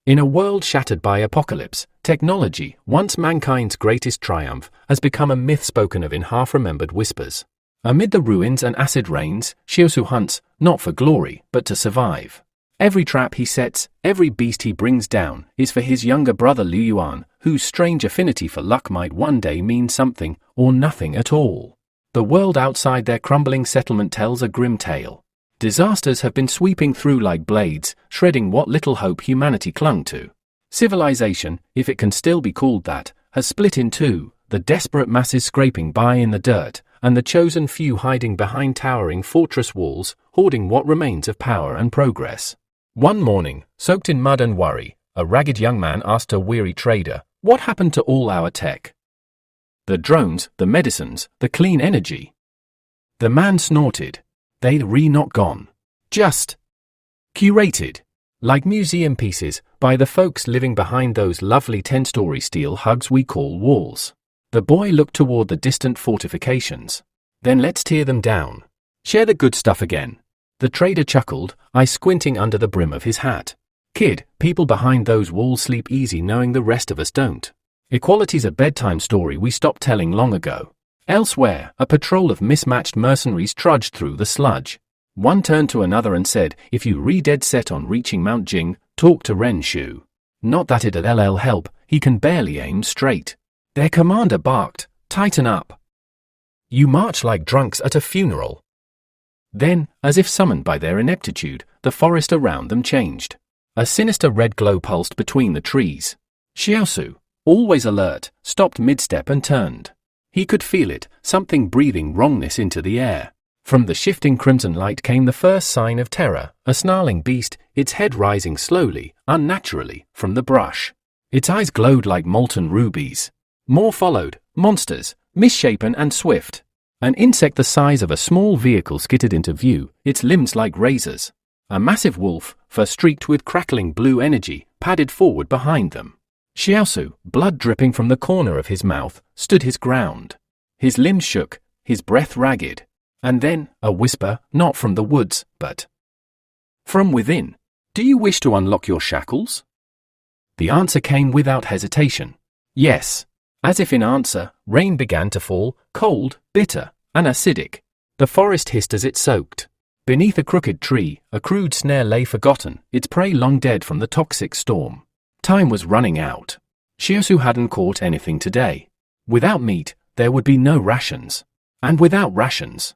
In a world shattered by apocalypse, technology, once mankind's greatest triumph, has become a myth spoken of in half-remembered whispers. Amid the ruins and acid rains, Shiosu hunts, not for glory, but to survive. Every trap he sets, every beast he brings down, is for his younger brother Liu Yuan, whose strange affinity for luck might one day mean something, or nothing at all. The world outside their crumbling settlement tells a grim tale. Disasters have been sweeping through like blades, shredding what little hope humanity clung to. Civilization, if it can still be called that, has split in two, the desperate masses scraping by in the dirt, and the chosen few hiding behind towering fortress walls, hoarding what remains of power and progress. One morning, soaked in mud and worry, a ragged young man asked a weary trader, "What happened to all our tech? The drones, the medicines, the clean energy?" The man snorted. "They're not gone. Just curated, like museum pieces, by the folks living behind those lovely 10-story steel hugs we call walls." The boy looked toward the distant fortifications. "Then let's tear them down. Share the good stuff again." The trader chuckled, eyes squinting under the brim of his hat. "Kid, people behind those walls sleep easy knowing the rest of us don't. Equality's a bedtime story we stopped telling long ago." Elsewhere, a patrol of mismatched mercenaries trudged through the sludge. One turned to another and said, "If you dead set on reaching Mount Jing, talk to Ren Shu. Not that it'd help, he can barely aim straight." Their commander barked, "Tighten up. You march like drunks at a funeral." Then, as if summoned by their ineptitude, the forest around them changed. A sinister red glow pulsed between the trees. Shiosu, always alert, stopped mid-step and turned. He could feel it, something breathing wrongness into the air. From the shifting crimson light came the first sign of terror, a snarling beast, its head rising slowly, unnaturally, from the brush. Its eyes glowed like molten rubies. More followed, monsters, misshapen and swift. An insect the size of a small vehicle skittered into view, its limbs like razors. A massive wolf, fur streaked with crackling blue energy, padded forward behind them. Shiosu, blood dripping from the corner of his mouth, stood his ground. His limbs shook, his breath ragged. And then, a whisper, not from the woods, but from within. "Do you wish to unlock your shackles?" The answer came without hesitation. Yes. As if in answer, rain began to fall, cold, bitter, and acidic. The forest hissed as it soaked. Beneath a crooked tree, a crude snare lay forgotten, its prey long dead from the toxic storm. Time was running out. Shiosu hadn't caught anything today. Without meat, there would be no rations. And without rations,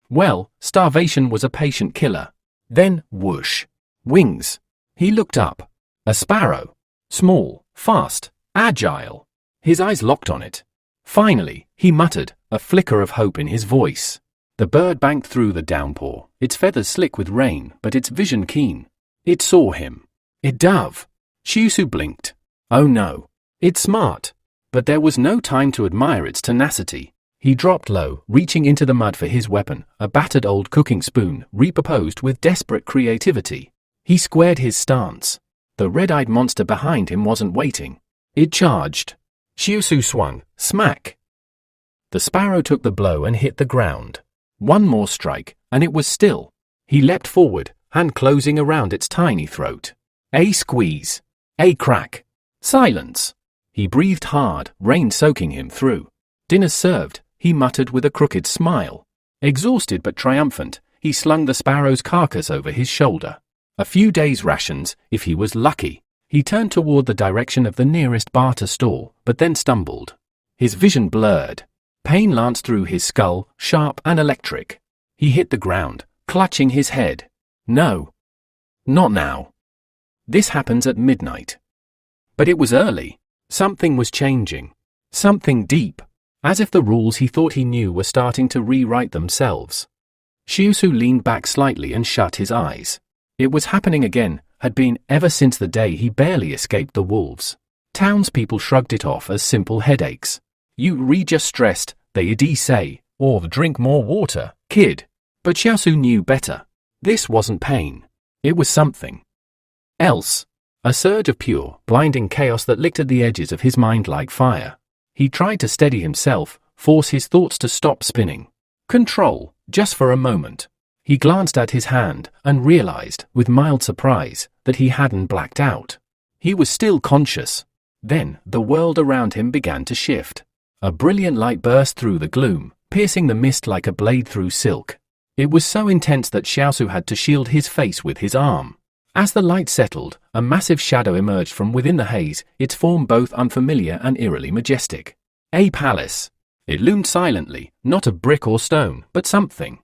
well, starvation was a patient killer. Then, whoosh. Wings. He looked up. A sparrow. Small, fast, agile. His eyes locked on it. Finally, he muttered, a flicker of hope in his voice. The bird banked through the downpour, its feathers slick with rain, but its vision keen. It saw him. It dove. Shiosu blinked. Oh no. It's smart. But there was no time to admire its tenacity. He dropped low, reaching into the mud for his weapon, a battered old cooking spoon, repurposed with desperate creativity. He squared his stance. The red-eyed monster behind him wasn't waiting. It charged. Shiosu swung, smack. The sparrow took the blow and hit the ground. One more strike, and it was still. He leapt forward, hand closing around its tiny throat. A squeeze. A crack. Silence. He breathed hard, rain soaking him through. Dinner served, he muttered with a crooked smile. Exhausted but triumphant, he slung the sparrow's carcass over his shoulder. A few days' rations, if he was lucky. He turned toward the direction of the nearest Barter store, but then stumbled. His vision blurred. Pain lanced through his skull, sharp and electric. He hit the ground, clutching his head. No. Not now. This happens at midnight. But it was early. Something was changing. Something deep. As if the rules he thought he knew were starting to rewrite themselves. Shiosu leaned back slightly and shut his eyes. It was happening again, had been ever since the day he barely escaped the wolves. Townspeople shrugged it off as simple headaches. "You just stressed, they'd say, or drink more water, kid." But Shiosu knew better. This wasn't pain. It was something else. A surge of pure, blinding chaos that licked at the edges of his mind like fire. He tried to steady himself, force his thoughts to stop spinning. Control, just for a moment. He glanced at his hand and realized, with mild surprise, that he hadn't blacked out. He was still conscious. Then, the world around him began to shift. A brilliant light burst through the gloom, piercing the mist like a blade through silk. It was so intense that Xiaosu had to shield his face with his arm. As the light settled, a massive shadow emerged from within the haze, its form both unfamiliar and eerily majestic. A palace. It loomed silently, not of brick or stone, but something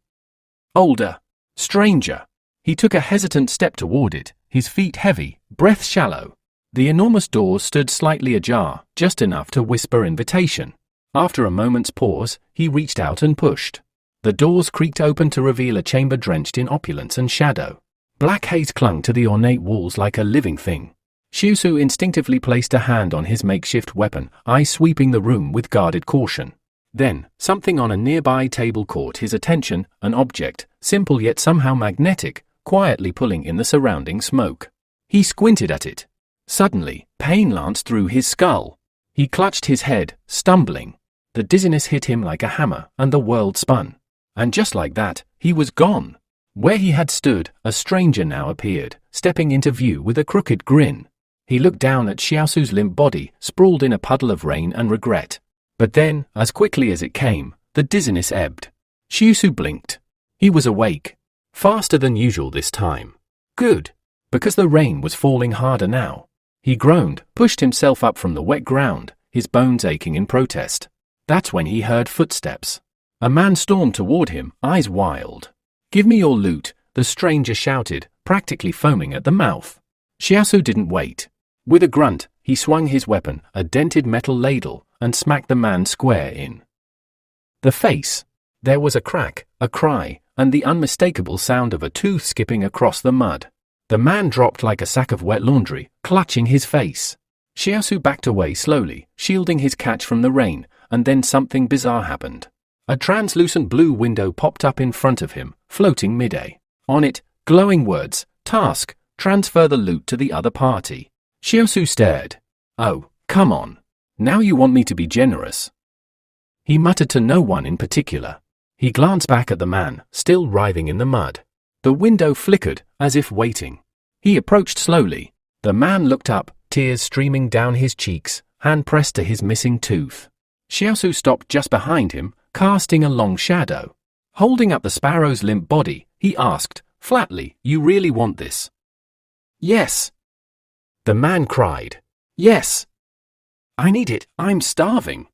older, stranger. He took a hesitant step toward it, his feet heavy, breath shallow. The enormous doors stood slightly ajar, just enough to whisper invitation. After a moment's pause, he reached out and pushed. The doors creaked open to reveal a chamber drenched in opulence and shadow. Black haze clung to the ornate walls like a living thing. Xiaosu instinctively placed a hand on his makeshift weapon, eyes sweeping the room with guarded caution. Then, something on a nearby table caught his attention, an object, simple yet somehow magnetic, quietly pulling in the surrounding smoke. He squinted at it. Suddenly, pain lanced through his skull. He clutched his head, stumbling. The dizziness hit him like a hammer, and the world spun. And just like that, he was gone. Where he had stood, a stranger now appeared, stepping into view with a crooked grin. He looked down at Xiaosu's limp body, sprawled in a puddle of rain and regret. But then, as quickly as it came, the dizziness ebbed. Xiaosu blinked. He was awake. Faster than usual this time. Good. Because the rain was falling harder now. He groaned, pushed himself up from the wet ground, his bones aching in protest. That's when he heard footsteps. A man stormed toward him, eyes wild. "Give me your loot," the stranger shouted, practically foaming at the mouth. Xiaosu didn't wait. With a grunt, he swung his weapon, a dented metal ladle, and smacked the man square in the face. There was a crack, a cry, and the unmistakable sound of a tooth skipping across the mud. The man dropped like a sack of wet laundry, clutching his face. Xiaosu backed away slowly, shielding his catch from the rain, and then something bizarre happened. A translucent blue window popped up in front of him, floating mid-air. On it, glowing words, "Task, transfer the loot to the other party." Xiaosu stared. "Oh, come on. Now you want me to be generous." He muttered to no one in particular. He glanced back at the man, still writhing in the mud. The window flickered, as if waiting. He approached slowly. The man looked up, tears streaming down his cheeks, hand pressed to his missing tooth. Xiaosu stopped just behind him, casting a long shadow. Holding up the sparrow's limp body, he asked, flatly, "You really want this?" "Yes." The man cried. "Yes. I need it, I'm starving."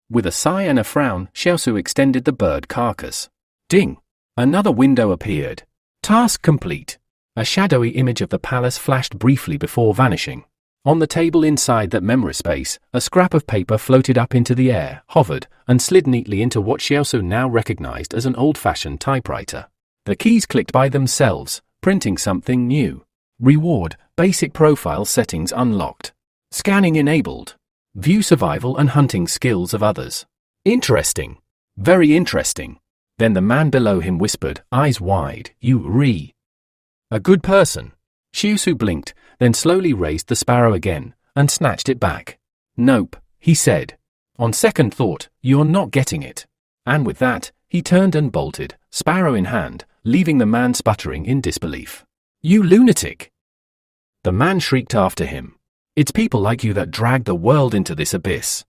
With a sigh and a frown, Xiaosu extended the bird carcass. Ding! Another window appeared. Task complete. A shadowy image of the palace flashed briefly before vanishing. On the table inside that memory space, a scrap of paper floated up into the air, hovered, and slid neatly into what Xiaosu now recognized as an old-fashioned typewriter. The keys clicked by themselves, printing something new. Reward, basic profile settings unlocked. Scanning enabled. View survival and hunting skills of others. Interesting. Very interesting. Then the man below him whispered, eyes wide, "You a good person." Xiaosu blinked, then slowly raised the sparrow again, and snatched it back. "Nope," he said. "On second thought, you're not getting it." And with that, he turned and bolted, sparrow in hand, leaving the man sputtering in disbelief. "You lunatic!" The man shrieked after him. "It's people like you that drag the world into this abyss."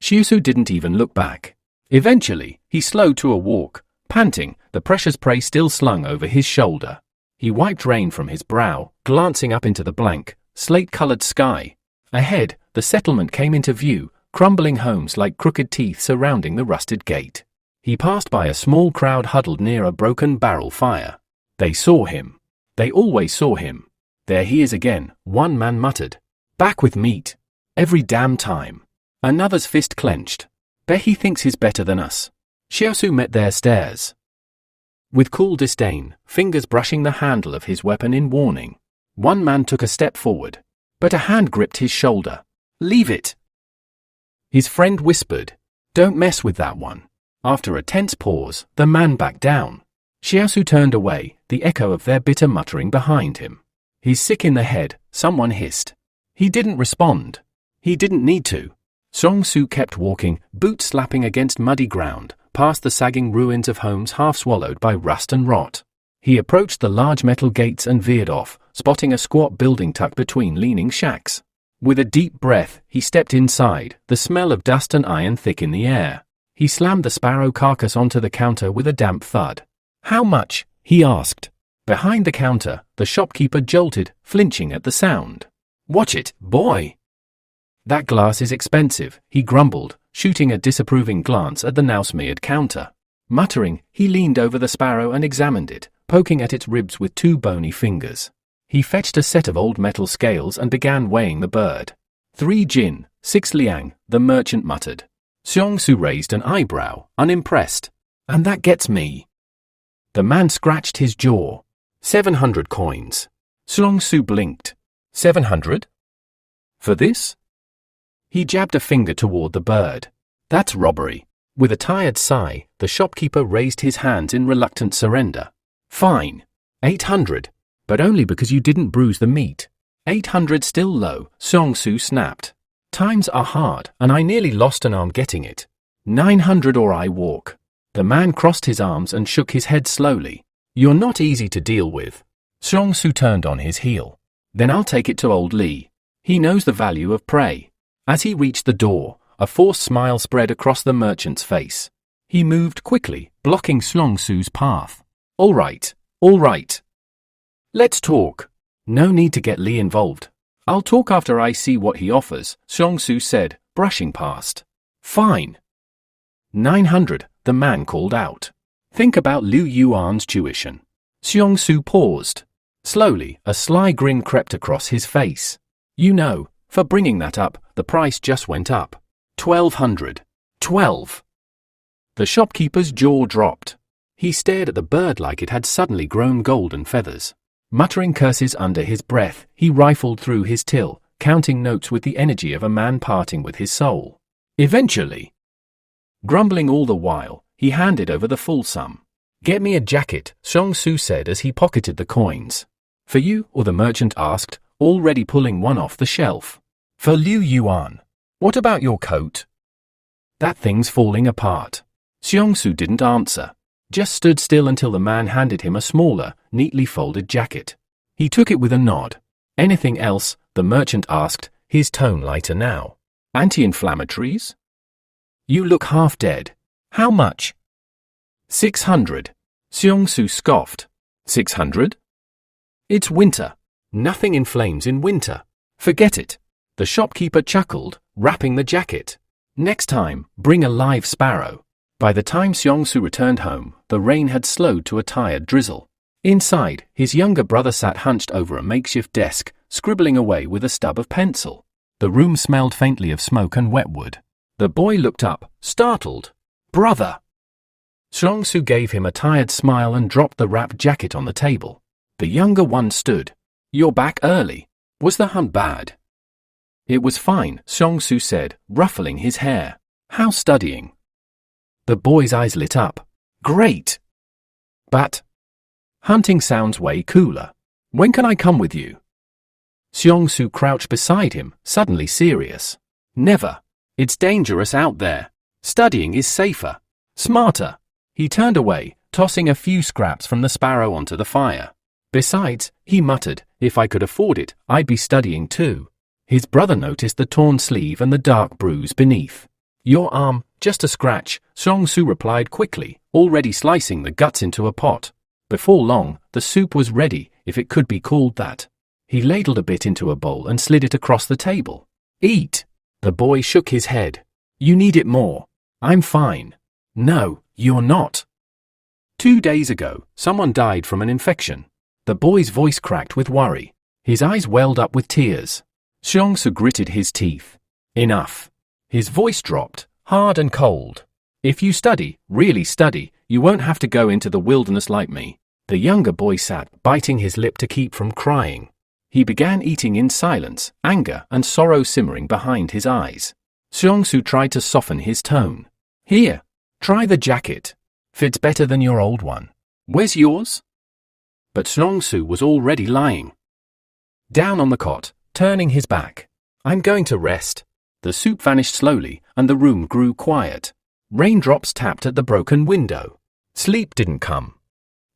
Xiaosu didn't even look back. Eventually, he slowed to a walk, panting, the precious prey still slung over his shoulder. He wiped rain from his brow, glancing up into the blank, slate-colored sky. Ahead, the settlement came into view, crumbling homes like crooked teeth surrounding the rusted gate. He passed by a small crowd huddled near a broken barrel fire. They saw him. They always saw him. "There he is again," one man muttered. "Back with meat. Every damn time." Another's fist clenched. "Bet he thinks he's better than us." Xiaosu met their stares. With cool disdain, fingers brushing the handle of his weapon in warning. One man took a step forward, but a hand gripped his shoulder. "Leave it." His friend whispered, "Don't mess with that one." After a tense pause, the man backed down. Xiaosu turned away, the echo of their bitter muttering behind him. "He's sick in the head," someone hissed. He didn't respond. He didn't need to. Song-Su kept walking, boots slapping against muddy ground, past the sagging ruins of homes half swallowed by rust and rot. He approached the large metal gates and veered off, spotting a squat building tucked between leaning shacks. With a deep breath, he stepped inside, the smell of dust and iron thick in the air. He slammed the sparrow carcass onto the counter with a damp thud. "How much?" he asked. Behind the counter, the shopkeeper jolted, flinching at the sound. "Watch it, boy." "That glass is expensive," he grumbled, shooting a disapproving glance at the now smeared counter. Muttering, he leaned over the sparrow and examined it, poking at its ribs with 2 bony fingers. He fetched a set of old metal scales and began weighing the bird. 3 jin, 6 liang, the merchant muttered. Xiongsu raised an eyebrow, unimpressed. "And that gets me." The man scratched his jaw. 700 coins. Xiongsu blinked. 700? For this? He jabbed a finger toward the bird. "That's robbery." With a tired sigh, the shopkeeper raised his hands in reluctant surrender. "Fine. 800. But only because you didn't bruise the meat." 800 still low, Xiongsu snapped. "Times are hard, and I nearly lost an arm getting it. 900 or I walk." The man crossed his arms and shook his head slowly. "You're not easy to deal with." Xiongsu turned on his heel. "Then I'll take it to old Li. He knows the value of prey." As he reached the door, a forced smile spread across the merchant's face. He moved quickly, blocking Xiongsu's path. All right. Let's talk." "No need to get Li involved. I'll talk after I see what he offers," Xiongsu said, brushing past. "Fine." 900, the man called out. "Think about Liu Yuan's tuition." Xiongsu paused. Slowly, a sly grin crept across his face. "You know, for bringing that up, the price just went up. 1200. 12. The shopkeeper's jaw dropped. He stared at the bird like it had suddenly grown golden feathers. Muttering curses under his breath, he rifled through his till, counting notes with the energy of a man parting with his soul. Eventually, grumbling all the while, he handed over the full sum. "Get me a jacket," Xiongsu said as he pocketed the coins. "For you?" or the merchant asked, already pulling one off the shelf. "For Liu Yuan." "What about your coat?" "That thing's falling apart." Xiongsu didn't answer, just stood still until the man handed him a smaller, neatly folded jacket. He took it with a nod. "Anything else?" the merchant asked, his tone lighter now. "Anti-inflammatories?" "You look half dead." "How much?" 600. Xiongsu scoffed. 600? It's winter. Nothing inflames in winter. Forget it. The shopkeeper chuckled, wrapping the jacket. "Next time, bring a live sparrow." By the time Xiongsu returned home, the rain had slowed to a tired drizzle. Inside, his younger brother sat hunched over a makeshift desk, scribbling away with a stub of pencil. The room smelled faintly of smoke and wet wood. The boy looked up, startled. "Brother!" Xiongsu gave him a tired smile and dropped the wrapped jacket on the table. The younger one stood. "You're back early. Was the hunt bad?" "It was fine," Xiongsu said, ruffling his hair. "How's studying?" The boy's eyes lit up. "Great! But hunting sounds way cooler. When can I come with you?" Xiongsu crouched beside him, suddenly serious. "Never. It's dangerous out there. Studying is safer. Smarter." He turned away, tossing a few scraps from the sparrow onto the fire. "Besides," he muttered, "if I could afford it, I'd be studying too." His brother noticed the torn sleeve and the dark bruise beneath. "Your arm, just a scratch," Xiongsu replied quickly, already slicing the guts into a pot. Before long, the soup was ready, if it could be called that. He ladled a bit into a bowl and slid it across the table. "Eat." The boy shook his head. "You need it more." "I'm fine." "No, you're not." 2 days ago, someone died from an infection. The boy's voice cracked with worry. His eyes welled up with tears. Xiongsu gritted his teeth. "Enough." His voice dropped, hard and cold. "If you study, really study, you won't have to go into the wilderness like me." The younger boy sat, biting his lip to keep from crying. He began eating in silence, anger and sorrow simmering behind his eyes. Xiongsu tried to soften his tone. "Here, try the jacket. Fits better than your old one. Where's yours?" But Xiongsu was already lying down on the cot, turning his back. "I'm going to rest." The soup vanished slowly, and the room grew quiet. Raindrops tapped at the broken window. Sleep didn't come.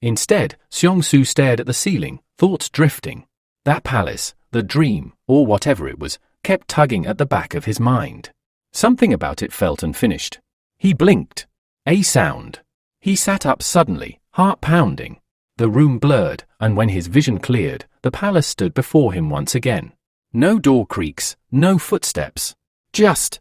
Instead, Seong-su stared at the ceiling, thoughts drifting. That palace, the dream, or whatever it was, kept tugging at the back of his mind. Something about it felt unfinished. He blinked. A sound. He sat up suddenly, heart pounding. The room blurred, and when his vision cleared, the palace stood before him once again. No door creaks, no footsteps. Just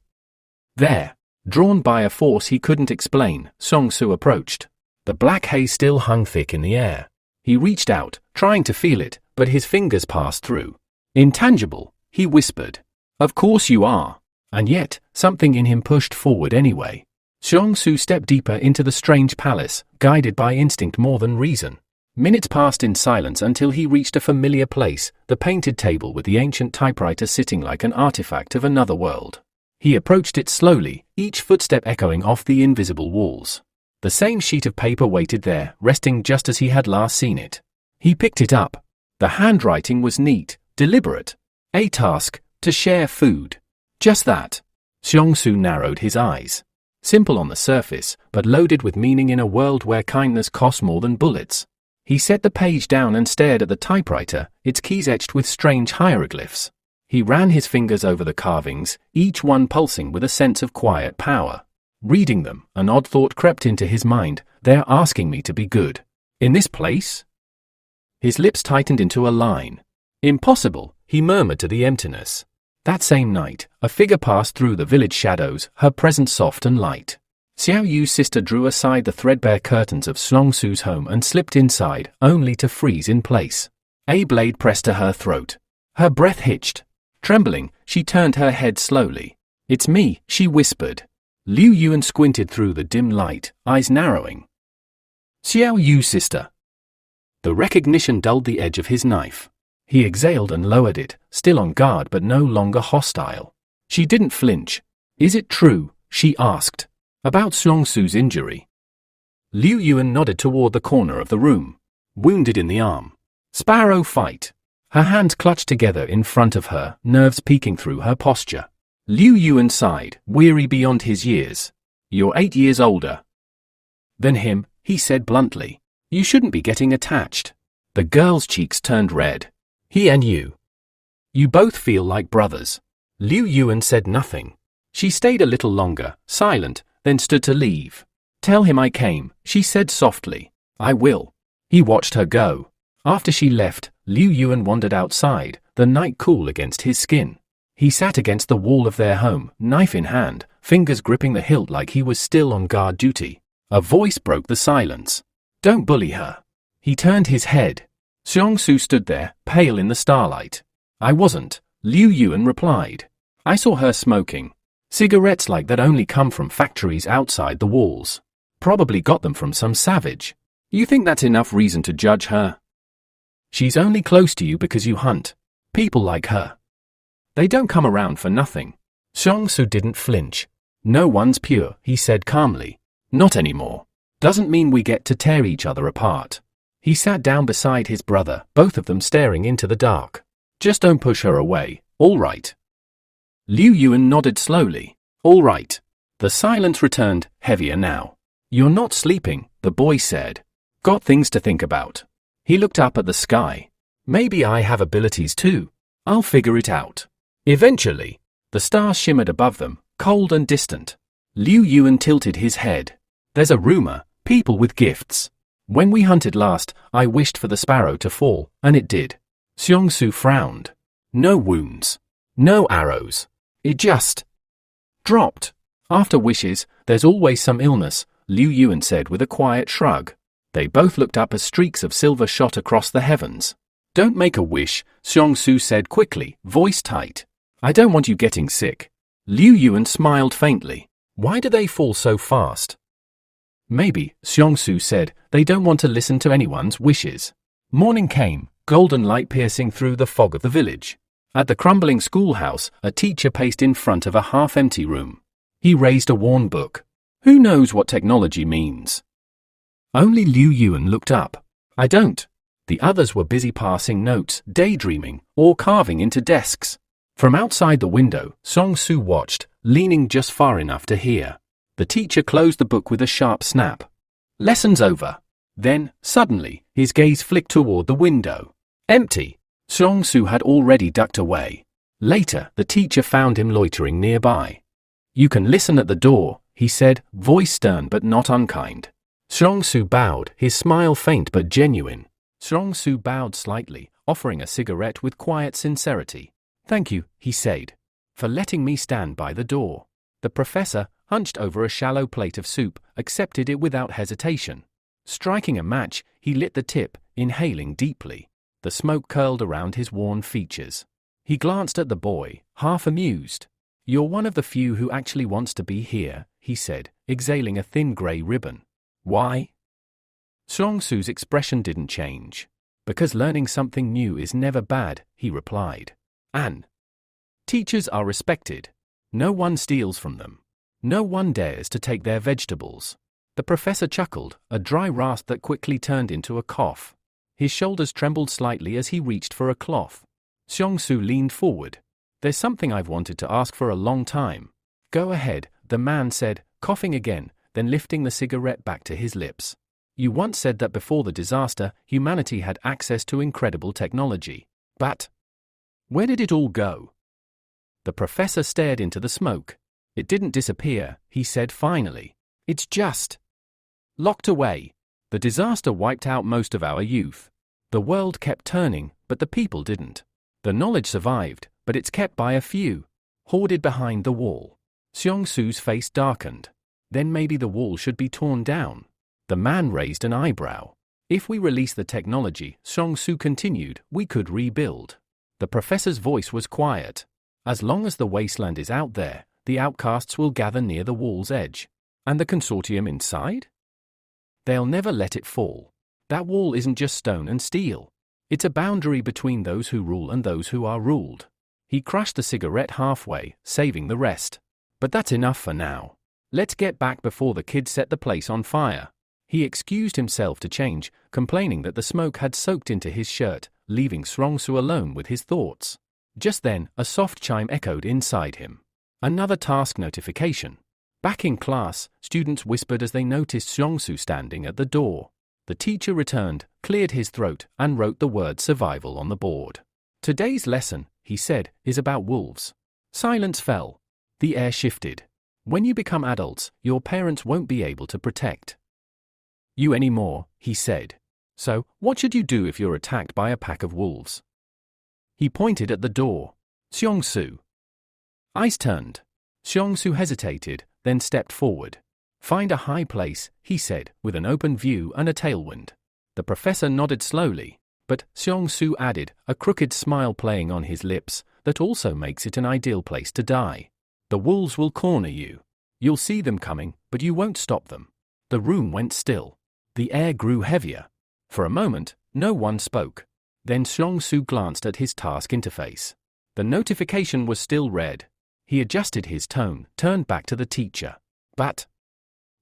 there. Drawn by a force he couldn't explain, Seong-su approached. The black haze still hung thick in the air. He reached out, trying to feel it, but his fingers passed through. Intangible, he whispered. Of course you are. And yet, something in him pushed forward anyway. Seong-su stepped deeper into the strange palace, guided by instinct more than reason. Minutes passed in silence until he reached a familiar place, the painted table with the ancient typewriter sitting like an artifact of another world. He approached it slowly, each footstep echoing off the invisible walls. The same sheet of paper waited there, resting just as he had last seen it. He picked it up. The handwriting was neat, deliberate. A task, to share food. Just that. Seong-su narrowed his eyes. Simple on the surface, but loaded with meaning in a world where kindness costs more than bullets. He set the page down and stared at the typewriter, its keys etched with strange hieroglyphs. He ran his fingers over the carvings, each one pulsing with a sense of quiet power. Reading them, an odd thought crept into his mind. They're asking me to be good. In this place? His lips tightened into a line. Impossible, he murmured to the emptiness. That same night, a figure passed through the village shadows, her presence soft and light. Xiao Yu's sister drew aside the threadbare curtains of Seong-su's home and slipped inside, only to freeze in place. A blade pressed to her throat. Her breath hitched. Trembling, she turned her head slowly. It's me, she whispered. Liu Yuan squinted through the dim light, eyes narrowing. Xiao Yu's sister. The recognition dulled the edge of his knife. He exhaled and lowered it, still on guard but no longer hostile. She didn't flinch. Is it true? She asked. About Seong-su's injury. Liu Yuan nodded toward the corner of the room. Wounded in the arm. Sparrow fight. Her hands clutched together in front of her, nerves peeking through her posture. Liu Yuan sighed, weary beyond his years. You're 8 years older than him, he said bluntly. You shouldn't be getting attached. The girl's cheeks turned red. He and you. You both feel like brothers. Liu Yuan said nothing. She stayed a little longer, silent, then stood to leave. Tell him I came, she said softly. I will. He watched her go. After she left, Liu Yuan wandered outside, the night cool against his skin. He sat against the wall of their home, knife in hand, fingers gripping the hilt like he was still on guard duty. A voice broke the silence. Don't bully her. He turned his head. Seong-su stood there, pale in the starlight. I wasn't, Liu Yuan replied. I saw her smoking. Cigarettes like that only come from factories outside the walls. Probably got them from some savage. You think that's enough reason to judge her? She's only close to you because you hunt. People like her. They don't come around for nothing. Seong-su didn't flinch. No one's pure, he said calmly. Not anymore. Doesn't mean we get to tear each other apart. He sat down beside his brother, both of them staring into the dark. Just don't push her away, all right? Liu Yuan nodded slowly. All right. The silence returned, heavier now. You're not sleeping, the boy said. Got things to think about. He looked up at the sky. Maybe I have abilities too. I'll figure it out. Eventually. The stars shimmered above them, cold and distant. Liu Yuan tilted his head. There's a rumor, people with gifts. When we hunted last, I wished for the sparrow to fall, and it did. Seong-su frowned. No wounds. No arrows. It just dropped. After wishes, there's always some illness, Liu Yuan said with a quiet shrug. They both looked up as streaks of silver shot across the heavens. Don't make a wish, Seong-su said quickly, voice tight. I don't want you getting sick. Liu Yuan smiled faintly. Why do they fall so fast? Maybe, Seong-su said, they don't want to listen to anyone's wishes. Morning came, golden light piercing through the fog of the village. At the crumbling schoolhouse, a teacher paced in front of a half-empty room. He raised a worn book. Who knows what technology means? Only Liu Yuan looked up. I don't. The others were busy passing notes, daydreaming, or carving into desks. From outside the window, Seong-su watched, leaning just far enough to hear. The teacher closed the book with a sharp snap. Lesson's over. Then, suddenly, his gaze flicked toward the window. Empty. Xiongsu had already ducked away. Later, the teacher found him loitering nearby. "You can listen at the door," he said, voice stern but not unkind. Xiongsu bowed, his smile faint but genuine. Xiongsu bowed slightly, offering a cigarette with quiet sincerity. "Thank you," he said, "for letting me stand by the door." The professor, hunched over a shallow plate of soup, accepted it without hesitation. Striking a match, he lit the tip, inhaling deeply. The smoke curled around his worn features. He glanced at the boy, half amused. "You're one of the few who actually wants to be here," he said, exhaling a thin grey ribbon. "Why?" Xiongsu's expression didn't change. "Because learning something new is never bad," he replied. "And teachers are respected. No one steals from them. No one dares to take their vegetables." The professor chuckled, a dry rasp that quickly turned into a cough. His shoulders trembled slightly as he reached for a cloth. Xiongsu leaned forward. "There's something I've wanted to ask for a long time." "Go ahead," the man said, coughing again, then lifting the cigarette back to his lips. "You once said that before the disaster, humanity had access to incredible technology. But where did it all go?" The professor stared into the smoke. "It didn't disappear," he said finally. "It's just locked away. The disaster wiped out most of our youth. The world kept turning, but the people didn't. The knowledge survived, but it's kept by a few, hoarded behind the wall." Xiongsu's face darkened. "Then maybe the wall should be torn down." The man raised an eyebrow. "If we release the technology," Xiongsu continued, "we could rebuild." The professor's voice was quiet. "As long as the wasteland is out there, the outcasts will gather near the wall's edge. And the consortium inside? They'll never let it fall. That wall isn't just stone and steel. It's a boundary between those who rule and those who are ruled." He crushed the cigarette halfway, saving the rest. "But that's enough for now. Let's get back before the kids set the place on fire." He excused himself to change, complaining that the smoke had soaked into his shirt, leaving Xiongsu alone with his thoughts. Just then, a soft chime echoed inside him. Another task notification. Back in class, students whispered as they noticed Xiongsu standing at the door. The teacher returned, cleared his throat, and wrote the word survival on the board. "Today's lesson," he said, "is about wolves." Silence fell. The air shifted. "When you become adults, your parents won't be able to protect you anymore," he said. "So, what should you do if you're attacked by a pack of wolves?" He pointed at the door. "Xiongsu." Eyes turned. Xiongsu hesitated, then stepped forward. "Find a high place," he said, "with an open view and a tailwind." The professor nodded slowly, but Xiongsu added, a crooked smile playing on his lips, "that also makes it an ideal place to die. The wolves will corner you. You'll see them coming, but you won't stop them." The room went still. The air grew heavier. For a moment, no one spoke. Then Xiongsu glanced at his task interface. The notification was still red. He adjusted his tone, turned back to the teacher. "But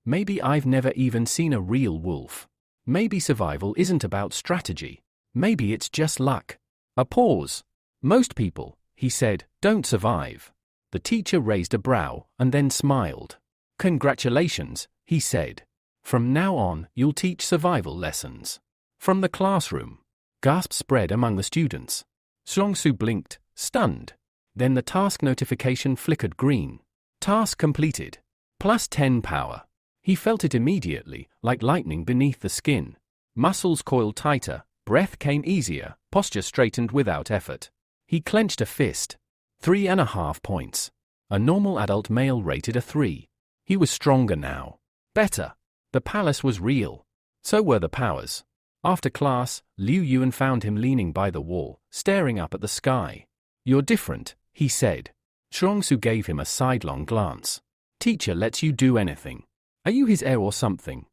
maybe I've never even seen a real wolf. Maybe survival isn't about strategy. Maybe it's just luck." A pause. "Most people," he said, "don't survive." The teacher raised a brow, and then smiled. "Congratulations," he said. "From now on, you'll teach survival lessons." From the classroom, gasps spread among the students. Xiongsu blinked, stunned. Then the task notification flickered green. "Task completed. +10 power." He felt it immediately, like lightning beneath the skin. Muscles coiled tighter, breath came easier, posture straightened without effort. He clenched a fist. 3.5 points. A normal adult male rated a 3. He was stronger now. Better. The palace was real. So were the powers. After class, Liu Yuan found him leaning by the wall, staring up at the sky. "You're different," he said. Xiongsu gave him a sidelong glance. "Teacher lets you do anything. Are you his heir or something?"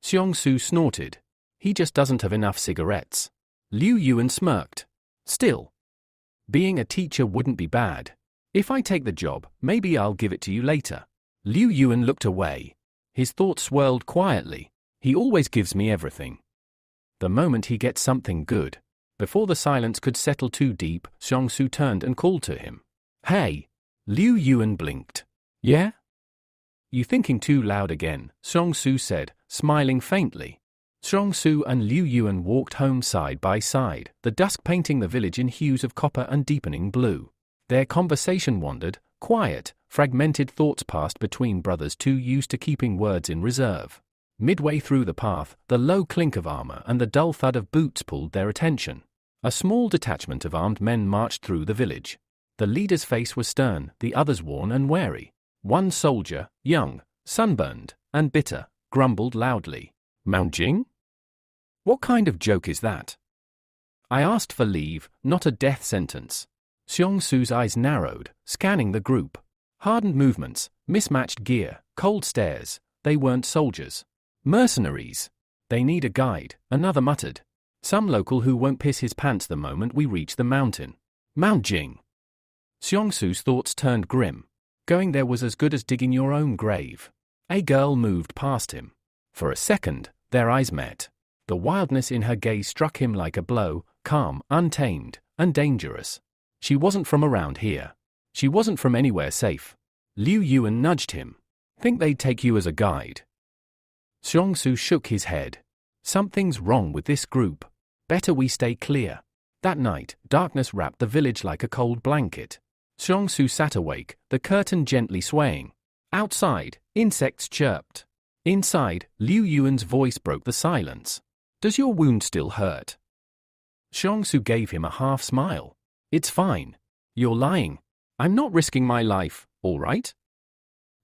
Xiongsu snorted. "He just doesn't have enough cigarettes." Liu Yuan smirked. "Still, being a teacher wouldn't be bad. If I take the job, maybe I'll give it to you later." Liu Yuan looked away. His thoughts swirled quietly. "He always gives me everything. The moment he gets something good." Before the silence could settle too deep, Xiongsu turned and called to him. "Hey!" Liu Yuan blinked. "Yeah?" "You thinking too loud again," Xiongsu said, smiling faintly. Xiongsu and Liu Yuan walked home side by side, the dusk painting the village in hues of copper and deepening blue. Their conversation wandered, quiet, fragmented thoughts passed between brothers too used to keeping words in reserve. Midway through the path, the low clink of armor and the dull thud of boots pulled their attention. A small detachment of armed men marched through the village. The leader's face was stern, the others worn and wary. One soldier, young, sunburned, and bitter, grumbled loudly. "Mount Jing? What kind of joke is that?" I asked for leave, not a death sentence. Xiongsu's eyes narrowed, scanning the group. Hardened movements, mismatched gear, cold stares. They weren't soldiers. Mercenaries. They need a guide, another muttered. Some local who won't piss his pants the moment we reach the mountain. Mount Jing. Xiongsu's thoughts turned grim. Going there was as good as digging your own grave. A girl moved past him. For a second, their eyes met. The wildness in her gaze struck him like a blow, calm, untamed, and dangerous. She wasn't from around here. She wasn't from anywhere safe. Liu Yuan nudged him. "Think they'd take you as a guide?" Xiongsu shook his head. "Something's wrong with this group. Better we stay clear." That night, darkness wrapped the village like a cold blanket. Xiongsu sat awake, the curtain gently swaying. Outside, insects chirped. Inside, Liu Yuan's voice broke the silence. "Does your wound still hurt?" Xiongsu gave him a half smile. "It's fine. You're lying. I'm not risking my life, all right?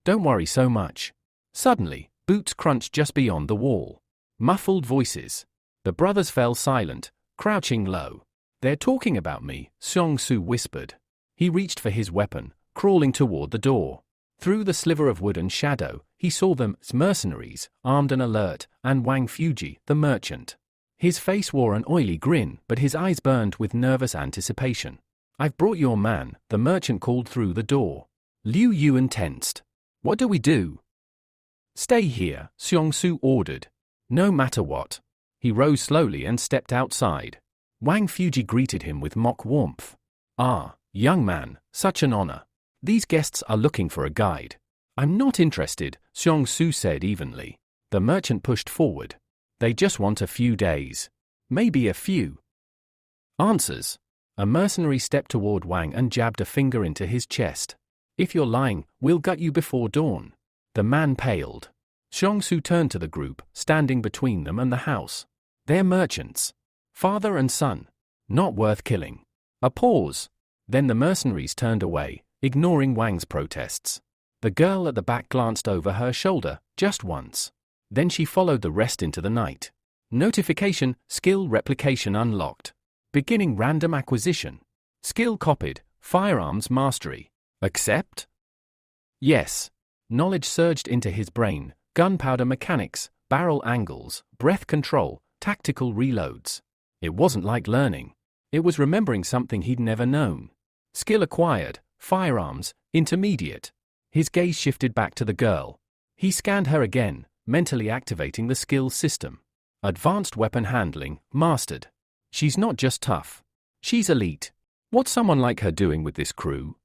Don't worry so much." Suddenly, boots crunched just beyond the wall. Muffled voices. The brothers fell silent, crouching low. "They're talking about me," Xiongsu whispered. He reached for his weapon, crawling toward the door. Through the sliver of wood and shadow, he saw them as mercenaries, armed and alert, and Wang Fuji, the merchant. His face wore an oily grin, but his eyes burned with nervous anticipation. "I've brought your man," the merchant called through the door. Liu Yuan tensed. "What do we do?" "Stay here," Xiongsu ordered. "No matter what." He rose slowly and stepped outside. Wang Fuji greeted him with mock warmth. "Ah, young man, such an honor. These guests are looking for a guide." "I'm not interested," Xiongsu said evenly. The merchant pushed forward. "They just want a few days. Maybe a few answers." A mercenary stepped toward Wang and jabbed a finger into his chest. "If you're lying, we'll gut you before dawn." The man paled. Xiongsu turned to the group, standing between them and the house. "They're merchants. Father and son. Not worth killing." A pause. Then the mercenaries turned away, ignoring Wang's protests. The girl at the back glanced over her shoulder, just once. Then she followed the rest into the night. Notification, skill replication unlocked. Beginning random acquisition. Skill copied, firearms mastery. Accept? Yes. Knowledge surged into his brain, gunpowder mechanics, barrel angles, breath control, tactical reloads. It wasn't like learning. It was remembering something he'd never known. Skill acquired, firearms, intermediate. His gaze shifted back to the girl. He scanned her again, mentally activating the skill system. Advanced weapon handling, mastered. She's not just tough. She's elite. What's someone like her doing with this crew?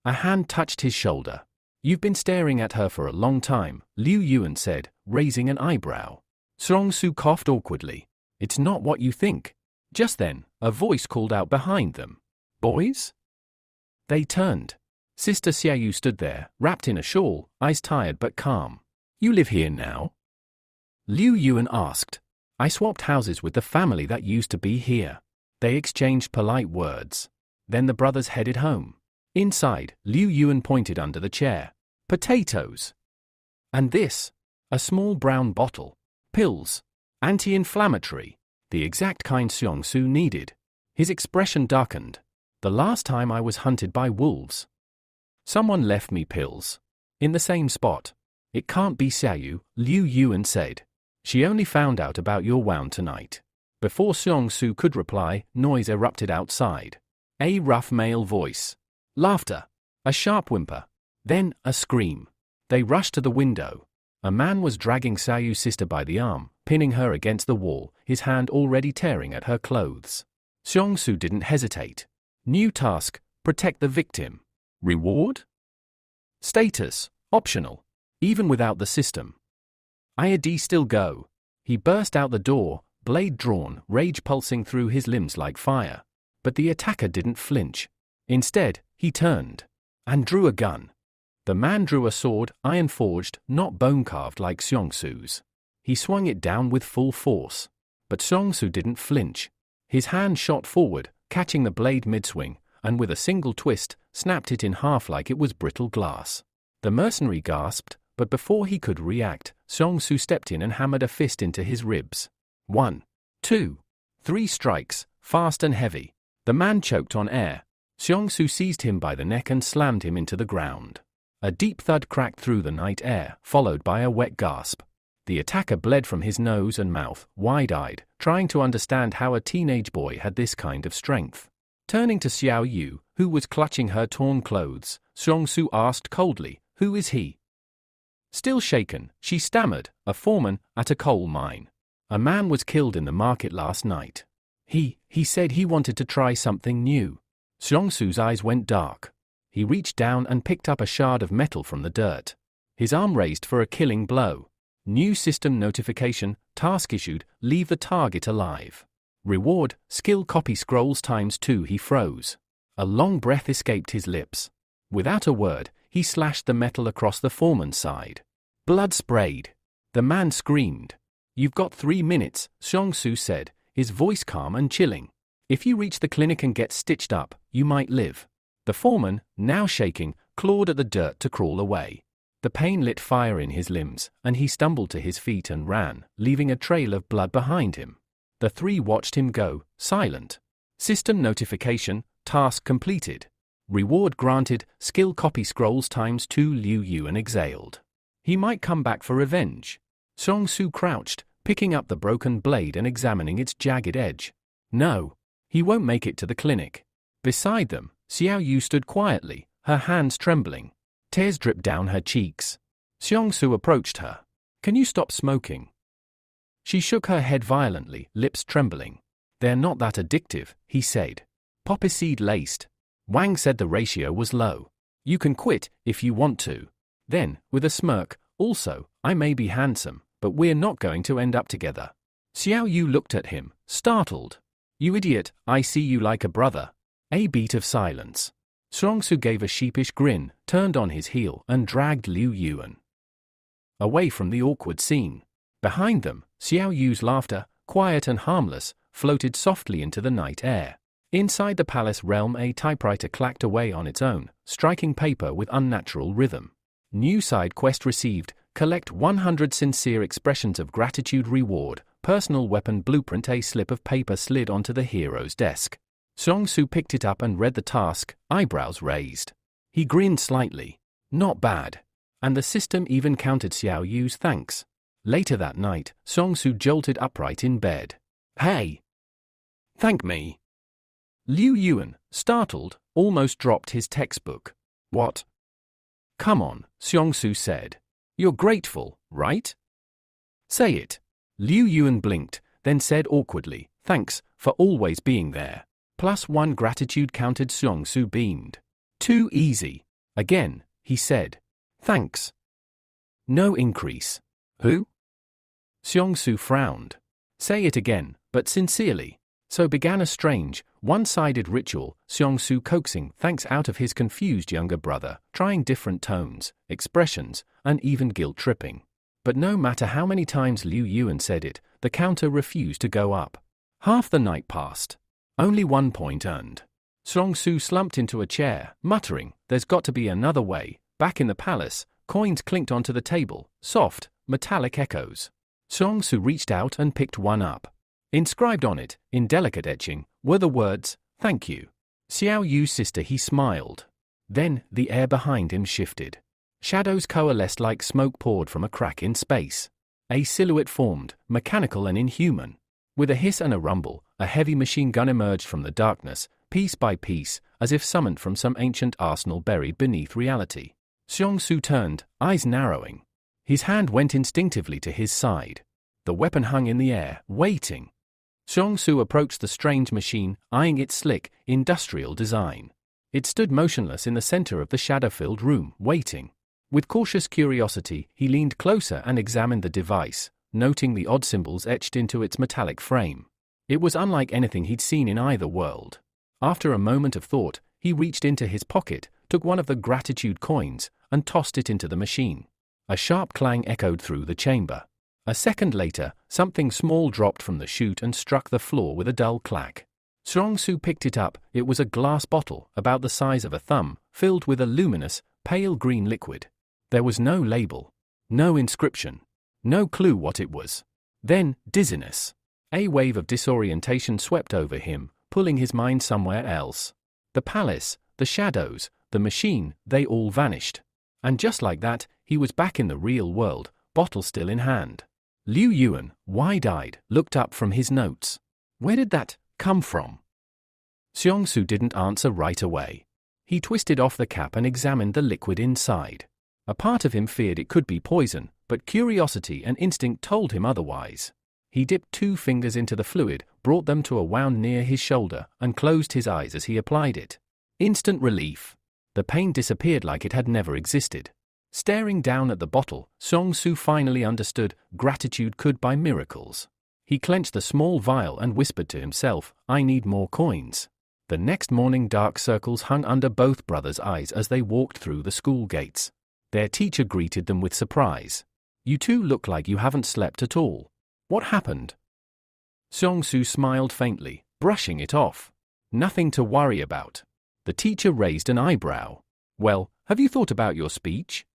A hand touched his shoulder. "You've been staring at her for a long time," Liu Yuan said, raising an eyebrow. Xiongsu coughed awkwardly. "It's not what you think." Just then, a voice called out behind them. "Boys?" They turned. Sister Xiaoyu stood there, wrapped in a shawl, eyes tired but calm. "You live here now?" Liu Yuan asked. "I swapped houses with the family that used to be here." They exchanged polite words. Then the brothers headed home. Inside, Liu Yuan pointed under the chair. "Potatoes." "And this?" A small brown bottle. "Pills. Anti-inflammatory. The exact kind Xiongsu needed." His expression darkened. "The last time I was hunted by wolves. Someone left me pills. In the same spot." "It can't be Xiaoyu," Liu Yuan said. "She only found out about your wound tonight." Before Xiongsu could reply, noise erupted outside. A rough male voice. Laughter. A sharp whimper. Then, a scream. They rushed to the window. A man was dragging Xiaoyu's sister by the arm, pinning her against the wall, his hand already tearing at her clothes. Xiongsu didn't hesitate. New task, protect the victim. Reward? Status, optional. Even without the system. IAD still go. He burst out the door, blade drawn, rage pulsing through his limbs like fire. But the attacker didn't flinch. Instead, he turned and drew a gun. The man drew a sword, iron-forged, not bone-carved like Seong-Soo's. He swung it down with full force. But Seong-Soo didn't flinch. His hand shot forward, catching the blade mid-swing, and with a single twist, snapped it in half like it was brittle glass. The mercenary gasped, but before he could react, Seong-Soo stepped in and hammered a fist into his ribs. 1, 2, 3 strikes, fast and heavy. The man choked on air. Seong-Soo seized him by the neck and slammed him into the ground. A deep thud cracked through the night air, followed by a wet gasp. The attacker bled from his nose and mouth, wide-eyed, trying to understand how a teenage boy had this kind of strength. Turning to Xiao Yu, who was clutching her torn clothes, Seong-Soo asked coldly, "Who is he?" Still shaken, she stammered, "A foreman at a coal mine. A man was killed in the market last night. He said he wanted to try something new." Seong-Soo's eyes went dark. He reached down and picked up a shard of metal from the dirt. His arm raised for a killing blow. New system notification, task issued, leave the target alive. Reward, skill copy scrolls ×2. He froze. A long breath escaped his lips. Without a word, he slashed the metal across the foreman's side. Blood sprayed. The man screamed. "You've got 3 minutes, Seong-Soo said, his voice calm and chilling. "If you reach the clinic and get stitched up, you might live." The foreman, now shaking, clawed at the dirt to crawl away. The pain lit fire in his limbs, and he stumbled to his feet and ran, leaving a trail of blood behind him. The 3 watched him go, silent. System notification, task completed. Reward granted, skill copy scrolls ×2. Liu Yuan exhaled. He might come back for revenge. Seong-Soo crouched, picking up the broken blade and examining its jagged edge. No, he won't make it to the clinic. Beside them, Xiao Yu stood quietly, her hands trembling. Tears dripped down her cheeks. Seong-Soo approached her. "Can you stop smoking?" She shook her head violently, lips trembling. "They're not that addictive," he said. "Poppy seed laced." Wang said the ratio was low. "You can quit if you want to." Then, with a smirk, "Also, I may be handsome, but we're not going to end up together." Xiao Yu looked at him, startled. "You idiot, I see you like a brother." A beat of silence. Seong-Soo gave a sheepish grin, turned on his heel, and dragged Liu Yuan away from the awkward scene. Behind them, Xiao Yu's laughter, quiet and harmless, floated softly into the night air. Inside the palace realm, a typewriter clacked away on its own, striking paper with unnatural rhythm. New side quest received, collect 100 sincere expressions of gratitude reward, personal weapon blueprint. A slip of paper slid onto the hero's desk. Seong-Soo picked it up and read the task, eyebrows raised. He grinned slightly. Not bad. And the system even counted Xiao Yu's thanks. Later that night, Seong-Soo jolted upright in bed. "Hey! Thank me!" Liu Yuan, startled, almost dropped his textbook. "What?" "Come on," Seong-Soo said. "You're grateful, right? Say it." Liu Yuan blinked, then said awkwardly, "Thanks for always being there." +1 gratitude counted. Seong-Soo beamed. "Too easy." "Again," he said. "Thanks." "No increase." "Who?" Seong-Soo frowned. "Say it again, but sincerely." So began a strange, one-sided ritual, Seong-Soo coaxing thanks out of his confused younger brother, trying different tones, expressions, and even guilt-tripping. But no matter how many times Liu Yuan said it, the counter refused to go up. Half the night passed. Only 1 point earned. Seong-Soo slumped into a chair, muttering, "There's got to be another way." Back in the palace, coins clinked onto the table, soft, metallic echoes. Seong-Soo reached out and picked one up. Inscribed on it, in delicate etching, were the words, "Thank you. Xiao Yu's sister." He smiled. Then, the air behind him shifted. Shadows coalesced like smoke poured from a crack in space. A silhouette formed, mechanical and inhuman. With a hiss and a rumble, a heavy machine gun emerged from the darkness, piece by piece, as if summoned from some ancient arsenal buried beneath reality. Seong-Soo turned, eyes narrowing. His hand went instinctively to his side. The weapon hung in the air, waiting. Seong-Soo approached the strange machine, eyeing its slick, industrial design. It stood motionless in the center of the shadow-filled room, waiting. With cautious curiosity, he leaned closer and examined the device, noting the odd symbols etched into its metallic frame. It was unlike anything he'd seen in either world. After a moment of thought, he reached into his pocket, took one of the gratitude coins, and tossed it into the machine. A sharp clang echoed through the chamber. A second later, something small dropped from the chute and struck the floor with a dull clack. Seong-su picked it up. It was a glass bottle, about the size of a thumb, filled with a luminous, pale green liquid. There was no label, no inscription, no clue what it was. Then, dizziness. A wave of disorientation swept over him, pulling his mind somewhere else. The palace, the shadows, the machine, they all vanished. And just like that, he was back in the real world, bottle still in hand. Liu Yuan, wide-eyed, looked up from his notes. Where did that come from? Seong-su didn't answer right away. He twisted off the cap and examined the liquid inside. A part of him feared it could be poison, but curiosity and instinct told him otherwise. He dipped 2 fingers into the fluid, brought them to a wound near his shoulder, and closed his eyes as he applied it. Instant relief. The pain disappeared like it had never existed. Staring down at the bottle, Seong-su finally understood gratitude could buy miracles. He clenched the small vial and whispered to himself, I need more coins. The next morning dark circles hung under both brothers' eyes as they walked through the school gates. Their teacher greeted them with surprise. You two look like you haven't slept at all. What happened? Seong-su smiled faintly, brushing it off. Nothing to worry about. The teacher raised an eyebrow. Well, have you thought about your speech?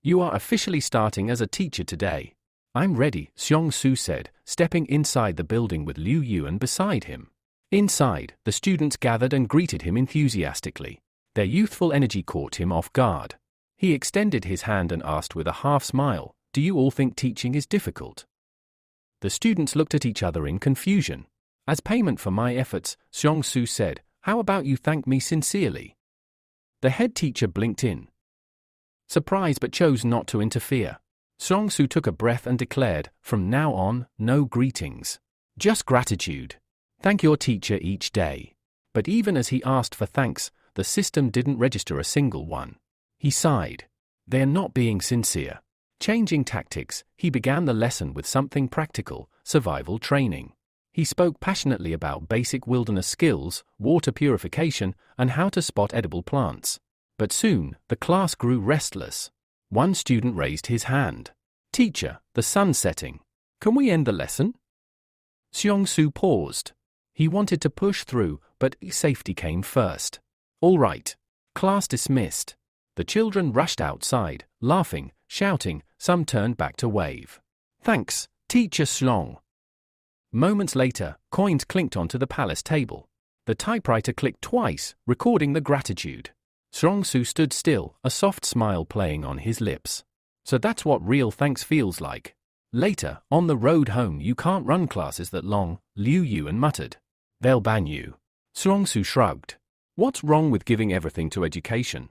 You are officially starting as a teacher today. I'm ready, Seong-su said, stepping inside the building with Liu Yuan beside him. Inside, the students gathered and greeted him enthusiastically. Their youthful energy caught him off guard. He extended his hand and asked with a half smile, do you all think teaching is difficult? The students looked at each other in confusion. As payment for my efforts, Seong-su said, how about you thank me sincerely? The head teacher blinked in, surprised but chose not to interfere. Seong-su took a breath and declared, from now on, no greetings. Just gratitude. Thank your teacher each day. But even as he asked for thanks, the system didn't register a single one. He sighed. They're not being sincere. Changing tactics, he began the lesson with something practical, survival training. He spoke passionately about basic wilderness skills, water purification, and how to spot edible plants. But soon, the class grew restless. One student raised his hand. Teacher, the sun's setting. Can we end the lesson? Seong-su paused. He wanted to push through, but safety came first. All right. Class dismissed. The children rushed outside, laughing, shouting, some turned back to wave. Thanks, Teacher Slong. Moments later, coins clinked onto the palace table. The typewriter clicked twice, recording the gratitude. Seong-su stood still, a soft smile playing on his lips. So that's what real thanks feels like. Later, on the road home, you can't run classes that long, Liu Yuan muttered. They'll ban you. Seong-su shrugged. What's wrong with giving everything to education?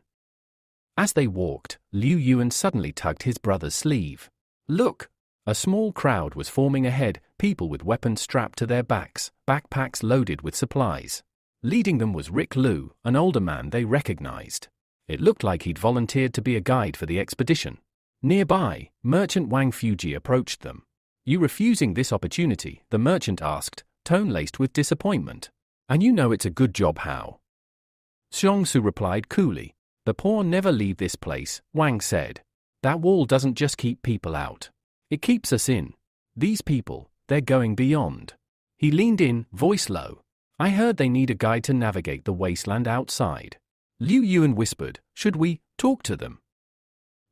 As they walked, Liu Yuan suddenly tugged his brother's sleeve. Look! A small crowd was forming ahead, people with weapons strapped to their backs, backpacks loaded with supplies. Leading them was Rick Lu, an older man they recognized. It looked like he'd volunteered to be a guide for the expedition. Nearby, merchant Wang Fuji approached them. You refusing this opportunity? The merchant asked, tone laced with disappointment. And you know it's a good job how? Seong-su replied coolly. The poor never leave this place, Wang said. That wall doesn't just keep people out. It keeps us in. These people, they're going beyond. He leaned in, voice low. I heard they need a guide to navigate the wasteland outside. Liu Yuan whispered, should we talk to them?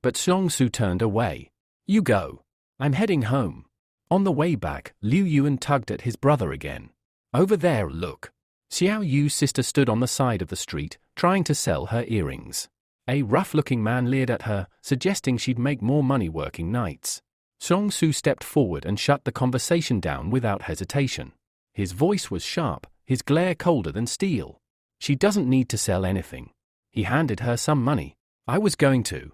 But Seong-su turned away. You go. I'm heading home. On the way back, Liu Yuan tugged at his brother again. Over there, look. Xiao Yu's sister stood on the side of the street, trying to sell her earrings. A rough-looking man leered at her, suggesting she'd make more money working nights. Seong-su stepped forward and shut the conversation down without hesitation. His voice was sharp, his glare colder than steel. She doesn't need to sell anything. He handed her some money. I was going to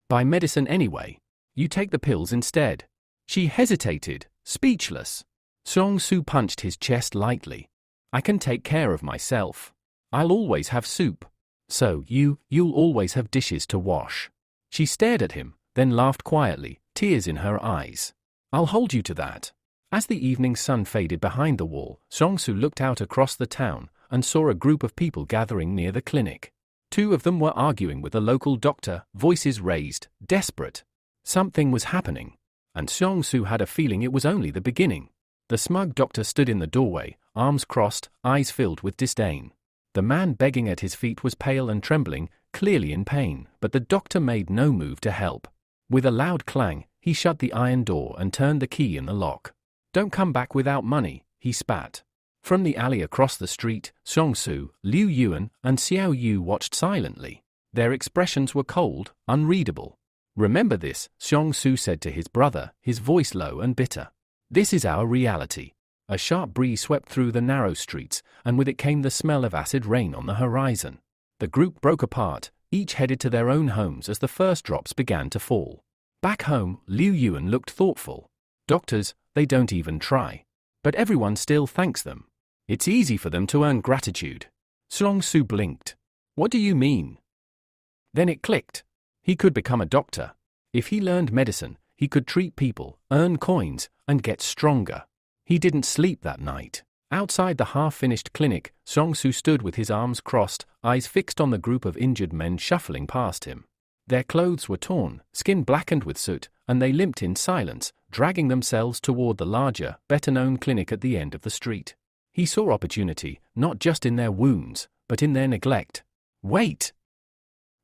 buy medicine anyway. You take the pills instead. She hesitated, speechless. Seong-su punched his chest lightly. I can take care of myself. I'll always have soup. So you'll always have dishes to wash. She stared at him, then laughed quietly, tears in her eyes. I'll hold you to that. As the evening sun faded behind the wall, Xiongsu looked out across the town and saw a group of people gathering near the clinic. Two of them were arguing with a local doctor, voices raised, desperate. Something was happening, and Xiongsu had a feeling it was only the beginning. The smug doctor stood in the doorway, arms crossed, eyes filled with disdain. The man begging at his feet was pale and trembling, clearly in pain, but the doctor made no move to help. With a loud clang, he shut the iron door and turned the key in the lock. "Don't come back without money," he spat. From the alley across the street, Xiongsu, Liu Yuan, and Xiao Yu watched silently. Their expressions were cold, unreadable. "Remember this," Xiongsu said to his brother, his voice low and bitter. "This is our reality." A sharp breeze swept through the narrow streets, and with it came the smell of acid rain on the horizon. The group broke apart, each headed to their own homes as the first drops began to fall. Back home, Liu Yuan looked thoughtful. "Doctors, they don't even try. But everyone still thanks them. It's easy for them to earn gratitude." Xiongsu blinked. "What do you mean?" Then it clicked. He could become a doctor. If he learned medicine, he could treat people, earn coins, and get stronger. He didn't sleep that night. Outside the half-finished clinic, Xiongsu stood with his arms crossed, eyes fixed on the group of injured men shuffling past him. Their clothes were torn, skin blackened with soot, and they limped in silence, dragging themselves toward the larger, better-known clinic at the end of the street. He saw opportunity, not just in their wounds, but in their neglect. "Wait!"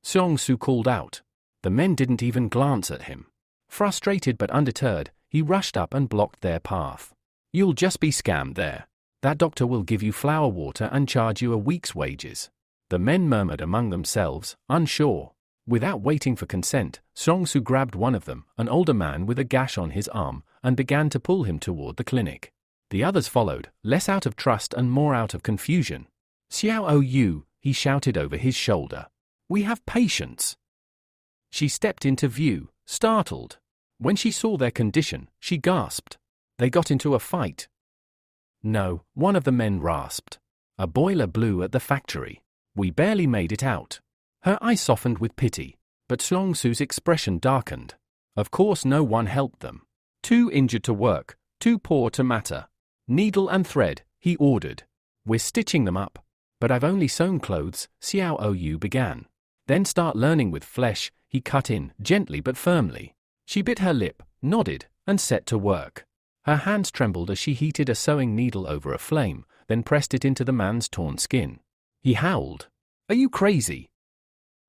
Xiongsu called out. The men didn't even glance at him. Frustrated but undeterred, he rushed up and blocked their path. "You'll just be scammed there. That doctor will give you flower water and charge you a week's wages." The men murmured among themselves, unsure. Without waiting for consent, Xiongsu grabbed one of them, an older man with a gash on his arm, and began to pull him toward the clinic. The others followed, less out of trust and more out of confusion. "Xiao Yu," he shouted over his shoulder. "We have patience." She stepped into view, startled. When she saw their condition, she gasped. "They got into a fight." "No," one of the men rasped. "A boiler blew at the factory. We barely made it out." Her eyes softened with pity, but Xiongsu's expression darkened. Of course no one helped them. "Too injured to work, too poor to matter. Needle and thread," he ordered. "We're stitching them up." "But I've only sewn clothes," Xiao Yu began. "Then start learning with flesh," he cut in, gently but firmly. She bit her lip, nodded, and set to work. Her hands trembled as she heated a sewing needle over a flame, then pressed it into the man's torn skin. He howled. "Are you crazy?"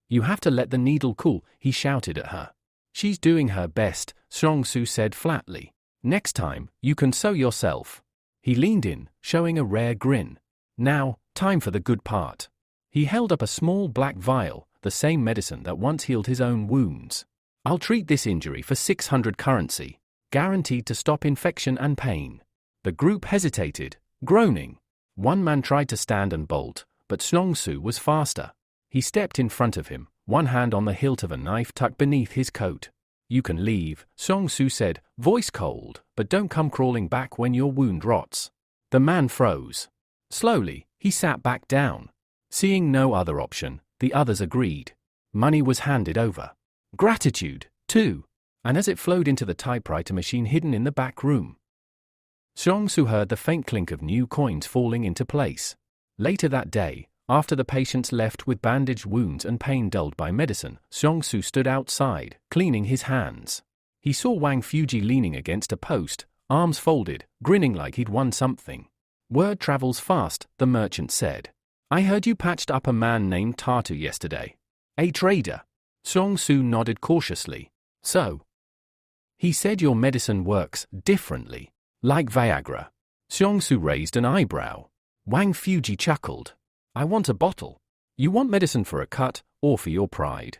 "You have to let the needle cool," he shouted at her. "She's doing her best," Xiongsu said flatly. "Next time, you can sew yourself." He leaned in, showing a rare grin. "Now, time for the good part." He held up a small black vial, the same medicine that once healed his own wounds. "I'll treat this injury for 600 currency, guaranteed to stop infection and pain." The group hesitated, groaning. One man tried to stand and bolt, but Xiongsu was faster. He stepped in front of him, one hand on the hilt of a knife tucked beneath his coat. "You can leave," Xiongsu said, voice cold, "but don't come crawling back when your wound rots." The man froze. Slowly, he sat back down. Seeing no other option, the others agreed. Money was handed over. Gratitude, too, and as it flowed into the typewriter machine hidden in the back room. Xiongsu heard the faint clink of new coins falling into place. Later that day, after the patients left with bandaged wounds and pain dulled by medicine, Xiongsu stood outside, cleaning his hands. He saw Wang Fuji leaning against a post, arms folded, grinning like he'd won something. "Word travels fast," the merchant said. "I heard you patched up a man named Tartu yesterday." "A trader." Xiongsu nodded cautiously. "So?" "He said your medicine works differently, like Viagra." Xiongsu raised an eyebrow. Wang Fuji chuckled. "I want a bottle. You want medicine for a cut, or for your pride?"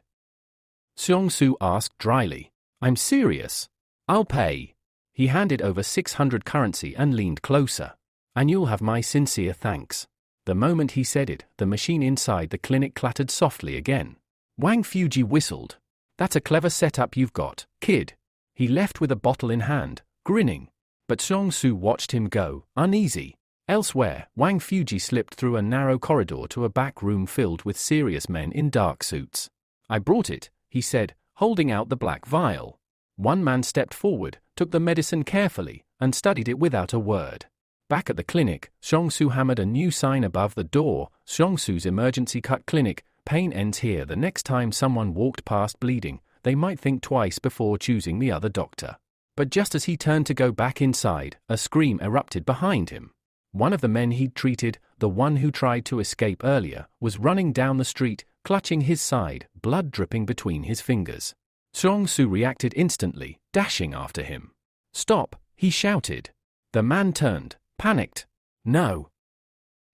Xiongsu asked dryly. "I'm serious. I'll pay." He handed over 600 currency and leaned closer. "And you'll have my sincere thanks." The moment he said it, the machine inside the clinic clattered softly again. Wang Fuji whistled. "That's a clever setup you've got, kid." He left with a bottle in hand, grinning. But Xiongsu watched him go, uneasy. Elsewhere, Wang Fuji slipped through a narrow corridor to a back room filled with serious men in dark suits. "I brought it," he said, holding out the black vial. One man stepped forward, took the medicine carefully, and studied it without a word. Back at the clinic, Xiongsu hammered a new sign above the door: Xiongsu's emergency cut clinic. Pain ends here. The next time someone walked past bleeding, they might think twice before choosing the other doctor. But just as he turned to go back inside, a scream erupted behind him. One of the men he'd treated, the one who tried to escape earlier, was running down the street, clutching his side, blood dripping between his fingers. Xiongsu reacted instantly, dashing after him. "Stop!" he shouted. The man turned, panicked. "No.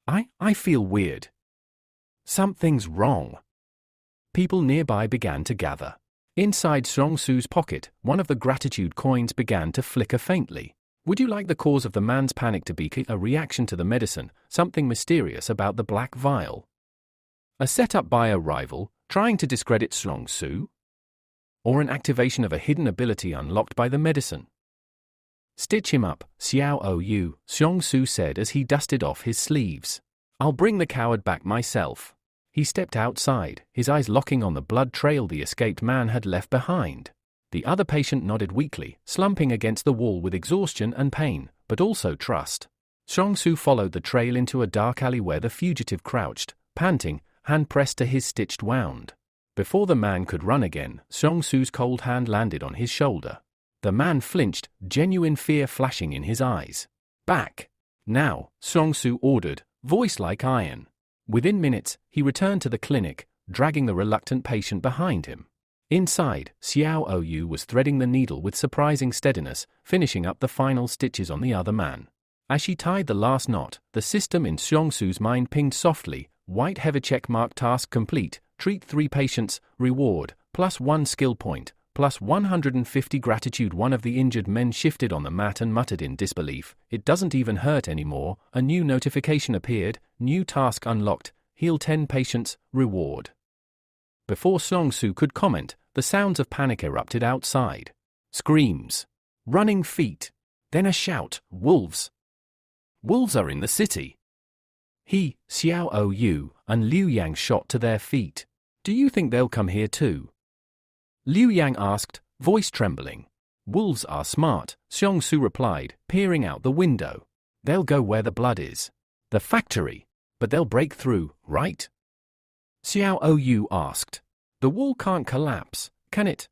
I feel weird. Something's wrong." People nearby began to gather. Inside Xiongsu's pocket, one of the gratitude coins began to flicker faintly. Would you like the cause of the man's panic to be a reaction to the medicine, something mysterious about the black vial? A setup by a rival, trying to discredit Xiongsu? Or an activation of a hidden ability unlocked by the medicine? "Stitch him up, Xiao Ou," Xiongsu said as he dusted off his sleeves. "I'll bring the coward back myself." He stepped outside, his eyes locking on the blood trail the escaped man had left behind. The other patient nodded weakly, slumping against the wall with exhaustion and pain, but also trust. Xiongsu followed the trail into a dark alley where the fugitive crouched, panting, hand pressed to his stitched wound. Before the man could run again, Xiongsu's cold hand landed on his shoulder. The man flinched, genuine fear flashing in his eyes. "Back! Now," Xiongsu ordered, voice like iron. Within minutes, he returned to the clinic, dragging the reluctant patient behind him. Inside, Xiao Ou was threading the needle with surprising steadiness, finishing up the final stitches on the other man. As she tied the last knot, the system in Xiongsu's mind pinged softly: white heavy check mark, task complete, treat 3 patients, reward, +1 skill point, +150 gratitude. One of the injured men shifted on the mat and muttered in disbelief, "It doesn't even hurt anymore." A new notification appeared: new task unlocked, heal 10 patients, reward. Before Xiongsu could comment, the sounds of panic erupted outside. Screams. Running feet. Then a shout: "Wolves! Wolves are in the city!" He, Xiao Ou, and Liu Yang shot to their feet. "Do you think they'll come here too?" Liu Yang asked, voice trembling. "Wolves are smart," Xiongsu replied, peering out the window. "They'll go where the blood is. The factory. But they'll break through, right?" Xiao Ou asked. "The wall can't collapse, can it?"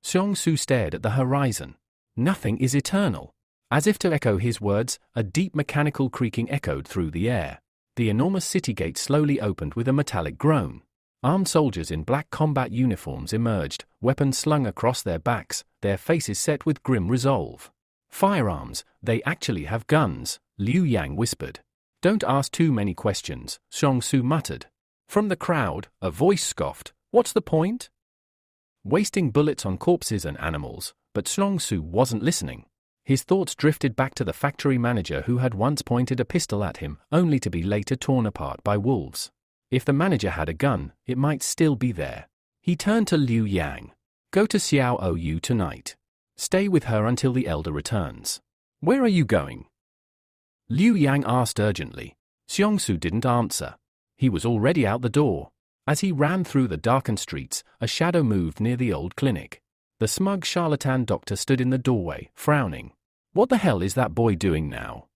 Xiongsu stared at the horizon. "Nothing is eternal." As if to echo his words, a deep mechanical creaking echoed through the air. The enormous city gate slowly opened with a metallic groan. Armed soldiers in black combat uniforms emerged, weapons slung across their backs, their faces set with grim resolve. "Firearms, they actually have guns," Liu Yang whispered. "Don't ask too many questions," Xiongsu muttered. From the crowd, a voice scoffed, "What's the point? Wasting bullets on corpses and animals." But Xiongsu wasn't listening. His thoughts drifted back to the factory manager who had once pointed a pistol at him, only to be later torn apart by wolves. If the manager had a gun, it might still be there. He turned to Liu Yang. "Go to Xiao Ou tonight. Stay with her until the elder returns." "Where are you going?" Liu Yang asked urgently. Xiongsu didn't answer. He was already out the door. As he ran through the darkened streets, a shadow moved near the old clinic. The smug charlatan doctor stood in the doorway, frowning. What the hell is that boy doing now?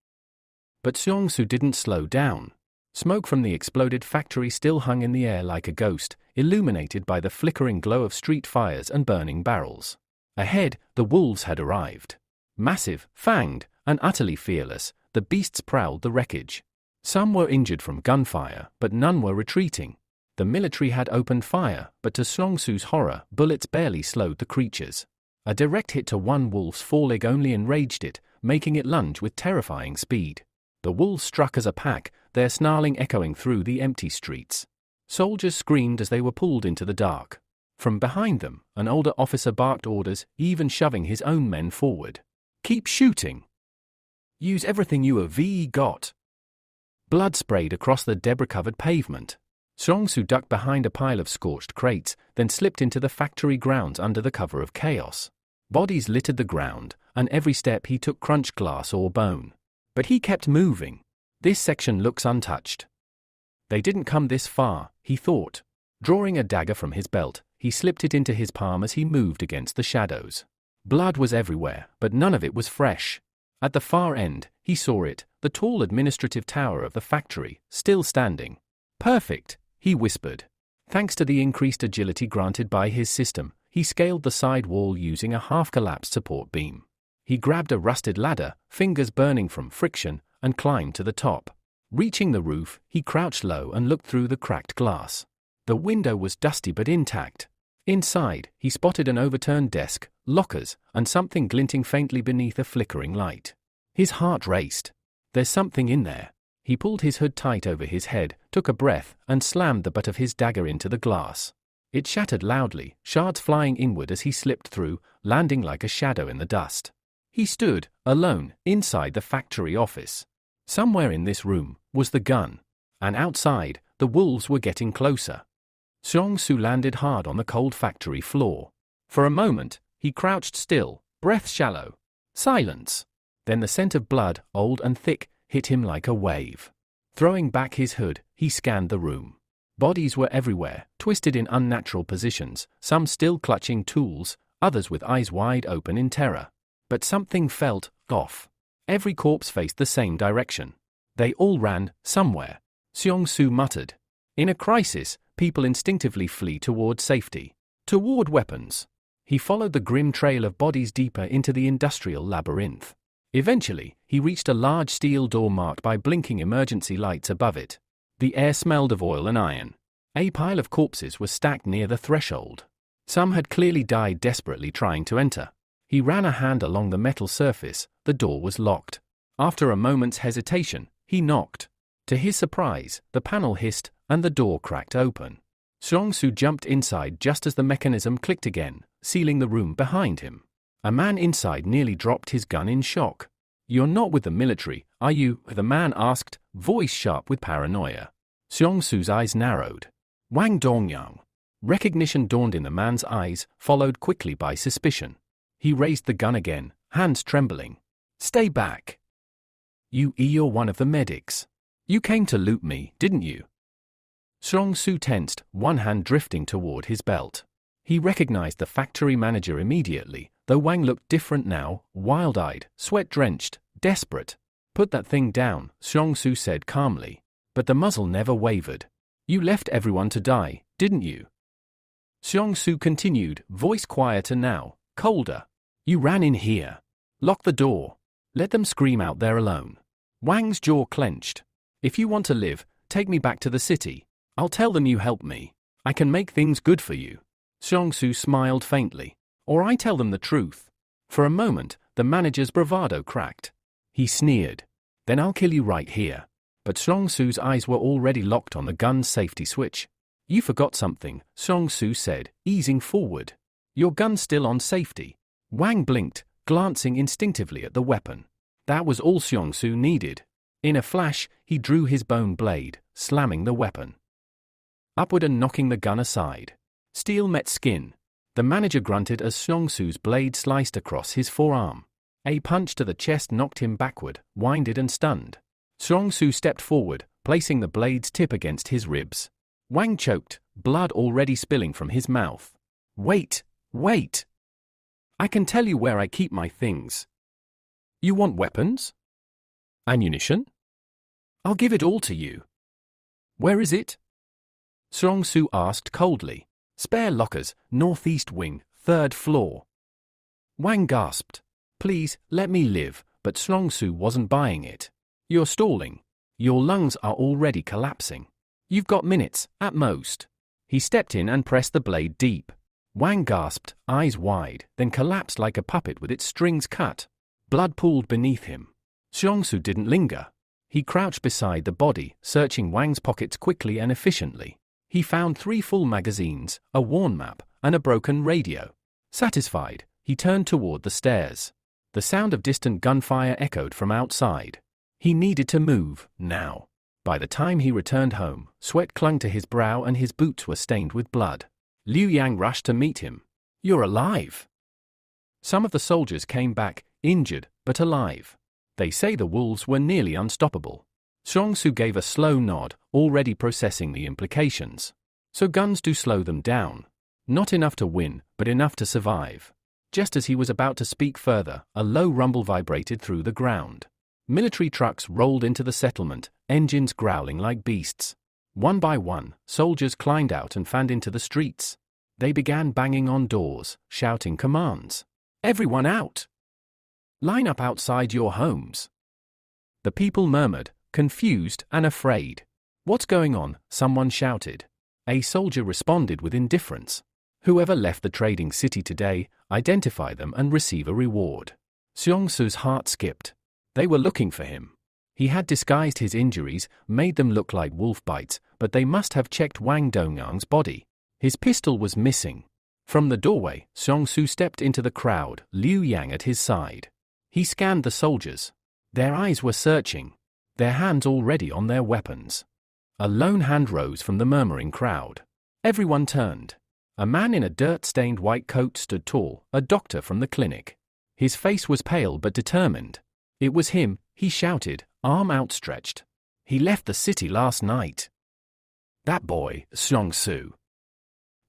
But Xiongsu didn't slow down. Smoke from the exploded factory still hung in the air like a ghost, illuminated by the flickering glow of street fires and burning barrels. Ahead, the wolves had arrived. Massive, fanged, and utterly fearless, the beasts prowled the wreckage. Some were injured from gunfire, but none were retreating. The military had opened fire, but to Xiongsu's horror, bullets barely slowed the creatures. A direct hit to one wolf's foreleg only enraged it, making it lunge with terrifying speed. The wolves struck as a pack, their snarling echoing through the empty streets. Soldiers screamed as they were pulled into the dark. From behind them, an older officer barked orders, even shoving his own men forward. "Keep shooting! Use everything you have got!" Blood sprayed across the debris-covered pavement. Xiongsu ducked behind a pile of scorched crates, then slipped into the factory grounds under the cover of chaos. Bodies littered the ground, and every step he took crunched glass or bone. But he kept moving. This section looks untouched. They didn't come this far, he thought. Drawing a dagger from his belt, he slipped it into his palm as he moved against the shadows. Blood was everywhere, but none of it was fresh. At the far end, he saw it, the tall administrative tower of the factory, still standing. Perfect, he whispered. Thanks to the increased agility granted by his system, he scaled the side wall using a half-collapsed support beam. He grabbed a rusted ladder, fingers burning from friction, and climbed to the top. Reaching the roof, he crouched low and looked through the cracked glass. The window was dusty but intact. Inside, he spotted an overturned desk, lockers, and something glinting faintly beneath a flickering light. His heart raced. There's something in there. He pulled his hood tight over his head, took a breath, and slammed the butt of his dagger into the glass. It shattered loudly, shards flying inward as he slipped through, landing like a shadow in the dust. He stood, alone, inside the factory office. Somewhere in this room was the gun. And outside, the wolves were getting closer. Xiong-Su landed hard on the cold factory floor. For a moment, he crouched still, breath shallow. Silence. Then the scent of blood, old and thick, hit him like a wave. Throwing back his hood, he scanned the room. Bodies were everywhere, twisted in unnatural positions, some still clutching tools, others with eyes wide open in terror. But something felt off. Every corpse faced the same direction. They all ran, somewhere. Xiong-Su muttered. In a crisis, people instinctively flee toward safety. Toward weapons. He followed the grim trail of bodies deeper into the industrial labyrinth. Eventually, he reached a large steel door marked by blinking emergency lights above it. The air smelled of oil and iron. A pile of corpses was stacked near the threshold. Some had clearly died desperately trying to enter. He ran a hand along the metal surface. The door was locked. After a moment's hesitation, he knocked. To his surprise, the panel hissed, and the door cracked open. Xiong-Su jumped inside just as the mechanism clicked again, sealing the room behind him. A man inside nearly dropped his gun in shock. "You're not with the military, are you?" the man asked, voice sharp with paranoia. Xiong-Su's eyes narrowed. Wang Dongyang. Recognition dawned in the man's eyes, followed quickly by suspicion. He raised the gun again, hands trembling. "Stay back. You're one of the medics. You came to loot me, didn't you?" Xiong-Su tensed, one hand drifting toward his belt. He recognized the factory manager immediately, though Wang looked different now, wild-eyed, sweat-drenched, desperate. "Put that thing down," Xiong-Su said calmly. But the muzzle never wavered. "You left everyone to die, didn't you?" Xiong-Su continued, voice quieter now, colder. "You ran in here. Lock the door. Let them scream out there alone." Wang's jaw clenched. "If you want to live, take me back to the city. I'll tell them you helped me. I can make things good for you." Xiong-Su smiled faintly. "Or I tell them the truth." For a moment, the manager's bravado cracked. He sneered. "Then I'll kill you right here." But Xiong-Su's eyes were already locked on the gun's safety switch. "You forgot something," Xiong-Su said, easing forward. "Your gun's still on safety." Wang blinked, glancing instinctively at the weapon. That was all Xiong-Su needed. In a flash, he drew his bone blade, slamming the weapon upward and knocking the gun aside. Steel met skin. The manager grunted as Xiong-Su's blade sliced across his forearm. A punch to the chest knocked him backward, winded and stunned. Xiong-Su stepped forward, placing the blade's tip against his ribs. Wang choked, blood already spilling from his mouth. Wait! I can tell you where I keep my things." "You want weapons? Ammunition? I'll give it all to you." "Where is it?" Xiong-Su asked coldly. "Spare lockers, northeast wing, 3rd floor." Wang gasped. "Please, let me live," but Xiong-Su wasn't buying it. "You're stalling. Your lungs are already collapsing. You've got minutes, at most." He stepped in and pressed the blade deep. Wang gasped, eyes wide, then collapsed like a puppet with its strings cut. Blood pooled beneath him. Xiong-Su didn't linger. He crouched beside the body, searching Wang's pockets quickly and efficiently. He found 3 full magazines, a worn map, and a broken radio. Satisfied, he turned toward the stairs. The sound of distant gunfire echoed from outside. He needed to move, now. By the time he returned home, sweat clung to his brow and his boots were stained with blood. Liu Yang rushed to meet him. "You're alive." Some of the soldiers came back, injured, but alive. They say the wolves were nearly unstoppable. Xiong-Su gave a slow nod, already processing the implications. So guns do slow them down. Not enough to win, but enough to survive. Just as he was about to speak further, a low rumble vibrated through the ground. Military trucks rolled into the settlement, engines growling like beasts. One by one, soldiers climbed out and fanned into the streets. They began banging on doors, shouting commands. "Everyone out! Line up outside your homes!" The people murmured, confused and afraid. "What's going on?" someone shouted. A soldier responded with indifference. "Whoever left the trading city today, identify them and receive a reward." Seong-su's heart skipped. They were looking for him. He had disguised his injuries, made them look like wolf bites, but they must have checked Wang Dongyang's body. His pistol was missing. From the doorway, Seong-su stepped into the crowd, Liu Yang at his side. He scanned the soldiers. Their eyes were searching, their hands already on their weapons. A lone hand rose from the murmuring crowd. Everyone turned. A man in a dirt-stained white coat stood tall, a doctor from the clinic. His face was pale but determined. It was him, he shouted, arm outstretched. "He left the city last night." "That boy, Seong-su."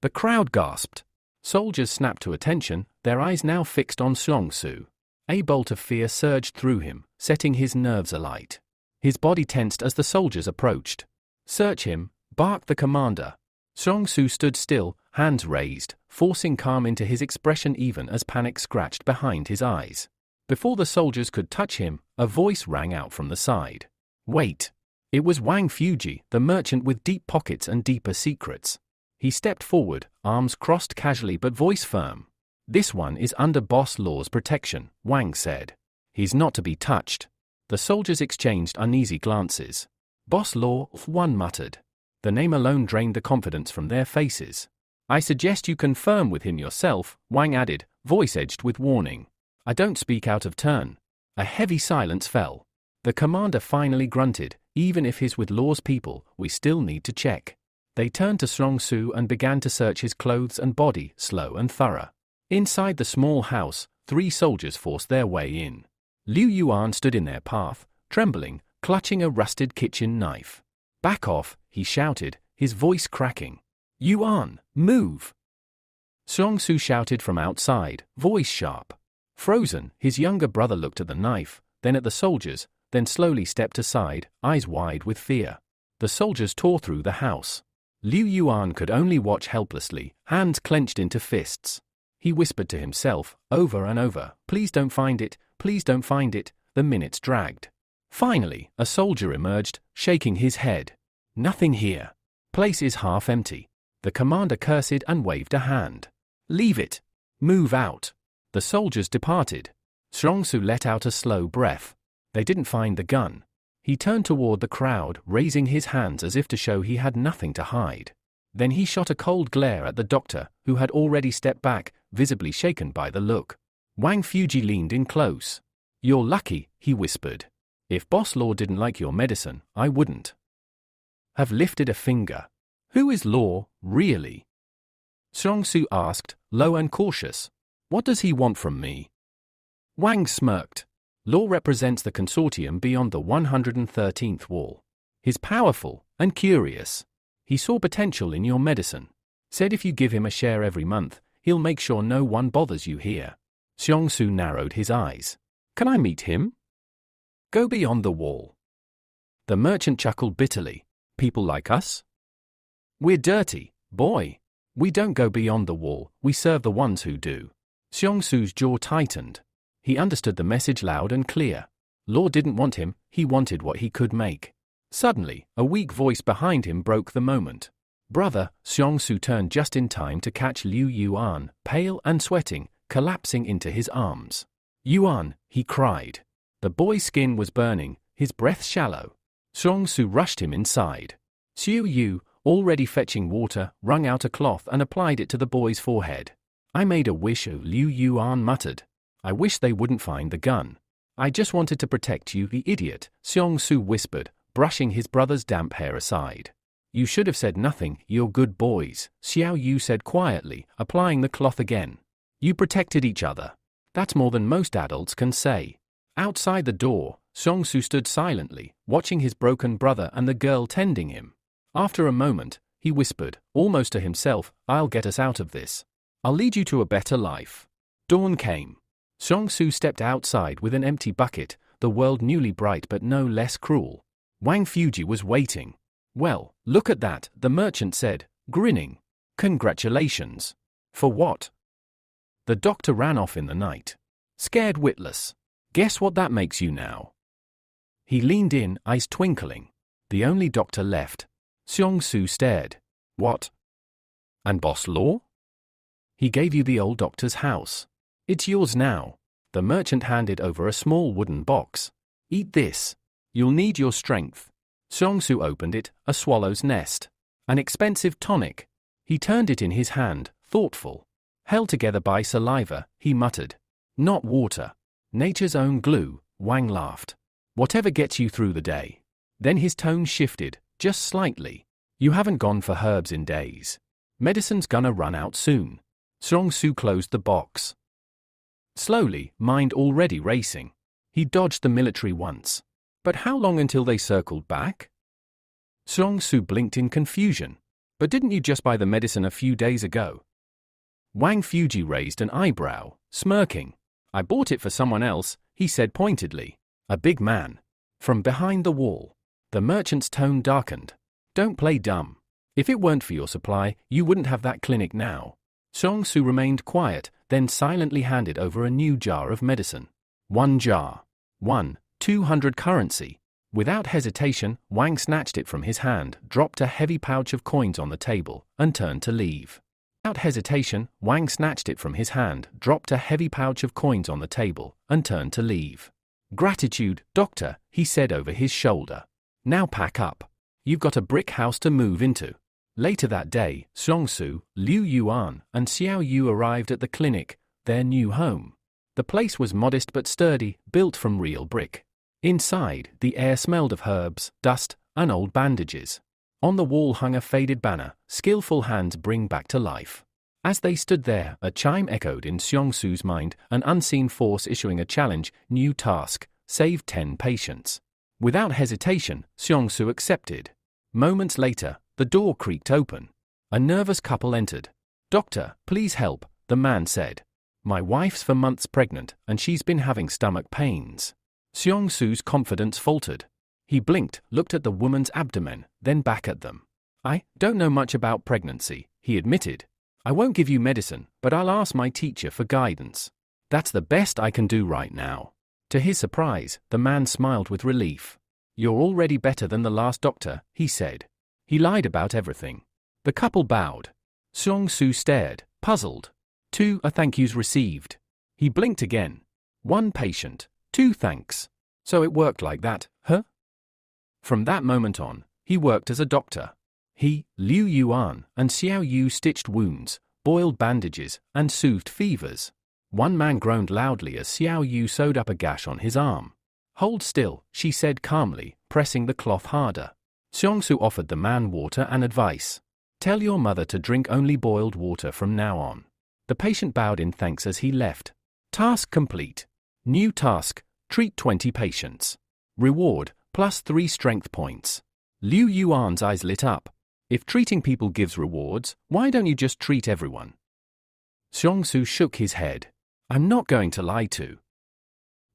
The crowd gasped. Soldiers snapped to attention, their eyes now fixed on Seong-su. A bolt of fear surged through him, setting his nerves alight. His body tensed as the soldiers approached. "Search him," barked the commander. Seong-su stood still, hands raised, forcing calm into his expression even as panic scratched behind his eyes. Before the soldiers could touch him, a voice rang out from the side. "Wait." It was Wang Fuji, the merchant with deep pockets and deeper secrets. He stepped forward, arms crossed casually but voice firm. "This one is under Boss Law's protection," Wang said. "He's not to be touched." The soldiers exchanged uneasy glances. "Boss Law," one muttered. The name alone drained the confidence from their faces. "I suggest you confirm with him yourself," Wang added, voice edged with warning. "I don't speak out of turn." A heavy silence fell. The commander finally grunted, "Even if he's with Law's people, we still need to check." They turned to Seong-su and began to search his clothes and body, slow and thorough. Inside the small house, 3 soldiers forced their way in. Liu Yuan stood in their path, trembling, clutching a rusted kitchen knife. "Back off," he shouted, his voice cracking. "Yuan, move!" Seong-su shouted from outside, voice sharp. Frozen, his younger brother looked at the knife, then at the soldiers, then slowly stepped aside, eyes wide with fear. The soldiers tore through the house. Liu Yuan could only watch helplessly, hands clenched into fists. He whispered to himself, over and over, "Please don't find it, please don't find it." The minutes dragged. Finally, a soldier emerged, shaking his head. "Nothing here. Place is half empty." The commander cursed and waved a hand. "Leave it. Move out." The soldiers departed. Seong-su let out a slow breath. They didn't find the gun. He turned toward the crowd, raising his hands as if to show he had nothing to hide. Then he shot a cold glare at the doctor, who had already stepped back, visibly shaken by the look. Wang Fuji leaned in close. "You're lucky," he whispered. "If Boss Law didn't like your medicine, I wouldn't have lifted a finger." "Who is Law, really?" Seong-su asked, low and cautious. "What does he want from me?" Wang smirked. "Law represents the consortium beyond the 113th wall. He's powerful and curious. He saw potential in your medicine. Said if you give him a share every month, he'll make sure no one bothers you here." Seong-su narrowed his eyes. "Can I meet him?" "Go beyond the wall." The merchant chuckled bitterly. "People like us? We're dirty, boy. We don't go beyond the wall, we serve the ones who do." Seong-su's jaw tightened. He understood the message loud and clear. Law didn't want him, he wanted what he could make. Suddenly, a weak voice behind him broke the moment. "Brother," Seong-su turned just in time to catch Liu Yuan, pale and sweating, collapsing into his arms. "Yuan," he cried. The boy's skin was burning, his breath shallow. Seong-su rushed him inside. Xiu Yu, already fetching water, wrung out a cloth and applied it to the boy's forehead. "I made a wish," Liu Yuan muttered. "I wish they wouldn't find the gun. I just wanted to protect you, the idiot," Seong-su whispered, brushing his brother's damp hair aside. "You should have said nothing, you're good boys," Xiao Yu said quietly, applying the cloth again. "You protected each other. That's more than most adults can say." Outside the door, Seong-su stood silently, watching his broken brother and the girl tending him. After a moment, he whispered, almost to himself, "I'll get us out of this. I'll lead you to a better life." Dawn came. Xiongsu stepped outside with an empty bucket, the world newly bright but no less cruel. Wang Fuji was waiting. "Well, look at that," the merchant said, grinning. "Congratulations." "For what?" The doctor ran off in the night. Scared witless. "Guess what that makes you now?" He leaned in, eyes twinkling. The only doctor left. Xiongsu stared. "What? And boss law?" "He gave you the old doctor's house. It's yours now." The merchant handed over a small wooden box. "Eat this. You'll need your strength." Xiongsu opened it, a swallow's nest. An expensive tonic. He turned it in his hand, thoughtful. Held together by saliva, he muttered. "Not water. Nature's own glue." Wang laughed. "Whatever gets you through the day." Then his tone shifted, just slightly. "You haven't gone for herbs in days. Medicine's gonna run out soon." Xiongsu closed the box. Slowly, mind already racing. He dodged the military once. But how long until they circled back? Xiongsu blinked in confusion. "But didn't you just buy the medicine a few days ago?" Wang Fuji raised an eyebrow, smirking. "I bought it for someone else," he said pointedly. "A big man." From behind the wall. The merchant's tone darkened. "Don't play dumb. If it weren't for your supply, you wouldn't have that clinic now." Xiongsu remained quiet, then silently handed over a new jar of medicine. 1 jar. 200 currency. Without hesitation, Wang snatched it from his hand, dropped a heavy pouch of coins on the table, and turned to leave. Without hesitation, Wang snatched it from his hand, dropped a heavy pouch of coins on the table, and turned to leave. "Gratitude, doctor," he said over his shoulder. "Now pack up. You've got a brick house to move into." Later that day, Xiongsu, Liu Yuan, and Xiao Yu arrived at the clinic, their new home. The place was modest but sturdy, built from real brick. Inside, the air smelled of herbs, dust, and old bandages. On the wall hung a faded banner, "Skillful hands bring back to life." As they stood there, a chime echoed in Xiongsu's mind, an unseen force issuing a challenge, "New task, save 10 patients." Without hesitation, Xiongsu accepted. Moments later, the door creaked open. A nervous couple entered. "Doctor, please help," the man said. "My wife's for months pregnant, and she's been having stomach pains." Xiongsu's confidence faltered. He blinked, looked at the woman's abdomen, then back at them. "I don't know much about pregnancy," he admitted. "I won't give you medicine, but I'll ask my teacher for guidance. That's the best I can do right now." To his surprise, the man smiled with relief. "You're already better than the last doctor," he said. He lied about everything. The couple bowed. Xiongsu stared, puzzled. 2 thank yous received. He blinked again. 1 patient, 2 thanks. So it worked like that, huh? From that moment on, he worked as a doctor. He, Liu Yuan, and Xiao Yu stitched wounds, boiled bandages, and soothed fevers. One man groaned loudly as Xiao Yu sewed up a gash on his arm. "Hold still," she said calmly, pressing the cloth harder. Xiongsu offered the man water and advice. "Tell your mother to drink only boiled water from now on." The patient bowed in thanks as he left. Task complete. New task, treat 20 patients. Reward, +3 strength points. Liu Yuan's eyes lit up. If treating people gives rewards, why don't you just treat everyone? Xiongsu shook his head. "I'm not going to lie to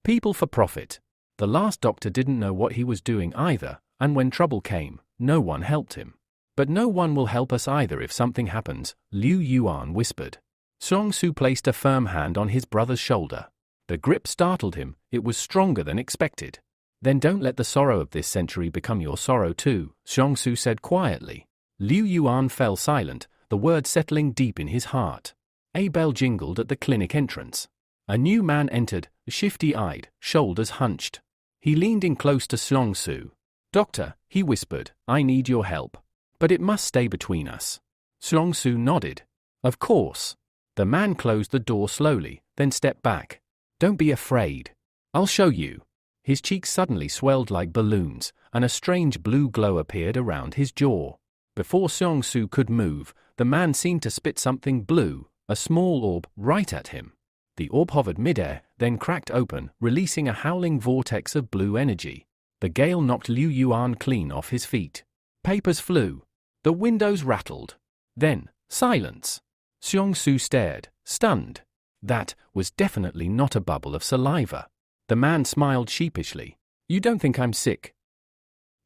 people for profit." The last doctor didn't know what he was doing either, and when trouble came, no one helped him. "But no one will help us either if something happens," Liu Yuan whispered. Xiongsu placed a firm hand on his brother's shoulder. The grip startled him, it was stronger than expected. "Then don't let the sorrow of this century become your sorrow too," Xiongsu said quietly. Liu Yuan fell silent, the words settling deep in his heart. A bell jingled at the clinic entrance. A new man entered, shifty-eyed, shoulders hunched. He leaned in close to Xiongsu. "Doctor," he whispered, "I need your help. But it must stay between us." Xiongsu nodded. "Of course." The man closed the door slowly, then stepped back. "Don't be afraid. I'll show you." His cheeks suddenly swelled like balloons, and a strange blue glow appeared around his jaw. Before Xiongsu could move, the man seemed to spit something blue, a small orb, right at him. The orb hovered midair, then cracked open, releasing a howling vortex of blue energy. The gale knocked Liu Yuan clean off his feet. Papers flew. The windows rattled. Then, silence. Xiongsu stared, stunned. That was definitely not a bubble of saliva. The man smiled sheepishly. You don't think I'm sick?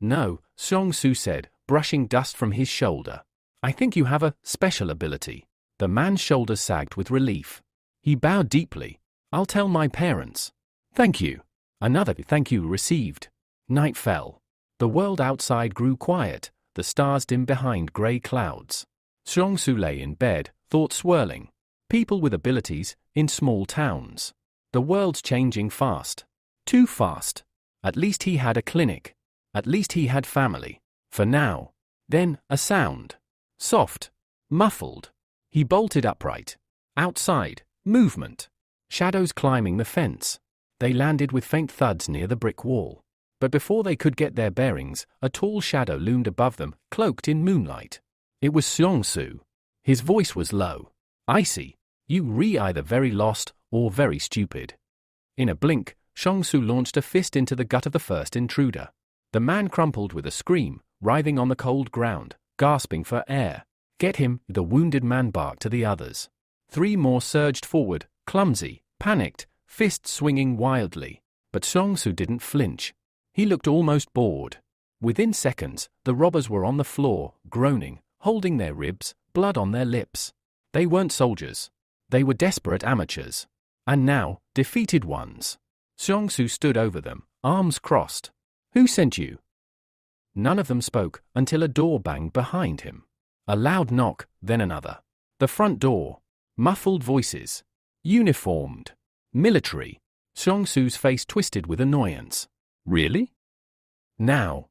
No, Xiong-su said, brushing dust from his shoulder. I think you have a special ability. The man's shoulders sagged with relief. He bowed deeply. I'll tell my parents. Thank you. Another thank you received. Night fell. The world outside grew quiet, the stars dim behind grey clouds. Xiong-su lay in bed, thoughts swirling. People with abilities, in small towns. The world's changing fast. Too fast. At least he had a clinic. At least he had family. For now. Then, a sound. Soft. Muffled. He bolted upright. Outside. Movement. Shadows climbing the fence. They landed with faint thuds near the brick wall. But before they could get their bearings, a tall shadow loomed above them, cloaked in moonlight. It was Xiong-su. His voice was low. Icy. You either very lost or very stupid. In a blink, Xiong-su launched a fist into the gut of the first intruder. The man crumpled with a scream, writhing on the cold ground, gasping for air. Get him, the wounded man barked to the others. 3 more surged forward, clumsy, panicked, fists swinging wildly. But Xiong-su didn't flinch. He looked almost bored. Within seconds, the robbers were on the floor, groaning, holding their ribs, blood on their lips. They weren't soldiers. They were desperate amateurs. And now, defeated ones. Xiong-su stood over them, arms crossed. Who sent you? None of them spoke until a door banged behind him. A loud knock, then another. The front door. Muffled voices. Uniformed. Military. Xiong-su's face twisted with annoyance. Really? Now.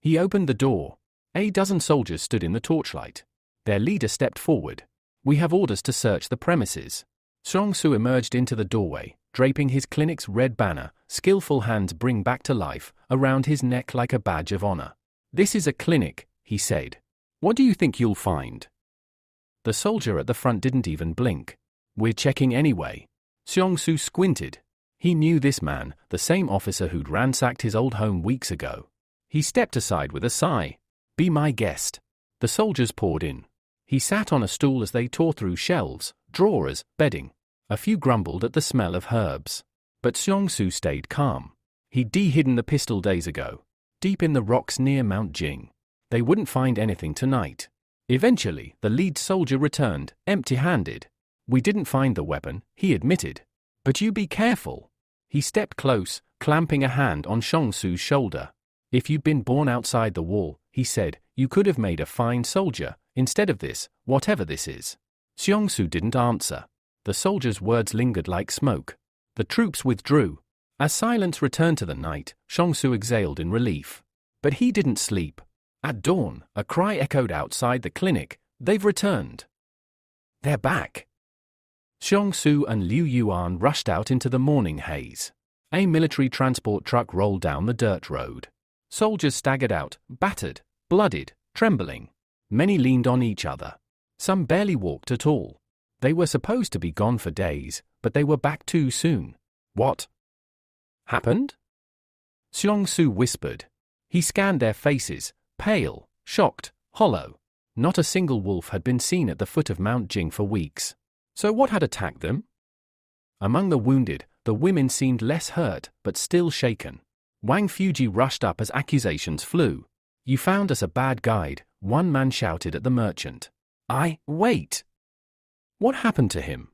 He opened the door. A dozen soldiers stood in the torchlight. Their leader stepped forward. We have orders to search the premises. Xiong-su emerged into the doorway, draping his clinic's red banner, skillful hands bring back to life, around his neck like a badge of honor. This is a clinic, he said. What do you think you'll find? The soldier at the front didn't even blink. We're checking anyway. Xiong-su squinted. He knew this man, the same officer who'd ransacked his old home weeks ago. He stepped aside with a sigh. Be my guest. The soldiers poured in. He sat on a stool as they tore through shelves, drawers, bedding. A few grumbled at the smell of herbs. But Xiong-su stayed calm. He'd de-hidden the pistol days ago. Deep in the rocks near Mount Jing. They wouldn't find anything tonight. Eventually, the lead soldier returned, empty-handed. We didn't find the weapon, he admitted. But you be careful. He stepped close, clamping a hand on Xiong-su's shoulder. If you'd been born outside the wall, he said, you could have made a fine soldier, instead of this, whatever this is. Xiong-su didn't answer. The soldier's words lingered like smoke. The troops withdrew. As silence returned to the night, Xiong-su exhaled in relief. But he didn't sleep. At dawn, a cry echoed outside the clinic. They've returned. They're back. Xiong-su and Liu Yuan rushed out into the morning haze. A military transport truck rolled down the dirt road. Soldiers staggered out, battered, bloodied, trembling. Many leaned on each other. Some barely walked at all. They were supposed to be gone for days, but they were back too soon. What happened? Xiong-su whispered. He scanned their faces, pale, shocked, hollow. Not a single wolf had been seen at the foot of Mount Jing for weeks. So what had attacked them? Among the wounded, the women seemed less hurt, but still shaken. Wang Fuji rushed up as accusations flew. You found us a bad guide, one man shouted at the merchant. Wait! What happened to him?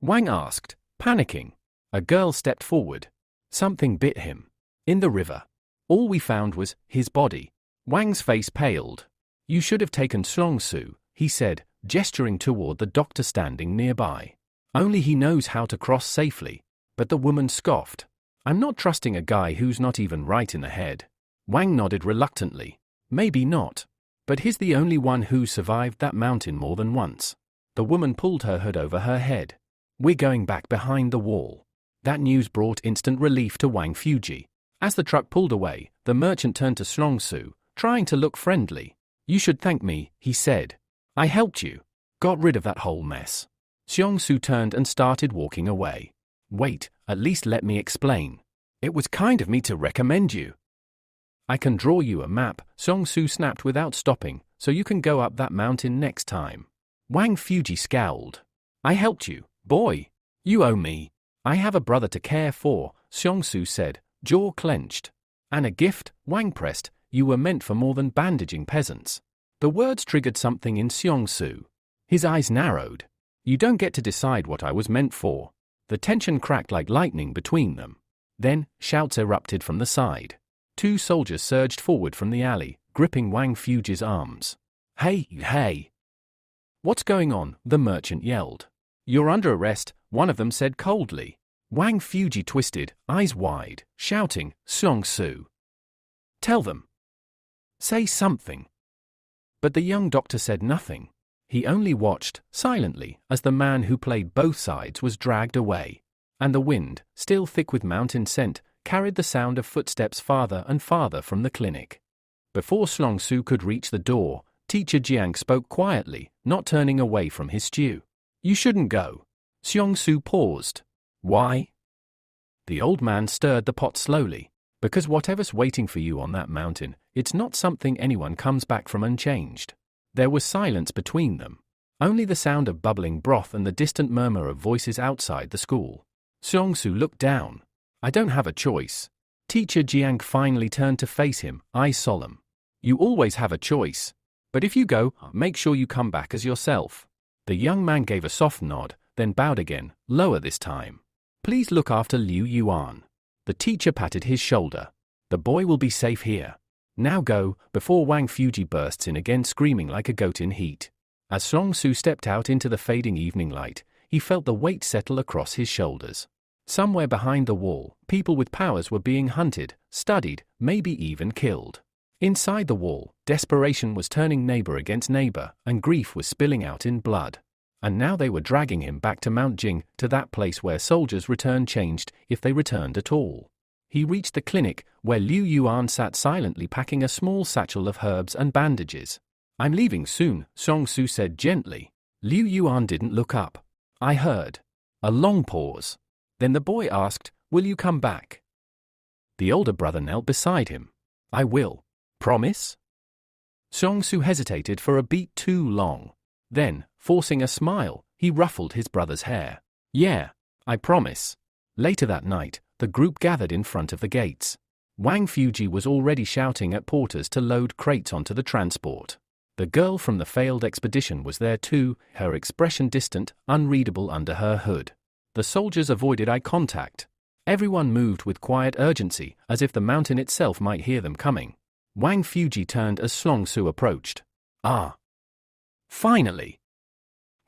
Wang asked, panicking. A girl stepped forward. Something bit him. In the river. All we found was his body. Wang's face paled. You should have taken Xiong-su, he said, gesturing toward the doctor standing nearby. Only he knows how to cross safely. But the woman scoffed. I'm not trusting a guy who's not even right in the head. Wang nodded reluctantly. Maybe not. But he's the only one who survived that mountain more than once. The woman pulled her hood over her head. We're going back behind the wall. That news brought instant relief to Wang Fuji. As the truck pulled away, the merchant turned to Xiong-su, trying to look friendly. You should thank me, he said. I helped you. Got rid of that whole mess. Xiong-su turned and started walking away. Wait, at least let me explain. It was kind of me to recommend you. I can draw you a map, Xiong-su snapped without stopping, so you can go up that mountain next time. Wang Fuji scowled. I helped you, Boy, you owe me. I have a brother to care for, Xiongsu said, jaw clenched. And a gift, Wang pressed, you were meant for more than bandaging peasants. The words triggered something in Xiongsu. His eyes narrowed. You don't get to decide what I was meant for. The tension cracked like lightning between them. Then, shouts erupted from the side. 2 soldiers surged forward from the alley, gripping Wang Fuji's arms. Hey, hey! What's going on? The merchant yelled. You're under arrest, one of them said coldly. Wang Fuji twisted, eyes wide, shouting, Xiongsu. Tell them. Say something. But the young doctor said nothing. He only watched, silently, as the man who played both sides was dragged away. And the wind, still thick with mountain scent, carried the sound of footsteps farther and farther from the clinic. Before Xiongsu could reach the door, Teacher Jiang spoke quietly, not turning away from his stew. You shouldn't go. Xiongsu paused. Why? The old man stirred the pot slowly. Because whatever's waiting for you on that mountain, it's not something anyone comes back from unchanged. There was silence between them. Only the sound of bubbling broth and the distant murmur of voices outside the school. Xiongsu looked down. I don't have a choice. Teacher Jiang finally turned to face him, eyes solemn. You always have a choice. But if you go, make sure you come back as yourself. The young man gave a soft nod, then bowed again, lower this time. Please look after Liu Yuan. The teacher patted his shoulder. The boy will be safe here. Now go, before Wang Fuji bursts in again screaming like a goat in heat. As Xiongsu stepped out into the fading evening light, he felt the weight settle across his shoulders. Somewhere behind the wall, people with powers were being hunted, studied, maybe even killed. Inside the wall, desperation was turning neighbor against neighbor, and grief was spilling out in blood. And now they were dragging him back to Mount Jing, to that place where soldiers returned changed, if they returned at all. He reached the clinic, where Liu Yuan sat silently packing a small satchel of herbs and bandages. I'm leaving soon, Xiongsu said gently. Liu Yuan didn't look up. I heard. A long pause. Then the boy asked, will you come back? The older brother knelt beside him. I will. Promise? Xiongsu hesitated for a beat too long. Then, forcing a smile, he ruffled his brother's hair. Yeah, I promise. Later that night, the group gathered in front of the gates. Wang Fuji was already shouting at porters to load crates onto the transport. The girl from the failed expedition was there too, her expression distant, unreadable under her hood. The soldiers avoided eye contact. Everyone moved with quiet urgency, as if the mountain itself might hear them coming. Wang Fuji turned as Xiongsu approached. Ah. Finally.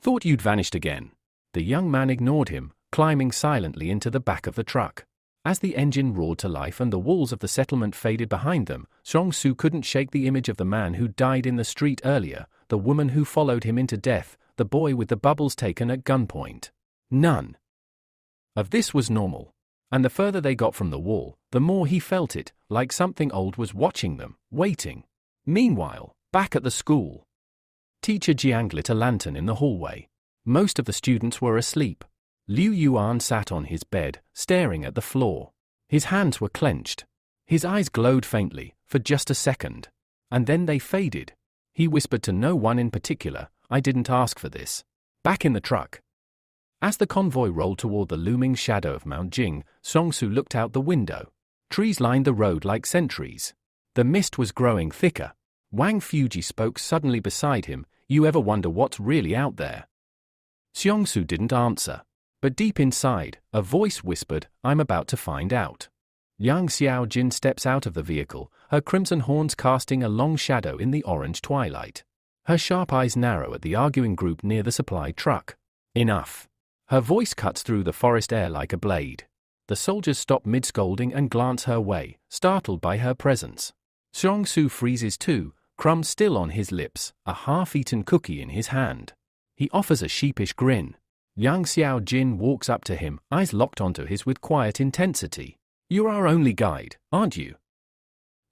Thought you'd vanished again. The young man ignored him, climbing silently into the back of the truck. As the engine roared to life and the walls of the settlement faded behind them, Xiongsu couldn't shake the image of the man who died in the street earlier, the woman who followed him into death, the boy with the bubbles taken at gunpoint. None of this was normal. And the further they got from the wall, the more he felt it, like something old was watching them, waiting. Meanwhile, back at the school, Teacher Jiang lit a lantern in the hallway. Most of the students were asleep. Liu Yuan sat on his bed, staring at the floor. His hands were clenched. His eyes glowed faintly, for just a second. And then they faded. He whispered to no one in particular, I didn't ask for this. Back in the truck. As the convoy rolled toward the looming shadow of Mount Jing, Xiongsu looked out the window. Trees lined the road like sentries. The mist was growing thicker. Wang Fuji spoke suddenly beside him, you ever wonder what's really out there? Xiongsu didn't answer. But deep inside, a voice whispered, I'm about to find out. Yang Xiaojin steps out of the vehicle, her crimson horns casting a long shadow in the orange twilight. Her sharp eyes narrow at the arguing group near the supply truck. Enough. Her voice cuts through the forest air like a blade. The soldiers stop mid-scolding and glance her way, startled by her presence. Xiongsu freezes too, crumbs still on his lips, a half-eaten cookie in his hand. He offers a sheepish grin. Yang Xiaojin walks up to him, eyes locked onto his with quiet intensity. You're our only guide, aren't you?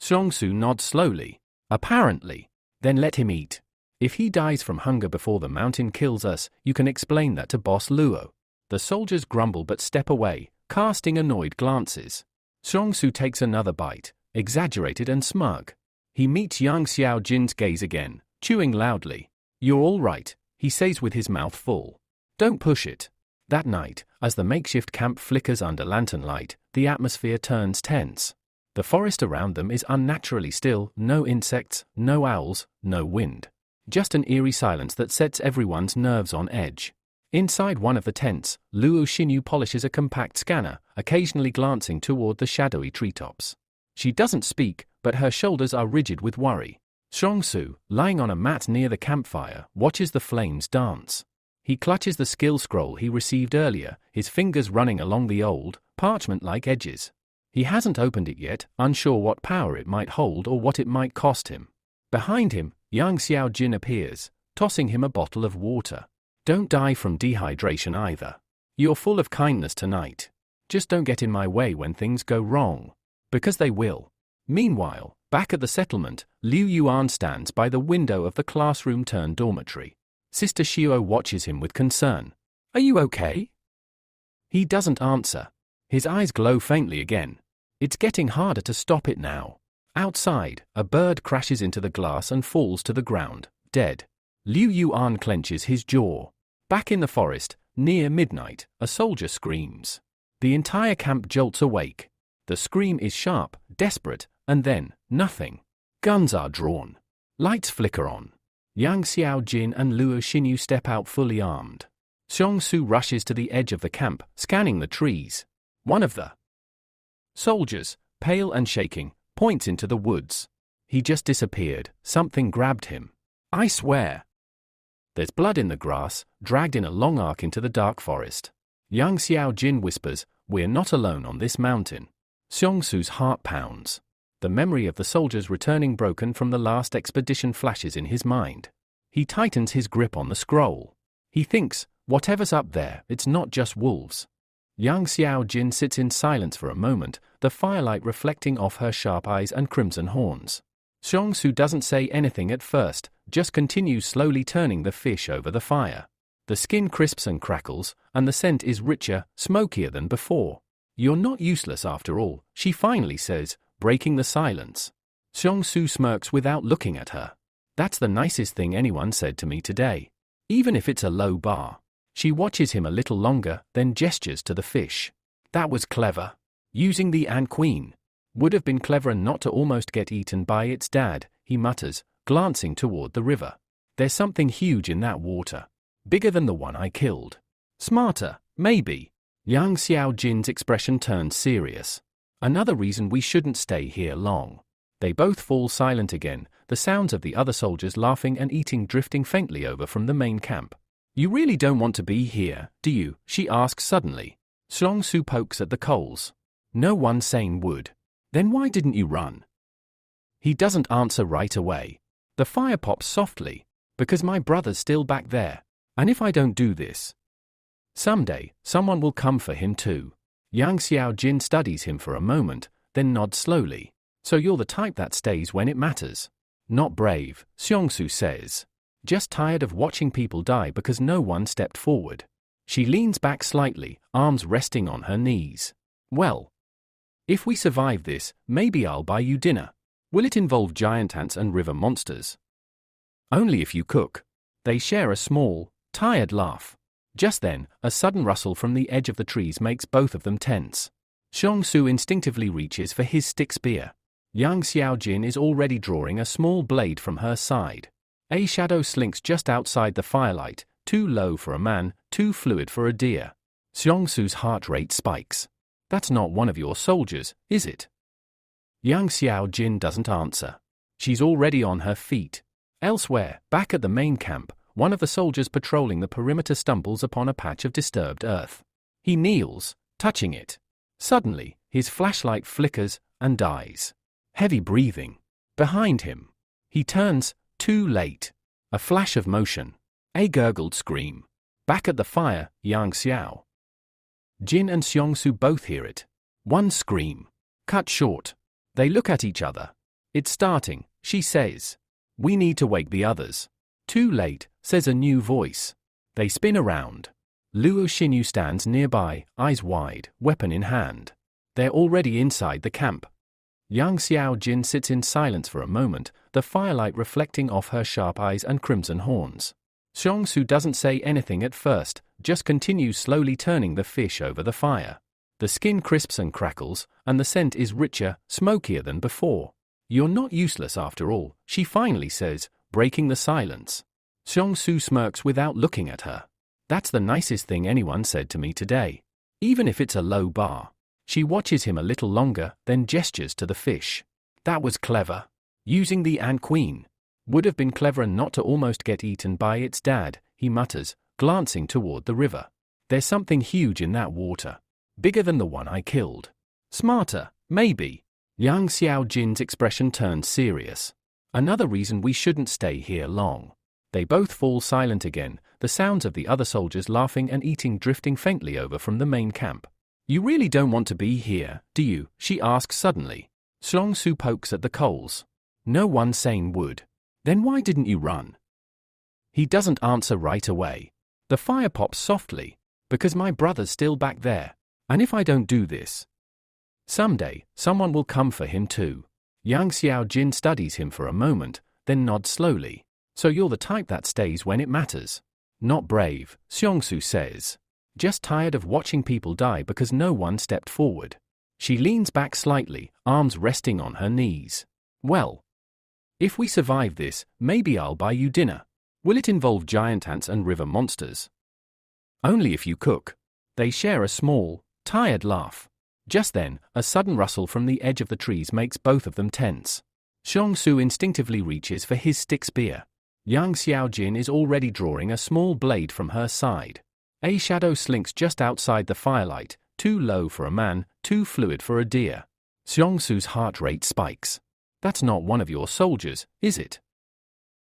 Xiongsu nods slowly. Apparently. Then let him eat. If he dies from hunger before the mountain kills us, you can explain that to Boss Luo. The soldiers grumble but step away, casting annoyed glances. Xiongsu takes another bite, exaggerated and smug. He meets Yang Xiaojin's gaze again, chewing loudly. You're all right, he says with his mouth full. Don't push it. That night, as the makeshift camp flickers under lantern light, the atmosphere turns tense. The forest around them is unnaturally still, no insects, no owls, no wind. Just an eerie silence that sets everyone's nerves on edge. Inside one of the tents, Luo Xinyu polishes a compact scanner, occasionally glancing toward the shadowy treetops. She doesn't speak, but her shoulders are rigid with worry. Xiongsu, lying on a mat near the campfire, watches the flames dance. He clutches the skill scroll he received earlier, his fingers running along the old, parchment-like edges. He hasn't opened it yet, unsure what power it might hold or what it might cost him. Behind him, young Xiaojin appears, tossing him a bottle of water. Don't die from dehydration either. You're full of kindness tonight. Just don't get in my way when things go wrong. Because they will. Meanwhile, back at the settlement, Liu Yuan stands by the window of the classroom-turned-dormitory. Sister Xiao watches him with concern. Are you okay? He doesn't answer. His eyes glow faintly again. It's getting harder to stop it now. Outside, a bird crashes into the glass and falls to the ground, dead. Liu Yuan clenches his jaw. Back in the forest, near midnight, a soldier screams. The entire camp jolts awake. The scream is sharp, desperate, and then, nothing. Guns are drawn. Lights flicker on. Yang Xiaojin and Luo Xinyu step out fully armed. Xiongsu rushes to the edge of the camp, scanning the trees. One of the soldiers, pale and shaking, points into the woods. He just disappeared. Something grabbed him. I swear. There's blood in the grass, dragged in a long arc into the dark forest. Yang Xiaojin whispers, "We're not alone on this mountain." Xiongsu's heart pounds. The memory of the soldiers returning broken from the last expedition flashes in his mind. He tightens his grip on the scroll. He thinks, whatever's up there, it's not just wolves. Yang Xiaojin sits in silence for a moment, the firelight reflecting off her sharp eyes and crimson horns. Xiongsu doesn't say anything at first, just continues slowly turning the fish over the fire. The skin crisps and crackles, and the scent is richer, smokier than before. You're not useless after all, she finally says, breaking the silence. Xiongsu smirks without looking at her. That's the nicest thing anyone said to me today. Even if it's a low bar. She watches him a little longer, then gestures to the fish. That was clever. Using the ant queen. Would have been cleverer not to almost get eaten by its dad, he mutters, glancing toward the river. There's something huge in that water. Bigger than the one I killed. Smarter, maybe. Yang Xiaojin's expression turns serious. Another reason we shouldn't stay here long. They both fall silent again, the sounds of the other soldiers laughing and eating drifting faintly over from the main camp. You really don't want to be here, do you? She asks suddenly. Xiongsu pokes at the coals. No one sane would. Then why didn't you run? He doesn't answer right away. The fire pops softly. Because my brother's still back there. And if I don't do this, someday, someone will come for him too. Yang Xiaojin studies him for a moment, then nods slowly. So you're the type that stays when it matters. Not brave, Xiongsu says. Just tired of watching people die because no one stepped forward. She leans back slightly, arms resting on her knees. Well, if we survive this, maybe I'll buy you dinner. Will it involve giant ants and river monsters? Only if you cook. They share a small, tired laugh. Just then, a sudden rustle from the edge of the trees makes both of them tense. Xiongsu instinctively reaches for his stick spear. Yang Xiaojin is already drawing a small blade from her side. A shadow slinks just outside the firelight, too low for a man, too fluid for a deer. Xiongsu's heart rate spikes. That's not one of your soldiers, is it? Yang Xiaojin doesn't answer. She's already on her feet. Elsewhere, back at the main camp, one of the soldiers patrolling the perimeter stumbles upon a patch of disturbed earth. He kneels, touching it. Suddenly, his flashlight flickers and dies. Heavy breathing. Behind him. He turns, too late. A flash of motion. A gurgled scream. Back at the fire, Yang Xiao Jin and Xiongsu both hear it. One scream. Cut short. They look at each other. It's starting, she says. We need to wake the others. Too late, says a new voice. They spin around. Luo Xinyu stands nearby, eyes wide, weapon in hand. They're already inside the camp. Yang Xiaojin sits in silence for a moment, the firelight reflecting off her sharp eyes and crimson horns. Xiongsu doesn't say anything at first, just continues slowly turning the fish over the fire. The skin crisps and crackles, and the scent is richer, smokier than before. "You're not useless after all," she finally says, breaking the silence. Xiongsu smirks without looking at her. "That's the nicest thing anyone said to me today. Even if it's a low bar." She watches him a little longer, then gestures to the fish. "That was clever. Using the ant queen. Would have been cleverer not to almost get eaten by its dad," he mutters, glancing toward the river. "There's something huge in that water. Bigger than the one I killed. Smarter, maybe." Yang Xiaojin's expression turns serious. "Another reason we shouldn't stay here long." They both fall silent again, the sounds of the other soldiers laughing and eating drifting faintly over from the main camp. "You really don't want to be here, do you?" she asks suddenly. Xiongsu pokes at the coals. "No one sane would. Then why didn't you run?" He doesn't answer right away. The fire pops softly. "Because my brother's still back there. And if I don't do this, someday, someone will come for him too." Yang Xiaojin studies him for a moment, then nods slowly. "So you're the type that stays when it matters." "Not brave," Xiongsu says. "Just tired of watching people die because no one stepped forward." She leans back slightly, arms resting on her knees. "Well, if we survive this, maybe I'll buy you dinner. Will it involve giant ants and river monsters?" "Only if you cook." They share a small, tired laugh. Just then, a sudden rustle from the edge of the trees makes both of them tense. Xiongsu instinctively reaches for his stick spear. Yang Xiaojin is already drawing a small blade from her side. A shadow slinks just outside the firelight, too low for a man, too fluid for a deer. Xiongsu's heart rate spikes. "That's not one of your soldiers, is it?"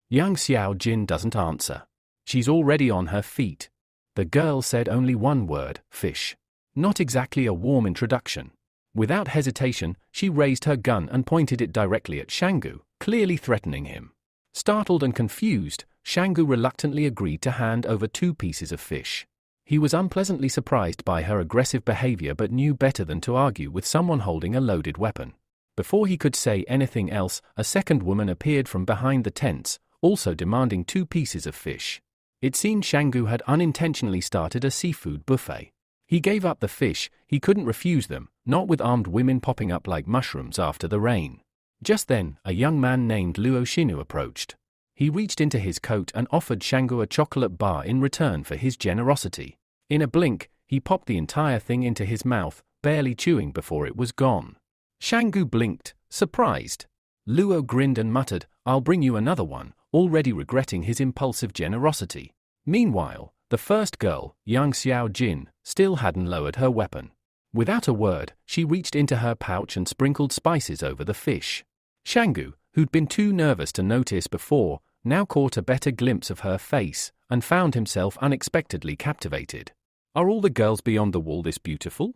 Yang Xiaojin doesn't answer. She's already on her feet. The girl said only one word, fish. Not exactly a warm introduction. Without hesitation, she raised her gun and pointed it directly at Shangu, clearly threatening him. Startled and confused, Shangu reluctantly agreed to hand over 2 pieces of fish. He was unpleasantly surprised by her aggressive behavior but knew better than to argue with someone holding a loaded weapon. Before he could say anything else, a second woman appeared from behind the tents, also demanding 2 pieces of fish. It seemed Shangu had unintentionally started a seafood buffet. He gave up the fish, he couldn't refuse them, not with armed women popping up like mushrooms after the rain. Just then, a young man named Luo Shinu approached. He reached into his coat and offered Shangu a chocolate bar in return for his generosity. In a blink, he popped the entire thing into his mouth, barely chewing before it was gone. Shangu blinked, surprised. Luo grinned and muttered, "I'll bring you another one," already regretting his impulsive generosity. Meanwhile, the first girl, Yang Xiaojin, still hadn't lowered her weapon. Without a word, she reached into her pouch and sprinkled spices over the fish. Shangu, who'd been too nervous to notice before, now caught a better glimpse of her face, and found himself unexpectedly captivated. "Are all the girls beyond the wall this beautiful?"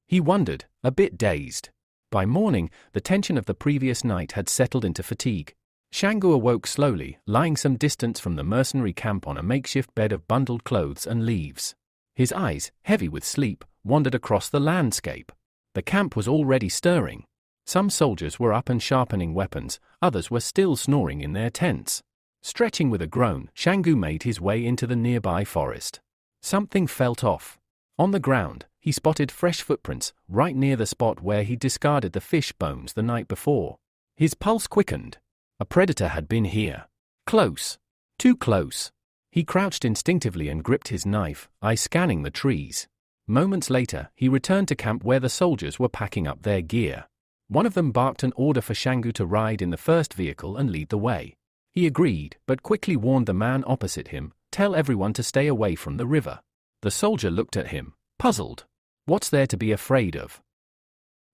He wondered, a bit dazed. By morning, the tension of the previous night had settled into fatigue. Shangu awoke slowly, lying some distance from the mercenary camp on a makeshift bed of bundled clothes and leaves. His eyes, heavy with sleep, wandered across the landscape. The camp was already stirring. Some soldiers were up and sharpening weapons, others were still snoring in their tents. Stretching with a groan, Shangu made his way into the nearby forest. Something felt off. On the ground, he spotted fresh footprints, right near the spot where he discarded the fish bones the night before. His pulse quickened. A predator had been here. Close. Too close. He crouched instinctively and gripped his knife, eyes scanning the trees. Moments later, he returned to camp where the soldiers were packing up their gear. One of them barked an order for Shangu to ride in the first vehicle and lead the way. He agreed, but quickly warned the man opposite him, "Tell everyone to stay away from the river." The soldier looked at him, puzzled. "What's there to be afraid of?"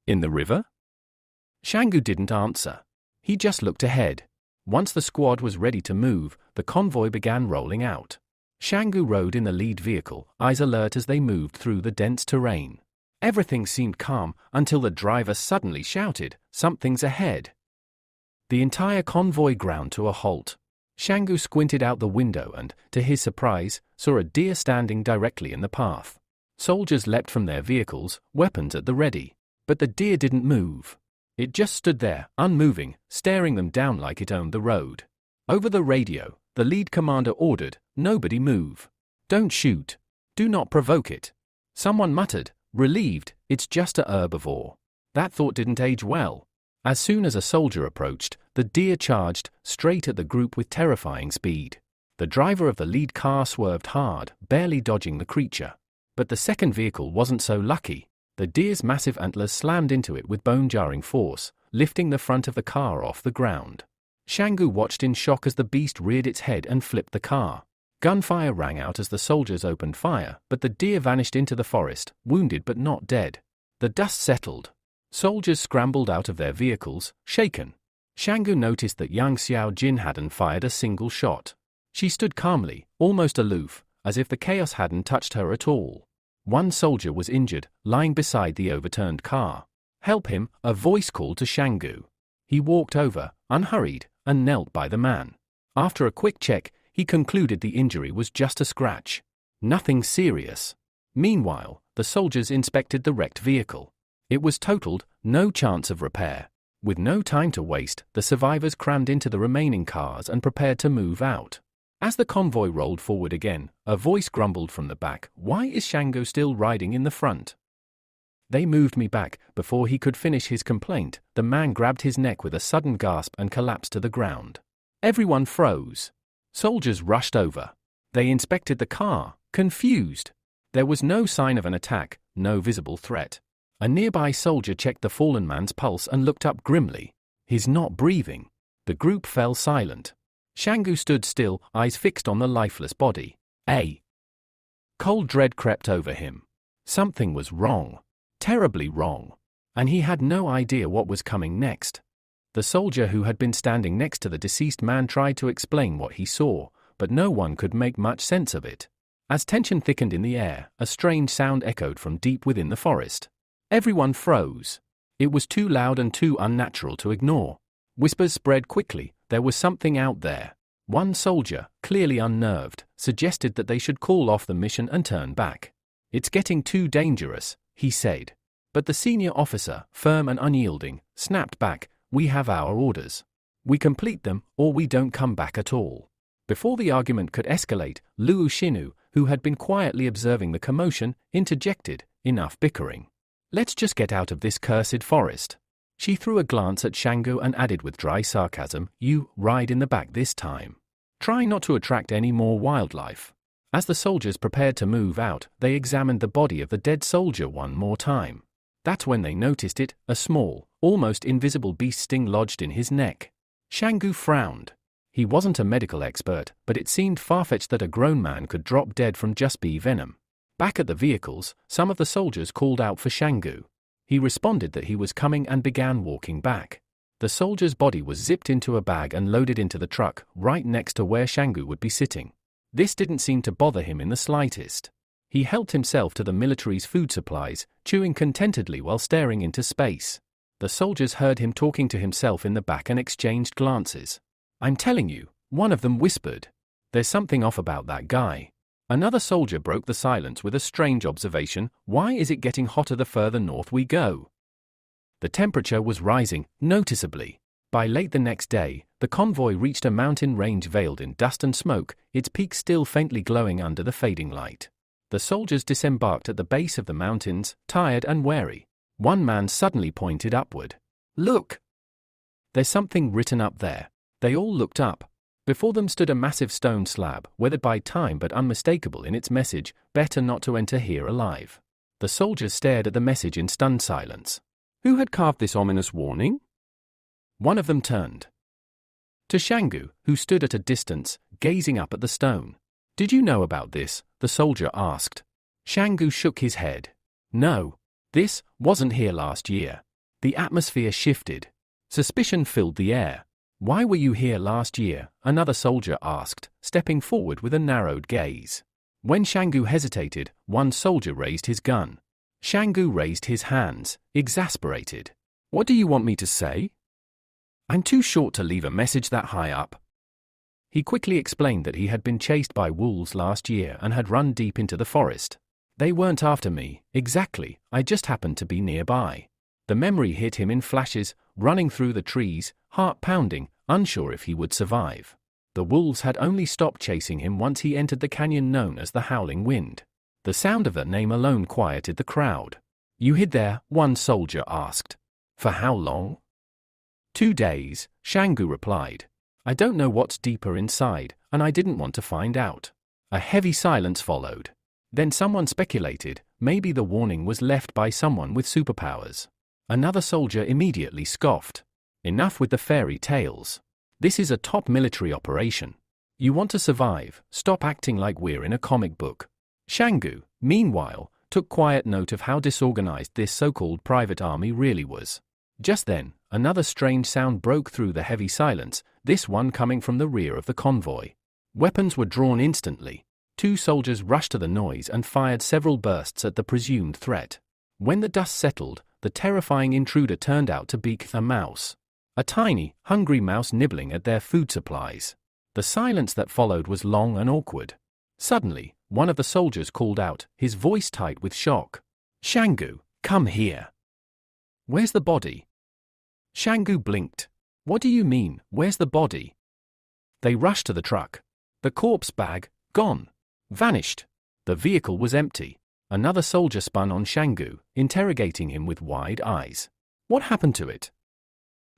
"In the river?" Shangu didn't answer. He just looked ahead. Once the squad was ready to move, the convoy began rolling out. Shangu rode in the lead vehicle, eyes alert as they moved through the dense terrain. Everything seemed calm until the driver suddenly shouted, "Something's ahead." The entire convoy ground to a halt. Shangu squinted out the window and, to his surprise, saw a deer standing directly in the path. Soldiers leapt from their vehicles, weapons at the ready. But the deer didn't move. It just stood there, unmoving, staring them down like it owned the road. Over the radio, the lead commander ordered, "Nobody move. Don't shoot." Do not provoke it. Someone muttered, relieved, it's just a herbivore. That thought didn't age well. As soon as a soldier approached, the deer charged straight at the group with terrifying speed. The driver of the lead car swerved hard, barely dodging the creature. But the second vehicle wasn't so lucky. The deer's massive antlers slammed into it with bone-jarring force, lifting the front of the car off the ground. Shangu watched in shock as the beast reared its head and flipped the car. Gunfire rang out as the soldiers opened fire, but the deer vanished into the forest, wounded but not dead. The dust settled. Soldiers scrambled out of their vehicles, shaken. Shangu noticed that young Xiao Jin hadn't fired a single shot. She stood calmly, almost aloof, as if the chaos hadn't touched her at all. One soldier was injured, lying beside the overturned car. Help him, a voice called to Shangu. He walked over, unhurried, and knelt by the man. After a quick check, he concluded the injury was just a scratch. Nothing serious. Meanwhile, the soldiers inspected the wrecked vehicle. It was totaled, no chance of repair. With no time to waste, the survivors crammed into the remaining cars and prepared to move out. As the convoy rolled forward again, a voice grumbled from the back, "Why is Shango still riding in the front?" "They moved me back." Before he could finish his complaint, the man grabbed his neck with a sudden gasp and collapsed to the ground. Everyone froze. Soldiers rushed over. They inspected the car, confused. There was no sign of an attack, no visible threat. A nearby soldier checked the fallen man's pulse and looked up grimly. He's not breathing. The group fell silent. Shangu stood still, eyes fixed on the lifeless body. Cold dread crept over him. Something was wrong. Terribly wrong. And he had no idea what was coming next. The soldier who had been standing next to the deceased man tried to explain what he saw, but no one could make much sense of it. As tension thickened in the air, a strange sound echoed from deep within the forest. Everyone froze. It was too loud and too unnatural to ignore. Whispers spread quickly. There was something out there. One soldier, clearly unnerved, suggested that they should call off the mission and turn back. "It's getting too dangerous," he said. But the senior officer, firm and unyielding, snapped back, "We have our orders. We complete them, or we don't come back at all." Before the argument could escalate, Luo Shinu, who had been quietly observing the commotion, interjected, "Enough bickering. Let's just get out of this cursed forest." She threw a glance at Shango and added with dry sarcasm, "You ride in the back this time. Try not to attract any more wildlife." As the soldiers prepared to move out, they examined the body of the dead soldier one more time. That's when they noticed it, a small, almost invisible beast sting lodged in his neck. Shangu frowned. He wasn't a medical expert, but it seemed far-fetched that a grown man could drop dead from just bee venom. Back at the vehicles, some of the soldiers called out for Shangu. He responded that he was coming and began walking back. The soldier's body was zipped into a bag and loaded into the truck, right next to where Shangu would be sitting. This didn't seem to bother him in the slightest. He helped himself to the military's food supplies, chewing contentedly while staring into space. The soldiers heard him talking to himself in the back and exchanged glances. "I'm telling you," one of them whispered. "There's something off about that guy." Another soldier broke the silence with a strange observation, "Why is it getting hotter the further north we go?" The temperature was rising, noticeably. By late the next day, the convoy reached a mountain range veiled in dust and smoke, its peaks still faintly glowing under the fading light. The soldiers disembarked at the base of the mountains, tired and wary. One man suddenly pointed upward. "Look! There's something written up there." They all looked up. Before them stood a massive stone slab, weathered by time but unmistakable in its message, "Better not to enter here alive." The soldiers stared at the message in stunned silence. Who had carved this ominous warning? One of them turned to Shangu, who stood at a distance, gazing up at the stone. "Did you know about this?" the soldier asked. Shangu shook his head. "No. This wasn't here last year." The atmosphere shifted. Suspicion filled the air. "Why were you here last year?" another soldier asked, stepping forward with a narrowed gaze. When Shangu hesitated, one soldier raised his gun. Shangu raised his hands, exasperated. "What do you want me to say?" "I'm too short to leave a message that high up." He quickly explained that he had been chased by wolves last year and had run deep into the forest. "They weren't after me, exactly, I just happened to be nearby." The memory hit him in flashes, running through the trees, heart pounding, unsure if he would survive. The wolves had only stopped chasing him once he entered the canyon known as the Howling Wind. The The sound of that name alone quieted the crowd. You hid there? One soldier asked. For how long? 2 days, Shangu replied. I don't know what's deeper inside, and I didn't want to find out. A heavy silence followed. Then someone speculated, maybe the warning was left by someone with superpowers. Another soldier immediately scoffed. Enough with the fairy tales. This is a top military operation. You want to survive, stop acting like we're in a comic book. Shangu, meanwhile, took quiet note of how disorganized this so-called private army really was. Just then, another strange sound broke through the heavy silence, this one coming from the rear of the convoy. Weapons were drawn instantly. 2 soldiers rushed to the noise and fired several bursts at the presumed threat. When the dust settled, the terrifying intruder turned out to be a mouse. A tiny, hungry mouse nibbling at their food supplies. The silence that followed was long and awkward. Suddenly, one of the soldiers called out, his voice tight with shock. Shangu, come here. Where's the body? Shangu blinked. What do you mean, where's the body? They rushed to the truck. The corpse bag, gone. Vanished. The vehicle was empty. Another soldier spun on Shangu, interrogating him with wide eyes. What happened to it?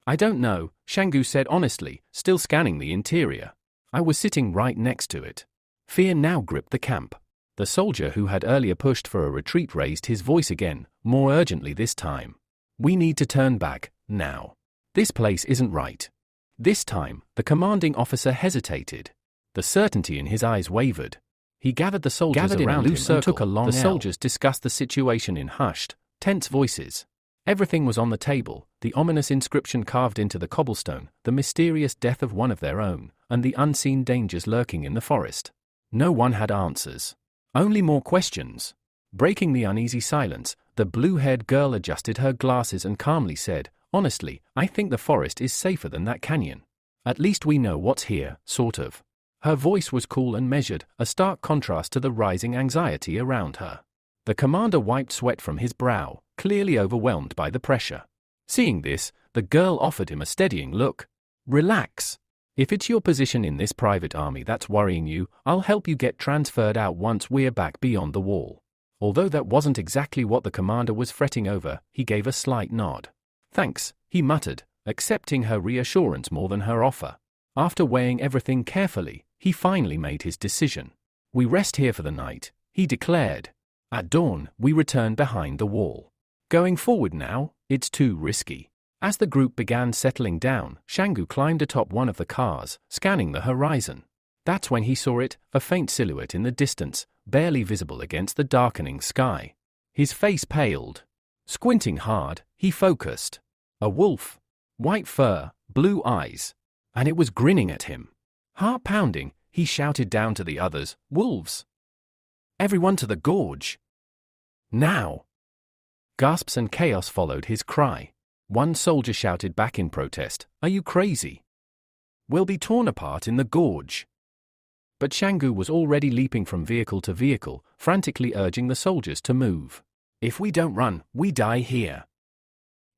I don't know, Shangu said honestly, still scanning the interior. I was sitting right next to it. Fear now gripped the camp. The soldier who had earlier pushed for a retreat raised his voice again, more urgently this time. We need to turn back, now. This place isn't right. This time, the commanding officer hesitated. The certainty in his eyes wavered. He gathered the soldiers around him and took a long The soldiers discussed the situation in hushed, tense voices. Everything was on the table, the ominous inscription carved into the cobblestone, the mysterious death of one of their own, and the unseen dangers lurking in the forest. No one had answers. Only more questions. Breaking the uneasy silence, the blue-haired girl adjusted her glasses and calmly said, honestly, I think the forest is safer than that canyon. At least we know what's here, sort of. Her voice was cool and measured, a stark contrast to the rising anxiety around her. The commander wiped sweat from his brow, clearly overwhelmed by the pressure. Seeing this, the girl offered him a steadying look. Relax. If it's your position in this private army that's worrying you, I'll help you get transferred out once we're back beyond the wall. Although that wasn't exactly what the commander was fretting over, he gave a slight nod. Thanks, he muttered, accepting her reassurance more than her offer. After weighing everything carefully, he finally made his decision. We rest here for the night, he declared. At dawn, we return behind the wall. Going forward now, it's too risky. As the group began settling down, Shangu climbed atop one of the cars, scanning the horizon. That's when he saw it, a faint silhouette in the distance, barely visible against the darkening sky. His face paled. Squinting hard, he focused. A wolf. White fur, blue eyes. And it was grinning at him. Heart pounding, he shouted down to the others, wolves. Everyone to the gorge. Now. Gasps and chaos followed his cry. One soldier shouted back in protest, are you crazy? We'll be torn apart in the gorge. But Shangu was already leaping from vehicle to vehicle, frantically urging the soldiers to move. If we don't run, we die here.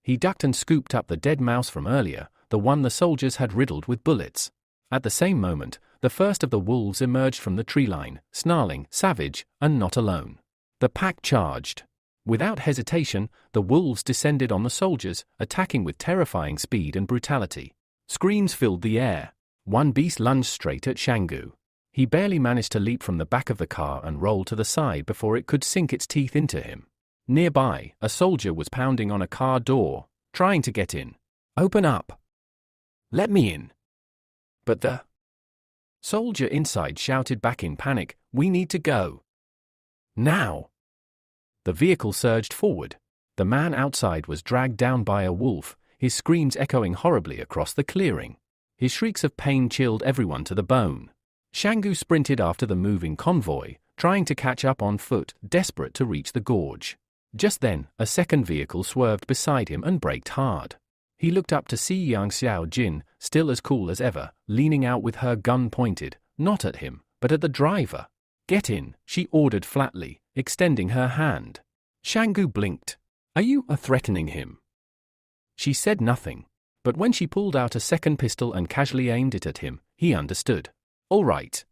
He ducked and scooped up the dead mouse from earlier, the one the soldiers had riddled with bullets. At the same moment, the first of the wolves emerged from the tree line, snarling, savage, and not alone. The pack charged. Without hesitation, the wolves descended on the soldiers, attacking with terrifying speed and brutality. Screams filled the air. One beast lunged straight at Shangu. He barely managed to leap from the back of the car and roll to the side before it could sink its teeth into him. Nearby, a soldier was pounding on a car door, trying to get in. Open up. Let me in. But the soldier inside shouted back in panic, we need to go. Now. The vehicle surged forward. The man outside was dragged down by a wolf, his screams echoing horribly across the clearing. His shrieks of pain chilled everyone to the bone. Shangu sprinted after the moving convoy, trying to catch up on foot, desperate to reach the gorge. Just then, a second vehicle swerved beside him and braked hard. He looked up to see Yang Xiao Jin, still as cool as ever, leaning out with her gun pointed, not at him, but at the driver. Get in, she ordered flatly, extending her hand. Shangu blinked. Are you threatening him? She said nothing, but when she pulled out a second pistol and casually aimed it at him, he understood. All right.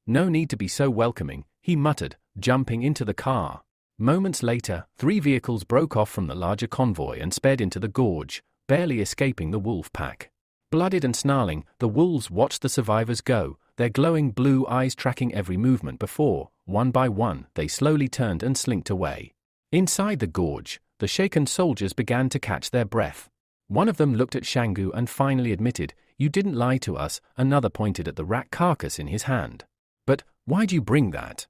No need to be so welcoming, he muttered, jumping into the car. Moments later, 3 vehicles broke off from the larger convoy and sped into the gorge, barely escaping the wolf pack. Blooded and snarling, the wolves watched the survivors go, their glowing blue eyes tracking every movement before, one by one, they slowly turned and slinked away. Inside the gorge, the shaken soldiers began to catch their breath. One of them looked at Shangu and finally admitted, "You didn't lie to us." Another pointed at the rat carcass in his hand. "But why'd you bring that?"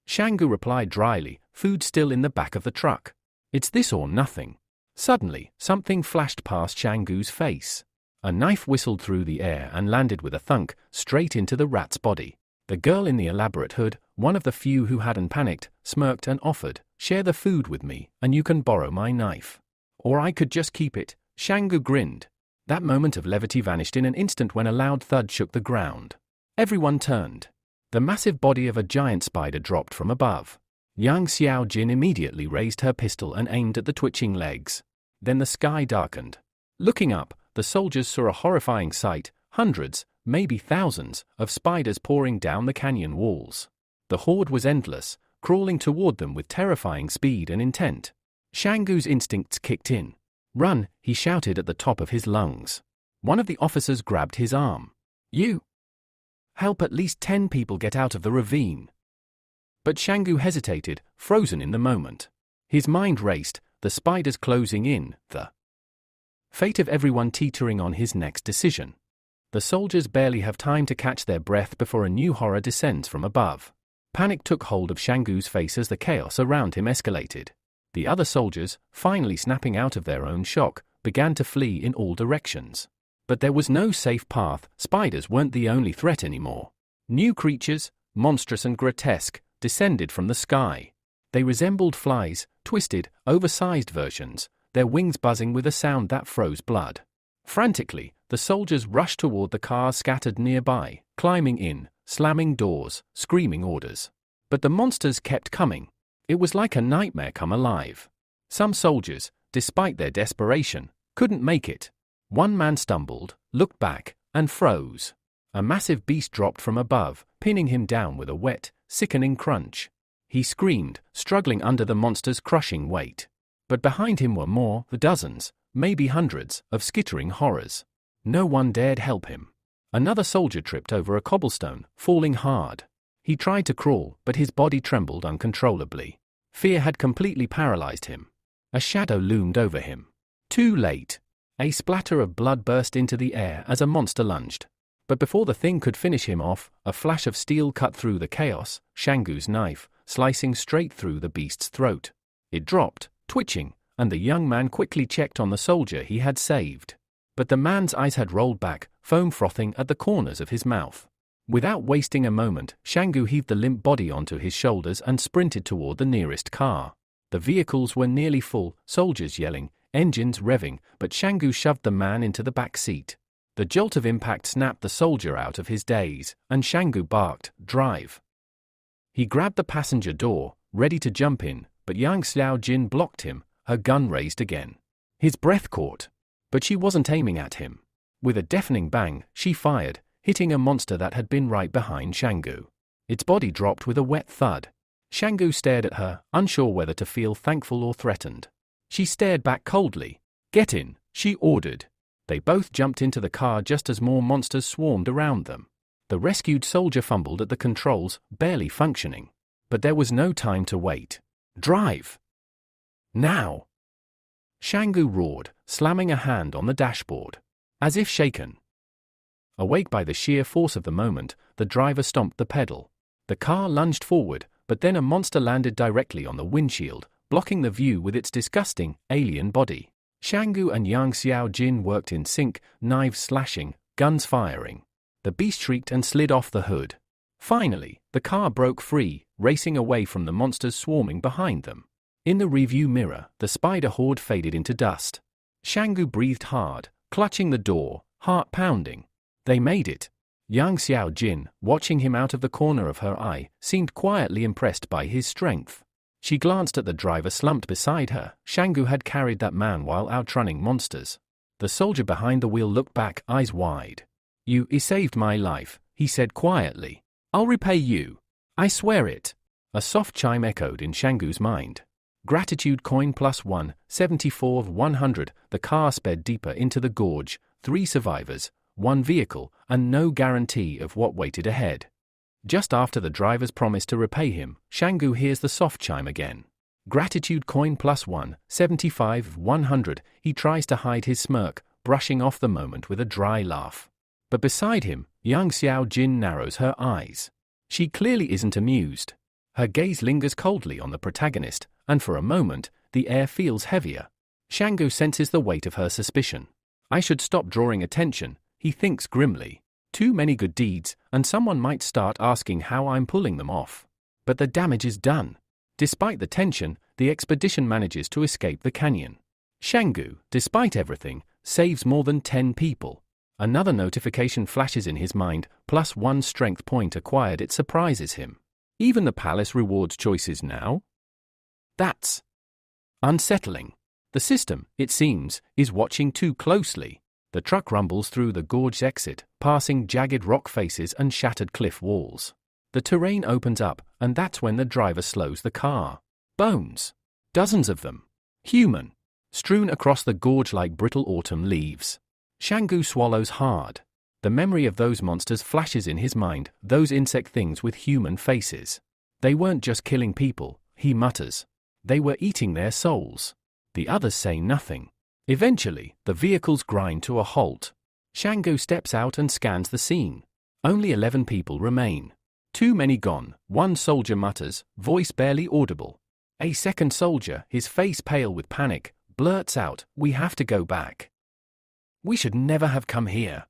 Shangu replied dryly, "Food still in the back of the truck. It's this or nothing." Suddenly, something flashed past Shangu's face. A knife whistled through the air and landed with a thunk, straight into the rat's body. The girl in the elaborate hood, one of the few who hadn't panicked, smirked and offered, "Share the food with me, and you can borrow my knife. Or I could just keep it." Shangu grinned. That moment of levity vanished in an instant when a loud thud shook the ground. Everyone turned. The massive body of a giant spider dropped from above. Yang Xiaojin immediately raised her pistol and aimed at the twitching legs. Then the sky darkened. Looking up, the soldiers saw a horrifying sight, hundreds, maybe thousands, of spiders pouring down the canyon walls. The horde was endless, crawling toward them with terrifying speed and intent. Shangu's instincts kicked in. "Run," he shouted at the top of his lungs. One of the officers grabbed his arm. "You help at least 10 people get out of the ravine." But Shangu hesitated, frozen in the moment. His mind raced, the spiders closing in, the fate of everyone teetering on his next decision. The soldiers barely have time to catch their breath before a new horror descends from above. Panic took hold of Shangu's face as the chaos around him escalated. The other soldiers, finally snapping out of their own shock, began to flee in all directions. But there was no safe path. Spiders weren't the only threat anymore. New creatures, monstrous and grotesque, descended from the sky. They resembled flies, twisted, oversized versions, their wings buzzing with a sound that froze blood. Frantically, the soldiers rushed toward the cars scattered nearby, climbing in, slamming doors, screaming orders. But the monsters kept coming. It was like a nightmare come alive. Some soldiers, despite their desperation, couldn't make it. One man stumbled, looked back, and froze. A massive beast dropped from above, pinning him down with a wet, sickening crunch. He screamed, struggling under the monster's crushing weight. But behind him were more, dozens, maybe hundreds, of skittering horrors. No one dared help him. Another soldier tripped over a cobblestone, falling hard. He tried to crawl, but his body trembled uncontrollably. Fear had completely paralyzed him. A shadow loomed over him. Too late. A splatter of blood burst into the air as a monster lunged. But before the thing could finish him off, a flash of steel cut through the chaos, Shangu's knife, slicing straight through the beast's throat. It dropped, twitching, and the young man quickly checked on the soldier he had saved. But the man's eyes had rolled back, foam frothing at the corners of his mouth. Without wasting a moment, Shangu heaved the limp body onto his shoulders and sprinted toward the nearest car. The vehicles were nearly full, soldiers yelling, engines revving, but Shangu shoved the man into the back seat. The jolt of impact snapped the soldier out of his daze, and Shangu barked, "Drive." He grabbed the passenger door, ready to jump in, but Yang Xiaojin blocked him, her gun raised again. His breath caught. But she wasn't aiming at him. With a deafening bang, she fired, hitting a monster that had been right behind Shangu. Its body dropped with a wet thud. Shangu stared at her, unsure whether to feel thankful or threatened. She stared back coldly. "Get in," she ordered. They both jumped into the car just as more monsters swarmed around them. The rescued soldier fumbled at the controls, barely functioning. But there was no time to wait. "Drive! Now!" Shangu roared, slamming a hand on the dashboard. As if shaken. Awake by the sheer force of the moment, the driver stomped the pedal. The car lunged forward, but then a monster landed directly on the windshield, blocking the view with its disgusting, alien body. Shangu and Yang Xiaojin worked in sync, knives slashing, guns firing. The beast shrieked and slid off the hood. Finally, the car broke free, racing away from the monsters swarming behind them. In the rearview mirror, the spider horde faded into dust. Shangu breathed hard, clutching the door, heart pounding. They made it. Yang Xiaojin, watching him out of the corner of her eye, seemed quietly impressed by his strength. She glanced at the driver slumped beside her. Shangu had carried that man while outrunning monsters. The soldier behind the wheel looked back, eyes wide. "You saved my life," he said quietly. "I'll repay you. I swear it. A soft chime echoed in Shangu's mind. Gratitude coin +1, 74 of 100. The car sped deeper into the gorge, 3 survivors, 1 vehicle, and no guarantee of what waited ahead. Just after the driver's promise to repay him, Shangu hears the soft chime again. Gratitude coin +1, 75 of 100. He tries to hide his smirk, brushing off the moment with a dry laugh. But beside him, young Xiao Jin narrows her eyes. She clearly isn't amused. Her gaze lingers coldly on the protagonist, and for a moment, the air feels heavier. Shangu senses the weight of her suspicion. I should stop drawing attention, he thinks grimly. Too many good deeds, and someone might start asking how I'm pulling them off. But the damage is done. Despite the tension, the expedition manages to escape the canyon. Shangu, despite everything, saves more than 10 people. Another notification flashes in his mind, +1 strength point acquired. It surprises him. Even the palace rewards choices now? That's unsettling. The system, it seems, is watching too closely. The truck rumbles through the gorge exit, passing jagged rock faces and shattered cliff walls. The terrain opens up, and that's when the driver slows the car. Bones. Dozens of them. Human. Strewn across the gorge like brittle autumn leaves. Shangu swallows hard. The memory of those monsters flashes in his mind, those insect things with human faces. They weren't just killing people, he mutters. They were eating their souls. The others say nothing. Eventually, the vehicles grind to a halt. Shangu steps out and scans the scene. Only 11 people remain. Too many gone, one soldier mutters, voice barely audible. A second soldier, his face pale with panic, blurts out, "We have to go back. We should never have come here."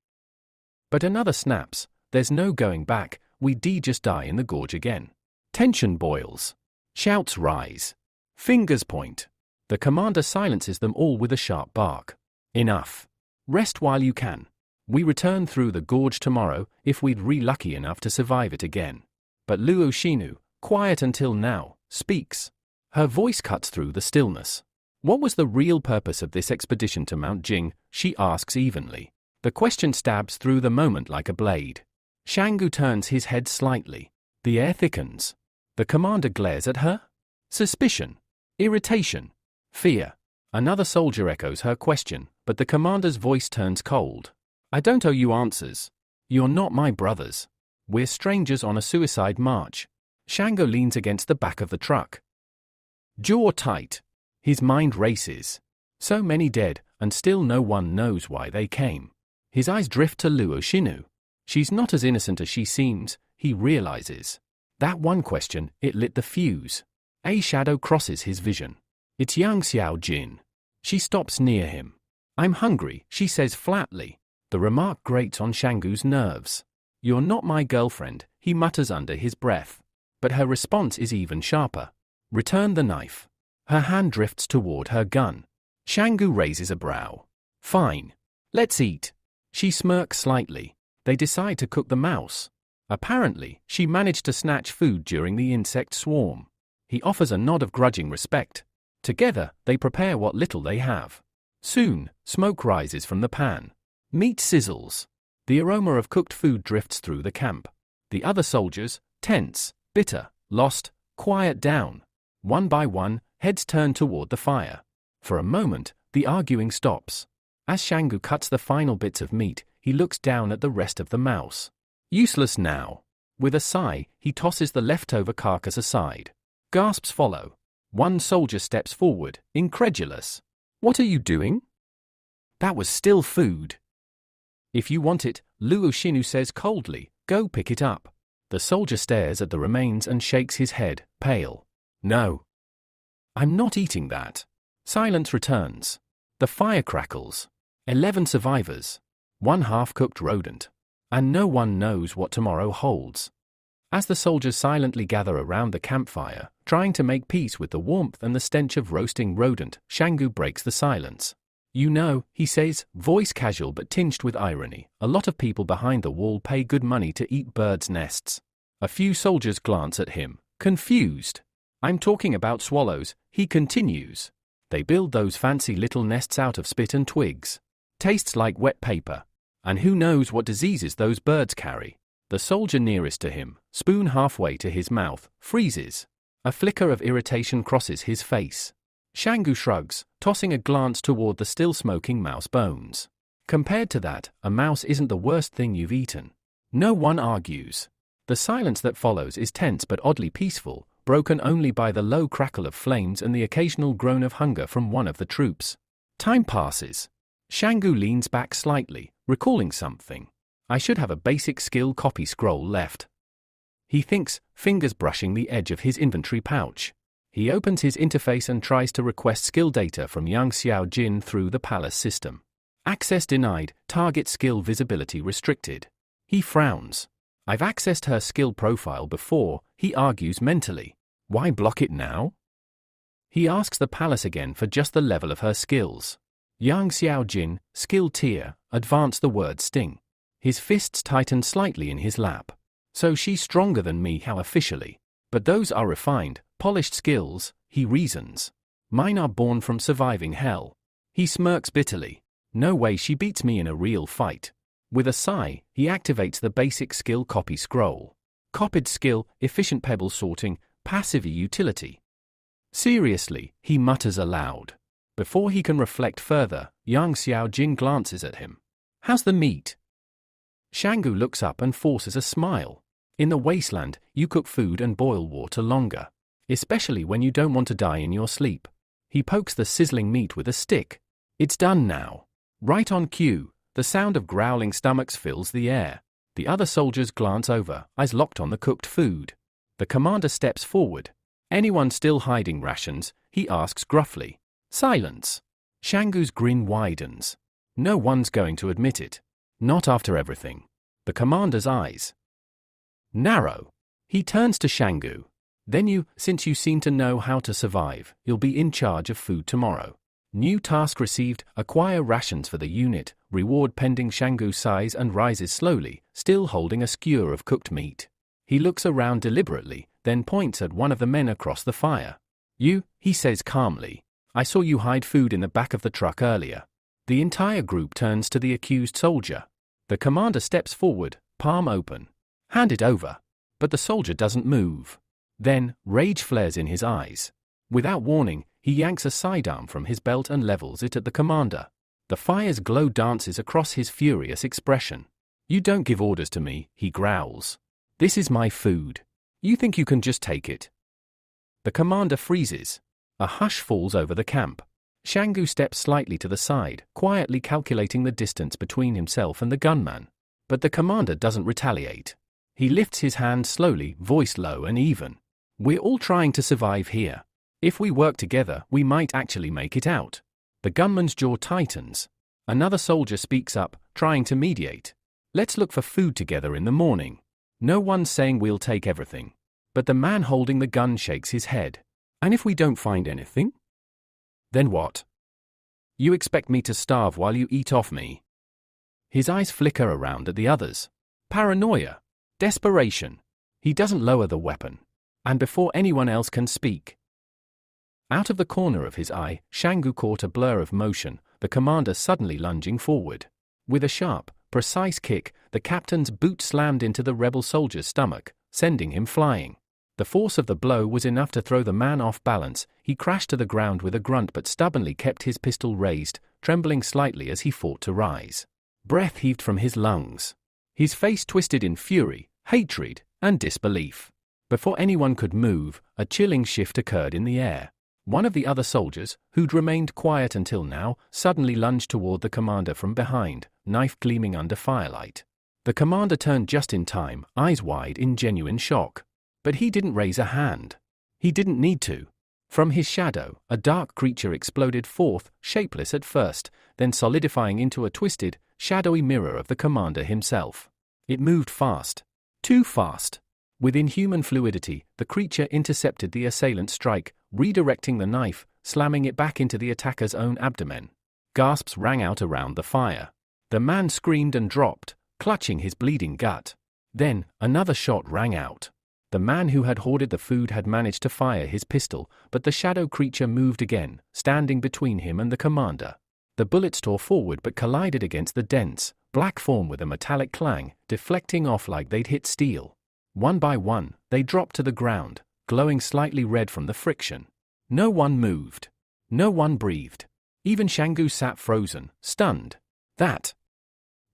But another snaps, "There's no going back, we'd just die in the gorge again." Tension boils. Shouts rise. Fingers point. The commander silences them all with a sharp bark. "Enough. Rest while you can. We return through the gorge tomorrow if we'd lucky enough to survive it again." But Luo Shinu, quiet until now, speaks. Her voice cuts through the stillness. What was the real purpose of this expedition to Mount Jing? She asks evenly. The question stabs through the moment like a blade. Shangu turns his head slightly. The air thickens. The commander glares at her. Suspicion. Irritation. Fear. Another soldier echoes her question, but the commander's voice turns cold. "I don't owe you answers. You're not my brothers. We're strangers on a suicide march." Shangu leans against the back of the truck. Jaw tight. His mind races. So many dead, and still no one knows why they came. His eyes drift to Luo Shinu. She's not as innocent as she seems, he realizes. That one question, it lit the fuse. A shadow crosses his vision. It's young Xiao Jin. She stops near him. "I'm hungry," she says flatly. The remark grates on Shangu's nerves. "You're not my girlfriend," he mutters under his breath. But her response is even sharper. "Return the knife." Her hand drifts toward her gun. Shangu raises a brow. "Fine. Let's eat." She smirks slightly. They decide to cook the mouse. Apparently, she managed to snatch food during the insect swarm. He offers a nod of grudging respect. Together, they prepare what little they have. Soon, smoke rises from the pan. Meat sizzles. The aroma of cooked food drifts through the camp. The other soldiers, tense, bitter, lost, quiet down. One by one, heads turn toward the fire. For a moment, the arguing stops. As Shangu cuts the final bits of meat, he looks down at the rest of the mouse. Useless now. With a sigh, he tosses the leftover carcass aside. Gasps follow. One soldier steps forward, incredulous. "What are you doing?" "That was still food." "If you want it," Luo Shinu says coldly, "go pick it up." The soldier stares at the remains and shakes his head, pale. "No. I'm not eating that." Silence returns. The fire crackles. 11 survivors. One half-cooked rodent. And no one knows what tomorrow holds. As the soldiers silently gather around the campfire, trying to make peace with the warmth and the stench of roasting rodent, Shangu breaks the silence. "You know," he says, voice casual but tinged with irony, "a lot of people behind the wall pay good money to eat birds' nests." A few soldiers glance at him, confused. "I'm talking about swallows," he continues. "They build those fancy little nests out of spit and twigs. Tastes like wet paper. And who knows what diseases those birds carry. The soldier nearest to him, spoon halfway to his mouth, freezes. A flicker of irritation crosses his face. Shangu shrugs, tossing a glance toward the still smoking mouse bones. Compared to that, a mouse isn't the worst thing you've eaten. No one argues. The silence that follows is tense but oddly peaceful, broken only by the low crackle of flames and the occasional groan of hunger from one of the troops. Time passes. Shangu leans back slightly, recalling something. I should have a basic skill copy scroll left. He thinks, fingers brushing the edge of his inventory pouch. He opens his interface and tries to request skill data from Yang Xiaojin through the palace system. Access denied, target skill visibility restricted. He frowns. I've accessed her skill profile before, he argues mentally. Why block it now? He asks the palace again for just the level of her skills. Yang Xiaojin, skill tier, advance the word sting. His fists tighten slightly in his lap. So she's stronger than me, how officially. But those are refined, polished skills, he reasons. Mine are born from surviving hell. He smirks bitterly. No way she beats me in a real fight. With a sigh, he activates the basic skill copy scroll. Copied skill, efficient pebble sorting, passive utility. Seriously, he mutters aloud. Before he can reflect further, Yang Xiaojin glances at him. How's the meat? Shangu looks up and forces a smile. In the wasteland, you cook food and boil water longer. Especially when you don't want to die in your sleep. He pokes the sizzling meat with a stick. It's done now. Right on cue, the sound of growling stomachs fills the air. The other soldiers glance over, eyes locked on the cooked food. The commander steps forward. Anyone still hiding rations? He asks gruffly. Silence. Shangu's grin widens. No one's going to admit it. Not after everything. The commander's eyes narrow. He turns to Shangu. Then since you seem to know how to survive, you'll be in charge of food tomorrow. New task received, acquire rations for the unit, reward pending. Shangu sighs and rises slowly, still holding a skewer of cooked meat. He looks around deliberately, then points at one of the men across the fire. He says calmly. I saw you hide food in the back of the truck earlier. The entire group turns to the accused soldier. The commander steps forward, palm open. Hand it over. But the soldier doesn't move. Then, rage flares in his eyes. Without warning, he yanks a sidearm from his belt and levels it at the commander. The fire's glow dances across his furious expression. You don't give orders to me, he growls. This is my food. You think you can just take it? The commander freezes. A hush falls over the camp. Shangu steps slightly to the side, quietly calculating the distance between himself and the gunman. But the commander doesn't retaliate. He lifts his hand slowly, voice low and even. We're all trying to survive here. If we work together, we might actually make it out. The gunman's jaw tightens. Another soldier speaks up, trying to mediate. Let's look for food together in the morning. No one's saying we'll take everything. But the man holding the gun shakes his head. And if we don't find anything? Then what? You expect me to starve while you eat off me? His eyes flicker around at the others. Paranoia. Desperation. He doesn't lower the weapon. And before anyone else can speak. Out of the corner of his eye, Shangu caught a blur of motion, the commander suddenly lunging forward. With a sharp, precise kick, the captain's boot slammed into the rebel soldier's stomach, sending him flying. The force of the blow was enough to throw the man off balance. He crashed to the ground with a grunt but stubbornly kept his pistol raised, trembling slightly as he fought to rise. Breath heaved from his lungs. His face twisted in fury, hatred, and disbelief. Before anyone could move, a chilling shift occurred in the air. One of the other soldiers, who'd remained quiet until now, suddenly lunged toward the commander from behind, knife gleaming under firelight. The commander turned just in time, eyes wide in genuine shock. But he didn't raise a hand. He didn't need to. From his shadow, a dark creature exploded forth, shapeless at first, then solidifying into a twisted, shadowy mirror of the commander himself. It moved fast. Too fast. With inhuman fluidity, the creature intercepted the assailant's strike, redirecting the knife, slamming it back into the attacker's own abdomen. Gasps rang out around the fire. The man screamed and dropped, clutching his bleeding gut. Then, another shot rang out. The man who had hoarded the food had managed to fire his pistol, but the shadow creature moved again, standing between him and the commander. The bullets tore forward but collided against the dense, black form with a metallic clang, deflecting off like they'd hit steel. One by one, they dropped to the ground, glowing slightly red from the friction. No one moved. No one breathed. Even Shangu sat frozen, stunned. That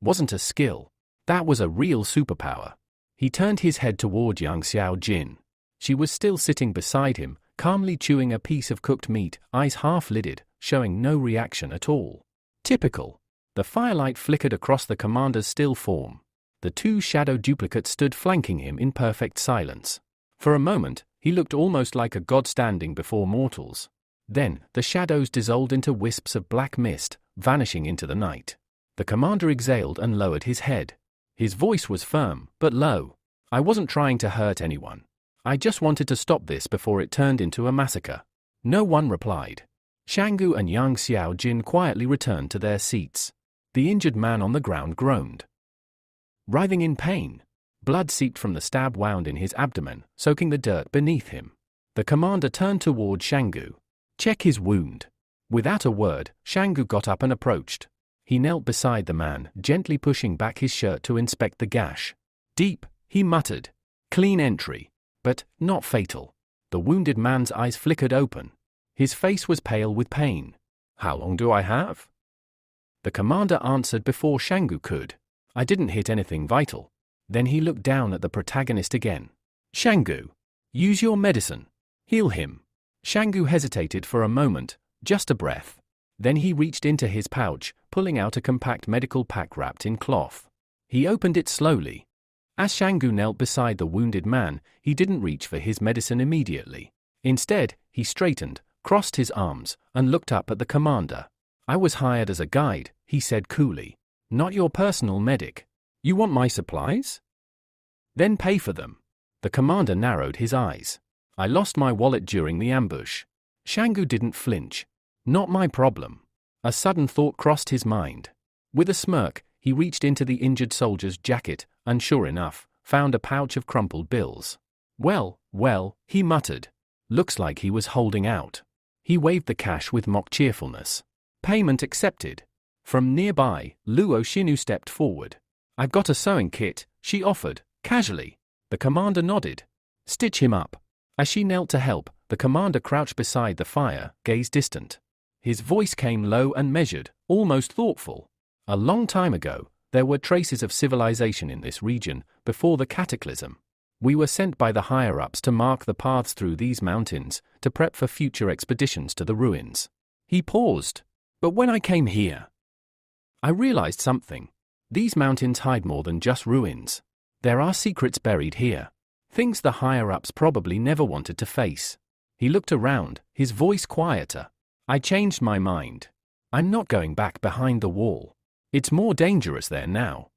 wasn't a skill. That was a real superpower. He turned his head toward Yang Xiaojin. She was still sitting beside him, calmly chewing a piece of cooked meat, eyes half-lidded, showing no reaction at all. Typical. The firelight flickered across the commander's still form. The two shadow duplicates stood flanking him in perfect silence. For a moment, he looked almost like a god standing before mortals. Then, the shadows dissolved into wisps of black mist, vanishing into the night. The commander exhaled and lowered his head. His voice was firm, but low. I wasn't trying to hurt anyone. I just wanted to stop this before it turned into a massacre. No one replied. Shangu and Yang Xiaojin quietly returned to their seats. The injured man on the ground groaned, writhing in pain. Blood seeped from the stab wound in his abdomen, soaking the dirt beneath him. The commander turned toward Shangu. Check his wound. Without a word, Shangu got up and approached. He knelt beside the man, gently pushing back his shirt to inspect the gash. Deep, he muttered. Clean entry. But not fatal. The wounded man's eyes flickered open. His face was pale with pain. How long do I have? The commander answered before Shangu could. I didn't hit anything vital. Then he looked down at the protagonist again. Shangu, use your medicine. Heal him. Shangu hesitated for a moment, just a breath. Then he reached into his pouch, pulling out a compact medical pack wrapped in cloth. He opened it slowly. As Shangu knelt beside the wounded man, he didn't reach for his medicine immediately. Instead, he straightened, crossed his arms, and looked up at the commander. I was hired as a guide, he said coolly. Not your personal medic. You want my supplies? Then pay for them. The commander narrowed his eyes. I lost my wallet during the ambush. Shangu didn't flinch. Not my problem. A sudden thought crossed his mind. With a smirk, he reached into the injured soldier's jacket, and sure enough, found a pouch of crumpled bills. Well, he muttered. Looks like he was holding out. He waved the cash with mock cheerfulness. Payment accepted. From nearby, Luo Xinu stepped forward. I've got a sewing kit, she offered, casually. The commander nodded. Stitch him up. As she knelt to help, the commander crouched beside the fire, gaze distant. His voice came low and measured, almost thoughtful. A long time ago, there were traces of civilization in this region, before the cataclysm. We were sent by the higher-ups to mark the paths through these mountains, to prep for future expeditions to the ruins. He paused. But when I came here, I realized something. These mountains hide more than just ruins. There are secrets buried here. Things the higher-ups probably never wanted to face. He looked around, his voice quieter. I changed my mind. I'm not going back behind the wall. It's more dangerous there now.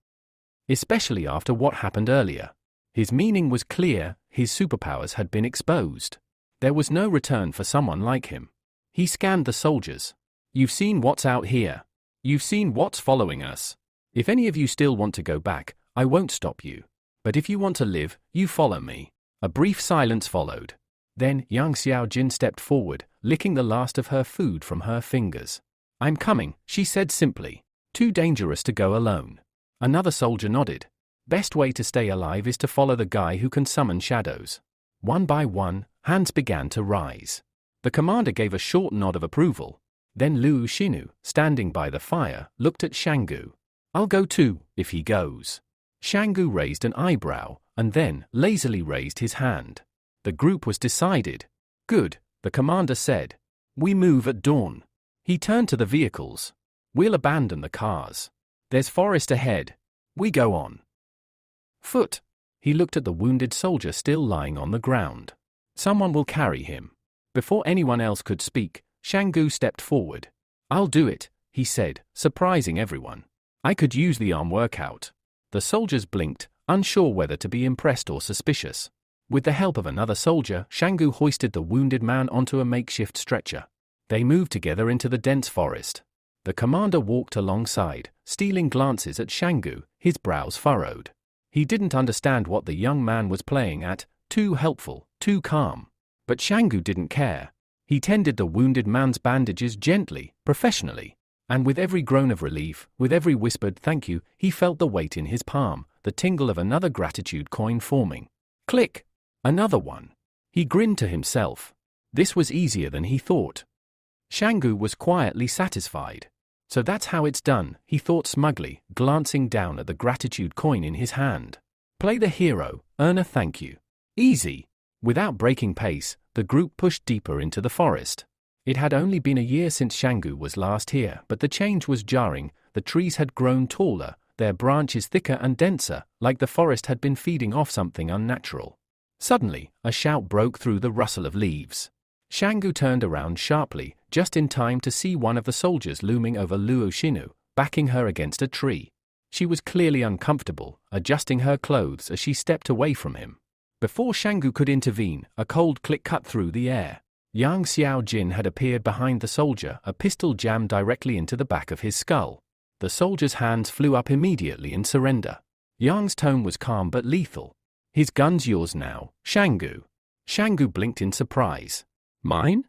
Especially after what happened earlier. His meaning was clear, his superpowers had been exposed. There was no return for someone like him. He scanned the soldiers. You've seen what's out here. You've seen what's following us. If any of you still want to go back, I won't stop you. But if you want to live, you follow me. A brief silence followed. Then Yang Xiaojin stepped forward, licking the last of her food from her fingers. I'm coming, she said simply. Too dangerous to go alone. Another soldier nodded. Best way to stay alive is to follow the guy who can summon shadows. One by one, hands began to rise. The commander gave a short nod of approval. Then Luo Xinu, standing by the fire, looked at Shangu. I'll go too, if he goes. Shangu raised an eyebrow, and then lazily raised his hand. The group was decided. Good, the commander said. We move at dawn. He turned to the vehicles. We'll abandon the cars. There's forest ahead. We go on foot. He looked at the wounded soldier still lying on the ground. Someone will carry him. Before anyone else could speak, Shangu stepped forward. I'll do it, he said, surprising everyone. I could use the arm workout. The soldiers blinked, unsure whether to be impressed or suspicious. With the help of another soldier, Shangu hoisted the wounded man onto a makeshift stretcher. They moved together into the dense forest. The commander walked alongside, stealing glances at Shangu, his brows furrowed. He didn't understand what the young man was playing at, too helpful, too calm. But Shangu didn't care. He tended the wounded man's bandages gently, professionally. And with every groan of relief, with every whispered thank you, he felt the weight in his palm, the tingle of another gratitude coin forming. Click! Another one. He grinned to himself. This was easier than he thought. Shangu was quietly satisfied. So that's how it's done, he thought smugly, glancing down at the gratitude coin in his hand. Play the hero, earn a thank you. Easy. Without breaking pace, the group pushed deeper into the forest. It had only been a year since Shangu was last here, but the change was jarring. The trees had grown taller, their branches thicker and denser, like the forest had been feeding off something unnatural. Suddenly, a shout broke through the rustle of leaves. Shangu turned around sharply, just in time to see one of the soldiers looming over Luo Shinu, backing her against a tree. She was clearly uncomfortable, adjusting her clothes as she stepped away from him. Before Shangu could intervene, a cold click cut through the air. Yang Xiaojin had appeared behind the soldier, a pistol jammed directly into the back of his skull. The soldier's hands flew up immediately in surrender. Yang's tone was calm but lethal. His gun's yours now, Shangu. Shangu blinked in surprise. Mine?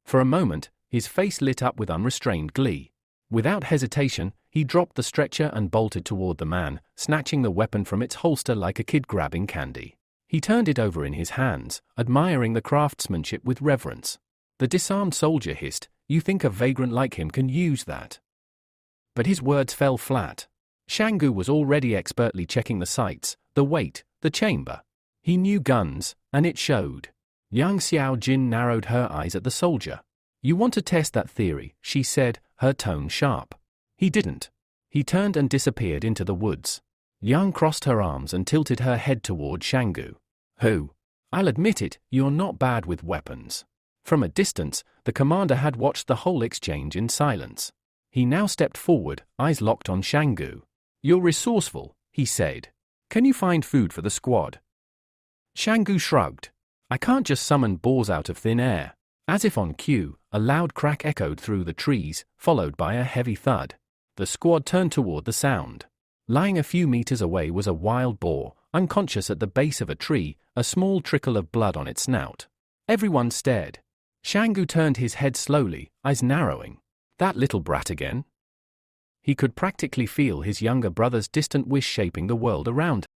For a moment, his face lit up with unrestrained glee. Without hesitation, he dropped the stretcher and bolted toward the man, snatching the weapon from its holster like a kid grabbing candy. He turned it over in his hands, admiring the craftsmanship with reverence. The disarmed soldier hissed, "You think a vagrant like him can use that?" But his words fell flat. Shangu was already expertly checking the sights, the weight, the chamber. He knew guns, and it showed. Yang Xiaojin narrowed her eyes at the soldier. "You want to test that theory," she said, her tone sharp. He didn't. He turned and disappeared into the woods. Yang crossed her arms and tilted her head toward Shangu. "Who? I'll admit it, you're not bad with weapons." From a distance, the commander had watched the whole exchange in silence. He now stepped forward, eyes locked on Shangu. "You're resourceful," he said. "Can you find food for the squad?" Shangu shrugged. "I can't just summon boars out of thin air." As if on cue, a loud crack echoed through the trees, followed by a heavy thud. The squad turned toward the sound. Lying a few meters away was a wild boar, unconscious at the base of a tree, a small trickle of blood on its snout. Everyone stared. Shangu turned his head slowly, eyes narrowing. That little brat again? He could practically feel his younger brother's distant wish shaping the world around.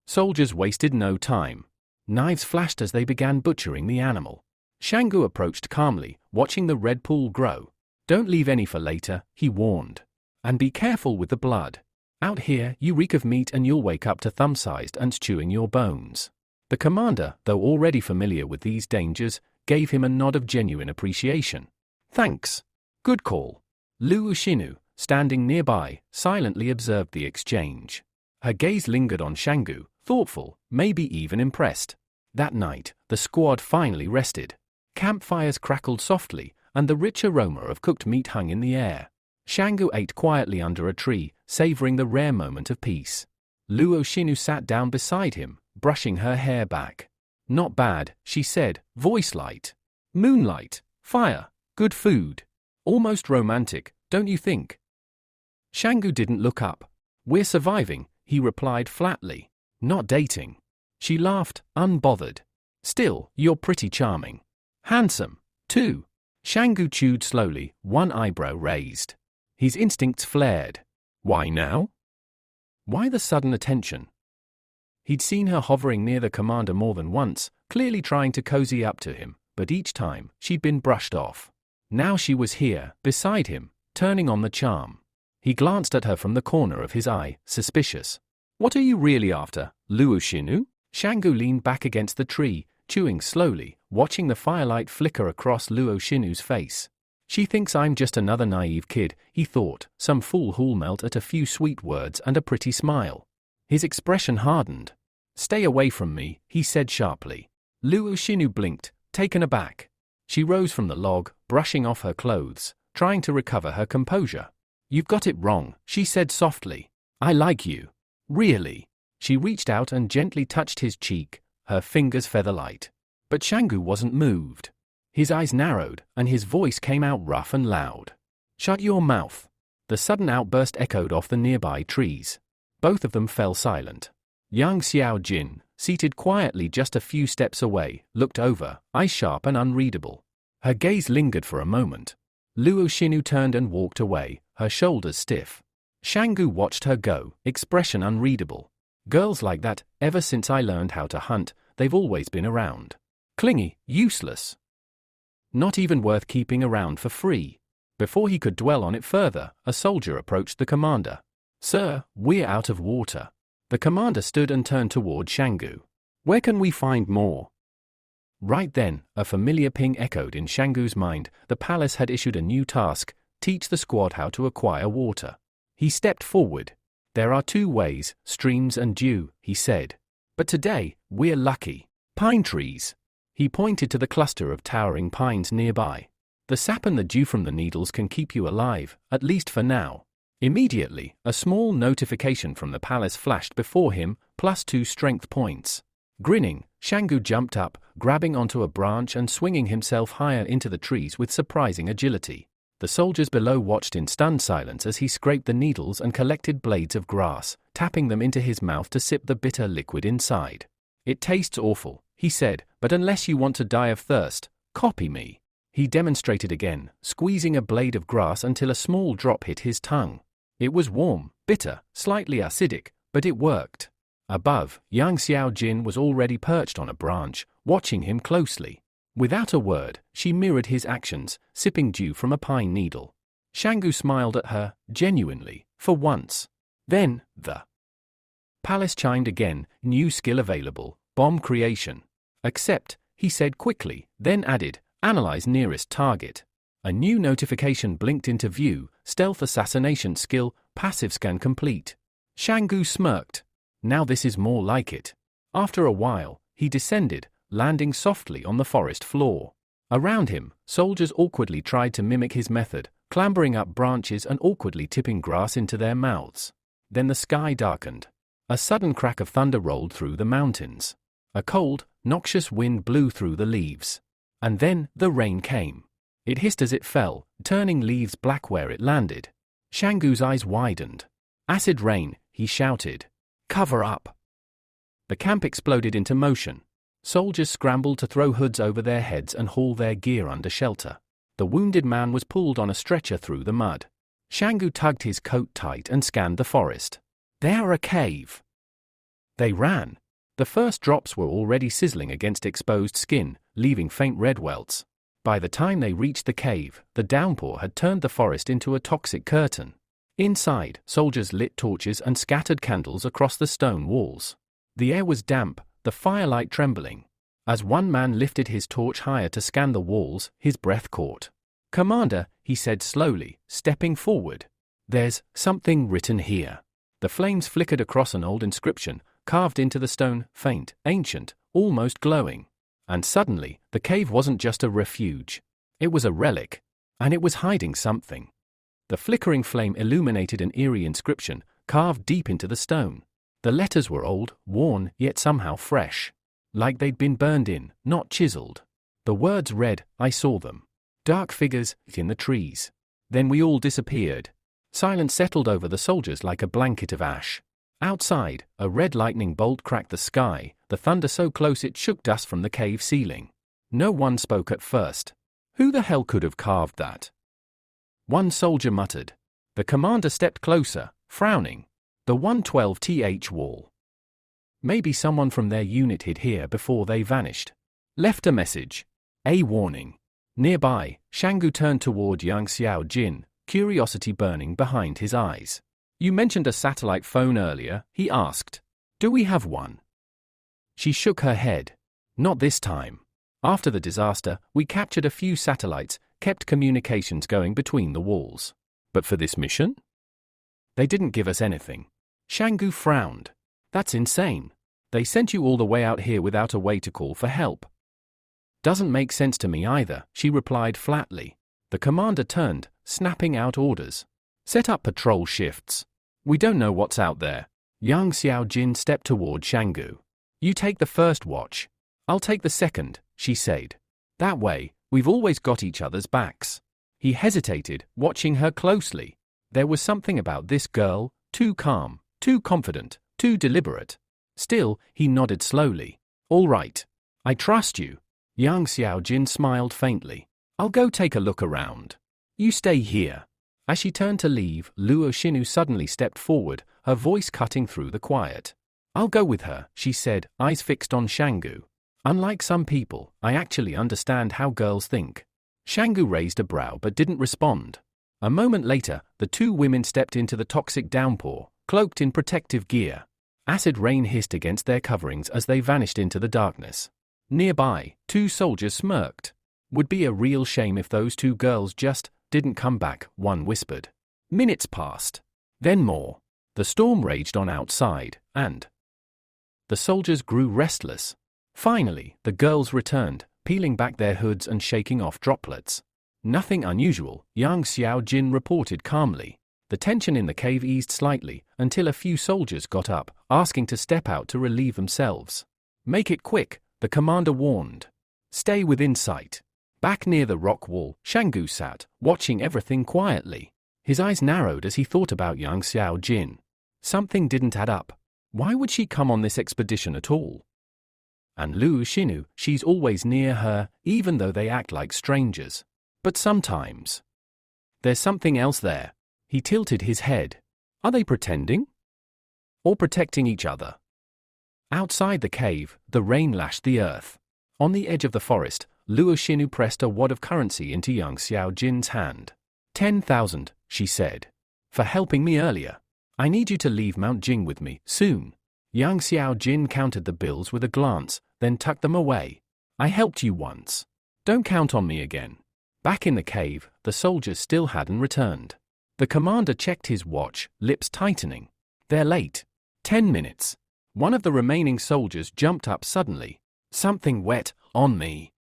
Soldiers wasted no time. Knives flashed as they began butchering the animal. Shangu approached calmly, watching the red pool grow. "Don't leave any for later," he warned. "And be careful with the blood. Out here, you reek of meat and you'll wake up to thumb-sized ants chewing your bones." The commander, though already familiar with these dangers, gave him a nod of genuine appreciation. "Thanks. Good call." Luo Shinu, standing nearby, silently observed the exchange. Her gaze lingered on Shangu, thoughtful, maybe even impressed. That night, the squad finally rested. Campfires crackled softly, and the rich aroma of cooked meat hung in the air. Shangu ate quietly under a tree, savoring the rare moment of peace. Luo Shinu sat down beside him, brushing her hair back. "Not bad," she said, voice light. "Moonlight, fire, good food. Almost romantic, don't you think?" Shangu didn't look up. "We're surviving," he replied flatly. "Not dating." She laughed, unbothered. "Still, you're pretty charming. Handsome, too." Shangu chewed slowly, one eyebrow raised. His instincts flared. Why now? Why the sudden attention? He'd seen her hovering near the commander more than once, clearly trying to cozy up to him, but each time, she'd been brushed off. Now she was here, beside him, turning on the charm. He glanced at her from the corner of his eye, suspicious. "What are you really after, Luo Shinu?" Shangu leaned back against the tree, chewing slowly, watching the firelight flicker across Luo Shinu's face. "She thinks I'm just another naive kid," he thought, some fool who'll melt at a few sweet words and a pretty smile. His expression hardened. "Stay away from me," he said sharply. Luo Shinu blinked, taken aback. She rose from the log, brushing off her clothes, trying to recover her composure. "You've got it wrong," she said softly. "I like you. Really." She reached out and gently touched his cheek, her fingers feather-light. But Shangu wasn't moved. His eyes narrowed, and his voice came out rough and loud. "Shut your mouth." The sudden outburst echoed off the nearby trees. Both of them fell silent. Yang Xiaojin, seated quietly just a few steps away, looked over, eyes sharp and unreadable. Her gaze lingered for a moment. Luo Xinu turned and walked away, her shoulders stiff. Shanggu watched her go, expression unreadable. Girls like that, ever since I learned how to hunt, they've always been around. Clingy, useless. Not even worth keeping around for free. Before he could dwell on it further, a soldier approached the commander. Sir, we're out of water. The commander stood and turned toward Shanggu. Where can we find more? Right then, a familiar ping echoed in Shanggu's mind. The palace had issued a new task: teach the squad how to acquire water. He stepped forward. There are two ways, streams and dew, he said. But today, we're lucky. Pine trees. He pointed to the cluster of towering pines nearby. The sap and the dew from the needles can keep you alive, at least for now. Immediately, a small notification from the palace flashed before him, +2 strength points. Grinning, Shanggu jumped up, grabbing onto a branch and swinging himself higher into the trees with surprising agility. The soldiers below watched in stunned silence as he scraped the needles and collected blades of grass, tapping them into his mouth to sip the bitter liquid inside. It tastes awful, he said, but unless you want to die of thirst, copy me. He demonstrated again, squeezing a blade of grass until a small drop hit his tongue. It was warm, bitter, slightly acidic, but it worked. Above, Yang Xiaojin was already perched on a branch, watching him closely. Without a word, she mirrored his actions, sipping dew from a pine needle. Shanggu smiled at her, genuinely, for once. Then, the palace chimed again, new skill available, bomb creation. Accept, he said quickly, then added, analyze nearest target. A new notification blinked into view, stealth assassination skill, passive scan complete. Shanggu smirked. Now this is more like it. After a while, he descended, landing softly on the forest floor. Around him, soldiers awkwardly tried to mimic his method, clambering up branches and awkwardly tipping grass into their mouths. Then the sky darkened. A sudden crack of thunder rolled through the mountains. A cold, noxious wind blew through the leaves. And then, the rain came. It hissed as it fell, turning leaves black where it landed. Shanggu's eyes widened. Acid rain, he shouted. Cover up. The camp exploded into motion. Soldiers scrambled to throw hoods over their heads and haul their gear under shelter. The wounded man was pulled on a stretcher through the mud. Shanggu tugged his coat tight and scanned the forest. There, a cave. They ran. The first drops were already sizzling against exposed skin, leaving faint red welts. By the time they reached the cave, the downpour had turned the forest into a toxic curtain. Inside, soldiers lit torches and scattered candles across the stone walls. The air was damp, the firelight trembling. As one man lifted his torch higher to scan the walls, his breath caught. Commander, he said slowly, stepping forward. There's something written here. The flames flickered across an old inscription, carved into the stone, faint, ancient, almost glowing. And suddenly, the cave wasn't just a refuge. It was a relic. And it was hiding something. The flickering flame illuminated an eerie inscription, carved deep into the stone. The letters were old, worn, yet somehow fresh. Like they'd been burned in, not chiseled. The words read, I saw them. Dark figures, in the trees. Then we all disappeared. Silence settled over the soldiers like a blanket of ash. Outside, a red lightning bolt cracked the sky, the thunder so close it shook dust from the cave ceiling. No one spoke at first. Who the hell could have carved that? One soldier muttered. The commander stepped closer, frowning. The 112th wall. Maybe someone from their unit hid here before they vanished. Left a message. A warning. Nearby, Shanggu turned toward Yang Xiaojin, curiosity burning behind his eyes. You mentioned a satellite phone earlier, he asked. Do we have one? She shook her head. Not this time. After the disaster, we captured a few satellites, kept communications going between the walls. But for this mission? They didn't give us anything. Shanggu frowned. That's insane. They sent you all the way out here without a way to call for help. Doesn't make sense to me either, she replied flatly. The commander turned, snapping out orders. Set up patrol shifts. We don't know what's out there. Yang Xiaojin stepped toward Shanggu. You take the first watch. I'll take the second, she said. That way, we've always got each other's backs. He hesitated, watching her closely. There was something about this girl, too calm, too confident, too deliberate. Still, he nodded slowly. All right. I trust you. Yang Xiaojin smiled faintly. I'll go take a look around. You stay here. As she turned to leave, Luo Xinu suddenly stepped forward, her voice cutting through the quiet. I'll go with her, she said, eyes fixed on Shanggu. Unlike some people, I actually understand how girls think. Shanggu raised a brow but didn't respond. A moment later, the two women stepped into the toxic downpour, cloaked in protective gear. Acid rain hissed against their coverings as they vanished into the darkness. Nearby, two soldiers smirked. Would be a real shame if those two girls just didn't come back, one whispered. Minutes passed. Then more. The storm raged on outside, and the soldiers grew restless. Finally, the girls returned, peeling back their hoods and shaking off droplets. Nothing unusual, Yang Xiaojin reported calmly. The tension in the cave eased slightly, until a few soldiers got up, asking to step out to relieve themselves. Make it quick, the commander warned. Stay within sight. Back near the rock wall, Shanggu sat, watching everything quietly. His eyes narrowed as he thought about Yang Xiaojin. Something didn't add up. Why would she come on this expedition at all? And Luo Xinu, she's always near her, even though they act like strangers. But sometimes there's something else there. He tilted his head. Are they pretending? Or protecting each other? Outside the cave, the rain lashed the earth. On the edge of the forest, Luo Xinu pressed a wad of currency into Yang Xiaojin's hand. 10,000, she said. For helping me earlier. I need you to leave Mount Jing with me, soon. Yang Xiaojin counted the bills with a glance, then tucked them away. I helped you once. Don't count on me again. Back in the cave, the soldiers still hadn't returned. The commander checked his watch, lips tightening. They're late. 10 minutes. One of the remaining soldiers jumped up suddenly. Something wet, on me.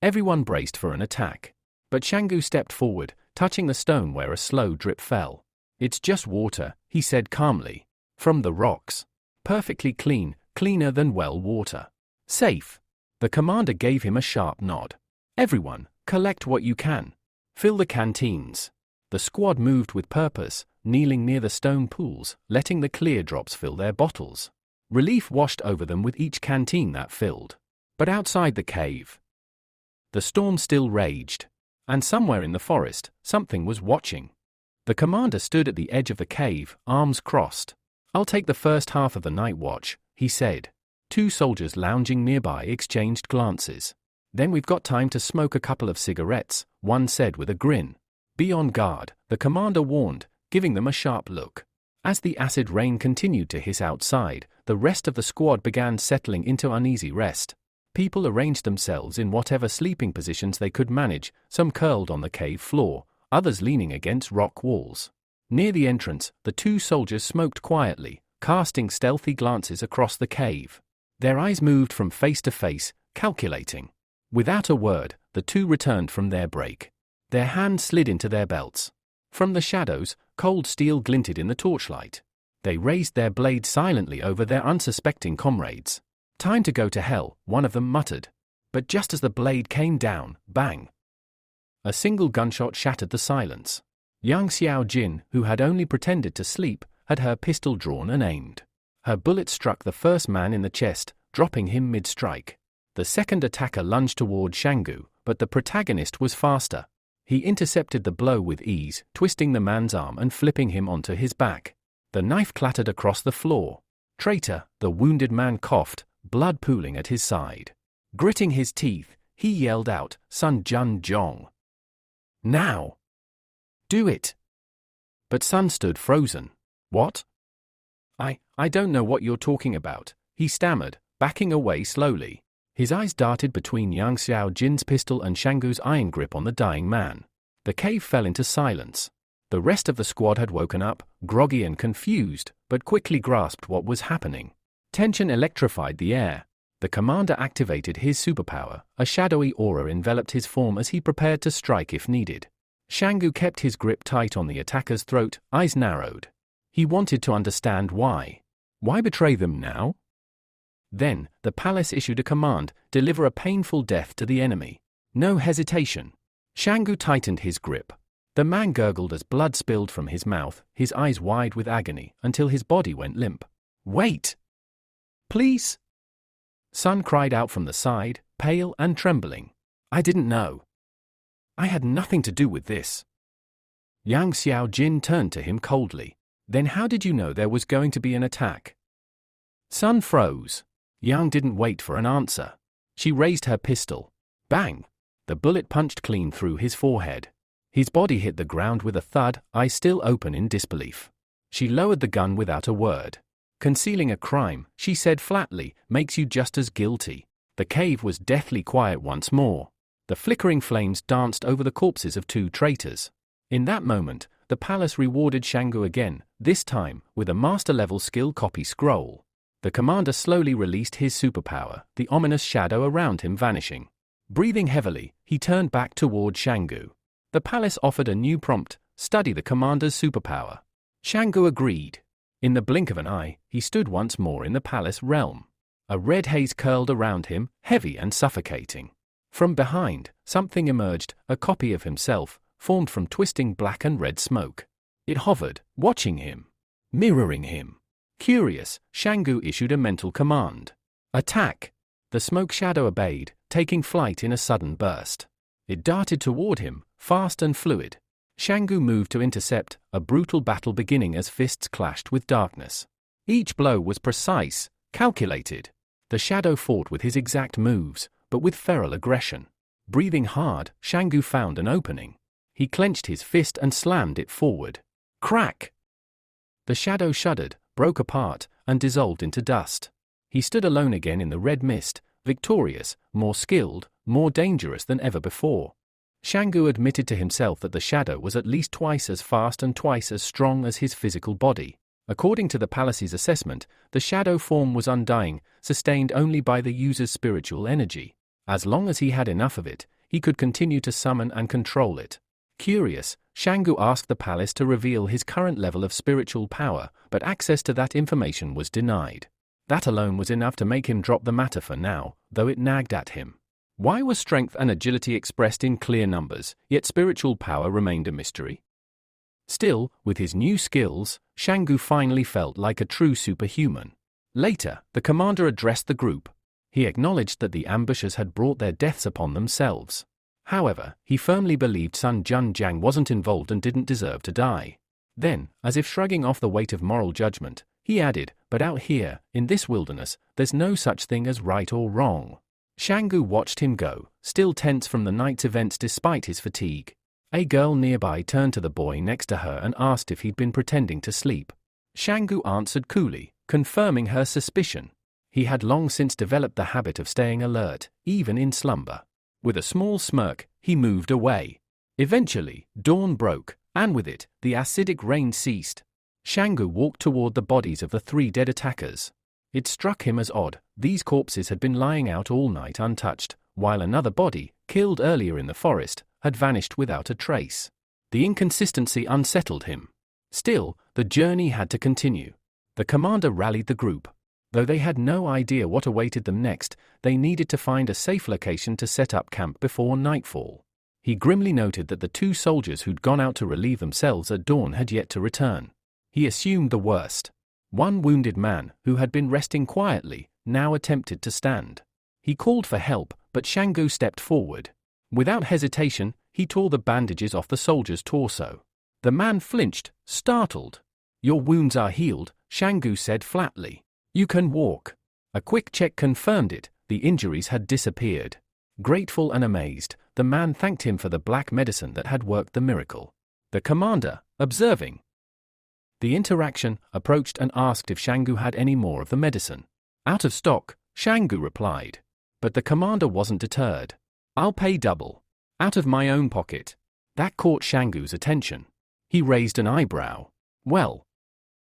Everyone braced for an attack. But Shanggu stepped forward, touching the stone where a slow drip fell. It's just water, he said calmly. From the rocks. Perfectly clean, cleaner than well water. Safe. The commander gave him a sharp nod. Everyone, collect what you can. Fill the canteens. The squad moved with purpose, kneeling near the stone pools, letting the clear drops fill their bottles. Relief washed over them with each canteen that filled. But outside the cave, the storm still raged. And somewhere in the forest, something was watching. The commander stood at the edge of the cave, arms crossed. I'll take the first half of the night watch, he said. Two soldiers lounging nearby exchanged glances. Then we've got time to smoke a couple of cigarettes, one said with a grin. Be on guard, the commander warned, giving them a sharp look. As the acid rain continued to hiss outside, the rest of the squad began settling into uneasy rest. People arranged themselves in whatever sleeping positions they could manage, some curled on the cave floor, others leaning against rock walls. Near the entrance, the two soldiers smoked quietly, casting stealthy glances across the cave. Their eyes moved from face to face, calculating. Without a word, the two returned from their break. Their hands slid into their belts. From the shadows, cold steel glinted in the torchlight. They raised their blades silently over their unsuspecting comrades. Time to go to hell, one of them muttered. But just as the blade came down, bang! A single gunshot shattered the silence. Yang Xiaojin, who had only pretended to sleep, had her pistol drawn and aimed. Her bullet struck the first man in the chest, dropping him mid-strike. The second attacker lunged toward Shanggu, but the protagonist was faster. He intercepted the blow with ease, twisting the man's arm and flipping him onto his back. The knife clattered across the floor. Traitor, the wounded man coughed, blood pooling at his side. Gritting his teeth, he yelled out, Sun Jun Zhong. Now! Do it! But Sun stood frozen. What? I don't know what you're talking about, he stammered, backing away slowly. His eyes darted between Yang Xiaojin's pistol and Shanggu's iron grip on the dying man. The cave fell into silence. The rest of the squad had woken up, groggy and confused, but quickly grasped what was happening. Tension electrified the air. The commander activated his superpower, a shadowy aura enveloped his form as he prepared to strike if needed. Shanggu kept his grip tight on the attacker's throat, eyes narrowed. He wanted to understand why. Why betray them now? Then, the palace issued a command, deliver a painful death to the enemy. No hesitation. Shanggu tightened his grip. The man gurgled as blood spilled from his mouth, his eyes wide with agony, until his body went limp. Wait! Please! Sun cried out from the side, pale and trembling. I didn't know. I had nothing to do with this. Yang Xiaojin turned to him coldly. Then how did you know there was going to be an attack? Sun froze. Yang didn't wait for an answer. She raised her pistol. Bang! The bullet punched clean through his forehead. His body hit the ground with a thud, eyes still open in disbelief. She lowered the gun without a word. Concealing a crime, she said flatly, makes you just as guilty. The cave was deathly quiet once more. The flickering flames danced over the corpses of 2 traitors. In that moment, the palace rewarded Shangu again, this time with a master-level skill copy scroll. The commander slowly released his superpower, the ominous shadow around him vanishing. Breathing heavily, he turned back toward Shangu. The palace offered a new prompt, study the commander's superpower. Shangu agreed. In the blink of an eye, he stood once more in the palace realm. A red haze curled around him, heavy and suffocating. From behind, something emerged, a copy of himself, formed from twisting black and red smoke. It hovered, watching him, mirroring him. Curious, Shangu issued a mental command. Attack! The smoke shadow obeyed, taking flight in a sudden burst. It darted toward him, fast and fluid. Shangu moved to intercept, a brutal battle beginning as fists clashed with darkness. Each blow was precise, calculated. The shadow fought with his exact moves, but with feral aggression. Breathing hard, Shangu found an opening. He clenched his fist and slammed it forward. Crack! The shadow shuddered, broke apart, and dissolved into dust. He stood alone again in the red mist, victorious, more skilled, more dangerous than ever before. Shangu admitted to himself that the shadow was at least twice as fast and twice as strong as his physical body. According to the palace's assessment, the shadow form was undying, sustained only by the user's spiritual energy. As long as he had enough of it, he could continue to summon and control it. Curious, Shangu asked the palace to reveal his current level of spiritual power, but access to that information was denied. That alone was enough to make him drop the matter for now, though it nagged at him. Why were strength and agility expressed in clear numbers, yet spiritual power remained a mystery? Still, with his new skills, Shangu finally felt like a true superhuman. Later, the commander addressed the group. He acknowledged that the ambushers had brought their deaths upon themselves. However, he firmly believed Sun Junjiang wasn't involved and didn't deserve to die. Then, as if shrugging off the weight of moral judgment, he added, but out here, in this wilderness, there's no such thing as right or wrong. Shangu watched him go, still tense from the night's events despite his fatigue. A girl nearby turned to the boy next to her and asked if he'd been pretending to sleep. Shangu answered coolly, confirming her suspicion. He had long since developed the habit of staying alert, even in slumber. With a small smirk, he moved away. Eventually, dawn broke, and with it, the acidic rain ceased. Shangu walked toward the bodies of the 3 dead attackers. It struck him as odd, these corpses had been lying out all night untouched, while another body, killed earlier in the forest, had vanished without a trace. The inconsistency unsettled him. Still, the journey had to continue. The commander rallied the group. Though they had no idea what awaited them next, they needed to find a safe location to set up camp before nightfall. He grimly noted that the 2 soldiers who'd gone out to relieve themselves at dawn had yet to return. He assumed the worst. One wounded man, who had been resting quietly, now attempted to stand. He called for help, but Shangu stepped forward. Without hesitation, he tore the bandages off the soldier's torso. The man flinched, startled. "Your wounds are healed," Shangu said flatly. "You can walk." A quick check confirmed it, the injuries had disappeared. Grateful and amazed, the man thanked him for the black medicine that had worked the miracle. The commander, observing the interaction, approached and asked if Shangu had any more of the medicine. "Out of stock," Shangu replied. But the commander wasn't deterred. "I'll pay double. Out of my own pocket." That caught Shangu's attention. He raised an eyebrow. "Well,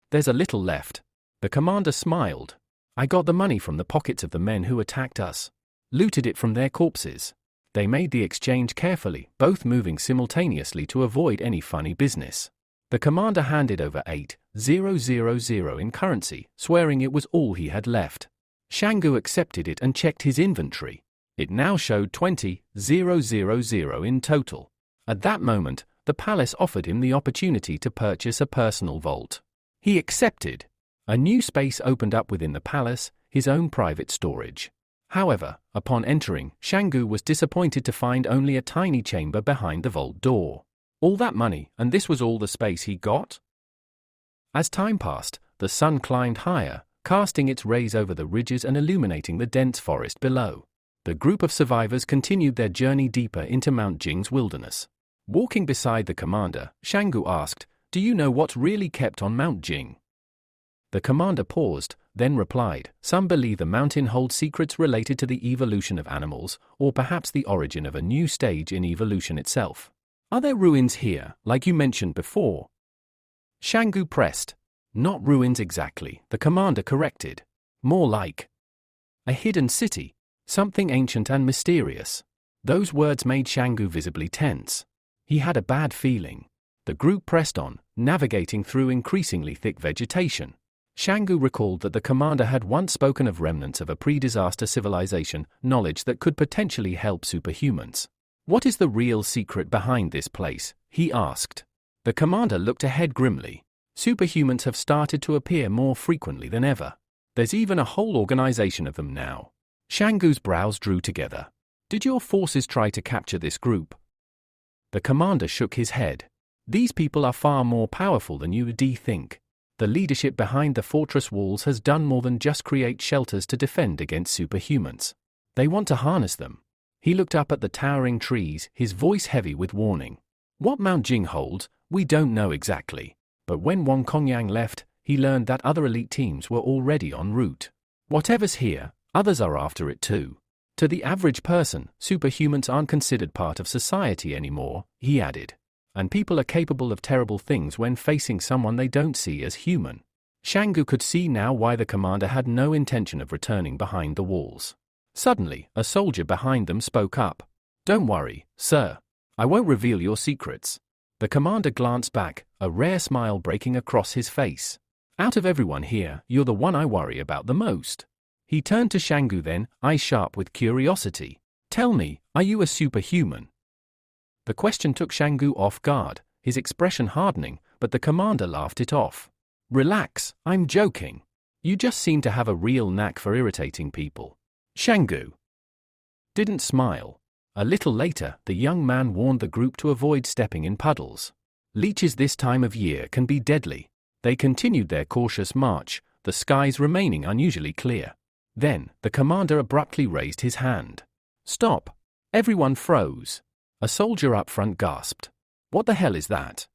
there's a little left." The commander smiled. "I got the money from the pockets of the men who attacked us. Looted it from their corpses." They made the exchange carefully, both moving simultaneously to avoid any funny business. The commander handed over 8,000 in currency, swearing it was all he had left. Shangu accepted it and checked his inventory. It now showed 20,000 in total. At that moment, the palace offered him the opportunity to purchase a personal vault. He accepted. A new space opened up within the palace, his own private storage. However, upon entering, Shangu was disappointed to find only a tiny chamber behind the vault door. All that money, and this was all the space he got? As time passed, the sun climbed higher, casting its rays over the ridges and illuminating the dense forest below. The group of survivors continued their journey deeper into Mount Jing's wilderness. Walking beside the commander, Shangu asked, "Do you know what's really kept on Mount Jing?" The commander paused, then replied, "Some believe the mountain holds secrets related to the evolution of animals, or perhaps the origin of a new stage in evolution itself. Are there ruins here, like you mentioned before?" Shangu pressed. "Not ruins exactly," the commander corrected. "More like a hidden city. Something ancient and mysterious." Those words made Shangu visibly tense. He had a bad feeling. The group pressed on, navigating through increasingly thick vegetation. Shangu recalled that the commander had once spoken of remnants of a pre-disaster civilization, knowledge that could potentially help superhumans. "What is the real secret behind this place?" he asked. The commander looked ahead grimly. "Superhumans have started to appear more frequently than ever. There's even a whole organization of them now." Shangu's brows drew together. "Did your forces try to capture this group?" The commander shook his head. "These people are far more powerful than you think. The leadership behind the fortress walls has done more than just create shelters to defend against superhumans. They want to harness them." He looked up at the towering trees, his voice heavy with warning. "What Mount Jing holds, we don't know exactly. But when Wang Kongyang left, he learned that other elite teams were already en route. Whatever's here, others are after it too. To the average person, superhumans aren't considered part of society anymore," he added. "And people are capable of terrible things when facing someone they don't see as human." Shangu could see now why the commander had no intention of returning behind the walls. Suddenly, a soldier behind them spoke up. "Don't worry, sir. I won't reveal your secrets." The commander glanced back, a rare smile breaking across his face. "Out of everyone here, you're the one I worry about the most." He turned to Shangu then, eyes sharp with curiosity. "Tell me, are you a superhuman?" The question took Shangu off guard, his expression hardening, but the commander laughed it off. "Relax, I'm joking. You just seem to have a real knack for irritating people." Shangu didn't smile. A little later, the young man warned the group to avoid stepping in puddles. Leeches this time of year can be deadly. They continued their cautious march, the skies remaining unusually clear. Then, the commander abruptly raised his hand. "Stop!" Everyone froze. A soldier up front gasped. "What the hell is that?"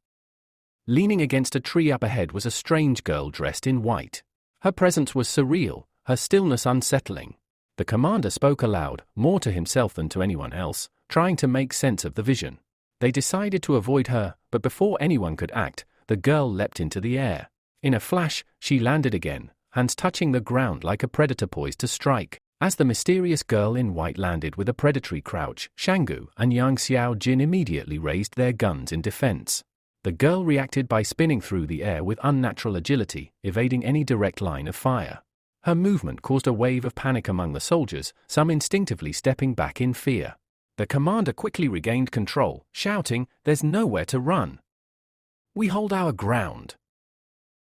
Leaning against a tree up ahead was a strange girl dressed in white. Her presence was surreal, her stillness unsettling. The commander spoke aloud, more to himself than to anyone else, trying to make sense of the vision. They decided to avoid her, but before anyone could act, the girl leapt into the air. In a flash, she landed again, hands touching the ground like a predator poised to strike. As the mysterious girl in white landed with a predatory crouch, Shangu and Yang Xiaojin immediately raised their guns in defense. The girl reacted by spinning through the air with unnatural agility, evading any direct line of fire. Her movement caused a wave of panic among the soldiers, some instinctively stepping back in fear. The commander quickly regained control, shouting, "There's nowhere to run. We hold our ground."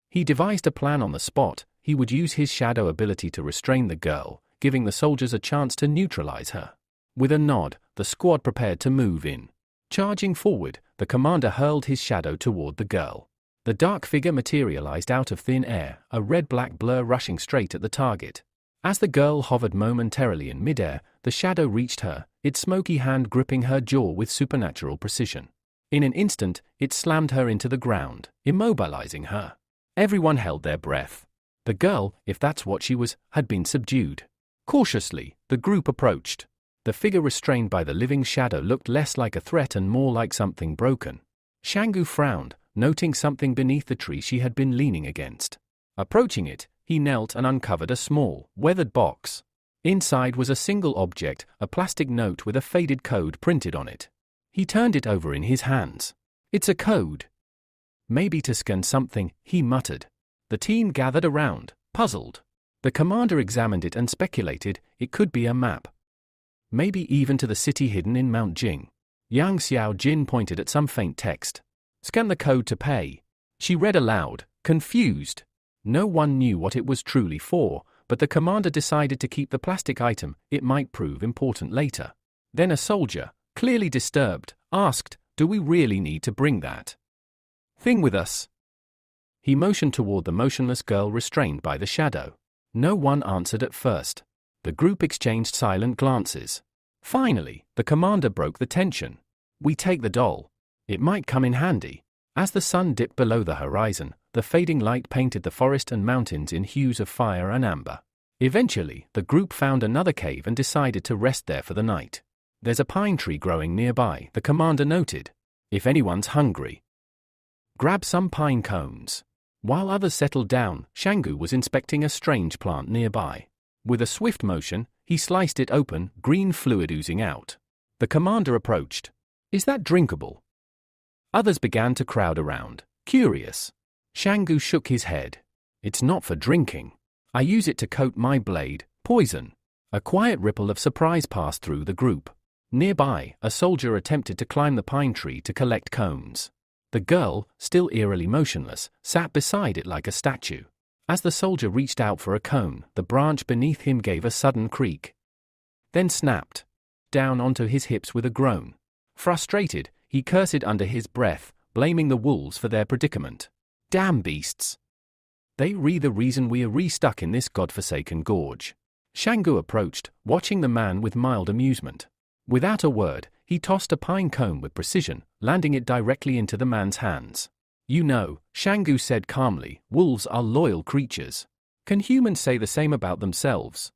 He devised a plan on the spot. He would use his shadow ability to restrain the girl, giving the soldiers a chance to neutralize her. With a nod, the squad prepared to move in. Charging forward, the commander hurled his shadow toward the girl. The dark figure materialized out of thin air, a red-black blur rushing straight at the target. As the girl hovered momentarily in midair, the shadow reached her, its smoky hand gripping her jaw with supernatural precision. In an instant, it slammed her into the ground, immobilizing her. Everyone held their breath. The girl, if that's what she was, had been subdued. Cautiously, the group approached. The figure restrained by the living shadow looked less like a threat and more like something broken. Shangu frowned, noting something beneath the tree she had been leaning against. Approaching it, he knelt and uncovered a small, weathered box. Inside was a single object, a plastic note with a faded code printed on it. He turned it over in his hands. "It's a code." "Maybe to scan something," he muttered. The team gathered around, puzzled. The commander examined it and speculated it could be a map. Maybe even to the city hidden in Mount Jing. Yang Xiaojin pointed at some faint text. "Scan the code to pay." She read aloud, confused. No one knew what it was truly for, but the commander decided to keep the plastic item. It might prove important later. Then a soldier, clearly disturbed, asked, "Do we really need to bring that thing with us?" He motioned toward the motionless girl restrained by the shadow. No one answered at first. The group exchanged silent glances. Finally, the commander broke the tension. "We take the doll. It might come in handy." As the sun dipped below the horizon, the fading light painted the forest and mountains in hues of fire and amber. Eventually, the group found another cave and decided to rest there for the night. "There's a pine tree growing nearby," the commander noted. "If anyone's hungry, grab some pine cones." While others settled down, Shangu was inspecting a strange plant nearby. With a swift motion, he sliced it open, green fluid oozing out. The commander approached. "Is that drinkable?" Others began to crowd around, curious. Shangu shook his head. "It's not for drinking. I use it to coat my blade, poison." A quiet ripple of surprise passed through the group. Nearby, a soldier attempted to climb the pine tree to collect cones. The girl, still eerily motionless, sat beside it like a statue. As the soldier reached out for a cone, the branch beneath him gave a sudden creak, then snapped down onto his hips with a groan. Frustrated, he cursed under his breath, blaming the wolves for their predicament. "Damn beasts. They the reason we are stuck in this godforsaken gorge." Shangu approached, watching the man with mild amusement. Without a word, he tossed a pine cone with precision, landing it directly into the man's hands. "You know," Shangu said calmly, "wolves are loyal creatures. Can humans say the same about themselves?"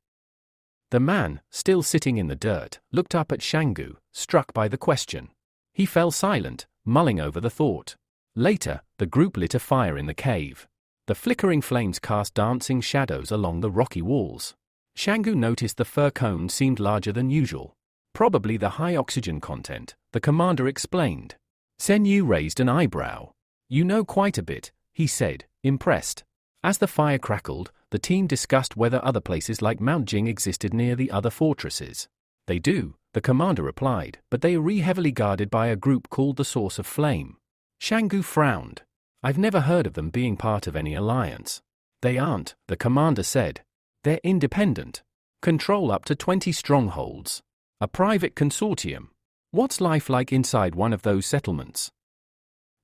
The man, still sitting in the dirt, looked up at Shangu, struck by the question. He fell silent, mulling over the thought. Later, the group lit a fire in the cave. The flickering flames cast dancing shadows along the rocky walls. Shangu noticed the fir cone seemed larger than usual. Probably the high oxygen content, the commander explained. Senyu raised an eyebrow. "You know quite a bit," he said, impressed. As the fire crackled, the team discussed whether other places like Mount Jing existed near the other fortresses. "They do," the commander replied, "but they are heavily guarded by a group called the Source of Flame." Shangu frowned. "I've never heard of them being part of any alliance." "They aren't," the commander said. "They're independent. Control up to 20 strongholds. A private consortium. What's life like inside one of those settlements?"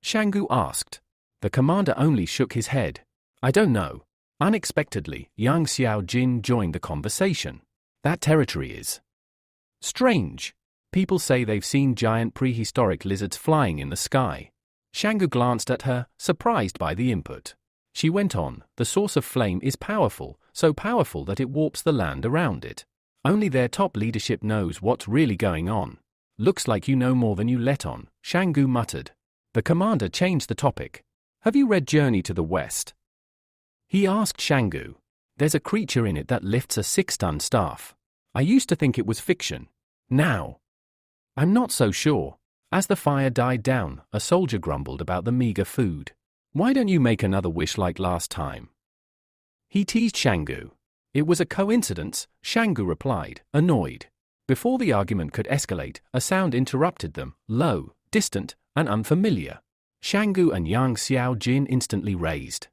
Shangu asked. The commander only shook his head. "I don't know." Unexpectedly, Yang Xiao Jin joined the conversation. "That territory is strange. People say they've seen giant prehistoric lizards flying in the sky." Shangu glanced at her, surprised by the input. She went on, "The Source of Flame is powerful, so powerful that it warps the land around it. Only their top leadership knows what's really going on." "Looks like you know more than you let on," Shangu muttered. The commander changed the topic. "Have you read Journey to the West?" He asked Shangu. "There's a creature in it that lifts a 6-ton staff. I used to think it was fiction. Now I'm not so sure." As the fire died down, a soldier grumbled about the meager food. "Why don't you make another wish like last time?" He teased Shangu. "It was a coincidence," Shangu replied, annoyed. Before the argument could escalate, a sound interrupted them, low, distant, and unfamiliar. Shangu and Yang Xiao Jin instantly raised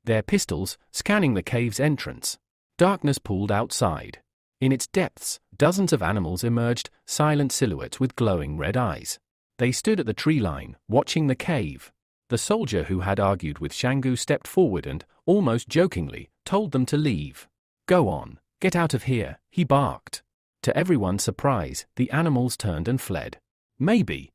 their pistols, scanning the cave's entrance. Darkness pooled outside. In its depths, dozens of animals emerged, silent silhouettes with glowing red eyes. They stood at the tree line, watching the cave. The soldier who had argued with Shangu stepped forward and, almost jokingly, told them to leave. "Go on, get out of here," he barked. To everyone's surprise, the animals turned and fled. Maybe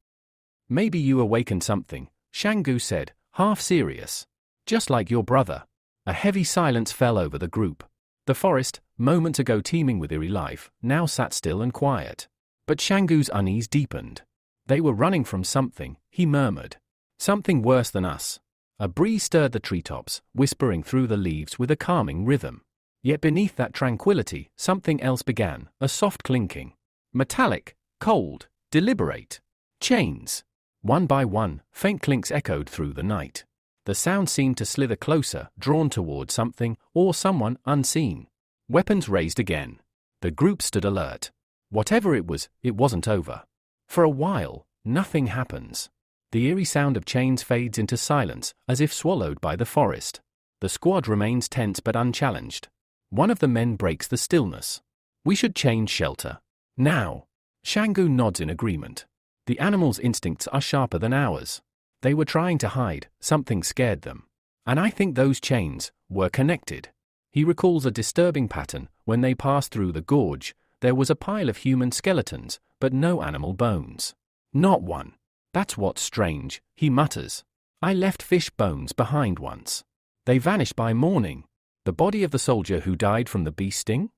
you awakened something," Shangu said, half serious. "Just like your brother." A heavy silence fell over the group. The forest, moments ago teeming with eerie life, now sat still and quiet. But Shangu's unease deepened. "They were running from something," he murmured. "Something worse than us." A breeze stirred the treetops, whispering through the leaves with a calming rhythm. Yet beneath that tranquility, something else began, a soft clinking. Metallic, cold, deliberate. Chains. One by one, faint clinks echoed through the night. The sound seemed to slither closer, drawn toward something, or someone, unseen. Weapons raised again. The group stood alert. Whatever it was, it wasn't over. For a while, nothing happens. The eerie sound of chains fades into silence, as if swallowed by the forest. The squad remains tense but unchallenged. One of the men breaks the stillness. We should change shelter. Now. Shangu nods in agreement. The animal's instincts are sharper than ours. They were trying to hide, something scared them. And I think those chains were connected. He recalls a disturbing pattern. When they passed through the gorge, there was a pile of human skeletons, but no animal bones. Not one. That's what's strange, he mutters. I left fish bones behind once. They vanished by morning. The body of the soldier who died from the bee sting?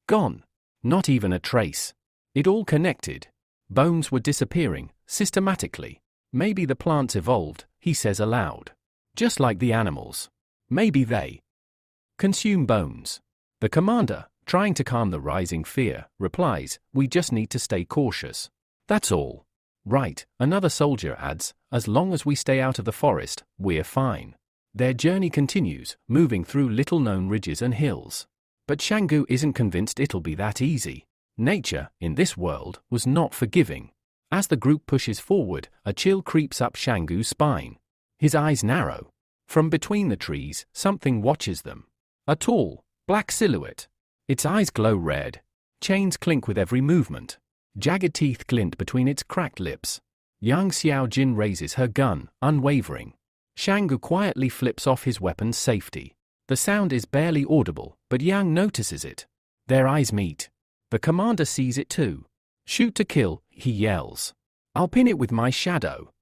Gone. Not even a trace. It all connected. Bones were disappearing, systematically. Maybe the plants evolved, he says aloud. Just like the animals. Maybe they consume bones. The commander, trying to calm the rising fear, replies, we just need to stay cautious. That's all. Right, another soldier adds, as long as we stay out of the forest, we're fine. Their journey continues, moving through little-known ridges and hills. But Shangu isn't convinced it'll be that easy. Nature, in this world, was not forgiving. As the group pushes forward, a chill creeps up Shangu's spine. His eyes narrow. From between the trees, something watches them. A tall, black silhouette. Its eyes glow red. Chains clink with every movement. Jagged teeth glint between its cracked lips. Yang Xiaojin raises her gun, unwavering. Shangu quietly flips off his weapon's safety. The sound is barely audible, but Yang notices it. Their eyes meet. The commander sees it too. Shoot to kill, he yells. I'll pin it with my shadow.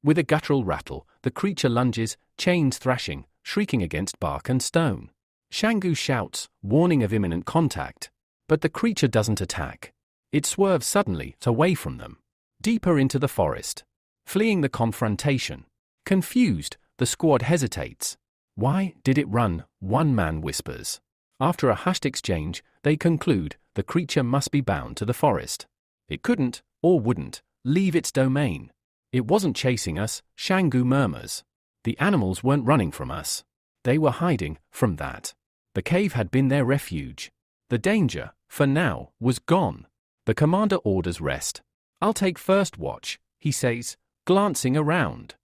With a guttural rattle, the creature lunges, chains thrashing, shrieking against bark and stone. Shangu shouts, warning of imminent contact. But the creature doesn't attack. It swerves suddenly, away from them. Deeper into the forest. Fleeing the confrontation. Confused, the squad hesitates. Why did it run? One man whispers. After a hushed exchange, they conclude the creature must be bound to the forest. It couldn't, or wouldn't, leave its domain. It wasn't chasing us, Shangu murmurs. The animals weren't running from us. They were hiding from that. The cave had been their refuge. The danger, for now, was gone. The commander orders rest. I'll take first watch, he says, glancing around.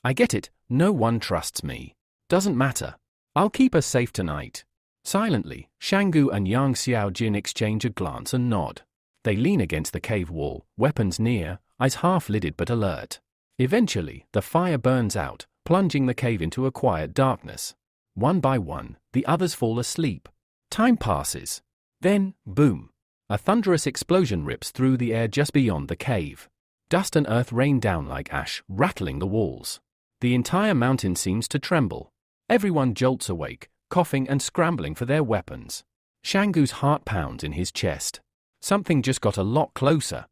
I get it, no one trusts me. Doesn't matter. I'll keep us safe tonight. Silently, Shangu and Yang Xiaojin exchange a glance and nod. They lean against the cave wall, weapons near, eyes half-lidded but alert. Eventually, the fire burns out, plunging the cave into a quiet darkness. One by one, the others fall asleep. Time passes. Then, boom. A thunderous explosion rips through the air just beyond the cave. Dust and earth rain down like ash, rattling the walls. The entire mountain seems to tremble. Everyone jolts awake, coughing and scrambling for their weapons. Shangu's heart pounds in his chest. Something just got a lot closer.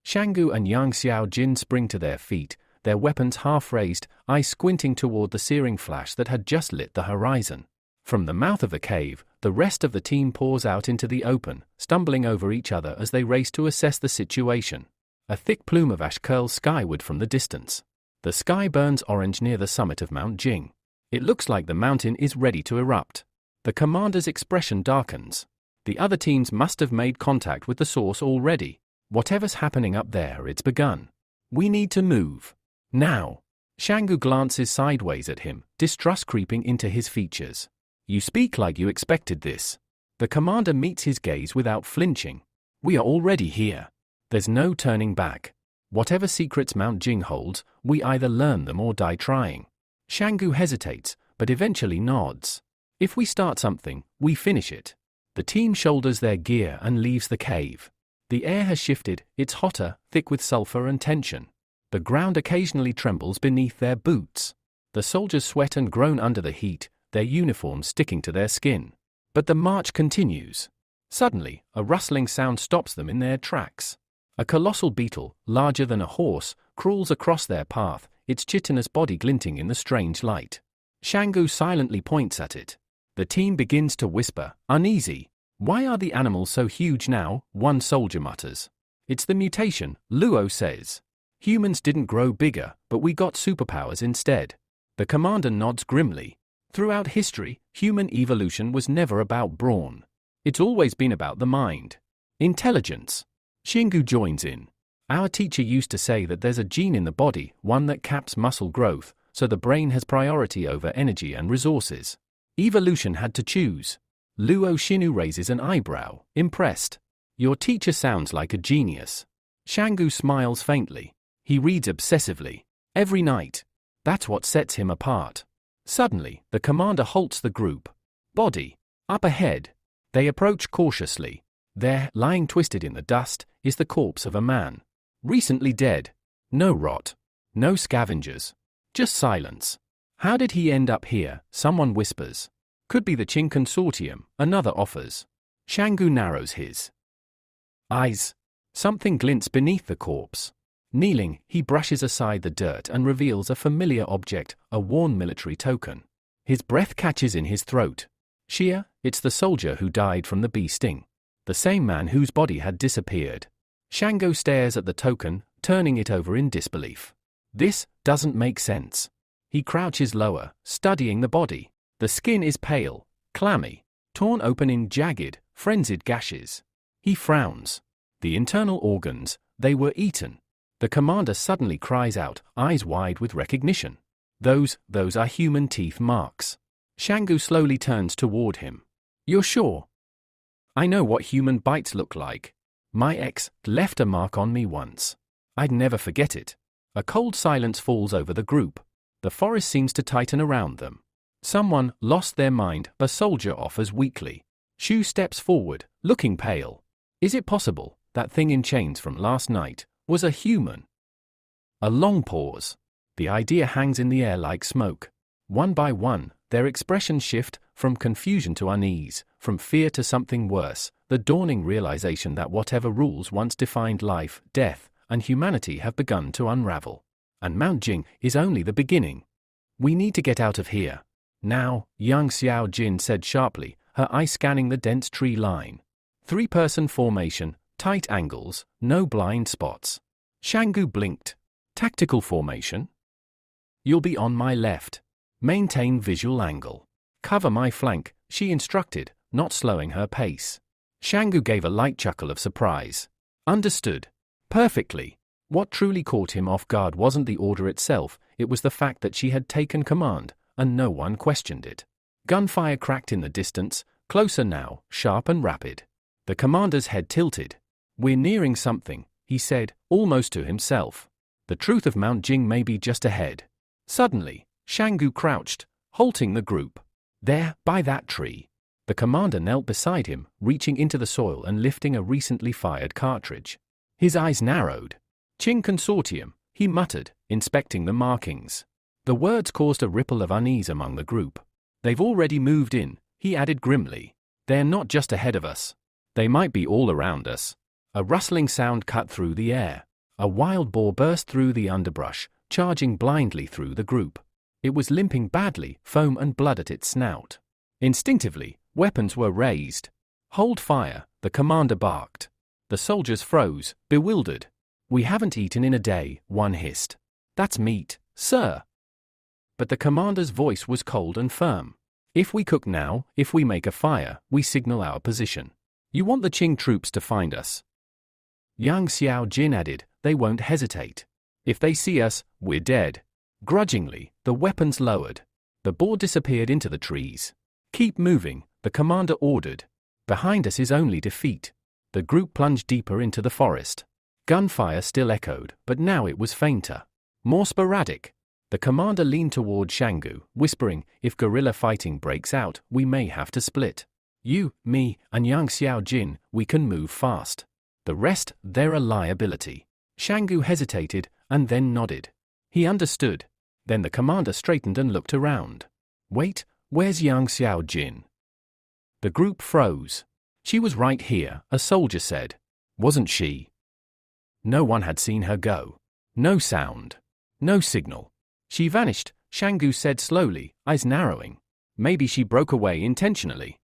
Shangu and Yang Xiaojin spring to their feet, their weapons half raised, eyes squinting toward the searing flash that had just lit the horizon. From the mouth of the cave, the rest of the team pours out into the open, stumbling over each other as they race to assess the situation. A thick plume of ash curls skyward from the distance. The sky burns orange near the summit of Mount Jing. It looks like the mountain is ready to erupt. The commander's expression darkens. The other teams must have made contact with the source already. Whatever's happening up there, it's begun. We need to move. Now. Shangu glances sideways at him, distrust creeping into his features. You speak like you expected this. The commander meets his gaze without flinching. We are already here. There's no turning back. Whatever secrets Mount Jing holds, we either learn them or die trying. Shangu hesitates, but eventually nods. If we start something, we finish it. The team shoulders their gear and leaves the cave. The air has shifted, it's hotter, thick with sulfur and tension. The ground occasionally trembles beneath their boots. The soldiers sweat and groan under the heat, their uniforms sticking to their skin. But the march continues. Suddenly, a rustling sound stops them in their tracks. A colossal beetle, larger than a horse, crawls across their path, its chitinous body glinting in the strange light. Shangu silently points at it. The team begins to whisper, uneasy. Why are the animals so huge now? One soldier mutters. It's the mutation, Luo says. Humans didn't grow bigger, but we got superpowers instead. The commander nods grimly. Throughout history, human evolution was never about brawn. It's always been about the mind. Intelligence. Shingu joins in. Our teacher used to say that there's a gene in the body, one that caps muscle growth, so the brain has priority over energy and resources. Evolution had to choose. Luo Xinu raises an eyebrow, impressed. Your teacher sounds like a genius. Shangu smiles faintly. He reads obsessively. Every night. That's what sets him apart. Suddenly, the commander halts the group. Body. Up ahead. They approach cautiously. There, lying twisted in the dust, is the corpse of a man. Recently dead. No rot. No scavengers. Just silence. How did he end up here? Someone whispers. Could be the Qing Consortium, another offers. Shangu narrows his eyes. Something glints beneath the corpse. Kneeling, he brushes aside the dirt and reveals a familiar object, a worn military token. His breath catches in his throat. Shia, it's the soldier who died from the bee sting. The same man whose body had disappeared. Shango stares at the token, turning it over in disbelief. This doesn't make sense. He crouches lower, studying the body. The skin is pale, clammy, torn open in jagged, frenzied gashes. He frowns. The internal organs, they were eaten. The commander suddenly cries out, eyes wide with recognition. Those are human teeth marks. Shangu slowly turns toward him. You're sure? I know what human bites look like. My ex left a mark on me once. I'd never forget it. A cold silence falls over the group. The forest seems to tighten around them. Someone lost their mind, a soldier offers weakly. Shu steps forward, looking pale. Is it possible that thing in chains from last night was a human? A long pause. The idea hangs in the air like smoke. One by one, their expressions shift from confusion to unease, from fear to something worse, the dawning realization that whatever rules once defined life, death, and humanity have begun to unravel. And Mount Jing is only the beginning. We need to get out of here. Now, young Xiao Jin said sharply, her eye scanning the dense tree line. 3-person formation, tight angles, no blind spots. Shangu blinked. Tactical formation? You'll be on my left. Maintain visual angle. Cover my flank, she instructed, not slowing her pace. Shangu gave a light chuckle of surprise. Understood. Perfectly. What truly caught him off guard wasn't the order itself, it was the fact that she had taken command, and no one questioned it. Gunfire cracked in the distance, closer now, sharp and rapid. The commander's head tilted. We're nearing something, he said, almost to himself. The truth of Mount Jing may be just ahead. Suddenly, Shangu crouched, halting the group. There, by that tree. The commander knelt beside him, reaching into the soil and lifting a recently fired cartridge. His eyes narrowed. Qing Consortium, he muttered, inspecting the markings. The words caused a ripple of unease among the group. They've already moved in, he added grimly. They're not just ahead of us. They might be all around us. A rustling sound cut through the air. A wild boar burst through the underbrush, charging blindly through the group. It was limping badly, foam and blood at its snout. Instinctively, weapons were raised. Hold fire, the commander barked. The soldiers froze, bewildered. We haven't eaten in a day, one hissed. That's meat, sir. But the commander's voice was cold and firm. If we cook now, if we make a fire, we signal our position. You want the Qing troops to find us. Young Xiao Jin added, they won't hesitate. If they see us, we're dead. Grudgingly, the weapons lowered. The boar disappeared into the trees. Keep moving, the commander ordered. Behind us is only defeat. The group plunged deeper into the forest. Gunfire still echoed, but now it was fainter. More sporadic. The commander leaned toward Shangu, whispering, if guerrilla fighting breaks out, we may have to split. You, me, and young Xiao Jin, we can move fast. The rest, they're a liability. Shangu hesitated, and then nodded. He understood. Then the commander straightened and looked around. Wait, where's young Xiao Jin? The group froze. She was right here, a soldier said. Wasn't she? No one had seen her go. No sound. No signal. She vanished, Shangu said slowly, eyes narrowing. Maybe she broke away intentionally.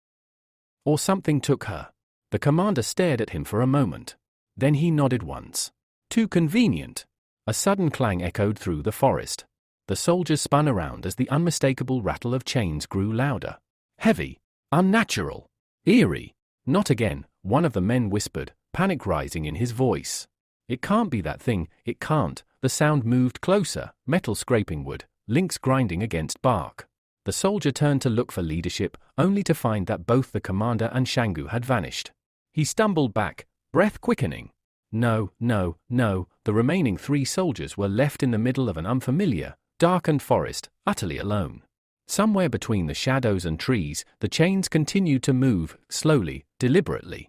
Or something took her. The commander stared at him for a moment. Then he nodded once. Too convenient. A sudden clang echoed through the forest. The soldiers spun around as the unmistakable rattle of chains grew louder. Heavy. Unnatural. Eerie. Not again, one of the men whispered, panic rising in his voice. It can't be that thing, it can't. The sound moved closer, metal scraping wood, links grinding against bark. The soldier turned to look for leadership, only to find that both the commander and Shangu had vanished. He stumbled back, breath quickening. No, the remaining 3 soldiers were left in the middle of an unfamiliar, darkened forest, utterly alone. Somewhere between the shadows and trees, the chains continued to move, slowly, deliberately.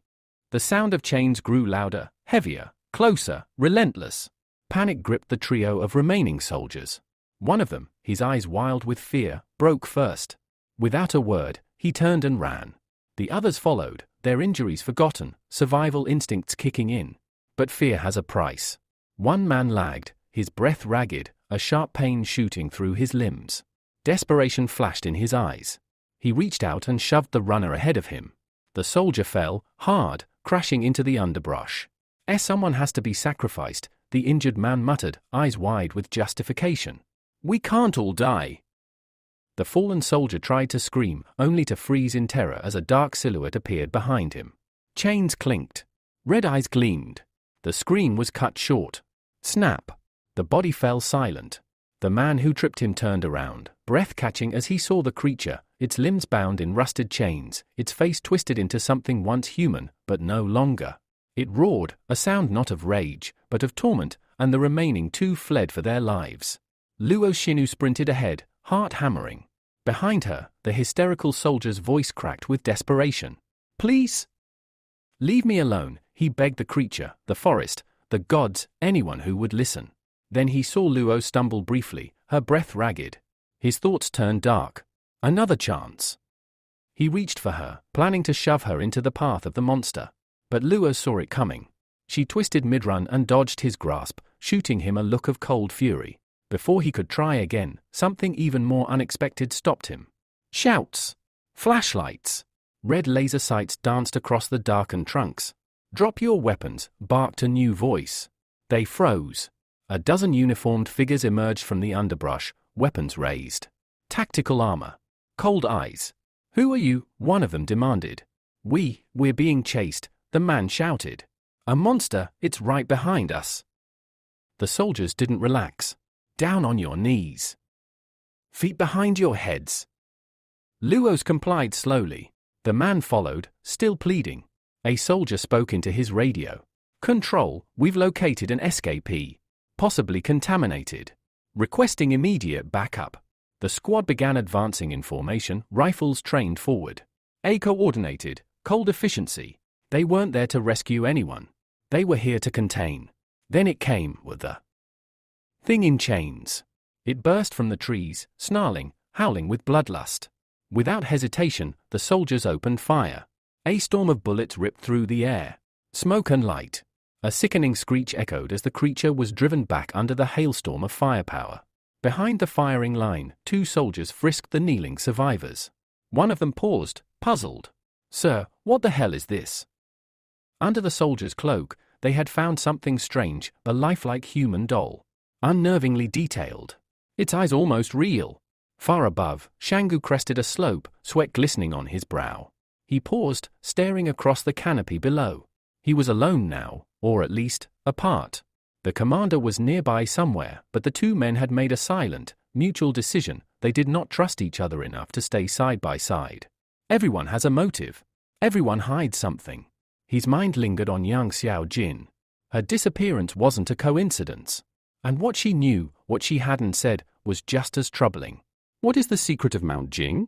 The sound of chains grew louder, heavier, closer, relentless. Panic gripped the trio of remaining soldiers. One of them, his eyes wild with fear, broke first. Without a word, he turned and ran. The others followed, their injuries forgotten, survival instincts kicking in. But fear has a price. One man lagged, his breath ragged, a sharp pain shooting through his limbs. Desperation flashed in his eyes. He reached out and shoved the runner ahead of him. The soldier fell, hard, crashing into the underbrush. Someone has to be sacrificed, the injured man muttered, eyes wide with justification. We can't all die. The fallen soldier tried to scream, only to freeze in terror as a dark silhouette appeared behind him. Chains clinked. Red eyes gleamed. The scream was cut short. Snap. The body fell silent. The man who tripped him turned around, breath catching as he saw the creature, its limbs bound in rusted chains, its face twisted into something once human, but no longer. It roared, a sound not of rage, but of torment, and the remaining 2 fled for their lives. Luo Xinu sprinted ahead, heart hammering. Behind her, the hysterical soldier's voice cracked with desperation. Please? Leave me alone, he begged the creature, the forest, the gods, anyone who would listen. Then he saw Luo stumble briefly, her breath ragged. His thoughts turned dark. Another chance. He reached for her, planning to shove her into the path of the monster. But Luo saw it coming. She twisted mid-run and dodged his grasp, shooting him a look of cold fury. Before he could try again, something even more unexpected stopped him. Shouts. Flashlights. Red laser sights danced across the darkened trunks. Drop your weapons, barked a new voice. They froze. A dozen uniformed figures emerged from the underbrush, weapons raised. Tactical armor. Cold eyes. Who are you? One of them demanded. We're being chased, the man shouted. A monster, it's right behind us. The soldiers didn't relax. Down on your knees. Feet behind your heads. Luos complied slowly. The man followed, still pleading. A soldier spoke into his radio. Control, we've located an escapee. Possibly contaminated. Requesting immediate backup. The squad began advancing in formation, rifles trained forward. Coordinated, cold efficiency. They weren't there to rescue anyone. They were here to contain. Then it came with the thing in chains. It burst from the trees, snarling, howling with bloodlust. Without hesitation, the soldiers opened fire. A storm of bullets ripped through the air. Smoke and light. A sickening screech echoed as the creature was driven back under the hailstorm of firepower. Behind the firing line, 2 soldiers frisked the kneeling survivors. One of them paused, puzzled. Sir, what the hell is this? Under the soldier's cloak, they had found something strange, a lifelike human doll. Unnervingly detailed. Its eyes almost real. Far above, Shangu crested a slope, sweat glistening on his brow. He paused, staring across the canopy below. He was alone now, or at least, apart. The commander was nearby somewhere, but the 2 men had made a silent, mutual decision. They did not trust each other enough to stay side by side. Everyone has a motive. Everyone hides something. His mind lingered on Yang Xiao Jin. Her disappearance wasn't a coincidence. And what she knew, what she hadn't said, was just as troubling. What is the secret of Mount Jing?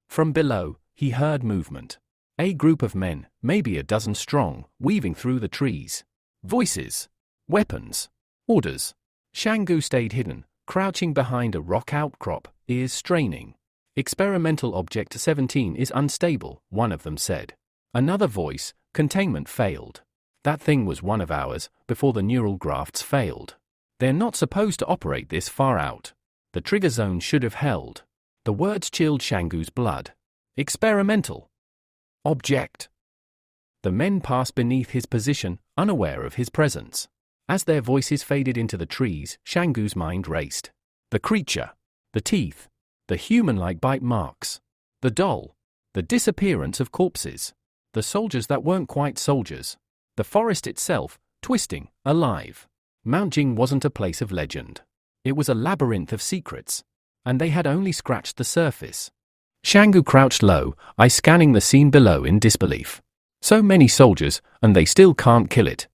From below, he heard movement. A group of men, maybe a dozen strong, weaving through the trees. Voices. Weapons. Orders. Shangu stayed hidden, crouching behind a rock outcrop, ears straining. Experimental Object 17 is unstable, one of them said. Another voice, containment failed. That thing was one of ours, before the neural grafts failed. They're not supposed to operate this far out. The trigger zone should have held. The words chilled Shangu's blood. Experimental. Object. The men passed beneath his position, unaware of his presence. As their voices faded into the trees, Shangu's mind raced. The creature. The teeth. The human-like bite marks. The doll. The disappearance of corpses. The soldiers that weren't quite soldiers. The forest itself, twisting, alive. Mount Jing wasn't a place of legend. It was a labyrinth of secrets. and they had only scratched the surface. Shangu crouched low, eyes scanning the scene below in disbelief. So many soldiers, and they still can't kill it.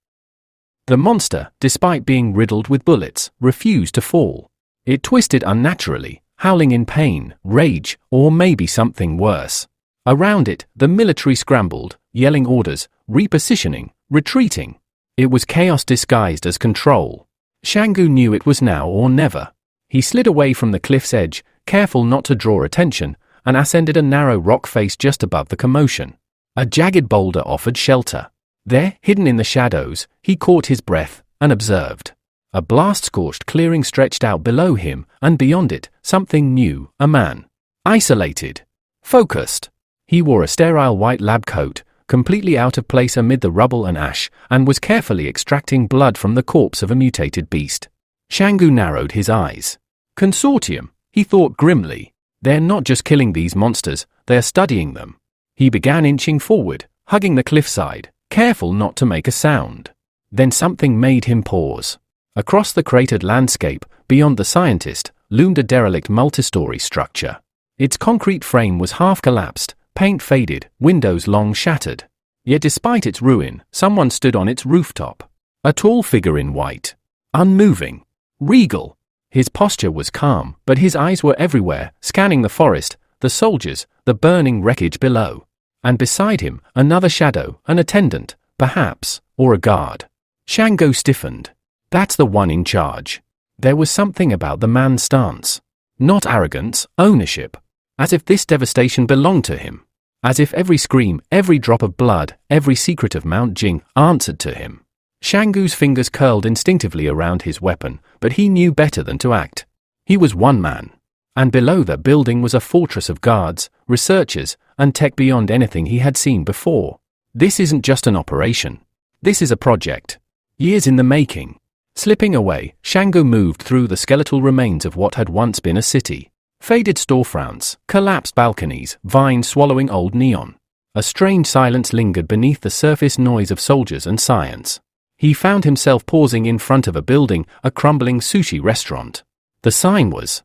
The monster, despite being riddled with bullets, refused to fall. It twisted unnaturally, howling in pain, rage, or maybe something worse. Around it, the military scrambled, yelling orders, repositioning, retreating. It was chaos disguised as control. Shangu knew it was now or never. He slid away from the cliff's edge, careful not to draw attention, and ascended a narrow rock face just above the commotion. A jagged boulder offered shelter. There, hidden in the shadows, he caught his breath and observed. A blast-scorched clearing stretched out below him, and beyond it, something new, a man. Isolated. Focused. He wore a sterile white lab coat, completely out of place amid the rubble and ash, and was carefully extracting blood from the corpse of a mutated beast. Shangu narrowed his eyes. Consortium, he thought grimly. They're not just killing these monsters, they're studying them. He began inching forward, hugging the cliffside, careful not to make a sound. Then something made him pause. Across the cratered landscape, beyond the scientist, loomed a derelict multi-story structure. Its concrete frame was half collapsed, paint faded, windows long shattered. Yet despite its ruin, someone stood on its rooftop. A tall figure in white. Unmoving. Regal. His posture was calm, but his eyes were everywhere, scanning the forest, the soldiers, the burning wreckage below. And beside him, another shadow, an attendant, perhaps, or a guard. Shangu stiffened. That's the one in charge. There was something about the man's stance. Not arrogance, ownership. As if this devastation belonged to him. As if every scream, every drop of blood, every secret of Mount Jing answered to him. Shangu's fingers curled instinctively around his weapon, but he knew better than to act. He was one man. And below the building was a fortress of guards, researchers, and tech beyond anything he had seen before. This isn't just an operation. This is a project. Years in the making. Slipping away, Shangu moved through the skeletal remains of what had once been a city. Faded storefronts, collapsed balconies, vines swallowing old neon. A strange silence lingered beneath the surface noise of soldiers and science. He found himself pausing in front of a building, a crumbling sushi restaurant. The sign was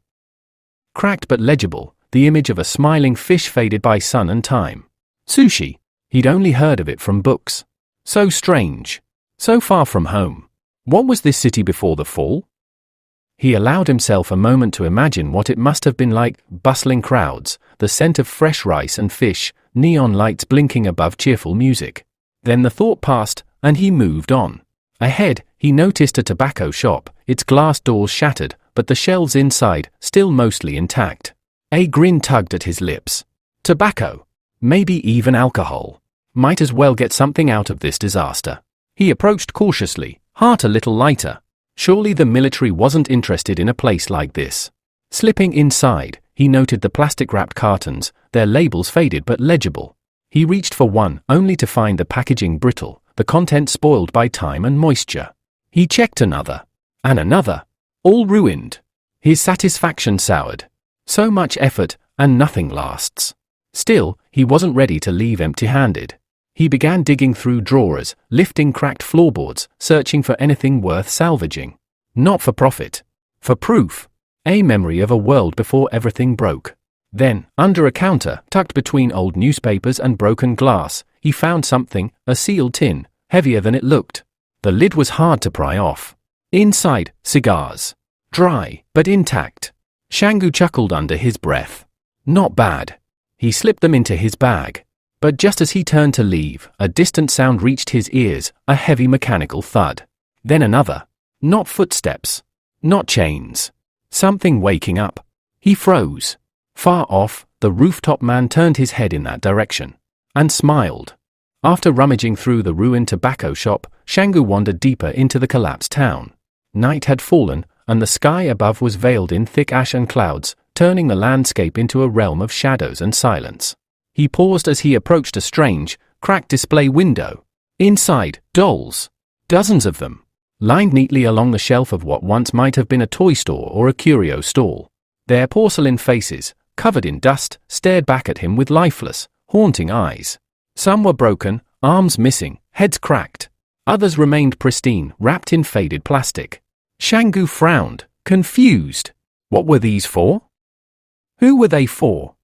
cracked but legible, the image of a smiling fish faded by sun and time. Sushi. He'd only heard of it from books. So strange. So far from home. What was this city before the fall? He allowed himself a moment to imagine what it must have been like: bustling crowds, the scent of fresh rice and fish, neon lights blinking above cheerful music. Then the thought passed, and he moved on. Ahead, he noticed a tobacco shop, its glass doors shattered, but the shelves inside, still mostly intact. A grin tugged at his lips. Tobacco. Maybe even alcohol. Might as well get something out of this disaster. He approached cautiously, heart a little lighter. Surely the military wasn't interested in a place like this. Slipping inside, he noted the plastic-wrapped cartons, their labels faded but legible. He reached for one, only to find the packaging brittle, the content spoiled by time and moisture. He checked another. And another. All ruined. His satisfaction soured. So much effort, and nothing lasts. Still, he wasn't ready to leave empty-handed. He began digging through drawers, lifting cracked floorboards, searching for anything worth salvaging. Not for profit. For proof. A memory of a world before everything broke. Then, under a counter, tucked between old newspapers and broken glass, he found something, a sealed tin, heavier than it looked. The lid was hard to pry off. Inside, cigars. Dry, but intact. Shangu chuckled under his breath. Not bad. He slipped them into his bag. But just as he turned to leave, a distant sound reached his ears, a heavy mechanical thud. Then another. Not footsteps. Not chains. Something waking up. He froze. Far off, the rooftop man turned his head in that direction. And smiled. After rummaging through the ruined tobacco shop, Shangu wandered deeper into the collapsed town. Night had fallen, and the sky above was veiled in thick ash and clouds, turning the landscape into a realm of shadows and silence. He paused as he approached a strange, cracked display window. Inside, dolls. Dozens of them. Lined neatly along the shelf of what once might have been a toy store or a curio stall. Their porcelain faces, covered in dust, stared back at him with lifeless, haunting eyes. Some were broken, arms missing, heads cracked. Others remained pristine, wrapped in faded plastic. Shangu frowned, confused. What were these for? Who were they for?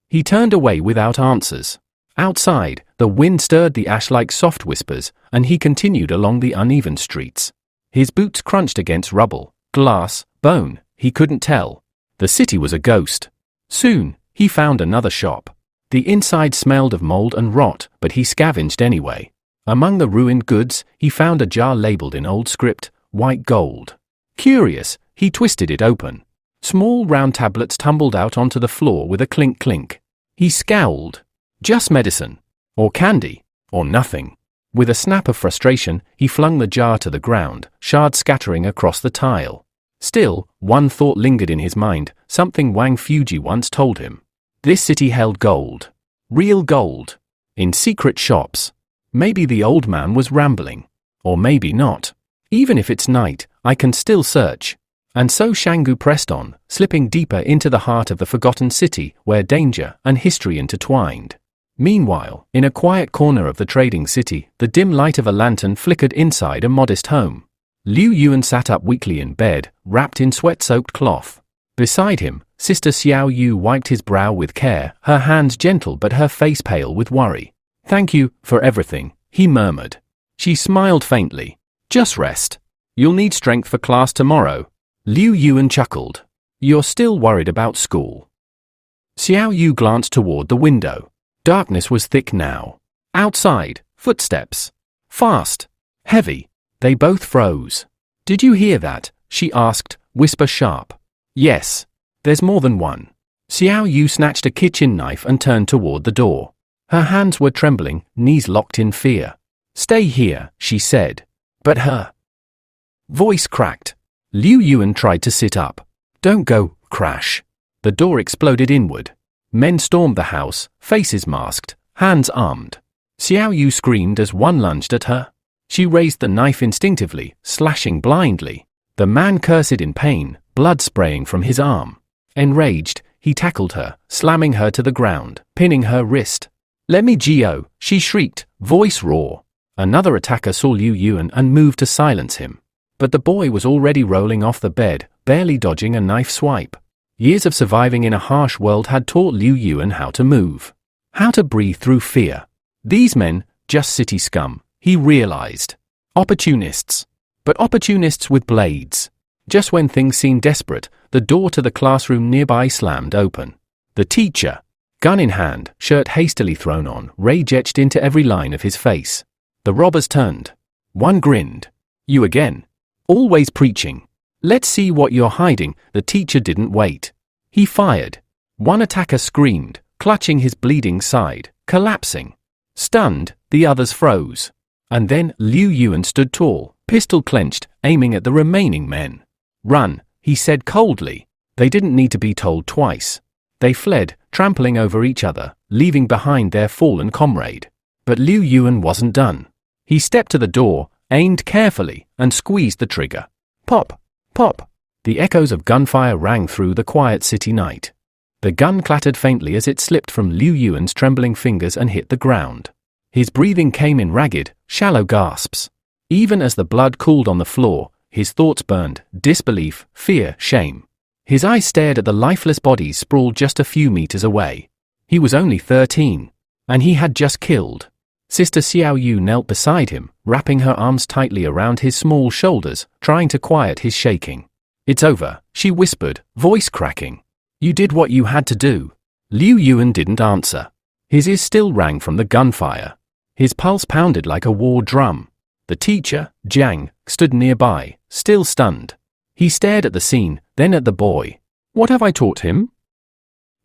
He turned away without answers. Outside, the wind stirred the ash like soft whispers, and he continued along the uneven streets. His boots crunched against rubble, glass, bone, he couldn't tell. The city was a ghost. Soon, he found another shop. The inside smelled of mold and rot, but he scavenged anyway. Among the ruined goods, he found a jar labeled in old script, white gold. Curious, he twisted it open. Small round tablets tumbled out onto the floor with a clink-clink. He scowled. Just medicine. Or candy. Or nothing. With a snap of frustration, he flung the jar to the ground, shards scattering across the tile. Still, one thought lingered in his mind, something Wang Fuji once told him. This city held gold. Real gold. In secret shops. Maybe the old man was rambling. Or maybe not. Even if it's night, I can still search. And so Shangu pressed on, slipping deeper into the heart of the forgotten city where danger and history intertwined. Meanwhile, in a quiet corner of the trading city, the dim light of a lantern flickered inside a modest home. Liu Yuan sat up weakly in bed, wrapped in sweat-soaked cloth. Beside him, Sister Xiao Yu wiped his brow with care, her hands gentle but her face pale with worry. "Thank you for everything," he murmured. She smiled faintly. "Just rest. You'll need strength for class tomorrow." Liu Yuan chuckled. "You're still worried about school." Xiao Yu glanced toward the window. Darkness was thick now. Outside, footsteps. Fast. Heavy. They both froze. "Did you hear that?" she asked, whisper sharp. "Yes. There's more than one." Xiao Yu snatched a kitchen knife and turned toward the door. Her hands were trembling, knees locked in fear. "Stay here," she said. But her voice cracked. Liu Yuan tried to sit up. "Don't go," crash. The door exploded inward. Men stormed the house, faces masked, hands armed. Xiao Yu screamed as one lunged at her. She raised the knife instinctively, slashing blindly. The man cursed in pain, blood spraying from his arm. Enraged, he tackled her, slamming her to the ground, pinning her wrist. "Let me go," she shrieked, voice raw. Another attacker saw Liu Yuan and moved to silence him. But the boy was already rolling off the bed, barely dodging a knife swipe. Years of surviving in a harsh world had taught Liu Yuan how to move. How to breathe through fear. These men, just city scum, he realized. Opportunists. But opportunists with blades. Just when things seemed desperate, the door to the classroom nearby slammed open. The teacher, gun in hand, shirt hastily thrown on, rage etched into every line of his face. The robbers turned. One grinned. "You again? Always preaching. Let's see what you're hiding." The teacher didn't wait. He fired. One attacker screamed, clutching his bleeding side, collapsing. Stunned, the others froze. And then Liu Yuan stood tall, pistol clenched, aiming at the remaining men. "Run," he said coldly. They didn't need to be told twice. They fled, trampling over each other, leaving behind their fallen comrade. But Liu Yuan wasn't done. He stepped to the door, aimed carefully, and squeezed the trigger. Pop! Pop! The echoes of gunfire rang through the quiet city night. The gun clattered faintly as it slipped from Liu Yuan's trembling fingers and hit the ground. His breathing came in ragged, shallow gasps. Even as the blood cooled on the floor, his thoughts burned, disbelief, fear, shame. His eyes stared at the lifeless bodies sprawled just a few meters away. He was only 13, and he had just killed. Sister Xiao Yu knelt beside him, wrapping her arms tightly around his small shoulders, trying to quiet his shaking. "It's over," she whispered, voice cracking. "You did what you had to do." Liu Yuan didn't answer. His ears still rang from the gunfire. His pulse pounded like a war drum. The teacher, Jiang, stood nearby, still stunned. He stared at the scene, then at the boy. "What have I taught him?"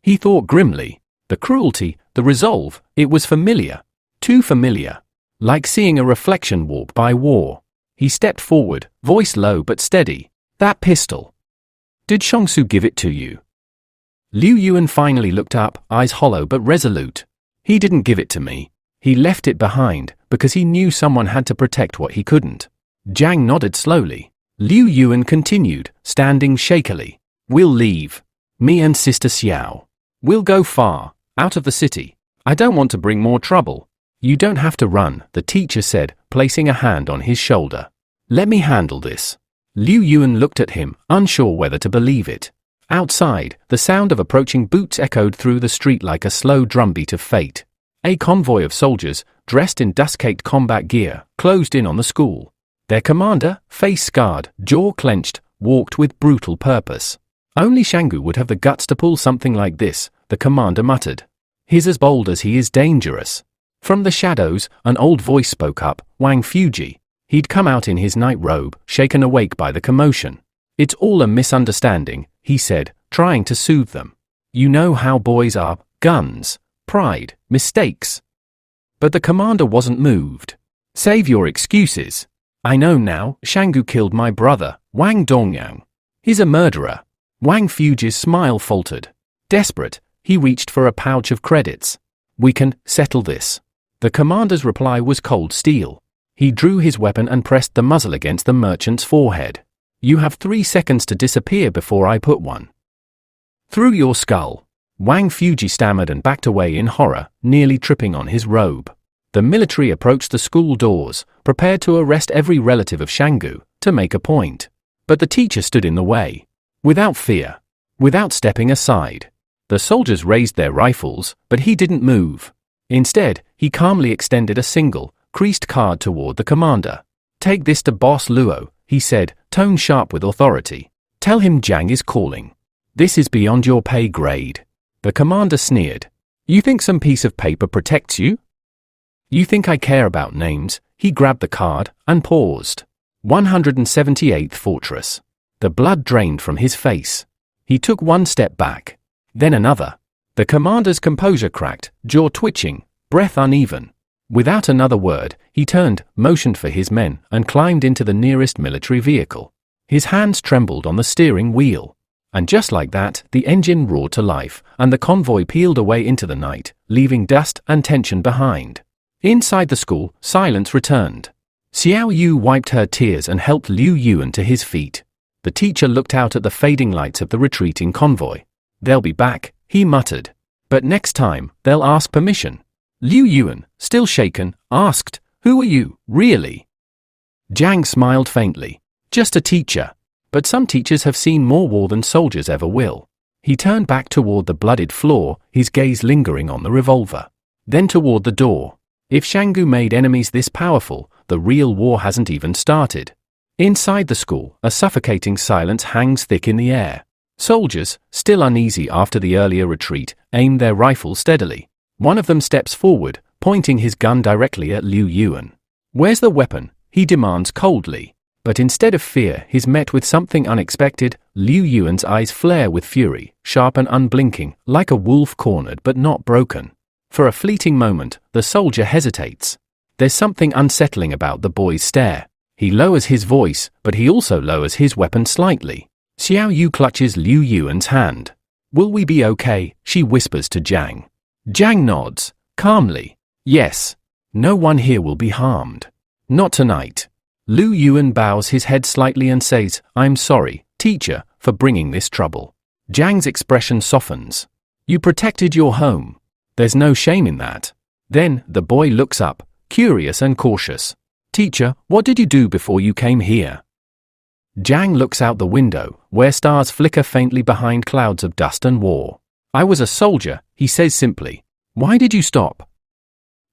He thought grimly. The cruelty, the resolve, it was familiar. Too familiar. Like seeing a reflection warp by war. He stepped forward, voice low but steady. "That pistol. Did Shongsu give it to you?" Liu Yuan finally looked up, eyes hollow but resolute. "He didn't give it to me. He left it behind, because he knew someone had to protect what he couldn't." Jiang nodded slowly. Liu Yuan continued, standing shakily. "We'll leave. Me and Sister Xiao. We'll go far, out of the city. I don't want to bring more trouble." "You don't have to run," the teacher said, placing a hand on his shoulder. "Let me handle this." Liu Yuan looked at him, unsure whether to believe it. Outside, the sound of approaching boots echoed through the street like a slow drumbeat of fate. A convoy of soldiers, dressed in dust-caked combat gear, closed in on the school. Their commander, face scarred, jaw clenched, walked with brutal purpose. Only Shangu would have the guts to pull something like this, the commander muttered. He's as bold as he is dangerous. From the shadows, an old voice spoke up, Wang Fuji. He'd come out in his night robe, shaken awake by the commotion. It's all a misunderstanding, he said, trying to soothe them. You know how boys are, guns, pride, mistakes. But the commander wasn't moved. Save your excuses. I know now, Shangu killed my brother, Wang Dongyang. He's a murderer. Wang Fuji's smile faltered. Desperate, he reached for a pouch of credits. We can settle this. The commander's reply was cold steel. He drew his weapon and pressed the muzzle against the merchant's forehead. You have 3 seconds to disappear before I put one through your skull. Wang Fuji stammered and backed away in horror, nearly tripping on his robe. The military approached the school doors, prepared to arrest every relative of Shangu, to make a point. But the teacher stood in the way. Without fear. Without stepping aside. The soldiers raised their rifles, but he didn't move. Instead, he calmly extended a single, creased card toward the commander. Take this to Boss Luo, he said, tone sharp with authority. Tell him Jiang is calling. This is beyond your pay grade. The commander sneered. You think some piece of paper protects you? You think I care about names? He grabbed the card and paused. 178th Fortress. The blood drained from his face. He took one step back. Then another. The commander's composure cracked, jaw twitching, breath uneven. Without another word, he turned, motioned for his men, and climbed into the nearest military vehicle. His hands trembled on the steering wheel. And just like that, the engine roared to life, and the convoy peeled away into the night, leaving dust and tension behind. Inside the school, silence returned. Xiao Yu wiped her tears and helped Liu Yuan to his feet. The teacher looked out at the fading lights of the retreating convoy. They'll be back, he muttered. But next time, they'll ask permission. Liu Yuan, still shaken, asked, Who are you, really? Jiang smiled faintly. Just a teacher. But some teachers have seen more war than soldiers ever will. He turned back toward the blooded floor, his gaze lingering on the revolver. Then toward the door. If Shangu made enemies this powerful, the real war hasn't even started. Inside the school, a suffocating silence hangs thick in the air. Soldiers, still uneasy after the earlier retreat, aim their rifles steadily. One of them steps forward, pointing his gun directly at Liu Yuan. Where's the weapon? He demands coldly. But instead of fear, he's met with something unexpected. Liu Yuan's eyes flare with fury, sharp and unblinking, like a wolf cornered but not broken. For a fleeting moment, the soldier hesitates. There's something unsettling about the boy's stare. He lowers his voice, but he also lowers his weapon slightly. Xiao Yu clutches Liu Yuan's hand. Will we be okay? She whispers to Jiang. Jiang nods, calmly. Yes. No one here will be harmed. Not tonight. Liu Yuan bows his head slightly and says, I'm sorry, teacher, for bringing this trouble. Jiang's expression softens. You protected your home. There's no shame in that. Then, the boy looks up, curious and cautious. Teacher, what did you do before you came here? Jiang looks out the window, where stars flicker faintly behind clouds of dust and war. I was a soldier, he says simply. Why did you stop?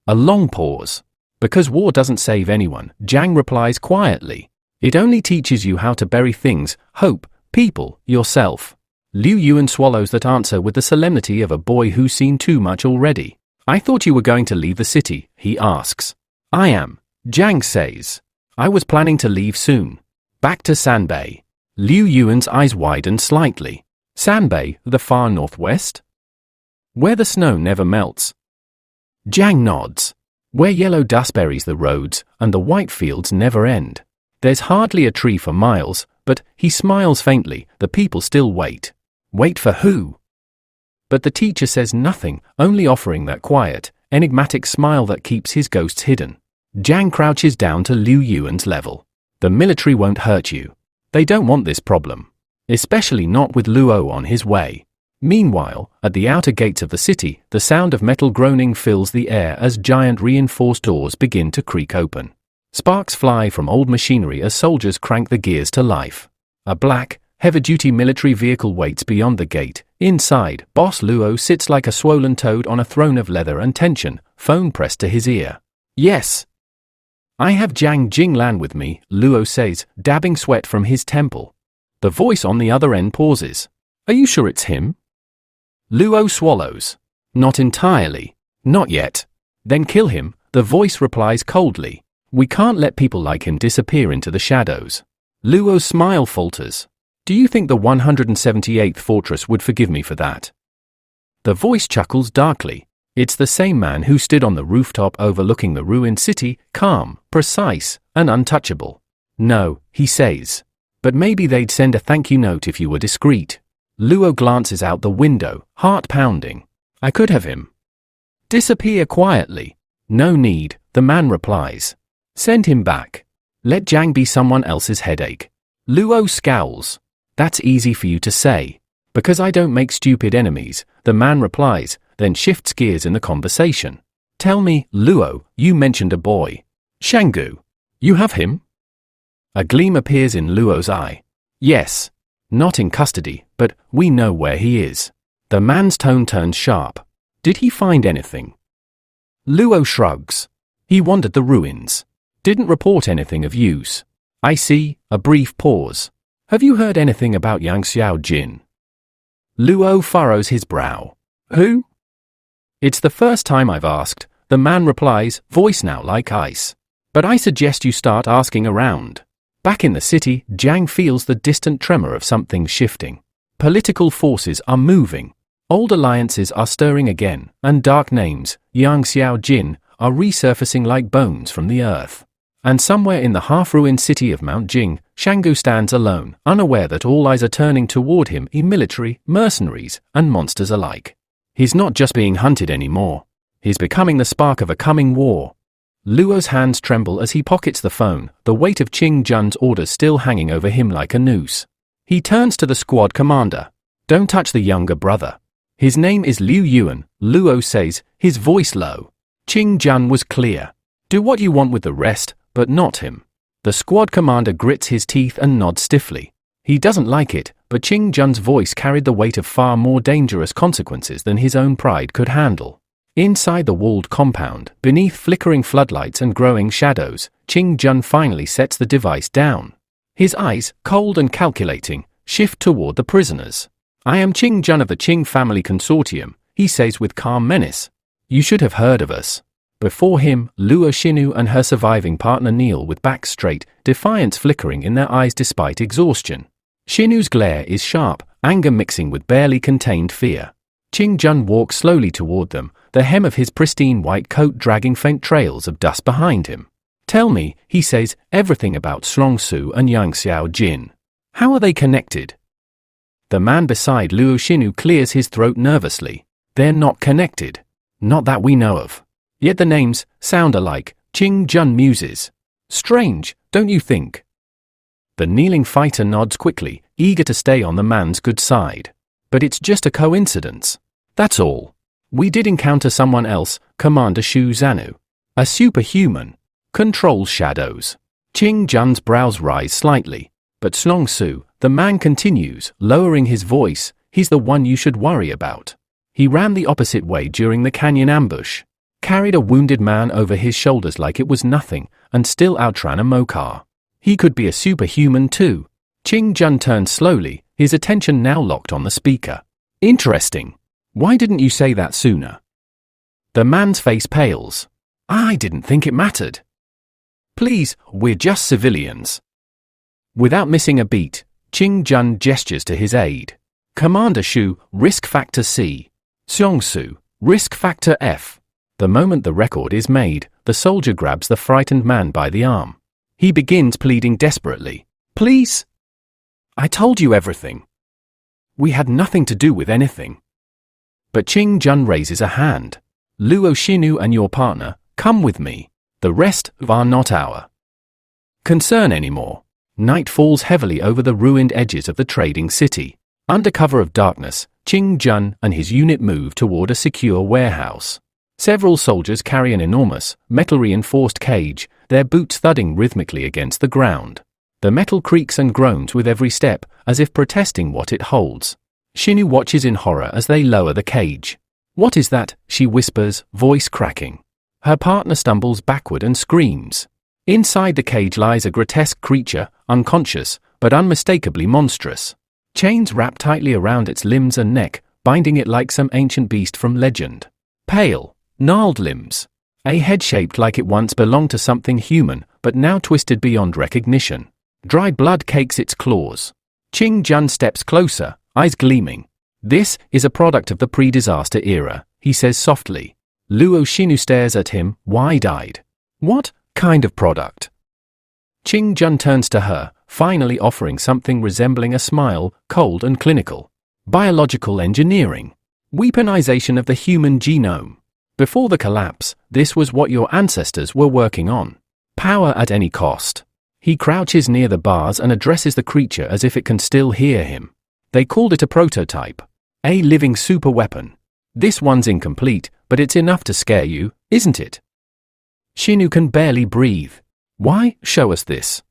A long pause. Because war doesn't save anyone, Jiang replies quietly. It only teaches you how to bury things, hope, people, yourself. Liu Yuan swallows that answer with the solemnity of a boy who's seen too much already. I thought you were going to leave the city, he asks. I am, Jiang says. I was planning to leave soon. Back to Sanbei. Liu Yuan's eyes widen slightly. Sanbei, the far northwest? Where the snow never melts. Jiang nods. Where yellow dust buries the roads, and the white fields never end. There's hardly a tree for miles, but, he smiles faintly, the people still wait. Wait for who? But the teacher says nothing, only offering that quiet, enigmatic smile that keeps his ghosts hidden. Jiang crouches down to Liu Yuan's level. The military won't hurt you. They don't want this problem. Especially not with Luo on his way. Meanwhile, at the outer gates of the city, the sound of metal groaning fills the air as giant reinforced doors begin to creak open. Sparks fly from old machinery as soldiers crank the gears to life. A black, Heavy-duty military vehicle waits beyond the gate. Inside, Boss Luo sits like a swollen toad on a throne of leather and tension, phone pressed to his ear. Yes. I have Jiang Jinglan with me, Luo says, dabbing sweat from his temple. The voice on the other end pauses. Are you sure it's him? Luo swallows. Not entirely. Not yet. Then kill him, the voice replies coldly. We can't let people like him disappear into the shadows. Luo's smile falters. Do you think the 178th fortress would forgive me for that? The voice chuckles darkly. It's the same man who stood on the rooftop overlooking the ruined city, calm, precise, and untouchable. No, he says. But maybe they'd send a thank you note if you were discreet. Luo glances out the window, heart pounding. I could have him. Disappear quietly. No need, the man replies. Send him back. Let Jiang be someone else's headache. Luo scowls. That's easy for you to say. Because I don't make stupid enemies, the man replies, then shifts gears in the conversation. Tell me, Luo, you mentioned a boy. Shanggu. You have him? A gleam appears in Luo's eye. Yes. Not in custody, but we know where he is. The man's tone turns sharp. Did he find anything? Luo shrugs. He wandered the ruins. Didn't report anything of use. I see, a brief pause. Have you heard anything about Yang Xiao Jin? Luo furrows his brow. Who? It's the first time I've asked, the man replies, voice now like ice. But I suggest you start asking around. Back in the city, Jiang feels the distant tremor of something shifting. Political forces are moving. Old alliances are stirring again, and dark names, Yang Xiao Jin, are resurfacing like bones from the earth. And somewhere in the half-ruined city of Mount Jing, Shanggu stands alone, unaware that all eyes are turning toward him, military, mercenaries, and monsters alike. He's not just being hunted anymore. He's becoming the spark of a coming war. Luo's hands tremble as he pockets the phone, the weight of Qing Jun's orders still hanging over him like a noose. He turns to the squad commander. Don't touch the younger brother. His name is Liu Yuan, Luo says, his voice low. Qing Jun was clear. Do what you want with the rest, but not him. The squad commander grits his teeth and nods stiffly. He doesn't like it, but Qing Jun's voice carried the weight of far more dangerous consequences than his own pride could handle. Inside the walled compound, beneath flickering floodlights and growing shadows, Qing Jun finally sets the device down. His eyes, cold and calculating, shift toward the prisoners. I am Qing Jun of the Qing Family Consortium, he says with calm menace. You should have heard of us. Before him, Luo Xinu and her surviving partner kneel with backs straight, defiance flickering in their eyes despite exhaustion. Xinu's glare is sharp, anger mixing with barely contained fear. Qing Jun walks slowly toward them, the hem of his pristine white coat dragging faint trails of dust behind him. Tell me, he says, everything about Slong Su and Yang Xiao Jin. How are they connected? The man beside Luo Xinu clears his throat nervously. They're not connected. Not that we know of. Yet the names sound alike, Qing Jun muses. Strange, don't you think? The kneeling fighter nods quickly, eager to stay on the man's good side. But it's just a coincidence. That's all. We did encounter someone else, Commander Shu Zanu. A superhuman. Controls shadows. Qing Jun's brows rise slightly. But Slong Su, the man continues, lowering his voice, he's the one you should worry about. He ran the opposite way during the canyon ambush. Carried a wounded man over his shoulders like it was nothing, and still outran a Mokar. He could be a superhuman too. Qing Jun turned slowly, his attention now locked on the speaker. Interesting. Why didn't you say that sooner? The man's face pales. I didn't think it mattered. Please, we're just civilians. Without missing a beat, Qing Jun gestures to his aide. Commander Shu, risk factor C. Xiong Su, risk factor F. The moment the record is made, the soldier grabs the frightened man by the arm. He begins pleading desperately. Please? I told you everything. We had nothing to do with anything. But Qing Jun raises a hand. Luo Xinu and your partner, come with me. The rest are not our concern anymore. Night falls heavily over the ruined edges of the trading city. Under cover of darkness, Qing Jun and his unit move toward a secure warehouse. Several soldiers carry an enormous, metal-reinforced cage, their boots thudding rhythmically against the ground. The metal creaks and groans with every step, as if protesting what it holds. Shinu watches in horror as they lower the cage. "What is that?" she whispers, voice cracking. Her partner stumbles backward and screams. Inside the cage lies a grotesque creature, unconscious, but unmistakably monstrous. Chains wrap tightly around its limbs and neck, binding it like some ancient beast from legend. Pale, gnarled limbs. A head shaped like it once belonged to something human, but now twisted beyond recognition. Dried blood cakes its claws. Qing Jun steps closer, eyes gleaming. "This is a product of the pre-disaster era," he says softly. Luo Shinu stares at him, wide-eyed. "What kind of product?" Qing Jun turns to her, finally offering something resembling a smile, cold and clinical. "Biological engineering. Weaponization of the human genome. Before the collapse, this was what your ancestors were working on. Power at any cost." He crouches near the bars and addresses the creature as if it can still hear him. "They called it a prototype. A living superweapon. This one's incomplete, but it's enough to scare you, isn't it?" Shinu can barely breathe. "Why show us this?"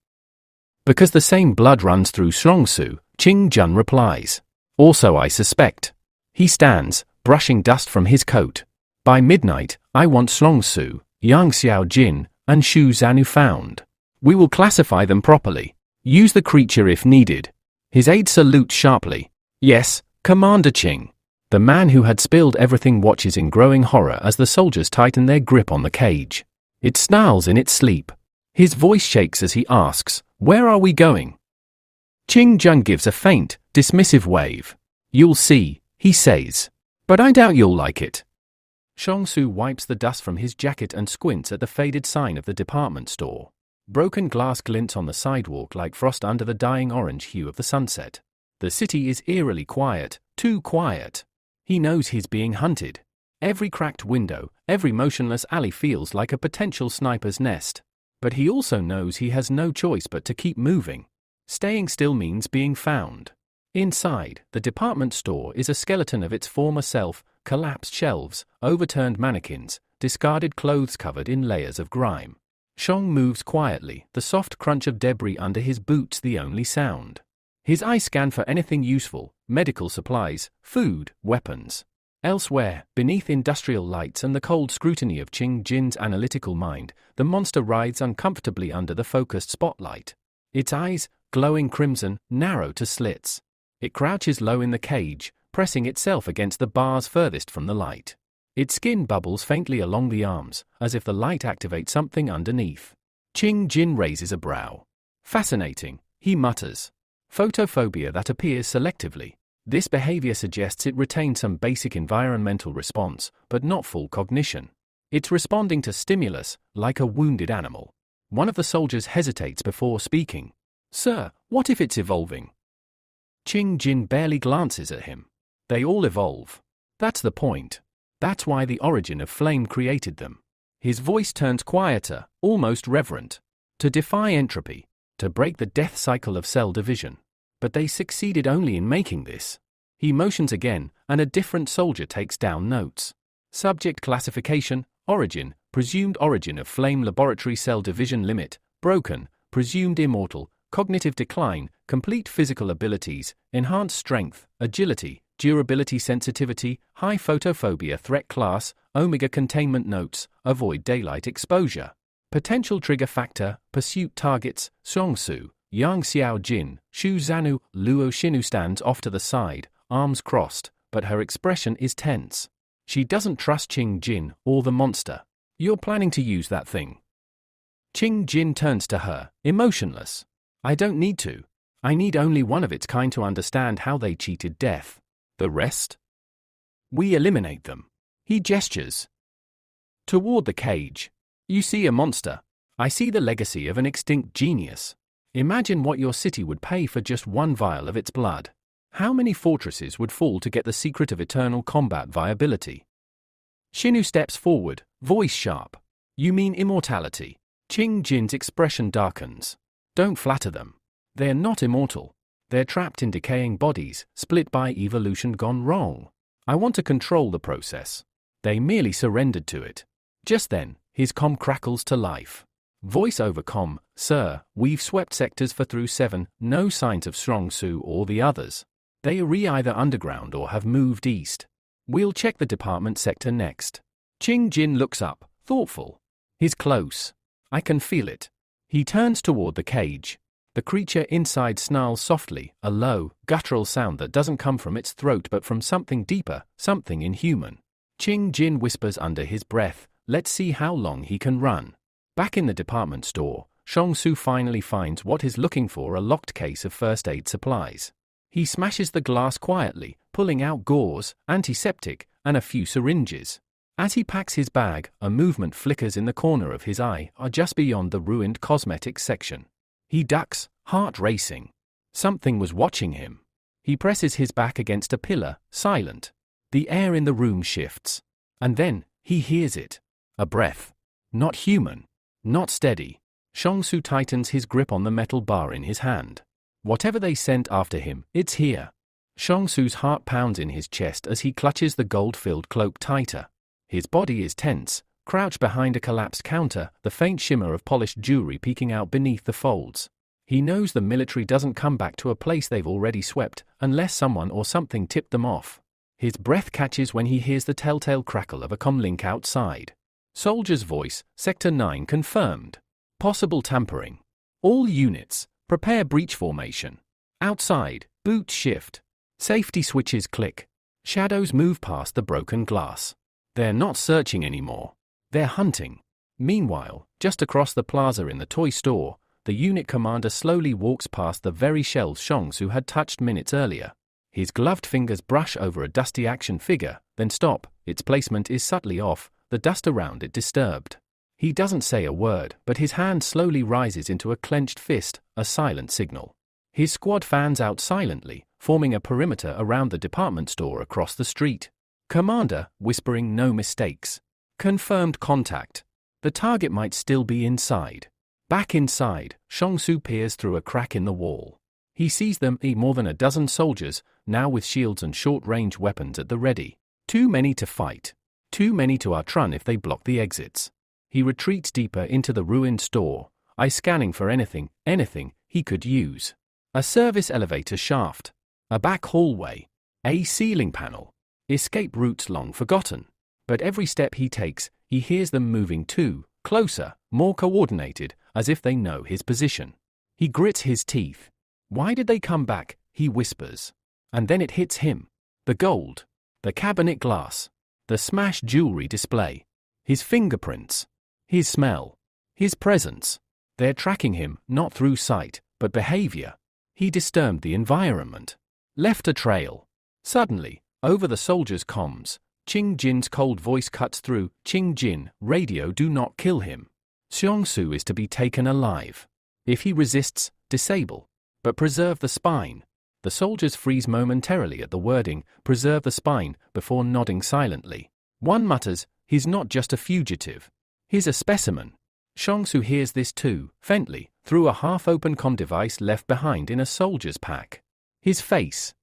"Because the same blood runs through Shlongsu," Qing Jun replies. "Also I suspect." He stands, brushing dust from his coat. "By midnight, I want Shlongsu, Yang Xiao Jin, and Shu Zanu found. We will classify them properly. Use the creature if needed." His aide salutes sharply. "Yes, Commander Qing." The man who had spilled everything watches in growing horror as the soldiers tighten their grip on the cage. It snarls in its sleep. His voice shakes as he asks, "Where are we going?" Qing Jun gives a faint, dismissive wave. "You'll see," he says. "But I doubt you'll like it." Shlongsu wipes the dust from his jacket and squints at the faded sign of the department store. Broken glass glints on the sidewalk like frost under the dying orange hue of the sunset. The city is eerily quiet, too quiet. He knows he's being hunted. Every cracked window, every motionless alley feels like a potential sniper's nest. But he also knows he has no choice but to keep moving. Staying still means being found. Inside, the department store is a skeleton of its former self, collapsed shelves, overturned mannequins, discarded clothes covered in layers of grime. Shong moves quietly, the soft crunch of debris under his boots the only sound. His eyes scan for anything useful, medical supplies, food, weapons. Elsewhere, beneath industrial lights and the cold scrutiny of Qing Jin's analytical mind, the monster writhes uncomfortably under the focused spotlight. Its eyes, glowing crimson, narrow to slits. It crouches low in the cage, pressing itself against the bars furthest from the light. Its skin bubbles faintly along the arms, as if the light activates something underneath. Qing Jin raises a brow. "Fascinating," he mutters. "Photophobia that appears selectively. This behavior suggests it retains some basic environmental response, but not full cognition. It's responding to stimulus, like a wounded animal." One of the soldiers hesitates before speaking. "Sir, what if it's evolving?" Qing Jin barely glances at him. "They all evolve. That's the point. That's why the origin of flame created them." His voice turns quieter, almost reverent. "To defy entropy, to break the death cycle of cell division. But they succeeded only in making this." He motions again, and a different soldier takes down notes. Subject classification, origin, presumed origin of flame laboratory cell division limit, broken, presumed immortal, cognitive decline, complete physical abilities, enhanced strength, agility, durability sensitivity, high photophobia threat class, omega containment notes, avoid daylight exposure. Potential trigger factor, pursuit targets, Songsu, Yang Xiao Jin, Shu Zanu. Luo Shinu stands off to the side, arms crossed, but her expression is tense. She doesn't trust Qing Jin or the monster. "You're planning to use that thing?" Qing Jin turns to her, emotionless. "I don't need to. I need only one of its kind to understand how they cheated death. The rest? We eliminate them." He gestures toward the cage. "You see a monster. I see the legacy of an extinct genius. Imagine what your city would pay for just one vial of its blood. How many fortresses would fall to get the secret of eternal combat viability?" Shinu steps forward, voice sharp. "You mean immortality?" Qing Jin's expression darkens. "Don't flatter them. They're not immortal. They're trapped in decaying bodies, split by evolution gone wrong. I want to control the process. They merely surrendered to it." Just then, his comm crackles to life. Voice over comm, "Sir, we've swept sectors 4 through 7, no signs of Su or the others. They are either underground or have moved east. We'll check the department sector next." Qing Jin looks up, thoughtful. He's close. I can feel it. He turns toward the cage. The creature inside snarls softly, a low, guttural sound that doesn't come from its throat but from something deeper, something inhuman. Qing Jin whispers under his breath, "Let's see how long he can run." Back in the department store, Su finally finds what he's looking for, a locked case of first aid supplies. He smashes the glass quietly, pulling out gauze, antiseptic, and a few syringes. As he packs his bag, a movement flickers in the corner of his eye, just beyond the ruined cosmetics section. He ducks, heart racing. Something was watching him. He presses his back against a pillar, silent. The air in the room shifts. And then, he hears it. A breath. Not human. Not steady. Su tightens his grip on the metal bar in his hand. Whatever they sent after him, it's here. Su's heart pounds in his chest as he clutches the gold-filled cloak tighter. His body is tense, crouched behind a collapsed counter, the faint shimmer of polished jewelry peeking out beneath the folds. He knows the military doesn't come back to a place they've already swept, unless someone or something tipped them off. His breath catches when he hears the telltale crackle of a comlink outside. Soldier's voice, Sector 9 confirmed. Possible tampering. All units, prepare breach formation. Outside, boot shift. Safety switches click. Shadows move past the broken glass. They're not searching anymore. They're hunting. Meanwhile, just across the plaza in the toy store, the unit commander slowly walks past the very shelves Su had touched minutes earlier. His gloved fingers brush over a dusty action figure, then stop. Its placement is subtly off, the dust around it disturbed. He doesn't say a word, but his hand slowly rises into a clenched fist, a silent signal. His squad fans out silently, forming a perimeter around the department store across the street. Commander, whispering no mistakes. Confirmed contact. The target might still be inside. Back inside, Su peers through a crack in the wall. He sees them, more than a dozen soldiers, now with shields and short-range weapons at the ready. Too many to fight. Too many to outrun if they block the exits. He retreats deeper into the ruined store, eyes scanning for anything he could use. A service elevator shaft. A back hallway. A ceiling panel. Escape routes long forgotten. But every step he takes, he hears them moving too, closer, more coordinated, as if they know his position. He grits his teeth. Why did they come back, he whispers. And then it hits him. The gold. The cabinet glass. The smashed jewelry display. His fingerprints. His smell. His presence. They're tracking him, not through sight, but behavior. He disturbed the environment. Left a trail. Suddenly, over the soldiers' comms, Qing Jin's cold voice cuts through. "Qing Jin, radio, do not kill him. Su is to be taken alive. If he resists, disable. But preserve the spine." The soldiers freeze momentarily at the wording, "preserve the spine," before nodding silently. One mutters, "He's not just a fugitive. He's a specimen." Su hears this too, faintly, through a half-open comm device left behind in a soldier's pack. His face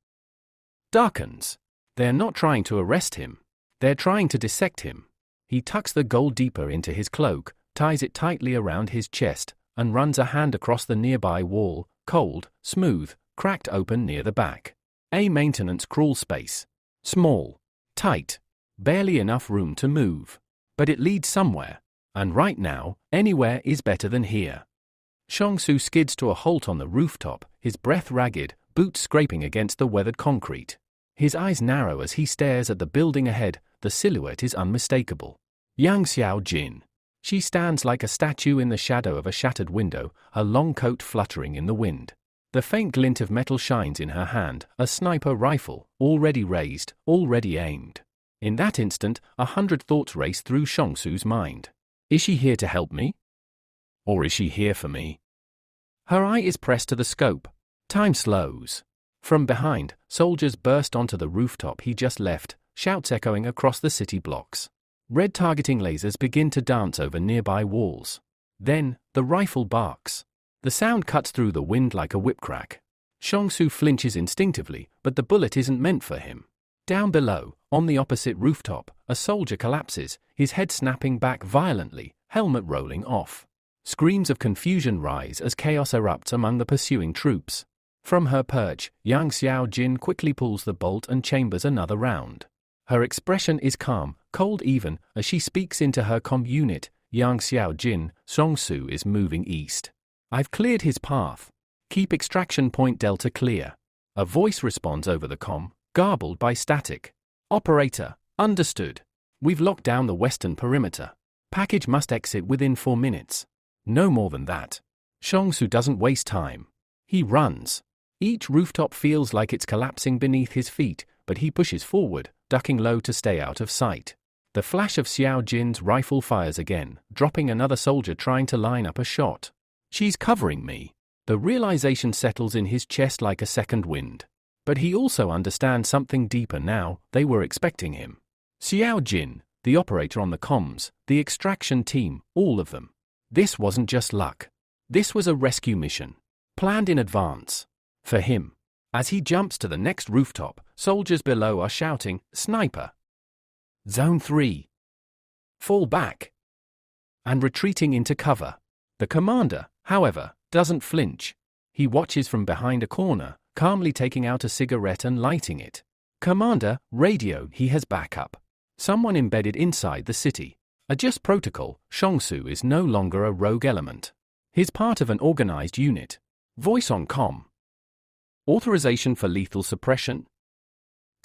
darkens. They're not trying to arrest him. They're trying to dissect him. He tucks the gold deeper into his cloak, ties it tightly around his chest, and runs a hand across the nearby wall, cold, smooth, cracked open near the back. A maintenance crawl space. Small. Tight. Barely enough room to move. But it leads somewhere. And right now, anywhere is better than here. Su skids to a halt on the rooftop, his breath ragged, boots scraping against the weathered concrete. His eyes narrow as he stares at the building ahead. The silhouette is unmistakable. Yang Xiao Jin. She stands like a statue in the shadow of a shattered window, her long coat fluttering in the wind. The faint glint of metal shines in her hand, a sniper rifle, already raised, already aimed. In that instant, 100 thoughts race through Su's mind. Is she here to help me? Or is she here for me? Her eye is pressed to the scope. Time slows. From behind, soldiers burst onto the rooftop he just left, shouts echoing across the city blocks. Red targeting lasers begin to dance over nearby walls. Then, the rifle barks. The sound cuts through the wind like a whip crack. Su flinches instinctively, but the bullet isn't meant for him. Down below, on the opposite rooftop, a soldier collapses, his head snapping back violently, helmet rolling off. Screams of confusion rise as chaos erupts among the pursuing troops. From her perch, Yang Xiaojin quickly pulls the bolt and chambers another round. Her expression is calm, cold even, as she speaks into her comm unit. Yang Xiaojin, Songsu is moving east. I've cleared his path. Keep extraction point Delta clear. A voice responds over the comm, garbled by static. Operator, understood. We've locked down the western perimeter. Package must exit within 4 minutes. No more than that. Songsu doesn't waste time. He runs. Each rooftop feels like it's collapsing beneath his feet, but he pushes forward, ducking low to stay out of sight. The flash of Xiao Jin's rifle fires again, dropping another soldier trying to line up a shot. She's covering me. The realization settles in his chest like a second wind. But he also understands something deeper now. They were expecting him. Xiao Jin, the operator on the comms, the extraction team, all of them. This wasn't just luck. This was a rescue mission. Planned in advance. For him. As he jumps to the next rooftop, soldiers below are shouting, "Sniper! Zone 3! Fall back!" and retreating into cover. The commander, however, doesn't flinch. He watches from behind a corner, calmly taking out a cigarette and lighting it. "Commander, radio, he has backup. Someone embedded inside the city. Adjust protocol, Songsu is no longer a rogue element. He's part of an organized unit. Voice on comm. Authorization for lethal suppression?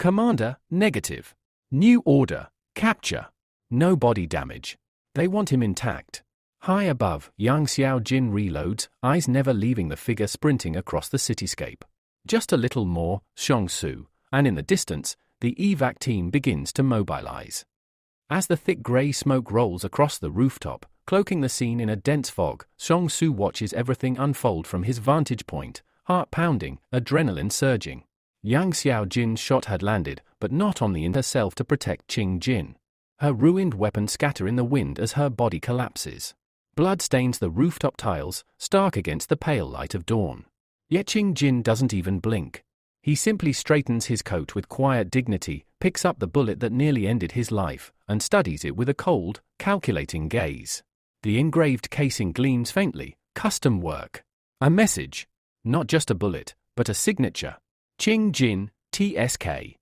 Commander, negative. New order, capture. No body damage. They want him intact." High above, Yang Xiaojin reloads, eyes never leaving the figure sprinting across the cityscape. Just a little more, Songsu, and in the distance, the evac team begins to mobilize. As the thick grey smoke rolls across the rooftop, cloaking the scene in a dense fog, Songsu watches everything unfold from his vantage point, heart pounding, adrenaline surging. Yang Xiaojin's shot had landed, but not on the herself to protect Qing Jin. Her ruined weapon scatter in the wind as her body collapses. Blood stains the rooftop tiles, stark against the pale light of dawn. Yet Qing Jin doesn't even blink. He simply straightens his coat with quiet dignity, picks up the bullet that nearly ended his life, and studies it with a cold, calculating gaze. The engraved casing gleams faintly, custom work. A message. Not just a bullet, but a signature. Qing Jin, TSK.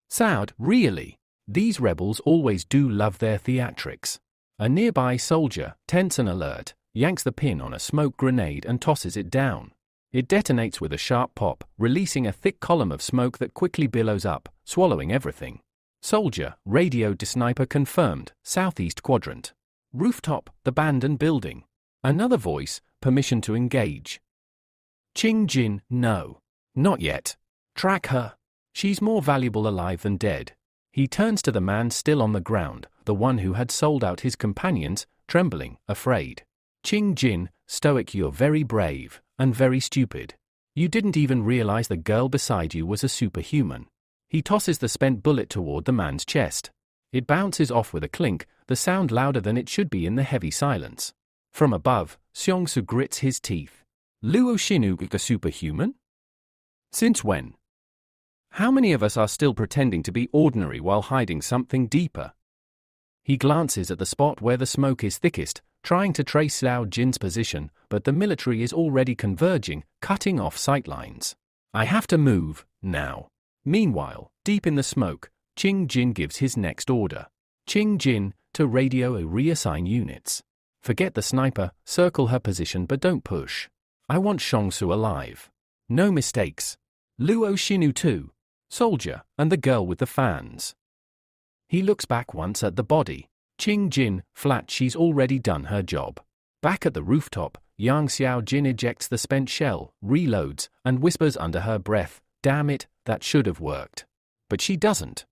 Saud, really? These rebels always do love their theatrics. A nearby soldier, tense and alert, yanks the pin on a smoke grenade and tosses it down. It detonates with a sharp pop, releasing a thick column of smoke that quickly billows up, swallowing everything. Soldier, radio to sniper confirmed, southeast quadrant. Rooftop, the abandoned building. Another voice, permission to engage. Qing Jin, no. Not yet. Track her. She's more valuable alive than dead. He turns to the man still on the ground, the one who had sold out his companions, trembling, afraid. Qing Jin, stoic, you're very brave, and very stupid. You didn't even realize the girl beside you was a superhuman. He tosses the spent bullet toward the man's chest. It bounces off with a clink, the sound louder than it should be in the heavy silence. From above, Xiongsu grits his teeth. Luo Xinu, the superhuman? Since when? How many of us are still pretending to be ordinary while hiding something deeper? He glances at the spot where the smoke is thickest, trying to trace Xiao Jin's position, but the military is already converging, cutting off sightlines. I have to move, now. Meanwhile, deep in the smoke, Qing Jin gives his next order. Qing Jin, to radio a reassign units. Forget the sniper, circle her position but don't push. I want Songsu alive. No mistakes. Luo Xinu too. Soldier, and the girl with the fans. He looks back once at the body. Qing Jin, flat, she's already done her job. Back at the rooftop, Yang Xiaojin ejects the spent shell, reloads, and whispers under her breath, damn it, that should have worked. But she doesn't.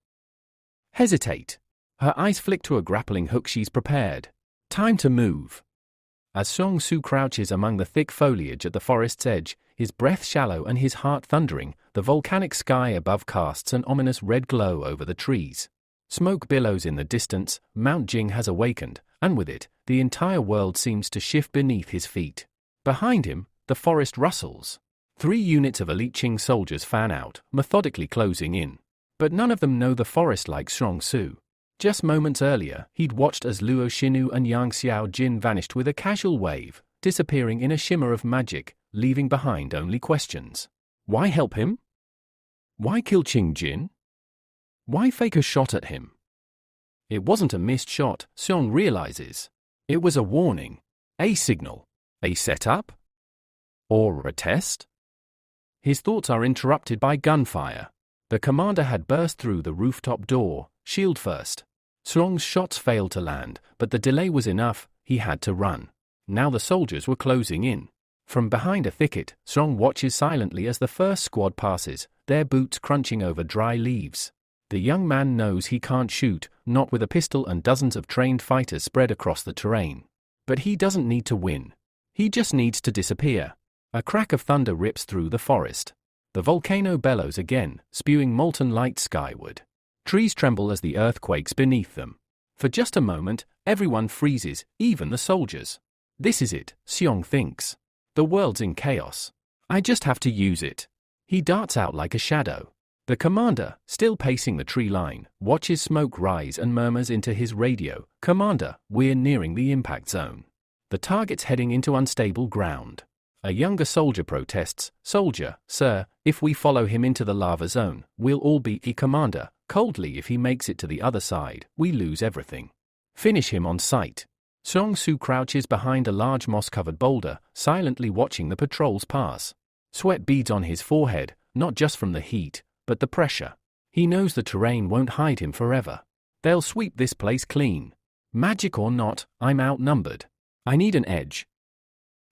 Hesitate. Her eyes flick to a grappling hook she's prepared. Time to move. As Songsu crouches among the thick foliage at the forest's edge, his breath shallow and his heart thundering, the volcanic sky above casts an ominous red glow over the trees. Smoke billows in the distance, Mount Jing has awakened, and with it, the entire world seems to shift beneath his feet. Behind him, the forest rustles. 3 units of elite Qing soldiers fan out, methodically closing in. But none of them know the forest like Songsu. Just moments earlier, he'd watched as Luo Xinu and Yang Xiao Jin vanished with a casual wave, disappearing in a shimmer of magic, leaving behind only questions. Why help him? Why kill Qing Jin? Why fake a shot at him? It wasn't a missed shot, Xiong realizes. It was a warning, a signal, a setup, or a test? His thoughts are interrupted by gunfire. The commander had burst through the rooftop door, shield first. Xiong's shots failed to land, but the delay was enough, he had to run. Now the soldiers were closing in. From behind a thicket, Xiong watches silently as the first squad passes, their boots crunching over dry leaves. The young man knows he can't shoot, not with a pistol and dozens of trained fighters spread across the terrain. But he doesn't need to win. He just needs to disappear. A crack of thunder rips through the forest. The volcano bellows again, spewing molten light skyward. Trees tremble as the earth quakes beneath them. For just a moment, everyone freezes, even the soldiers. This is it, Xiong thinks. The world's in chaos. I just have to use it. He darts out like a shadow. The commander, still pacing the tree line, watches smoke rise and murmurs into his radio, "Commander, we're nearing the impact zone. The target's heading into unstable ground." A younger soldier protests, "Soldier, sir, if we follow him into the lava zone, we'll all be commander. Coldly, if he makes it to the other side, we lose everything. Finish him on sight." Xiong Su crouches behind a large moss-covered boulder, silently watching the patrols pass. Sweat beads on his forehead, not just from the heat, but the pressure. He knows the terrain won't hide him forever. They'll sweep this place clean. Magic or not, I'm outnumbered. I need an edge.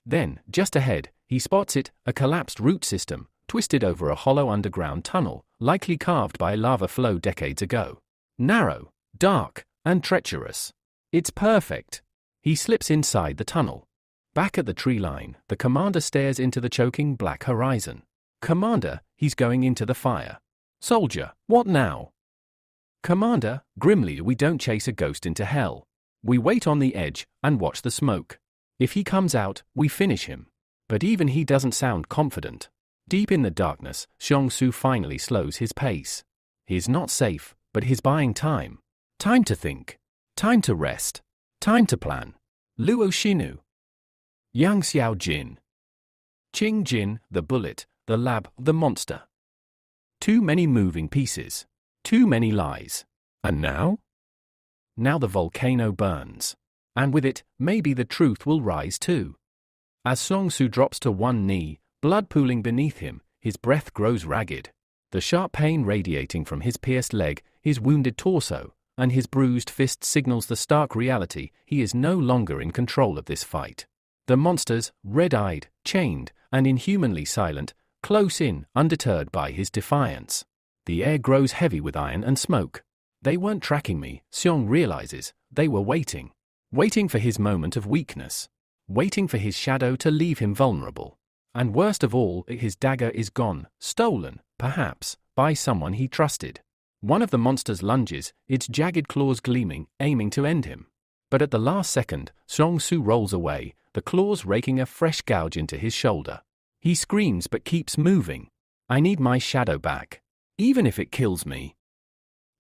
Then, just ahead, he spots it, a collapsed root system, twisted over a hollow underground tunnel, likely carved by lava flow decades ago. Narrow, dark, and treacherous. It's perfect. He slips inside the tunnel. Back at the tree line, the commander stares into the choking black horizon. "Commander, he's going into the fire." "Soldier, what now?" "Commander, grimly, we don't chase a ghost into hell. We wait on the edge and watch the smoke. If he comes out, we finish him." But even he doesn't sound confident. Deep in the darkness, Xiong Su finally slows his pace. He's not safe, but he's buying time. Time to think. Time to rest. Time to plan. Luo Xinu. Yang Xiao Jin. Qing Jin, the bullet, the lab, the monster. Too many moving pieces. Too many lies. And now? Now the volcano burns. And with it, maybe the truth will rise too. As Xiong Su drops to one knee, blood pooling beneath him, his breath grows ragged. The sharp pain radiating from his pierced leg, his wounded torso, and his bruised fist signals the stark reality he is no longer in control of this fight. The monsters, red-eyed, chained, and inhumanly silent, close in, undeterred by his defiance. The air grows heavy with iron and smoke. They weren't tracking me, Xiong realizes. They were waiting. Waiting for his moment of weakness. Waiting for his shadow to leave him vulnerable. And worst of all, his dagger is gone, stolen, perhaps, by someone he trusted. One of the monster's lunges, its jagged claws gleaming, aiming to end him. But at the last second, Xiong Su rolls away, the claws raking a fresh gouge into his shoulder. He screams but keeps moving. "I need my shadow back. Even if it kills me."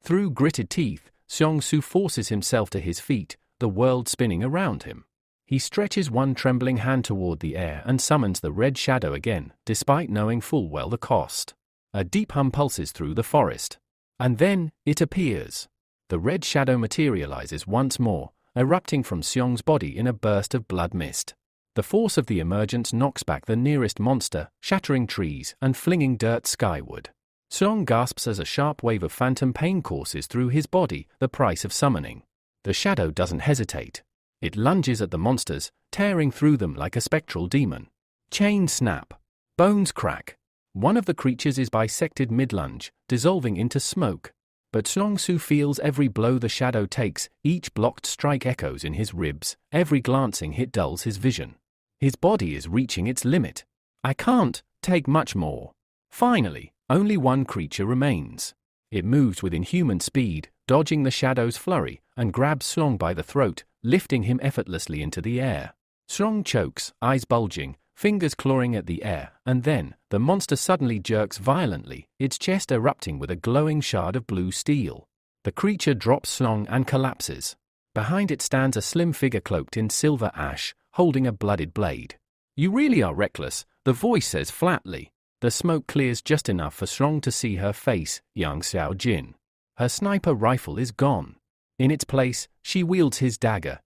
Through gritted teeth, Xiong Su forces himself to his feet, the world spinning around him. He stretches one trembling hand toward the air and summons the red shadow again, despite knowing full well the cost. A deep hum pulses through the forest. And then, it appears. The red shadow materializes once more, erupting from Xiong's body in a burst of blood mist. The force of the emergence knocks back the nearest monster, shattering trees and flinging dirt skyward. Xiong gasps as a sharp wave of phantom pain courses through his body, the price of summoning. The shadow doesn't hesitate. It lunges at the monsters, tearing through them like a spectral demon. Chains snap. Bones crack. One of the creatures is bisected mid-lunge, dissolving into smoke. But Xiong Su feels every blow the shadow takes, each blocked strike echoes in his ribs, every glancing hit dulls his vision. His body is reaching its limit. "I can't take much more." Finally, only one creature remains. It moves with inhuman speed, dodging the shadow's flurry, and grabs Xiong by the throat, lifting him effortlessly into the air. Xiong chokes, eyes bulging, fingers clawing at the air, and then, the monster suddenly jerks violently, its chest erupting with a glowing shard of blue steel. The creature drops slung and collapses. Behind it stands a slim figure cloaked in silver ash, holding a blooded blade. "You really are reckless," the voice says flatly. The smoke clears just enough for Strong to see her face, Yang Xiaojin. Her sniper rifle is gone. In its place, she wields his dagger,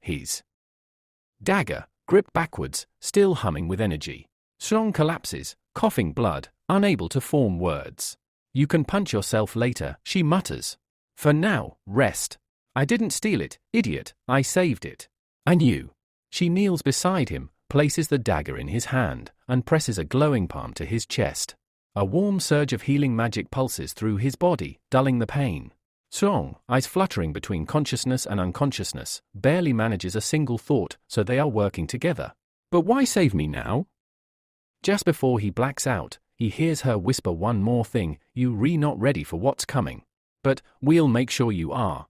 gripped backwards, still humming with energy. Strong collapses, coughing blood, unable to form words. "You can punch yourself later," she mutters. "For now, rest. I didn't steal it, idiot, I saved it. And you." She kneels beside him, places the dagger in his hand, and presses a glowing palm to his chest. A warm surge of healing magic pulses through his body, dulling the pain. Strong, eyes fluttering between consciousness and unconsciousness, barely manages a single thought, so they are working together. "But why save me now?" Just before he blacks out, he hears her whisper one more thing, "You not ready for what's coming. But we'll make sure you are."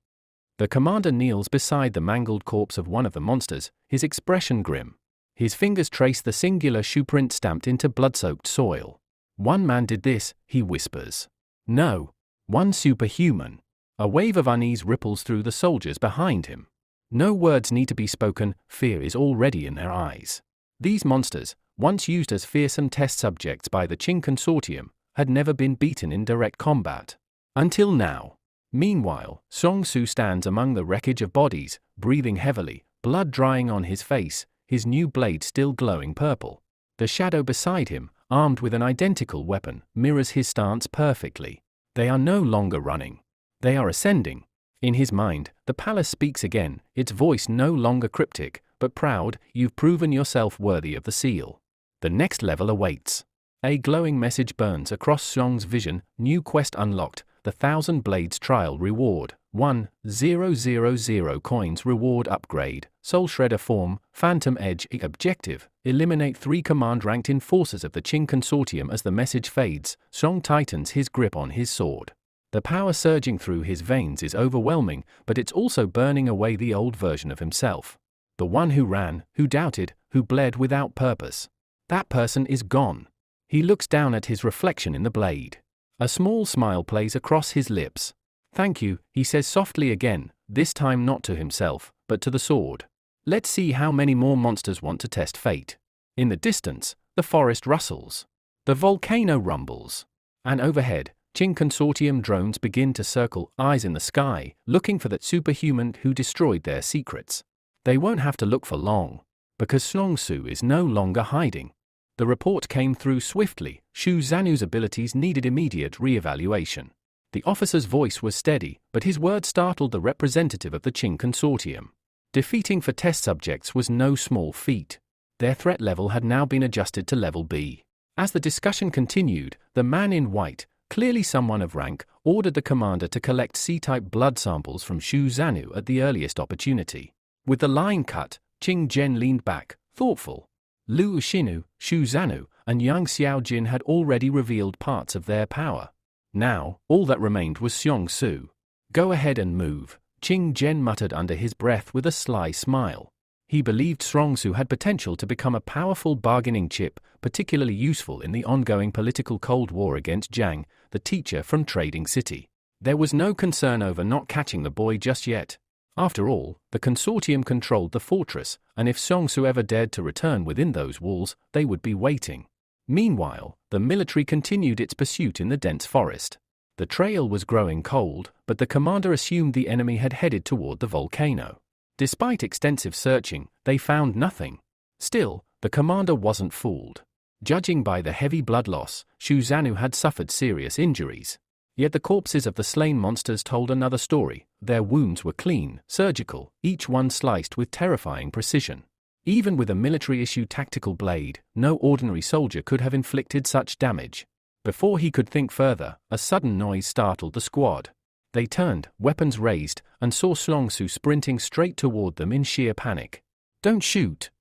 The commander kneels beside the mangled corpse of one of the monsters, his expression grim. His fingers trace the singular shoe print stamped into blood-soaked soil. "One man did this," he whispers. "No. One superhuman." A wave of unease ripples through the soldiers behind him. No words need to be spoken, fear is already in their eyes. These monsters, once used as fearsome test subjects by the Qing Consortium, had never been beaten in direct combat. Until now. Meanwhile, Song Su stands among the wreckage of bodies, breathing heavily, blood drying on his face, his new blade still glowing purple. The shadow beside him, armed with an identical weapon, mirrors his stance perfectly. They are no longer running. They are ascending. In his mind, the palace speaks again, its voice no longer cryptic, but proud. "You've proven yourself worthy of the seal. The next level awaits." A glowing message burns across Strong's vision, new quest unlocked, the 1,000 Blades trial reward, 1,000 coins reward upgrade, Soul Shredder form, Phantom Edge objective, eliminate 3 command-ranked enforcers of the Qing Consortium. As the message fades, Strong tightens his grip on his sword. The power surging through his veins is overwhelming, but it's also burning away the old version of himself. The one who ran, who doubted, who bled without purpose. That person is gone. He looks down at his reflection in the blade. A small smile plays across his lips. "Thank you," he says softly again, this time not to himself, but to the sword. Let's see how many more monsters want to test fate. In the distance, the forest rustles. The volcano rumbles. And overhead, Qing Consortium drones begin to circle, eyes in the sky, looking for that superhuman who destroyed their secrets. They won't have to look for long, because Strong Su is no longer hiding. The report came through swiftly. Shu Zanu's abilities needed immediate re-evaluation. The officer's voice was steady, but his words startled the representative of the Qing Consortium. Defeating for test subjects was no small feat. Their threat level had now been adjusted to level B. As the discussion continued, the man in white, clearly someone of rank, ordered the commander to collect C-type blood samples from Shu Zanu at the earliest opportunity. With the line cut, Qing Zhen leaned back, thoughtful. Lu Shinu, Shu Zanu, and Yang Xiaojin had already revealed parts of their power. Now, all that remained was Strong Su. "Go ahead and move," Qing Zhen muttered under his breath with a sly smile. He believed Strong Su had potential to become a powerful bargaining chip, particularly useful in the ongoing political Cold War against Zhang, the teacher from Trading City. There was no concern over not catching the boy just yet. After all, the consortium controlled the fortress, and if Strong Su ever dared to return within those walls, they would be waiting. Meanwhile, the military continued its pursuit in the dense forest. The trail was growing cold, but the commander assumed the enemy had headed toward the volcano. Despite extensive searching, they found nothing. Still, the commander wasn't fooled. Judging by the heavy blood loss, Shu Zanu had suffered serious injuries. Yet the corpses of the slain monsters told another story. Their wounds were clean, surgical, each one sliced with terrifying precision. Even with a military-issue tactical blade, no ordinary soldier could have inflicted such damage. Before he could think further, a sudden noise startled the squad. They turned, weapons raised, and saw Strong Su sprinting straight toward them in sheer panic. "Don't shoot!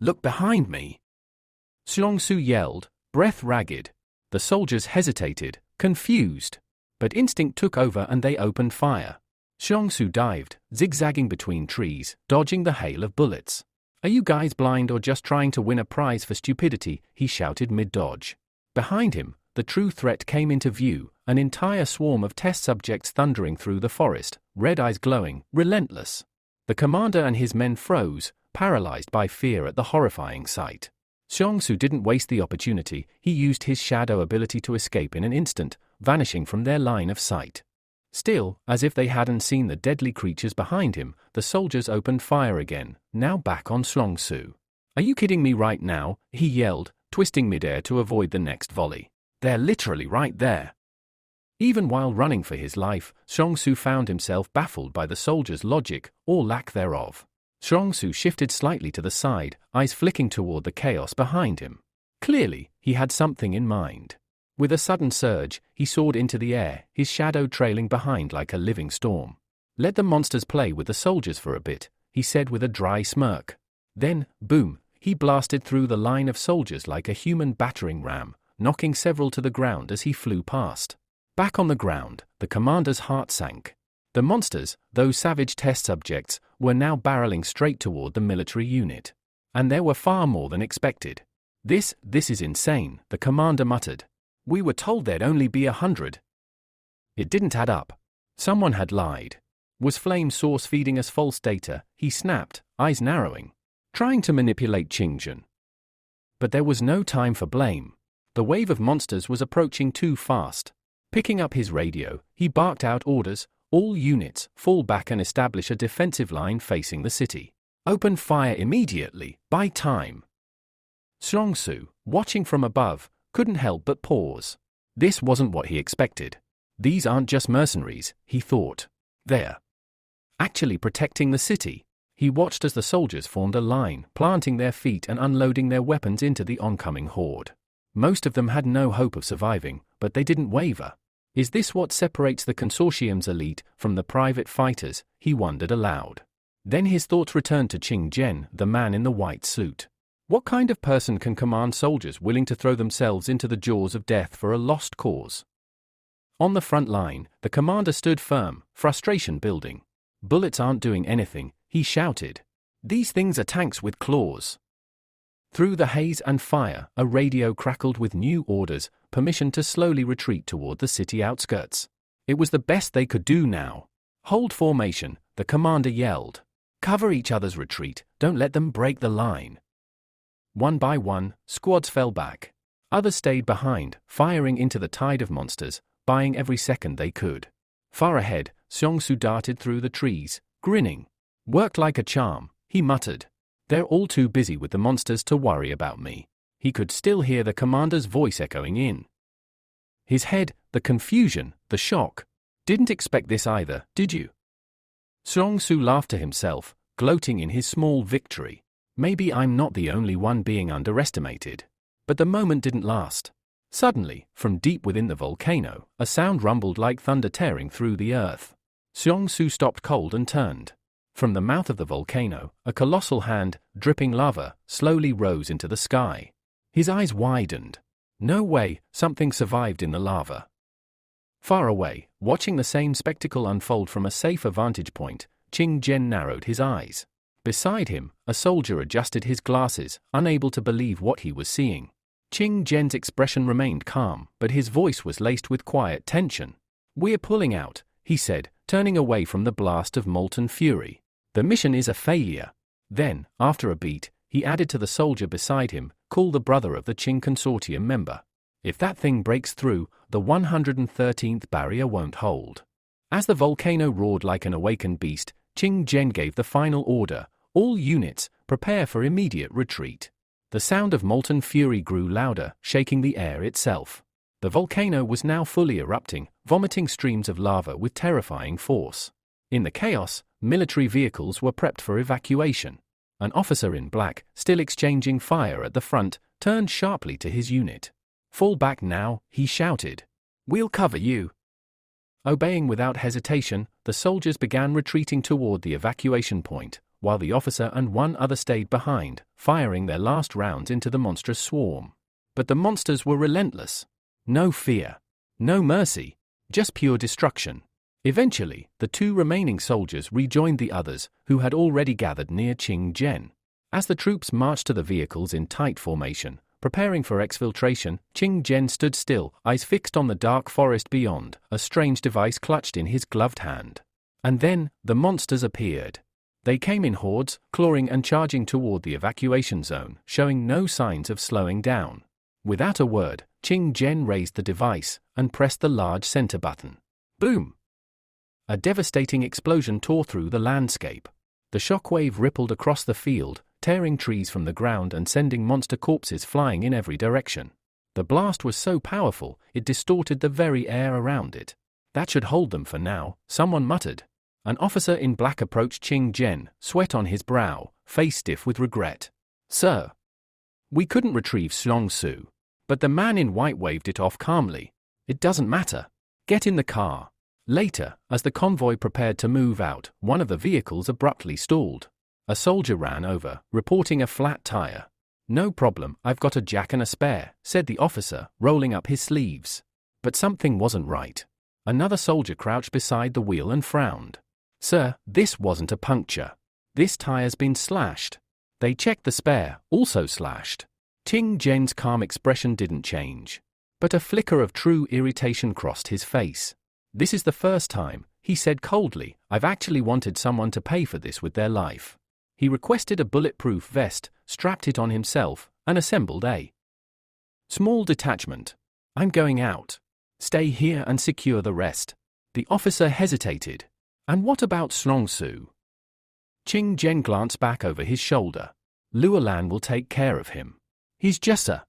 Look behind me!" Strong Su yelled, breath ragged. The soldiers hesitated, confused. But instinct took over and they opened fire. Strong Su dived, zigzagging between trees, dodging the hail of bullets. "Are you guys blind or just trying to win a prize for stupidity?" he shouted mid-dodge. Behind him, the true threat came into view, an entire swarm of test subjects thundering through the forest, red eyes glowing, relentless. The commander and his men froze, paralyzed by fear at the horrifying sight. Xiongsu didn't waste the opportunity. He used his shadow ability to escape in an instant, vanishing from their line of sight. Still, as if they hadn't seen the deadly creatures behind him, the soldiers opened fire again, now back on Xiongsu. "Are you kidding me right now?" he yelled, twisting midair to avoid the next volley. "They're literally right there." Even while running for his life, Xiongsu found himself baffled by the soldiers' logic, or lack thereof. Xiongsu shifted slightly to the side, eyes flicking toward the chaos behind him. Clearly, he had something in mind. With a sudden surge, he soared into the air, his shadow trailing behind like a living storm. "Let the monsters play with the soldiers for a bit," he said with a dry smirk. Then, boom, he blasted through the line of soldiers like a human battering ram, knocking several to the ground as he flew past. Back on the ground, the commander's heart sank. The monsters, those savage test subjects, were now barreling straight toward the military unit. And there were far more than expected. This is insane," the commander muttered. "We were told there'd only be 100. It didn't add up. Someone had lied. Was Flame Source feeding us false data?" he snapped, eyes narrowing. Trying to manipulate Qingjun. But there was no time for blame. The wave of monsters was approaching too fast. Picking up his radio, he barked out orders: "All units, fall back and establish a defensive line facing the city. Open fire immediately, buy time." Xiongsu, watching from above, couldn't help but pause. This wasn't what he expected. These aren't just mercenaries, he thought. They're actually protecting the city. He watched as the soldiers formed a line, planting their feet and unloading their weapons into the oncoming horde. Most of them had no hope of surviving, but they didn't waver. Is this what separates the consortium's elite from the private fighters? He wondered aloud. Then his thoughts returned to Qingjian, the man in the white suit. What kind of person can command soldiers willing to throw themselves into the jaws of death for a lost cause? On the front line, the commander stood firm, frustration building. "Bullets aren't doing anything," he shouted. "These things are tanks with claws." Through the haze and fire, a radio crackled with new orders, permission to slowly retreat toward the city outskirts. It was the best they could do now. "Hold formation," the commander yelled. "Cover each other's retreat, don't let them break the line." One by one, squads fell back. Others stayed behind, firing into the tide of monsters, buying every second they could. Far ahead, Xiongsu darted through the trees, grinning. "Worked like a charm," he muttered. "They're all too busy with the monsters to worry about me." He could still hear the commander's voice echoing in his head, the confusion, the shock. "Didn't expect this either, did you?" Xiongsu laughed to himself, gloating in his small victory. Maybe I'm not the only one being underestimated. But the moment didn't last. Suddenly, from deep within the volcano, a sound rumbled like thunder tearing through the earth. Xiongsu stopped cold and turned. From the mouth of the volcano, a colossal hand, dripping lava, slowly rose into the sky. His eyes widened. No way, something survived in the lava. Far away, watching the same spectacle unfold from a safer vantage point, Qingjian narrowed his eyes. Beside him, a soldier adjusted his glasses, unable to believe what he was seeing. Qingjian's expression remained calm, but his voice was laced with quiet tension. "We're pulling out," he said, turning away from the blast of molten fury. "The mission is a failure." Then, after a beat, he added to the soldier beside him, "Call the brother of the Qing consortium member. If that thing breaks through, the 113th barrier won't hold." As the volcano roared like an awakened beast, Qingjian gave the final order: "All units, prepare for immediate retreat." The sound of molten fury grew louder, shaking the air itself. The volcano was now fully erupting, vomiting streams of lava with terrifying force. In the chaos, military vehicles were prepped for evacuation. An officer in black, still exchanging fire at the front, turned sharply to his unit. "Fall back now," he shouted. "We'll cover you." Obeying without hesitation, the soldiers began retreating toward the evacuation point, while the officer and one other stayed behind, firing their last rounds into the monstrous swarm. But the monsters were relentless. No fear. No mercy. Just pure destruction. Eventually, the two remaining soldiers rejoined the others, who had already gathered near Qingjian. As the troops marched to the vehicles in tight formation, Preparing for exfiltration, Qing Zhen stood still, eyes fixed on the dark forest beyond, a strange device clutched in his gloved hand. And then, the monsters appeared. They came in hordes, clawing and charging toward the evacuation zone, showing no signs of slowing down. Without a word, Qing Zhen raised the device and pressed the large center button. Boom! A devastating explosion tore through the landscape. The shockwave rippled across the field, tearing trees from the ground and sending monster corpses flying in every direction. The blast was so powerful, it distorted the very air around it. That should hold them for now, someone muttered. An officer in black approached Qing Zhen, sweat on his brow, face stiff with regret. Sir, we couldn't retrieve Su. But the man in white waved it off calmly. It doesn't matter. Get in the car. Later, as the convoy prepared to move out, one of the vehicles abruptly stalled. A soldier ran over, reporting a flat tire. No problem, I've got a jack and a spare, said the officer, rolling up his sleeves. But something wasn't right. Another soldier crouched beside the wheel and frowned. Sir, this wasn't a puncture. This tire's been slashed. They checked the spare, also slashed. Qing Zhen's calm expression didn't change. But a flicker of true irritation crossed his face. This is the first time, he said coldly, I've actually wanted someone to pay for this with their life. He requested a bulletproof vest, strapped it on himself, and assembled a small detachment. I'm going out. Stay here and secure the rest. The officer hesitated. And what about Su? Qing Zhen glanced back over his shoulder. Luolan will take care of him. He's just a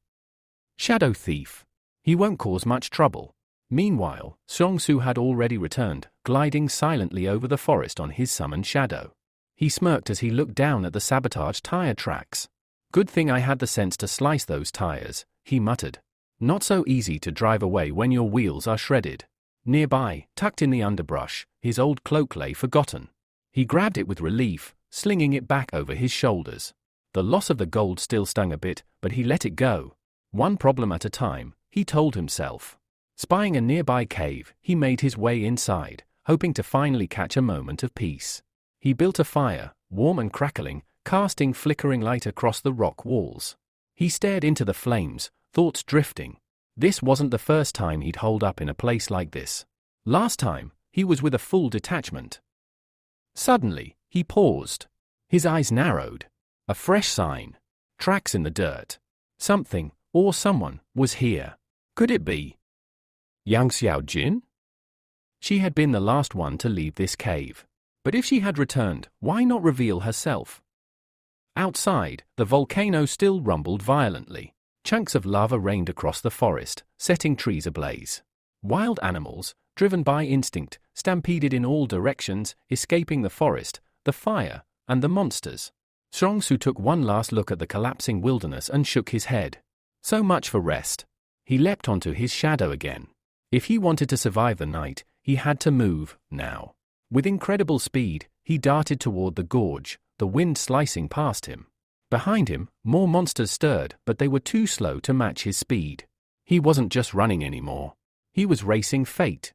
shadow thief. He won't cause much trouble. Meanwhile, Su had already returned, gliding silently over the forest on his summoned shadow. He smirked as he looked down at the sabotaged tire tracks. Good thing I had the sense to slice those tires, he muttered. Not so easy to drive away when your wheels are shredded. Nearby, tucked in the underbrush, his old cloak lay forgotten. He grabbed it with relief, slinging it back over his shoulders. The loss of the gold still stung a bit, but he let it go. One problem at a time, he told himself. Spying a nearby cave, he made his way inside, hoping to finally catch a moment of peace. He built a fire, warm and crackling, casting flickering light across the rock walls. He stared into the flames, thoughts drifting. This wasn't the first time he'd holed up in a place like this. Last time, he was with a full detachment. Suddenly, he paused. His eyes narrowed. A fresh sign. Tracks in the dirt. Something, or someone, was here. Could it be Yang Xiaojin? She had been the last one to leave this cave. But if she had returned, why not reveal herself? Outside, the volcano still rumbled violently. Chunks of lava rained across the forest, setting trees ablaze. Wild animals, driven by instinct, stampeded in all directions, escaping the forest, the fire, and the monsters. Su took one last look at the collapsing wilderness and shook his head. So much for rest. He leapt onto his shadow again. If he wanted to survive the night, he had to move, now. With incredible speed, he darted toward the gorge, the wind slicing past him. Behind him, more monsters stirred, but they were too slow to match his speed. He wasn't just running anymore. He was racing fate.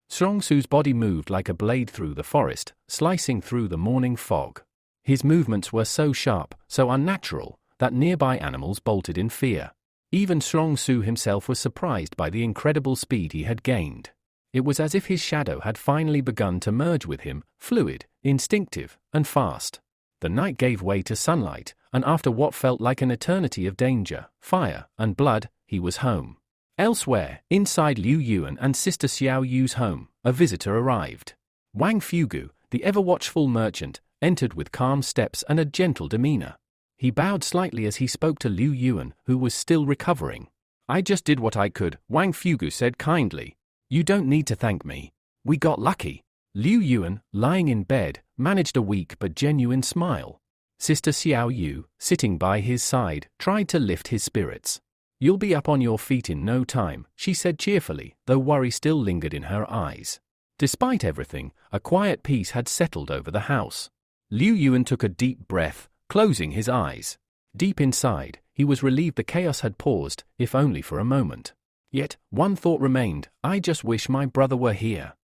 Su's body moved like a blade through the forest, slicing through the morning fog. His movements were so sharp, so unnatural, that nearby animals bolted in fear. Even Su himself was surprised by the incredible speed he had gained. It was as if his shadow had finally begun to merge with him, fluid, instinctive, and fast. The night gave way to sunlight, and after what felt like an eternity of danger, fire, and blood, he was home. Elsewhere, inside Liu Yuan and Sister Xiao Yu's home, a visitor arrived. Wang Fugu, the ever-watchful merchant, entered with calm steps and a gentle demeanor. He bowed slightly as he spoke to Liu Yuan, who was still recovering. I just did what I could, Wang Fugu said kindly. You don't need to thank me. We got lucky. Liu Yuan, lying in bed, managed a weak but genuine smile. Sister Xiao Yu, sitting by his side, tried to lift his spirits. You'll be up on your feet in no time, she said cheerfully, though worry still lingered in her eyes. Despite everything, a quiet peace had settled over the house. Liu Yuan took a deep breath, closing his eyes. Deep inside, he was relieved the chaos had paused, if only for a moment. Yet, one thought remained, I just wish my brother were here.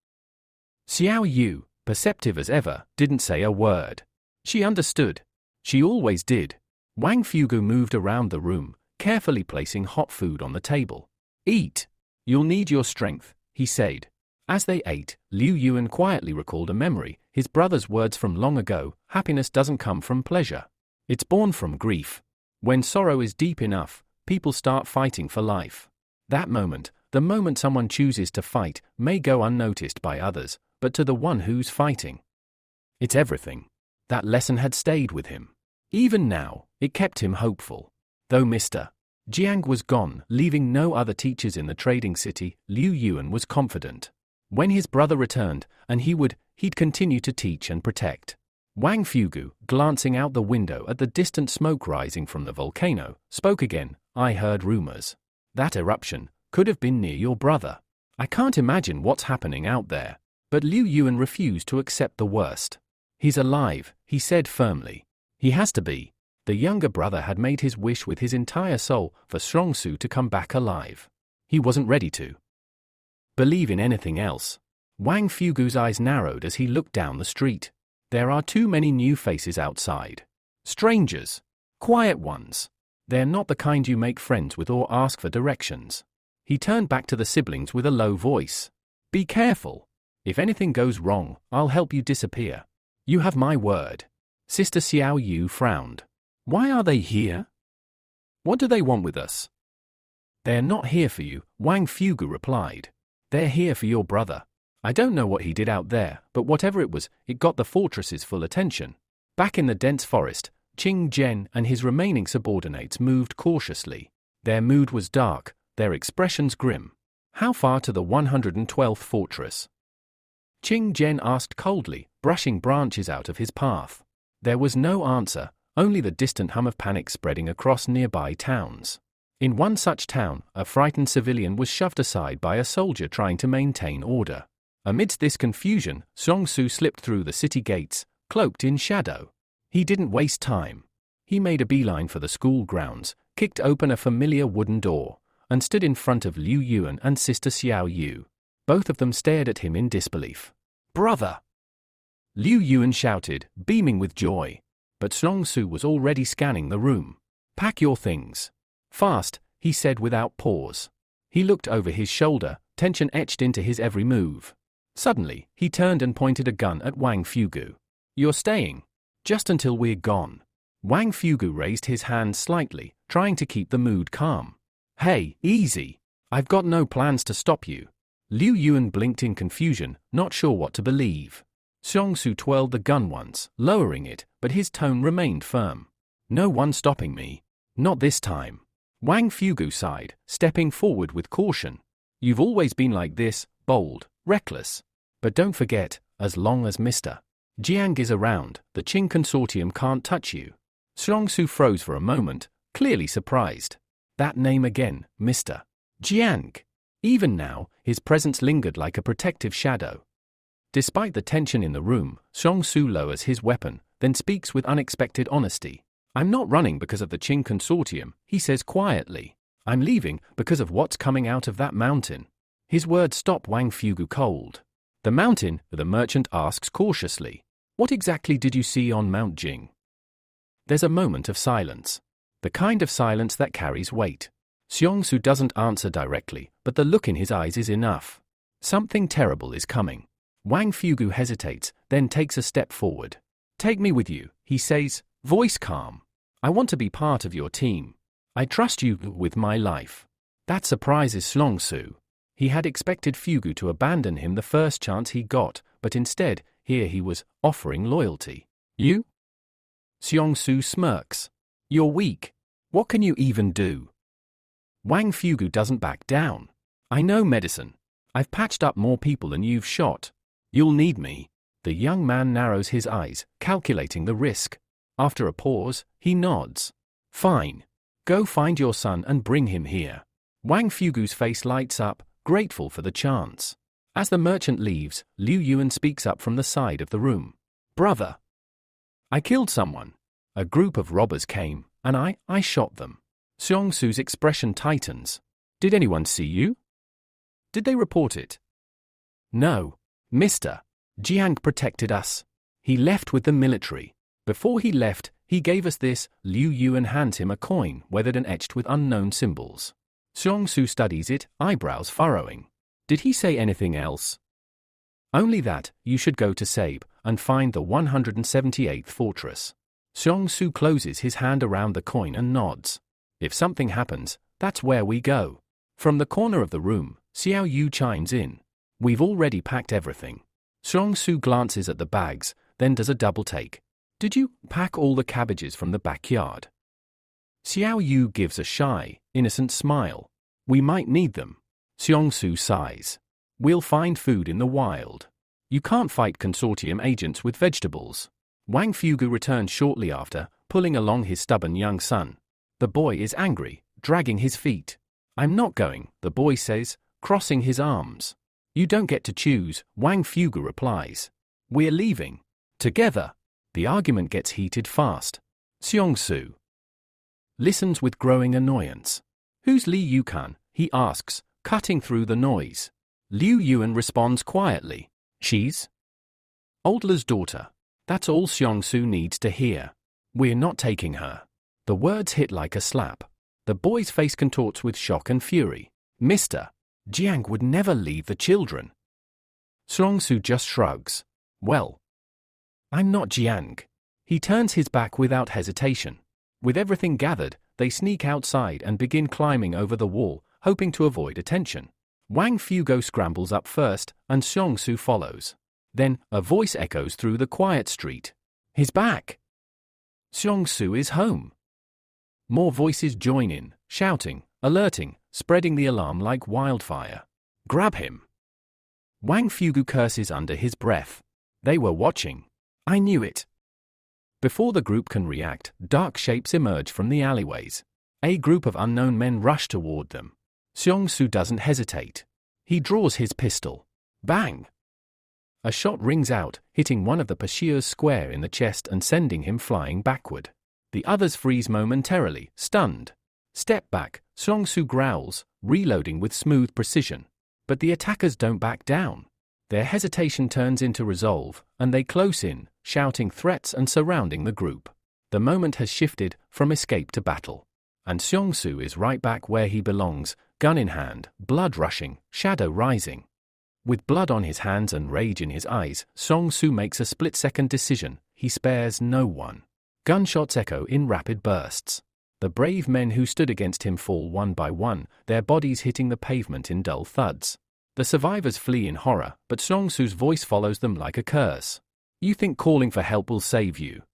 Xiao Yu, perceptive as ever, didn't say a word. She understood. She always did. Wang Fugu moved around the room, carefully placing hot food on the table. Eat. You'll need your strength, he said. As they ate, Liu Yuan quietly recalled a memory, his brother's words from long ago: happiness doesn't come from pleasure. It's born from grief. When sorrow is deep enough, people start fighting for life. That moment, the moment someone chooses to fight, may go unnoticed by others, but to the one who's fighting, it's everything. That lesson had stayed with him. Even now, it kept him hopeful. Though Mr. Jiang was gone, leaving no other teachers in the trading city, Liu Yuan was confident. When his brother returned, and he'd continue to teach and protect. Wang Fugu, glancing out the window at the distant smoke rising from the volcano, spoke again. I heard rumors. That eruption could have been near your brother. I can't imagine what's happening out there. But Liu Yuan refused to accept the worst. He's alive, he said firmly. He has to be. The younger brother had made his wish with his entire soul for Songsu to come back alive. He wasn't ready to believe in anything else. Wang Fugu's eyes narrowed as he looked down the street. There are too many new faces outside. Strangers. Quiet ones. They're not the kind you make friends with or ask for directions. He turned back to the siblings with a low voice. Be careful. If anything goes wrong, I'll help you disappear. You have my word. Sister Xiao Yu frowned. Why are they here? What do they want with us? They're not here for you, Wang Fugu replied. They're here for your brother. I don't know what he did out there, but whatever it was, it got the fortress's full attention. Back in the dense forest, Qing Zhen and his remaining subordinates moved cautiously. Their mood was dark, their expressions grim. How far to the 112th fortress? Qing Zhen asked coldly, brushing branches out of his path. There was no answer, only the distant hum of panic spreading across nearby towns. In one such town, a frightened civilian was shoved aside by a soldier trying to maintain order. Amidst this confusion, Songsu slipped through the city gates, cloaked in shadow. He didn't waste time. He made a beeline for the school grounds, kicked open a familiar wooden door, and stood in front of Liu Yuan and Sister Xiao Yu. Both of them stared at him in disbelief. Brother! Liu Yuan shouted, beaming with joy. But Songsu was already scanning the room. Pack your things. Fast, he said without pause. He looked over his shoulder, tension etched into his every move. Suddenly, he turned and pointed a gun at Wang Fugu. You're staying. Just until we're gone. Wang Fugu raised his hand slightly, trying to keep the mood calm. Hey, easy. I've got no plans to stop you. Liu Yuan blinked in confusion, not sure what to believe. Songsu twirled the gun once, lowering it, but his tone remained firm. No one stopping me. Not this time. Wang Fugu sighed, stepping forward with caution. You've always been like this, bold, reckless. But don't forget, as long as Mr. Jiang is around, the Qing Consortium can't touch you. Songsu froze for a moment, clearly surprised. That name again, Mr. Jiang. Even now, his presence lingered like a protective shadow. Despite the tension in the room, Songsu lowers his weapon, then speaks with unexpected honesty. I'm not running because of the Qing Consortium, he says quietly. I'm leaving because of what's coming out of that mountain. His words stop Wang Fugu cold. The mountain, the merchant asks cautiously. What exactly did you see on Mount Jing? There's a moment of silence. The kind of silence that carries weight. Songsu doesn't answer directly, but the look in his eyes is enough. Something terrible is coming. Wang Fugu hesitates, then takes a step forward. Take me with you, he says, voice calm. I want to be part of your team. I trust you with my life. That surprises Songsu. He had expected Fugu to abandon him the first chance he got, but instead, here he was, offering loyalty. You? Songsu smirks. You're weak. What can you even do? Wang Fugu doesn't back down. I know medicine. I've patched up more people than you've shot. You'll need me. The young man narrows his eyes, calculating the risk. After a pause, he nods. Fine. Go find your son and bring him here. Wang Fugu's face lights up, grateful for the chance. As the merchant leaves, Liu Yuan speaks up from the side of the room. Brother. I killed someone. A group of robbers came, and I shot them. Songsu's expression tightens. Did anyone see you? Did they report it? No. Mr. Jiang protected us. He left with the military. Before he left, He gave us this. Liu Yuan hands him a coin weathered and etched with unknown symbols. Xiongsu studies it, eyebrows furrowing. Did he say anything else? Only that you should go to Sabe and find the 178th fortress. Xiongsu closes his hand around the coin and nods. If something happens, that's where we go. From the corner of the room, Xiao Yu chimes in. We've already packed everything. Xiongsu glances at the bags, then does a double take. Did you pack all the cabbages from the backyard? Xiao Yu gives a shy, innocent smile. We might need them. Xiongsu sighs. We'll find food in the wild. You can't fight consortium agents with vegetables. Wang Fugu returns shortly after, pulling along his stubborn young son. The boy is angry, dragging his feet. I'm not going, the boy says, crossing his arms. You don't get to choose, Wang Fugu replies. We're leaving. Together. The argument gets heated fast. Xiongsu listens with growing annoyance. Who's Li Yukan? He asks, cutting through the noise. Liu Yuan responds quietly. She's Oldler's daughter. That's all Xiongsu needs to hear. We're not taking her. The words hit like a slap. The boy's face contorts with shock and fury. Mr. Jiang would never leave the children. Xiongsu just shrugs. Well, I'm not Jiang. He turns his back without hesitation. With everything gathered, they sneak outside and begin climbing over the wall, hoping to avoid attention. Wang Fugo scrambles up first, and Xiongsu follows. Then, a voice echoes through the quiet street. He's back! Xiongsu is home. More voices join in, shouting, alerting, spreading the alarm like wildfire. Grab him! Wang Fugu curses under his breath. They were watching. I knew it. Before the group can react, dark shapes emerge from the alleyways. A group of unknown men rush toward them. Xiongsu doesn't hesitate. He draws his pistol. Bang! A shot rings out, hitting one of the pursuers square in the chest and sending him flying backward. The others freeze momentarily, stunned. Step back, Xiongsu growls, reloading with smooth precision. But the attackers don't back down. Their hesitation turns into resolve, and they close in, shouting threats and surrounding the group. The moment has shifted from escape to battle. And Xiongsu is right back where he belongs, gun in hand, blood rushing, shadow rising. With blood on his hands and rage in his eyes, Xiongsu makes a split-second decision. He spares no one. Gunshots echo in rapid bursts. The brave men who stood against him fall one by one, their bodies hitting the pavement in dull thuds. The survivors flee in horror, but Xiongsu's voice follows them like a curse. You think calling for help will save you?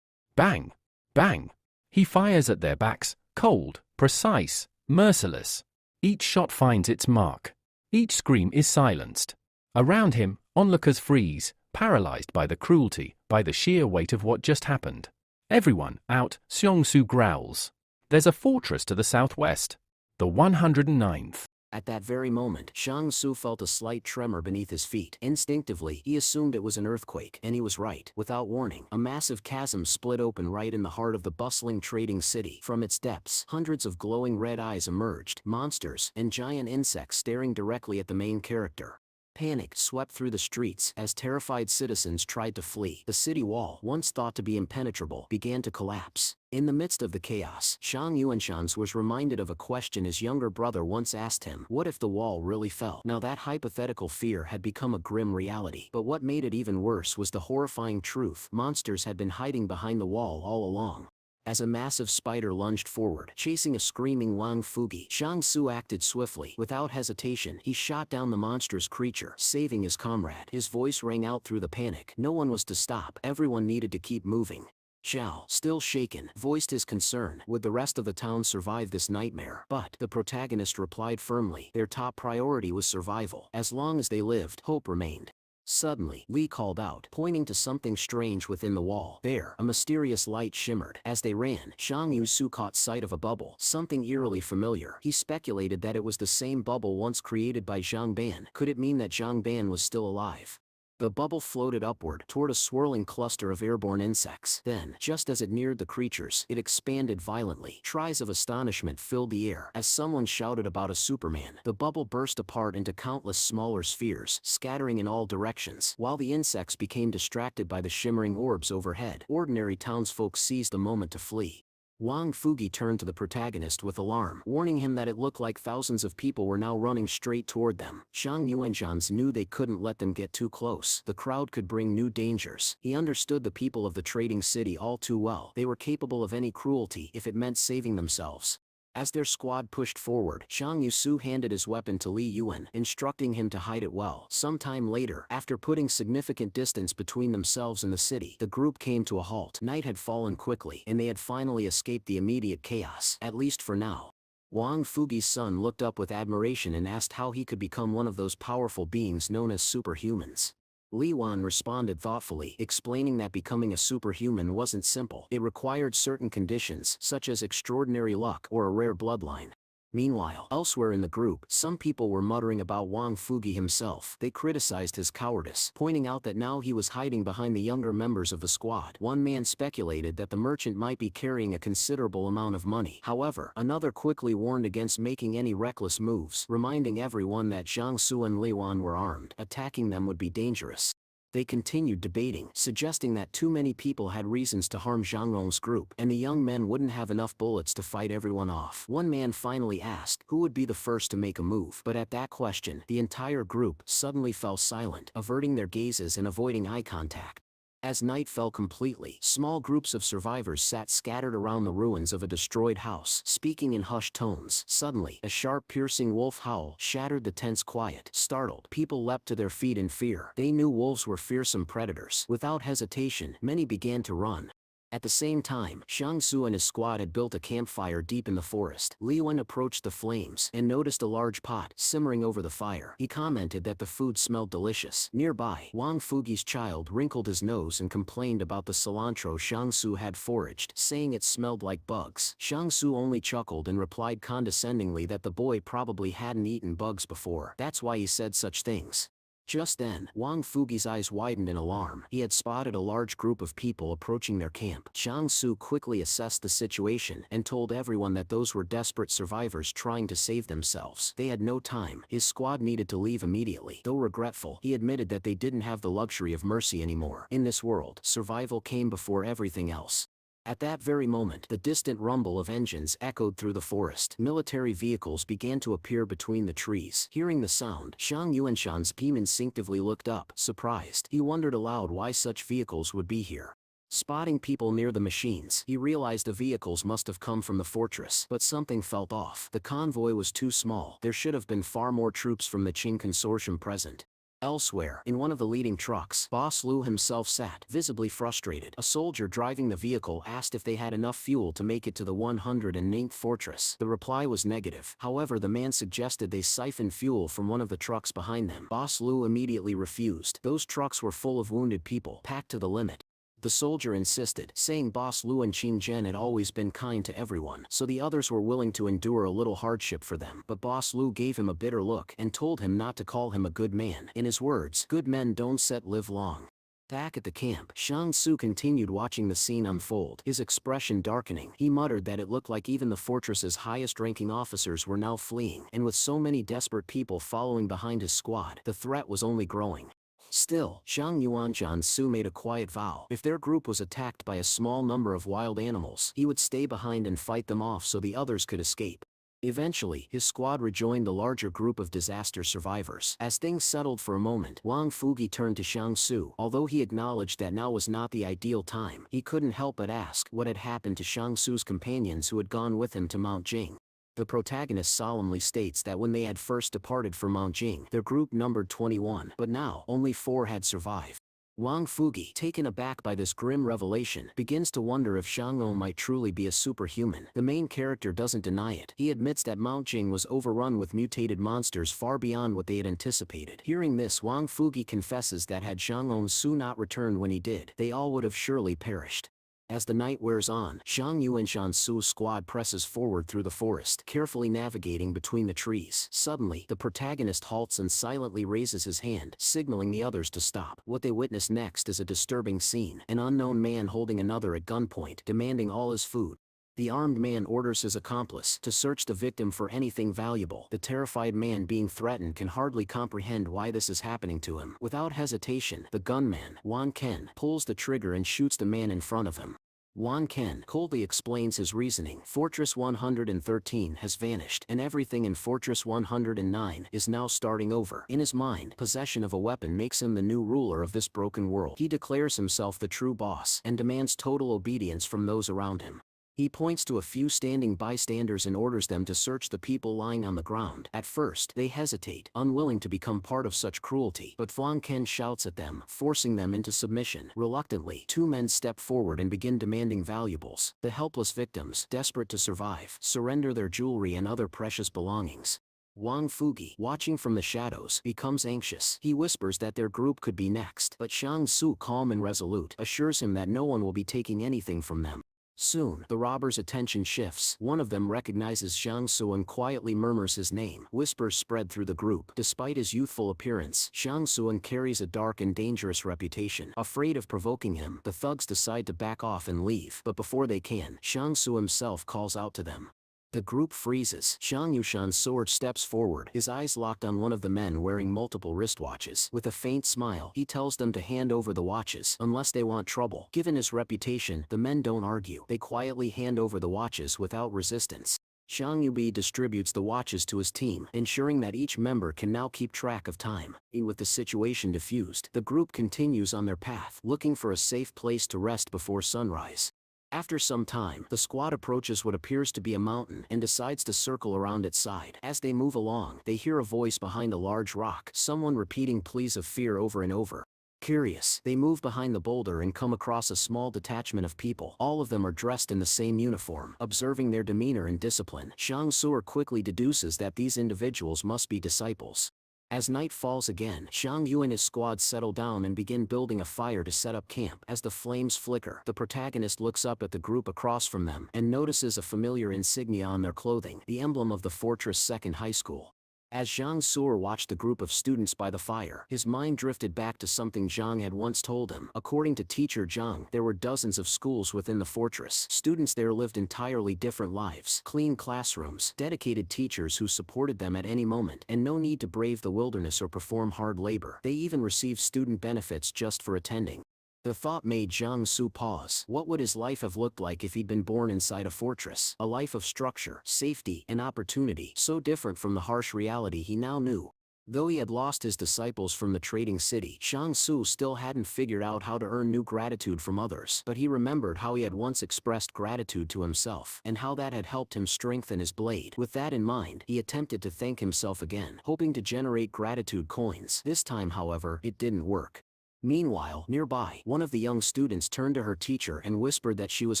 Bang! Bang! He fires at their backs, cold, precise, merciless. Each shot finds its mark. Each scream is silenced. Around him, onlookers freeze, paralyzed by the cruelty, by the sheer weight of what just happened. Everyone out, Xiongsu growls. There's a fortress to the southwest. The 109th. At that very moment, Xiongsu felt a slight tremor beneath his feet. Instinctively, he assumed it was an earthquake, and he was right. Without warning, a massive chasm split open right in the heart of the bustling trading city. From its depths, hundreds of glowing red eyes emerged, monsters and giant insects staring directly at the main character. Panic swept through the streets as terrified citizens tried to flee. The city wall, once thought to be impenetrable, began to collapse. In the midst of the chaos, Shang Yuanshan was reminded of a question his younger brother once asked him: what if the wall really fell? Now that hypothetical fear had become a grim reality. But what made it even worse was the horrifying truth: monsters had been hiding behind the wall all along. As a massive spider lunged forward, chasing a screaming Wang Fugi, Xiongsu acted swiftly. Without hesitation, he shot down the monstrous creature, saving his comrade. His voice rang out through the panic. No one was to stop. Everyone needed to keep moving. Xiao, still shaken, voiced his concern. Would the rest of the town survive this nightmare? But the protagonist replied firmly. Their top priority was survival. As long as they lived, hope remained. Suddenly, Li called out, pointing to something strange within the wall. There, a mysterious light shimmered. As they ran, Shang Yusu caught sight of a bubble, something eerily familiar. He speculated that it was the same bubble once created by Zhang Ban. Could it mean that Zhang Ban was still alive? The bubble floated upward toward a swirling cluster of airborne insects. Then, just as it neared the creatures, it expanded violently. Cries of astonishment filled the air as someone shouted about a Superman. The bubble burst apart into countless smaller spheres, scattering in all directions. While the insects became distracted by the shimmering orbs overhead, ordinary townsfolk seized the moment to flee. Wang Fugi turned to the protagonist with alarm, warning him that it looked like thousands of people were now running straight toward them. Zhang Yuanzhans knew they couldn't let them get too close. The crowd could bring new dangers. He understood the people of the trading city all too well. They were capable of any cruelty if it meant saving themselves. As their squad pushed forward, Zhang Yusu handed his weapon to Li Yuan, instructing him to hide it well. Sometime later, after putting significant distance between themselves and the city, the group came to a halt. Night had fallen quickly, and they had finally escaped the immediate chaos, at least for now. Wang Fugi's son looked up with admiration and asked how he could become one of those powerful beings known as superhumans. Li Wan responded thoughtfully, explaining that becoming a superhuman wasn't simple. It required certain conditions, such as extraordinary luck or a rare bloodline. Meanwhile, elsewhere in the group, some people were muttering about Wang Fugi himself. They criticized his cowardice, pointing out that now he was hiding behind the younger members of the squad. One man speculated that the merchant might be carrying a considerable amount of money. However, another quickly warned against making any reckless moves, reminding everyone that Zhang Su and Li Wan were armed. Attacking them would be dangerous. They continued debating, suggesting that too many people had reasons to harm Zhang Rong's group, and the young men wouldn't have enough bullets to fight everyone off. One man finally asked who would be the first to make a move, but at that question, the entire group suddenly fell silent, averting their gazes and avoiding eye contact. As night fell completely, small groups of survivors sat scattered around the ruins of a destroyed house, speaking in hushed tones. Suddenly, a sharp, piercing wolf howl shattered the tense quiet. Startled, people leapt to their feet in fear. They knew wolves were fearsome predators. Without hesitation, many began to run. At the same time, Zhang Su and his squad had built a campfire deep in the forest. Li Wen approached the flames and noticed a large pot simmering over the fire. He commented that the food smelled delicious. Nearby, Wang Fugi's child wrinkled his nose and complained about the cilantro Zhang Su had foraged, saying it smelled like bugs. Zhang Su only chuckled and replied condescendingly that the boy probably hadn't eaten bugs before. That's why he said such things. Just then, Wang Fugi's eyes widened in alarm. He had spotted a large group of people approaching their camp. Zhang Su quickly assessed the situation and told everyone that those were desperate survivors trying to save themselves. They had no time. His squad needed to leave immediately. Though regretful, he admitted that they didn't have the luxury of mercy anymore. In this world, survival came before everything else. At that very moment, the distant rumble of engines echoed through the forest. Military vehicles began to appear between the trees. Hearing the sound, Zhang Yuanshan's team instinctively looked up, surprised. He wondered aloud why such vehicles would be here. Spotting people near the machines, he realized the vehicles must have come from the fortress, but something felt off. The convoy was too small. There should have been far more troops from the Qing consortium present. Elsewhere, in one of the leading trucks, Boss Lu himself sat, visibly frustrated. A soldier driving the vehicle asked if they had enough fuel to make it to the 109th fortress. The reply was negative. However, the man suggested they siphon fuel from one of the trucks behind them. Boss Lu immediately refused. Those trucks were full of wounded people, packed to the limit. The soldier insisted, saying Boss Lu and Qin Zhen had always been kind to everyone, so the others were willing to endure a little hardship for them. But Boss Lu gave him a bitter look and told him not to call him a good man. In his words, good men don't live long. Back at the camp, Zhang Su continued watching the scene unfold, his expression darkening. He muttered that it looked like even the fortress's highest-ranking officers were now fleeing, and with so many desperate people following behind his squad, the threat was only growing. Still, Zhang Yuanzhan Su made a quiet vow. If their group was attacked by a small number of wild animals, he would stay behind and fight them off so the others could escape. Eventually, his squad rejoined the larger group of disaster survivors. As things settled for a moment, Wang Fugi turned to Zhang Su. Although he acknowledged that now was not the ideal time, he couldn't help but ask what had happened to Zhang Su's companions who had gone with him to Mount Jing. The protagonist solemnly states that when they had first departed for Mount Jing, their group numbered 21, but now, only 4 had survived. Wang Fugi, taken aback by this grim revelation, begins to wonder if Xianglong might truly be a superhuman. The main character doesn't deny it. He admits that Mount Jing was overrun with mutated monsters far beyond what they had anticipated. Hearing this, Wang Fugi confesses that had Xianglong Su not returned when he did, they all would have surely perished. As the night wears on, Zhang Yu and Shan Su's squad presses forward through the forest, carefully navigating between the trees. Suddenly, the protagonist halts and silently raises his hand, signaling the others to stop. What they witness next is a disturbing scene: an unknown man holding another at gunpoint, demanding all his food. The armed man orders his accomplice to search the victim for anything valuable. The terrified man being threatened can hardly comprehend why this is happening to him. Without hesitation, the gunman, Wan Ken, pulls the trigger and shoots the man in front of him. Wan Ken coldly explains his reasoning. Fortress 113 has vanished, and everything in Fortress 109 is now starting over. In his mind, possession of a weapon makes him the new ruler of this broken world. He declares himself the true boss, and demands total obedience from those around him. He points to a few standing bystanders and orders them to search the people lying on the ground. At first, they hesitate, unwilling to become part of such cruelty, but Wan Ken shouts at them, forcing them into submission. Reluctantly, two men step forward and begin demanding valuables. The helpless victims, desperate to survive, surrender their jewelry and other precious belongings. Wang Fugi, watching from the shadows, becomes anxious. He whispers that their group could be next, but Shang Su, calm and resolute, assures him that no one will be taking anything from them. Soon, the robbers' attention shifts. One of them recognizes Zhang Su and quietly murmurs his name. Whispers spread through the group. Despite his youthful appearance, Zhang Su carries a dark and dangerous reputation. Afraid of provoking him, the thugs decide to back off and leave. But before they can, Zhang Su himself calls out to them. The group freezes. Zhang Yushan's sword steps forward, his eyes locked on one of the men wearing multiple wristwatches. With a faint smile, he tells them to hand over the watches, unless they want trouble. Given his reputation, the men don't argue. They quietly hand over the watches without resistance. Zhang Yubi distributes the watches to his team, ensuring that each member can now keep track of time. With the situation diffused, the group continues on their path, looking for a safe place to rest before sunrise. After some time, the squad approaches what appears to be a mountain and decides to circle around its side. As they move along, they hear a voice behind a large rock, someone repeating pleas of fear over and over. Curious, they move behind the boulder and come across a small detachment of people. All of them are dressed in the same uniform. Observing their demeanor and discipline, Zhang Su quickly deduces that these individuals must be disciples. As night falls again, Zhang Yu and his squad settle down and begin building a fire to set up camp. As the flames flicker, the protagonist looks up at the group across from them and notices a familiar insignia on their clothing, the emblem of the Fortress Second High School. As Zhang Su watched the group of students by the fire, his mind drifted back to something Zhang had once told him. According to teacher Zhang, there were dozens of schools within the fortress. Students there lived entirely different lives. Clean classrooms, dedicated teachers who supported them at any moment, and no need to brave the wilderness or perform hard labor. They even received student benefits just for attending. The thought made Zhang Su pause. What would his life have looked like if he'd been born inside a fortress? A life of structure, safety, and opportunity, so different from the harsh reality he now knew. Though he had lost his disciples from the trading city, Zhang Su still hadn't figured out how to earn new gratitude from others. But he remembered how he had once expressed gratitude to himself, and how that had helped him strengthen his blade. With that in mind, he attempted to thank himself again, hoping to generate gratitude coins. This time, however, it didn't work. Meanwhile, nearby, one of the young students turned to her teacher and whispered that she was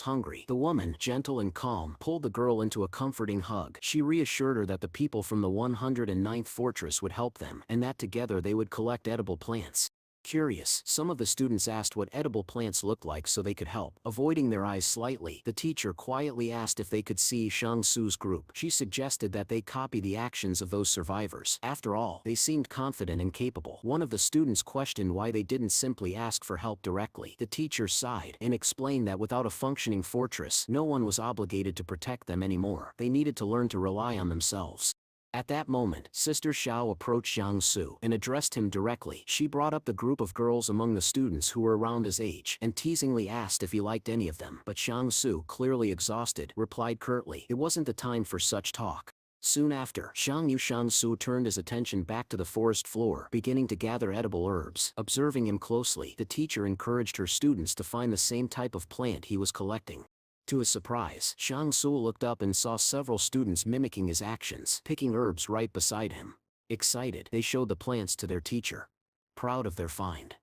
hungry. The woman, gentle and calm, pulled the girl into a comforting hug. She reassured her that the people from the 109th fortress would help them, and that together they would collect edible plants. Curious, some of the students asked what edible plants looked like so they could help. Avoiding their eyes slightly, the teacher quietly asked if they could see Shang Su's group. She suggested that they copy the actions of those survivors. After all, they seemed confident and capable. One of the students questioned why they didn't simply ask for help directly. The teacher sighed and explained that without a functioning fortress, no one was obligated to protect them anymore. They needed to learn to rely on themselves. At that moment, Sister Xiao approached Zhang Su and addressed him directly. She brought up the group of girls among the students who were around his age, and teasingly asked if he liked any of them. But Zhang Su, clearly exhausted, replied curtly, it wasn't the time for such talk. Soon after, Shang Su turned his attention back to the forest floor, beginning to gather edible herbs. Observing him closely, the teacher encouraged her students to find the same type of plant he was collecting. To his surprise, Shang Su looked up and saw several students mimicking his actions, picking herbs right beside him. Excited, they showed the plants to their teacher. Proud of their find,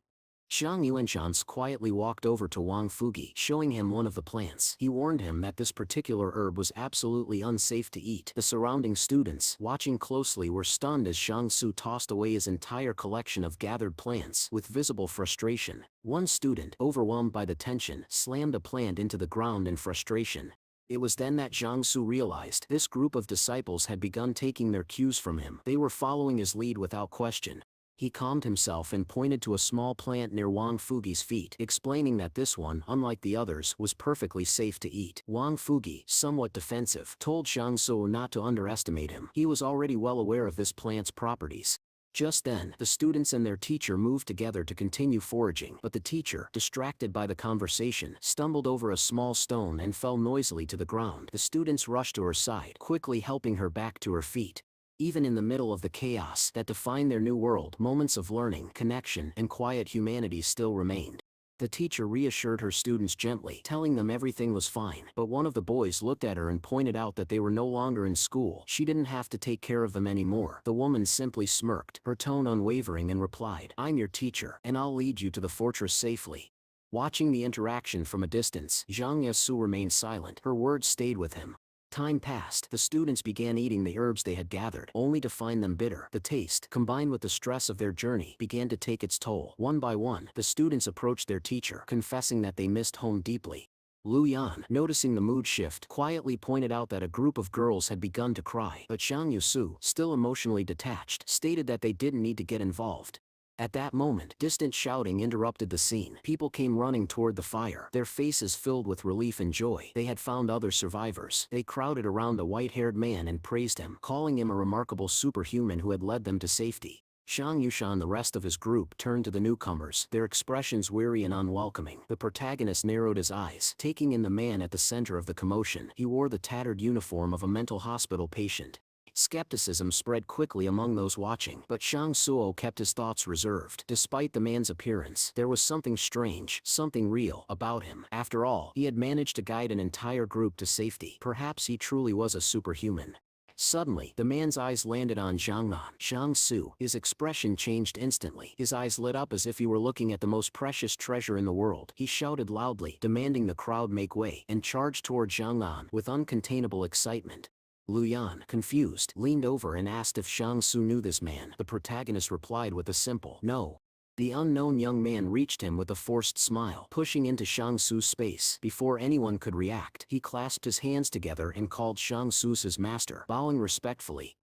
Zhang Yuanshan quietly walked over to Wang Fugi, showing him one of the plants. He warned him that this particular herb was absolutely unsafe to eat. The surrounding students, watching closely, were stunned as Zhang Su tossed away his entire collection of gathered plants with visible frustration. One student, overwhelmed by the tension, slammed a plant into the ground in frustration. It was then that Zhang Su realized this group of disciples had begun taking their cues from him. They were following his lead without question. He calmed himself and pointed to a small plant near Wang Fugi's feet, explaining that this one, unlike the others, was perfectly safe to eat. Wang Fugi, somewhat defensive, told Zhang Su not to underestimate him. He was already well aware of this plant's properties. Just then, the students and their teacher moved together to continue foraging, but the teacher, distracted by the conversation, stumbled over a small stone and fell noisily to the ground. The students rushed to her side, quickly helping her back to her feet. Even in the middle of the chaos that defined their new world, moments of learning, connection, and quiet humanity still remained. The teacher reassured her students gently, telling them everything was fine, but one of the boys looked at her and pointed out that they were no longer in school. She didn't have to take care of them anymore. The woman simply smirked, her tone unwavering, and replied, "I'm your teacher, and I'll lead you to the fortress safely." Watching the interaction from a distance, Zhang Yasu remained silent. Her words stayed with him. Time passed. The students began eating the herbs they had gathered, only to find them bitter. The taste, combined with the stress of their journey, began to take its toll. One by one, the students approached their teacher, confessing that they missed home deeply. Lu Yan, noticing the mood shift, quietly pointed out that a group of girls had begun to cry, but Zhang Yusu, still emotionally detached, stated that they didn't need to get involved. At that moment, distant shouting interrupted the scene. People came running toward the fire, their faces filled with relief and joy. They had found other survivors. They crowded around the white-haired man and praised him, calling him a remarkable superhuman who had led them to safety. Zhang Yushan and the rest of his group turned to the newcomers, their expressions weary and unwelcoming. The protagonist narrowed his eyes, taking in the man at the center of the commotion. He wore the tattered uniform of a mental hospital patient. Skepticism spread quickly among those watching, but Shang Suo kept his thoughts reserved. Despite the man's appearance, there was something strange, something real, about him. After all, he had managed to guide an entire group to safety. Perhaps he truly was a superhuman. Suddenly, the man's eyes landed on Zhang Su. His expression changed instantly. His eyes lit up as if he were looking at the most precious treasure in the world. He shouted loudly, demanding the crowd make way, and charged toward Zhang Nan with uncontainable excitement. Lu Yan, confused, leaned over and asked if Shang Su knew this man. The protagonist replied with a simple no. The unknown young man reached him with a forced smile, pushing into Shang Su's space. Before anyone could react, he clasped his hands together and called Shang Su his master, bowing respectfully.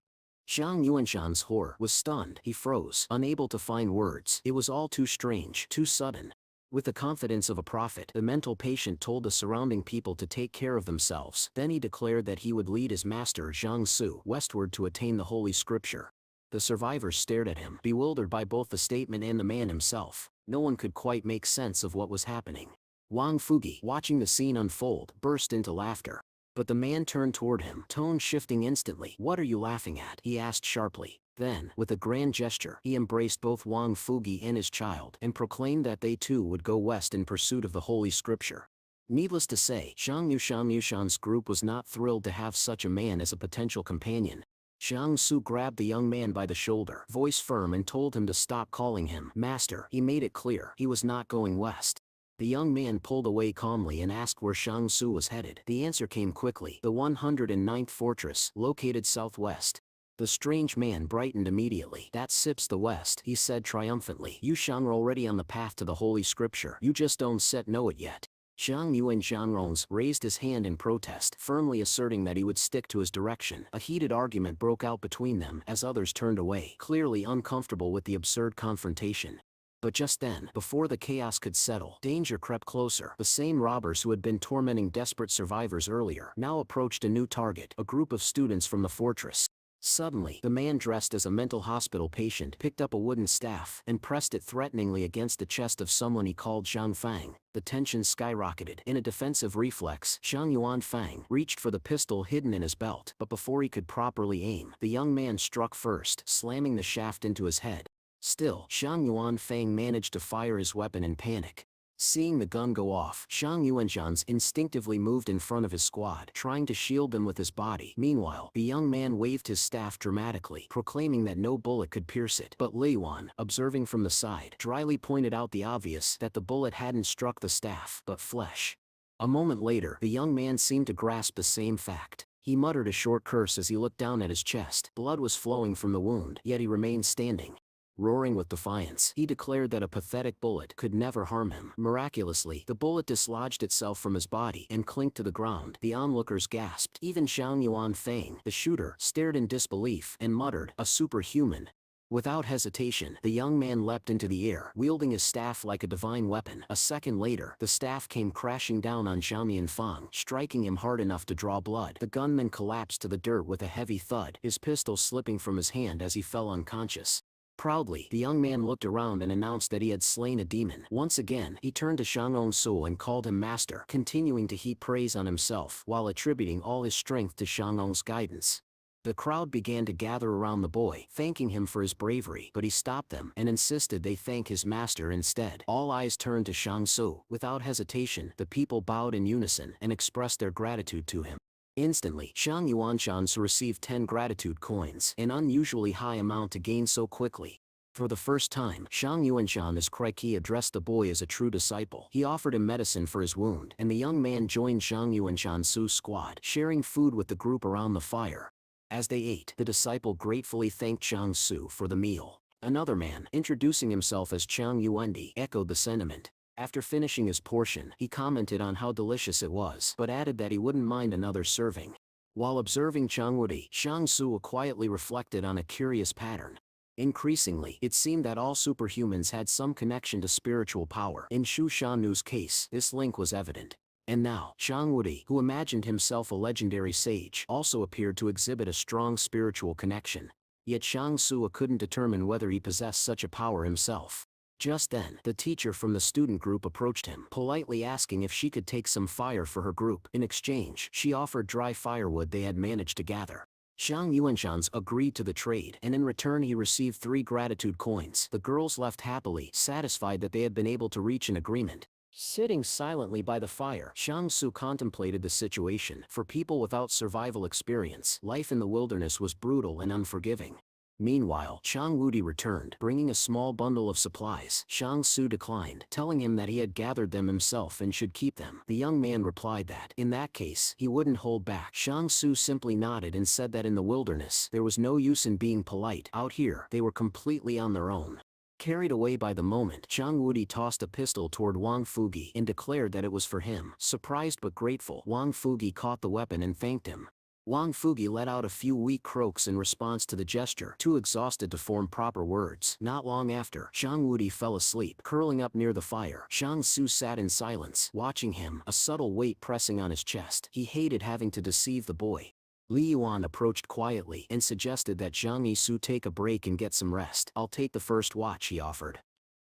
Zhang Yuanshan's horror was stunned. He froze, unable to find words. It was all too strange, too sudden. With the confidence of a prophet, the mental patient told the surrounding people to take care of themselves. Then he declared that he would lead his master Zhang Su westward to attain the Holy Scripture. The survivors stared at him, bewildered by both the statement and the man himself. No one could quite make sense of what was happening. Wang Fugi, watching the scene unfold, burst into laughter. But the man turned toward him, tone shifting instantly. "What are you laughing at?" he asked sharply. Then, with a grand gesture, he embraced both Wang Fugi and his child, and proclaimed that they too would go west in pursuit of the Holy Scripture. Needless to say, Zhang Yushan's group was not thrilled to have such a man as a potential companion. Zhang Su grabbed the young man by the shoulder, voice firm, and told him to stop calling him master. He made it clear he was not going west. The young man pulled away calmly and asked where Shang Su was headed. The answer came quickly: the 109th fortress, located southwest. The strange man brightened immediately. "That sips the west," he said triumphantly. "You Shang are already on the path to the Holy Scripture. You just don't know it yet." Zhang Yuan Zhangrong's raised his hand in protest, firmly asserting that he would stick to his direction. A heated argument broke out between them as others turned away, clearly uncomfortable with the absurd confrontation. But just then, before the chaos could settle, danger crept closer. The same robbers who had been tormenting desperate survivors earlier now approached a new target, a group of students from the fortress. Suddenly, the man dressed as a mental hospital patient picked up a wooden staff and pressed it threateningly against the chest of someone he called Zhang Fang. The tension skyrocketed. In a defensive reflex, Zhang Yuan Fang reached for the pistol hidden in his belt, but before he could properly aim, the young man struck first, slamming the shaft into his head. Still, Zhang Yuan Fang managed to fire his weapon in panic. Seeing the gun go off, Zhang Yuanshan instinctively moved in front of his squad, trying to shield them with his body. Meanwhile, the young man waved his staff dramatically, proclaiming that no bullet could pierce it. But Li Yuan, observing from the side, dryly pointed out the obvious, that the bullet hadn't struck the staff, but flesh. A moment later, the young man seemed to grasp the same fact. He muttered a short curse as he looked down at his chest. Blood was flowing from the wound, yet he remained standing. Roaring with defiance, he declared that a pathetic bullet could never harm him. Miraculously, the bullet dislodged itself from his body and clinked to the ground. The onlookers gasped. Even Xiang Yuan Feng, the shooter, stared in disbelief and muttered, "A superhuman." Without hesitation, the young man leapt into the air, wielding his staff like a divine weapon. A second later, the staff came crashing down on Zhang Yanfang, striking him hard enough to draw blood. The gunman collapsed to the dirt with a heavy thud, his pistol slipping from his hand as he fell unconscious. Proudly, the young man looked around and announced that he had slain a demon. Once again, he turned to Shang Ongsu and called him master, continuing to heap praise on himself while attributing all his strength to Shang Ong's guidance. The crowd began to gather around the boy, thanking him for his bravery, but he stopped them and insisted they thank his master instead. All eyes turned to Shang Su. Without hesitation, the people bowed in unison and expressed their gratitude to him. Instantly, Zhang Yuanshan received 10 gratitude coins, an unusually high amount to gain so quickly. For the first time, Zhang Yuanshan's Crikey addressed the boy as a true disciple. He offered him medicine for his wound, and the young man joined Zhang Yuanshan's squad, sharing food with the group around the fire. As they ate, the disciple gratefully thanked Zhang Su for the meal. Another man, introducing himself as Chang Yuendi, echoed the sentiment. After finishing his portion, he commented on how delicious it was, but added that he wouldn't mind another serving. While observing Chang Wudi, Zhang Su quietly reflected on a curious pattern. Increasingly, it seemed that all superhumans had some connection to spiritual power. In Shu Shanu's case, this link was evident. And now, Chang Wudi, who imagined himself a legendary sage, also appeared to exhibit a strong spiritual connection. Yet Shang Su couldn't determine whether he possessed such a power himself. Just then, the teacher from the student group approached him, politely asking if she could take some fire for her group. In exchange, she offered dry firewood they had managed to gather. Zhang Yuanshan agreed to the trade, and in return he received 3 gratitude coins. The girls left happily, satisfied that they had been able to reach an agreement. Sitting silently by the fire, Shang Su contemplated the situation. For people without survival experience, life in the wilderness was brutal and unforgiving. Meanwhile, Chang Wudi returned, bringing a small bundle of supplies. Shang Su declined, telling him that he had gathered them himself and should keep them. The young man replied that, in that case, he wouldn't hold back. Shang Su simply nodded and said that in the wilderness, there was no use in being polite. Out here, they were completely on their own. Carried away by the moment, Chang Wudi tossed a pistol toward Wang Fugi and declared that it was for him. Surprised but grateful, Wang Fugi caught the weapon and thanked him. Wang Fugi let out a few weak croaks in response to the gesture, too exhausted to form proper words. Not long after, Chang Wudi fell asleep, curling up near the fire. Shang Su sat in silence, watching him, a subtle weight pressing on his chest. He hated having to deceive the boy. Li Yuan approached quietly and suggested that Zhang Yisu take a break and get some rest. "I'll take the first watch," he offered.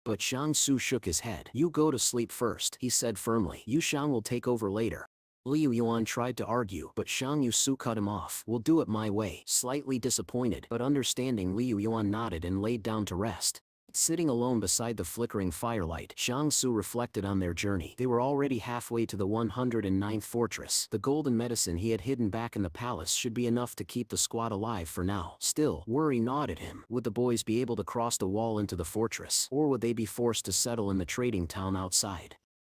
But Shang Su shook his head. "You go to sleep first," he said firmly. "Yu Shang will take over later." Li Yuan tried to argue, but Shang Yisu cut him off. "We'll do it my way." Slightly disappointed, but understanding, Li Yuan nodded and laid down to rest. Sitting alone beside the flickering firelight, Shang Su reflected on their journey. They were already halfway to the 109th fortress. The golden medicine he had hidden back in the palace should be enough to keep the squad alive for now. Still, worry gnawed at him. Would the boys be able to cross the wall into the fortress, or would they be forced to settle in the trading town outside?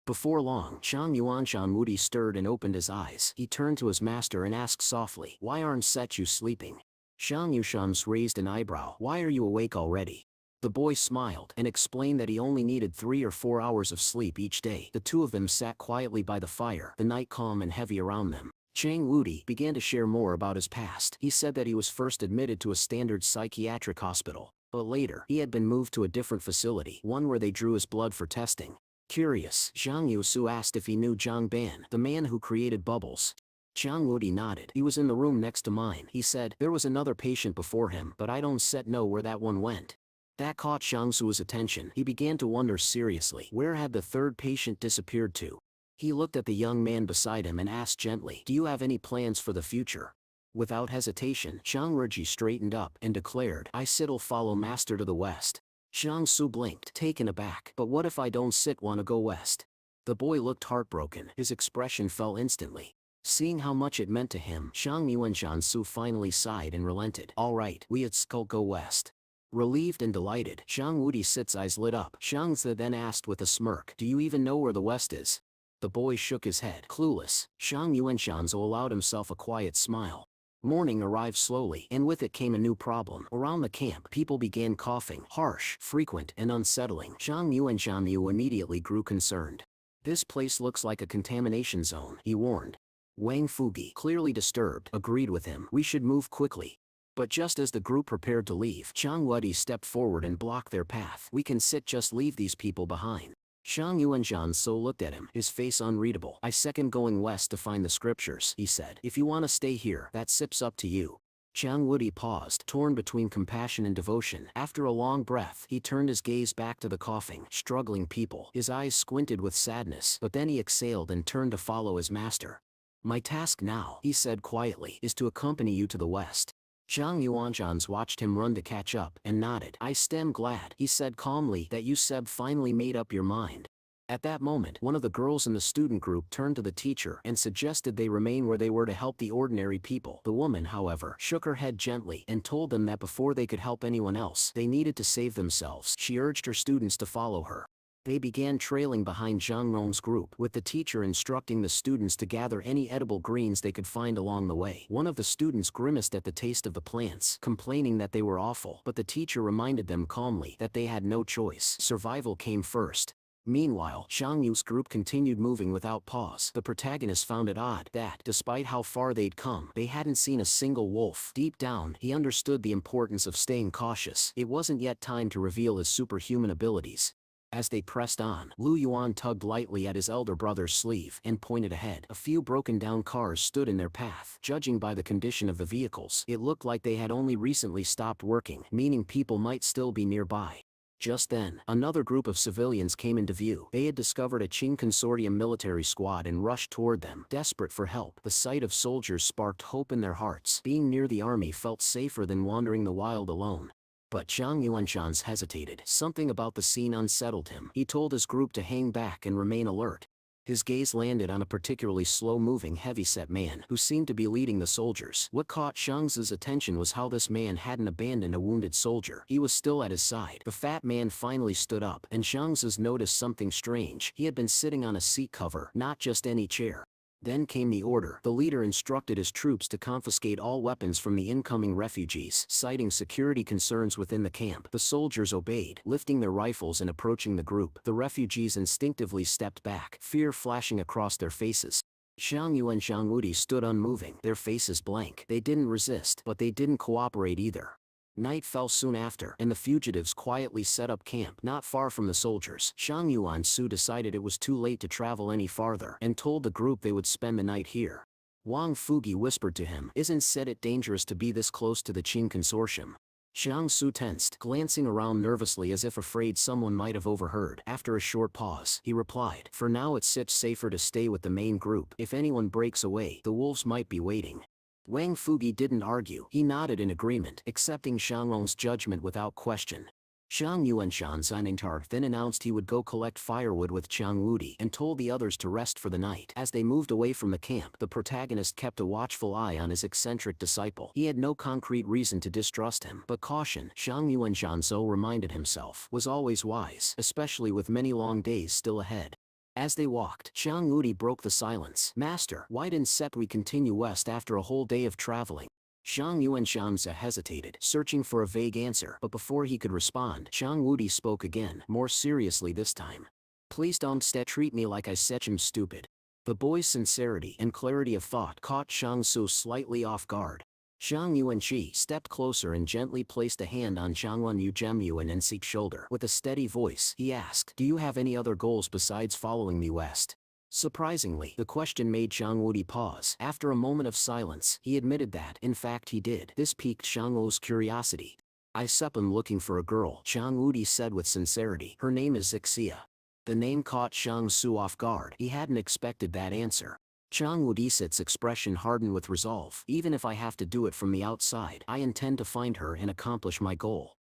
Before long, Zhang Yuanshan Wudi stirred and opened his eyes. He turned to his master and asked softly, "Why aren't Setchu sleeping?" Zhang Yushans raised an eyebrow. "Why are you awake already?" The boy smiled and explained that he only needed 3 or 4 hours of sleep each day. The two of them sat quietly by the fire, the night calm and heavy around them. Chang Wudi began to share more about his past. He said that he was first admitted to a standard psychiatric hospital, but later, he had been moved to a different facility, one where they drew his blood for testing. Curious, Zhang Yusu asked if he knew Zhang Ban, the man who created bubbles. Chang Wudi nodded. "He was in the room next to mine," he said. "There was another patient before him, but I don't know where that one went." That caught Shang Su's attention. He began to wonder seriously, where had the third patient disappeared to? He looked at the young man beside him and asked gently, "Do you have any plans for the future?" Without hesitation, Zhang Ruji straightened up and declared, "I will follow master to the west." Xiang Su blinked, taken aback. But what if I don't wanna go west? The boy looked heartbroken. His expression fell instantly. Seeing how much it meant to him, Xiang Yu and Xiang Su finally sighed and relented. All right, we at Skull go west. Relieved and delighted, Xiang Wudi's eyes lit up. Xiang Zi then asked with a smirk, do you even know where the west is? The boy shook his head, clueless. Xiang Yu and Xiang Zi allowed himself a quiet smile. Morning arrived slowly, and with it came a new problem. Around the camp, people began coughing, harsh, frequent, and unsettling. Xiang Yu and Xiang Yu immediately grew concerned. This place looks like a contamination zone, he warned. Wang Fugi, clearly disturbed, agreed with him. We should move quickly. But just as the group prepared to leave, Xiang Wudi stepped forward and blocked their path. We can just leave these people behind. Xiang Yu and Zhan So looked at him, his face unreadable. I second going west to find the scriptures, he said. If you want to stay here, that's up to you. Xiang Wudi paused, torn between compassion and devotion. After a long breath, he turned his gaze back to the coughing, struggling people. His eyes squinted with sadness, but then he exhaled and turned to follow his master. My task now, he said quietly, is to accompany you to the west. Zhang Yuanzhans watched him run to catch up, and nodded. I'm glad, he said calmly, that you finally made up your mind. At that moment, one of the girls in the student group turned to the teacher and suggested they remain where they were to help the ordinary people. The woman, however, shook her head gently and told them that before they could help anyone else, they needed to save themselves. She urged her students to follow her. They began trailing behind Zhang Rong's group, with the teacher instructing the students to gather any edible greens they could find along the way. One of the students grimaced at the taste of the plants, complaining that they were awful, but the teacher reminded them calmly that they had no choice. Survival came first. Meanwhile, Zhang Yu's group continued moving without pause. The protagonist found it odd that, despite how far they'd come, they hadn't seen a single wolf. Deep down, he understood the importance of staying cautious. It wasn't yet time to reveal his superhuman abilities. As they pressed on, Lu Yuan tugged lightly at his elder brother's sleeve and pointed ahead. A few broken-down cars stood in their path. Judging by the condition of the vehicles, it looked like they had only recently stopped working, meaning people might still be nearby. Just then, another group of civilians came into view. They had discovered a Qing Consortium military squad and rushed toward them, desperate for help. The sight of soldiers sparked hope in their hearts. Being near the army felt safer than wandering the wild alone. But Zhang Yuanzhans hesitated. Something about the scene unsettled him. He told his group to hang back and remain alert. His gaze landed on a particularly slow-moving heavyset man who seemed to be leading the soldiers. What caught Zhang's attention was how this man hadn't abandoned a wounded soldier. He was still at his side. The fat man finally stood up, and Zhang's noticed something strange. He had been sitting on a seat cover, not just any chair. Then came the order. The leader instructed his troops to confiscate all weapons from the incoming refugees, citing security concerns within the camp. The soldiers obeyed, lifting their rifles and approaching the group. The refugees instinctively stepped back, fear flashing across their faces. Xiang Yu and Zhang Wudi stood unmoving, their faces blank. They didn't resist, but they didn't cooperate either. Night fell soon after, and the fugitives quietly set up camp not far from the soldiers. Xiang Yuan-su decided it was too late to travel any farther, and told the group they would spend the night here. Wang Fugi whispered to him, "Isn't it dangerous to be this close to the Qing Consortium?" Xiang Su tensed, glancing around nervously as if afraid someone might have overheard. After a short pause, he replied, "For now it's safer to stay with the main group. If anyone breaks away, the wolves might be waiting." Wang Fugi didn't argue. He nodded in agreement, accepting Xianglong's judgment without question. Xiang Yuanshan then announced he would go collect firewood with Qiang Wudi and told the others to rest for the night. As they moved away from the camp, the protagonist kept a watchful eye on his eccentric disciple. He had no concrete reason to distrust him, but caution, Xiang Yuanshan reminded himself, was always wise, especially with many long days still ahead. As they walked, Qiang Wudi broke the silence. "Master, why didn't we continue west after a whole day of traveling?" Xiang Yuanshan hesitated, searching for a vague answer, but before he could respond, Qiang Wudi spoke again, more seriously this time. "Please don't treat me like I'm stupid." The boy's sincerity and clarity of thought caught Xiang Su slightly off guard. Xiang Yuanqi stepped closer and gently placed a hand on Xiangwan Yu Yuan and Seek's shoulder. With a steady voice, he asked, "Do you have any other goals besides following me west?" Surprisingly, the question made Xiang Wudi pause. After a moment of silence, he admitted that, in fact, he did. This piqued Xiang Wu's curiosity. "I'm looking for a girl," Xiang Wudi said with sincerity. "Her name is Xia." The name caught Xiang Su off guard. He hadn't expected that answer. Xiang Wudi's expression hardened with resolve. "Even if I have to do it from the outside, I intend to find her and accomplish my goal."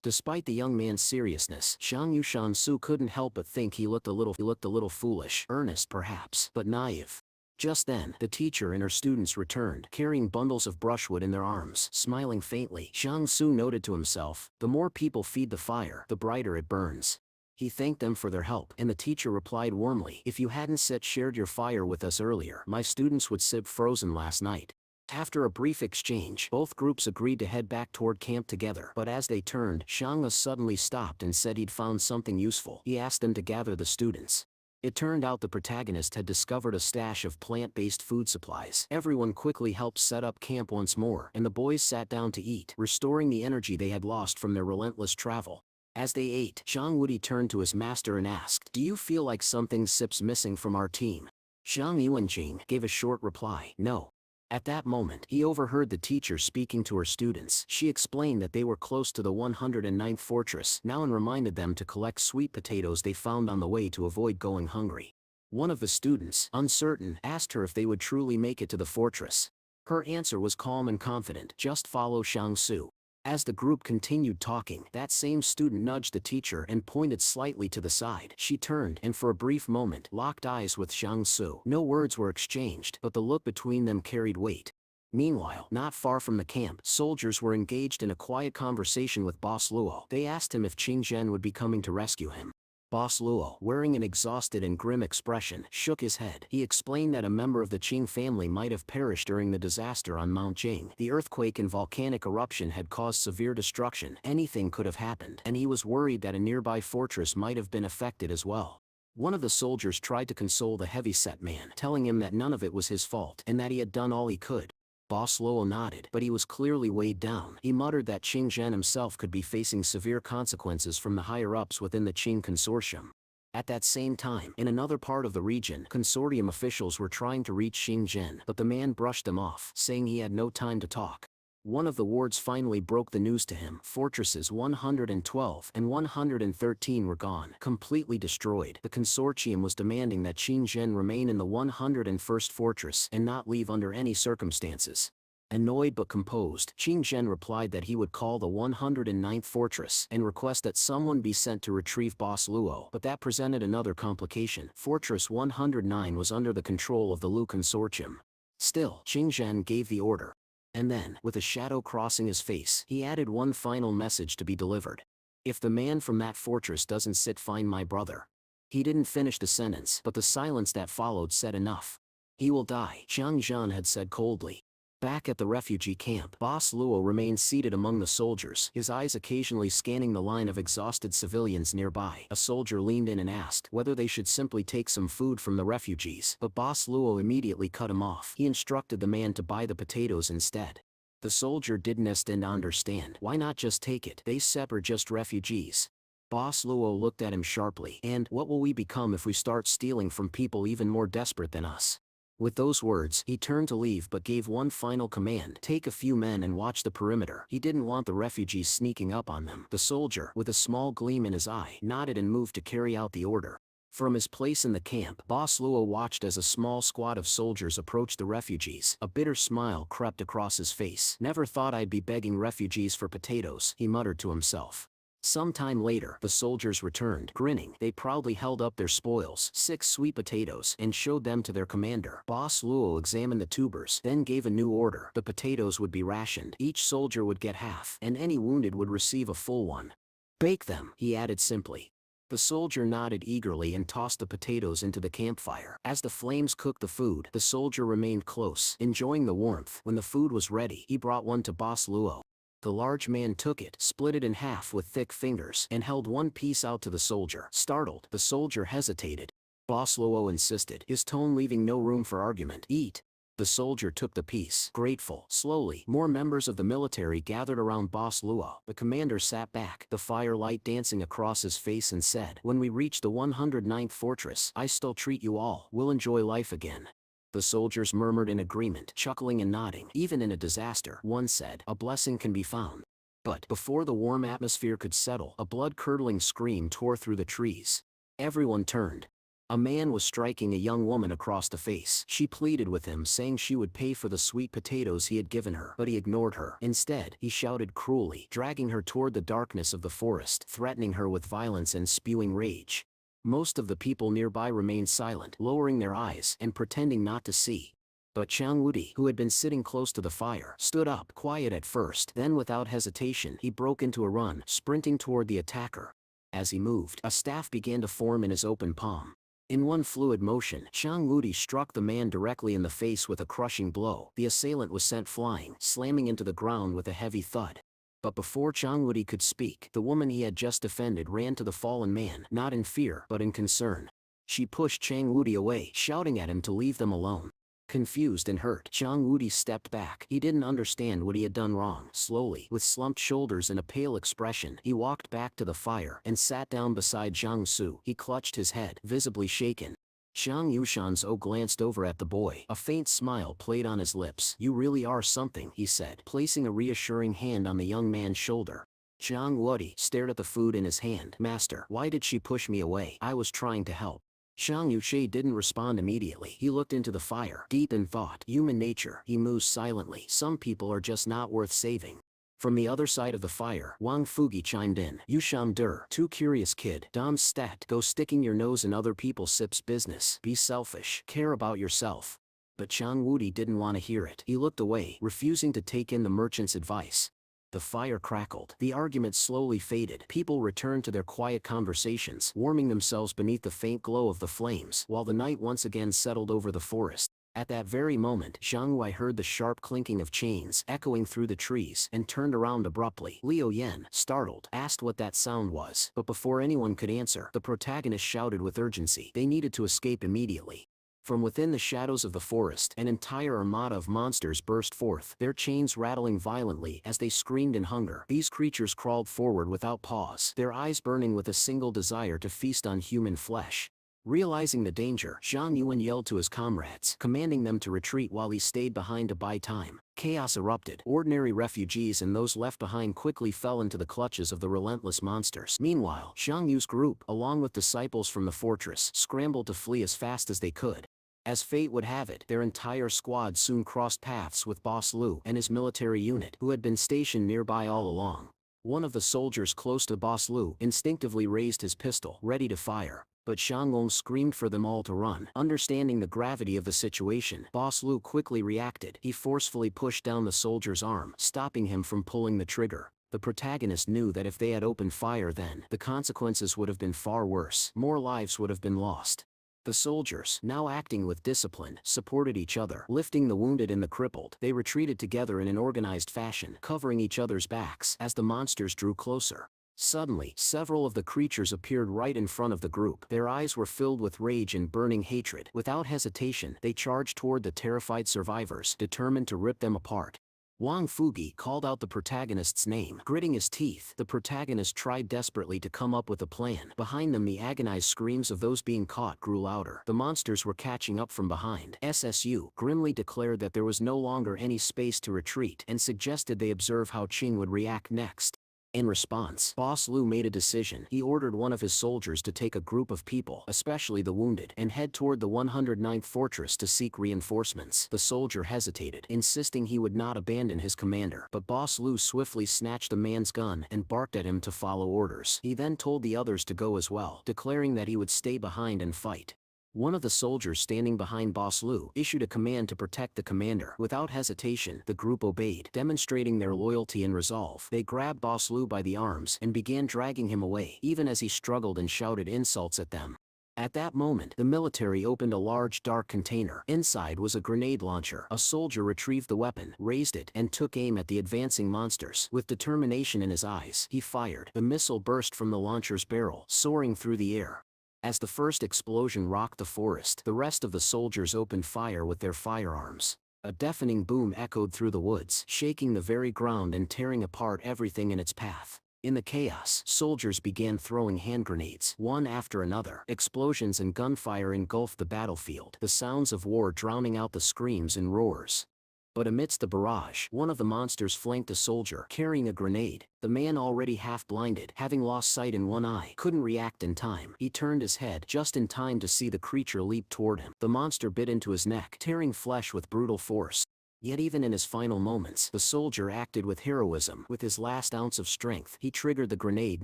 Despite the young man's seriousness, Shang Su couldn't help but think he looked a little foolish, earnest perhaps, but naive. Just then, the teacher and her students returned, carrying bundles of brushwood in their arms. Smiling faintly, Shang Su noted to himself, the more people feed the fire, the brighter it burns. He thanked them for their help, and the teacher replied warmly, if you hadn't shared your fire with us earlier, my students would sit frozen last night. After a brief exchange, both groups agreed to head back toward camp together, but as they turned, Shang suddenly stopped and said he'd found something useful. He asked them to gather the students. It turned out the protagonist had discovered a stash of plant-based food supplies. Everyone quickly helped set up camp once more, and the boys sat down to eat, restoring the energy they had lost from their relentless travel. As they ate, Zhang Wudi turned to his master and asked, do you feel like something's missing from our team? Zhang Yuanjing gave a short reply, no. At that moment, he overheard the teacher speaking to her students. She explained that they were close to the 109th fortress now and reminded them to collect sweet potatoes they found on the way to avoid going hungry. One of the students, uncertain, asked her if they would truly make it to the fortress. Her answer was calm and confident, just follow Shang Su. As the group continued talking, that same student nudged the teacher and pointed slightly to the side. She turned and for a brief moment locked eyes with Shang Su. No words were exchanged, but the look between them carried weight. Meanwhile, not far from the camp, soldiers were engaged in a quiet conversation with Boss Luo. They asked him if Qing Zhen would be coming to rescue him. Boss Luo, wearing an exhausted and grim expression, shook his head. He explained that a member of the Qing family might have perished during the disaster on Mount Jing. The earthquake and volcanic eruption had caused severe destruction. Anything could have happened, and he was worried that a nearby fortress might have been affected as well. One of the soldiers tried to console the heavy-set man, telling him that none of it was his fault, and that he had done all he could. Boss Luo nodded, but he was clearly weighed down. He muttered that Qing Zhen himself could be facing severe consequences from the higher-ups within the Qing consortium. At that same time, in another part of the region, consortium officials were trying to reach Qing Zhen, but the man brushed them off, saying he had no time to talk. One of the wards finally broke the news to him. Fortresses 112 and 113 were gone, completely destroyed. The consortium was demanding that Qing Zhen remain in the 101st fortress and not leave under any circumstances. Annoyed but composed, Qing Zhen replied that he would call the 109th fortress and request that someone be sent to retrieve Boss Luo, but that presented another complication. Fortress 109 was under the control of the Lu consortium. Still, Qing Zhen gave the order. And then, with a shadow crossing his face, he added one final message to be delivered. If the man from that fortress doesn't find my brother. He didn't finish the sentence, but the silence that followed said enough. He will die, Zhang Zhan had said coldly. Back at the refugee camp, Boss Luo remained seated among the soldiers, his eyes occasionally scanning the line of exhausted civilians nearby. A soldier leaned in and asked whether they should simply take some food from the refugees, but Boss Luo immediately cut him off. He instructed the man to buy the potatoes instead. The soldier didn't understand. Why not just take it? They are just refugees. Boss Luo looked at him sharply. And what will we become if we start stealing from people even more desperate than us? With those words, he turned to leave but gave one final command. Take a few men and watch the perimeter. He didn't want the refugees sneaking up on them. The soldier, with a small gleam in his eye, nodded and moved to carry out the order. From his place in the camp, Boss Luo watched as a small squad of soldiers approached the refugees. A bitter smile crept across his face. Never thought I'd be begging refugees for potatoes, he muttered to himself. Some time later, the soldiers returned. Grinning, they proudly held up their spoils, 6 sweet potatoes, and showed them to their commander. Boss Luo examined the tubers, then gave a new order. The potatoes would be rationed. Each soldier would get half, and any wounded would receive a full one. Bake them, he added simply. The soldier nodded eagerly and tossed the potatoes into the campfire. As the flames cooked the food, the soldier remained close, enjoying the warmth. When the food was ready, he brought one to Boss Luo. The large man took it, split it in half with thick fingers, and held one piece out to the soldier. Startled, the soldier hesitated. Boss Luo insisted, his tone leaving no room for argument. Eat. The soldier took the piece, grateful. Slowly, more members of the military gathered around Boss Luo. The commander sat back, the firelight dancing across his face, and said, when we reach the 109th fortress, I still treat you all. We'll enjoy life again. The soldiers murmured in agreement, chuckling and nodding. Even in a disaster, one said, a blessing can be found. But before the warm atmosphere could settle, a blood-curdling scream tore through the trees. Everyone turned. A man was striking a young woman across the face. She pleaded with him, saying she would pay for the sweet potatoes he had given her, but he ignored her. Instead, he shouted cruelly, dragging her toward the darkness of the forest, threatening her with violence and spewing rage. Most of the people nearby remained silent, lowering their eyes and pretending not to see. But Chang Wudi, who had been sitting close to the fire, stood up, quiet at first. Then without hesitation, he broke into a run, sprinting toward the attacker. As he moved, a staff began to form in his open palm. In one fluid motion, Chang Wudi struck the man directly in the face with a crushing blow. The assailant was sent flying, slamming into the ground with a heavy thud. But before Chang Wudi could speak, the woman he had just defended ran to the fallen man, not in fear, but in concern. She pushed Chang Wudi away, shouting at him to leave them alone. Confused and hurt, Chang Wudi stepped back. He didn't understand what he had done wrong. Slowly, with slumped shoulders and a pale expression, he walked back to the fire and sat down beside Zhang Su. He clutched his head, visibly shaken. Zhang Yushan's glanced over at the boy. A faint smile played on his lips. "You really are something," he said, placing a reassuring hand on the young man's shoulder. Zhang Wudi stared at the food in his hand. "Master, why did she push me away? I was trying to help." Zhang Yushe didn't respond immediately. He looked into the fire, deep in thought. Human nature, he mused silently. Some people are just not worth saving. From the other side of the fire, Wang Fugi chimed in. "Yusham Der, too curious kid. Dom stat, go sticking your nose in other people's sips business. Be selfish, care about yourself." But Chang Wudi didn't want to hear it. He looked away, refusing to take in the merchant's advice. The fire crackled. The argument slowly faded. People returned to their quiet conversations, warming themselves beneath the faint glow of the flames, while the night once again settled over the forest. At that very moment, Zhang Wei heard the sharp clinking of chains echoing through the trees and turned around abruptly. Liu Yan, startled, asked what that sound was. But before anyone could answer, the protagonist shouted with urgency. They needed to escape immediately. From within the shadows of the forest, an entire armada of monsters burst forth, their chains rattling violently as they screamed in hunger. These creatures crawled forward without pause, their eyes burning with a single desire to feast on human flesh. Realizing the danger, Zhang Yuan yelled to his comrades, commanding them to retreat while he stayed behind to buy time. Chaos erupted. Ordinary refugees and those left behind quickly fell into the clutches of the relentless monsters. Meanwhile, Zhang Yu's group, along with disciples from the fortress, scrambled to flee as fast as they could. As fate would have it, their entire squad soon crossed paths with Boss Lu and his military unit, who had been stationed nearby all along. One of the soldiers close to Boss Lu instinctively raised his pistol, ready to fire. But Shang Long screamed for them all to run. Understanding the gravity of the situation, Boss Lu quickly reacted. He forcefully pushed down the soldier's arm, stopping him from pulling the trigger. The protagonist knew that if they had opened fire then, the consequences would have been far worse. More lives would have been lost. The soldiers, now acting with discipline, supported each other, lifting the wounded and the crippled. They retreated together in an organized fashion, covering each other's backs as the monsters drew closer. Suddenly, several of the creatures appeared right in front of the group. Their eyes were filled with rage and burning hatred. Without hesitation, they charged toward the terrified survivors, determined to rip them apart. Wang Fugi called out the protagonist's name. Gritting his teeth, the protagonist tried desperately to come up with a plan. Behind them, the agonized screams of those being caught grew louder. The monsters were catching up from behind. SSU grimly declared that there was no longer any space to retreat and suggested they observe how Qing would react next. In response, Boss Lu made a decision. He ordered one of his soldiers to take a group of people, especially the wounded, and head toward the 109th fortress to seek reinforcements. The soldier hesitated, insisting he would not abandon his commander. But Boss Lu swiftly snatched the man's gun and barked at him to follow orders. He then told the others to go as well, declaring that he would stay behind and fight. One of the soldiers standing behind Boss Lu issued a command to protect the commander. Without hesitation, the group obeyed, demonstrating their loyalty and resolve. They grabbed Boss Lu by the arms and began dragging him away, even as he struggled and shouted insults at them. At that moment, the military opened a large dark container. Inside was a grenade launcher. A soldier retrieved the weapon, raised it, and took aim at the advancing monsters. With determination in his eyes, he fired. The missile burst from the launcher's barrel, soaring through the air. As the first explosion rocked the forest, the rest of the soldiers opened fire with their firearms. A deafening boom echoed through the woods, shaking the very ground and tearing apart everything in its path. In the chaos, soldiers began throwing hand grenades, one after another. Explosions and gunfire engulfed the battlefield, the sounds of war drowning out the screams and roars. But amidst the barrage, one of the monsters flanked a soldier carrying a grenade. The man, already half blinded, having lost sight in one eye, couldn't react in time. He turned his head just in time to see the creature leap toward him. The monster bit into his neck, tearing flesh with brutal force. Yet even in his final moments, the soldier acted with heroism. With his last ounce of strength, he triggered the grenade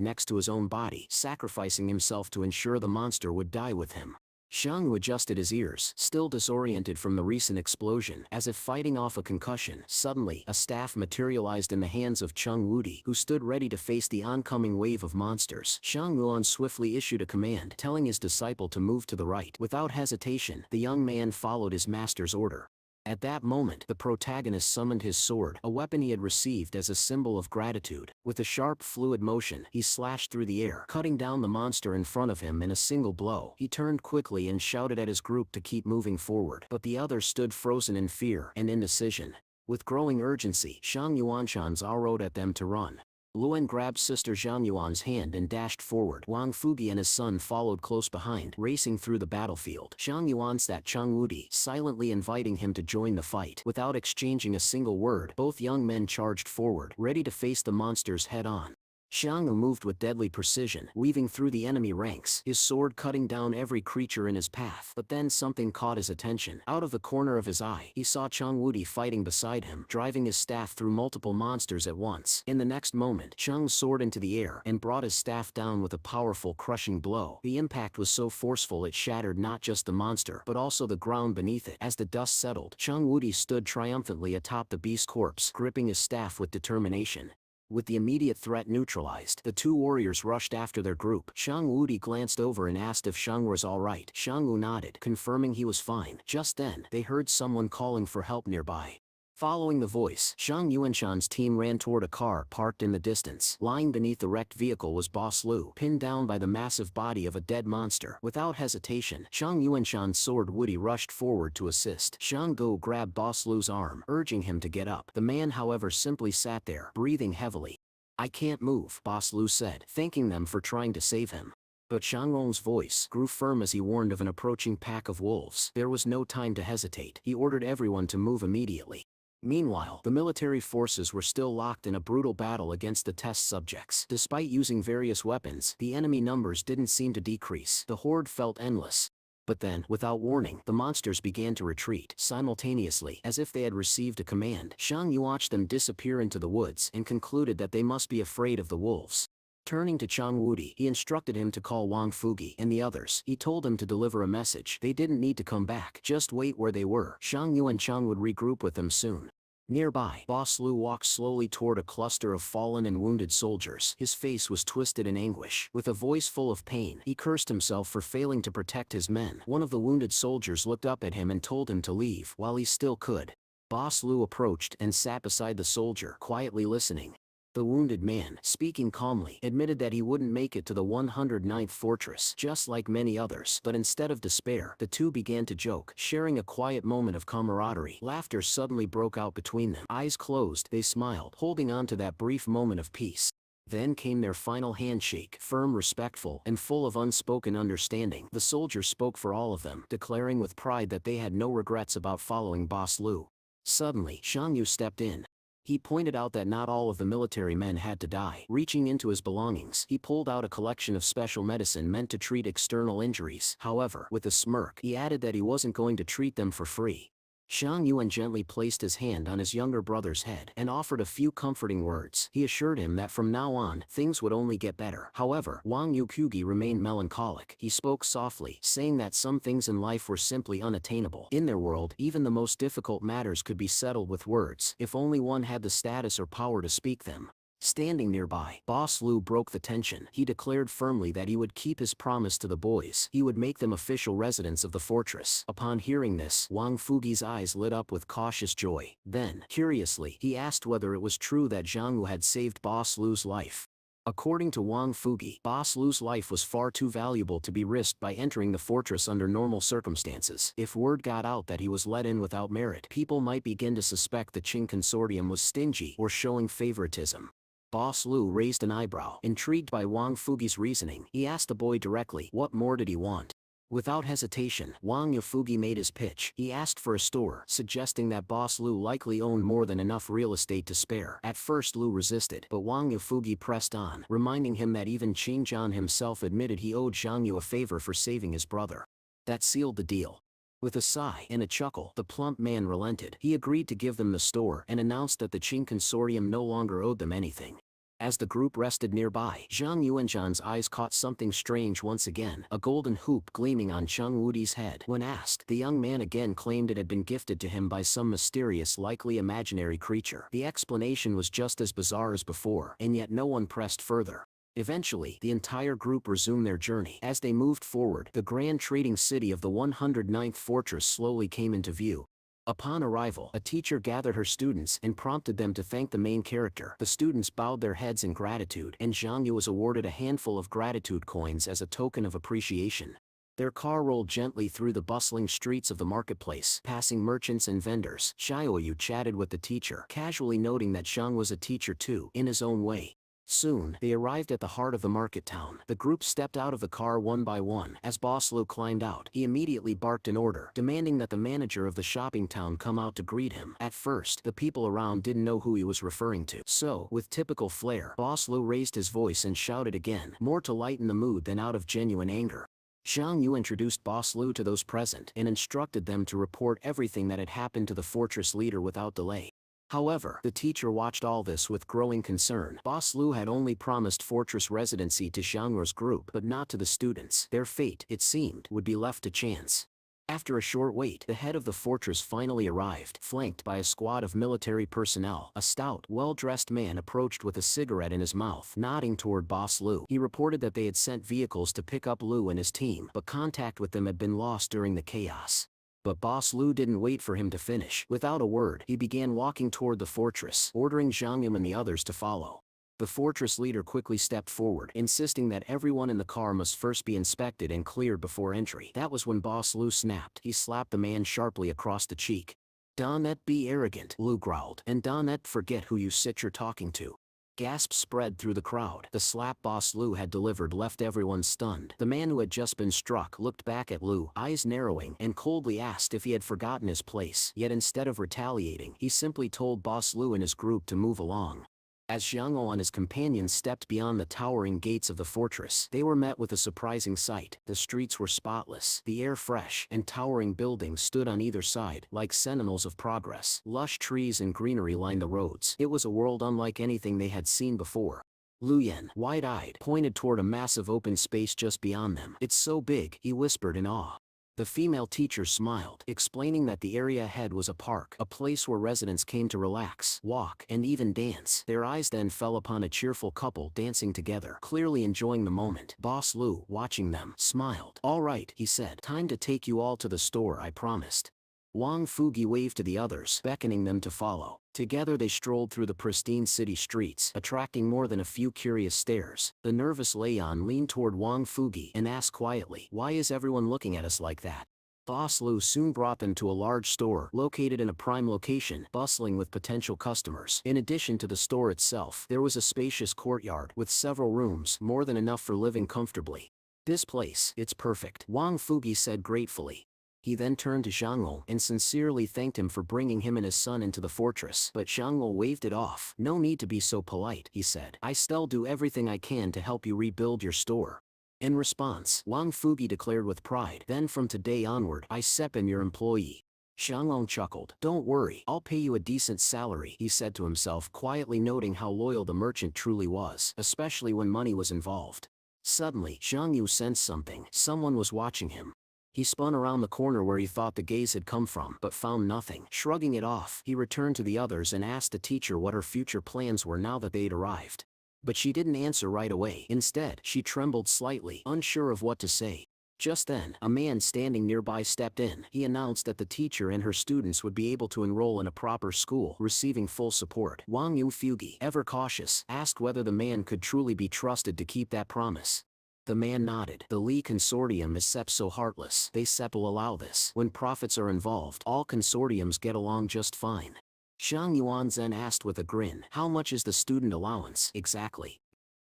next to his own body, sacrificing himself to ensure the monster would die with him. Xiangyu adjusted his ears, still disoriented from the recent explosion, as if fighting off a concussion. Suddenly, a staff materialized in the hands of Cheng Wudi, who stood ready to face the oncoming wave of monsters. Shang Yuan swiftly issued a command, telling his disciple to move to the right. Without hesitation, the young man followed his master's order. At that moment, the protagonist summoned his sword, a weapon he had received as a symbol of gratitude. With a sharp, fluid motion, he slashed through the air, cutting down the monster in front of him in a single blow. He turned quickly and shouted at his group to keep moving forward, but the others stood frozen in fear and indecision. With growing urgency, Shang Yuanshan rode at them to run. Luan grabbed Sister Zhang Yuan's hand and dashed forward. Wang Fugi and his son followed close behind, racing through the battlefield. Zhang Yuan sat Cheng Wudi, silently inviting him to join the fight. Without exchanging a single word, both young men charged forward, ready to face the monsters head-on. Xiangyu moved with deadly precision, weaving through the enemy ranks, his sword cutting down every creature in his path. But then something caught his attention. Out of the corner of his eye, he saw Cheng Wudi fighting beside him, driving his staff through multiple monsters at once. In the next moment, Cheng soared into the air and brought his staff down with a powerful, crushing blow. The impact was so forceful it shattered not just the monster, but also the ground beneath it. As the dust settled, Cheng Wudi stood triumphantly atop the beast's corpse, gripping his staff with determination. With the immediate threat neutralized, the two warriors rushed after their group. Shang Wudi glanced over and asked if Shang was alright. Shang Wu nodded, confirming he was fine. Just then, they heard someone calling for help nearby. Following the voice, Shang Yuanshan's team ran toward a car parked in the distance. Lying beneath the wrecked vehicle was Boss Lu, pinned down by the massive body of a dead monster. Without hesitation, Shang Yuanshan's sword Wudi rushed forward to assist. Shang Go grabbed Boss Lu's arm, urging him to get up. The man, however, simply sat there, breathing heavily. "I can't move," Boss Lu said, thanking them for trying to save him. But Shang Rong's voice grew firm as he warned of an approaching pack of wolves. There was no time to hesitate. He ordered everyone to move immediately. Meanwhile, the military forces were still locked in a brutal battle against the test subjects. Despite using various weapons, the enemy numbers didn't seem to decrease. The horde felt endless. But then, without warning, the monsters began to retreat. Simultaneously, as if they had received a command, Shang Yu watched them disappear into the woods and concluded that they must be afraid of the wolves. Turning to Cheng Wudi, he instructed him to call Wang Fugi and the others. He told them to deliver a message. They didn't need to come back, just wait where they were. Shang Yu and Cheng would regroup with them soon. Nearby, Boss Lu walked slowly toward a cluster of fallen and wounded soldiers. His face was twisted in anguish. With a voice full of pain, he cursed himself for failing to protect his men. One of the wounded soldiers looked up at him and told him to leave while he still could. Boss Lu approached and sat beside the soldier, quietly listening. The wounded man, speaking calmly, admitted that he wouldn't make it to the 109th fortress, just like many others. But instead of despair, the two began to joke, sharing a quiet moment of camaraderie. Laughter suddenly broke out between them. Eyes closed, they smiled, holding on to that brief moment of peace. Then came their final handshake, firm, respectful, and full of unspoken understanding. The soldier spoke for all of them, declaring with pride that they had no regrets about following Boss Lu. Suddenly, Shang Yu stepped in. He pointed out that not all of the military men had to die. Reaching into his belongings, he pulled out a collection of special medicine meant to treat external injuries. However, with a smirk, he added that he wasn't going to treat them for free. Shang Yuan gently placed his hand on his younger brother's head and offered a few comforting words. He assured him that from now on, things would only get better. However, Wang Yukugi remained melancholic. He spoke softly, saying that some things in life were simply unattainable. In their world, even the most difficult matters could be settled with words, if only one had the status or power to speak them. Standing nearby, Boss Lu broke the tension. He declared firmly that he would keep his promise to the boys. He would make them official residents of the fortress. Upon hearing this, Wang Fugi's eyes lit up with cautious joy. Then, curiously, he asked whether it was true that Zhang Wu had saved Boss Lu's life. According to Wang Fugi, Boss Lu's life was far too valuable to be risked by entering the fortress under normal circumstances. If word got out that he was let in without merit, people might begin to suspect the Qing Consortium was stingy or showing favoritism. Boss Lu raised an eyebrow. Intrigued by Wang Fugi's reasoning, he asked the boy directly, what more did he want? Without hesitation, Wang Yafugi made his pitch. He asked for a store, suggesting that Boss Lu likely owned more than enough real estate to spare. At first Lu resisted, but Wang Yafugi pressed on, reminding him that even Qing Zhan himself admitted he owed Zhang Yu a favor for saving his brother. That sealed the deal. With a sigh and a chuckle, the plump man relented. He agreed to give them the store and announced that the Qing consortium no longer owed them anything. As the group rested nearby, Zhang Yuanzhan's eyes caught something strange once again, a golden hoop gleaming on Cheng Wudi's head. When asked, the young man again claimed it had been gifted to him by some mysterious, likely imaginary creature. The explanation was just as bizarre as before, and yet no one pressed further. Eventually, the entire group resumed their journey. As they moved forward, the grand trading city of the 109th fortress slowly came into view. Upon arrival, a teacher gathered her students and prompted them to thank the main character. The students bowed their heads in gratitude, and Zhang Yu was awarded a handful of gratitude coins as a token of appreciation. Their car rolled gently through the bustling streets of the marketplace, passing merchants and vendors. Xiaoyu chatted with the teacher, casually noting that Zhang was a teacher too, in his own way. Soon, they arrived at the heart of the market town. The group stepped out of the car one by one. As Boss Lu climbed out, he immediately barked an order, demanding that the manager of the shopping town come out to greet him. At first, the people around didn't know who he was referring to. So, with typical flair, Boss Lu raised his voice and shouted again, more to lighten the mood than out of genuine anger. Zhang Yu introduced Boss Lu to those present and instructed them to report everything that had happened to the fortress leader without delay. However, the teacher watched all this with growing concern. Boss Lu had only promised fortress residency to Xiangruo's group, but not to the students. Their fate, it seemed, would be left to chance. After a short wait, the head of the fortress finally arrived, flanked by a squad of military personnel. A stout, well-dressed man approached with a cigarette in his mouth, nodding toward Boss Lu. He reported that they had sent vehicles to pick up Lu and his team, but contact with them had been lost during the chaos. But Boss Lu didn't wait for him to finish. Without a word, he began walking toward the fortress, ordering Zhang Yu and the others to follow. The fortress leader quickly stepped forward, insisting that everyone in the car must first be inspected and cleared before entry. That was when Boss Lu snapped. He slapped the man sharply across the cheek. "Don't that be arrogant," Lu growled, "and don't that forget who you sit you're talking to." Gasps spread through the crowd. The slap Boss Lu had delivered left everyone stunned. The man who had just been struck looked back at Lu, eyes narrowing, and coldly asked if he had forgotten his place. Yet instead of retaliating, he simply told Boss Lu and his group to move along. As Zhang Yu and his companions stepped beyond the towering gates of the fortress, they were met with a surprising sight. The streets were spotless, the air fresh, and towering buildings stood on either side, like sentinels of progress. Lush trees and greenery lined the roads. It was a world unlike anything they had seen before. Lu Yan, wide-eyed, pointed toward a massive open space just beyond them. "It's so big," he whispered in awe. The female teacher smiled, explaining that the area ahead was a park, a place where residents came to relax, walk, and even dance. Their eyes then fell upon a cheerful couple dancing together, clearly enjoying the moment. Boss Lu, watching them, smiled. "All right," he said. "Time to take you all to the store I promised." Wang Fugi waved to the others, beckoning them to follow. Together they strolled through the pristine city streets, attracting more than a few curious stares. The nervous Leon leaned toward Wang Fugi and asked quietly, "Why is everyone looking at us like that?" Boss Lu soon brought them to a large store, located in a prime location, bustling with potential customers. In addition to the store itself, there was a spacious courtyard, with several rooms, more than enough for living comfortably. "This place, it's perfect," Wang Fugi said gratefully. He then turned to Zhang Yu and sincerely thanked him for bringing him and his son into the fortress. But Zhang Yu waved it off. "No need to be so polite," he said. "I still do everything I can to help you rebuild your store." In response, Wang Fugi declared with pride, "Then from today onward, I am your employee." Zhang Yu chuckled. "Don't worry, I'll pay you a decent salary," he said to himself, quietly noting how loyal the merchant truly was, especially when money was involved. Suddenly, Zhang Yu sensed something. Someone was watching him. He spun around the corner where he thought the gaze had come from, but found nothing. Shrugging it off, he returned to the others and asked the teacher what her future plans were now that they'd arrived. But she didn't answer right away. Instead, she trembled slightly, unsure of what to say. Just then, a man standing nearby stepped in. He announced that the teacher and her students would be able to enroll in a proper school, receiving full support. Wang Fugi, ever cautious, asked whether the man could truly be trusted to keep that promise. The man nodded. "The Li Consortium is so heartless. They will allow this. When profits are involved, all consortiums get along just fine." Zhang Yuan then asked with a grin, "How much is the student allowance, exactly?"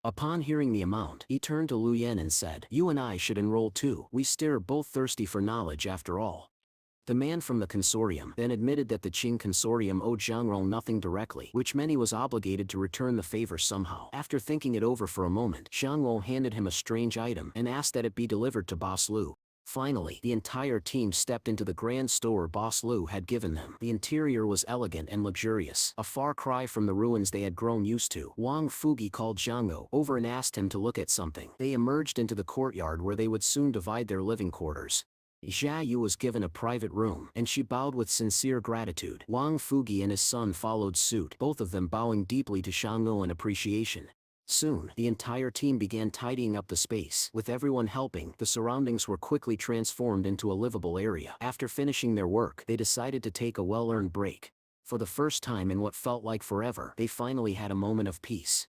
Upon hearing the amount, he turned to Lu Yen and said, "You and I should enroll too. We are both thirsty for knowledge after all." The man from the consortium then admitted that the Qing consortium owed Zhangrong nothing directly, which meant he was obligated to return the favor somehow. After thinking it over for a moment, Zhangrong handed him a strange item and asked that it be delivered to Boss Lu. Finally, the entire team stepped into the grand store Boss Lu had given them. The interior was elegant and luxurious, a far cry from the ruins they had grown used to. Wang Fugi called Zhang over and asked him to look at something. They emerged into the courtyard where they would soon divide their living quarters. Xia Yu was given a private room, and she bowed with sincere gratitude. Wang Fugi and his son followed suit, both of them bowing deeply to Shangno in appreciation. Soon, the entire team began tidying up the space. With everyone helping, the surroundings were quickly transformed into a livable area. After finishing their work, they decided to take a well-earned break. For the first time in what felt like forever, they finally had a moment of peace.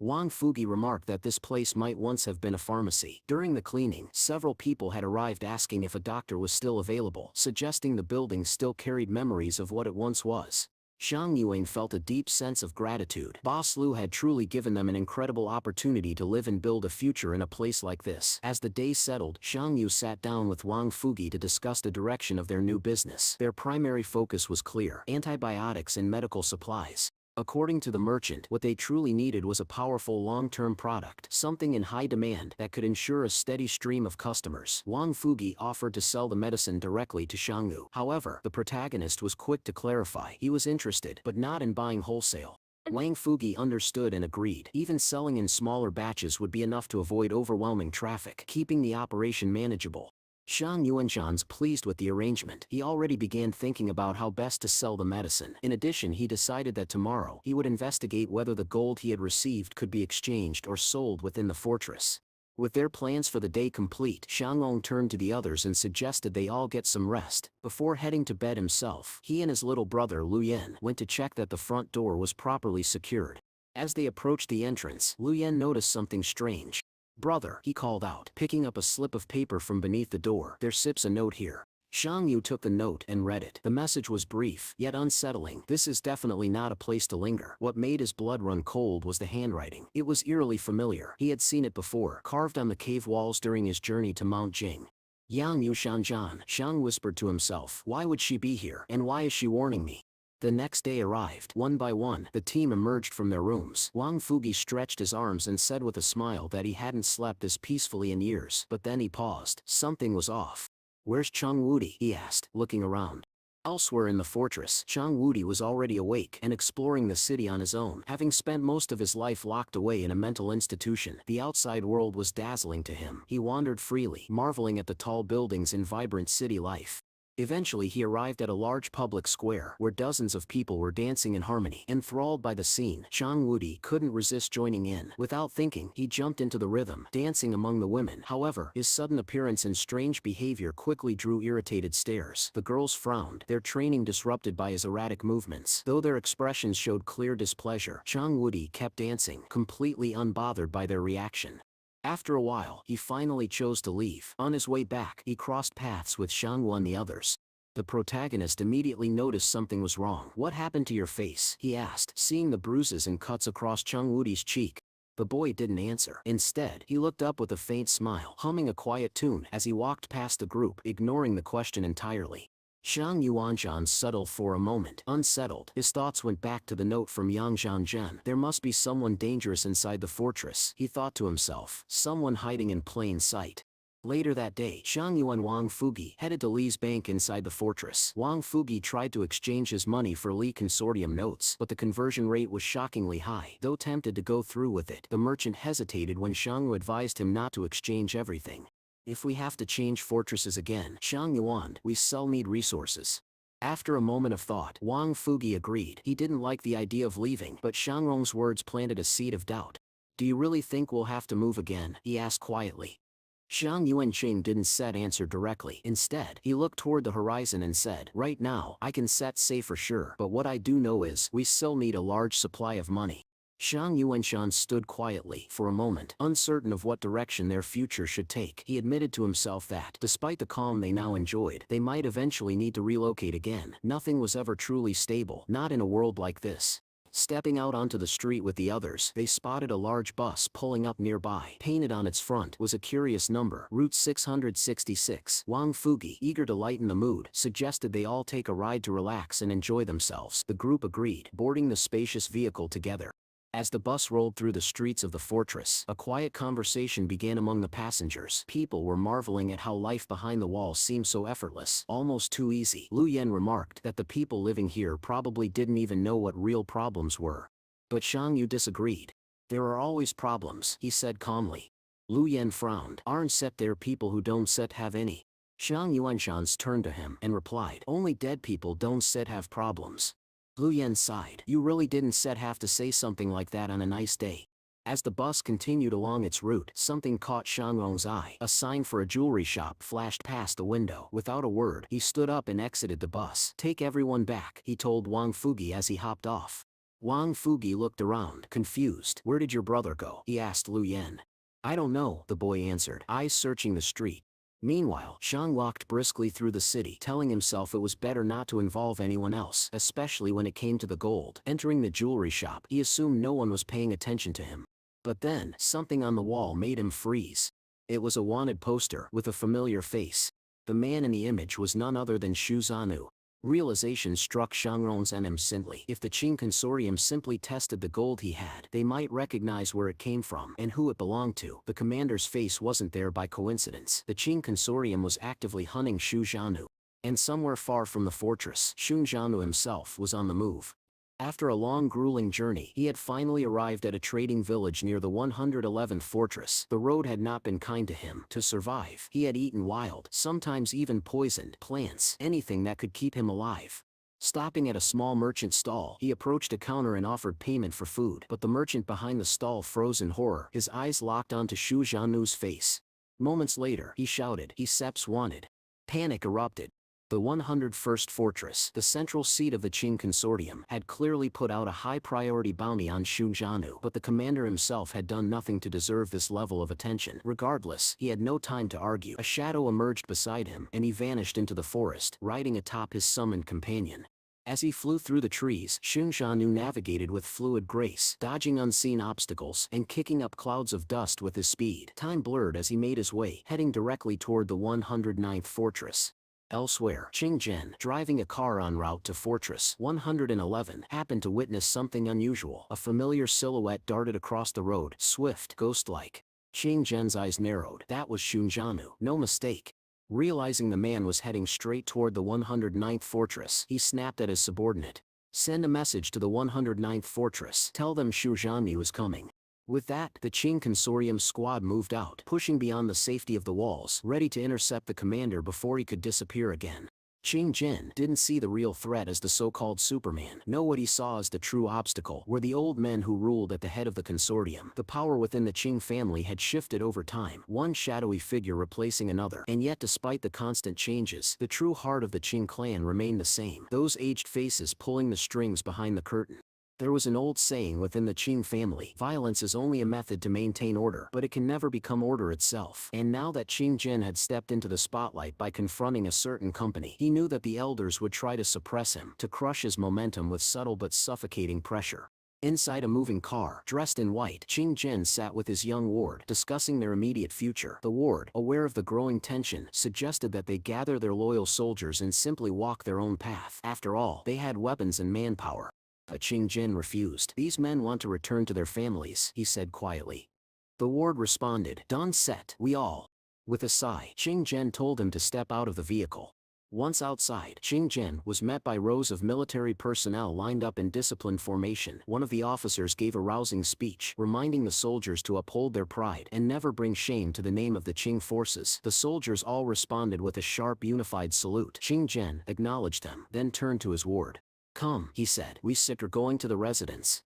Wang Fugi remarked that this place might once have been a pharmacy. During the cleaning, several people had arrived asking if a doctor was still available, suggesting the building still carried memories of what it once was. Zhang Yuan felt a deep sense of gratitude. Boss Lu had truly given them an incredible opportunity to live and build a future in a place like this. As the day settled, Zhang Yu sat down with Wang Fugi to discuss the direction of their new business. Their primary focus was clear: antibiotics and medical supplies. According to the merchant, what they truly needed was a powerful long-term product, something in high demand that could ensure a steady stream of customers. Wang Fugi offered to sell the medicine directly to Shangnu. However, the protagonist was quick to clarify he was interested, but not in buying wholesale. Wang Fugi understood and agreed. Even selling in smaller batches would be enough to avoid overwhelming traffic, keeping the operation manageable. Shang Yuanshan's pleased with the arrangement. He already began thinking about how best to sell the medicine. In addition, he decided that tomorrow, he would investigate whether the gold he had received could be exchanged or sold within the fortress. With their plans for the day complete, Shanglong turned to the others and suggested they all get some rest. Before heading to bed himself, he and his little brother Lu Yen went to check that the front door was properly secured. As they approached the entrance, Lu Yen noticed something strange. "Brother," he called out, picking up a slip of paper from beneath the door. "There's a note here." Shang Yu took the note and read it. The message was brief, yet unsettling. "This is definitely not a place to linger." What made his blood run cold was the handwriting. It was eerily familiar. He had seen it before, carved on the cave walls during his journey to Mount Jing. "Yang Yu Shanjian," Shang whispered to himself. "Why would she be here, and why is she warning me?" The next day arrived. One by one, the team emerged from their rooms. Wang Fugi stretched his arms and said with a smile that he hadn't slept this peacefully in years. But then he paused. Something was off. "Where's Cheng Wudi?" he asked, looking around. Elsewhere in the fortress, Cheng Wudi was already awake and exploring the city on his own. Having spent most of his life locked away in a mental institution, the outside world was dazzling to him. He wandered freely, marveling at the tall buildings and vibrant city life. Eventually he arrived at a large public square where dozens of people were dancing in harmony. Enthralled by the scene, Chang Wudi couldn't resist joining in. Without thinking, he jumped into the rhythm, dancing among the women. However, his sudden appearance and strange behavior quickly drew irritated stares. The girls frowned, their training disrupted by his erratic movements. Though their expressions showed clear displeasure, Chang Wudi kept dancing, completely unbothered by their reaction. After a while, he finally chose to leave. On his way back, he crossed paths with Shangwu and the others. The protagonist immediately noticed something was wrong. "What happened to your face?" he asked, seeing the bruises and cuts across Cheng Wudi's cheek. The boy didn't answer. Instead, he looked up with a faint smile, humming a quiet tune as he walked past the group, ignoring the question entirely. Shang Yuanshan settled for a moment. Unsettled, his thoughts went back to the note from Yang Zhangzhen. There must be someone dangerous inside the fortress, he thought to himself. Someone hiding in plain sight. Later that day, Shang Yu and Wang Fugi headed to Li's bank inside the fortress. Wang Fugi tried to exchange his money for Li consortium notes, but the conversion rate was shockingly high. Though tempted to go through with it, the merchant hesitated when Shang Yu advised him not to exchange everything. "If we have to change fortresses again, Shang Yuan, we still need resources." After a moment of thought, Wang Fugi agreed. He didn't like the idea of leaving, but Shang Rong's words planted a seed of doubt. "Do you really think we'll have to move again?" he asked quietly. Shang Yuanqing didn't answer directly. Instead, he looked toward the horizon and said, "Right now, I can say for sure, but what I do know is, we still need a large supply of money." Shang Yuanshan stood quietly for a moment, uncertain of what direction their future should take. He admitted to himself that, despite the calm they now enjoyed, they might eventually need to relocate again. Nothing was ever truly stable, not in a world like this. Stepping out onto the street with the others, they spotted a large bus pulling up nearby. Painted on its front was a curious number, Route 666. Wang Fugi, eager to lighten the mood, suggested they all take a ride to relax and enjoy themselves. The group agreed, boarding the spacious vehicle together. As the bus rolled through the streets of the fortress, a quiet conversation began among the passengers. People were marveling at how life behind the walls seemed so effortless, almost too easy. Lu Yen remarked that the people living here probably didn't even know what real problems were. But Shang Yu disagreed. There are always problems, he said calmly. Lu Yen frowned. Aren't there people who don't have any? Shang Yuanshans turned to him and replied, only dead people don't have problems. Lu Yen sighed. You really didn't have to say something like that on a nice day. As the bus continued along its route, something caught Shang Rong's eye. A sign for a jewelry shop flashed past the window. Without a word, he stood up and exited the bus. Take everyone back, he told Wang Fugi as he hopped off. Wang Fugi looked around, confused. Where did your brother go? He asked Lu Yen. I don't know, the boy answered, eyes searching the street. Meanwhile, Shang walked briskly through the city, telling himself it was better not to involve anyone else, especially when it came to the gold. Entering the jewelry shop, he assumed no one was paying attention to him. But then, something on the wall made him freeze. It was a wanted poster with a familiar face. The man in the image was none other than Xu Zanu. Realization struck Shangrong's instantly. If the Qing Consortium simply tested the gold he had, they might recognize where it came from and who it belonged to. The commander's face wasn't there by coincidence. The Qing Consortium was actively hunting Xu Zhanu. And somewhere far from the fortress, Xu Zhanu himself was on the move. After a long grueling journey, he had finally arrived at a trading village near the 111th fortress. The road had not been kind to him. To survive, he had eaten wild, sometimes even poisoned, plants, anything that could keep him alive. Stopping at a small merchant stall, he approached a counter and offered payment for food. But the merchant behind the stall froze in horror, his eyes locked onto Xu Zhanu's face. Moments later, he shouted, "He Seps wanted." Panic erupted. The 101st Fortress, the central seat of the Qing Consortium, had clearly put out a high-priority bounty on Xu Zhanu, but the commander himself had done nothing to deserve this level of attention. Regardless, he had no time to argue. A shadow emerged beside him, and he vanished into the forest, riding atop his summoned companion. As he flew through the trees, Xu Zhanu navigated with fluid grace, dodging unseen obstacles and kicking up clouds of dust with his speed. Time blurred as he made his way, heading directly toward the 109th Fortress. Elsewhere, Qing Zhen, driving a car en route to Fortress 111, happened to witness something unusual. A familiar silhouette darted across the road, swift, ghost-like. Qing Zhen's eyes narrowed. That was Xu Zhanu, no mistake. Realizing the man was heading straight toward the 109th Fortress, he snapped at his subordinate. Send a message to the 109th Fortress. Tell them Xu Zhanu was coming. With that, the Qing Consortium squad moved out, pushing beyond the safety of the walls, ready to intercept the commander before he could disappear again. Qing Jin didn't see the real threat as the so-called Superman. No, what he saw as the true obstacle were the old men who ruled at the head of the consortium. The power within the Qing family had shifted over time, one shadowy figure replacing another. And yet, despite the constant changes, the true heart of the Qing clan remained the same. Those aged faces pulling the strings behind the curtain. There was an old saying within the Qing family: violence is only a method to maintain order, but it can never become order itself. And now that Qing Jin had stepped into the spotlight by confronting a certain company, he knew that the elders would try to suppress him, to crush his momentum with subtle but suffocating pressure. Inside a moving car, dressed in white, Qing Jin sat with his young ward, discussing their immediate future. The ward, aware of the growing tension, suggested that they gather their loyal soldiers and simply walk their own path. After all, they had weapons and manpower. But Qing Jin refused. These men want to return to their families, he said quietly. The ward responded, done set, we all. With a sigh, Qing Jin told him to step out of the vehicle. Once outside, Qing Jin was met by rows of military personnel lined up in disciplined formation. One of the officers gave a rousing speech, reminding the soldiers to uphold their pride and never bring shame to the name of the Qing forces. The soldiers all responded with a sharp, unified salute. Qing Jin acknowledged them, then turned to his ward. Come, he said, we are going to the residence.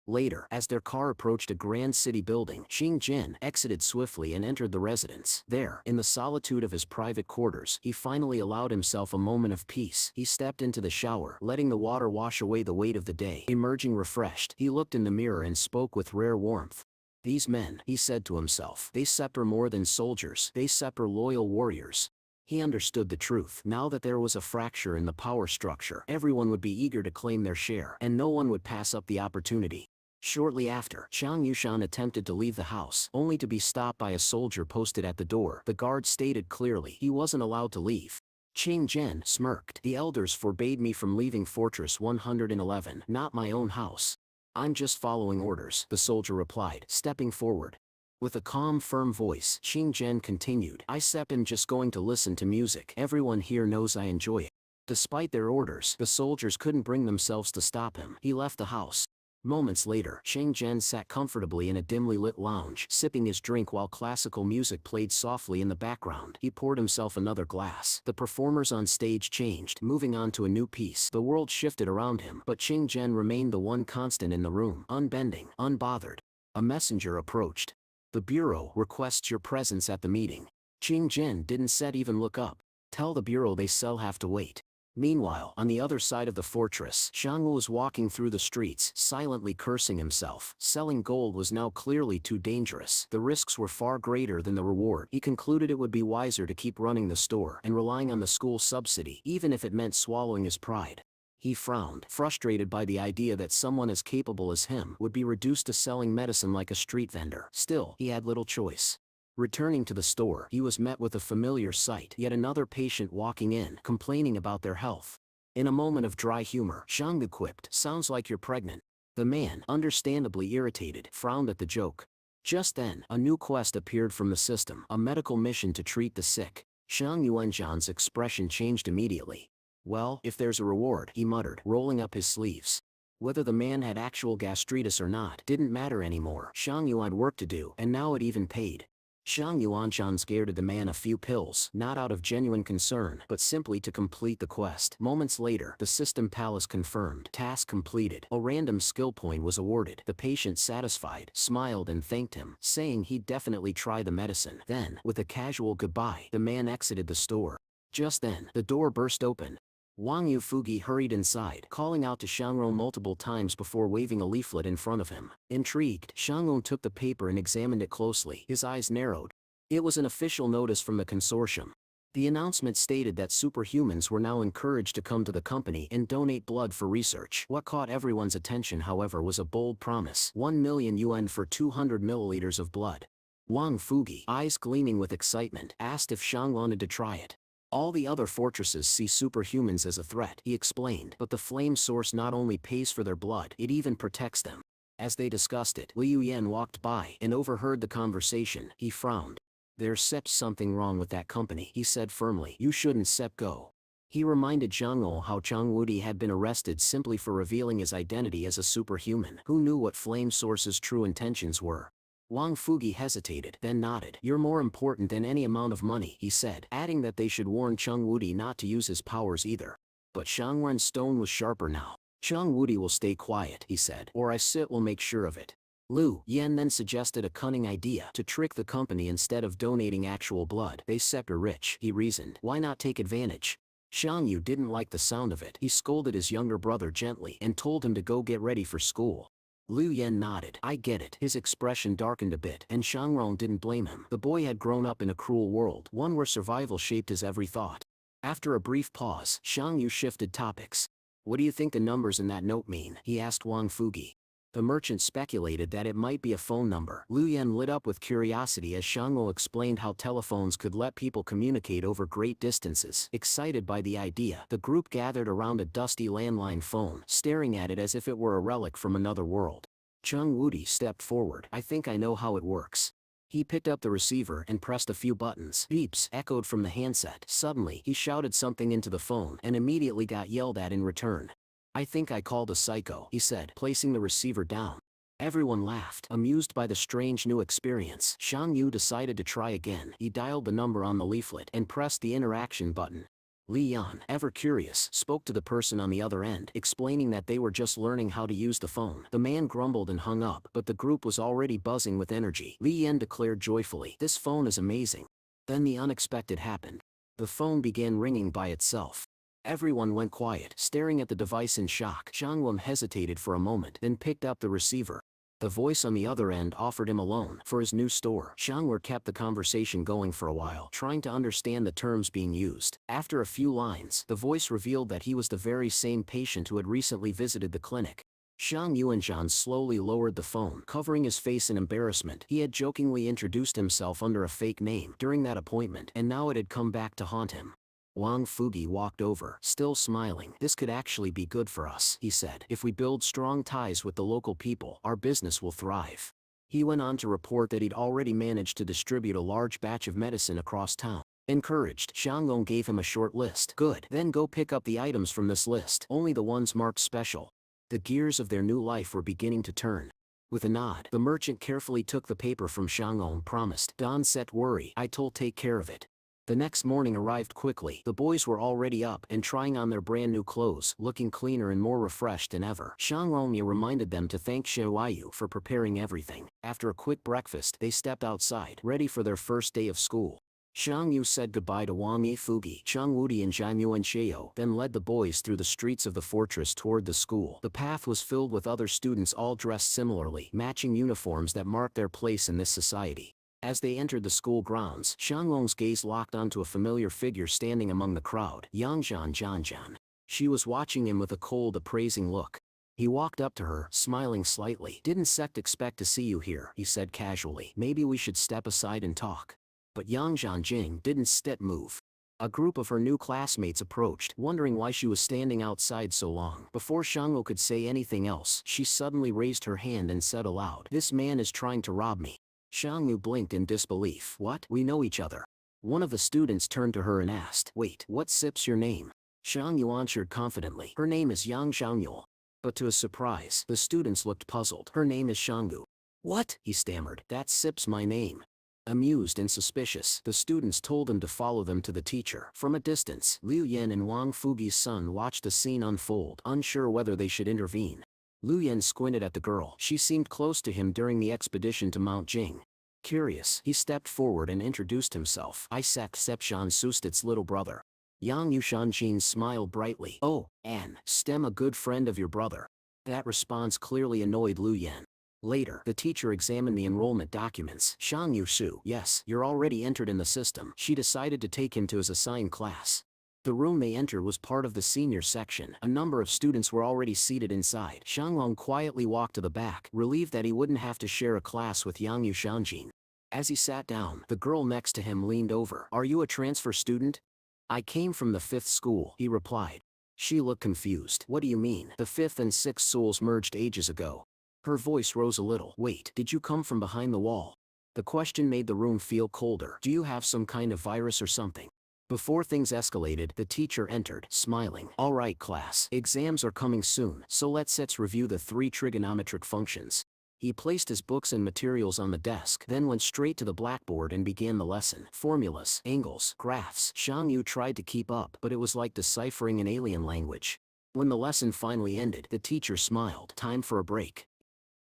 Later, as their car approached a grand city building, Qing Jin exited swiftly and entered the residence. There, in the solitude of his private quarters, he finally allowed himself a moment of peace. He stepped into the shower, letting the water wash away the weight of the day. Emerging refreshed, he looked in the mirror and spoke with rare warmth. These men, he said to himself, they are more than soldiers, they are loyal warriors. He understood the truth. Now that there was a fracture in the power structure, everyone would be eager to claim their share, and no one would pass up the opportunity. Shortly after, Chang Yushan attempted to leave the house, only to be stopped by a soldier posted at the door. The guard stated clearly he wasn't allowed to leave. Qing Zhen smirked. The elders forbade me from leaving Fortress 111, not my own house. I'm just following orders, the soldier replied, stepping forward. With a calm, firm voice, Qing Zhen continued, I'm just going to listen to music. Everyone here knows I enjoy it. Despite their orders, the soldiers couldn't bring themselves to stop him. He left the house. Moments later, Qing Zhen sat comfortably in a dimly lit lounge, sipping his drink while classical music played softly in the background. He poured himself another glass. The performers on stage changed, moving on to a new piece. The world shifted around him, but Qing Zhen remained the one constant in the room, unbending, unbothered. A messenger approached. The bureau requests your presence at the meeting. Qing Zhen didn't even look up. Tell the bureau they have to wait. Meanwhile, on the other side of the fortress, Xiangwu was walking through the streets, silently cursing himself. Selling gold was now clearly too dangerous. The risks were far greater than the reward. He concluded it would be wiser to keep running the store and relying on the school subsidy, even if it meant swallowing his pride. He frowned, frustrated by the idea that someone as capable as him would be reduced to selling medicine like a street vendor. Still, he had little choice. Returning to the store, he was met with a familiar sight. Yet another patient walking in, complaining about their health. In a moment of dry humor, Zhang quipped, sounds like you're pregnant. The man, understandably irritated, frowned at the joke. Just then, a new quest appeared from the system, a medical mission to treat the sick. Zhang Yuanzhan's expression changed immediately. Well, if there's a reward, he muttered, rolling up his sleeves. Whether the man had actual gastritis or not didn't matter anymore. Zhang Yuan had work to do, and now it even paid. Zhang Yuanshan scared the man a few pills, not out of genuine concern, but simply to complete the quest. Moments later, the system palace confirmed. Task completed. A random skill point was awarded. The patient, satisfied, smiled and thanked him, saying he'd definitely try the medicine. Then, with a casual goodbye, the man exited the store. Just then, the door burst open. Wang Yufugi hurried inside, calling out to Xiangrong multiple times before waving a leaflet in front of him. Intrigued, Xiangrong took the paper and examined it closely. His eyes narrowed. It was an official notice from the consortium. The announcement stated that superhumans were now encouraged to come to the company and donate blood for research. What caught everyone's attention, however, was a bold promise: 1 million yuan for 200 milliliters of blood. Wang Fugi, eyes gleaming with excitement, asked if Xiang wanted to try it. All the other fortresses see superhumans as a threat, he explained, but the flame source not only pays for their blood, it even protects them. As they discussed it, Liu Yan walked by and overheard the conversation. He frowned. There's something wrong with that company, he said firmly. You shouldn't go. He reminded Zhang O how Zhang Wudi had been arrested simply for revealing his identity as a superhuman. Who knew what Flame Source's true intentions were? Wang Fugi hesitated, then nodded. You're more important than any amount of money, he said, adding that they should warn Zhang Wudi not to use his powers either. But Shang Ren's stone was sharper now. Zhang Wudi will stay quiet, he said, or will make sure of it. Liu Yan then suggested a cunning idea to trick the company instead of donating actual blood. They are rich, he reasoned. Why not take advantage? Xiang Yu didn't like the sound of it. He scolded his younger brother gently and told him to go get ready for school. Liu Yan nodded. I get it. His expression darkened a bit, and Xiangrong didn't blame him. The boy had grown up in a cruel world, one where survival shaped his every thought. After a brief pause, Xiang Yu shifted topics. What do you think the numbers in that note mean? He asked Wang Fugi. The merchant speculated that it might be a phone number. Liu Yan lit up with curiosity as Xiangmo explained how telephones could let people communicate over great distances. Excited by the idea, the group gathered around a dusty landline phone, staring at it as if it were a relic from another world. Chung Wudi stepped forward. I think I know how it works. He picked up the receiver and pressed a few buttons. Beeps echoed from the handset. Suddenly, he shouted something into the phone and immediately got yelled at in return. I think I called a psycho, he said, placing the receiver down. Everyone laughed, amused by the strange new experience. Shang Yu decided to try again. He dialed the number on the leaflet and pressed the interaction button. Li Yan, ever curious, spoke to the person on the other end, explaining that they were just learning how to use the phone. The man grumbled and hung up, but the group was already buzzing with energy. Li Yan declared joyfully, "This phone is amazing." Then the unexpected happened. The phone began ringing by itself. Everyone went quiet, staring at the device in shock. Zhang Wen hesitated for a moment, then picked up the receiver. The voice on the other end offered him a loan for his new store. Xiangwei kept the conversation going for a while, trying to understand the terms being used. After a few lines, the voice revealed that he was the very same patient who had recently visited the clinic. Shang Yuanzhan slowly lowered the phone, covering his face in embarrassment. He had jokingly introduced himself under a fake name during that appointment, and now it had come back to haunt him. Wang Fugi walked over, still smiling. "This could actually be good for us," he said. "If we build strong ties with the local people, our business will thrive." He went on to report that he'd already managed to distribute a large batch of medicine across town. Encouraged, Xiang Long gave him a short list. "Good, then go pick up the items from this list, only the ones marked special." The gears of their new life were beginning to turn. With a nod, the merchant carefully took the paper from Xiang Long and promised, "Don't set worry, I'll take care of it." The next morning arrived quickly. The boys were already up and trying on their brand new clothes, looking cleaner and more refreshed than ever. Shang Longye reminded them to thank Xiaoyu for preparing everything. After a quick breakfast, they stepped outside, ready for their first day of school. Shang Yu said goodbye to Wang Yifugi, Zhang Wudi and Zhan Yuan Xiao, then led the boys through the streets of the fortress toward the school. The path was filled with other students all dressed similarly, matching uniforms that marked their place in this society. As they entered the school grounds, Xianglong's gaze locked onto a familiar figure standing among the crowd, Yangzhan Zhanzhan. She was watching him with a cold, appraising look. He walked up to her, smiling slightly. "Didn't expect to see you here," he said casually. "Maybe we should step aside and talk." But Yang Zhanjing didn't move. A group of her new classmates approached, wondering why she was standing outside so long. Before Shanglo could say anything else, she suddenly raised her hand and said aloud, "This man is trying to rob me." Shang Yu blinked in disbelief. "What? We know each other." One of the students turned to her and asked, "Wait, what's your name?" Shang Yu answered confidently, "Her name is Yang Xiaoyul." But to his surprise, the students looked puzzled. "Her name is Shanggu." "What?" he stammered. "That's Sip's my name." Amused and suspicious, the students told him to follow them to the teacher. From a distance, Liu Yan and Wang Fugi's son watched the scene unfold, unsure whether they should intervene. Liu Yan squinted at the girl. She seemed close to him during the expedition to Mount Jing. Curious, he stepped forward and introduced himself. "I Sep Shan Sustit's little brother." Yang Yushanjin smiled brightly. "Oh, An, Stem, a good friend of your brother." That response clearly annoyed Liu Yan. Later, the teacher examined the enrollment documents. "Shang Yusu, yes, you're already entered in the system." She decided to take him to his assigned class. The room they entered was part of the senior section. A number of students were already seated inside. Xianglong quietly walked to the back, relieved that he wouldn't have to share a class with Yang Yushanjin. As he sat down, the girl next to him leaned over. "Are you a transfer student?" "I came from the 5th school," he replied. She looked confused. "What do you mean? The 5th and 6th schools merged ages ago." Her voice rose a little. "Wait, did you come from behind the wall?" The question made the room feel colder. "Do you have some kind of virus or something?" Before things escalated, the teacher entered, smiling. "All right, class. Exams are coming soon, so let's review the 3 trigonometric functions." He placed his books and materials on the desk, then went straight to the blackboard and began the lesson. Formulas, angles, graphs. Shang Yu tried to keep up, but it was like deciphering an alien language. When the lesson finally ended, the teacher smiled. "Time for a break."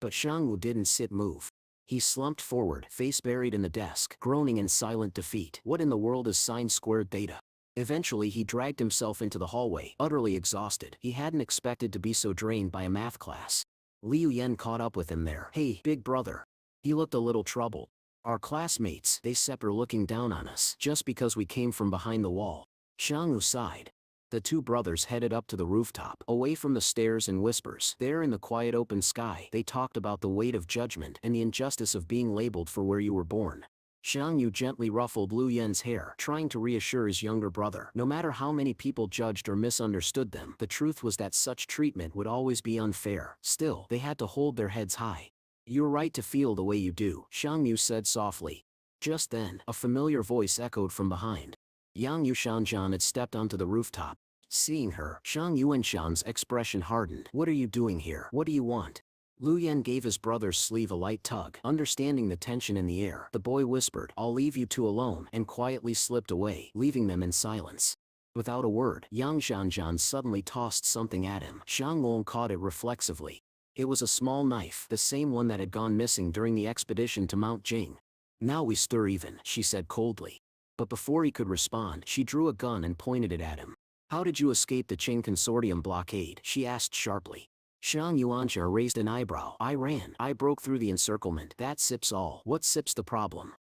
But Shang Yu didn't move. He slumped forward, face buried in the desk, groaning in silent defeat. What in the world is sine squared theta? Eventually he dragged himself into the hallway, utterly exhausted. He hadn't expected to be so drained by a math class. Liu Yan caught up with him there. "Hey, big brother." He looked a little troubled. "Our classmates, they are looking down on us, just because we came from behind the wall." Shang Yu sighed. The two brothers headed up to the rooftop, away from the stairs and whispers. There in the quiet open sky, they talked about the weight of judgment and the injustice of being labeled for where you were born. Shang Yu gently ruffled Liu Yan's hair, trying to reassure his younger brother. No matter how many people judged or misunderstood them, the truth was that such treatment would always be unfair. Still, they had to hold their heads high. "You're right to feel the way you do," Shang Yu said softly. Just then, a familiar voice echoed from behind. Yang Yushanjian had stepped onto the rooftop. Seeing her, Shang Yuanshan's expression hardened. "What are you doing here? What do you want?" Liu Yan gave his brother's sleeve a light tug. Understanding the tension in the air, the boy whispered, "I'll leave you two alone," and quietly slipped away, leaving them in silence. Without a word, Yang Zhanjian suddenly tossed something at him. Shang Long caught it reflexively. It was a small knife, the same one that had gone missing during the expedition to Mount Jing. "Now we stir even," she said coldly. But before he could respond, she drew a gun and pointed it at him. "How did you escape the Qing Consortium blockade?" she asked sharply. Shang Yuanxia raised an eyebrow. I ran. I broke through the encirclement. That sips all. What sips the problem?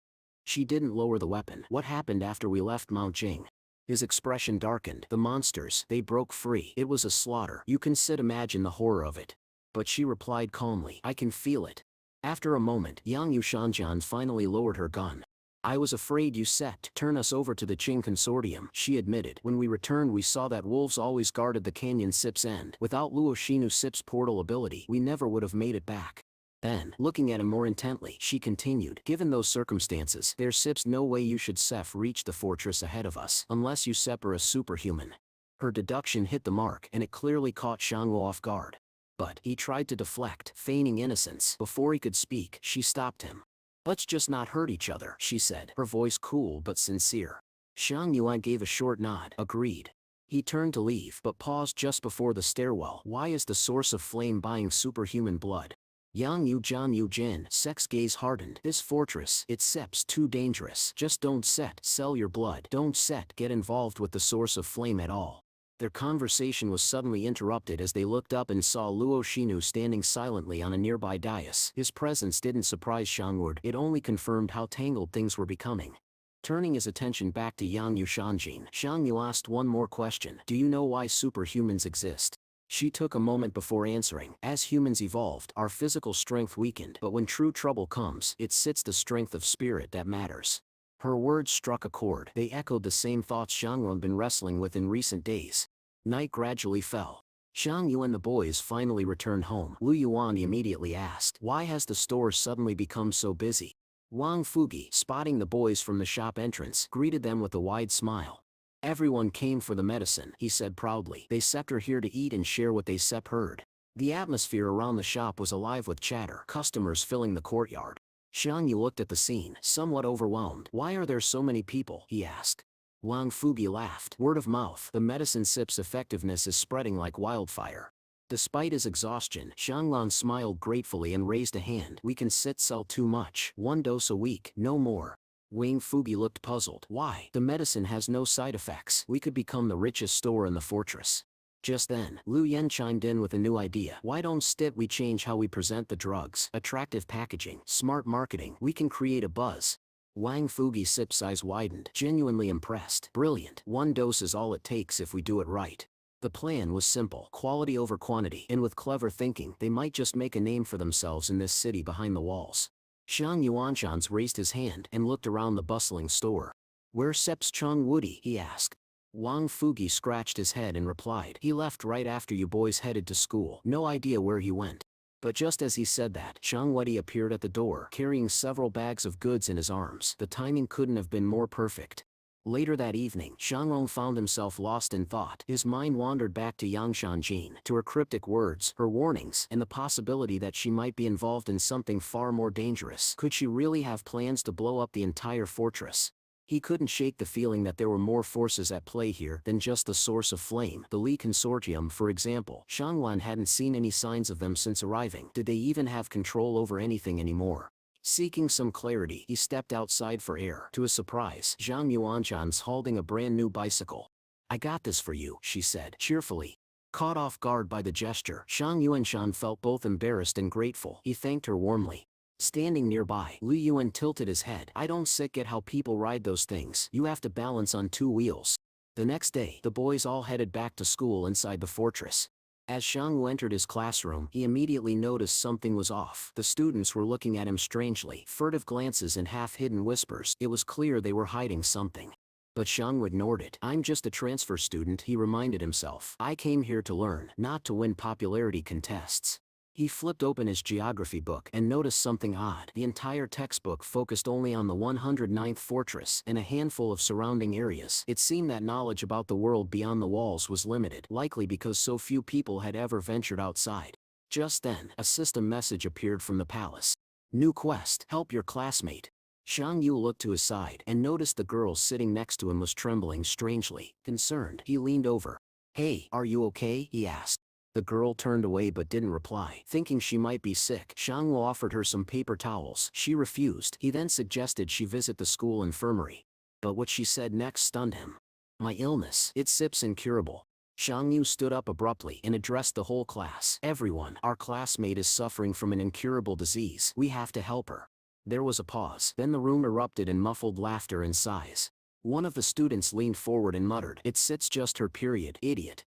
She didn't lower the weapon. What happened after we left Mount Jing? His expression darkened. The monsters, they broke free. It was a slaughter. You can imagine the horror of it. But she replied calmly. I can feel it. After a moment, Yang Yushanjian finally lowered her gun. I was afraid you set turn us over to the Qing Consortium, she admitted. When we returned we saw that wolves always guarded the canyon Sip's end. Without Luoshinu Sip's portal ability, we never would have made it back. Then, looking at him more intently, she continued, given those circumstances, there's Sips no way you should Sep reach the fortress ahead of us, unless you Sep are a superhuman. Her deduction hit the mark, and it clearly caught Shangwo off guard. But, he tried to deflect, feigning innocence. Before he could speak, she stopped him. Let's just not hurt each other, she said, her voice cool but sincere. Shang Yuan gave a short nod, agreed. He turned to leave, but paused just before the stairwell. Why is the source of flame buying superhuman blood? Yang Yu Jian Yu Jin, Sek's gaze hardened. This fortress, it Sep's too dangerous. Just don't sell your blood. Don't get involved with the source of flame at all. Their conversation was suddenly interrupted as they looked up and saw Luo Shinu standing silently on a nearby dais. His presence didn't surprise Shangward, it only confirmed how tangled things were becoming. Turning his attention back to Yang Yushanjin, Shang Yu asked one more question. Do you know why superhumans exist? She took a moment before answering. As humans evolved, our physical strength weakened, but when true trouble comes, it's the strength of spirit that matters. Her words struck a chord. They echoed the same thoughts Shang had been wrestling with in recent days. Night gradually fell. Shang Yu and the boys finally returned home. Lu Yuan immediately asked, why has the store suddenly become so busy? Wang Fugi, spotting the boys from the shop entrance, greeted them with a wide smile. Everyone came for the medicine, he said proudly. They Sept are here to eat and share what they Sept heard. The atmosphere around the shop was alive with chatter, customers filling the courtyard. Shang Yu looked at the scene, somewhat overwhelmed. Why are there so many people? He asked. Wang Fugi laughed. Word of mouth. The medicine Sip's effectiveness is spreading like wildfire. Despite his exhaustion, Shanglan smiled gratefully and raised a hand. We can sell too much. 1 dose a week, no more. Wang Fugi looked puzzled. Why? The medicine has no side effects. We could become the richest store in the fortress. Just then, Lu Yen chimed in with a new idea. Why don't we change how we present the drugs? Attractive packaging, smart marketing, we can create a buzz. Wang Fugi Sip's eyes widened, genuinely impressed. Brilliant. 1 dose is all it takes if we do it right. The plan was simple, quality over quantity, and with clever thinking, they might just make a name for themselves in this city behind the walls. Shang Yuanshans raised his hand and looked around the bustling store. Where's Sep's Chong Woody? He asked. Wang Fugi scratched his head and replied. He left right after you boys headed to school. No idea where he went. But just as he said that, Chong Woody appeared at the door, carrying several bags of goods in his arms. The timing couldn't have been more perfect. Later that evening, Shangrong found himself lost in thought. His mind wandered back to Yang Shanjin, to her cryptic words, her warnings, and the possibility that she might be involved in something far more dangerous. Could she really have plans to blow up the entire fortress? He couldn't shake the feeling that there were more forces at play here than just the source of flame. The Li Consortium, for example. Shangwan hadn't seen any signs of them since arriving. Did they even have control over anything anymore? Seeking some clarity, he stepped outside for air. To his surprise, Zhang Yuanchan's holding a brand new bicycle. I got this for you, she said, cheerfully. Caught off guard by the gesture, Zhang Yuanshan felt both embarrassed and grateful. He thanked her warmly. Standing nearby, Li Yuan tilted his head. I don't get how people ride those things. You have to balance on 2 wheels. The next day, the boys all headed back to school inside the fortress. As Shang Wu entered his classroom, he immediately noticed something was off. The students were looking at him strangely, furtive glances and half-hidden whispers. It was clear they were hiding something. But Shang Wu ignored it. I'm just a transfer student, he reminded himself. I came here to learn, not to win popularity contests. He flipped open his geography book and noticed something odd. The entire textbook focused only on the 109th fortress and a handful of surrounding areas. It seemed that knowledge about the world beyond the walls was limited, likely because so few people had ever ventured outside. Just then, a system message appeared from the palace. New quest, help your classmate. Shang Yu looked to his side and noticed the girl sitting next to him was trembling strangely. Concerned, he leaned over. Hey, are you okay? He asked. The girl turned away but didn't reply. Thinking she might be sick, Shang Wu offered her some paper towels. She refused. He then suggested she visit the school infirmary. But what she said next stunned him. My illness, it's incurable. Xiang Yu stood up abruptly and addressed the whole class. Everyone, our classmate is suffering from an incurable disease. We have to help her. There was a pause. Then the room erupted in muffled laughter and sighs. One of the students leaned forward and muttered, "It's just her period, idiot."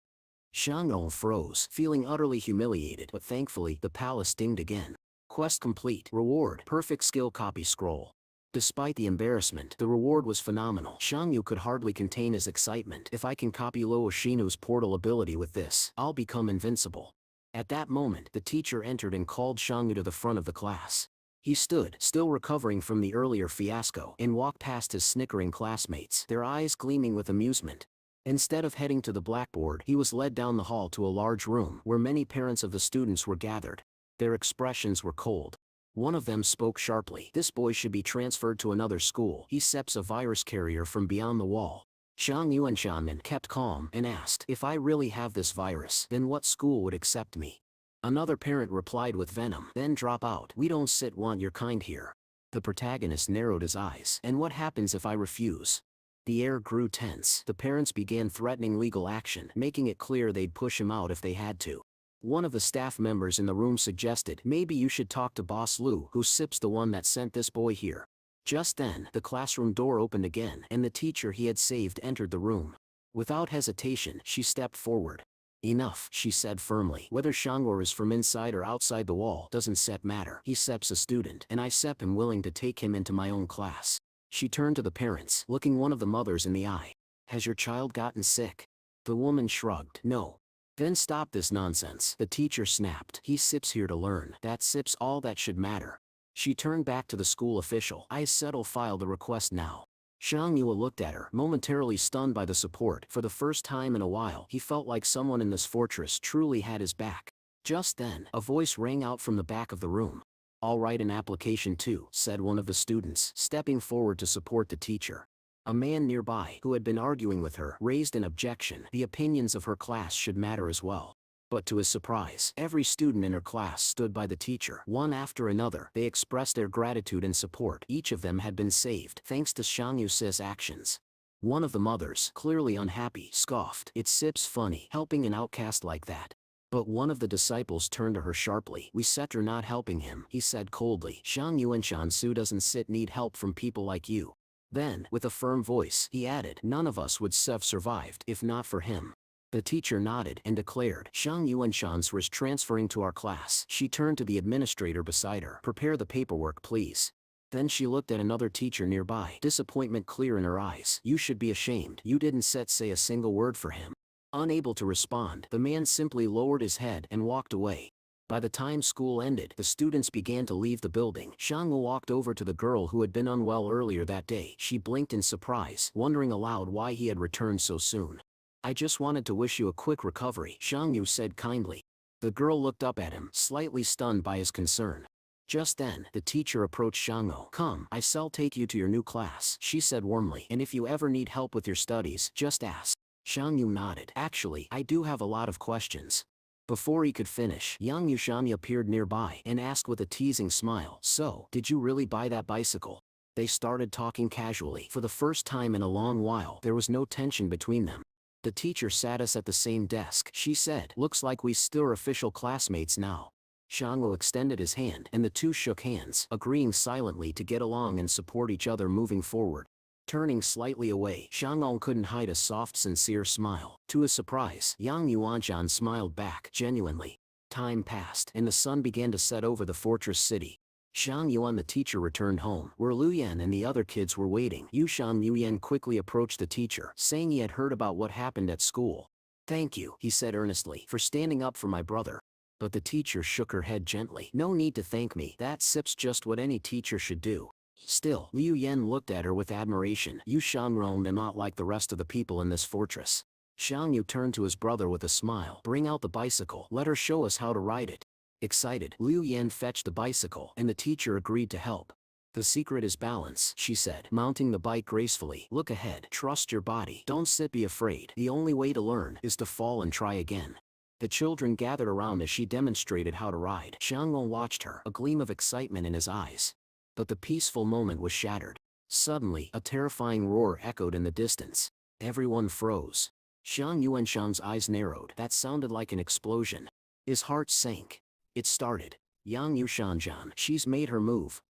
Xiang Yu froze, feeling utterly humiliated, but thankfully, the palace dinged again. Quest complete. Reward, perfect skill copy scroll. Despite the embarrassment, the reward was phenomenal. Xiang Yu could hardly contain his excitement. If I can copy Luo Shinu's portal ability with this, I'll become invincible. At that moment, the teacher entered and called Xiang Yu to the front of the class. He stood, still recovering from the earlier fiasco, and walked past his snickering classmates, their eyes gleaming with amusement. Instead of heading to the blackboard, he was led down the hall to a large room where many parents of the students were gathered. Their expressions were cold. One of them spoke sharply. "This boy should be transferred to another school. He accepts a virus carrier from beyond the wall." Xiang Yuanshan kept calm and asked, "If I really have this virus, then what school would accept me?" Another parent replied with venom, "Then drop out. We don't want your kind here." The protagonist narrowed his eyes. "And what happens if I refuse?" The air grew tense. The parents began threatening legal action, making it clear they'd push him out if they had to. One of the staff members in the room suggested, "Maybe you should talk to Boss Lu, who's the one that sent this boy here." Just then, the classroom door opened again, and the teacher he had saved entered the room. Without hesitation, she stepped forward. "Enough," she said firmly. "Whether Shangor is from inside or outside the wall doesn't matter. He's a student, and I am willing to take him into my own class." She turned to the parents, looking one of the mothers in the eye. "Has your child gotten sick?" The woman shrugged. "No." "Then stop this nonsense," the teacher snapped. "He's here to learn. That's all that should matter." She turned back to the school official. "I settle file the request now." Xiang Yue looked at her, momentarily stunned by the support. For the first time in a while, he felt like someone in this fortress truly had his back. Just then, a voice rang out from the back of the room. "I'll write an application too," said one of the students, stepping forward to support the teacher. A man nearby, who had been arguing with her, raised an objection. The opinions of her class should matter as well. But to his surprise, every student in her class stood by the teacher. One after another, they expressed their gratitude and support. Each of them had been saved, thanks to Xiang Yu's actions. One of the mothers, clearly unhappy, scoffed. "It's funny, helping an outcast like that." But one of the disciples turned to her sharply. "We are not helping him," he said coldly. "Xiang Yuanshan doesn't need help from people like you." Then, with a firm voice, he added, "None of us would have survived if not for him." The teacher nodded and declared, "Xiang Yuanshan was transferring to our class." She turned to the administrator beside her. "Prepare the paperwork, please." Then she looked at another teacher nearby, disappointment clear in her eyes. "You should be ashamed. You didn't say a single word for him." Unable to respond, the man simply lowered his head and walked away. By the time school ended, the students began to leave the building. Xiang Wu walked over to the girl who had been unwell earlier that day. She blinked in surprise, wondering aloud why he had returned so soon. "I just wanted to wish you a quick recovery," Xiang Yu said kindly. The girl looked up at him, slightly stunned by his concern. Just then, the teacher approached Xiang Yu. "Come, I shall take you to your new class," she said warmly. "And if you ever need help with your studies, just ask." Xiang Yu nodded. "Actually, I do have a lot of questions." Before he could finish, Yang Yushani appeared nearby and asked with a teasing smile, "So, did you really buy that bicycle?" They started talking casually. For the first time in a long while, there was no tension between them. "The teacher sat us at the same desk," she said. "Looks like we still are official classmates now." Shanglo extended his hand, and the two shook hands, agreeing silently to get along and support each other moving forward. Turning slightly away, Xianglong couldn't hide a soft, sincere smile. To his surprise, Yang Yuanshan smiled back, genuinely. Time passed, and the sun began to set over the fortress city. Shang Yuan the teacher returned home, where Lu Yan and the other kids were waiting. Yushan Liu Yan quickly approached the teacher, saying he had heard about what happened at school. "Thank you," he said earnestly, "for standing up for my brother." But the teacher shook her head gently. "No need to thank me, that's just what any teacher should do." Still, Liu Yan looked at her with admiration. "You Shangrong am not like the rest of the people in this fortress." Xiang Yu turned to his brother with a smile. "Bring out the bicycle, let her show us how to ride it." Excited, Liu Yan fetched the bicycle, and the teacher agreed to help. "The secret is balance," she said, mounting the bike gracefully. "Look ahead, trust your body, don't be afraid. The only way to learn is to fall and try again." The children gathered around as she demonstrated how to ride. Xianglong watched her, a gleam of excitement in his eyes. But the peaceful moment was shattered. Suddenly, a terrifying roar echoed in the distance. Everyone froze. Xiang Yuanshan's eyes narrowed. That sounded like an explosion. His heart sank. It started. Yang Yushanjan, she's made her move.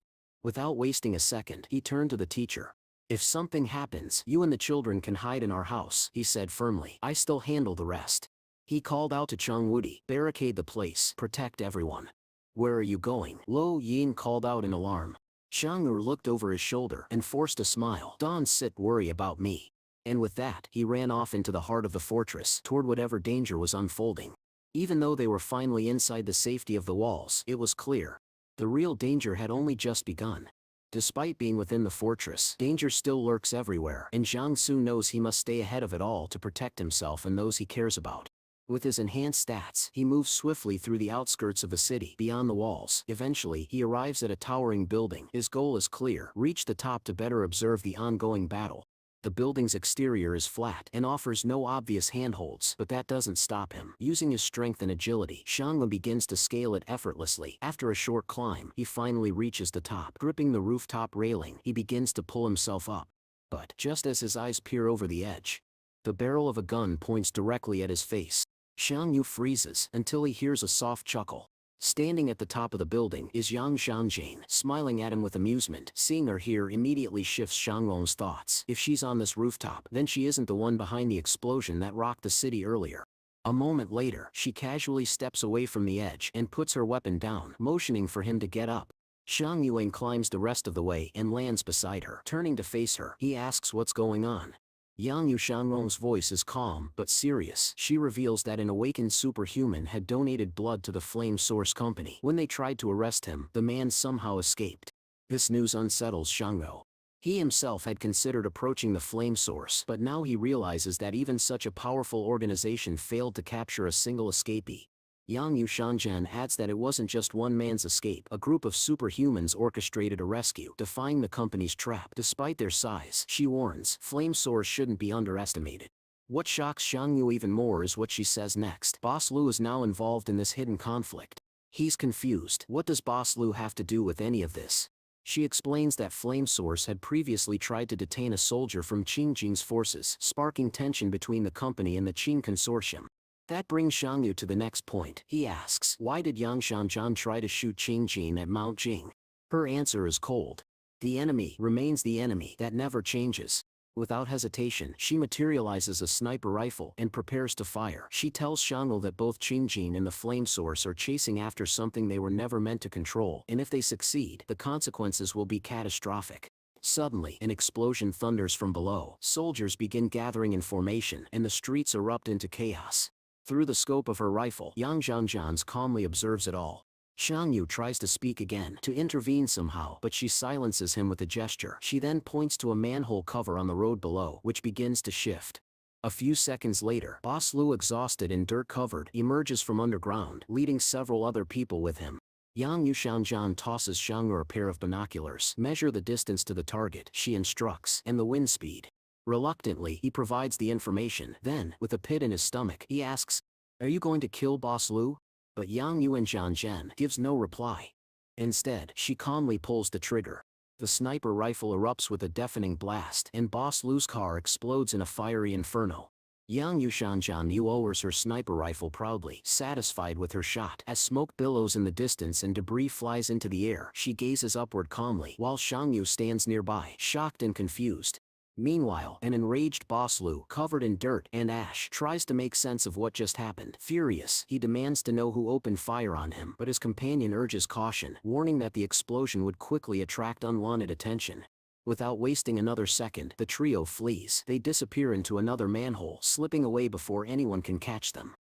Without wasting a second, he turned to the teacher. If something happens, you and the children can hide in our house, he said firmly. I still handle the rest. He called out to Chang Wudi, barricade the place, protect everyone. Where are you going? Lo Yin called out in alarm. Shang Ru looked over his shoulder and forced a smile. Don't sit worry about me. And with that, he ran off into the heart of the fortress, toward whatever danger was unfolding. Even though they were finally inside the safety of the walls, it was clear. The real danger had only just begun. Despite being within the fortress, danger still lurks everywhere, and Jiang Su knows he must stay ahead of it all to protect himself and those he cares about. With his enhanced stats, he moves swiftly through the outskirts of the city, beyond the walls. Eventually, he arrives at a towering building. His goal is clear: reach the top to better observe the ongoing battle. The building's exterior is flat and offers no obvious handholds, but that doesn't stop him. Using his strength and agility, Shangla begins to scale it effortlessly. After a short climb, he finally reaches the top. Gripping the rooftop railing, he begins to pull himself up. But just as his eyes peer over the edge, the barrel of a gun points directly at his face. Xiang Yu freezes until he hears a soft chuckle. Standing at the top of the building is Yang Xiangjane, smiling at him with amusement. Seeing her here immediately shifts Xianglong's thoughts. If she's on this rooftop, then she isn't the one behind the explosion that rocked the city earlier. A moment later, she casually steps away from the edge and puts her weapon down, motioning for him to get up. Xiang Yuan climbs the rest of the way and lands beside her. Turning to face her, he asks what's going on. Yang Yushanglong's voice is calm but serious. She reveals that an awakened superhuman had donated blood to the Flame Source Company. When they tried to arrest him, the man somehow escaped. This news unsettles Shangro. He himself had considered approaching the Flame Source, but now he realizes that even such a powerful organization failed to capture a single escapee. Yang Yushanjan adds that it wasn't just one man's escape. A group of superhumans orchestrated a rescue, defying the company's trap. Despite their size, she warns, Flame Source shouldn't be underestimated. What shocks Xiang Yu even more is what she says next. Boss Lu is now involved in this hidden conflict. He's confused. What does Boss Lu have to do with any of this? She explains that Flame Source had previously tried to detain a soldier from Qing Jing's forces, sparking tension between the company and the Qing consortium. That brings Xiang Yu to the next point. He asks, why did Yang Shanzhan try to shoot Qing Jin at Mount Jing? Her answer is cold. The enemy remains the enemy. That never changes. Without hesitation, she materializes a sniper rifle and prepares to fire. She tells Xianglu that both Qing Jin and the Flame Source are chasing after something they were never meant to control, and if they succeed, the consequences will be catastrophic. Suddenly, an explosion thunders from below. Soldiers begin gathering in formation, and the streets erupt into chaos. Through the scope of her rifle, Yang Zhangjian calmly observes it all. Xiang Yu tries to speak again, to intervene somehow, but she silences him with a gesture. She then points to a manhole cover on the road below, which begins to shift. A few seconds later, Boss Lu, exhausted and dirt-covered, emerges from underground, leading several other people with him. Yang Yushanjian tosses Xiang Yu a pair of binoculars. Measure the distance to the target, she instructs, and the wind speed. Reluctantly, he provides the information. Then, with a pit in his stomach, he asks, "Are you going to kill Boss Lu?" But Yang Yuanzhan gives no reply. Instead, she calmly pulls the trigger. The sniper rifle erupts with a deafening blast, and Boss Lu's car explodes in a fiery inferno. Yang Yushanjian lowers her sniper rifle proudly, satisfied with her shot. As smoke billows in the distance and debris flies into the air, she gazes upward calmly, while Xiang Yu stands nearby, shocked and confused. Meanwhile, an enraged Boss Lu, covered in dirt and ash, tries to make sense of what just happened. Furious, he demands to know who opened fire on him, but his companion urges caution, warning that the explosion would quickly attract unwanted attention. Without wasting another second, the trio flees. They disappear into another manhole, slipping away before anyone can catch them.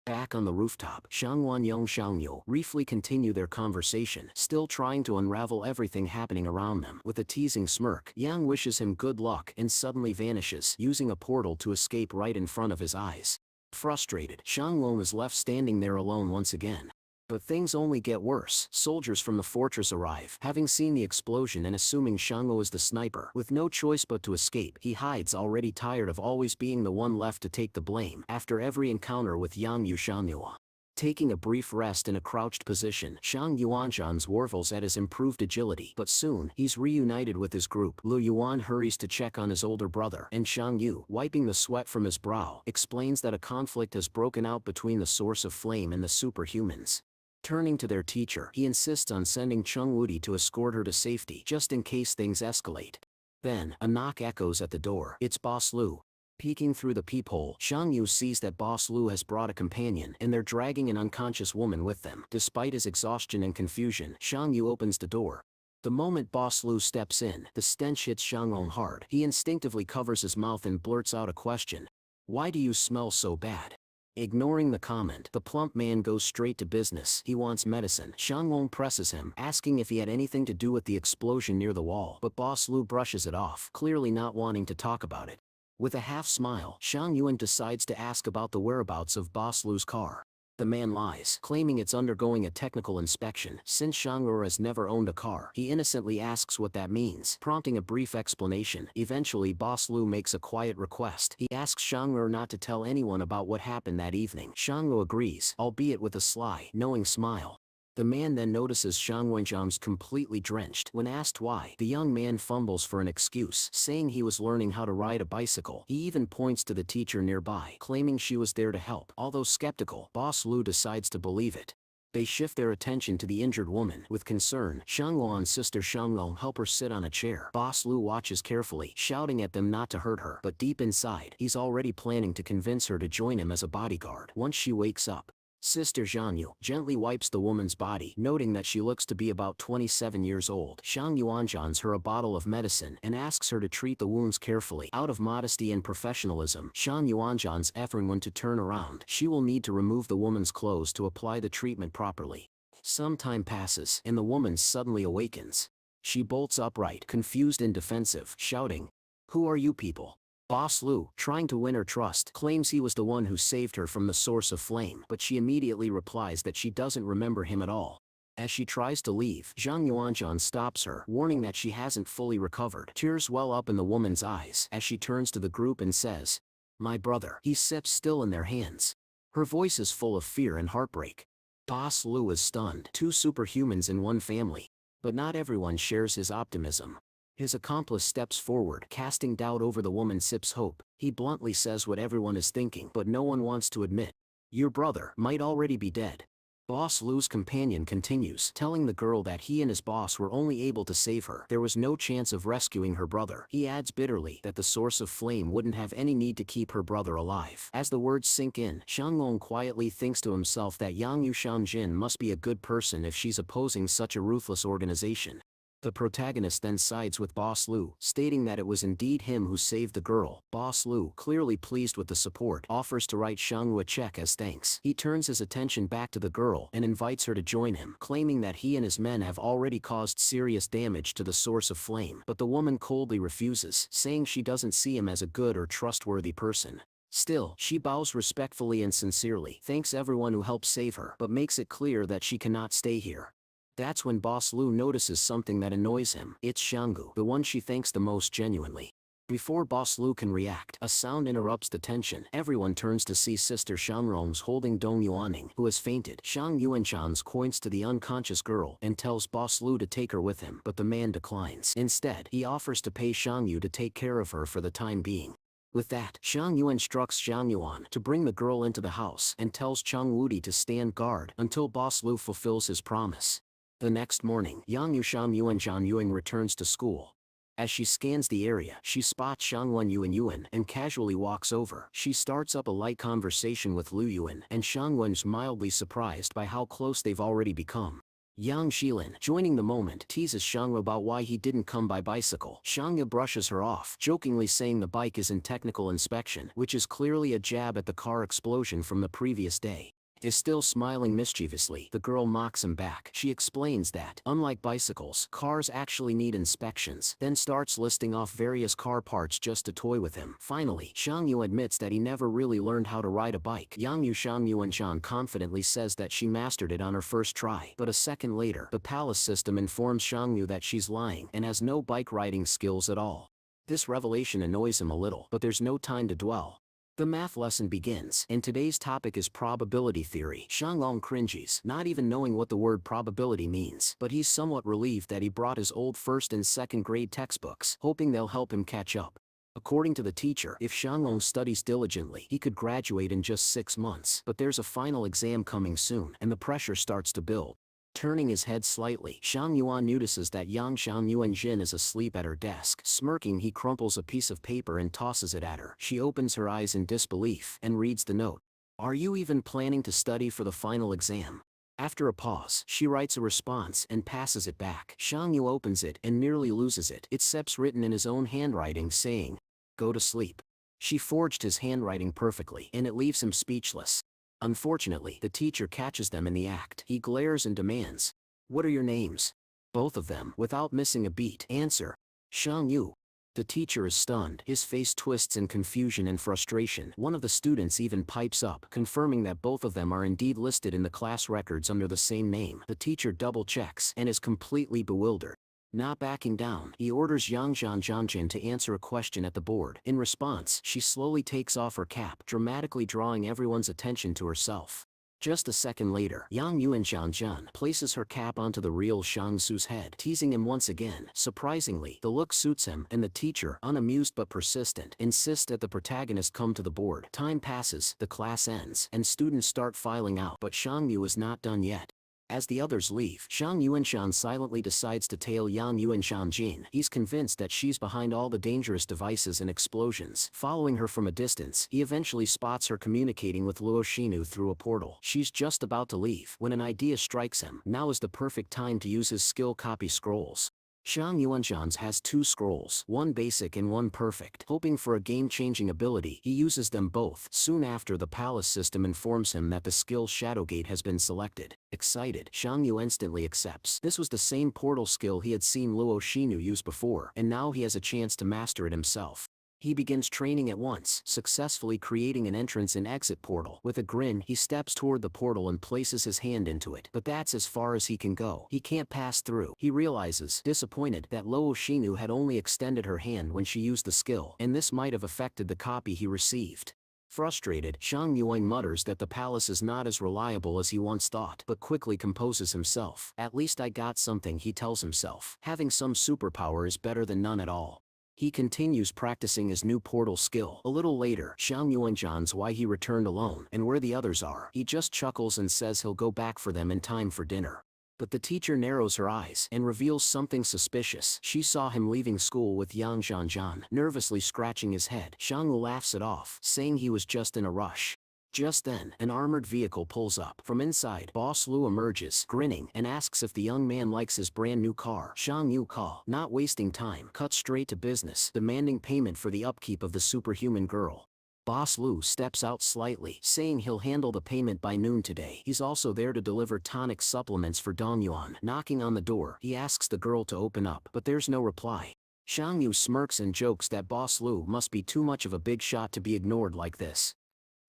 Back on the rooftop, Xiangwan Yong Xiangyu briefly continue their conversation, still trying to unravel everything happening around them. With a teasing smirk, Yang wishes him good luck and suddenly vanishes, using a portal to escape right in front of his eyes. Frustrated, Xianglong is left standing there alone once again. But things only get worse. Soldiers from the fortress arrive. Having seen the explosion and assuming Xianglo is the sniper, with no choice but to escape, he hides, already tired of always being the one left to take the blame after every encounter with Yang Yushanhua. Taking a brief rest in a crouched position, Shang Yuanzhan marvels at his improved agility, but soon, he's reunited with his group. Lu Yuan hurries to check on his older brother, and Shang Yu, wiping the sweat from his brow, explains that a conflict has broken out between the source of flame and the superhumans. Turning to their teacher, he insists on sending Chung Wudi to escort her to safety, just in case things escalate. Then, a knock echoes at the door. It's Boss Lu. Peeking through the peephole, Shang Yu sees that Boss Lu has brought a companion, and they're dragging an unconscious woman with them. Despite his exhaustion and confusion, Shang Yu opens the door. The moment Boss Lu steps in, the stench hits Shang Long hard. He instinctively covers his mouth and blurts out a question. "Why do you smell so bad?" Ignoring the comment, the plump man goes straight to business. He wants medicine. Shang Long presses him, asking if he had anything to do with the explosion near the wall, but Boss Lu brushes it off, clearly not wanting to talk about it. With a half smile, Shang Yuan decides to ask about the whereabouts of Boss Lu's car. The man lies, claiming it's undergoing a technical inspection. Since Shang Ru has never owned a car, he innocently asks what that means, prompting a brief explanation. Eventually, Boss Lu makes a quiet request. He asks Shang Ru not to tell anyone about what happened that evening. Shang Ru agrees, albeit with a sly, knowing smile. The man then notices Shang Wenjiang's completely drenched. When asked why, the young man fumbles for an excuse, saying he was learning how to ride a bicycle. He even points to the teacher nearby, claiming she was there to help. Although skeptical, Boss Lu decides to believe it. They shift their attention to the injured woman. With concern, Shang Luan's sister Shang Long help her sit on a chair. Boss Lu watches carefully, shouting at them not to hurt her, but deep inside, he's already planning to convince her to join him as a bodyguard. Once she wakes up, Sister Zhang gently wipes the woman's body, noting that she looks to be about 27 years old. Shang Yuanzhan's her a bottle of medicine and asks her to treat the wounds carefully. Out of modesty and professionalism, Shang Yuanzhan's offering one to turn around. She will need to remove the woman's clothes to apply the treatment properly. Some time passes, and the woman suddenly awakens. She bolts upright, confused and defensive, shouting, "Who are you people?" Boss Lu, trying to win her trust, claims he was the one who saved her from the source of flame, but she immediately replies that she doesn't remember him at all. As she tries to leave, Zhang Yuanzhan stops her, warning that she hasn't fully recovered. Tears well up in the woman's eyes as she turns to the group and says, "My brother." He sips still in their hands. Her voice is full of fear and heartbreak. Boss Lu is stunned. Two superhumans in one family. But not everyone shares his optimism. His accomplice steps forward, casting doubt over the woman sips hope. He bluntly says what everyone is thinking, but no one wants to admit. "Your brother might already be dead." Boss Lu's companion continues, telling the girl that he and his boss were only able to save her. There was no chance of rescuing her brother. He adds bitterly that the source of flame wouldn't have any need to keep her brother alive. As the words sink in, Shang Long quietly thinks to himself that Yang Yu Shanjin must be a good person if she's opposing such a ruthless organization. The protagonist then sides with Boss Lu, stating that it was indeed him who saved the girl. Boss Lu, clearly pleased with the support, offers to write Shang Ru a check as thanks. He turns his attention back to the girl and invites her to join him, claiming that he and his men have already caused serious damage to the source of flame. But the woman coldly refuses, saying she doesn't see him as a good or trustworthy person. Still, she bows respectfully and sincerely, thanks everyone who helped save her, but makes it clear that she cannot stay here. That's when Boss Lu notices something that annoys him. It's Shanggu, the one she thanks the most genuinely. Before Boss Lu can react, a sound interrupts the tension. Everyone turns to see Sister Shangrong's holding Dong Yuaning, who has fainted. Shang Yuanshan's points to the unconscious girl and tells Boss Lu to take her with him, but the man declines. Instead, he offers to pay Shang Yu to take care of her for the time being. With that, Shang Yu instructs Zhang Yuan to bring the girl into the house and tells Chang Wudi to stand guard until Boss Lu fulfills his promise. The next morning, Yang Yusham Yuanzhan Yuing returns to school. As she scans the area, she spots Shangwan Yuan and casually walks over. She starts up a light conversation with Lu Yuan, and Shangwan's mildly surprised by how close they've already become. Yang Shilin, joining the moment, teases Shangwa about why he didn't come by bicycle. Shangya brushes her off, jokingly saying the bike is in technical inspection, which is clearly a jab at the car explosion from the previous day. Is still smiling mischievously, the girl mocks him back. She explains that, unlike bicycles, cars actually need inspections, then starts listing off various car parts just to toy with him. Finally, Shang Yu admits that he never really learned how to ride a bike. Yang Yu Shang Yuanshan confidently says that she mastered it on her first try, but a second later, the palace system informs Shang Yu that she's lying and has no bike riding skills at all. This revelation annoys him a little, but there's no time to dwell. The math lesson begins, and today's topic is probability theory. Shanglong cringes, not even knowing what the word probability means, but he's somewhat relieved that he brought his old first and second grade textbooks, hoping they'll help him catch up. According to the teacher, if Shanglong studies diligently, he could graduate in just 6 months. But there's a final exam coming soon, and the pressure starts to build. Turning his head slightly, Shang Yuan notices that Yang Shang Yuanjin is asleep at her desk. Smirking, he crumples a piece of paper and tosses it at her. She opens her eyes in disbelief and reads the note. "Are you even planning to study for the final exam?" After a pause, she writes a response and passes it back. Shang Yu opens it and nearly loses it. It's Sep's written in his own handwriting saying, "Go to sleep." She forged his handwriting perfectly, and it leaves him speechless. Unfortunately, the teacher catches them in the act. He glares and demands, "What are your names?" Both of them, without missing a beat, answer, "Shang Yu." The teacher is stunned. His face twists in confusion and frustration. One of the students even pipes up, confirming that both of them are indeed listed in the class records under the same name. The teacher double-checks and is completely bewildered. Not backing down, he orders Yang Zhanjian to answer a question at the board. In response, she slowly takes off her cap, dramatically drawing everyone's attention to herself. Just a second later, Yang Yuanzhanjian places her cap onto the real Shang Su's head, teasing him once again. Surprisingly, the look suits him, and the teacher, unamused but persistent, insists that the protagonist come to the board. Time passes, the class ends, and students start filing out, but Shang Yu is not done yet. As the others leave, Shang Yuanshan silently decides to tail Yang Yuanshanjin. He's convinced that she's behind all the dangerous devices and explosions. Following her from a distance, he eventually spots her communicating with Luo Shinu through a portal. She's just about to leave when an idea strikes him. Now is the perfect time to use his skill copy scrolls. Shang Yuanshan's has 2 scrolls, one basic and one perfect. Hoping for a game-changing ability, he uses them both. Soon after, the palace system informs him that the skill Shadowgate has been selected. Excited, Shang Yu instantly accepts. This was the same portal skill he had seen Luo Shinu use before, and now he has a chance to master it himself. He begins training at once, successfully creating an entrance and exit portal. With a grin, he steps toward the portal and places his hand into it. But that's as far as he can go. He can't pass through. He realizes, disappointed, that Luo Shinu had only extended her hand when she used the skill, and this might have affected the copy he received. Frustrated, Shang Yuan mutters that the palace is not as reliable as he once thought, but quickly composes himself. "At least I got something," he tells himself. Having some superpower is better than none at all. He continues practicing his new portal skill. A little later, Shang Yuanzhan's why he returned alone and where the others are. He just chuckles and says he'll go back for them in time for dinner. But the teacher narrows her eyes and reveals something suspicious. She saw him leaving school with Yang Zhanjian. Nervously scratching his head, Shang laughs it off, saying he was just in a rush. Just then, an armored vehicle pulls up. From inside, Boss Lu emerges, grinning, and asks if the young man likes his brand new car. Shang Yu not wasting time, cuts straight to business, demanding payment for the upkeep of the superhuman girl. Boss Lu steps out slightly, saying he'll handle the payment by noon today. He's also there to deliver tonic supplements for Dongyuan. Knocking on the door, he asks the girl to open up, but there's no reply. Shang Yu smirks and jokes that Boss Lu must be too much of a big shot to be ignored like this.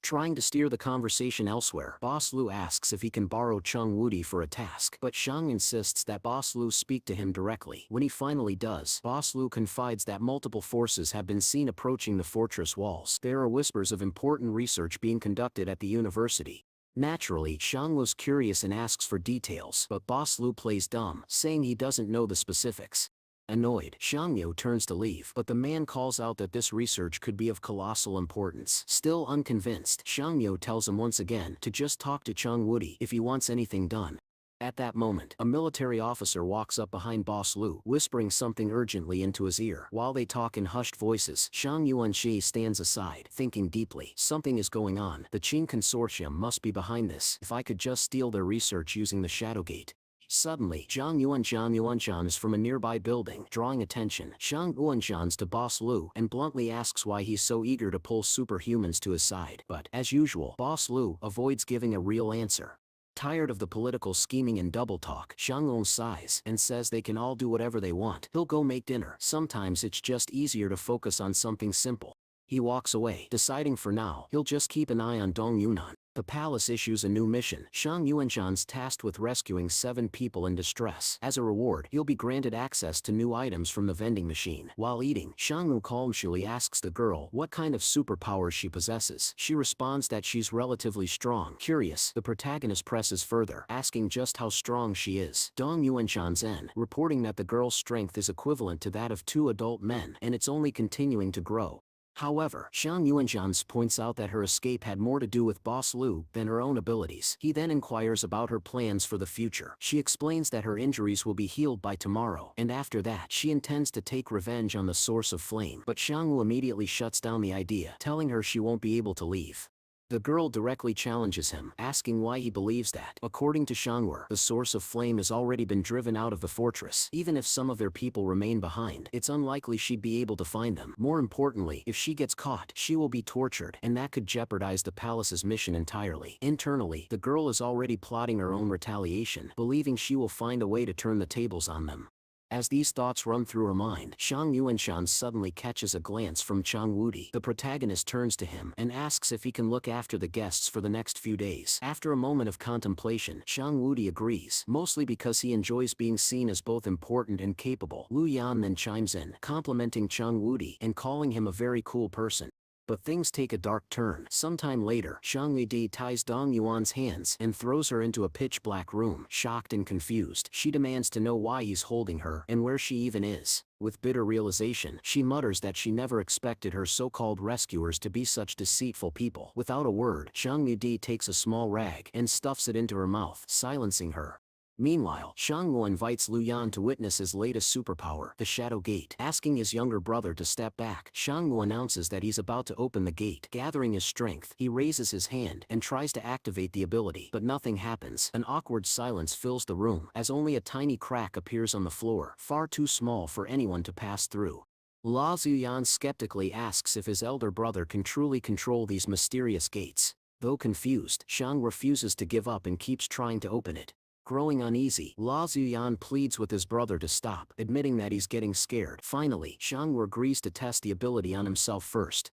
Trying to steer the conversation elsewhere, Boss Lu asks if he can borrow Chung Wudi for a task, but Shang insists that Boss Lu speak to him directly. When he finally does, Boss Lu confides that multiple forces have been seen approaching the fortress walls. There are whispers of important research being conducted at the university. Naturally, Shang was curious and asks for details, but Boss Lu plays dumb, saying he doesn't know the specifics. Annoyed, Shang Yu turns to leave, but the man calls out that this research could be of colossal importance. Still unconvinced, Shang Yu tells him once again to just talk to Chung Wudi if he wants anything done. At that moment, a military officer walks up behind Boss Lu, whispering something urgently into his ear. While they talk in hushed voices, Shang Yuanshi stands aside, thinking deeply. Something is going on. The Qin Consortium must be behind this. If I could just steal their research using the Shadowgate. Suddenly, Zhang Yuanshan is from a nearby building, drawing attention. Shang Yuanshan's to Boss Lu and bluntly asks why he's so eager to pull superhumans to his side. But, as usual, Boss Lu avoids giving a real answer. Tired of the political scheming and double talk, Shang Long sighs and says they can all do whatever they want. He'll go make dinner. Sometimes it's just easier to focus on something simple. He walks away, deciding for now he'll just keep an eye on Dong Yunan. The palace issues a new mission. Shang Yuanshan's tasked with rescuing 7 people in distress. As a reward, he'll be granted access to new items from the vending machine. While eating, Shang Wu calmly asks the girl what kind of superpowers she possesses. She responds that she's relatively strong. Curious, the protagonist presses further, asking just how strong she is. Dong Yuanshan Zen, reporting that the girl's strength is equivalent to that of 2 adult men, and it's only continuing to grow. However, Shang Yuanshan points out that her escape had more to do with Boss Lu than her own abilities. He then inquires about her plans for the future. She explains that her injuries will be healed by tomorrow, and after that she intends to take revenge on the source of flame. But Shang Wu immediately shuts down the idea, telling her she won't be able to leave. The girl directly challenges him, asking why he believes that. According to Shangwu, the source of flame has already been driven out of the fortress. Even if some of their people remain behind, it's unlikely she'd be able to find them. More importantly, if she gets caught, she will be tortured, and that could jeopardize the palace's mission entirely. Internally, the girl is already plotting her own retaliation, believing she will find a way to turn the tables on them. As these thoughts run through her mind, Shang Yuanshan suddenly catches a glance from Chang Wudi. The protagonist turns to him and asks if he can look after the guests for the next few days. After a moment of contemplation, Shang Wudi agrees, mostly because he enjoys being seen as both important and capable. Lu Yan then chimes in, complimenting Chang Wudi and calling him a very cool person. But things take a dark turn. Sometime later, Shang Yidi ties Dong Yuan's hands and throws her into a pitch-black room. Shocked and confused, she demands to know why he's holding her and where she even is. With bitter realization, she mutters that she never expected her so-called rescuers to be such deceitful people. Without a word, Shang Yidi takes a small rag and stuffs it into her mouth, silencing her. Meanwhile, Shangwu invites Lu Yan to witness his latest superpower, the Shadow Gate. Asking his younger brother to step back, Shangwu announces that he's about to open the gate. Gathering his strength, he raises his hand and tries to activate the ability, but nothing happens. An awkward silence fills the room, as only a tiny crack appears on the floor, far too small for anyone to pass through. La Zuyan skeptically asks if his elder brother can truly control these mysterious gates. Though confused, Shang refuses to give up and keeps trying to open it. Growing uneasy, La Zuyan pleads with his brother to stop, admitting that he's getting scared. Finally, Shangwu agrees to test the ability on himself first.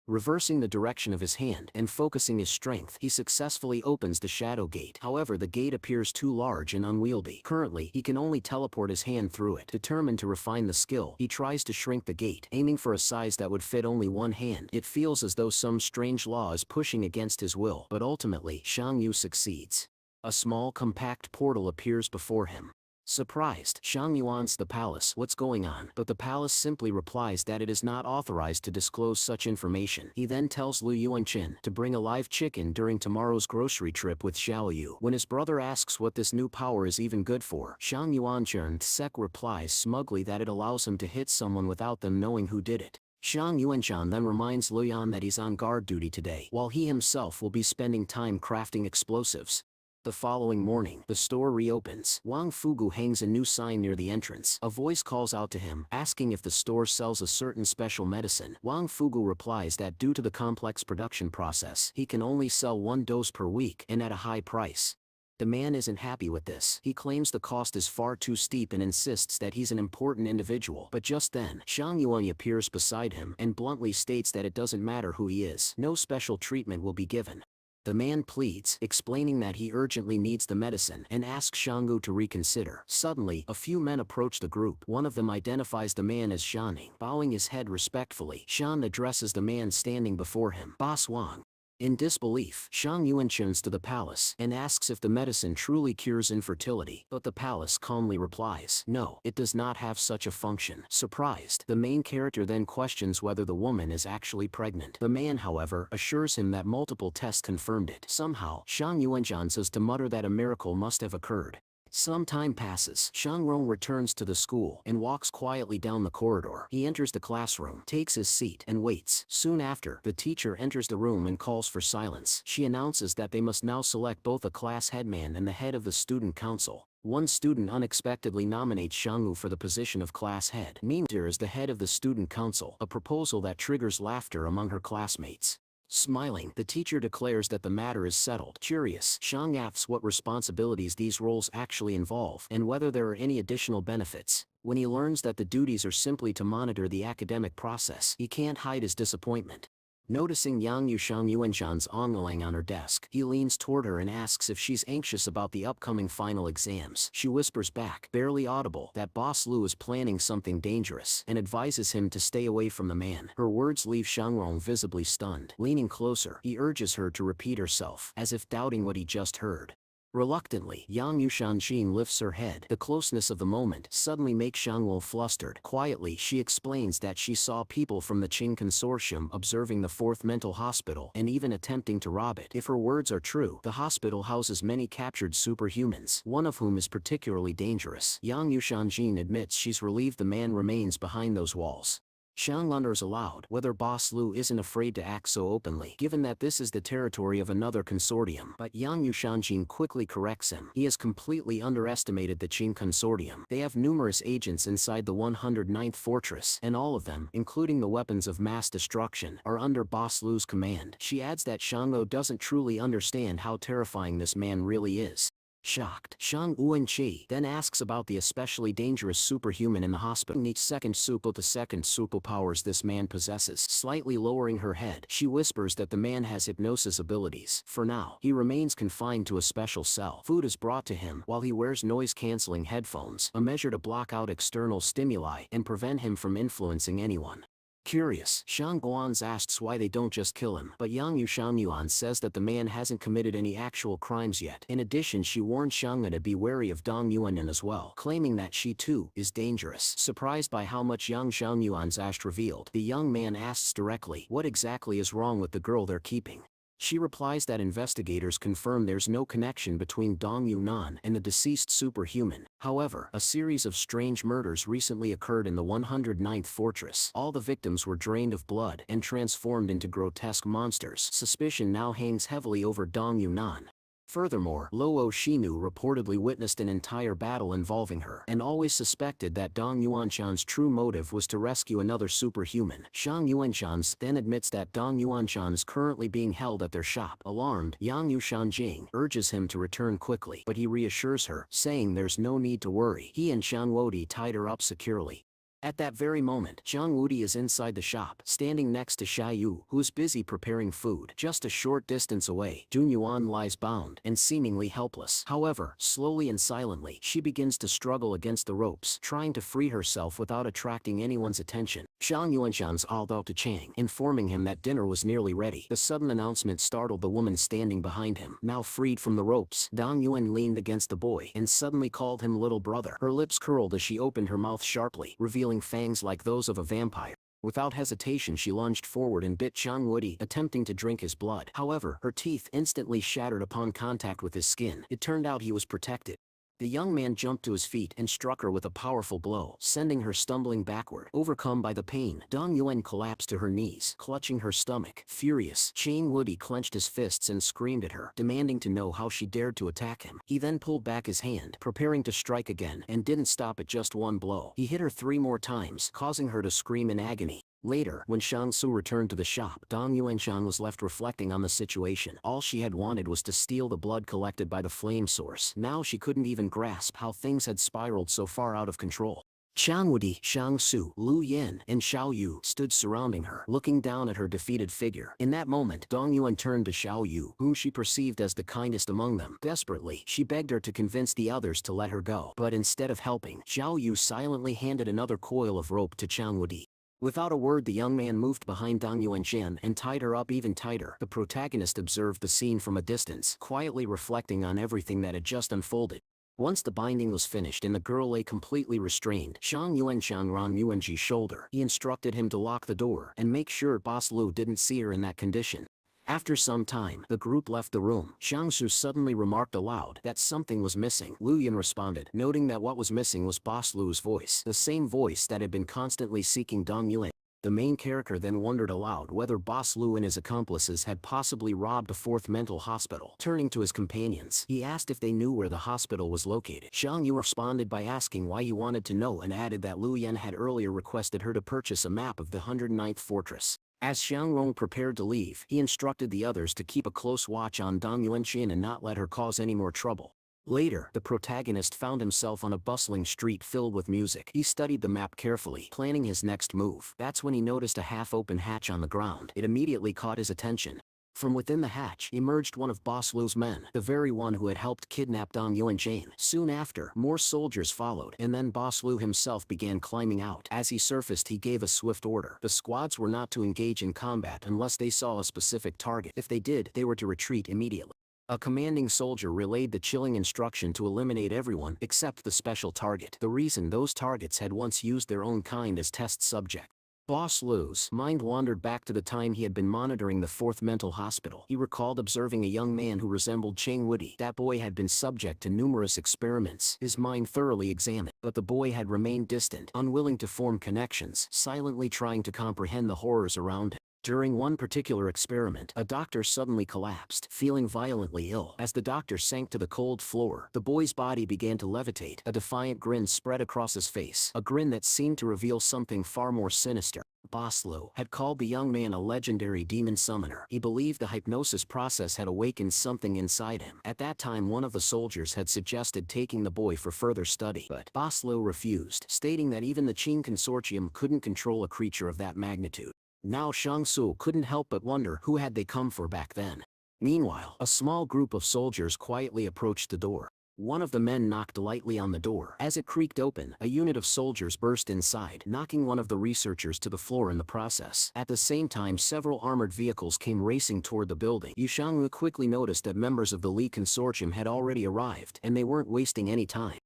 Reversing the direction of his hand and focusing his strength, he successfully opens the Shadow Gate. However, the gate appears too large and unwieldy. Currently, he can only teleport his hand through it. Determined to refine the skill, he tries to shrink the gate, aiming for a size that would fit only one hand. It feels as though some strange law is pushing against his will, but ultimately, Shang Yu succeeds. A small compact portal appears before him. Surprised, Shang Yu asks the palace what's going on, but the palace simply replies that it is not authorized to disclose such information. He then tells Lu Yuanqin to bring a live chicken during tomorrow's grocery trip with Xiao Yu. When his brother asks what this new power is even good for, Shang Yuanqin Sek replies smugly that it allows him to hit someone without them knowing who did it. Shang Yuanshan then reminds Lu Yan that he's on guard duty today, while he himself will be spending time crafting explosives. The following morning, the store reopens. Wang Fugu hangs a new sign near the entrance. A voice calls out to him, asking if the store sells a certain special medicine. Wang Fugu replies that due to the complex production process, he can only sell 1 dose per week and at a high price. The man isn't happy with this. He claims the cost is far too steep and insists that he's an important individual. But just then, Shang Yuan appears beside him and bluntly states that it doesn't matter who he is. No special treatment will be given. The man pleads, explaining that he urgently needs the medicine and asks Shanggu to reconsider. Suddenly, a few men approach the group. One of them identifies the man as Shanning. Bowing his head respectfully, Shan addresses the man standing before him, Boss Wang. In disbelief, Shang Yuan turns to the palace and asks if the medicine truly cures infertility, but the palace calmly replies, no, it does not have such a function. Surprised, the main character then questions whether the woman is actually pregnant. The man, however, assures him that multiple tests confirmed it. Somehow, Shang Yuanjian says to mutter that a miracle must have occurred. Some time passes. Shang Rong returns to the school and walks quietly down the corridor. He enters the classroom, takes his seat, and waits. Soon after, the teacher enters the room and calls for silence. She announces that they must now select both a class headman and the head of the student council. One student unexpectedly nominates Shangwu for the position of class head. Meanwhile, as the head of the student council, a proposal that triggers laughter among her classmates. Smiling, the teacher declares that the matter is settled. Curious, Shang asks what responsibilities these roles actually involve and whether there are any additional benefits. When he learns that the duties are simply to monitor the academic process, he can't hide his disappointment. Noticing Yang Yushang Yuanshan's ongoing on her desk, he leans toward her and asks if she's anxious about the upcoming final exams. She whispers back, barely audible, that Boss Lu is planning something dangerous, and advises him to stay away from the man. Her words leave Shangrong visibly stunned. Leaning closer, he urges her to repeat herself, as if doubting what he just heard. Reluctantly, Yang Yushanjin lifts her head. The closeness of the moment suddenly makes Shangwon flustered. Quietly, she explains that she saw people from the Qing Consortium observing the 4th mental hospital and even attempting to rob it. If her words are true, the hospital houses many captured superhumans, one of whom is particularly dangerous. Yang Yushanjin admits she's relieved the man remains behind those walls. Shang wonders aloud whether Boss Lu isn't afraid to act so openly, given that this is the territory of another consortium. But Yang Yushanjin quickly corrects him. He has completely underestimated the Qing Consortium. They have numerous agents inside the 109th fortress, and all of them, including the weapons of mass destruction, are under Boss Lu's command. She adds that Shanglo doesn't truly understand how terrifying this man really is. Shocked, Shang Uenqi then asks about the especially dangerous superhuman in the hospital. Each second superpowers this man possesses. Slightly lowering her head, she whispers that the man has hypnosis abilities. For now, he remains confined to a special cell. Food is brought to him while he wears noise-canceling headphones, a measure to block out external stimuli and prevent him from influencing anyone. Curious, Shang Guans asks why they don't just kill him, but Yang Yuan says that the man hasn't committed any actual crimes yet. In addition, she warns Shang to be wary of Dong Yuanan as well, claiming that she too is dangerous. Surprised by how much Yang Yuan's asked revealed, the young man asks directly what exactly is wrong with the girl they're keeping. She replies that investigators confirm there's no connection between Dong Yunan and the deceased superhuman. However, a series of strange murders recently occurred in the 109th fortress. All the victims were drained of blood and transformed into grotesque monsters. Suspicion now hangs heavily over Dong Yunan. Furthermore, Luo Shinu reportedly witnessed an entire battle involving her, and always suspected that Dong Yuanshan's true motive was to rescue another superhuman. Shang Yuanshan then admits that Dong Yuanshan is currently being held at their shop. Alarmed, Yang Yushanjing urges him to return quickly, but he reassures her, saying there's no need to worry. He and Shang Wodi tied her up securely. At that very moment, Zhang Wudi is inside the shop, standing next to Xia Yu, who is busy preparing food. Just a short distance away, Jun Yuan lies bound and seemingly helpless. However, slowly and silently, she begins to struggle against the ropes, trying to free herself without attracting anyone's attention. Shang Yuanshan's called out to Chang, informing him that dinner was nearly ready. The sudden announcement startled the woman standing behind him. Now freed from the ropes, Dong Yuan leaned against the boy and suddenly called him little brother. Her lips curled as she opened her mouth sharply, revealing fangs like those of a vampire. Without hesitation, she lunged forward and bit Chang Woody, attempting to drink his blood. However, her teeth instantly shattered upon contact with his skin. It turned out he was protected. The young man jumped to his feet and struck her with a powerful blow, sending her stumbling backward. Overcome by the pain, Dong Yuan collapsed to her knees, clutching her stomach. Furious, Chang Woody clenched his fists and screamed at her, demanding to know how she dared to attack him. He then pulled back his hand, preparing to strike again, and didn't stop at just one blow. He hit her 3 more times, causing her to scream in agony. Later, when Shang Su returned to the shop, Dong Yuanshan was left reflecting on the situation. All she had wanted was to steal the blood collected by the flame source. Now she couldn't even grasp how things had spiraled so far out of control. Chang Wudi, Shang Su, Lu Yin, and Xiao Yu stood surrounding her, looking down at her defeated figure. In that moment, Dong Yuan turned to Xiao Yu, whom she perceived as the kindest among them. Desperately, she begged her to convince the others to let her go. But instead of helping, Xiao Yu silently handed another coil of rope to Chang Wudi. Without a word, the young man moved behind Dong Yuanshan and tied her up even tighter. The protagonist observed the scene from a distance, quietly reflecting on everything that had just unfolded. Once the binding was finished and the girl lay completely restrained, Shang Yuanshan ran Yuanji's shoulder. He instructed him to lock the door and make sure Boss Lu didn't see her in that condition. After some time, the group left the room. Shang Su suddenly remarked aloud that something was missing. Lu Yan responded, noting that what was missing was Boss Lu's voice, the same voice that had been constantly seeking Dong Yuan. The main character then wondered aloud whether Boss Lu and his accomplices had possibly robbed a 4th mental hospital. Turning to his companions, he asked if they knew where the hospital was located. Shang Yu responded by asking why he wanted to know and added that Lu Yan had earlier requested her to purchase a map of the 109th fortress. As Xiang Rong prepared to leave, he instructed the others to keep a close watch on Dong Yuanshan and not let her cause any more trouble. Later, the protagonist found himself on a bustling street filled with music. He studied the map carefully, planning his next move. That's when he noticed a half-open hatch on the ground. It immediately caught his attention. From within the hatch emerged one of Boss Lu's men, the very one who had helped kidnap Dong Yu and Jane. Soon after, more soldiers followed, and then Boss Lu himself began climbing out. As he surfaced, he gave a swift order. The squads were not to engage in combat unless they saw a specific target. If they did, they were to retreat immediately. A commanding soldier relayed the chilling instruction to eliminate everyone except the special target. The reason: those targets had once used their own kind as test subject. Boss Lu's mind wandered back to the time he had been monitoring the 4th mental hospital. He recalled observing a young man who resembled Chang Woody. That boy had been subject to numerous experiments. His mind thoroughly examined, but the boy had remained distant, unwilling to form connections, silently trying to comprehend the horrors around him. During one particular experiment, a doctor suddenly collapsed, feeling violently ill. As the doctor sank to the cold floor, the boy's body began to levitate. A defiant grin spread across his face, a grin that seemed to reveal something far more sinister. Boss Lu had called the young man a legendary demon summoner. He believed the hypnosis process had awakened something inside him. At that time, one of the soldiers had suggested taking the boy for further study, but Boss Lu refused, stating that even the Qing Consortium couldn't control a creature of that magnitude. Now Shang Su couldn't help but wonder who had they come for back then. Meanwhile, a small group of soldiers quietly approached the door. One of the men knocked lightly on the door. As it creaked open, a unit of soldiers burst inside, knocking one of the researchers to the floor in the process. At the same time, several armored vehicles came racing toward the building. Yu Shangwu quickly noticed that members of the Li Consortium had already arrived, and they weren't wasting any time.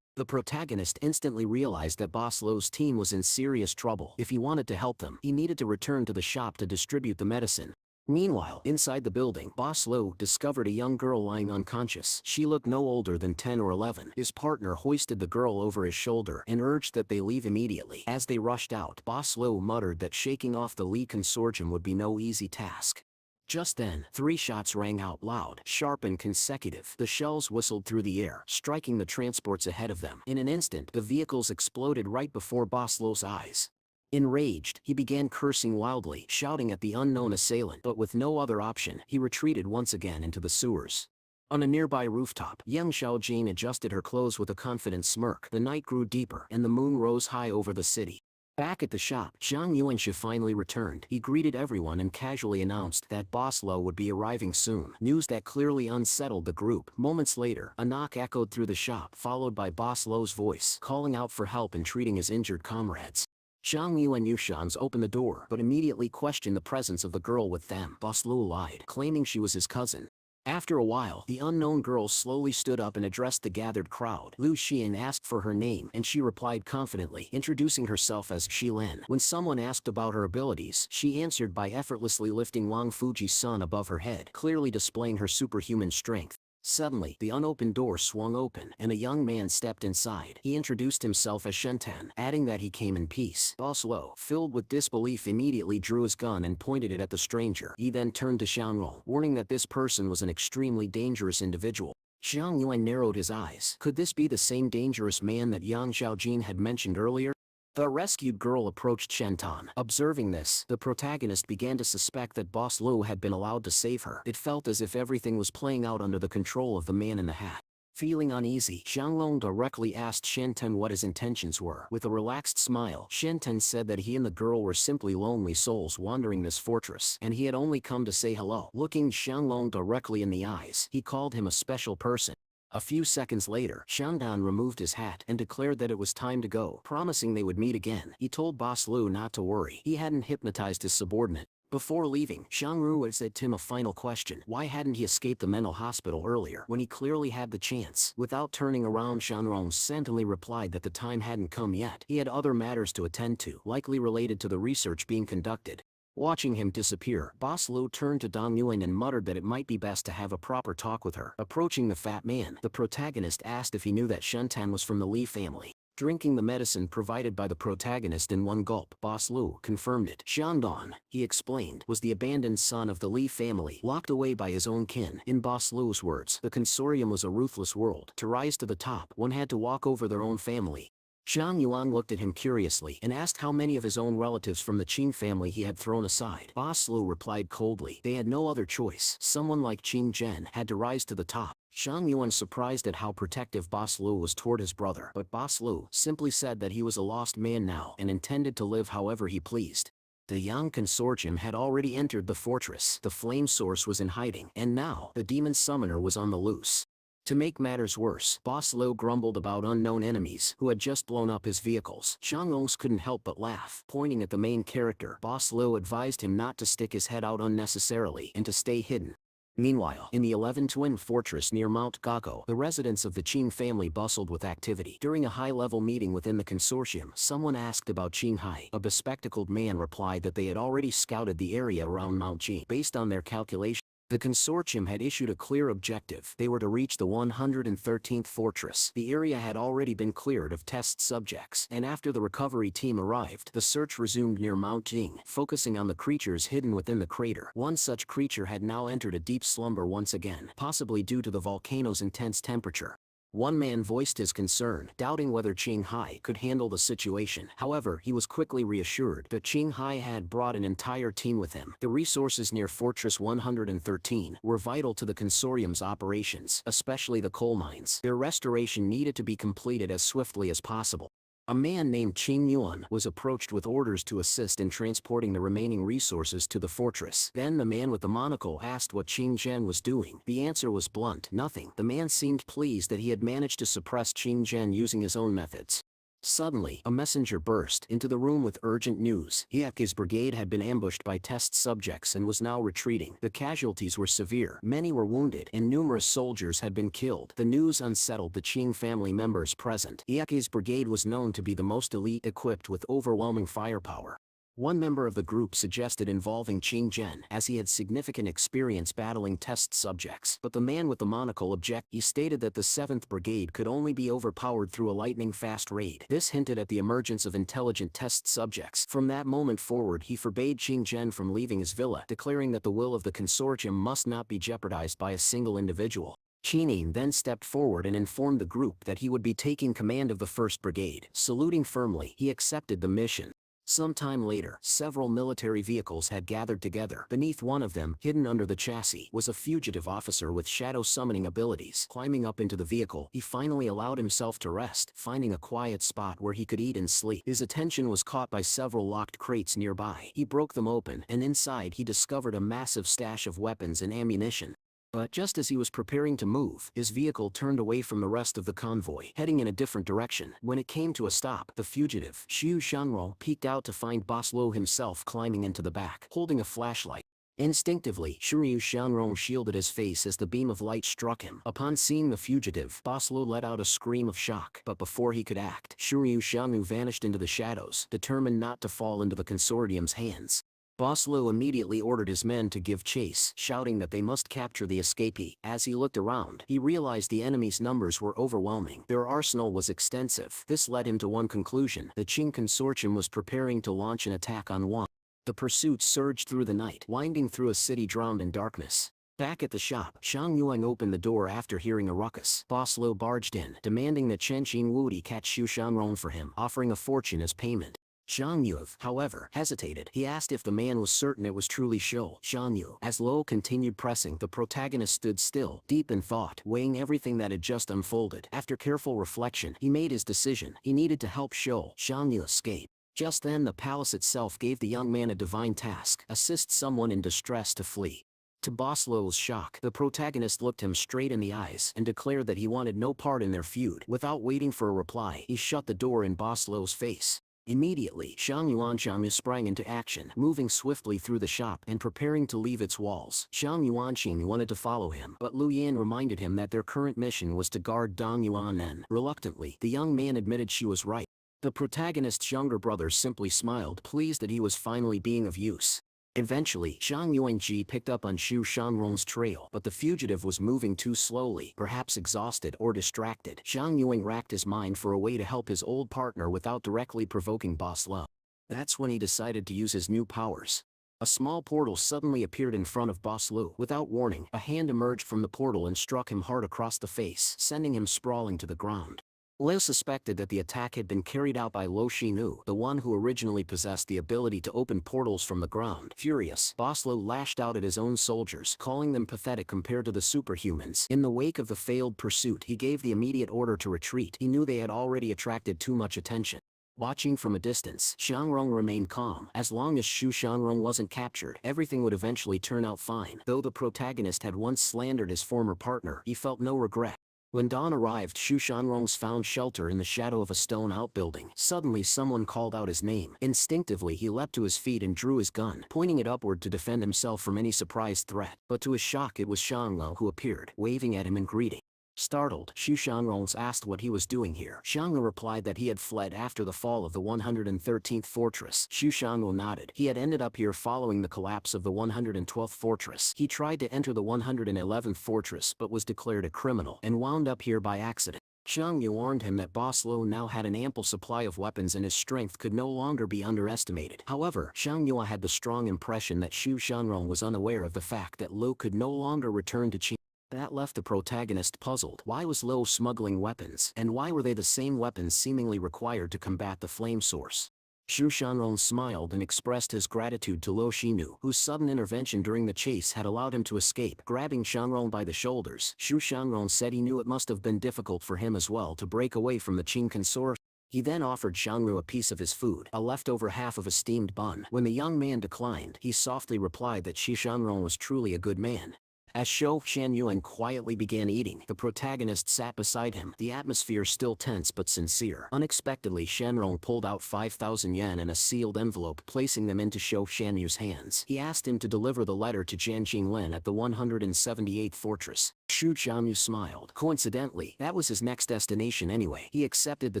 The protagonist instantly realized that Boss Lu's team was in serious trouble. If he wanted to help them, he needed to return to the shop to distribute the medicine. Meanwhile, inside the building, Boss Lu discovered a young girl lying unconscious. She looked no older than 10 or 11. His partner hoisted the girl over his shoulder and urged that they leave immediately. As they rushed out, Boss Lu muttered that shaking off the Li Consortium would be no easy task. Just then, 3 shots rang out loud, sharp and consecutive. The shells whistled through the air, striking the transports ahead of them. In an instant, the vehicles exploded right before Boss Lu's eyes. Enraged, he began cursing wildly, shouting at the unknown assailant, but with no other option, he retreated once again into the sewers. On a nearby rooftop, young Xiaojin adjusted her clothes with a confident smirk. The night grew deeper, and the moon rose high over the city. Back at the shop, Zhang Yuanxi finally returned. He greeted everyone and casually announced that Boss Lu would be arriving soon, news that clearly unsettled the group. Moments later, a knock echoed through the shop, followed by Boss Lu's voice, calling out for help and treating his injured comrades. Zhang Yu and Yushans opened the door, but immediately questioned the presence of the girl with them. Boss Lu lied, claiming she was his cousin. After a while, the unknown girl slowly stood up and addressed the gathered crowd. Lu Xian asked for her name, and she replied confidently, introducing herself as Shi Lin. When someone asked about her abilities, she answered by effortlessly lifting Wang Fuji's son above her head, clearly displaying her superhuman strength. Suddenly, the unopened door swung open, and a young man stepped inside. He introduced himself as Shentan, adding that he came in peace. Boss Lu, filled with disbelief, immediately drew his gun and pointed it at the stranger. He then turned to Xianglong, warning that this person was an extremely dangerous individual. Zhang Yuan narrowed his eyes. Could this be the same dangerous man that Yang Xiaojin had mentioned earlier? The rescued girl approached Shentan. Observing this, the protagonist began to suspect that Boss Lu had been allowed to save her. It felt as if everything was playing out under the control of the man in the hat. Feeling uneasy, Xianglong directly asked Shentan what his intentions were. With a relaxed smile, Shentan said that he and the girl were simply lonely souls wandering this fortress, and he had only come to say hello. Looking Xianglong directly in the eyes, he called him a special person. A few seconds later, Shandan removed his hat and declared that it was time to go, promising they would meet again. He told Boss Lu not to worry. He hadn't hypnotized his subordinate. Before leaving, Shang Ru had said to him a final question. Why hadn't he escaped the mental hospital earlier, when he clearly had the chance? Without turning around, Shanrong sentently replied that the time hadn't come yet. He had other matters to attend to, likely related to the research being conducted. Watching him disappear, Boss Lu turned to Dong Yuan and muttered that it might be best to have a proper talk with her. Approaching the fat man, the protagonist asked if he knew that Shentan was from the Li family. Drinking the medicine provided by the protagonist in one gulp, Boss Lu confirmed it. Shandong, he explained, was the abandoned son of the Li family, locked away by his own kin. In Boss Lu's words, the consortium was a ruthless world. To rise to the top, one had to walk over their own family. Zhang Yuan looked at him curiously and asked how many of his own relatives from the Qing family he had thrown aside. Boss Lu replied coldly, they had no other choice. Someone like Qing Zhen had to rise to the top. Shang Yuan surprised at how protective Boss Lu was toward his brother, but Boss Lu simply said that he was a lost man now and intended to live however he pleased. The Yang Consortium had already entered the fortress, the flame source was in hiding, and now the demon summoner was on the loose. To make matters worse, Boss Lo grumbled about unknown enemies who had just blown up his vehicles. Shang Ongs couldn't help but laugh. Pointing at the main character, Boss Lo advised him not to stick his head out unnecessarily and to stay hidden. Meanwhile, in the 11 Twin Fortress near Mount Gago, the residents of the Qing family bustled with activity. During a high-level meeting within the consortium, someone asked about Qing Hai. A bespectacled man replied that they had already scouted the area around Mount Qing. Based on their calculations, the consortium had issued a clear objective. They were to reach the 113th fortress. The area had already been cleared of test subjects, and after the recovery team arrived, the search resumed near Mount Jing, focusing on the creatures hidden within the crater. One such creature had now entered a deep slumber once again, possibly due to the volcano's intense temperature. One man voiced his concern, doubting whether Qing Hai could handle the situation. However, he was quickly reassured that Qing Hai had brought an entire team with him. The resources near Fortress 113 were vital to the consortium's operations, especially the coal mines. Their restoration needed to be completed as swiftly as possible. A man named Qing Yuan was approached with orders to assist in transporting the remaining resources to the fortress. Then the man with the monocle asked what Qing Zhen was doing. The answer was blunt: nothing. The man seemed pleased that he had managed to suppress Qing Zhen using his own methods. Suddenly, a messenger burst into the room with urgent news. Hyake's brigade had been ambushed by test subjects and was now retreating. The casualties were severe, many were wounded, and numerous soldiers had been killed. The news unsettled the Qing family members present. Hyake's brigade was known to be the most elite, equipped with overwhelming firepower. One member of the group suggested involving Qing Zhen, as he had significant experience battling test subjects. But the man with the monocle objected. He stated that the 7th Brigade could only be overpowered through a lightning-fast raid. This hinted at the emergence of intelligent test subjects. From that moment forward, he forbade Qing Zhen from leaving his villa, declaring that the will of the consortium must not be jeopardized by a single individual. Qin then stepped forward and informed the group that he would be taking command of the 1st Brigade. Saluting firmly, he accepted the mission. Some time later, several military vehicles had gathered together. Beneath one of them, hidden under the chassis, was a fugitive officer with shadow summoning abilities. Climbing up into the vehicle, he finally allowed himself to rest, finding a quiet spot where he could eat and sleep. His attention was caught by several locked crates nearby. He broke them open, and inside he discovered a massive stash of weapons and ammunition. But just as he was preparing to move, his vehicle turned away from the rest of the convoy, heading in a different direction. When it came to a stop, the fugitive, Xiu Shanro, peeked out to find Boss Lo himself climbing into the back, holding a flashlight. Instinctively, Xiu Shanro shielded his face as the beam of light struck him. Upon seeing the fugitive, Boss Lo let out a scream of shock. But before he could act, Xiu Shanru vanished into the shadows, determined not to fall into the consortium's hands. Boss Lu immediately ordered his men to give chase, shouting that they must capture the escapee. As he looked around, he realized the enemy's numbers were overwhelming. Their arsenal was extensive. This led him to one conclusion: the Qing consortium was preparing to launch an attack on Wan. The pursuit surged through the night, winding through a city drowned in darkness. Back at the shop, Shang Yuan opened the door after hearing a ruckus. Boss Lu barged in, demanding that Chen Qingwudi catch Xu Shanrong for him, offering a fortune as payment. Zhang Yu, however, hesitated. He asked if the man was certain it was truly Zhang Yu. As Lo continued pressing, the protagonist stood still, deep in thought, weighing everything that had just unfolded. After careful reflection, he made his decision. He needed to help Zhang Yu escape. Just then the palace itself gave the young man a divine task: assist someone in distress to flee. To Boss Lo's shock, the protagonist looked him straight in the eyes and declared that he wanted no part in their feud. Without waiting for a reply, he shut the door in Boss Lo's face. Immediately, Shang Yuanqiang sprang into action, moving swiftly through the shop and preparing to leave its walls. Shang Yuanqing wanted to follow him, but Lu Yan reminded him that their current mission was to guard Dong Yuanen. Reluctantly, the young man admitted she was right. The protagonist's younger brother simply smiled, pleased that he was finally being of use. Eventually, Shang Yuanji picked up on Xu Shanrong's trail, but the fugitive was moving too slowly, perhaps exhausted or distracted. Shang Yuan racked his mind for a way to help his old partner without directly provoking Boss Lo. That's when he decided to use his new powers. A small portal suddenly appeared in front of Boss Lu. Without warning, a hand emerged from the portal and struck him hard across the face, sending him sprawling to the ground. Liu suspected that the attack had been carried out by Lo Shinu, the one who originally possessed the ability to open portals from the ground. Furious, Boss Lo lashed out at his own soldiers, calling them pathetic compared to the superhumans. In the wake of the failed pursuit, he gave the immediate order to retreat. He knew they had already attracted too much attention. Watching from a distance, Xiangrong remained calm. As long as Xu Xiangrong wasn't captured, everything would eventually turn out fine. Though the protagonist had once slandered his former partner, he felt no regret. When dawn arrived, Xu Xianrong found shelter in the shadow of a stone outbuilding. Suddenly someone called out his name. Instinctively he leapt to his feet and drew his gun, pointing it upward to defend himself from any surprise threat. But to his shock it was Xianglo who appeared, waving at him in greeting. Startled, Xu Xianrong asked what he was doing here. Xianglo replied that he had fled after the fall of the 113th fortress. Xu Xianglo nodded. He had ended up here following the collapse of the 112th fortress. He tried to enter the 111th fortress but was declared a criminal and wound up here by accident. Xiang Yu warned him that Boss Lo now had an ample supply of weapons and his strength could no longer be underestimated. However, Xiang Yu had the strong impression that Xu Xianrong was unaware of the fact that Lo could no longer return to Qi. That left the protagonist puzzled. Why was Lo smuggling weapons, and why were they the same weapons seemingly required to combat the flame source? Xu Xianrong smiled and expressed his gratitude to Lo Shinu, whose sudden intervention during the chase had allowed him to escape. Grabbing Xianrong by the shoulders, Xu Xianrong said he knew it must have been difficult for him as well to break away from the Qing consortium. He then offered Xiangru a piece of his food, a leftover half of a steamed bun. When the young man declined, he softly replied that Xu Xianrong was truly a good man. As Shou Xianyuan quietly began eating, the protagonist sat beside him, the atmosphere still tense but sincere. Unexpectedly, Shenrong pulled out 5,000 yen in a sealed envelope, placing them into Shou Xianyu's hands. He asked him to deliver the letter to Jian Jinglin at the 178th fortress. Xu Xianyu smiled. Coincidentally, that was his next destination anyway. He accepted the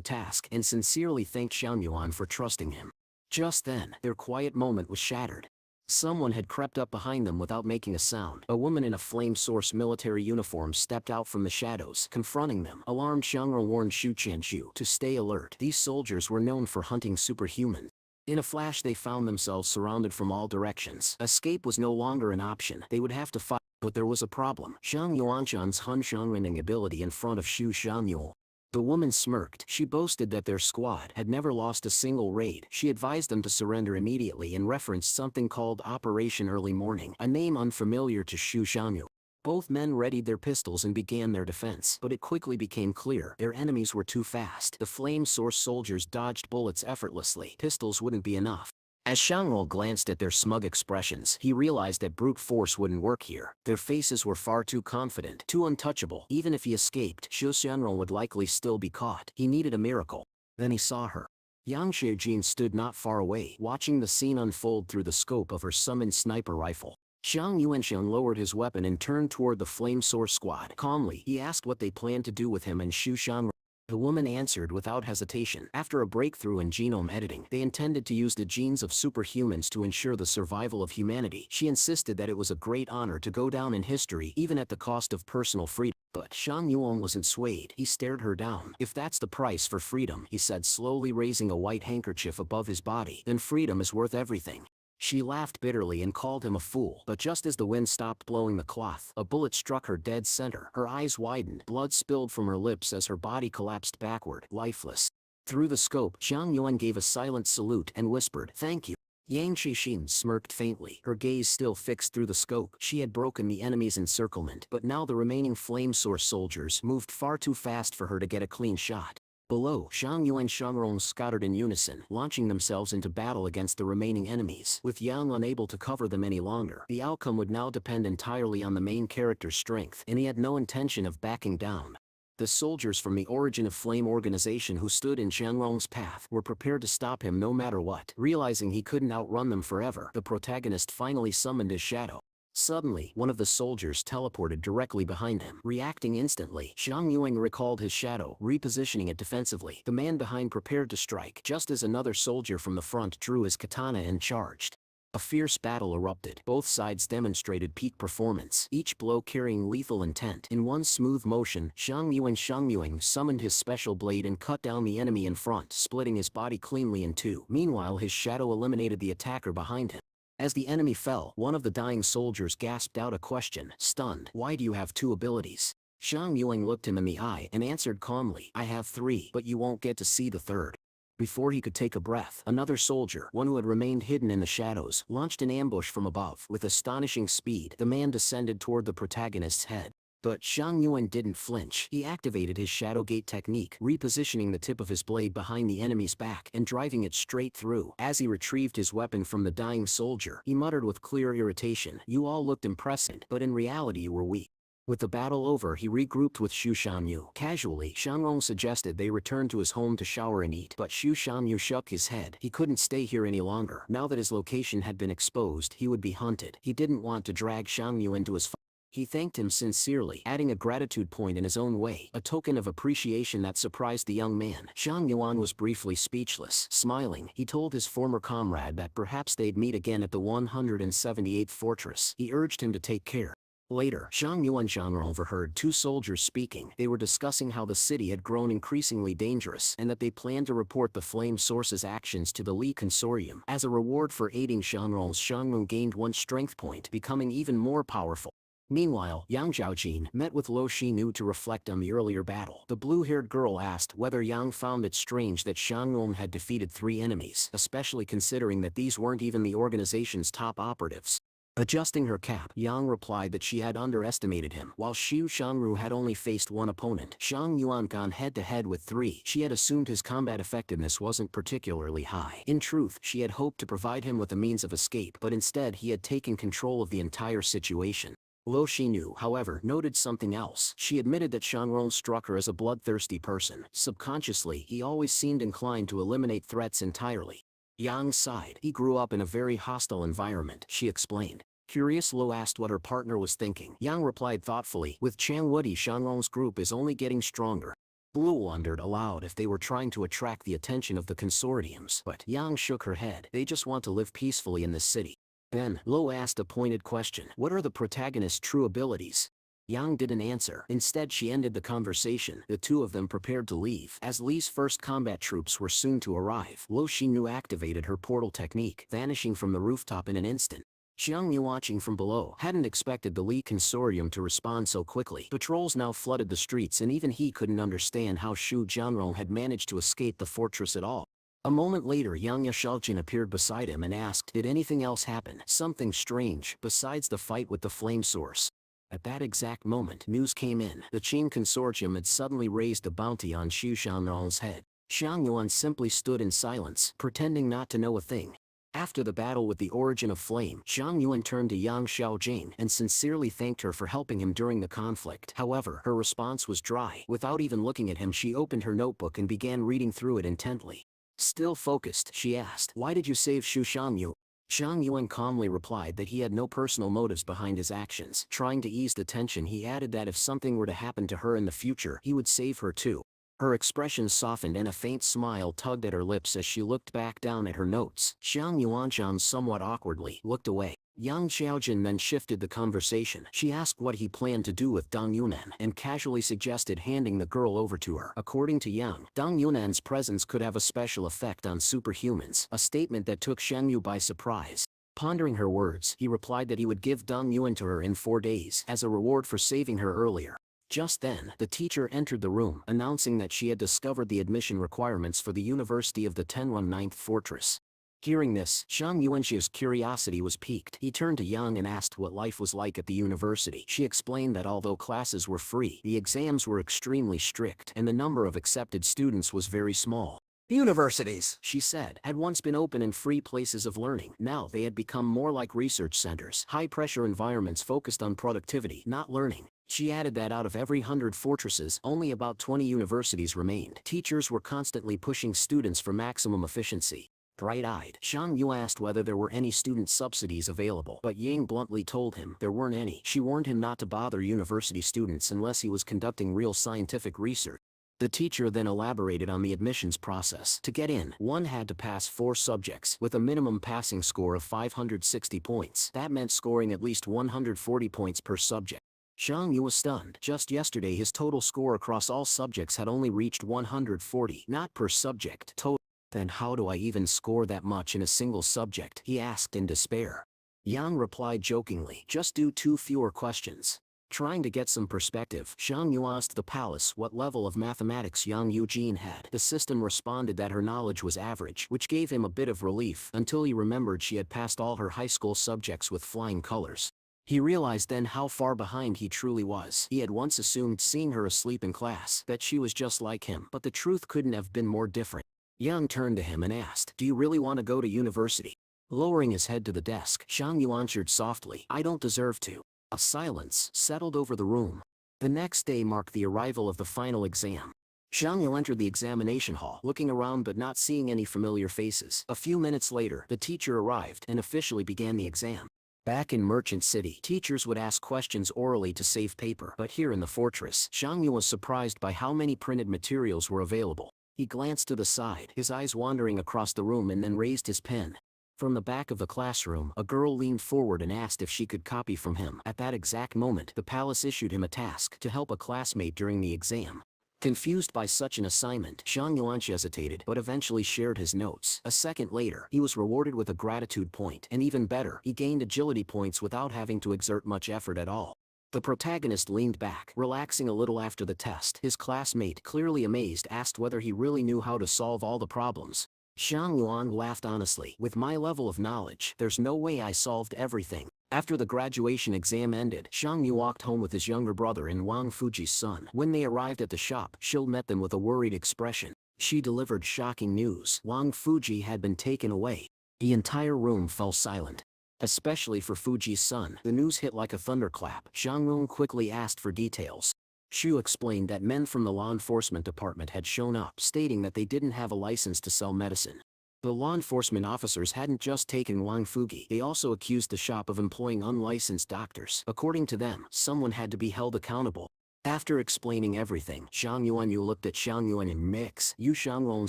task and sincerely thanked Xianyuan for trusting him. Just then, their quiet moment was shattered. Someone had crept up behind them without making a sound. A woman in a flame source military uniform stepped out from the shadows, confronting them. Alarmed, Xiangrong warned Xu Qianshu to stay alert. These soldiers were known for hunting superhumans. In a flash they found themselves surrounded from all directions. Escape was no longer an option. They would have to fight. But there was a problem. Xiang Yuanshan's Hun Xiangrending ability in front of Xu Xianyul. The woman smirked. She boasted that their squad had never lost a single raid. She advised them to surrender immediately and referenced something called Operation Early Morning, a name unfamiliar to Xu Xianyu. Both men readied their pistols and began their defense, but it quickly became clear their enemies were too fast. The flame source soldiers dodged bullets effortlessly. Pistols wouldn't be enough. As Xiangrong glanced at their smug expressions, he realized that brute force wouldn't work here. Their faces were far too confident, too untouchable. Even if he escaped, Xu Xianrong would likely still be caught. He needed a miracle. Then he saw her. Yang Xiejin stood not far away, watching the scene unfold through the scope of her summoned sniper rifle. Xiang Yuanxiang lowered his weapon and turned toward the flame source squad. Calmly, he asked what they planned to do with him and Xu Xianrong. The woman answered without hesitation. After a breakthrough in genome editing, they intended to use the genes of superhumans to ensure the survival of humanity. She insisted that it was a great honor to go down in history even at the cost of personal freedom. But Shang Yuan wasn't swayed. He stared her down. If that's the price for freedom, he said, slowly raising a white handkerchief above his body, then freedom is worth everything. She laughed bitterly and called him a fool. But just as the wind stopped blowing the cloth, a bullet struck her dead center. Her eyes widened, blood spilled from her lips as her body collapsed backward, lifeless. Through the scope, Xiang Yuan gave a silent salute and whispered, "Thank you." Yang Shixin smirked faintly, her gaze still fixed through the scope. She had broken the enemy's encirclement, but now the remaining flame source soldiers moved far too fast for her to get a clean shot. Below, Xiang Yu and Shangrong scattered in unison, launching themselves into battle against the remaining enemies. With Yang unable to cover them any longer, the outcome would now depend entirely on the main character's strength, and he had no intention of backing down. The soldiers from the Origin of Flame organization who stood in Shangrong's path were prepared to stop him no matter what. Realizing he couldn't outrun them forever, the protagonist finally summoned his shadow. Suddenly, one of the soldiers teleported directly behind him. Reacting instantly, Xiang Yuang recalled his shadow, repositioning it defensively. The man behind prepared to strike, just as another soldier from the front drew his katana and charged. A fierce battle erupted. Both sides demonstrated peak performance, each blow carrying lethal intent. In one smooth motion, Xiang Yuang summoned his special blade and cut down the enemy in front, splitting his body cleanly in two. Meanwhile, his shadow eliminated the attacker behind him. As the enemy fell, one of the dying soldiers gasped out a question, stunned. "Why do you have two abilities?" Zhang Yuan looked him in the eye and answered calmly, I have 3, but you won't get to see the third. Before he could take a breath, another soldier, one who had remained hidden in the shadows, launched an ambush from above. With astonishing speed, the man descended toward the protagonist's head. But Zhang Yuan didn't flinch. He activated his Shadow Gate technique, repositioning the tip of his blade behind the enemy's back and driving it straight through. As he retrieved his weapon from the dying soldier, he muttered with clear irritation, you all looked impressive, but in reality you were weak. With the battle over, he regrouped with Xu Shanyu. Casually, Shanrong suggested they return to his home to shower and eat, but Xu Shanyu shook his head. He couldn't stay here any longer. Now that his location had been exposed, he would be hunted. He didn't want to drag Shangyu into his fight. He thanked him sincerely, adding a gratitude point in his own way, a token of appreciation that surprised the young man. Zhang Yuan was briefly speechless. Smiling, he told his former comrade that perhaps they'd meet again at the 178th fortress. He urged him to take care. Later, Zhang Yuan and Zhang overheard 2 soldiers speaking. They were discussing how the city had grown increasingly dangerous and that they planned to report the Flame Source's actions to the Li Consortium. As a reward for aiding Zhang Rong gained 1 strength point, becoming even more powerful. Meanwhile, Yang Zhaojin met with Lo Xinu to reflect on the earlier battle. The blue-haired girl asked whether Yang found it strange that Shanrong had defeated 3 enemies, especially considering that these weren't even the organization's top operatives. Adjusting her cap, Yang replied that she had underestimated him. While Xu Shangru had only faced 1 opponent, Zhang Yuan gone head-to-head with 3. She had assumed his combat effectiveness wasn't particularly high. In truth, she had hoped to provide him with a means of escape, but instead he had taken control of the entire situation. Lo Xinu, however, noted something else. She admitted that Shanrong struck her as a bloodthirsty person. Subconsciously, he always seemed inclined to eliminate threats entirely. Yang sighed. He grew up in a very hostile environment, she explained. Curious, Lo asked what her partner was thinking. Yang replied thoughtfully, with Chang Woody, Shanrong's group is only getting stronger. Lu wondered aloud if they were trying to attract the attention of the consortiums, but Yang shook her head. They just want to live peacefully in this city. Then, Lo asked a pointed question. What are the protagonist's true abilities? Yang didn't answer. Instead, she ended the conversation. The 2 of them prepared to leave. As Li's first combat troops were soon to arrive, Lo Xinu activated her portal technique, vanishing from the rooftop in an instant. Xiang Yu, watching from below, hadn't expected the Li Consortium to respond so quickly. Patrols now flooded the streets and even he couldn't understand how Xu Jianrong had managed to escape the fortress at all. A moment later, Yang Yashaojin appeared beside him and asked, did anything else happen? Something strange, besides the fight with the flame source. At that exact moment, news came in. The Qin Consortium had suddenly raised a bounty on Xu Xianrong's head. Xiang Yuan simply stood in silence, pretending not to know a thing. After the battle with the origin of flame, Zhang Yuan turned to Yang Xiaojing and sincerely thanked her for helping him during the conflict. However, her response was dry. Without even looking at him, she opened her notebook and began reading through it intently. Still focused, she asked, why did you save Xu Shangyu? Zhang Yuan calmly replied that he had no personal motives behind his actions. Trying to ease the tension, he added that if something were to happen to her in the future, he would save her too. Her expression softened and a faint smile tugged at her lips as she looked back down at her notes. Xiang Yuanshan somewhat awkwardly looked away. Yang Xiaojin then shifted the conversation. She asked what he planned to do with Dong Yunan and casually suggested handing the girl over to her. According to Yang, Dong Yunan's presence could have a special effect on superhumans, a statement that took Shen Yu by surprise. Pondering her words, he replied that he would give Dong Yuan to her in 4 days as a reward for saving her earlier. Just then, the teacher entered the room, announcing that she had discovered the admission requirements for the University of the 109th Fortress. Hearing this, Zhang Yuanxi's curiosity was piqued. He turned to Yang and asked what life was like at the university. She explained that although classes were free, the exams were extremely strict, and the number of accepted students was very small. Universities, she said, had once been open and free places of learning. Now they had become more like research centers, high-pressure environments focused on productivity, not learning. She added that out of every 100 fortresses, only about 20 universities remained. Teachers were constantly pushing students for maximum efficiency. Bright-eyed, Zhang Yu asked whether there were any student subsidies available, but Yang bluntly told him there weren't any. She warned him not to bother university students unless he was conducting real scientific research. The teacher then elaborated on the admissions process. To get in, one had to pass 4 subjects, with a minimum passing score of 560 points. That meant scoring at least 140 points per subject. Zhang Yu was stunned. Just yesterday his total score across all subjects had only reached 140, not per subject, total. Then how do I even score that much in a single subject? He asked in despair. Yang replied jokingly, just do 2 fewer questions. Trying to get some perspective, Zhang Yu asked the palace what level of mathematics Yang Eugene had. The system responded that her knowledge was average, which gave him a bit of relief until he remembered she had passed all her high school subjects with flying colors. He realized then how far behind he truly was. He had once assumed, seeing her asleep in class, that she was just like him, but the truth couldn't have been more different. Yang turned to him and asked, "Do you really want to go to university?" Lowering his head to the desk, Zhang Yu answered softly, "I don't deserve to." A silence settled over the room. The next day marked the arrival of the final exam. Zhang Yu entered the examination hall, looking around but not seeing any familiar faces. A few minutes later, the teacher arrived and officially began the exam. Back in Merchant City, teachers would ask questions orally to save paper, but here in the fortress, Zhang Yu was surprised by how many printed materials were available. He glanced to the side, his eyes wandering across the room, and then raised his pen. From the back of the classroom, a girl leaned forward and asked if she could copy from him. At that exact moment, the palace issued him a task to help a classmate during the exam. Confused by such an assignment, Zhang Yuan hesitated but eventually shared his notes. A second later, he was rewarded with a gratitude point, and even better, he gained agility points without having to exert much effort at all. The protagonist leaned back, relaxing a little after the test. His classmate, clearly amazed, asked whether he really knew how to solve all the problems. Zhang Yuan laughed honestly. "With my level of knowledge, there's no way I solved everything." After the graduation exam ended, Zhang Yu walked home with his younger brother and Wang Fuji's son. When they arrived at the shop, Shil met them with a worried expression. She delivered shocking news. Wang Fuji had been taken away. The entire room fell silent. Especially for Fuji's son, the news hit like a thunderclap. Zhang Yun quickly asked for details. Shu explained that men from the law enforcement department had shown up, stating that they didn't have a license to sell medicine. The law enforcement officers hadn't just taken Wang Fuji, they also accused the shop of employing unlicensed doctors. According to them, someone had to be held accountable. After explaining everything, Zhang Yuanyu looked at Xiang Yuan and Mix. Yu Xianglong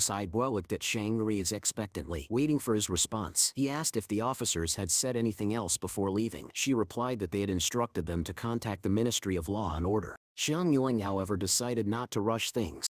sighed well, looked at Shang Ri's expectantly, waiting for his response. He asked if the officers had said anything else before leaving. She replied that they had instructed them to contact the Ministry of Law and Order. Xiang Yuan, however, decided not to rush things.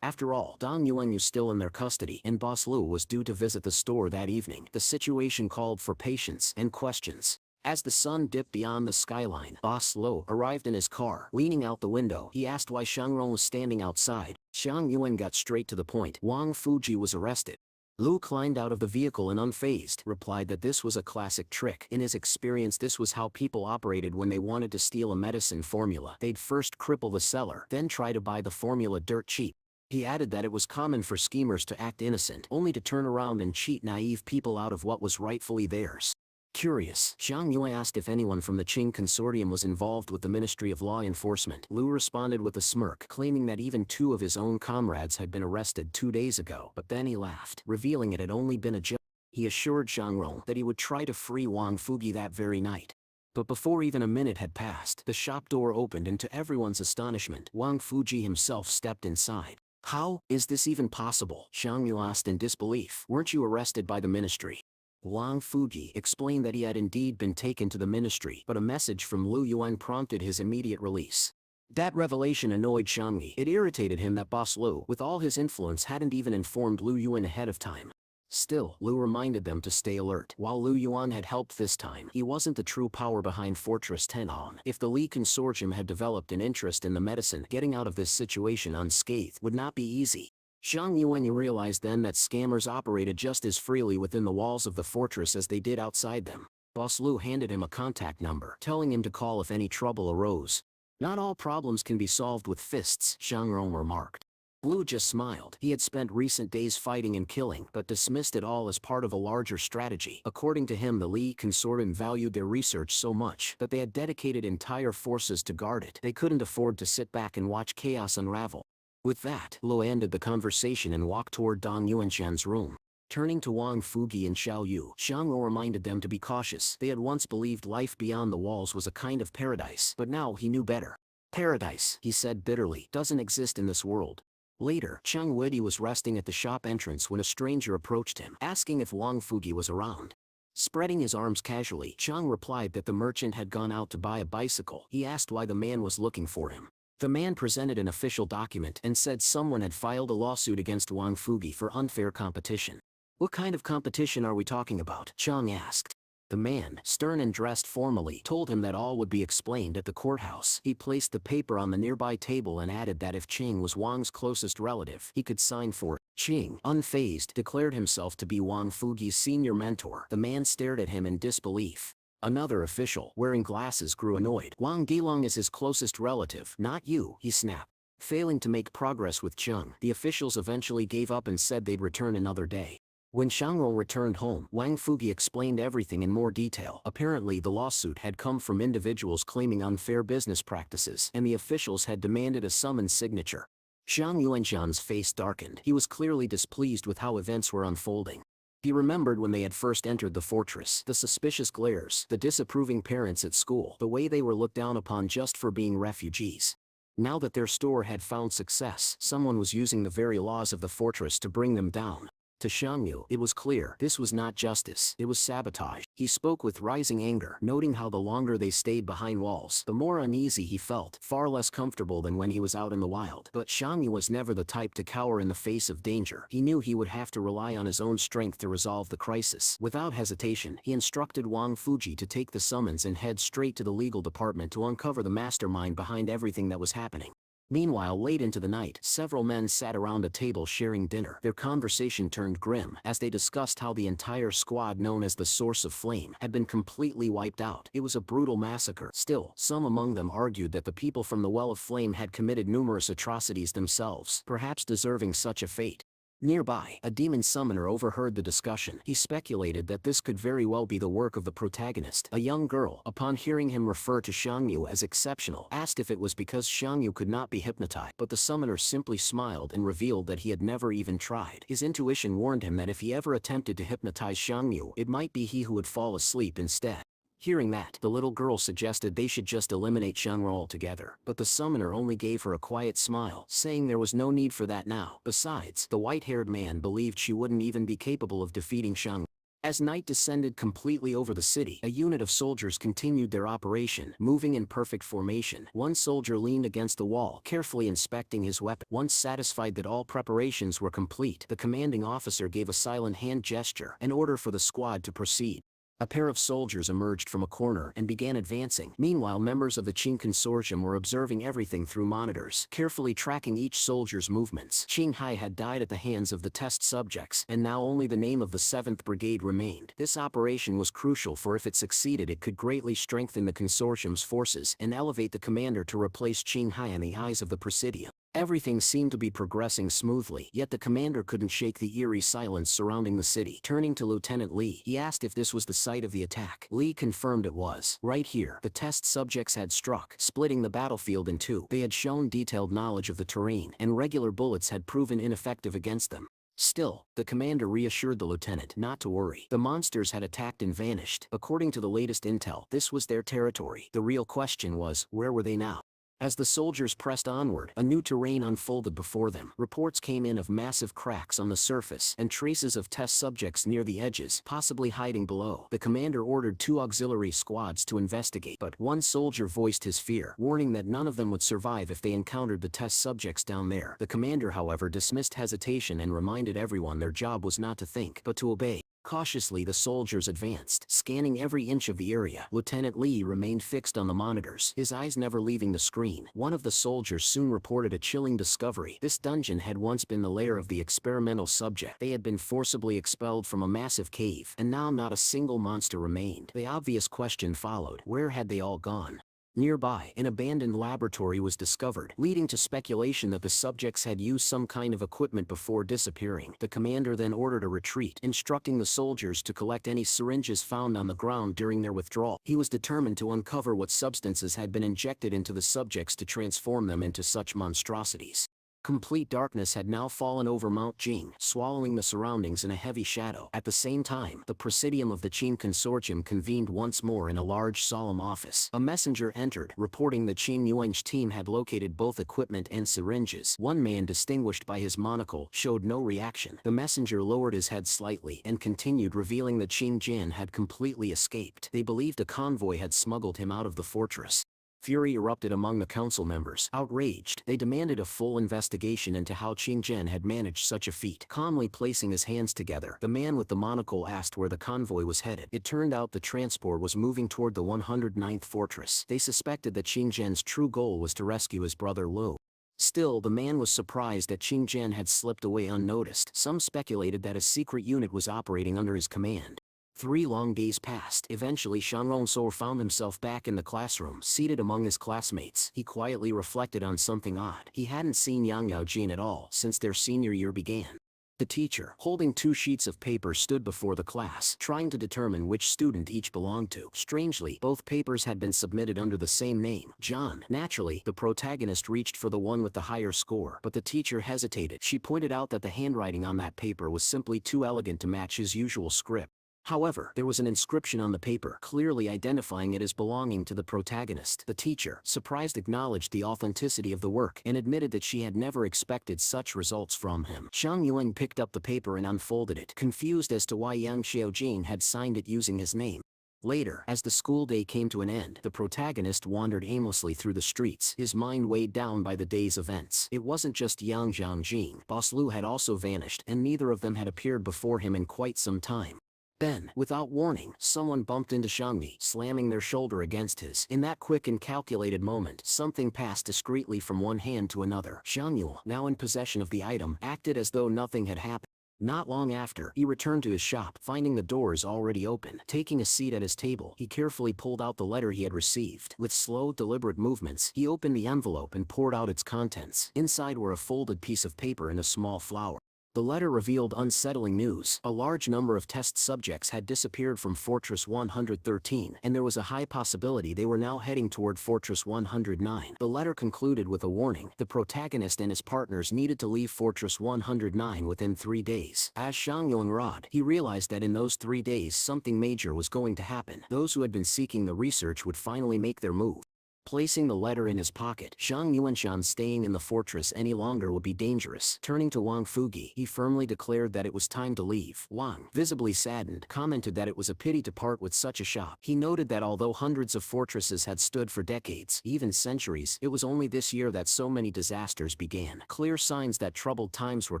After all, Dong Yuan was still in their custody, and Boss Lu was due to visit the store that evening. The situation called for patience and questions. As the sun dipped beyond the skyline, Boss Lu arrived in his car. Leaning out the window, he asked why Shang Rong was standing outside. Xiang Yuan got straight to the point. Wang Fuji was arrested. Lu climbed out of the vehicle and unfazed replied that this was a classic trick. In his experience, this was how people operated when they wanted to steal a medicine formula. They'd first cripple the seller, then try to buy the formula dirt cheap. He added that it was common for schemers to act innocent, only to turn around and cheat naive people out of what was rightfully theirs. Curious, Zhang Yue asked if anyone from the Qing consortium was involved with the Ministry of Law Enforcement. Lu responded with a smirk, claiming that even 2 of his own comrades had been arrested 2 days ago, but then he laughed, revealing it had only been a joke. He assured Zhang Rong that he would try to free Wang Fuji that very night. But before even a minute had passed, the shop door opened and to everyone's astonishment, Wang Fuji himself stepped inside. "How is this even possible?" Zhang Yu asked in disbelief. "Weren't you arrested by the ministry?" Wang Fuji explained that he had indeed been taken to the ministry, but a message from Lu Yuan prompted his immediate release. That revelation annoyed Zhang Yi. It irritated him that Boss Lu, with all his influence, hadn't even informed Lu Yuan ahead of time. Still, Lu reminded them to stay alert. While Lu Yuan had helped this time, he wasn't the true power behind Fortress Tenhong. If the Li Consortium had developed an interest in the medicine, getting out of this situation unscathed would not be easy. Zhang Yuan realized then that scammers operated just as freely within the walls of the fortress as they did outside them. Boss Lu handed him a contact number, telling him to call if any trouble arose. "Not all problems can be solved with fists," Zhang Rong remarked. Lu just smiled. He had spent recent days fighting and killing, but dismissed it all as part of a larger strategy. According to him, the Li Consortium valued their research so much that they had dedicated entire forces to guard it. They couldn't afford to sit back and watch chaos unravel. With that, Lu ended the conversation and walked toward Dong Yuanshan's room. Turning to Wang Fuji and Xiao Yu, Xiang Lu reminded them to be cautious. They had once believed life beyond the walls was a kind of paradise, but now he knew better. "Paradise," he said bitterly, "doesn't exist in this world." Later, Chang Wedi was resting at the shop entrance when a stranger approached him, asking if Wang Fuji was around. Spreading his arms casually, Chang replied that the merchant had gone out to buy a bicycle. He asked why the man was looking for him. The man presented an official document and said someone had filed a lawsuit against Wang Fuji for unfair competition. "What kind of competition are we talking about?" Chang asked. The man, stern and dressed formally, told him that all would be explained at the courthouse. He placed the paper on the nearby table and added that if Ching was Wang's closest relative, he could sign for it. Ching, unfazed, declared himself to be Wang Fugi's senior mentor. The man stared at him in disbelief. Another official, wearing glasses, grew annoyed. Wang Gilong is his closest relative, not you, he snapped. Failing to make progress with Cheng, the officials eventually gave up and said they'd return another day. When Shangro returned home, Wang Fugi explained everything in more detail. Apparently the lawsuit had come from individuals claiming unfair business practices, and the officials had demanded a summons signature. Zhang Yuanxian's face darkened. He was clearly displeased with how events were unfolding. He remembered when they had first entered the fortress, the suspicious glares, the disapproving parents at school, the way they were looked down upon just for being refugees. Now that their store had found success, someone was using the very laws of the fortress to bring them down. To Xiangyu, it was clear, this was not justice, it was sabotage. He spoke with rising anger, noting how the longer they stayed behind walls, the more uneasy he felt, far less comfortable than when he was out in the wild. But Xiangyu was never the type to cower in the face of danger. He knew he would have to rely on his own strength to resolve the crisis. Without hesitation, he instructed Wang Fuji to take the summons and head straight to the legal department to uncover the mastermind behind everything that was happening. Meanwhile, late into the night, several men sat around a table sharing dinner. Their conversation turned grim as they discussed how the entire squad known as the Source of Flame had been completely wiped out. It was a brutal massacre. Still, some among them argued that the people from the Well of Flame had committed numerous atrocities themselves, perhaps deserving such a fate. Nearby, a demon summoner overheard the discussion. He speculated that this could very well be the work of the protagonist, a young girl. Upon hearing him refer to Xiangyu as exceptional, asked if it was because Xiangyu could not be hypnotized, but the summoner simply smiled and revealed that he had never even tried. His intuition warned him that if he ever attempted to hypnotize Xiangyu, it might be he who would fall asleep instead. Hearing that, the little girl suggested they should just eliminate Xiangru altogether, but the summoner only gave her a quiet smile, saying there was no need for that now. Besides, the white-haired man believed she wouldn't even be capable of defeating Xiangru. As night descended completely over the city, a unit of soldiers continued their operation, moving in perfect formation. One soldier leaned against the wall, carefully inspecting his weapon. Once satisfied that all preparations were complete, the commanding officer gave a silent hand gesture, an order for the squad to proceed. A pair of soldiers emerged from a corner and began advancing. Meanwhile, members of the Qing consortium were observing everything through monitors, carefully tracking each soldier's movements. Qing Hai had died at the hands of the test subjects, and now only the name of the 7th Brigade remained. This operation was crucial, for if it succeeded it could greatly strengthen the consortium's forces and elevate the commander to replace Qing Hai in the eyes of the Presidium. Everything seemed to be progressing smoothly, yet the commander couldn't shake the eerie silence surrounding the city. Turning to Lieutenant Li, he asked if this was the site of the attack. Li confirmed it was. Right here, the test subjects had struck, splitting the battlefield in two. They had shown detailed knowledge of the terrain, and regular bullets had proven ineffective against them. Still, the commander reassured the lieutenant not to worry. The monsters had attacked and vanished. According to the latest intel, this was their territory. The real question was, where were they now? As the soldiers pressed onward, a new terrain unfolded before them. Reports came in of massive cracks on the surface and traces of test subjects near the edges, possibly hiding below. The commander ordered 2 auxiliary squads to investigate, but one soldier voiced his fear, warning that none of them would survive if they encountered the test subjects down there. The commander, however, dismissed hesitation and reminded everyone their job was not to think, but to obey. Cautiously, the soldiers advanced, scanning every inch of the area. Lieutenant Li remained fixed on the monitors, his eyes never leaving the screen. One of the soldiers soon reported a chilling discovery. This dungeon had once been the lair of the experimental subject. They had been forcibly expelled from a massive cave, and now not a single monster remained. The obvious question followed: where had they all gone? Nearby, an abandoned laboratory was discovered, leading to speculation that the subjects had used some kind of equipment before disappearing. The commander then ordered a retreat, instructing the soldiers to collect any syringes found on the ground during their withdrawal. He was determined to uncover what substances had been injected into the subjects to transform them into such monstrosities. Complete darkness had now fallen over Mount Jing, swallowing the surroundings in a heavy shadow. At the same time, the Presidium of the Qing Consortium convened once more in a large solemn office. A messenger entered, reporting the Qing Yuan's team had located both equipment and syringes. One man, distinguished by his monocle, showed no reaction. The messenger lowered his head slightly and continued, revealing that Qing Jin had completely escaped. They believed a convoy had smuggled him out of the fortress. Fury erupted among the council members. Outraged, they demanded a full investigation into how Qingzhen had managed such a feat. Calmly placing his hands together, the man with the monocle asked where the convoy was headed. It turned out the transport was moving toward the 109th fortress. They suspected that Qingzhen's true goal was to rescue his brother Lu. Still, the man was surprised that Qingzhen had slipped away unnoticed. Some speculated that a secret unit was operating under his command. 3 long days passed. Eventually Shang Rongso found himself back in the classroom, seated among his classmates. He quietly reflected on something odd. He hadn't seen Yang Yaojin at all since their senior year began. The teacher, holding 2 sheets of paper, stood before the class, trying to determine which student each belonged to. Strangely, both papers had been submitted under the same name, John. Naturally, the protagonist reached for the one with the higher score, but the teacher hesitated. She pointed out that the handwriting on that paper was simply too elegant to match his usual script. However, there was an inscription on the paper, clearly identifying it as belonging to the protagonist. The teacher, surprised, acknowledged the authenticity of the work and admitted that she had never expected such results from him. Zhang Yuan picked up the paper and unfolded it, confused as to why Yang Xiaojin had signed it using his name. Later, as the school day came to an end, the protagonist wandered aimlessly through the streets, his mind weighed down by the day's events. It wasn't just Yang Xiaojin. Boss Lu had also vanished, and neither of them had appeared before him in quite some time. Then, without warning, someone bumped into Shangmi, slamming their shoulder against his. In that quick and calculated moment, something passed discreetly from one hand to another. Shang Yu, now in possession of the item, acted as though nothing had happened. Not long after, he returned to his shop, finding the doors already open. Taking a seat at his table, he carefully pulled out the letter he had received. With slow, deliberate movements, he opened the envelope and poured out its contents. Inside were a folded piece of paper and a small flower. The letter revealed unsettling news. A large number of test subjects had disappeared from Fortress 113, and there was a high possibility they were now heading toward Fortress 109. The letter concluded with a warning. The protagonist and his partners needed to leave Fortress 109 within 3 days. As Shang Yungrad, he realized that in those 3 days something major was going to happen. Those who had been seeking the research would finally make their move. Placing the letter in his pocket, Shang Yuanshan staying in the fortress any longer would be dangerous. Turning to Wang Fugi, he firmly declared that it was time to leave. Wang, visibly saddened, commented that it was a pity to part with such a shop. He noted that although hundreds of fortresses had stood for decades, even centuries, it was only this year that so many disasters began. Clear signs that troubled times were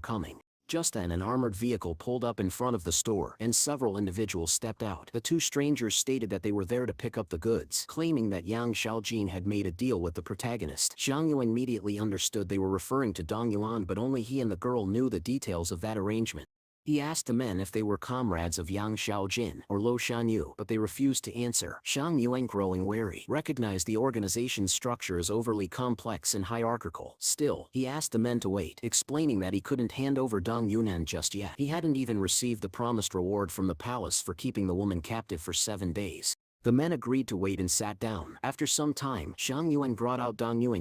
coming. Just then an armored vehicle pulled up in front of the store, and several individuals stepped out. The 2 strangers stated that they were there to pick up the goods, claiming that Yang Xiaojin had made a deal with the protagonist. Zhang Yu immediately understood they were referring to Dong Yuan, but only he and the girl knew the details of that arrangement. He asked the men if they were comrades of Yang Xiaojin or Lo Shanyu, but they refused to answer. Shang Yuan, growing wary, recognized the organization's structure as overly complex and hierarchical. Still, he asked the men to wait, explaining that he couldn't hand over Dong Yunan just yet. He hadn't even received the promised reward from the palace for keeping the woman captive for 7 days. The men agreed to wait and sat down. After some time, Shang Yuan brought out Dong Yue,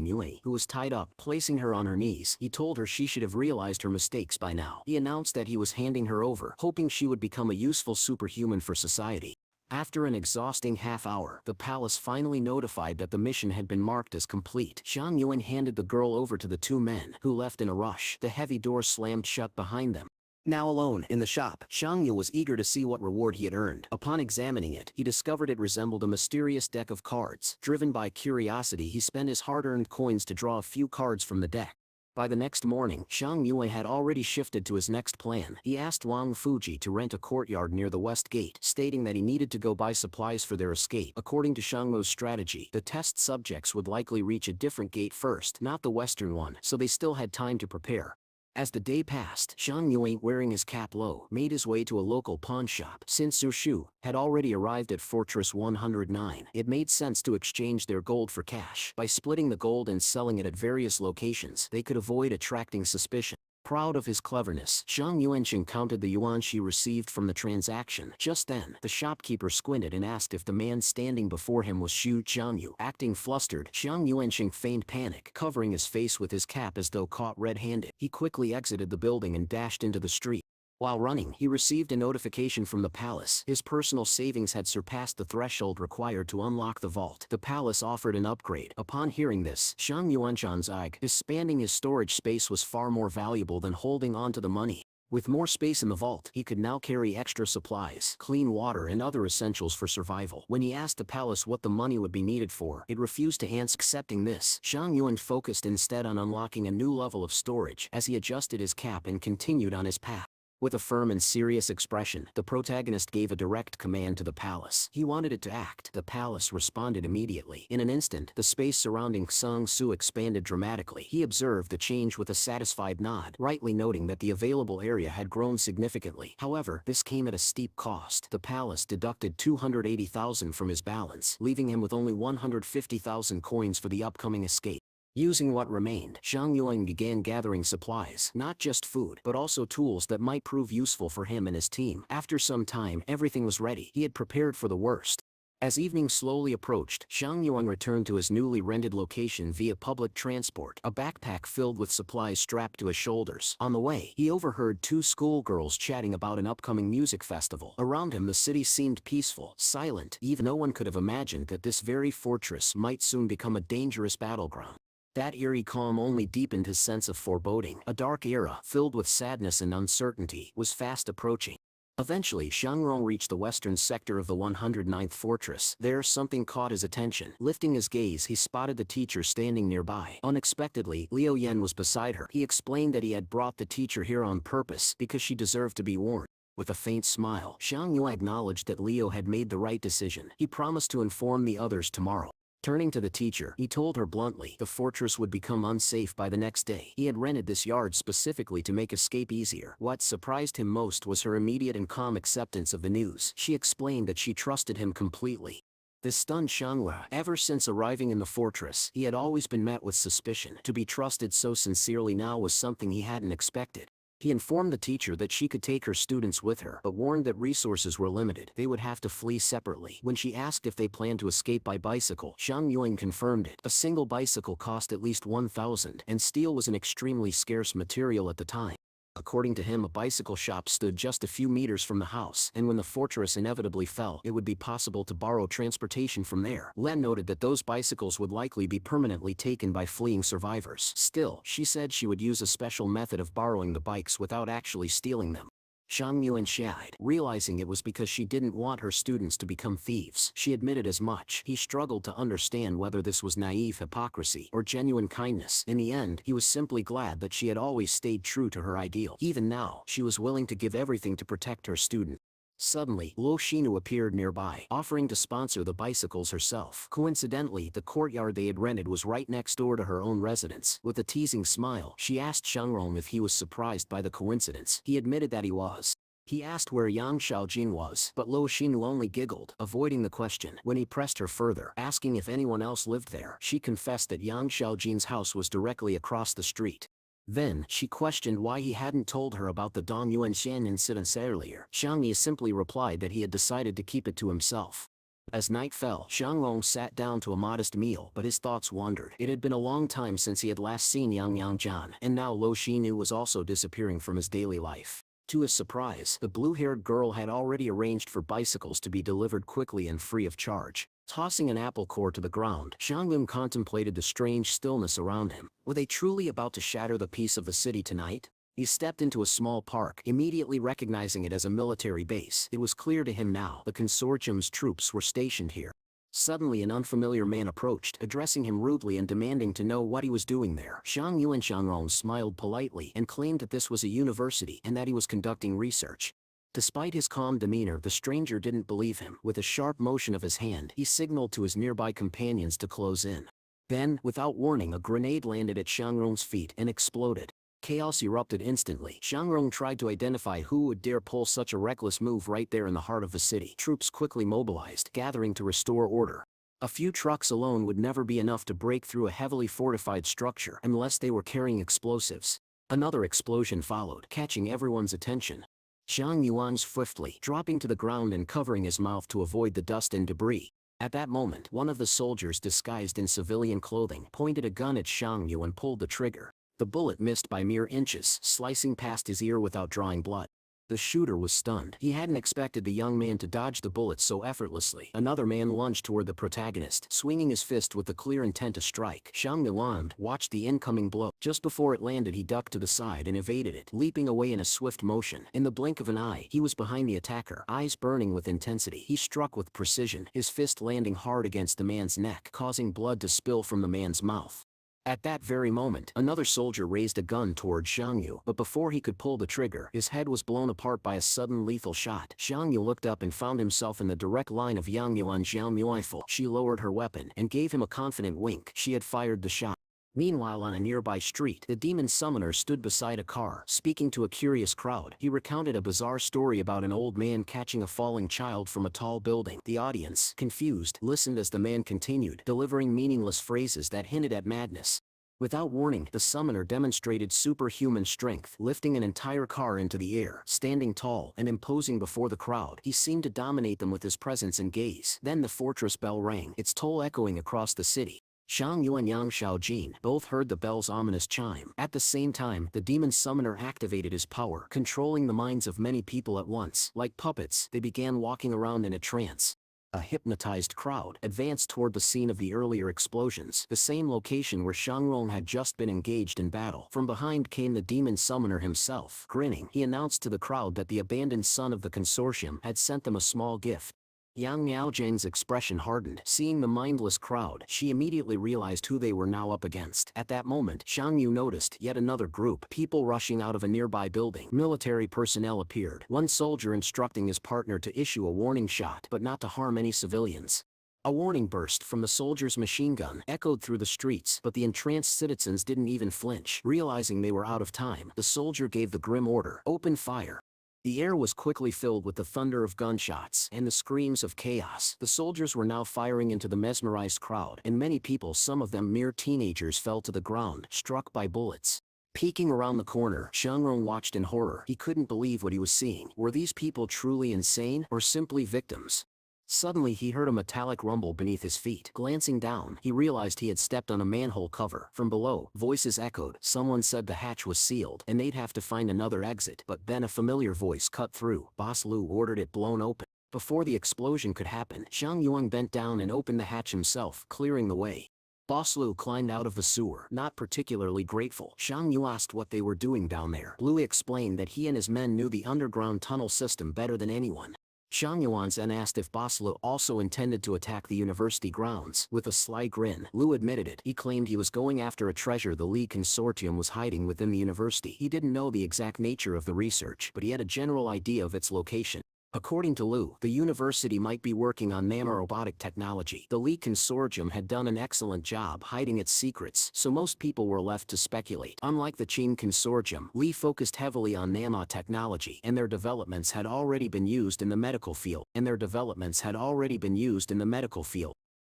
who was tied up. Placing her on her knees, he told her she should have realized her mistakes by now. He announced that he was handing her over, hoping she would become a useful superhuman for society. After an exhausting half-hour, the palace finally notified that the mission had been marked as complete. Shang Yuan handed the girl over to the 2 men, who left in a rush. The heavy door slammed shut behind them. Now alone in the shop, Shang Yu was eager to see what reward he had earned. Upon examining it, he discovered it resembled a mysterious deck of cards. Driven by curiosity, he spent his hard-earned coins to draw a few cards from the deck. By the next morning, Shang Yue had already shifted to his next plan. He asked Wang Fuji to rent a courtyard near the west gate, stating that he needed to go buy supplies for their escape. According to Shang Mo's strategy, the test subjects would likely reach a different gate first, not the western one, so they still had time to prepare. As the day passed, Shang Yue, wearing his cap low, made his way to a local pawn shop. Since Zhu Shu had already arrived at Fortress 109, it made sense to exchange their gold for cash. By splitting the gold and selling it at various locations, they could avoid attracting suspicion. Proud of his cleverness, Shang Yuanqing counted the yuan she received from the transaction. Just then, the shopkeeper squinted and asked if the man standing before him was Xu Jiangyu. Acting flustered, Shang Yuanqing feigned panic, covering his face with his cap as though caught red-handed. He quickly exited the building and dashed into the street. While running, he received a notification from the palace. His personal savings had surpassed the threshold required to unlock the vault. The palace offered an upgrade. Upon hearing this, Shang Yuanshan's expanding his storage space was far more valuable than holding on to the money. With more space in the vault, he could now carry extra supplies, clean water and other essentials for survival. When he asked the palace what the money would be needed for, it refused to answer. Accepting this, Zhang Yuan focused instead on unlocking a new level of storage as he adjusted his cap and continued on his path. With a firm and serious expression, the protagonist gave a direct command to the palace. He wanted it to act. The palace responded immediately. In an instant, the space surrounding Xiang Su expanded dramatically. He observed the change with a satisfied nod, rightly noting that the available area had grown significantly. However, this came at a steep cost. The palace deducted 280,000 from his balance, leaving him with only 150,000 coins for the upcoming escape. Using what remained, Zhang Yuan began gathering supplies, not just food, but also tools that might prove useful for him and his team. After some time, everything was ready. He had prepared for the worst. As evening slowly approached, Zhang Yuan returned to his newly rented location via public transport, a backpack filled with supplies strapped to his shoulders. On the way, he overheard two schoolgirls chatting about an upcoming music festival. Around him, the city seemed peaceful, silent. Even no one could have imagined that this very fortress might soon become a dangerous battleground. That eerie calm only deepened his sense of foreboding. A dark era, filled with sadness and uncertainty, was fast approaching. Eventually, Shangrong reached the western sector of the 109th fortress. There, something caught his attention. Lifting his gaze, he spotted the teacher standing nearby. Unexpectedly, Liu Yan was beside her. He explained that he had brought the teacher here on purpose because she deserved to be warned. With a faint smile, Zhang Yu acknowledged that Leo had made the right decision. He promised to inform the others tomorrow. Turning to the teacher, he told her bluntly the fortress would become unsafe by the next day. He had rented this yard specifically to make escape easier. What surprised him most was her immediate and calm acceptance of the news. She explained that she trusted him completely. This stunned Shanghua. Ever since arriving in the fortress, he had always been met with suspicion. To be trusted so sincerely now was something he hadn't expected. He informed the teacher that she could take her students with her, but warned that resources were limited. They would have to flee separately. When she asked if they planned to escape by bicycle, Zhang Yuan confirmed it. A single bicycle cost at least 1,000, and steel was an extremely scarce material at the time. According to him, a bicycle shop stood just a few meters from the house, and when the fortress inevitably fell, it would be possible to borrow transportation from there. Len noted that those bicycles would likely be permanently taken by fleeing survivors. Still, she said she would use a special method of borrowing the bikes without actually stealing them. Zhang Yuan shied, realizing it was because she didn't want her students to become thieves. She admitted as much. He struggled to understand whether this was naive hypocrisy or genuine kindness. In the end, he was simply glad that she had always stayed true to her ideal. Even now, she was willing to give everything to protect her student. Suddenly, Lo Shinu appeared nearby, offering to sponsor the bicycles herself. Coincidentally, the courtyard they had rented was right next door to her own residence. With a teasing smile, she asked Shangrong if he was surprised by the coincidence. He admitted that he was. He asked where Yang Xiaojin was, but Lo Shinu only giggled, avoiding the question. When he pressed her further, asking if anyone else lived there, she confessed that Yang Xiaojin's house was directly across the street. Then, she questioned why he hadn't told her about the Dong Yuanshan incidents earlier. Zhang Yi simply replied that he had decided to keep it to himself. As night fell, Shangrong sat down to a modest meal, but his thoughts wandered. It had been a long time since he had last seen Yang Yangjian, and now Lo Shinu was also disappearing from his daily life. To his surprise, the blue-haired girl had already arranged for bicycles to be delivered quickly and free of charge. Tossing an apple core to the ground, Shanglin contemplated the strange stillness around him. Were they truly about to shatter the peace of the city tonight? He stepped into a small park, immediately recognizing it as a military base. It was clear to him now, the consortium's troops were stationed here. Suddenly an unfamiliar man approached, addressing him rudely and demanding to know what he was doing there. Zhang Yu and Shangrong smiled politely and claimed that this was a university and that he was conducting research. Despite his calm demeanor, the stranger didn't believe him. With a sharp motion of his hand, he signaled to his nearby companions to close in. Then, without warning, a grenade landed at Shangrong's feet and exploded. Chaos erupted instantly. Shangrong tried to identify who would dare pull such a reckless move right there in the heart of the city. Troops quickly mobilized, gathering to restore order. A few trucks alone would never be enough to break through a heavily fortified structure unless they were carrying explosives. Another explosion followed, catching everyone's attention. Zhang Yuan's swiftly, dropping to the ground and covering his mouth to avoid the dust and debris. At that moment, one of the soldiers disguised in civilian clothing pointed a gun at Zhang Yu and pulled the trigger. The bullet missed by mere inches, slicing past his ear without drawing blood. The shooter was stunned. He hadn't expected the young man to dodge the bullets so effortlessly. Another man lunged toward the protagonist, swinging his fist with the clear intent to strike. Xiang Yuan watched the incoming blow. Just before it landed, he ducked to the side and evaded it, leaping away in a swift motion. In the blink of an eye, he was behind the attacker, eyes burning with intensity. He struck with precision, his fist landing hard against the man's neck, causing blood to spill from the man's mouth. At that very moment, another soldier raised a gun toward Xiang Yu, but before he could pull the trigger, his head was blown apart by a sudden lethal shot. Xiang Yu looked up and found himself in the direct line of Yang Yuan's Xiaomi rifle. She lowered her weapon and gave him a confident wink. She had fired the shot. Meanwhile, on a nearby street, the demon summoner stood beside a car, speaking to a curious crowd. He recounted a bizarre story about an old man catching a falling child from a tall building. The audience, confused, listened as the man continued, delivering meaningless phrases that hinted at madness. Without warning, the summoner demonstrated superhuman strength, lifting an entire car into the air. Standing tall and imposing before the crowd, he seemed to dominate them with his presence and gaze. Then the fortress bell rang, its toll echoing across the city. Xiang Yu and Yang Xiaojin both heard the bell's ominous chime. At the same time, the demon summoner activated his power, controlling the minds of many people at once. Like puppets, they began walking around in a trance. A hypnotized crowd advanced toward the scene of the earlier explosions, the same location where Shangrong had just been engaged in battle. From behind came the demon summoner himself. Grinning, he announced to the crowd that the abandoned son of the consortium had sent them a small gift. Yang Miaozheng's expression hardened. Seeing the mindless crowd, she immediately realized who they were now up against. At that moment, Xiang Yu noticed yet another group, people rushing out of a nearby building. Military personnel appeared, one soldier instructing his partner to issue a warning shot, but not to harm any civilians. A warning burst from the soldier's machine gun echoed through the streets, but the entranced citizens didn't even flinch. Realizing they were out of time, the soldier gave the grim order, "Open fire." The air was quickly filled with the thunder of gunshots and the screams of chaos. The soldiers were now firing into the mesmerized crowd, and many people, some of them mere teenagers, fell to the ground, struck by bullets. Peeking around the corner, Shangrong watched in horror. He couldn't believe what he was seeing. Were these people truly insane, or simply victims? Suddenly he heard a metallic rumble beneath his feet. Glancing down, he realized he had stepped on a manhole cover. From below, voices echoed. Someone said the hatch was sealed, and they'd have to find another exit. But then a familiar voice cut through. Boss Lu ordered it blown open. Before the explosion could happen, Xiang Yuan bent down and opened the hatch himself, clearing the way. Boss Lu climbed out of the sewer, not particularly grateful. Xiang Yu asked what they were doing down there. Lu explained that he and his men knew the underground tunnel system better than anyone. Xiang Yuan then asked if Boss Lu also intended to attack the university grounds. With a sly grin, Lu admitted it. He claimed he was going after a treasure the Li Consortium was hiding within the university. He didn't know the exact nature of the research, but he had a general idea of its location. According to Lu, the university might be working on nanorobotic technology. The Li Consortium had done an excellent job hiding its secrets, so most people were left to speculate. Unlike the Qin Consortium, Li focused heavily on nanotechnology, and their developments had already been used in the medical field.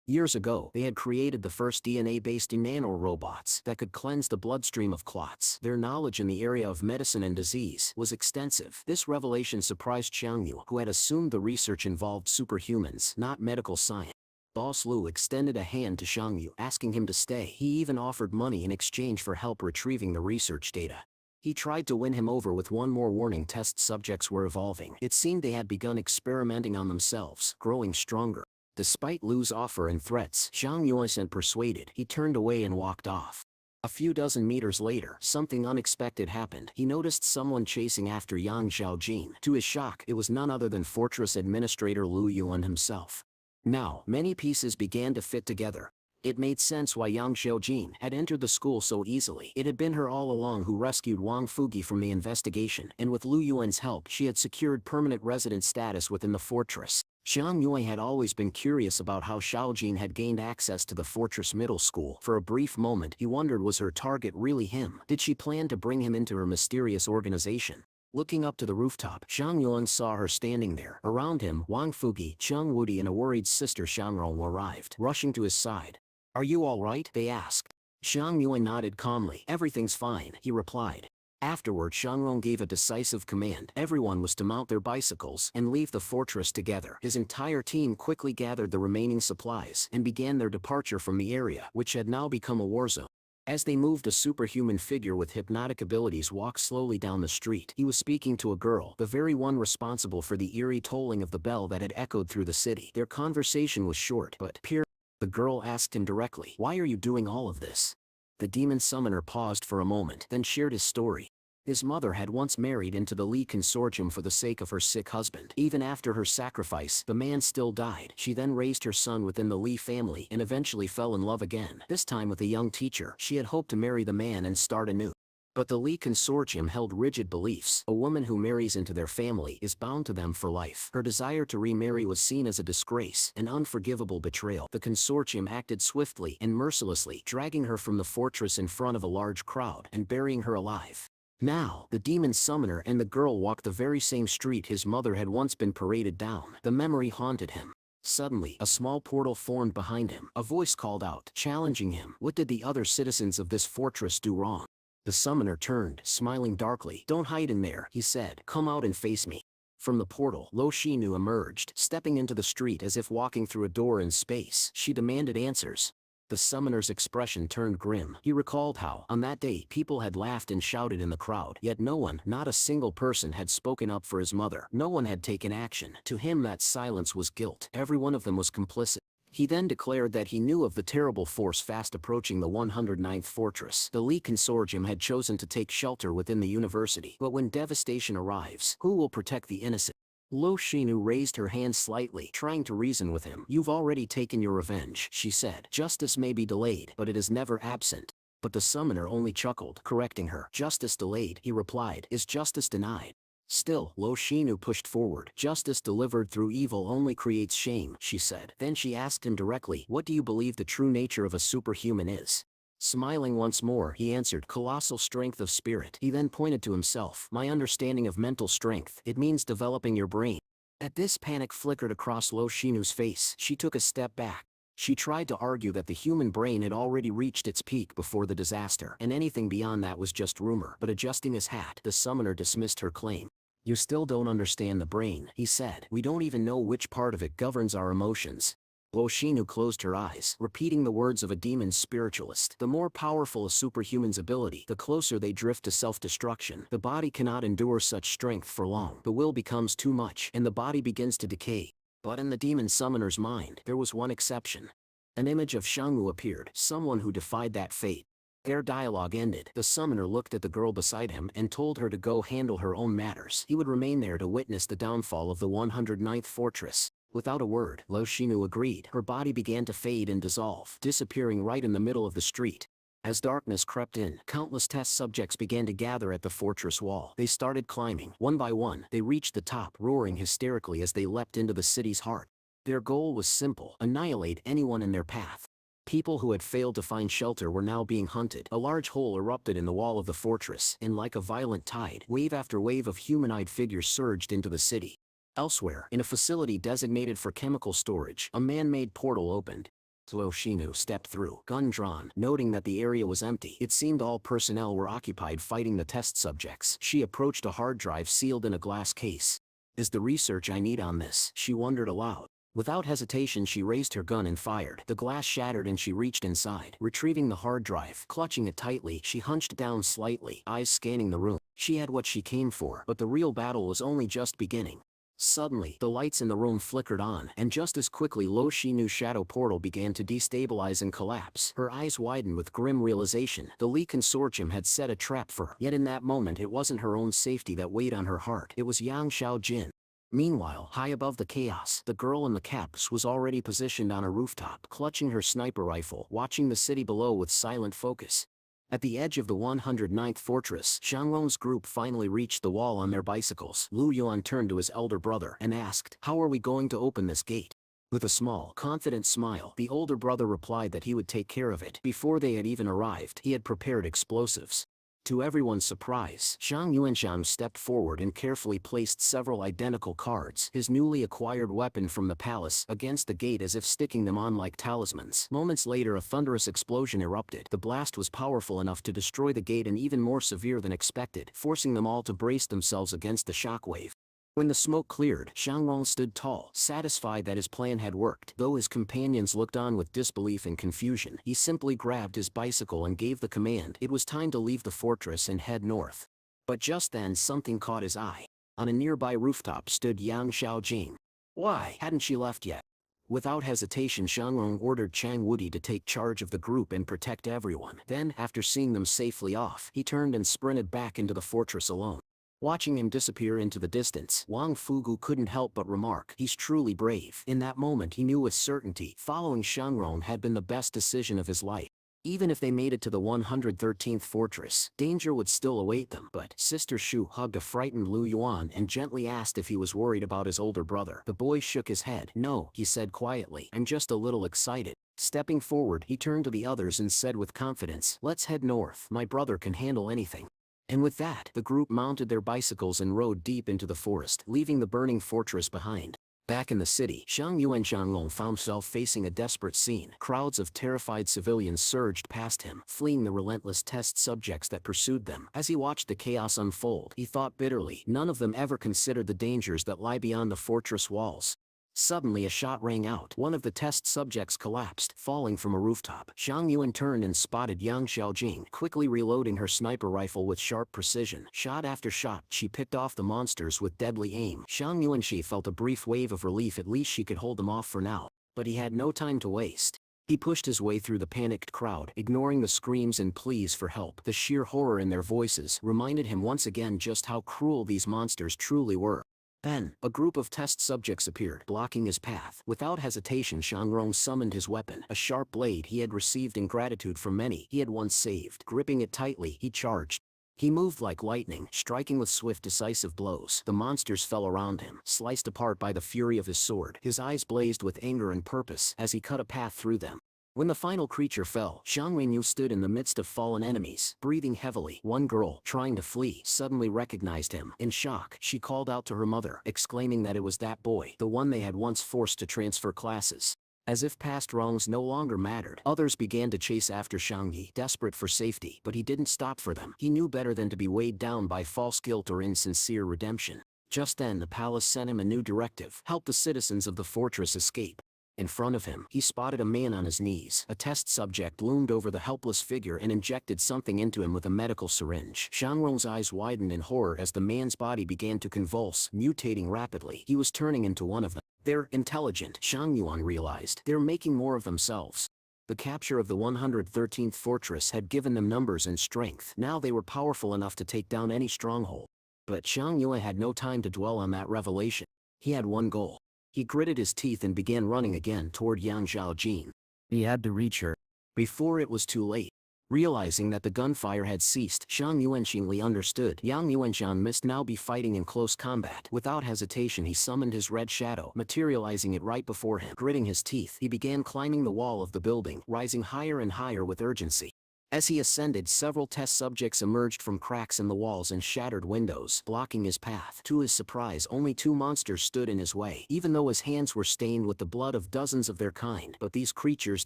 Years ago, they had created the first DNA-based nanorobots that could cleanse the bloodstream of clots. Their knowledge in the area of medicine and disease was extensive. This revelation surprised Xiang Yu, who had assumed the research involved superhumans, not medical science. Boss Lu extended a hand to Xiang Yu, asking him to stay. He even offered money in exchange for help retrieving the research data. He tried to win him over with one more warning. Test subjects were evolving. It seemed they had begun experimenting on themselves, growing stronger. Despite Lu's offer and threats, Xiang Yu wasn't persuaded. He turned away and walked off. A few dozen meters later, something unexpected happened. He noticed someone chasing after Yang Xiaojin. To his shock, it was none other than Fortress Administrator Lu Yuan himself. Now, many pieces began to fit together. It made sense why Yang Xiaojin had entered the school so easily. It had been her all along who rescued Wang Fugi from the investigation, and with Lu Yuan's help, she had secured permanent resident status within the fortress. Xiang Yue had always been curious about how Xiaojin had gained access to the fortress middle school. For a brief moment, he wondered, was her target really him? Did she plan to bring him into her mysterious organization? Looking up to the rooftop, Xiang Yuan saw her standing there. Around him, Wang Fugi, Cheng Wudi and a worried sister Xiangrong arrived, rushing to his side. "Are you all right?" they asked. Xiang Yuan nodded calmly. "Everything's fine," he replied. Afterward, Shangrong gave a decisive command. Everyone was to mount their bicycles and leave the fortress together. His entire team quickly gathered the remaining supplies and began their departure from the area, which had now become a war zone. As they moved, a superhuman figure with hypnotic abilities walked slowly down the street. He was speaking to a girl, the very one responsible for the eerie tolling of the bell that had echoed through the city. Their conversation was short, but pure. The girl asked him directly, "Why are you doing all of this?" The demon summoner paused for a moment, then shared his story. His mother had once married into the Lee consortium for the sake of her sick husband. Even after her sacrifice, the man still died. She then raised her son within the Lee family and eventually fell in love again. This time with a young teacher. She had hoped to marry the man and start anew. But the Lee consortium held rigid beliefs. A woman who marries into their family is bound to them for life. Her desire to remarry was seen as a disgrace, an unforgivable betrayal. The consortium acted swiftly and mercilessly, dragging her from the fortress in front of a large crowd and burying her alive. Now, the demon summoner and the girl walked the very same street his mother had once been paraded down. The memory haunted him. Suddenly, a small portal formed behind him. A voice called out, challenging him. What did the other citizens of this fortress do wrong? The summoner turned, smiling darkly. "Don't hide in there," he said. "Come out and face me." From the portal, Lo Shinu emerged, stepping into the street as if walking through a door in space. She demanded answers. The summoner's expression turned grim. He recalled how, on that day, people had laughed and shouted in the crowd, yet no one, not a single person, had spoken up for his mother. No one had taken action. To him, that silence was guilt. Every one of them was complicit. He then declared that he knew of the terrible force fast approaching the 109th fortress. The Lee consortium had chosen to take shelter within the university. But when devastation arrives, who will protect the innocent? Lo Shinu raised her hand slightly, trying to reason with him. "You've already taken your revenge," she said. "Justice may be delayed, but it is never absent." But the summoner only chuckled, correcting her. "Justice delayed," he replied, "is justice denied." Still, Lo Shinu pushed forward. "Justice delivered through evil only creates shame," she said. Then she asked him directly, "What do you believe the true nature of a superhuman is?" Smiling once more, he answered, "Colossal strength of spirit." He then pointed to himself. "My understanding of mental strength, it means developing your brain." At this, panic flickered across Lo Shinu's face. She took a step back. She tried to argue that the human brain had already reached its peak before the disaster, and anything beyond that was just rumor. But adjusting his hat, the summoner dismissed her claim. "You still don't understand the brain," he said. "We don't even know which part of it governs our emotions." Lo Shinu closed her eyes, repeating the words of a demon spiritualist. "The more powerful a superhuman's ability, the closer they drift to self-destruction. The body cannot endure such strength for long. The will becomes too much, and the body begins to decay." But in the demon summoner's mind, there was one exception. An image of Shangwu appeared, someone who defied that fate. Their dialogue ended. The summoner looked at the girl beside him and told her to go handle her own matters. He would remain there to witness the downfall of the 109th fortress. Without a word, Lo Shinu agreed. Her body began to fade and dissolve, disappearing right in the middle of the street. As darkness crept in, countless test subjects began to gather at the fortress wall. They started climbing. One by one, they reached the top, roaring hysterically as they leapt into the city's heart. Their goal was simple: annihilate anyone in their path. People who had failed to find shelter were now being hunted. A large hole erupted in the wall of the fortress, and like a violent tide, wave after wave of humanoid figures surged into the city. Elsewhere, in a facility designated for chemical storage, a man-made portal opened. Lo Shinu stepped through, gun drawn. Noting that the area was empty, it seemed all personnel were occupied fighting the test subjects. She approached a hard drive sealed in a glass case. "Is the research I need on this?" she wondered aloud. Without hesitation, she raised her gun and fired. The glass shattered and she reached inside, retrieving the hard drive. Clutching it tightly, she hunched down slightly, eyes scanning the room. She had what she came for, but the real battle was only just beginning. Suddenly, the lights in the room flickered on, and just as quickly Lo Shinu's shadow portal began to destabilize and collapse. Her eyes widened with grim realization. The Lee consortium had set a trap for her. Yet in that moment, it wasn't her own safety that weighed on her heart. It was Yang Xiaojin. Meanwhile, high above the chaos, the girl in the caps was already positioned on a rooftop, clutching her sniper rifle, watching the city below with silent focus. At the edge of the 109th fortress, Zhang Long's group finally reached the wall on their bicycles. Lu Yuan turned to his elder brother and asked, "How are we going to open this gate?" With a small, confident smile, the older brother replied that he would take care of it. Before they had even arrived, he had prepared explosives. To everyone's surprise, Zhang Yuanshan stepped forward and carefully placed several identical cards, his newly acquired weapon from the palace, against the gate as if sticking them on like talismans. Moments later, a thunderous explosion erupted. The blast was powerful enough to destroy the gate and even more severe than expected, forcing them all to brace themselves against the shockwave. When the smoke cleared, Xianglong stood tall, satisfied that his plan had worked. Though his companions looked on with disbelief and confusion, he simply grabbed his bicycle and gave the command. It was time to leave the fortress and head north. But just then something caught his eye. On a nearby rooftop stood Yang Xiaojing. Why hadn't she left yet? Without hesitation, Xianglong ordered Chang Wudi to take charge of the group and protect everyone. Then, after seeing them safely off, he turned and sprinted back into the fortress alone. Watching him disappear into the distance, Wang Fugu couldn't help but remark, "He's truly brave." In that moment he knew with certainty, following Xianglong had been the best decision of his life. Even if they made it to the 113th fortress, danger would still await them. But Sister Shu hugged a frightened Lu Yuan and gently asked if he was worried about his older brother. The boy shook his head. "No," he said quietly, "I'm just a little excited." Stepping forward, he turned to the others and said with confidence, "Let's head north. My brother can handle anything." And with that, the group mounted their bicycles and rode deep into the forest, leaving the burning fortress behind. Back in the city, Xiang Yu and Xianglong found himself facing a desperate scene. Crowds of terrified civilians surged past him, fleeing the relentless test subjects that pursued them. As he watched the chaos unfold, he thought bitterly, none of them ever considered the dangers that lie beyond the fortress walls. Suddenly a shot rang out. One of the test subjects collapsed, falling from a rooftop. Xiang Yuan turned and spotted Yang Xiaojing, quickly reloading her sniper rifle with sharp precision. Shot after shot, she picked off the monsters with deadly aim. Xiang Yuan felt a brief wave of relief. At least she could hold them off for now. But he had no time to waste. He pushed his way through the panicked crowd, ignoring the screams and pleas for help. The sheer horror in their voices reminded him once again just how cruel these monsters truly were. Then, a group of test subjects appeared, blocking his path. Without hesitation, Xianglong summoned his weapon, a sharp blade he had received in gratitude from many he had once saved. Gripping it tightly, he charged. He moved like lightning, striking with swift, decisive blows. The monsters fell around him, sliced apart by the fury of his sword. His eyes blazed with anger and purpose as he cut a path through them. When the final creature fell, Xiang Wenyu stood in the midst of fallen enemies, breathing heavily. One girl, trying to flee, suddenly recognized him. In shock, she called out to her mother, exclaiming that it was that boy, the one they had once forced to transfer classes. As if past wrongs no longer mattered, others began to chase after Shangyi, desperate for safety. But he didn't stop for them. He knew better than to be weighed down by false guilt or insincere redemption. Just then the palace sent him a new directive: help the citizens of the fortress escape. In front of him, he spotted a man on his knees. A test subject loomed over the helpless figure and injected something into him with a medical syringe. Xianglong's eyes widened in horror as the man's body began to convulse, mutating rapidly. He was turning into one of them. They're intelligent, Xiang Yuan realized. They're making more of themselves. The capture of the 113th fortress had given them numbers and strength. Now they were powerful enough to take down any stronghold. But Xiang Yuan had no time to dwell on that revelation. He had one goal. He gritted his teeth and began running again toward Yang Xiaojing. He had to reach her before it was too late. Realizing that the gunfire had ceased, Xiang Yuanxingli understood. Yang Yuanshan must now be fighting in close combat. Without hesitation he summoned his red shadow, materializing it right before him. Gritting his teeth, he began climbing the wall of the building, rising higher and higher with urgency. As he ascended, several test subjects emerged from cracks in the walls and shattered windows, blocking his path. To his surprise, only two monsters stood in his way, even though his hands were stained with the blood of dozens of their kind. But these creatures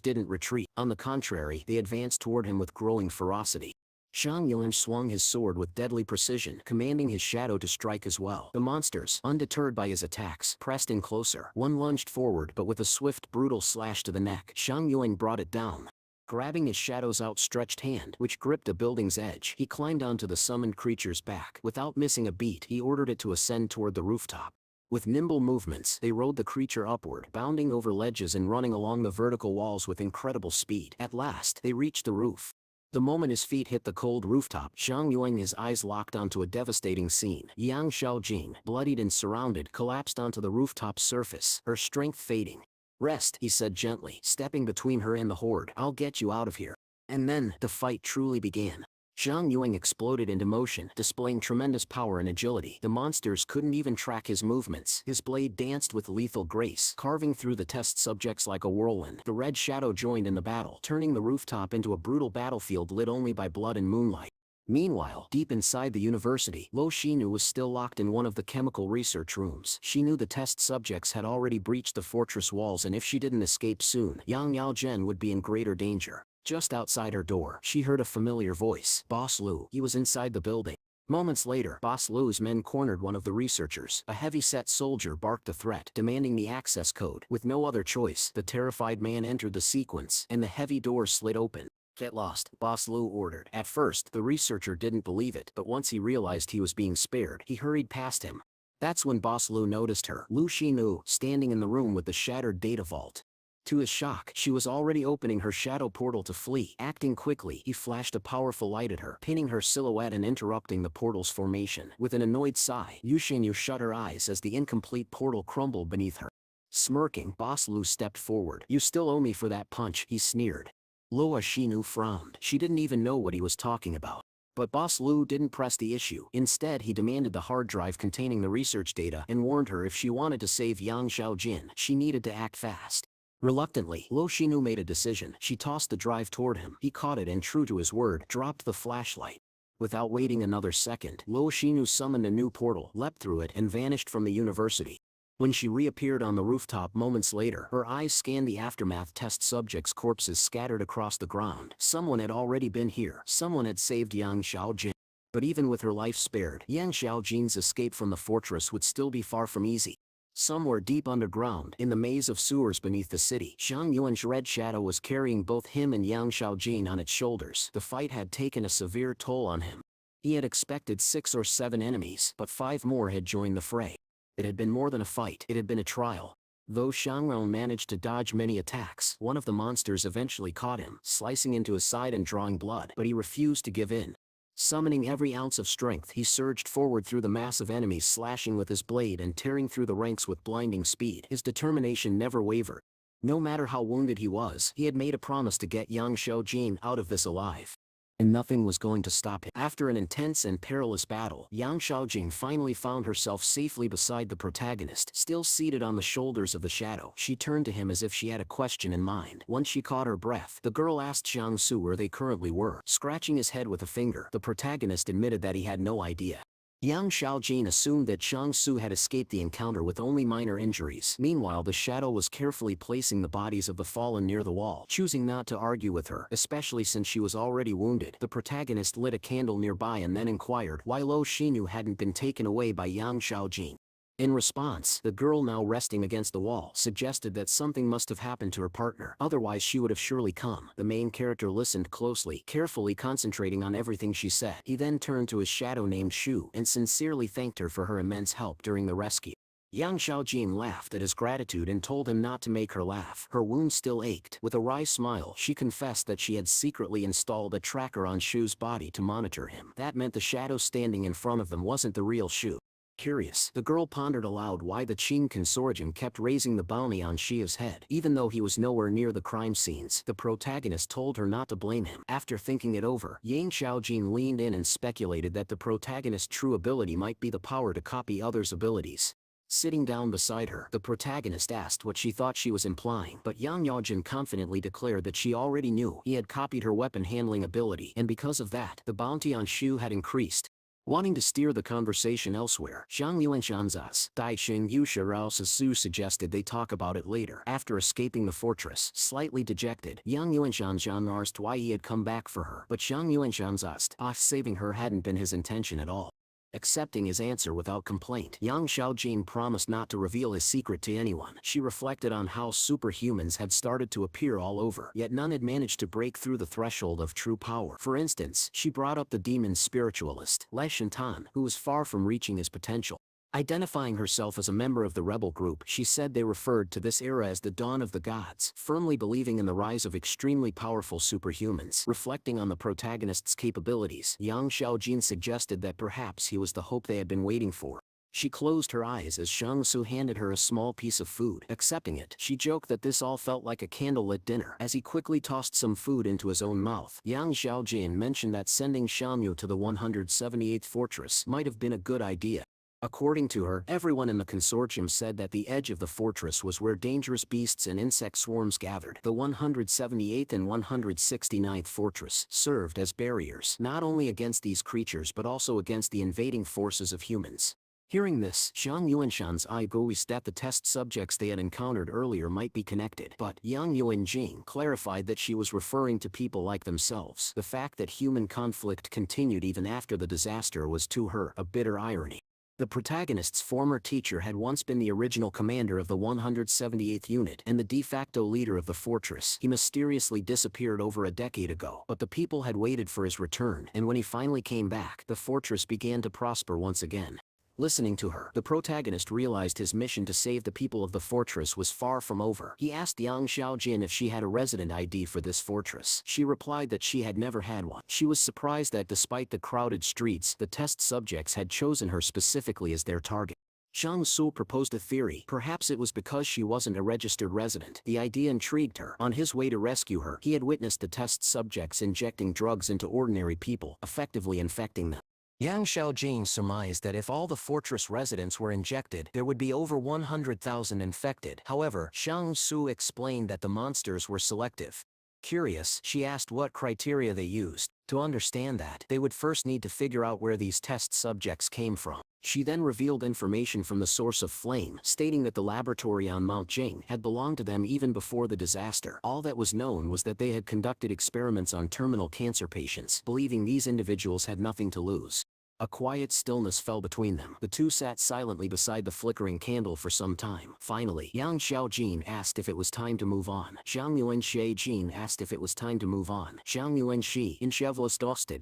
didn't retreat. On the contrary, they advanced toward him with growing ferocity. Xiang Yuan swung his sword with deadly precision, commanding his shadow to strike as well. The monsters, undeterred by his attacks, pressed in closer. One lunged forward, but with a swift, brutal slash to the neck, Xiang Yuan brought it down. Grabbing his shadow's outstretched hand, which gripped a building's edge, he climbed onto the summoned creature's back. Without missing a beat, he ordered it to ascend toward the rooftop. With nimble movements, they rode the creature upward, bounding over ledges and running along the vertical walls with incredible speed. At last, they reached the roof. The moment his feet hit the cold rooftop, Xiang Yuan, his eyes locked onto a devastating scene. Yang Xiaojing, bloodied and surrounded, collapsed onto the rooftop's surface, her strength fading. "Rest," he said gently, stepping between her and the horde. "I'll get you out of here." And then, the fight truly began. Xiang Yuan exploded into motion, displaying tremendous power and agility. The monsters couldn't even track his movements. His blade danced with lethal grace, carving through the test subjects like a whirlwind. The red shadow joined in the battle, turning the rooftop into a brutal battlefield lit only by blood and moonlight. Meanwhile, deep inside the university, Lo Shinu was still locked in one of the chemical research rooms. She knew the test subjects had already breached the fortress walls, and if she didn't escape soon, Yang Yaozhen would be in greater danger. Just outside her door, she heard a familiar voice. "Boss Lu." He was inside the building. Moments later, Boss Lu's men cornered one of the researchers. A heavy-set soldier barked a threat, demanding the access code. With no other choice, the terrified man entered the sequence, and the heavy door slid open. "Get lost," Boss Lu ordered. At first, the researcher didn't believe it, but once he realized he was being spared, he hurried past him. That's when Boss Lu noticed her, Lu Xinu, standing in the room with the shattered data vault. To his shock, she was already opening her shadow portal to flee. Acting quickly, he flashed a powerful light at her, pinning her silhouette and interrupting the portal's formation. With an annoyed sigh, Lu Xinu shut her eyes as the incomplete portal crumbled beneath her. Smirking, Boss Lu stepped forward. "You still owe me for that punch," he sneered. Lu Xinu frowned. She didn't even know what he was talking about. But Boss Lu didn't press the issue. Instead, he demanded the hard drive containing the research data and warned her if she wanted to save Yang Xiaojin, she needed to act fast. Reluctantly, Lu Xinu made a decision. She tossed the drive toward him. He caught it and, true to his word, dropped the flashlight. Without waiting another second, Lu Xinu summoned a new portal, leapt through it, and vanished from the university. When she reappeared on the rooftop moments later, her eyes scanned the aftermath test subjects' corpses scattered across the ground. Someone had already been here. Someone had saved Yang Xiaojin. But even with her life spared, Yang Xiaojin's escape from the fortress would still be far from easy. Somewhere deep underground, in the maze of sewers beneath the city, Zhang Yuan's red shadow was carrying both him and Yang Xiaojin on its shoulders. The fight had taken a severe toll on him. He had expected 6 or 7 enemies, but 5 more had joined the fray. It had been more than a fight, it had been a trial. Though Zhang Yuan managed to dodge many attacks, one of the monsters eventually caught him, slicing into his side and drawing blood, but he refused to give in. Summoning every ounce of strength, he surged forward through the mass of enemies, slashing with his blade and tearing through the ranks with blinding speed. His determination never wavered. No matter how wounded he was, he had made a promise to get Yang Xiaojin out of this alive. And nothing was going to stop him. After an intense and perilous battle, Yang Xiaojin finally found herself safely beside the protagonist, still seated on the shoulders of the shadow. She turned to him as if she had a question in mind. Once she caught her breath, the girl asked Zhang Su where they currently were. Scratching his head with a finger, the protagonist admitted that he had no idea. Yang Xiaojin assumed that Zhang Su had escaped the encounter with only minor injuries. Meanwhile, the shadow was carefully placing the bodies of the fallen near the wall, choosing not to argue with her, especially since she was already wounded. The protagonist lit a candle nearby and then inquired why Lu Xinu hadn't been taken away by Yang Xiaojin. In response, the girl, now resting against the wall, suggested that something must have happened to her partner, otherwise she would have surely come. The main character listened closely, carefully concentrating on everything she said. He then turned to his shadow named Shu and sincerely thanked her for her immense help during the rescue. Yang Xiaojin laughed at his gratitude and told him not to make her laugh. Her wound still ached. With a wry smile, she confessed that she had secretly installed a tracker on Shu's body to monitor him. That meant the shadow standing in front of them wasn't the real Shu. Curious, the girl pondered aloud why the Qing consortium kept raising the bounty on Xia's head. Even though he was nowhere near the crime scenes, the protagonist told her not to blame him. After thinking it over, Yang Xiaojin leaned in and speculated that the protagonist's true ability might be the power to copy others' abilities. Sitting down beside her, the protagonist asked what she thought she was implying, but Yang Xiaojin confidently declared that she already knew he had copied her weapon handling ability, and because of that, the bounty on Xu had increased. Wanting to steer the conversation elsewhere, Zhang Yuanshan's Dai Xing Yusha Rao Su suggested they talk about it later. After escaping the fortress, slightly dejected, Yang Yuanshan asked why he had come back for her, but Zhang Yuanshan asked if saving her hadn't been his intention at all. Accepting his answer without complaint, Yang Xiaojin promised not to reveal his secret to anyone. She reflected on how superhumans had started to appear all over, yet none had managed to break through the threshold of true power. For instance, she brought up the demon spiritualist, Le Shantan, who was far from reaching his potential. Identifying herself as a member of the rebel group, she said they referred to this era as the dawn of the gods, firmly believing in the rise of extremely powerful superhumans. Reflecting on the protagonist's capabilities, Yang Xiaojin suggested that perhaps he was the hope they had been waiting for. She closed her eyes as Zhang Su handed her a small piece of food. Accepting it, she joked that this all felt like a candlelit dinner. As he quickly tossed some food into his own mouth, Yang Xiaojin mentioned that sending Xiaomu to the 178th fortress might have been a good idea. According to her, everyone in the consortium said that the edge of the fortress was where dangerous beasts and insect swarms gathered. The 178th and 169th fortress served as barriers, not only against these creatures but also against the invading forces of humans. Hearing this, Zhang Yuanshan's eye gazed that the test subjects they had encountered earlier might be connected, but Yang Yuanjing clarified that she was referring to people like themselves. The fact that human conflict continued even after the disaster was to her a bitter irony. The protagonist's former teacher had once been the original commander of the 178th Unit and the de facto leader of the fortress. He mysteriously disappeared over a decade ago, but the people had waited for his return, and when he finally came back, the fortress began to prosper once again. Listening to her, the protagonist realized his mission to save the people of the fortress was far from over. He asked Yang Xiaojin if she had a resident ID for this fortress. She replied that she had never had one. She was surprised that despite the crowded streets, the test subjects had chosen her specifically as their target. Zhang Su proposed a theory. Perhaps it was because she wasn't a registered resident. The idea intrigued her. On his way to rescue her, he had witnessed the test subjects injecting drugs into ordinary people, effectively infecting them. Yang Xiaojin surmised that if all the fortress residents were injected, there would be over 100,000 infected. However, Zhang Su explained that the monsters were selective. Curious, she asked what criteria they used. To understand that, they would first need to figure out where these test subjects came from. She then revealed information from the source of flame, stating that the laboratory on Mount Jing had belonged to them even before the disaster. All that was known was that they had conducted experiments on terminal cancer patients, believing these individuals had nothing to lose. A quiet stillness fell between them. The two sat silently beside the flickering candle for some time. Finally, Yang Xiaojin asked if it was time to move on. Zhang Yuanxi asked if it was time to move on. Zhang Yuanxi was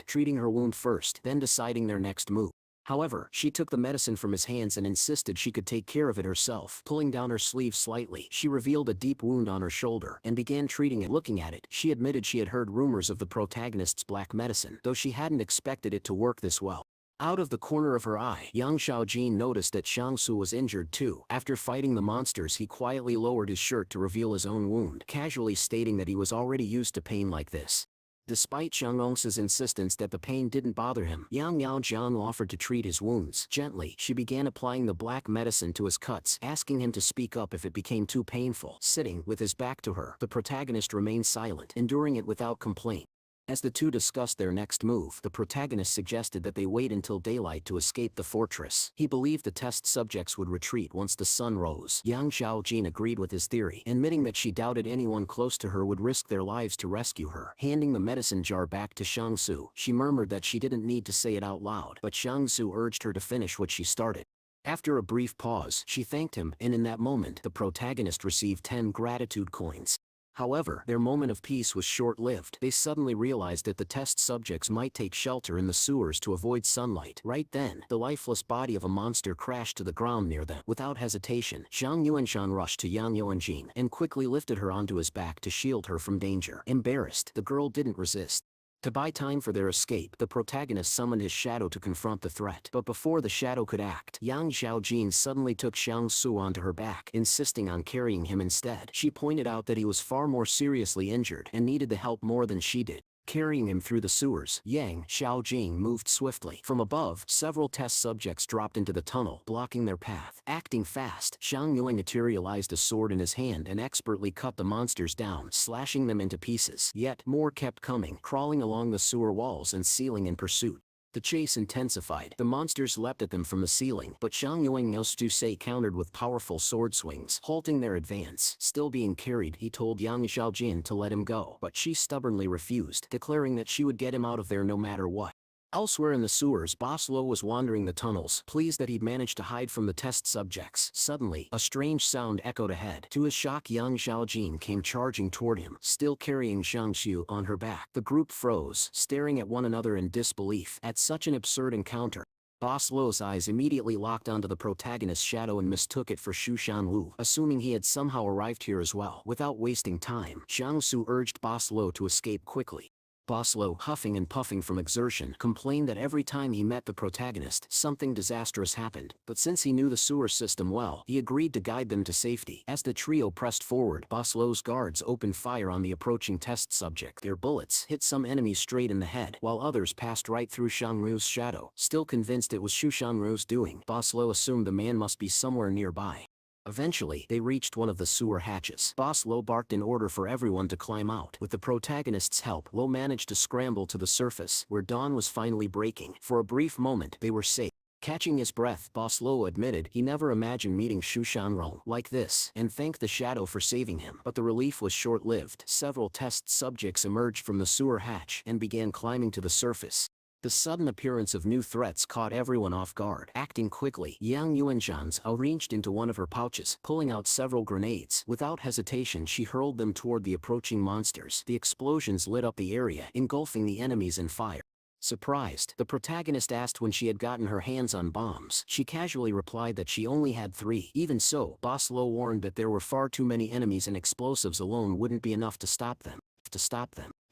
treating her wound first, then deciding their next move. However, she took the medicine from his hands and insisted she could take care of it herself. Pulling down her sleeve slightly, she revealed a deep wound on her shoulder and began treating it. Looking at it, she admitted she had heard rumors of the protagonist's black medicine, though she hadn't expected it to work this well. Out of the corner of her eye, Yang Xiaojin noticed that Zhang Su was injured too. After fighting the monsters, he quietly lowered his shirt to reveal his own wound, casually stating that he was already used to pain like this. Despite Zhang Ong's insistence that the pain didn't bother him, Yang Yaojiang offered to treat his wounds. Gently, she began applying the black medicine to his cuts, asking him to speak up if it became too painful. Sitting with his back to her, the protagonist remained silent, enduring it without complaint. As the two discussed their next move, the protagonist suggested that they wait until daylight to escape the fortress. He believed the test subjects would retreat once the sun rose. Yang Xiaojin agreed with his theory, admitting that she doubted anyone close to her would risk their lives to rescue her. Handing the medicine jar back to Zhang Su, she murmured that she didn't need to say it out loud, but Zhang Su urged her to finish what she started. After a brief pause, she thanked him, and in that moment, the protagonist received 10 gratitude coins. However, their moment of peace was short-lived. They suddenly realized that the test subjects might take shelter in the sewers to avoid sunlight. Right then, the lifeless body of a monster crashed to the ground near them. Without hesitation, Zhang Yuanshan rushed to Yang Yuanjin and quickly lifted her onto his back to shield her from danger. Embarrassed, the girl didn't resist. To buy time for their escape, the protagonist summoned his shadow to confront the threat. But before the shadow could act, Yang Xiaojin suddenly took Zhang Su onto her back, insisting on carrying him instead. She pointed out that he was far more seriously injured and needed the help more than she did. Carrying him through the sewers, Yang Xiaojin moved swiftly. From above, several test subjects dropped into the tunnel, blocking their path. Acting fast, Zhang Yuan materialized a sword in his hand and expertly cut the monsters down, slashing them into pieces. Yet, more kept coming, crawling along the sewer walls and ceiling in pursuit. The chase intensified. The monsters leapt at them from the ceiling, but Zhang Yuan countered with powerful sword swings, halting their advance. Still being carried, he told Yang Xiaojin to let him go, but she stubbornly refused, declaring that she would get him out of there no matter what. Elsewhere in the sewers, Boss Lo was wandering the tunnels, pleased that he'd managed to hide from the test subjects. Suddenly, a strange sound echoed ahead. To his shock, Yang Xiaojin came charging toward him, still carrying Zhang Xu on her back. The group froze, staring at one another in disbelief at such an absurd encounter. Boss Lo's eyes immediately locked onto the protagonist's shadow and mistook it for Xu Shanwu, assuming he had somehow arrived here as well. Without wasting time, Zhang Su urged Boss Lo to escape quickly. Boss Lo, huffing and puffing from exertion, complained that every time he met the protagonist, something disastrous happened, but since he knew the sewer system well, he agreed to guide them to safety. As the trio pressed forward, Boss Lo's guards opened fire on the approaching test subject. Their bullets hit some enemies straight in the head, while others passed right through Shangru's shadow. Still convinced it was Xu Shangru's doing, Boss Lo assumed the man must be somewhere nearby. Eventually, they reached one of the sewer hatches. Boss Lo barked in order for everyone to climb out. With the protagonist's help, Lo managed to scramble to the surface, where dawn was finally breaking. For a brief moment, they were safe. Catching his breath, Boss Lo admitted he never imagined meeting Shu Shanrong like this and thanked the shadow for saving him. But the relief was short-lived. Several test subjects emerged from the sewer hatch and began climbing to the surface. The sudden appearance of new threats caught everyone off guard. Acting quickly, Yang Yuanzhan's reached into one of her pouches, pulling out several grenades. Without hesitation, she hurled them toward the approaching monsters. The explosions lit up the area, engulfing the enemies in fire. Surprised, the protagonist asked when she had gotten her hands on bombs. She casually replied that she only had 3. Even so, Boss Lo warned that there were far too many enemies and explosives alone wouldn't be enough to stop them.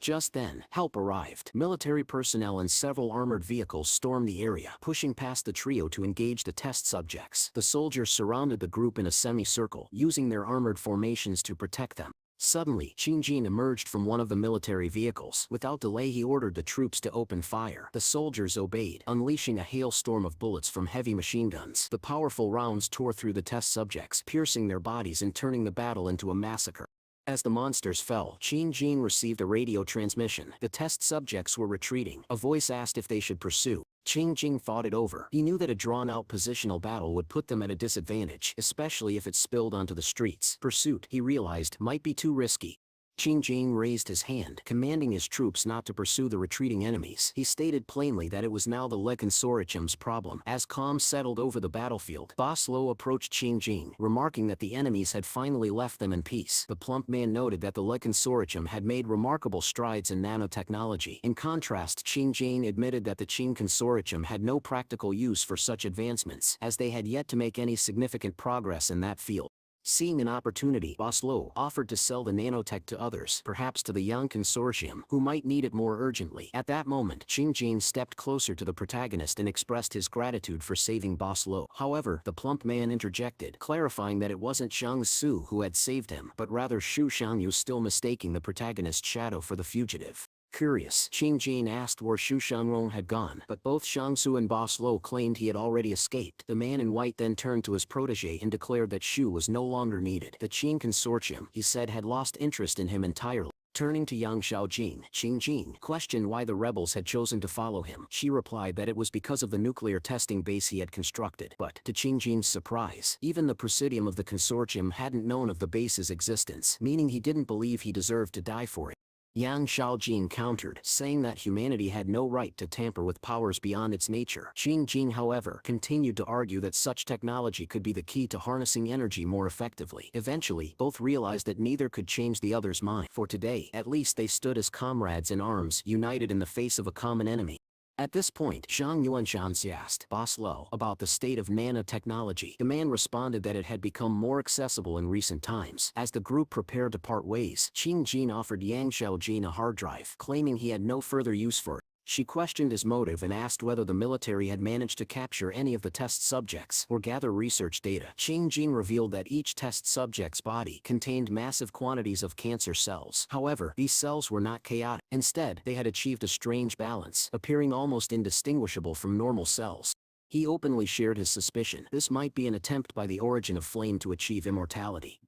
Just then, help arrived. Military personnel and several armored vehicles stormed the area, pushing past the trio to engage the test subjects. The soldiers surrounded the group in a semicircle, using their armored formations to protect them. Suddenly, Qin Jin emerged from one of the military vehicles. Without delay, he ordered the troops to open fire. The soldiers obeyed, unleashing a hailstorm of bullets from heavy machine guns. The powerful rounds tore through the test subjects, piercing their bodies and turning the battle into a massacre. As the monsters fell, Qin Jin received a radio transmission. The test subjects were retreating. A voice asked if they should pursue. Qin Jin thought it over. He knew that a drawn-out positional battle would put them at a disadvantage, especially if it spilled onto the streets. Pursuit, he realized, might be too risky. Qin Jin raised his hand, commanding his troops not to pursue the retreating enemies. He stated plainly that it was now the Le Consortium's problem. As calm settled over the battlefield, Boss Lo approached Qin Jin, remarking that the enemies had finally left them in peace. The plump man noted that the Le Consortium had made remarkable strides in nanotechnology. In contrast, Qin Jin admitted that the Qin Consortium had no practical use for such advancements, as they had yet to make any significant progress in that field. Seeing an opportunity, Boss Lo offered to sell the nanotech to others, perhaps to the young consortium, who might need it more urgently. At that moment, Qin Jin stepped closer to the protagonist and expressed his gratitude for saving Boss Lo. However, the plump man interjected, clarifying that it wasn't Shang Su who had saved him, but rather Shu Shangyu, still mistaking the protagonist's shadow for the fugitive. Curious, Qin Jin asked where Shu Shangrong had gone, but both Shangsu and Boss Lo claimed he had already escaped. The man in white then turned to his protege and declared that Shu was no longer needed. The Qin Consortium, he said, had lost interest in him entirely. Turning to Yang Xiaojin, Qin Jin questioned why the rebels had chosen to follow him. She replied that it was because of the nuclear testing base he had constructed. But, to Qin Jin's surprise, even the presidium of the consortium hadn't known of the base's existence, meaning he didn't believe he deserved to die for it. Yang Xiaojin countered, saying that humanity had no right to tamper with powers beyond its nature. Qin Jin, however, continued to argue that such technology could be the key to harnessing energy more effectively. Eventually, both realized that neither could change the other's mind. For today, at least, they stood as comrades in arms, united in the face of a common enemy. At this point, Zhang Yuanshan asked Boss Lo about the state of nanotechnology. The man responded that it had become more accessible in recent times. As the group prepared to part ways, Qin Jin offered Yang Xiaojin a hard drive, claiming he had no further use for it. She questioned his motive and asked whether the military had managed to capture any of the test subjects or gather research data. Qin Jin revealed that each test subject's body contained massive quantities of cancer cells. However, these cells were not chaotic. Instead, they had achieved a strange balance, appearing almost indistinguishable from normal cells. He openly shared his suspicion this might be an attempt by the origin of flame to achieve immortality.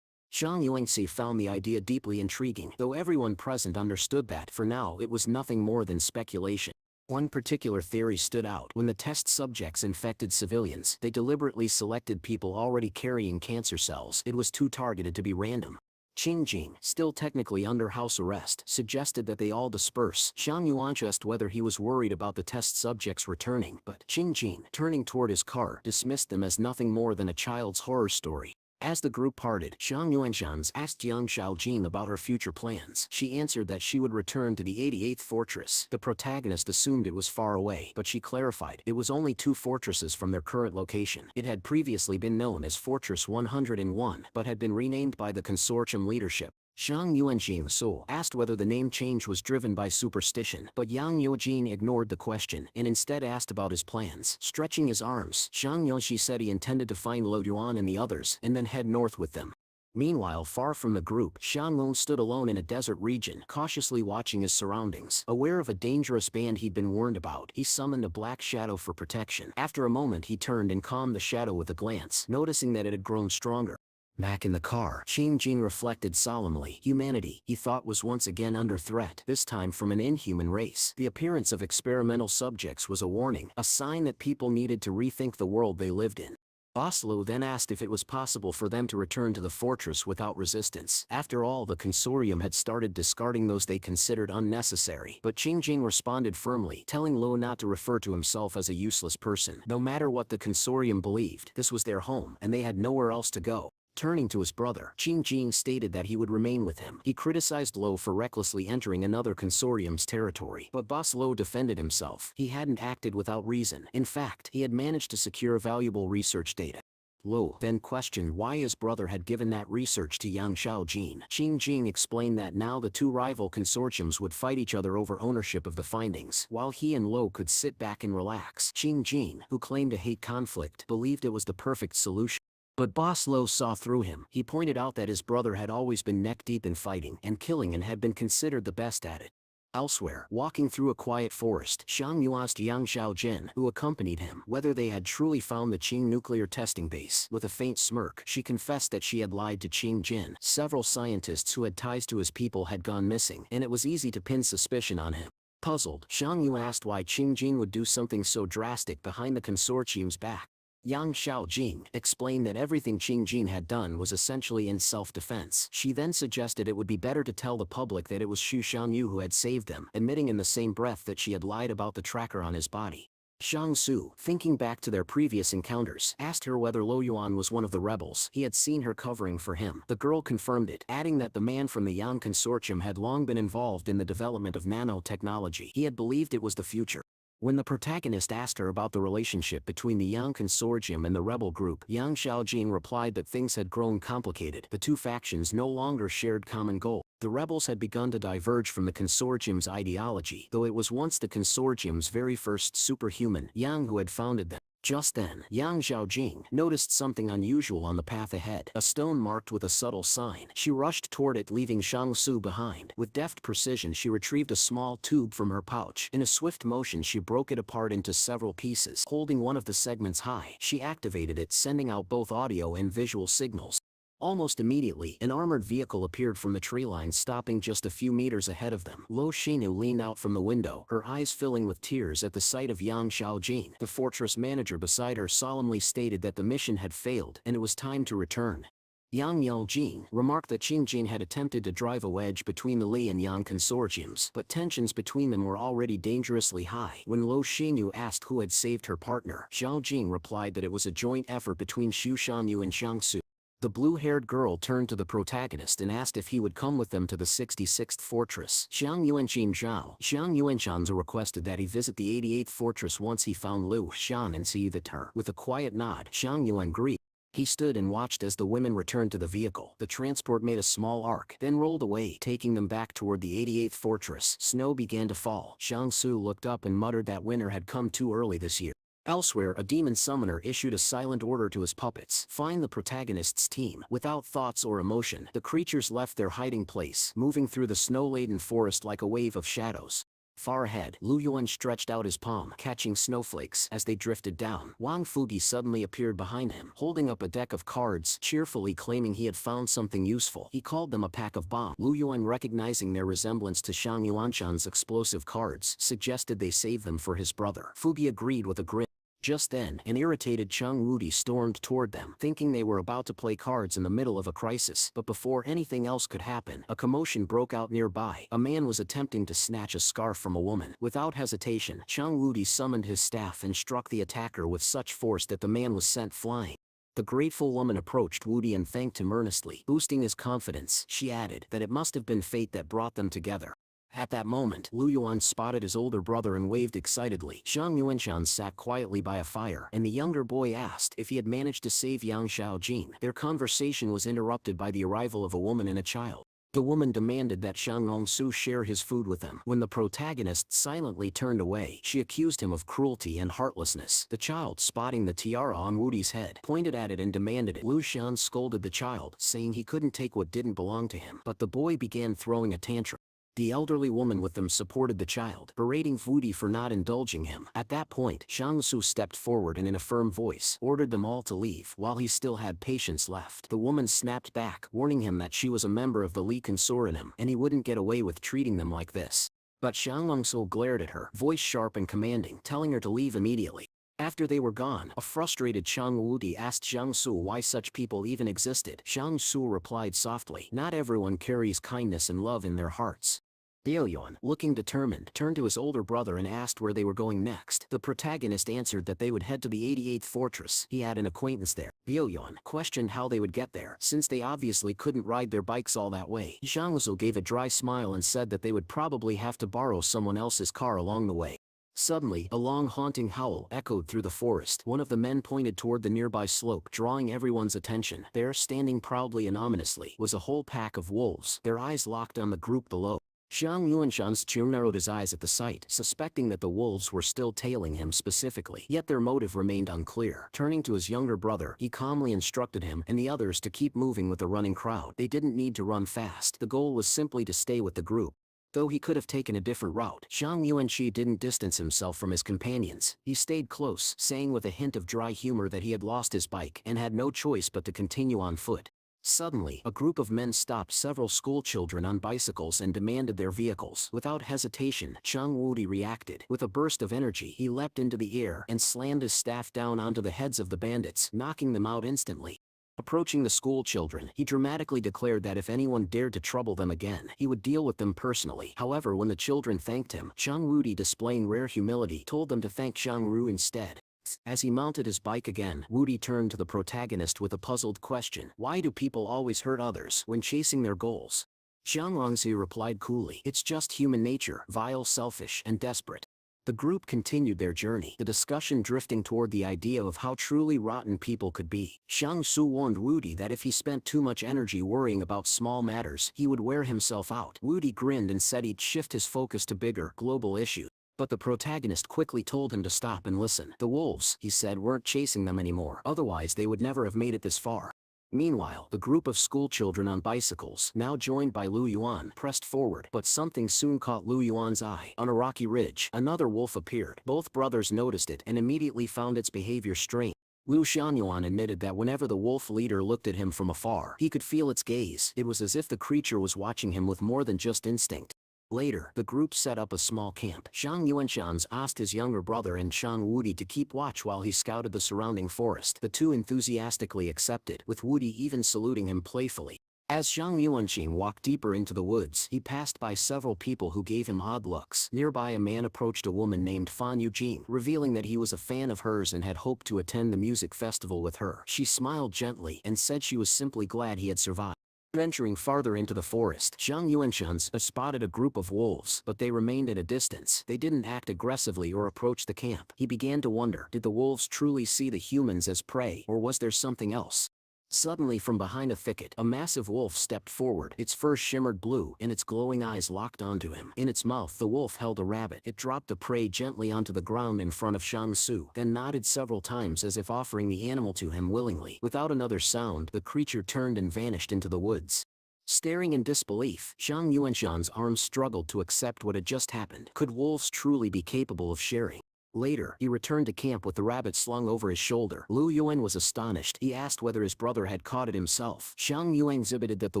Zhang Yuanxi found the idea deeply intriguing, though everyone present understood that, for now, it was nothing more than speculation. One particular theory stood out. When the test subjects infected civilians, they deliberately selected people already carrying cancer cells. It was too targeted to be random. Qin Jin, still technically under house arrest, suggested that they all disperse. Zhang Yuanxi asked whether he was worried about the test subjects returning, but Qin Jin, turning toward his car, dismissed them as nothing more than a child's horror story. As the group parted, Zhang Yuanshan asked Yang Xiaojin about her future plans. She answered that she would return to the 88th fortress. The protagonist assumed it was far away, but she clarified it was only 2 fortresses from their current location. It had previously been known as Fortress 101, but had been renamed by the consortium leadership. Zhang Yuanjin asked whether the name change was driven by superstition, but Yang Yuanjin ignored the question and instead asked about his plans. Stretching his arms, Zhang Yuanxi said he intended to find Lo Yuan and the others and then head north with them. Meanwhile, far from the group, Xianglong stood alone in a desert region, cautiously watching his surroundings. Aware of a dangerous band he'd been warned about, he summoned a black shadow for protection. After a moment, he turned and calmed the shadow with a glance, noticing that it had grown stronger. Back in the car, Qing Jing reflected solemnly. Humanity, he thought, was once again under threat, this time from an inhuman race. The appearance of experimental subjects was a warning, a sign that people needed to rethink the world they lived in. Oslo then asked if it was possible for them to return to the fortress without resistance. After all, the consortium had started discarding those they considered unnecessary. But Qing Jing responded firmly, telling Lo not to refer to himself as a useless person. No matter what the consortium believed, this was their home, and they had nowhere else to go. Turning to his brother, Qing Jing stated that he would remain with him. He criticized Lo for recklessly entering another consortium's territory, but Boss Lo defended himself. He hadn't acted without reason. In fact, he had managed to secure valuable research data. Lo then questioned why his brother had given that research to Yang Xiaojin. Qing Jing explained that now the two rival consortiums would fight each other over ownership of the findings, while he and Lo could sit back and relax. Qing Jing, who claimed to hate conflict, believed it was the perfect solution. But Boss Lo saw through him. He pointed out that his brother had always been neck-deep in fighting and killing and had been considered the best at it. Elsewhere, walking through a quiet forest, Xiang Yu asked Yang Xiaojin, who accompanied him, whether they had truly found the Qing nuclear testing base. With a faint smirk, she confessed that she had lied to Qing Jin. Several scientists who had ties to his people had gone missing, and it was easy to pin suspicion on him. Puzzled, Xiang Yu asked why Qing Jin would do something so drastic behind the consortium's back. Yang Xiaojing explained that everything Qing Jin had done was essentially in self-defense. She then suggested it would be better to tell the public that it was Xu Xiangyu who had saved them, admitting in the same breath that she had lied about the tracker on his body. Shang Su, thinking back to their previous encounters, asked her whether Lo Yuan was one of the rebels. He had seen her covering for him. The girl confirmed it, adding that the man from the Yang Consortium had long been involved in the development of nanotechnology. He had believed it was the future. When the protagonist asked her about the relationship between the Yang Consortium and the rebel group, Yang Xiaojin replied that things had grown complicated. The two factions no longer shared common goals. The rebels had begun to diverge from the consortium's ideology, though it was once the consortium's very first superhuman, Yang, who had founded them. Just then, Yang Xiaojing noticed something unusual on the path ahead, a stone marked with a subtle sign. She rushed toward it, leaving Shang Su behind. With deft precision, she retrieved a small tube from her pouch. In a swift motion, she broke it apart into several pieces. Holding one of the segments high, she activated it, sending out both audio and visual signals. Almost immediately, an armored vehicle appeared from the tree line, stopping just a few meters ahead of them. Lo Shinu leaned out from the window, her eyes filling with tears at the sight of Yang Xiaojin. The fortress manager beside her solemnly stated that the mission had failed, and it was time to return. Yang Yaojin remarked that Qing Jin had attempted to drive a wedge between the Li and Yang consortiums, but tensions between them were already dangerously high. When Lo Shinu asked who had saved her partner, Xiao Jing replied that it was a joint effort between Xu Shanyu and Shang Su. The blue-haired girl turned to the protagonist and asked if he would come with them to the 66th fortress. Xiang Yuanshan requested that he visit the 88th fortress once he found Liu Shan and see that her. With a quiet nod, Xiang Yuan agreed. He stood and watched as the women returned to the vehicle. The transport made a small arc, then rolled away, taking them back toward the 88th fortress. Snow began to fall. Shang Su looked up and muttered that winter had come too early this year. Elsewhere, a demon summoner issued a silent order to his puppets: find the protagonist's team. Without thoughts or emotion, the creatures left their hiding place, moving through the snow-laden forest like a wave of shadows. Far ahead, Lu Yuan stretched out his palm, catching snowflakes as they drifted down. Wang Fugi suddenly appeared behind him, holding up a deck of cards, cheerfully claiming he had found something useful. He called them a pack of bombs. Lu Yuan, recognizing their resemblance to Shang Yuanshan's explosive cards, suggested they save them for his brother. Fugi agreed with a grin. Just then, an irritated Cheng Wudi stormed toward them, thinking they were about to play cards in the middle of a crisis. But before anything else could happen, a commotion broke out nearby. A man was attempting to snatch a scarf from a woman. Without hesitation, Cheng Wudi summoned his staff and struck the attacker with such force that the man was sent flying. The grateful woman approached Wudi and thanked him earnestly. Boosting his confidence, she added that it must have been fate that brought them together. At that moment, Lu Yuan spotted his older brother and waved excitedly. Zhang Yuanshan sat quietly by a fire, and the younger boy asked if he had managed to save Yang Xiaojin. Their conversation was interrupted by the arrival of a woman and a child. The woman demanded that Shang Hongsu share his food with them. When the protagonist silently turned away, she accused him of cruelty and heartlessness. The child, spotting the tiara on Wudi's head, pointed at it and demanded it. Lu Xian scolded the child, saying he couldn't take what didn't belong to him. But the boy began throwing a tantrum. The elderly woman with them supported the child, berating Wudi for not indulging him. At that point, Shang Su stepped forward and in a firm voice ordered them all to leave while he still had patience left. The woman snapped back, warning him that she was a member of the Li Consortium and he wouldn't get away with treating them like this. But Xiang Longsu glared at her, voice sharp and commanding, telling her to leave immediately. After they were gone, a frustrated Shang Wudi asked Jiang Su why such people even existed. Jiang Su replied softly, "Not everyone carries kindness and love in their hearts." Liu Yuan, looking determined, turned to his older brother and asked where they were going next. The protagonist answered that they would head to the 88th fortress. He had an acquaintance there. Liu Yuan questioned how they would get there, since they obviously couldn't ride their bikes all that way. Zhang Liu gave a dry smile and said that they would probably have to borrow someone else's car along the way. Suddenly, a long haunting howl echoed through the forest. One of the men pointed toward the nearby slope, drawing everyone's attention. There, standing proudly and ominously, was a whole pack of wolves, their eyes locked on the group below. Xiang Yuanshan's Chu narrowed his eyes at the sight, suspecting that the wolves were still tailing him specifically, yet their motive remained unclear. Turning to his younger brother, he calmly instructed him and the others to keep moving with the running crowd. They didn't need to run fast. The goal was simply to stay with the group. Though he could have taken a different route, Zhang Yuanqi didn't distance himself from his companions. He stayed close, saying with a hint of dry humor that he had lost his bike and had no choice but to continue on foot. Suddenly, a group of men stopped several schoolchildren on bicycles and demanded their vehicles. Without hesitation, Zhang Wudi reacted. With a burst of energy, he leapt into the air and slammed his staff down onto the heads of the bandits, knocking them out instantly. Approaching the schoolchildren, he dramatically declared that if anyone dared to trouble them again, he would deal with them personally. However, when the children thanked him, Zhang Wudi, displaying rare humility, told them to thank Zhang Ru instead. As he mounted his bike again, Wudi turned to the protagonist with a puzzled question. Why do people always hurt others when chasing their goals? Zhang Longzi replied coolly, "It's just human nature, vile, selfish, and desperate." The group continued their journey, the discussion drifting toward the idea of how truly rotten people could be. Shang Su warned Wudi that if he spent too much energy worrying about small matters, he would wear himself out. Wudi grinned and said he'd shift his focus to bigger, global issues. But the protagonist quickly told him to stop and listen. The wolves, he said, weren't chasing them anymore, otherwise they would never have made it this far. Meanwhile, the group of schoolchildren on bicycles, now joined by Lu Yuan, pressed forward, but something soon caught Lu Yuan's eye. On a rocky ridge, another wolf appeared. Both brothers noticed it and immediately found its behavior strange. Lu Xianyuan admitted that whenever the wolf leader looked at him from afar, he could feel its gaze. It was as if the creature was watching him with more than just instinct. Later, the group set up a small camp. Zhang Yuanshan asked his younger brother and Shang Wudi to keep watch while he scouted the surrounding forest. The two enthusiastically accepted, with Wudi even saluting him playfully. As Zhang Yuanqing walked deeper into the woods, he passed by several people who gave him odd looks. Nearby, a man approached a woman named Fan Yujing, revealing that he was a fan of hers and had hoped to attend the music festival with her. She smiled gently and said she was simply glad he had survived. Venturing farther into the forest, Zhang Yuanshan spotted a group of wolves, but they remained at a distance. They didn't act aggressively or approach the camp. He began to wonder, did the wolves truly see the humans as prey, or was there something else? Suddenly, from behind a thicket, a massive wolf stepped forward. Its fur shimmered blue, and its glowing eyes locked onto him. In its mouth, the wolf held a rabbit. It dropped the prey gently onto the ground in front of Shang Su, then nodded several times as if offering the animal to him willingly. Without another sound, the creature turned and vanished into the woods. Staring in disbelief, Zhang Yuanshan's arms struggled to accept what had just happened. Could wolves truly be capable of sharing? Later, he returned to camp with the rabbit slung over his shoulder. Lu Yuan was astonished. He asked whether his brother had caught it himself. Shang Yuan exhibited that the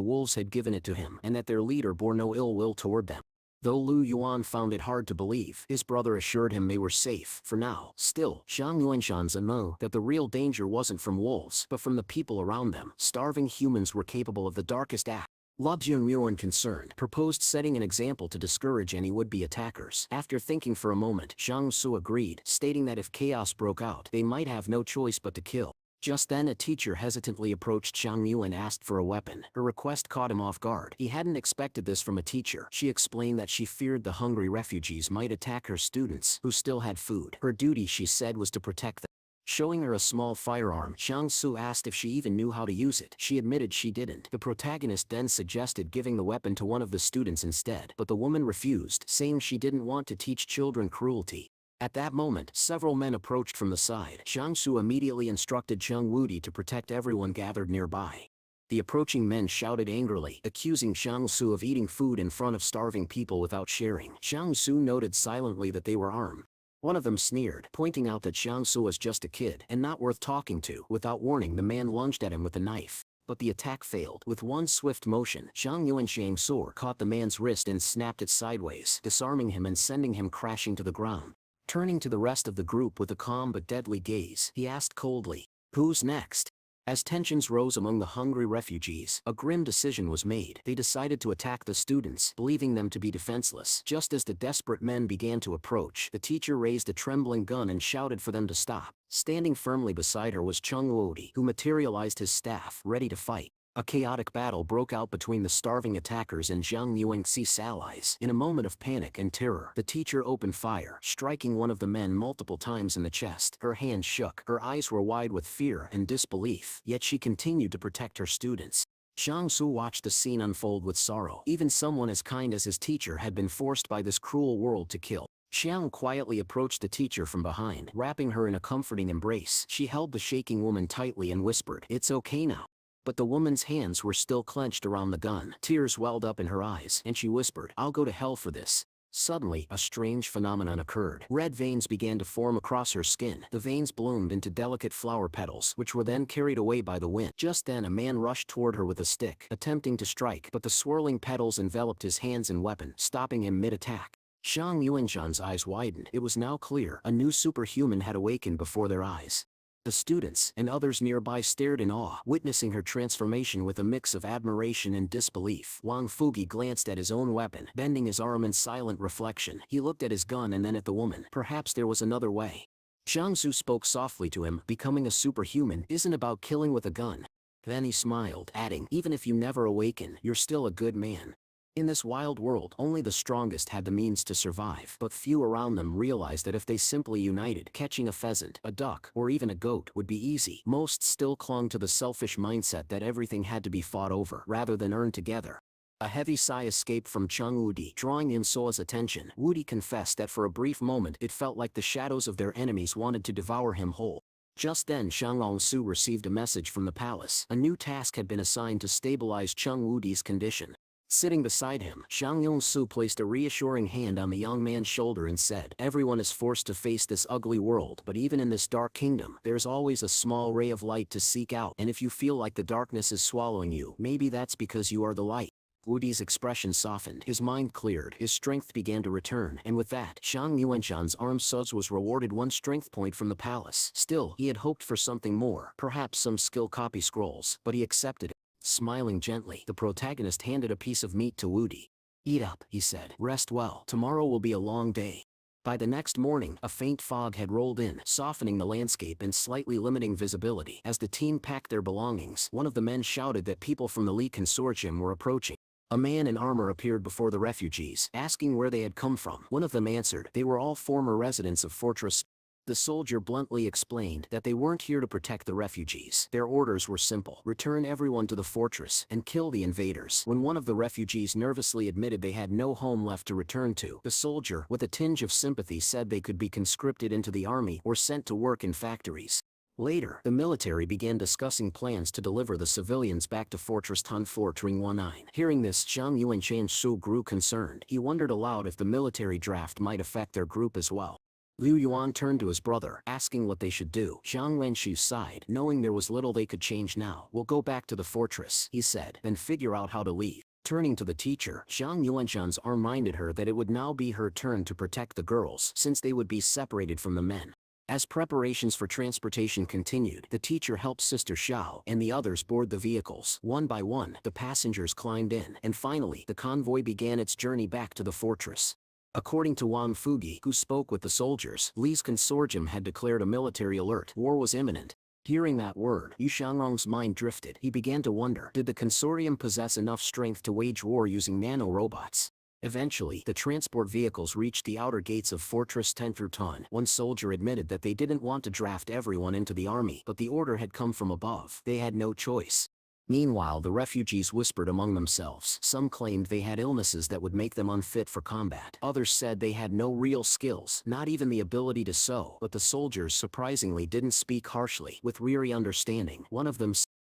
wolves had given it to him, and that their leader bore no ill will toward them. Though Lu Yuan found it hard to believe, his brother assured him they were safe, for now. Still, Zhang Yuanshan's knew that the real danger wasn't from wolves, but from the people around them. Starving humans were capable of the darkest acts. Lu Junryuan, concerned, proposed setting an example to discourage any would-be attackers. After thinking for a moment, Zhang Su agreed, stating that if chaos broke out, they might have no choice but to kill. Just then, a teacher hesitantly approached Zhang Yu and asked for a weapon. Her request caught him off guard. He hadn't expected this from a teacher. She explained that she feared the hungry refugees might attack her students, who still had food. Her duty, she said, was to protect them. Showing her a small firearm, Zhang Su asked if she even knew how to use it. She admitted she didn't. The protagonist then suggested giving the weapon to one of the students instead, but the woman refused, saying she didn't want to teach children cruelty. At that moment, several men approached from the side. Zhang Su immediately instructed Zhang Wudi to protect everyone gathered nearby. The approaching men shouted angrily, accusing Xiang Su of eating food in front of starving people without sharing. Xiang Su noted silently that they were armed. One of them sneered, pointing out that Xiang Su was just a kid and not worth talking to. Without warning, the man lunged at him with a knife. But the attack failed. With one swift motion, Zhang Yuanshang's sword caught the man's wrist and snapped it sideways, disarming him and sending him crashing to the ground. Turning to the rest of the group with a calm but deadly gaze, he asked coldly, "Who's next?" As tensions rose among the hungry refugees, a grim decision was made. They decided to attack the students, believing them to be defenseless. Just as the desperate men began to approach, the teacher raised a trembling gun and shouted for them to stop. Standing firmly beside her was Chung Wudi, who materialized his staff, ready to fight. A chaotic battle broke out between the starving attackers and Zhang Yuanxi's allies. In a moment of panic and terror, the teacher opened fire, striking one of the men multiple times in the chest. Her hands shook, her eyes were wide with fear and disbelief, yet she continued to protect her students. Xiang Su watched the scene unfold with sorrow. Even someone as kind as his teacher had been forced by this cruel world to kill. Xiang quietly approached the teacher from behind, wrapping her in a comforting embrace. She held the shaking woman tightly and whispered, "It's okay now." But the woman's hands were still clenched around the gun. Tears welled up in her eyes, and she whispered, "I'll go to hell for this." Suddenly, a strange phenomenon occurred. Red veins began to form across her skin. The veins bloomed into delicate flower petals, which were then carried away by the wind. Just then a man rushed toward her with a stick, attempting to strike, but the swirling petals enveloped his hands and weapon, stopping him mid-attack. Zhang Yuanshan's eyes widened. It was now clear. A new superhuman had awakened before their eyes. The students and others nearby stared in awe, witnessing her transformation with a mix of admiration and disbelief. Wang Fugi glanced at his own weapon, bending his arm in silent reflection. He looked at his gun and then at the woman. Perhaps there was another way. Zhang Su spoke softly to him, "Becoming a superhuman isn't about killing with a gun." Then he smiled, adding, "Even if you never awaken, you're still a good man." In this wild world, only the strongest had the means to survive, but few around them realized that if they simply united, catching a pheasant, a duck, or even a goat would be easy. Most still clung to the selfish mindset that everything had to be fought over, rather than earned together. A heavy sigh escaped from Chung Wudi, drawing in Soa's attention. Wudi confessed that for a brief moment it felt like the shadows of their enemies wanted to devour him whole. Just then Shang Longsu received a message from the palace. A new task had been assigned to stabilize Chung Wudi's condition. Sitting beside him, Shang Yongsu placed a reassuring hand on the young man's shoulder and said, "Everyone is forced to face this ugly world, but even in this dark kingdom, there's always a small ray of light to seek out, and if you feel like the darkness is swallowing you, maybe that's because you are the light." Wudi's expression softened, his mind cleared, his strength began to return, and with that, Shang Yuanshan's arm Suz was rewarded one strength point from the palace. Still, he had hoped for something more, perhaps some skill copy scrolls, but he accepted it. Smiling gently, the protagonist handed a piece of meat to Wudi. "Eat up," he said. "Rest well. Tomorrow will be a long day." By the next morning, a faint fog had rolled in, softening the landscape and slightly limiting visibility. As the team packed their belongings, one of the men shouted that people from the Li Consortium were approaching. A man in armor appeared before the refugees, asking where they had come from. One of them answered, they were all former residents of Fortress. The soldier bluntly explained that they weren't here to protect the refugees. Their orders were simple: return everyone to the fortress and kill the invaders. When one of the refugees nervously admitted they had no home left to return to, the soldier, with a tinge of sympathy, said they could be conscripted into the army or sent to work in factories. Later, the military began discussing plans to deliver the civilians back to Fortress Tunfortring-19. Hearing this, Zhang Yuanshan Shu grew concerned. He wondered aloud if the military draft might affect their group as well. Liu Yuan turned to his brother, asking what they should do. Zhang Wenshu sighed, knowing there was little they could change now. "We'll go back to the fortress," he said, "then figure out how to leave." Turning to the teacher, Zhang Yuanshan's arm reminded her that it would now be her turn to protect the girls, since they would be separated from the men. As preparations for transportation continued, the teacher helped Sister Xiao and the others board the vehicles. One by one, the passengers climbed in, and finally, the convoy began its journey back to the fortress. According to Wang Fugi, who spoke with the soldiers, Li's consortium had declared a military alert. War was imminent. Hearing that word, Yu Shangrong's mind drifted. He began to wonder, did the consortium possess enough strength to wage war using nano-robots? Eventually, the transport vehicles reached the outer gates of Fortress Tenfruton. One soldier admitted that they didn't want to draft everyone into the army, but the order had come from above. They had no choice. Meanwhile, the refugees whispered among themselves. Some claimed they had illnesses that would make them unfit for combat. Others said they had no real skills, not even the ability to sew. But the soldiers surprisingly didn't speak harshly. With weary understanding, one of them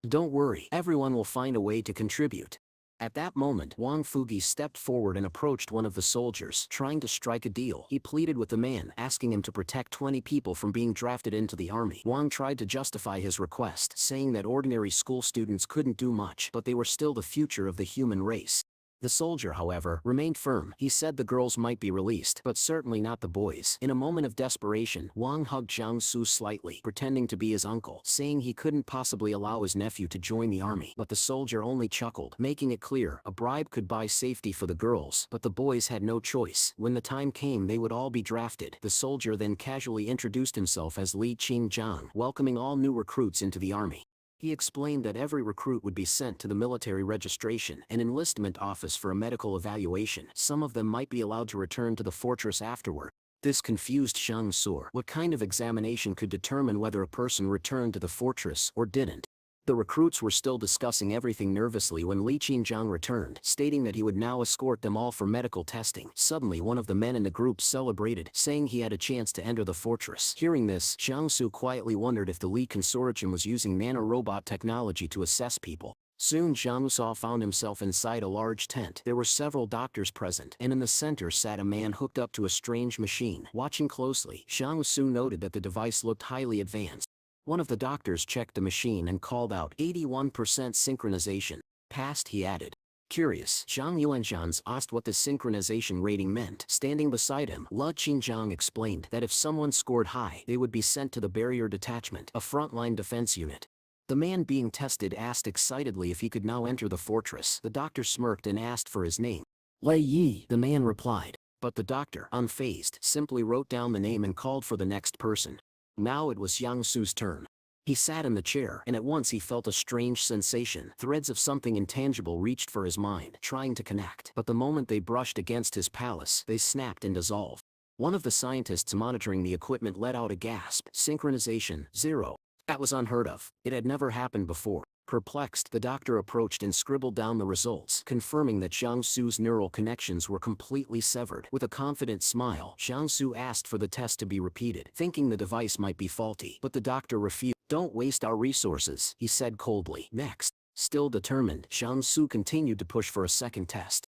Don't worry, everyone will find a way to contribute. At that moment, Wang Fugi stepped forward and approached one of the soldiers, trying to strike a deal. He pleaded with the man, asking him to protect 20 people from being drafted into the army. Wang tried to justify his request, saying that ordinary school students couldn't do much, but they were still the future of the human race. The soldier, however, remained firm. He said the girls might be released, but certainly not the boys. In a moment of desperation, Wang hugged Zhang Su slightly, pretending to be his uncle, saying he couldn't possibly allow his nephew to join the army. But the soldier only chuckled, making it clear a bribe could buy safety for the girls, but the boys had no choice. When the time came, they would all be drafted. The soldier then casually introduced himself as Li Qingjiang, welcoming all new recruits into the army. He explained that every recruit would be sent to the military registration and enlistment office for a medical evaluation. Some of them might be allowed to return to the fortress afterward. This confused Shang Su. What kind of examination could determine whether a person returned to the fortress or didn't? The recruits were still discussing everything nervously when Li Qingjiang returned, stating that he would now escort them all for medical testing. Suddenly one of the men in the group celebrated, saying he had a chance to enter the fortress. Hearing this, Shang Su quietly wondered if the Li consortium was using nanorobot technology to assess people. Soon Zhang Su found himself inside a large tent. There were several doctors present, and in the center sat a man hooked up to a strange machine. Watching closely, Zhang Su noted that the device looked highly advanced. One of the doctors checked the machine and called out 81% synchronization. Passed, he added. Curious, Zhang Yuanzhans asked what the synchronization rating meant. Standing beside him, Li Qingjiang explained that if someone scored high, they would be sent to the barrier detachment, a frontline defense unit. The man being tested asked excitedly if he could now enter the fortress. The doctor smirked and asked for his name. Lei Yi, the man replied. But the doctor, unfazed, simply wrote down the name and called for the next person. Now it was Yang Su's turn. He sat in the chair, and at once he felt a strange sensation. Threads of something intangible reached for his mind, trying to connect. But the moment they brushed against his palace, they snapped and dissolved. One of the scientists monitoring the equipment let out a gasp. Synchronization, 0. That was unheard of. It had never happened before. Perplexed, the doctor approached and scribbled down the results, confirming that Zhang Su's neural connections were completely severed. With a confident smile, Zhang Su asked for the test to be repeated, thinking the device might be faulty. But the doctor refused. Don't waste our resources, he said coldly. Next. Still determined, Zhang Su continued to push for a second test.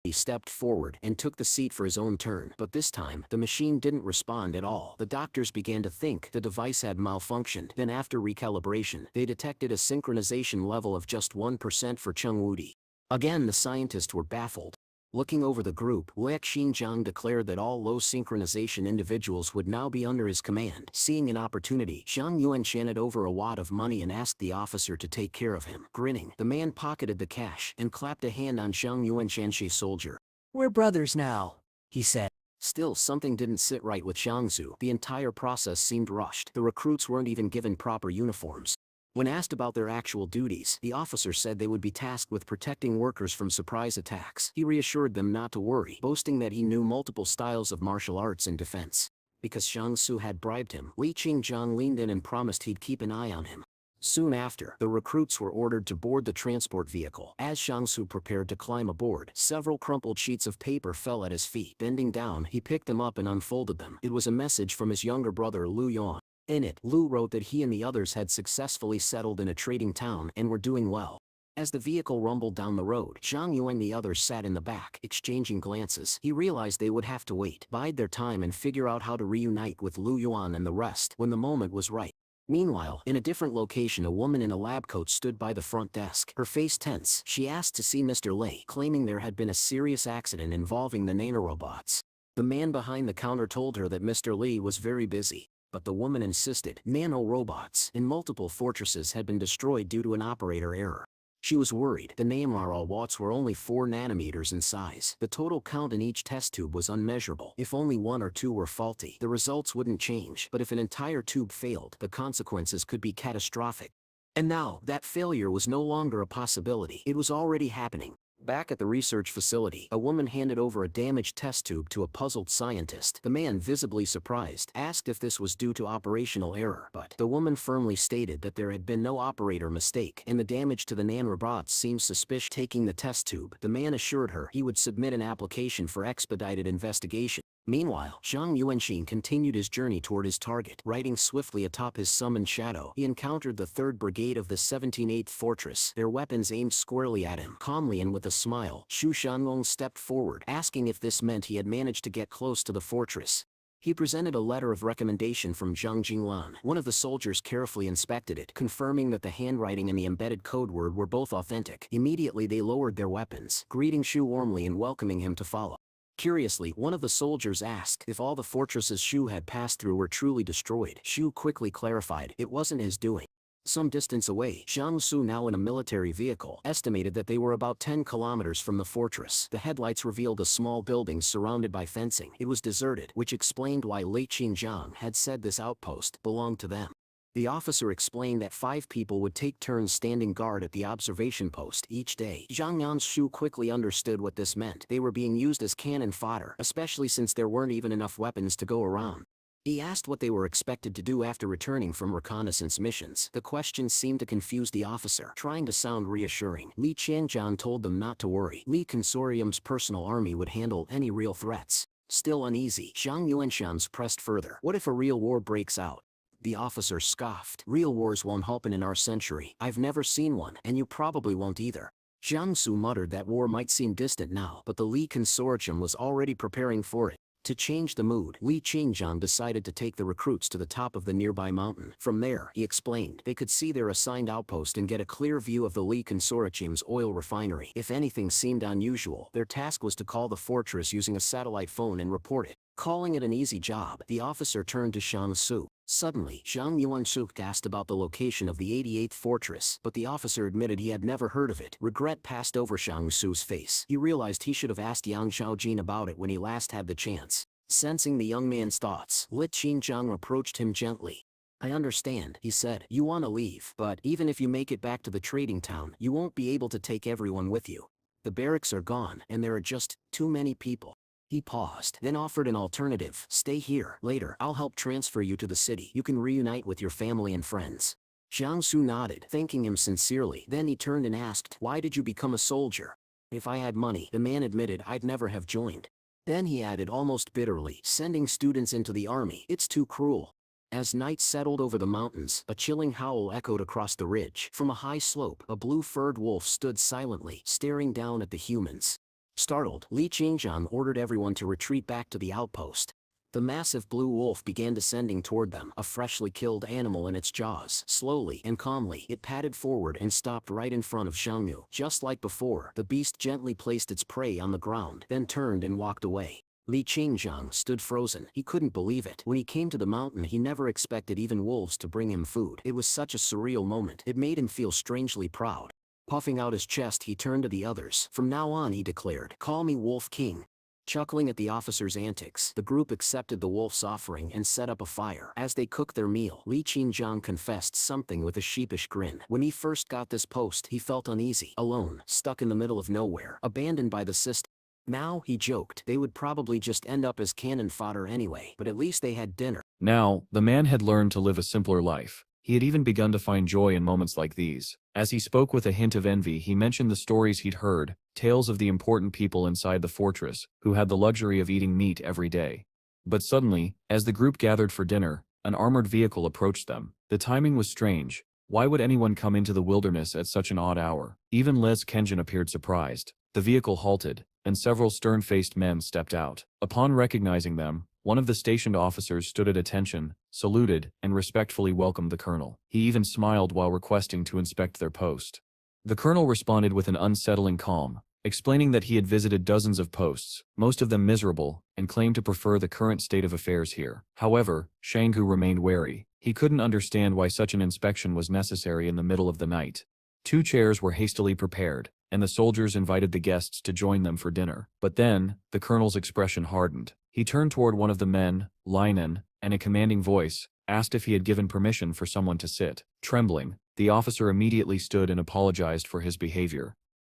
He stepped forward and took the seat for his own turn, but this time, the machine didn't respond at all. The doctors began to think the device had malfunctioned. Then after recalibration, they detected a synchronization level of just 1% for Cheng Wudi. Again the scientists were baffled. Looking over the group, Li Qingjiang declared that all low synchronization individuals would now be under his command. Seeing an opportunity, Zhang Yuan handed over a wad of money and asked the officer to take care of him. Grinning, the man pocketed the cash and clapped a hand on Zhang Yuanshan's soldier. "We're brothers now," he said. Still, something didn't sit right with Zhangzu. The entire process seemed rushed. The recruits weren't even given proper uniforms. When asked about their actual duties, the officer said they would be tasked with protecting workers from surprise attacks. He reassured them not to worry, boasting that he knew multiple styles of martial arts in defense. Because Zhang Su had bribed him, Li Qingjiang leaned in and promised he'd keep an eye on him. Soon after, the recruits were ordered to board the transport vehicle. As Zhang Su prepared to climb aboard, several crumpled sheets of paper fell at his feet. Bending down, he picked them up and unfolded them. It was a message from his younger brother Lu Yuan. In it, Lu wrote that he and the others had successfully settled in a trading town and were doing well. As the vehicle rumbled down the road, Zhang Yu and the others sat in the back, exchanging glances. He realized they would have to wait, bide their time and figure out how to reunite with Lu Yuan and the rest when the moment was right. Meanwhile, in a different location, a woman in a lab coat stood by the front desk. Her face tense, she asked to see Mr. Lei, claiming there had been a serious accident involving the nanorobots. The man behind the counter told her that Mr. Li was very busy. But the woman insisted nanorobots in multiple fortresses had been destroyed due to an operator error. She was worried. The nanorobots were only 4 nanometers in size. The total count in each test tube was unmeasurable. If only 1 or 2 were faulty, the results wouldn't change. But if an entire tube failed, the consequences could be catastrophic. And now, that failure was no longer a possibility. It was already happening. Back at the research facility, a woman handed over a damaged test tube to a puzzled scientist. The man, visibly surprised, asked if this was due to operational error, but the woman firmly stated that there had been no operator mistake, and the damage to the nanorobots seemed suspicious. Taking the test tube, the man assured her he would submit an application for expedited investigation. Meanwhile, Zhang Yuanxin continued his journey toward his target. Riding swiftly atop his summoned shadow, he encountered the 3rd Brigade of the 17th Fortress, their weapons aimed squarely at him. Calmly and with a smile, Xu Shanlong stepped forward, asking if this meant he had managed to get close to the fortress. He presented a letter of recommendation from Zhang Jinglan. One of the soldiers carefully inspected it, confirming that the handwriting and the embedded code word were both authentic. Immediately they lowered their weapons, greeting Xu warmly and welcoming him to follow. Curiously, one of the soldiers asked if all the fortresses Xu had passed through were truly destroyed. Xu quickly clarified it wasn't his doing. Some distance away, Zhang Su, now in a military vehicle, estimated that they were about 10 kilometers from the fortress. The headlights revealed a small building surrounded by fencing. It was deserted, which explained why Lei Qingjiang had said this outpost belonged to them. The officer explained that 5 people would take turns standing guard at the observation post each day. Zhang Yanshu quickly understood what this meant. They were being used as cannon fodder, especially since there weren't even enough weapons to go around. He asked what they were expected to do after returning from reconnaissance missions. The question seemed to confuse the officer. Trying to sound reassuring, Li Qianjian told them not to worry. Li Consortium's personal army would handle any real threats. Still uneasy, Zhang Yuanshan's pressed further. What if a real war breaks out? The officer scoffed. Real wars won't happen in our century. I've never seen one, and you probably won't either. Jiang Su muttered that war might seem distant now, but the Li Consortium was already preparing for it. To change the mood, Li Qingjiang decided to take the recruits to the top of the nearby mountain. From there, he explained, they could see their assigned outpost and get a clear view of the Li Consortium's oil refinery. If anything seemed unusual, their task was to call the fortress using a satellite phone and report it. Calling it an easy job, the officer turned to Shang Su. Suddenly, Zhang Yuanshu asked about the location of the 88th fortress, but the officer admitted he had never heard of it. Regret passed over Shang Su's face. He realized he should have asked Yang Xiaojin about it when he last had the chance. Sensing the young man's thoughts, Li Qingjiang approached him gently. I understand, he said. You want to leave, but even if you make it back to the trading town, you won't be able to take everyone with you. The barracks are gone, and there are just too many people. He paused, then offered an alternative. Stay here. Later, I'll help transfer you to the city. You can reunite with your family and friends. Jiang Su nodded, thanking him sincerely. Then he turned and asked, why did you become a soldier? If I had money, the man admitted, I'd never have joined. Then he added almost bitterly, sending students into the army, it's too cruel. As night settled over the mountains, a chilling howl echoed across the ridge. From a high slope, a blue-furred wolf stood silently, staring down at the humans. Startled, Li Qingjiang ordered everyone to retreat back to the outpost. The massive blue wolf began descending toward them, a freshly killed animal in its jaws. Slowly and calmly, it padded forward and stopped right in front of Shangnu. Just like before, the beast gently placed its prey on the ground, then turned and walked away. Li Qingjiang stood frozen. He couldn't believe it. When he came to the mountain, he never expected even wolves to bring him food. It was such a surreal moment. It made him feel strangely proud. Puffing out his chest, he turned to the others. From now on, he declared, call me Wolf King. Chuckling at the officer's antics, the group accepted the wolf's offering and set up a fire. As they cooked their meal, Li Qingjiang confessed something with a sheepish grin. When he first got this post, he felt uneasy, alone, stuck in the middle of nowhere, abandoned by the system. Now, he joked, they would probably just end up as cannon fodder anyway, but at least they had dinner. Now, the man had learned to live a simpler life. He had even begun to find joy in moments like these. As he spoke with a hint of envy, he mentioned the stories he'd heard, tales of the important people inside the fortress, who had the luxury of eating meat every day. But suddenly, as the group gathered for dinner, an armored vehicle approached them. The timing was strange. Why would anyone come into the wilderness at such an odd hour? Even Les Kenjin appeared surprised. The vehicle halted, and several stern-faced men stepped out. Upon recognizing them, one of the stationed officers stood at attention, saluted, and respectfully welcomed the colonel. He even smiled while requesting to inspect their post. The colonel responded with an unsettling calm, explaining that he had visited dozens of posts, most of them miserable, and claimed to prefer the current state of affairs here. However, Shanggu remained wary. He couldn't understand why such an inspection was necessary in the middle of the night. 2 chairs were hastily prepared, and the soldiers invited the guests to join them for dinner. But then, the colonel's expression hardened. He turned toward one of the men, Linen, and a commanding voice, asked if he had given permission for someone to sit. Trembling, the officer immediately stood and apologized for his behavior.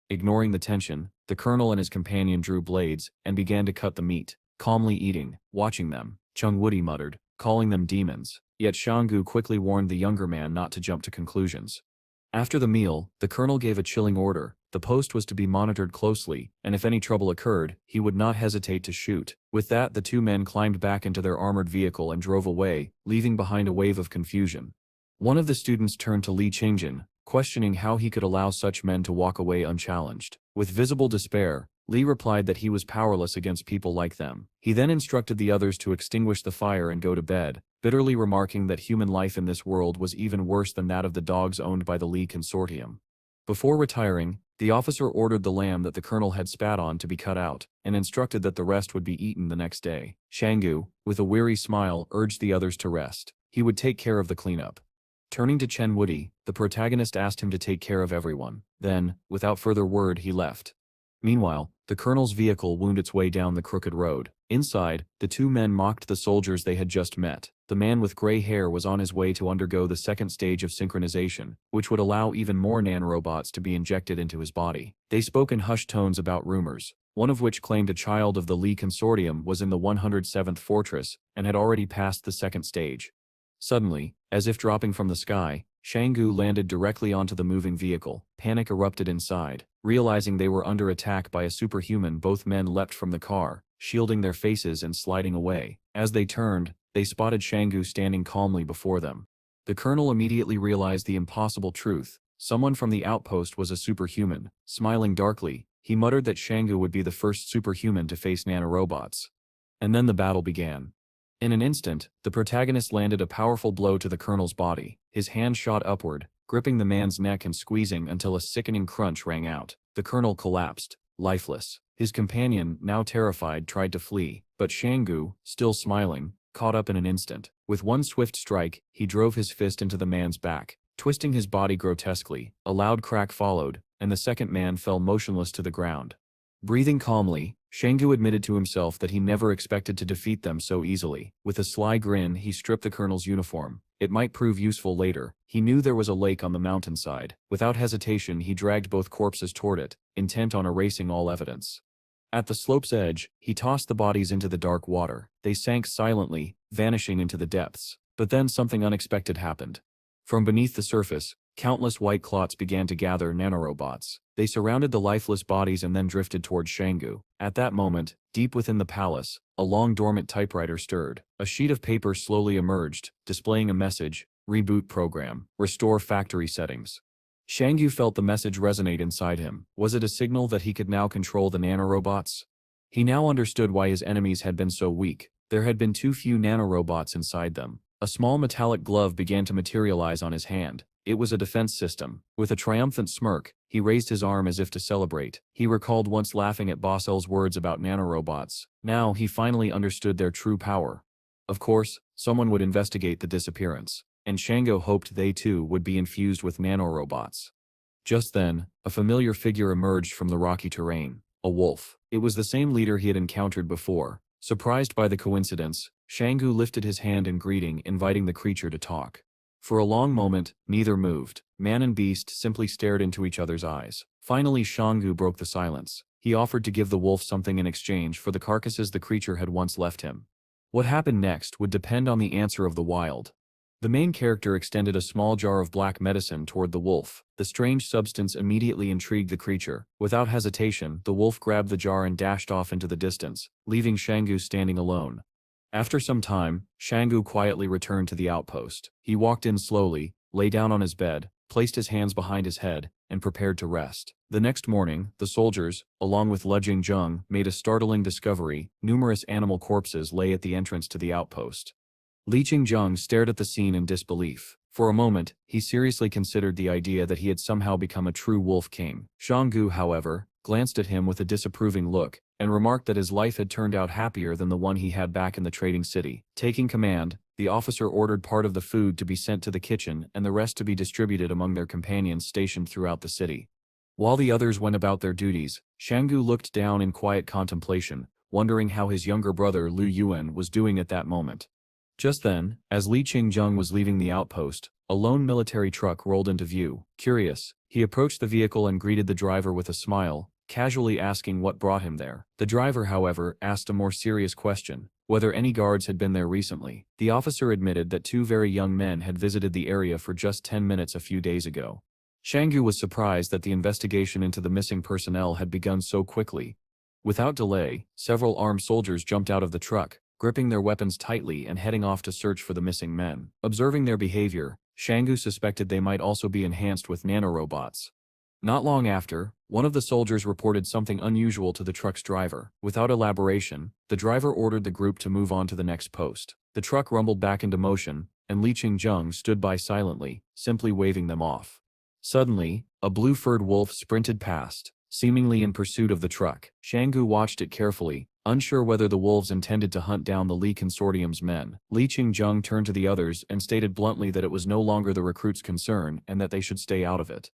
Ignoring the tension, the colonel and his companion drew blades and began to cut the meat, calmly eating. Watching them, Chung Woody muttered, calling them demons. Yet Shanggu quickly warned the younger man not to jump to conclusions. After the meal, the colonel gave a chilling order, The post was to be monitored closely, and if any trouble occurred, he would not hesitate to shoot. With that, the two men climbed back into their armored vehicle and drove away, leaving behind a wave of confusion. One of the students turned to Li Qingjin, questioning how he could allow such men to walk away unchallenged. With visible despair, Li replied that he was powerless against people like them. He then instructed the others to extinguish the fire and go to bed, bitterly remarking that human life in this world was even worse than that of the dogs owned by the Li Consortium. Before retiring, the officer ordered the lamb that the colonel had spat on to be cut out, and instructed that the rest would be eaten the next day. Shanggu, with a weary smile, urged the others to rest. He would take care of the cleanup. Turning to Chen Woody, the protagonist asked him to take care of everyone. Then, without further word, he left. Meanwhile, the colonel's vehicle wound its way down the crooked road. Inside, the two men mocked the soldiers they had just met. The man with gray hair was on his way to undergo the second stage of synchronization, which would allow even more nanorobots to be injected into his body. They spoke in hushed tones about rumors, one of which claimed a child of the Li Consortium was in the 107th fortress and had already passed the second stage. Suddenly, as if dropping from the sky, Shanggu landed directly onto the moving vehicle. Panic erupted inside. Realizing they were under attack by a superhuman, both men leapt from the car, shielding their faces and sliding away. As they turned, they spotted Shanggu standing calmly before them. The colonel immediately realized the impossible truth. Someone from the outpost was a superhuman. Smiling darkly, he muttered that Shanggu would be the first superhuman to face nanorobots. And then the battle began. In an instant, the protagonist landed a powerful blow to the colonel's body. His hand shot upward, gripping the man's neck and squeezing until a sickening crunch rang out. The colonel collapsed, lifeless. His companion, now terrified, tried to flee, but Shanggu, still smiling, caught up in an instant. With one swift strike, he drove his fist into the man's back, twisting his body grotesquely. A loud crack followed, and the second man fell motionless to the ground. Breathing calmly, Shanggu admitted to himself that he never expected to defeat them so easily. With a sly grin, he stripped the colonel's uniform. It might prove useful later. He knew there was a lake on the mountainside. Without hesitation, he dragged both corpses toward it, intent on erasing all evidence. At the slope's edge, he tossed the bodies into the dark water. They sank silently, vanishing into the depths. But then something unexpected happened. From beneath the surface, countless white clots began to gather nanorobots. They surrounded the lifeless bodies and then drifted towards Shanggu. At that moment, deep within the palace, a long dormant typewriter stirred. A sheet of paper slowly emerged, displaying a message: "Reboot program. Restore factory settings." Shanggu felt the message resonate inside him. Was it a signal that he could now control the nanorobots? He now understood why his enemies had been so weak. There had been too few nanorobots inside them. A small metallic glove began to materialize on his hand. It was a defense system. With a triumphant smirk, he raised his arm as if to celebrate. He recalled once laughing at Boss L's words about nanorobots. Now he finally understood their true power. Of course, someone would investigate the disappearance, and Shanggu hoped they too would be infused with nanorobots. Just then, a familiar figure emerged from the rocky terrain. A wolf. It was the same leader he had encountered before. Surprised by the coincidence, Shanggu lifted his hand in greeting, inviting the creature to talk. For a long moment, neither moved. Man and beast simply stared into each other's eyes. Finally, Shanggu broke the silence. He offered to give the wolf something in exchange for the carcasses the creature had once left him. What happened next would depend on the answer of the wild. The main character extended a small jar of black medicine toward the wolf. The strange substance immediately intrigued the creature. Without hesitation, the wolf grabbed the jar and dashed off into the distance, leaving Shanggu standing alone. After some time, Shanggu quietly returned to the outpost. He walked in slowly, lay down on his bed, placed his hands behind his head, and prepared to rest. The next morning, the soldiers, along with Lu Jingjing, made a startling discovery. Numerous animal corpses lay at the entrance to the outpost. Li Qingjing stared at the scene in disbelief. For a moment, he seriously considered the idea that he had somehow become a true wolf king. Shanggu, however, glanced at him with a disapproving look, and remarked that his life had turned out happier than the one he had back in the trading city. Taking command, the officer ordered part of the food to be sent to the kitchen and the rest to be distributed among their companions stationed throughout the city. While the others went about their duties, Shanggu looked down in quiet contemplation, wondering how his younger brother Lu Yuan was doing at that moment. Just then, as Li Qingjing was leaving the outpost, a lone military truck rolled into view. Curious, he approached the vehicle and greeted the driver with a smile, casually asking what brought him there. The driver, however, asked a more serious question: whether any guards had been there recently. The officer admitted that two very young men had visited the area for just 10 minutes a few days ago. Shangu was surprised that the investigation into the missing personnel had begun so quickly. Without delay, several armed soldiers jumped out of the truck, gripping their weapons tightly and heading off to search for the missing men. Observing their behavior, Shangu suspected they might also be enhanced with nanorobots. Not long after, one of the soldiers reported something unusual to the truck's driver. Without elaboration, the driver ordered the group to move on to the next post. The truck rumbled back into motion, and Li Qingjung stood by silently, simply waving them off. Suddenly, a blue-furred wolf sprinted past, seemingly in pursuit of the truck. Shangu watched it carefully, unsure whether the wolves intended to hunt down the Li Consortium's men. Li Qingjung turned to the others and stated bluntly that it was no longer the recruits' concern and that they should stay out of it.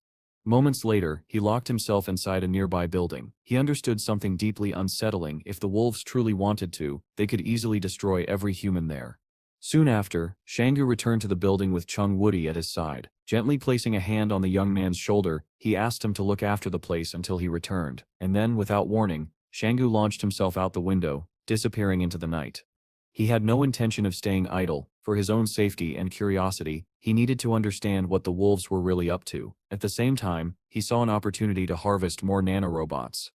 Moments later, he locked himself inside a nearby building. He understood something deeply unsettling. If the wolves truly wanted to, they could easily destroy every human there. Soon after, Shangu returned to the building with Chung Woody at his side. Gently placing a hand on the young man's shoulder, he asked him to look after the place until he returned, and then, without warning, Shangu launched himself out the window, disappearing into the night. He had no intention of staying idle. For his own safety and curiosity, he needed to understand what the wolves were really up to. At the same time, he saw an opportunity to harvest more nanorobots.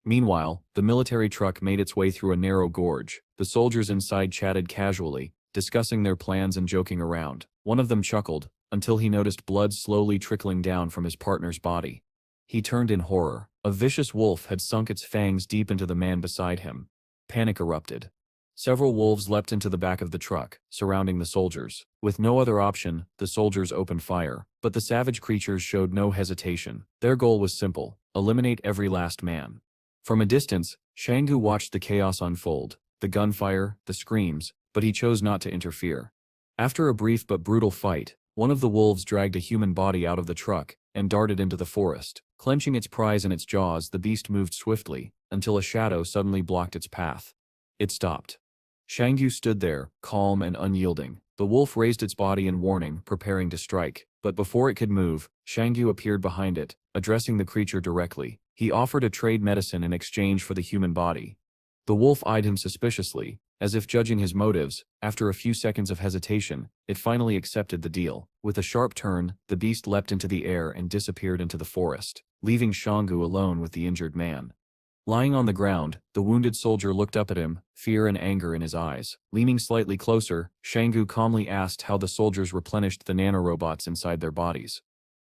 Meanwhile, the military truck made its way through a narrow gorge. The soldiers inside chatted casually, discussing their plans and joking around. One of them chuckled, until he noticed blood slowly trickling down from his partner's body. He turned in horror. A vicious wolf had sunk its fangs deep into the man beside him. Panic erupted. Several wolves leapt into the back of the truck, surrounding the soldiers. With no other option, the soldiers opened fire. But the savage creatures showed no hesitation. Their goal was simple: eliminate every last man. From a distance, Shangu watched the chaos unfold, the gunfire, the screams, but he chose not to interfere. After a brief but brutal fight, one of the wolves dragged a human body out of the truck and darted into the forest. Clenching its prize in its jaws, the beast moved swiftly, until a shadow suddenly blocked its path. It stopped. Shangu stood there, calm and unyielding. The wolf raised its body in warning, preparing to strike. But before it could move, Shangu appeared behind it, addressing the creature directly. He offered to trade medicine in exchange for the human body. The wolf eyed him suspiciously, as if judging his motives. After a few seconds of hesitation, it finally accepted the deal. With a sharp turn, the beast leapt into the air and disappeared into the forest, leaving Shangu alone with the injured man. Lying on the ground, the wounded soldier looked up at him, fear and anger in his eyes. Leaning slightly closer, Shangu calmly asked how the soldiers replenished the nanorobots inside their bodies.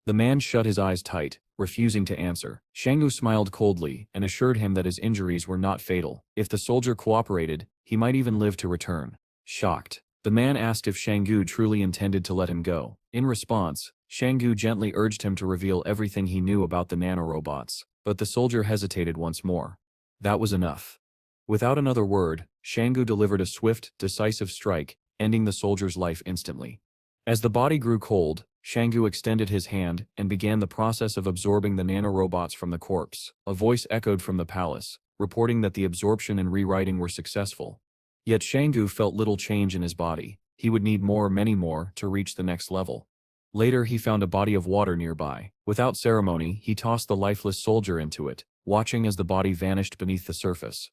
The man shut his eyes tight, refusing to answer. Shangu smiled coldly and assured him that his injuries were not fatal. If the soldier cooperated, he might even live to return. Shocked, the man asked if Shangu truly intended to let him go. In response, Shangu gently urged him to reveal everything he knew about the nanorobots. But the soldier hesitated once more. That was enough. Without another word, Shangu delivered a swift, decisive strike, ending the soldier's life instantly. As the body grew cold, Shangu extended his hand and began the process of absorbing the nanorobots from the corpse. A voice echoed from the palace, reporting that the absorption and rewriting were successful. Yet Shangu felt little change in his body. He would need many more, to reach the next level. Later he found a body of water nearby. Without ceremony, he tossed the lifeless soldier into it, watching as the body vanished beneath the surface.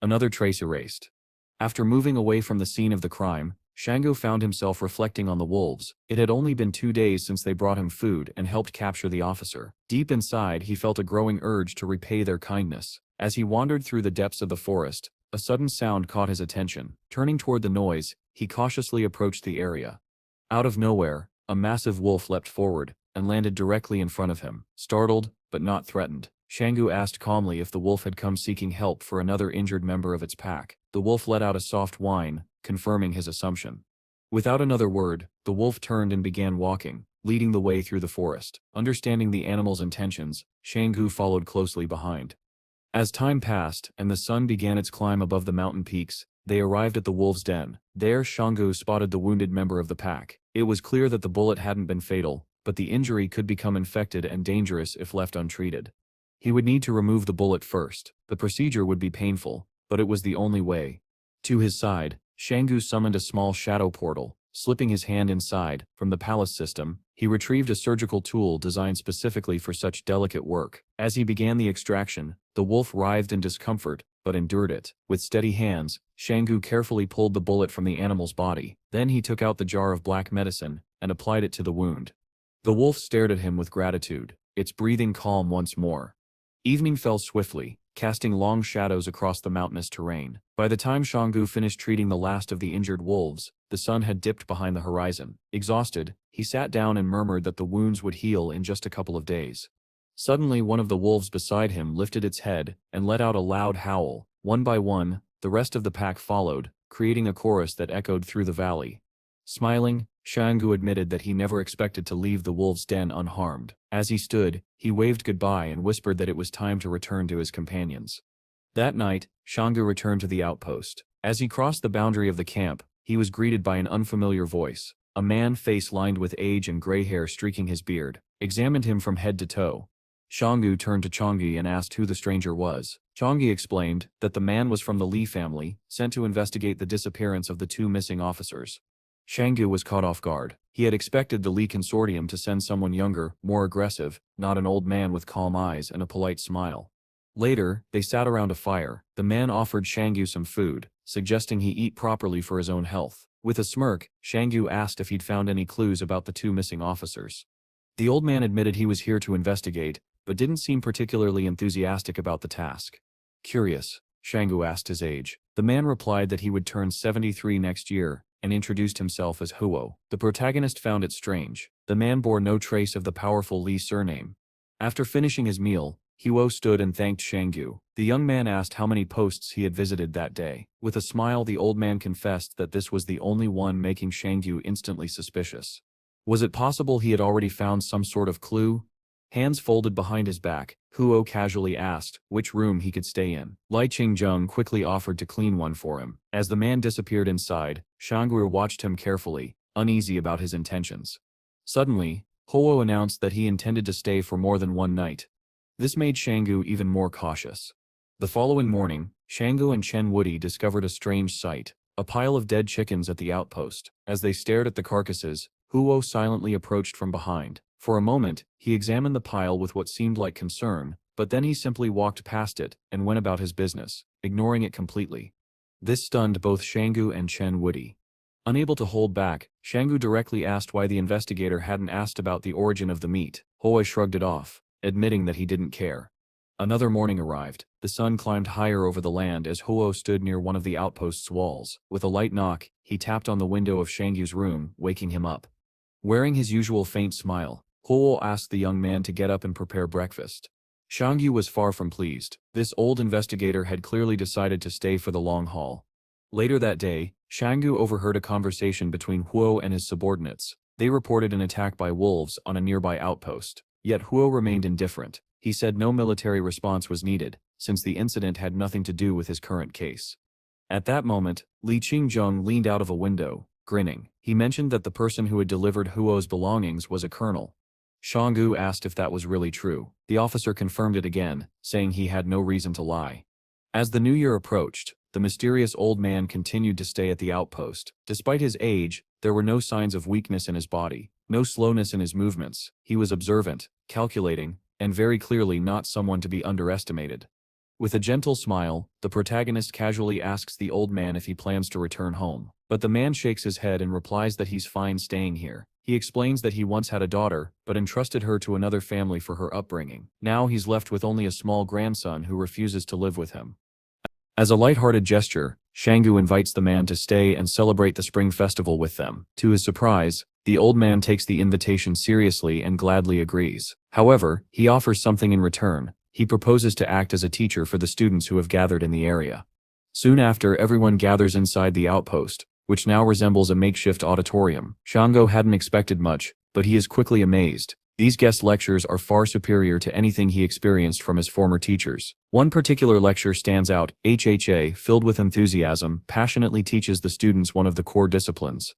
Another trace erased. After moving away from the scene of the crime, Shangu found himself reflecting on the wolves. It had only been 2 days since they brought him food and helped capture the officer. Deep inside, he felt a growing urge to repay their kindness. As he wandered through the depths of the forest, a sudden sound caught his attention. Turning toward the noise, he cautiously approached the area. Out of nowhere, a massive wolf leapt forward and landed directly in front of him. Startled, but not threatened, Shangu asked calmly if the wolf had come seeking help for another injured member of its pack. The wolf let out a soft whine, confirming his assumption. Without another word, the wolf turned and began walking, leading the way through the forest. Understanding the animal's intentions, Shangu followed closely behind. As time passed and the sun began its climb above the mountain peaks, they arrived at the wolf's den. There Shangu spotted the wounded member of the pack. It was clear that the bullet hadn't been fatal, but the injury could become infected and dangerous if left untreated. He would need to remove the bullet first. The procedure would be painful, but it was the only way. To his side, Shangu summoned a small shadow portal. Slipping his hand inside, from the palace system, he retrieved a surgical tool designed specifically for such delicate work. As he began the extraction, the wolf writhed in discomfort, but endured it. With steady hands, Shangu carefully pulled the bullet from the animal's body. Then he took out the jar of black medicine and applied it to the wound. The wolf stared at him with gratitude, its breathing calm once more. Evening fell swiftly, casting long shadows across the mountainous terrain. By the time Shangu finished treating the last of the injured wolves, the sun had dipped behind the horizon. Exhausted, he sat down and murmured that the wounds would heal in just a couple of days. Suddenly one of the wolves beside him lifted its head and let out a loud howl. One by one, the rest of the pack followed, creating a chorus that echoed through the valley. Smiling, Shangu admitted that he never expected to leave the wolves' den unharmed. As he stood, he waved goodbye and whispered that it was time to return to his companions. That night, Shangu returned to the outpost. As he crossed the boundary of the camp, he was greeted by an unfamiliar voice. A man, face lined with age and gray hair streaking his beard, examined him from head to toe. Shangu turned to Chongi and asked who the stranger was. Chongi explained that the man was from the Li family, sent to investigate the disappearance of the two missing officers. Shangu was caught off guard. He had expected the Li consortium to send someone younger, more aggressive, not an old man with calm eyes and a polite smile. Later, they sat around a fire. The man offered Shangu some food, suggesting he eat properly for his own health. With a smirk, Shangu asked if he'd found any clues about the two missing officers. The old man admitted he was here to investigate, but didn't seem particularly enthusiastic about the task. Curious, Shangu asked his age. The man replied that he would turn 73 next year, and introduced himself as Huo. The protagonist found it strange. The man bore no trace of the powerful Li surname. After finishing his meal, Huo stood and thanked Shangu. The young man asked how many posts he had visited that day. With a smile, the old man confessed that this was the only one, making Shangu instantly suspicious. Was it possible he had already found some sort of clue? Hands folded behind his back, Huo casually asked which room he could stay in. Lai Qingjung quickly offered to clean one for him. As the man disappeared inside, Shangu watched him carefully, uneasy about his intentions. Suddenly, Huo announced that he intended to stay for more than one night. This made Shangu even more cautious. The following morning, Shangu and Chen Woody discovered a strange sight, a pile of dead chickens at the outpost. As they stared at the carcasses, Huo silently approached from behind. For a moment, he examined the pile with what seemed like concern, but then he simply walked past it and went about his business, ignoring it completely. This stunned both Shangu and Chen Woody. Unable to hold back, Shangu directly asked why the investigator hadn't asked about the origin of the meat. Huo shrugged it off, admitting that he didn't care. Another morning arrived. The sun climbed higher over the land as Huo stood near one of the outpost's walls. With a light knock, he tapped on the window of Shangu's room, waking him up. Wearing his usual faint smile, Huo asked the young man to get up and prepare breakfast. Shangu was far from pleased. This old investigator had clearly decided to stay for the long haul. Later that day, Shangu overheard a conversation between Huo and his subordinates. They reported an attack by wolves on a nearby outpost. Yet Huo remained indifferent. He said no military response was needed, since the incident had nothing to do with his current case. At that moment, Li Qingjung leaned out of a window, grinning. He mentioned that the person who had delivered Huo's belongings was a colonel. Shangu asked if that was really true. The officer confirmed it again, saying he had no reason to lie. As the new year approached, the mysterious old man continued to stay at the outpost. Despite his age, there were no signs of weakness in his body, no slowness in his movements. He was observant, calculating, and very clearly not someone to be underestimated. With a gentle smile, the protagonist casually asks the old man if he plans to return home. But the man shakes his head and replies that he's fine staying here. He explains that he once had a daughter, but entrusted her to another family for her upbringing. Now he's left with only a small grandson who refuses to live with him. As a light-hearted gesture, Shangu invites the man to stay and celebrate the spring festival with them. To his surprise, the old man takes the invitation seriously and gladly agrees. However, he offers something in return. He proposes to act as a teacher for the students who have gathered in the area. Soon after, everyone gathers inside the outpost, which now resembles a makeshift auditorium. Shangu hadn't expected much, but he is quickly amazed. These guest lectures are far superior to anything he experienced from his former teachers. One particular lecture stands out. HHA, filled with enthusiasm, passionately teaches the students one of the core disciplines.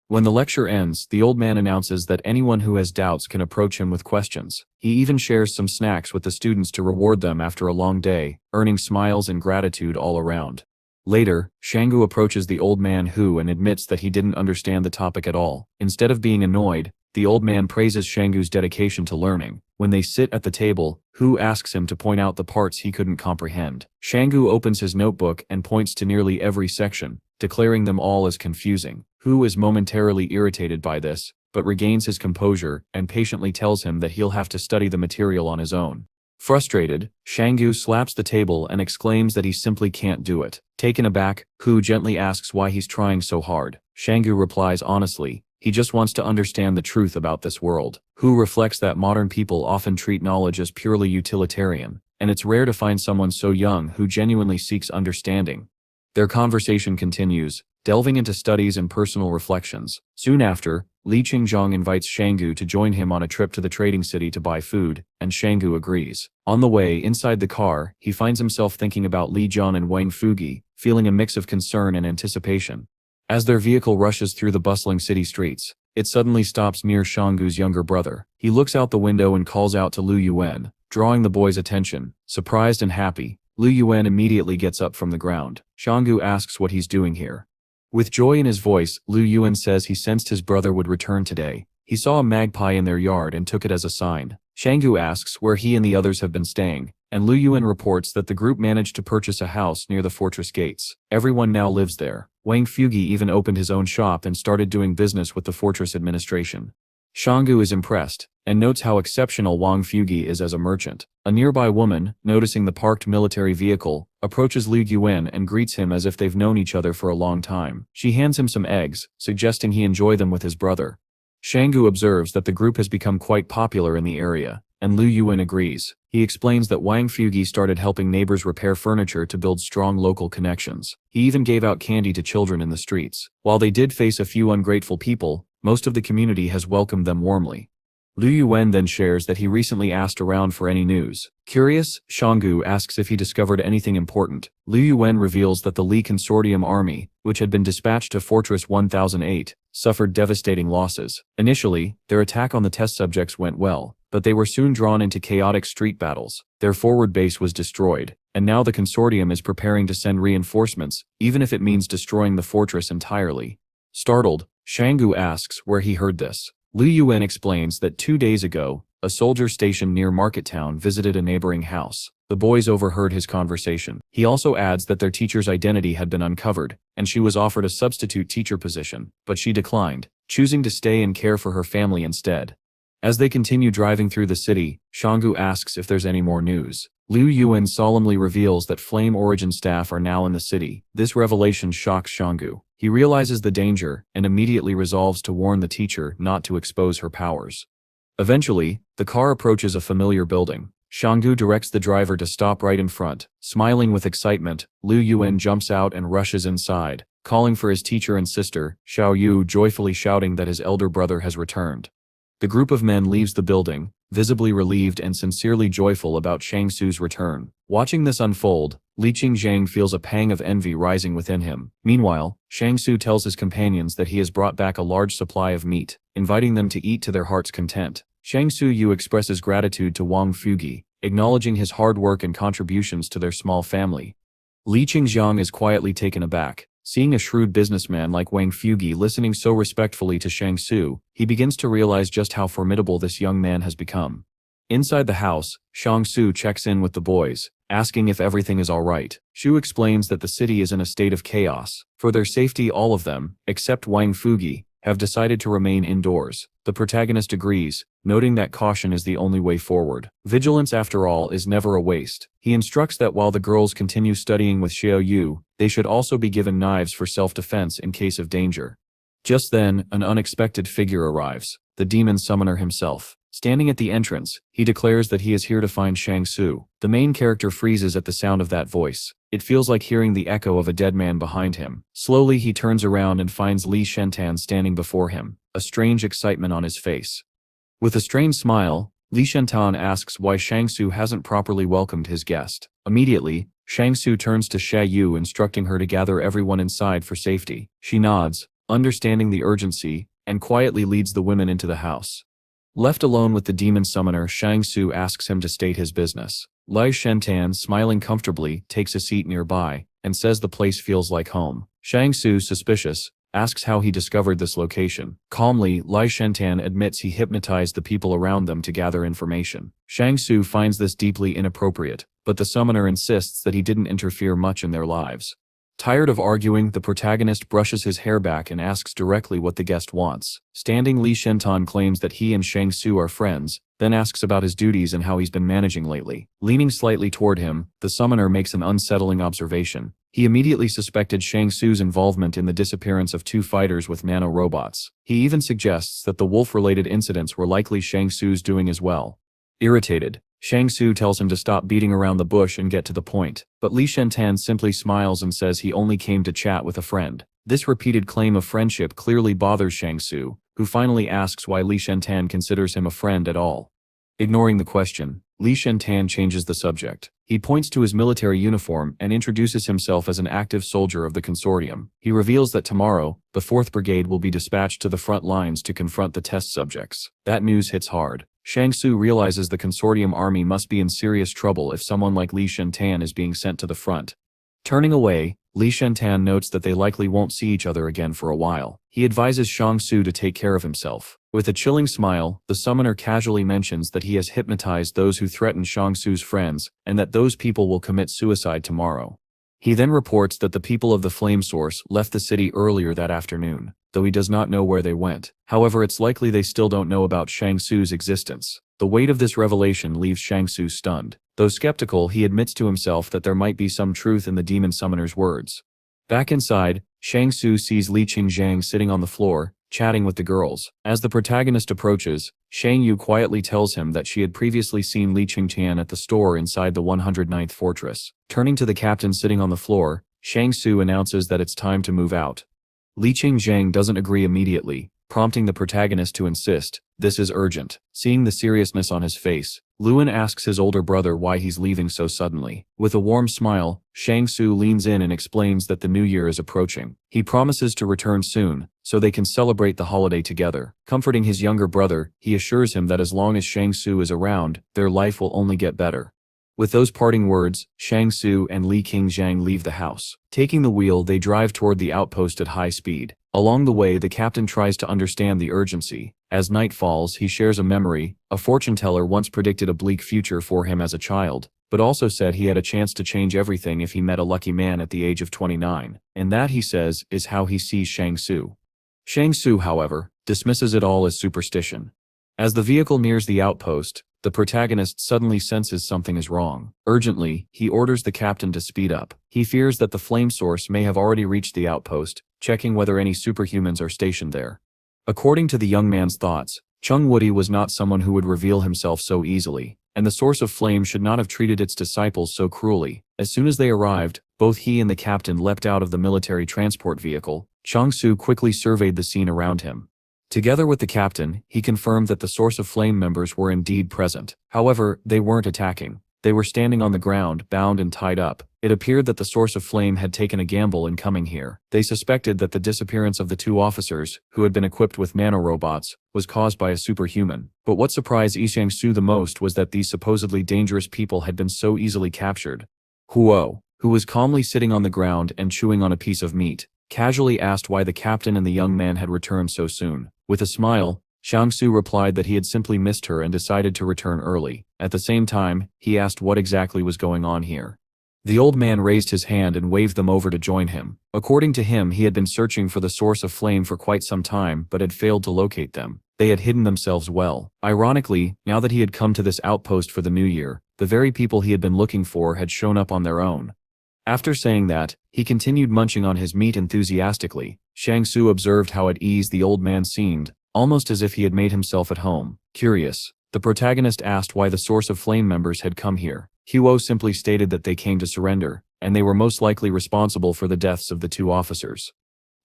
When the lecture ends, the old man announces that anyone who has doubts can approach him with questions. He even shares some snacks with the students to reward them after a long day, earning smiles and gratitude all around. Later, Shangu approaches the old man and admits that he didn't understand the topic at all. Instead of being annoyed, the old man praises Shangu's dedication to learning. When they sit at the table, Hu asks him to point out the parts he couldn't comprehend. Shangu opens his notebook and points to nearly every section, declaring them all as confusing. Hu is momentarily irritated by this, but regains his composure and patiently tells him that he'll have to study the material on his own. Frustrated, Shanggu slaps the table and exclaims that he simply can't do it. Taken aback, Hu gently asks why he's trying so hard. Shanggu replies honestly, he just wants to understand the truth about this world. Hu reflects that modern people often treat knowledge as purely utilitarian, and it's rare to find someone so young who genuinely seeks understanding. Their conversation continues, delving into studies and personal reflections. Soon after, Li Qingzhong invites Shanggu to join him on a trip to the trading city to buy food, and Shanggu agrees. On the way, inside the car, he finds himself thinking about Li Jian and Wang Fugi, feeling a mix of concern and anticipation. As their vehicle rushes through the bustling city streets, it suddenly stops near Shanggu's younger brother. He looks out the window and calls out to Lu Yuan, drawing the boy's attention. Surprised and happy, Lu Yuan immediately gets up from the ground. Shanggu asks what he's doing here. With joy in his voice, Lu Yuan says he sensed his brother would return today. He saw a magpie in their yard and took it as a sign. Shanggu asks where he and the others have been staying, and Lu Yuan reports that the group managed to purchase a house near the fortress gates. Everyone now lives there. Wang Fugi even opened his own shop and started doing business with the fortress administration. Shanggu is impressed, and notes how exceptional Wang Fugi is as a merchant. A nearby woman, noticing the parked military vehicle, approaches Liu Yuan and greets him as if they've known each other for a long time. She hands him some eggs, suggesting he enjoy them with his brother. Shanggu observes that the group has become quite popular in the area, and Liu Yuan agrees. He explains that Wang Fugi started helping neighbors repair furniture to build strong local connections. He even gave out candy to children in the streets. While they did face a few ungrateful people, most of the community has welcomed them warmly. Liu Yuan then shares that he recently asked around for any news. Curious, Shanggu asks if he discovered anything important. Liu Yuan reveals that the Li Consortium army, which had been dispatched to Fortress 1008, suffered devastating losses. Initially, their attack on the test subjects went well, but they were soon drawn into chaotic street battles. Their forward base was destroyed, and now the Consortium is preparing to send reinforcements, even if it means destroying the fortress entirely. Startled, Shanggu asks where he heard this. Liu Yuan explains that 2 days ago, a soldier stationed near Market Town visited a neighboring house. The boys overheard his conversation. He also adds that their teacher's identity had been uncovered, and she was offered a substitute teacher position, but she declined, choosing to stay and care for her family instead. As they continue driving through the city, Shanggu asks if there's any more news. Liu Yuan solemnly reveals that Flame Origin staff are now in the city. This revelation shocks Shanggu. He realizes the danger and immediately resolves to warn the teacher not to expose her powers. Eventually, the car approaches a familiar building. Shanggu directs the driver to stop right in front. Smiling with excitement, Liu Yuan jumps out and rushes inside, calling for his teacher and sister, Xiao Yu joyfully shouting that his elder brother has returned. The group of men leaves the building, visibly relieved and sincerely joyful about Shangsu's return. Watching this unfold, Li Qingzhang feels a pang of envy rising within him. Meanwhile, Shangsu tells his companions that he has brought back a large supply of meat, inviting them to eat to their heart's content. Shangsu Yu expresses gratitude to Wang Fugi, acknowledging his hard work and contributions to their small family. Li Qingzhang is quietly taken aback. Seeing a shrewd businessman like Wang Fugi listening so respectfully to Shangsu, he begins to realize just how formidable this young man has become. Inside the house, Shangsu checks in with the boys, asking if everything is all right. Shu explains that the city is in a state of chaos. For their safety, all of them, except Wang Fugi, have decided to remain indoors. The protagonist agrees, noting that caution is the only way forward. Vigilance, after all, is never a waste. He instructs that while the girls continue studying with Xiao Yu, they should also be given knives for self-defense in case of danger. Just then, an unexpected figure arrives, the demon summoner himself. Standing at the entrance, he declares that he is here to find Shangsu. The main character freezes at the sound of that voice. It feels like hearing the echo of a dead man behind him. Slowly he turns around and finds Li Shentan standing before him, a strange excitement on his face. With a strained smile, Li Shentan asks why Shangsu hasn't properly welcomed his guest. Immediately, Shangsu turns to Xia Yu, instructing her to gather everyone inside for safety. She nods, understanding the urgency, and quietly leads the women into the house. Left alone with the demon summoner, Shangsu asks him to state his business. Li Shentan, smiling comfortably, takes a seat nearby, and says the place feels like home. Shangsu, suspicious, asks how he discovered this location. Calmly, Li Shentan admits he hypnotized the people around them to gather information. Shangsu finds this deeply inappropriate, but the summoner insists that he didn't interfere much in their lives. Tired of arguing, the protagonist brushes his hair back and asks directly what the guest wants. Standing Li Shentan claims that he and Shang Su are friends, then asks about his duties and how he's been managing lately. Leaning slightly toward him, the summoner makes an unsettling observation. He immediately suspected Shang Su's involvement in the disappearance of 2 fighters with nanorobots. He even suggests that the wolf-related incidents were likely Shang Su's doing as well. Irritated, Shang Su tells him to stop beating around the bush and get to the point, but Li Shentan simply smiles and says he only came to chat with a friend. This repeated claim of friendship clearly bothers Shang Su, who finally asks why Li Shentan considers him a friend at all. Ignoring the question, Li Shentan changes the subject. He points to his military uniform and introduces himself as an active soldier of the consortium. He reveals that tomorrow, the 4th Brigade will be dispatched to the front lines to confront the test subjects. That news hits hard. Shang Su realizes the consortium army must be in serious trouble if someone like Li Shentan is being sent to the front. Turning away, Li Shentan notes that they likely won't see each other again for a while. He advises Shang Su to take care of himself. With a chilling smile, the summoner casually mentions that he has hypnotized those who threaten Shang Su's friends, and that those people will commit suicide tomorrow. He then reports that the people of the flame source left the city earlier that afternoon, though he does not know where they went. However, it's likely they still don't know about Shang Su's existence. The weight of this revelation leaves Shang Su stunned. Though skeptical, he admits to himself that there might be some truth in the demon summoner's words. Back inside, Shang Su sees Li Qingjiang sitting on the floor, chatting with the girls. As the protagonist approaches, Shang Yu quietly tells him that she had previously seen Li Qingjiang at the store inside the 109th fortress. Turning to the captain sitting on the floor, Shang Su announces that it's time to move out. Li Qingjiang doesn't agree immediately, prompting the protagonist to insist, "This is urgent." Seeing the seriousness on his face, Luan asks his older brother why he's leaving so suddenly. With a warm smile, Shang Su leans in and explains that the new year is approaching. He promises to return soon, so they can celebrate the holiday together. Comforting his younger brother, he assures him that as long as Shang Su is around, their life will only get better. With those parting words, Shang Su and Li Qingjiang leave the house. Taking the wheel, they drive toward the outpost at high speed. Along the way, the captain tries to understand the urgency. As night falls, he shares a memory. A fortune teller once predicted a bleak future for him as a child, but also said he had a chance to change everything if he met a lucky man at the age of 29. And that, he says, is how he sees Shang Su. Shang Su, however, dismisses it all as superstition. As the vehicle nears the outpost, the protagonist suddenly senses something is wrong. Urgently, he orders the captain to speed up. He fears that the flame source may have already reached the outpost, checking whether any superhumans are stationed there. According to the young man's thoughts, Chung Woody was not someone who would reveal himself so easily, and the source of flame should not have treated its disciples so cruelly. As soon as they arrived, both he and the captain leapt out of the military transport vehicle. Shang Su quickly surveyed the scene around him. Together with the captain, he confirmed that the source of flame members were indeed present. However, they weren't attacking. They were standing on the ground, bound and tied up. It appeared that the source of flame had taken a gamble in coming here. They suspected that the disappearance of the 2 officers, who had been equipped with nanorobots, was caused by a superhuman. But what surprised Shang Su the most was that these supposedly dangerous people had been so easily captured. Huo, who was calmly sitting on the ground and chewing on a piece of meat, casually asked why the captain and the young man had returned so soon. With a smile, Shang Su replied that he had simply missed her and decided to return early. At the same time, he asked what exactly was going on here. The old man raised his hand and waved them over to join him. According to him, he had been searching for the source of flame for quite some time but had failed to locate them. They had hidden themselves well. Ironically, now that he had come to this outpost for the new year, the very people he had been looking for had shown up on their own. After saying that, he continued munching on his meat enthusiastically. Shang Su observed how at ease the old man seemed, almost as if he had made himself at home. Curious, the protagonist asked why the source of flame members had come here. Huo simply stated that they came to surrender, and they were most likely responsible for the deaths of the 2 officers.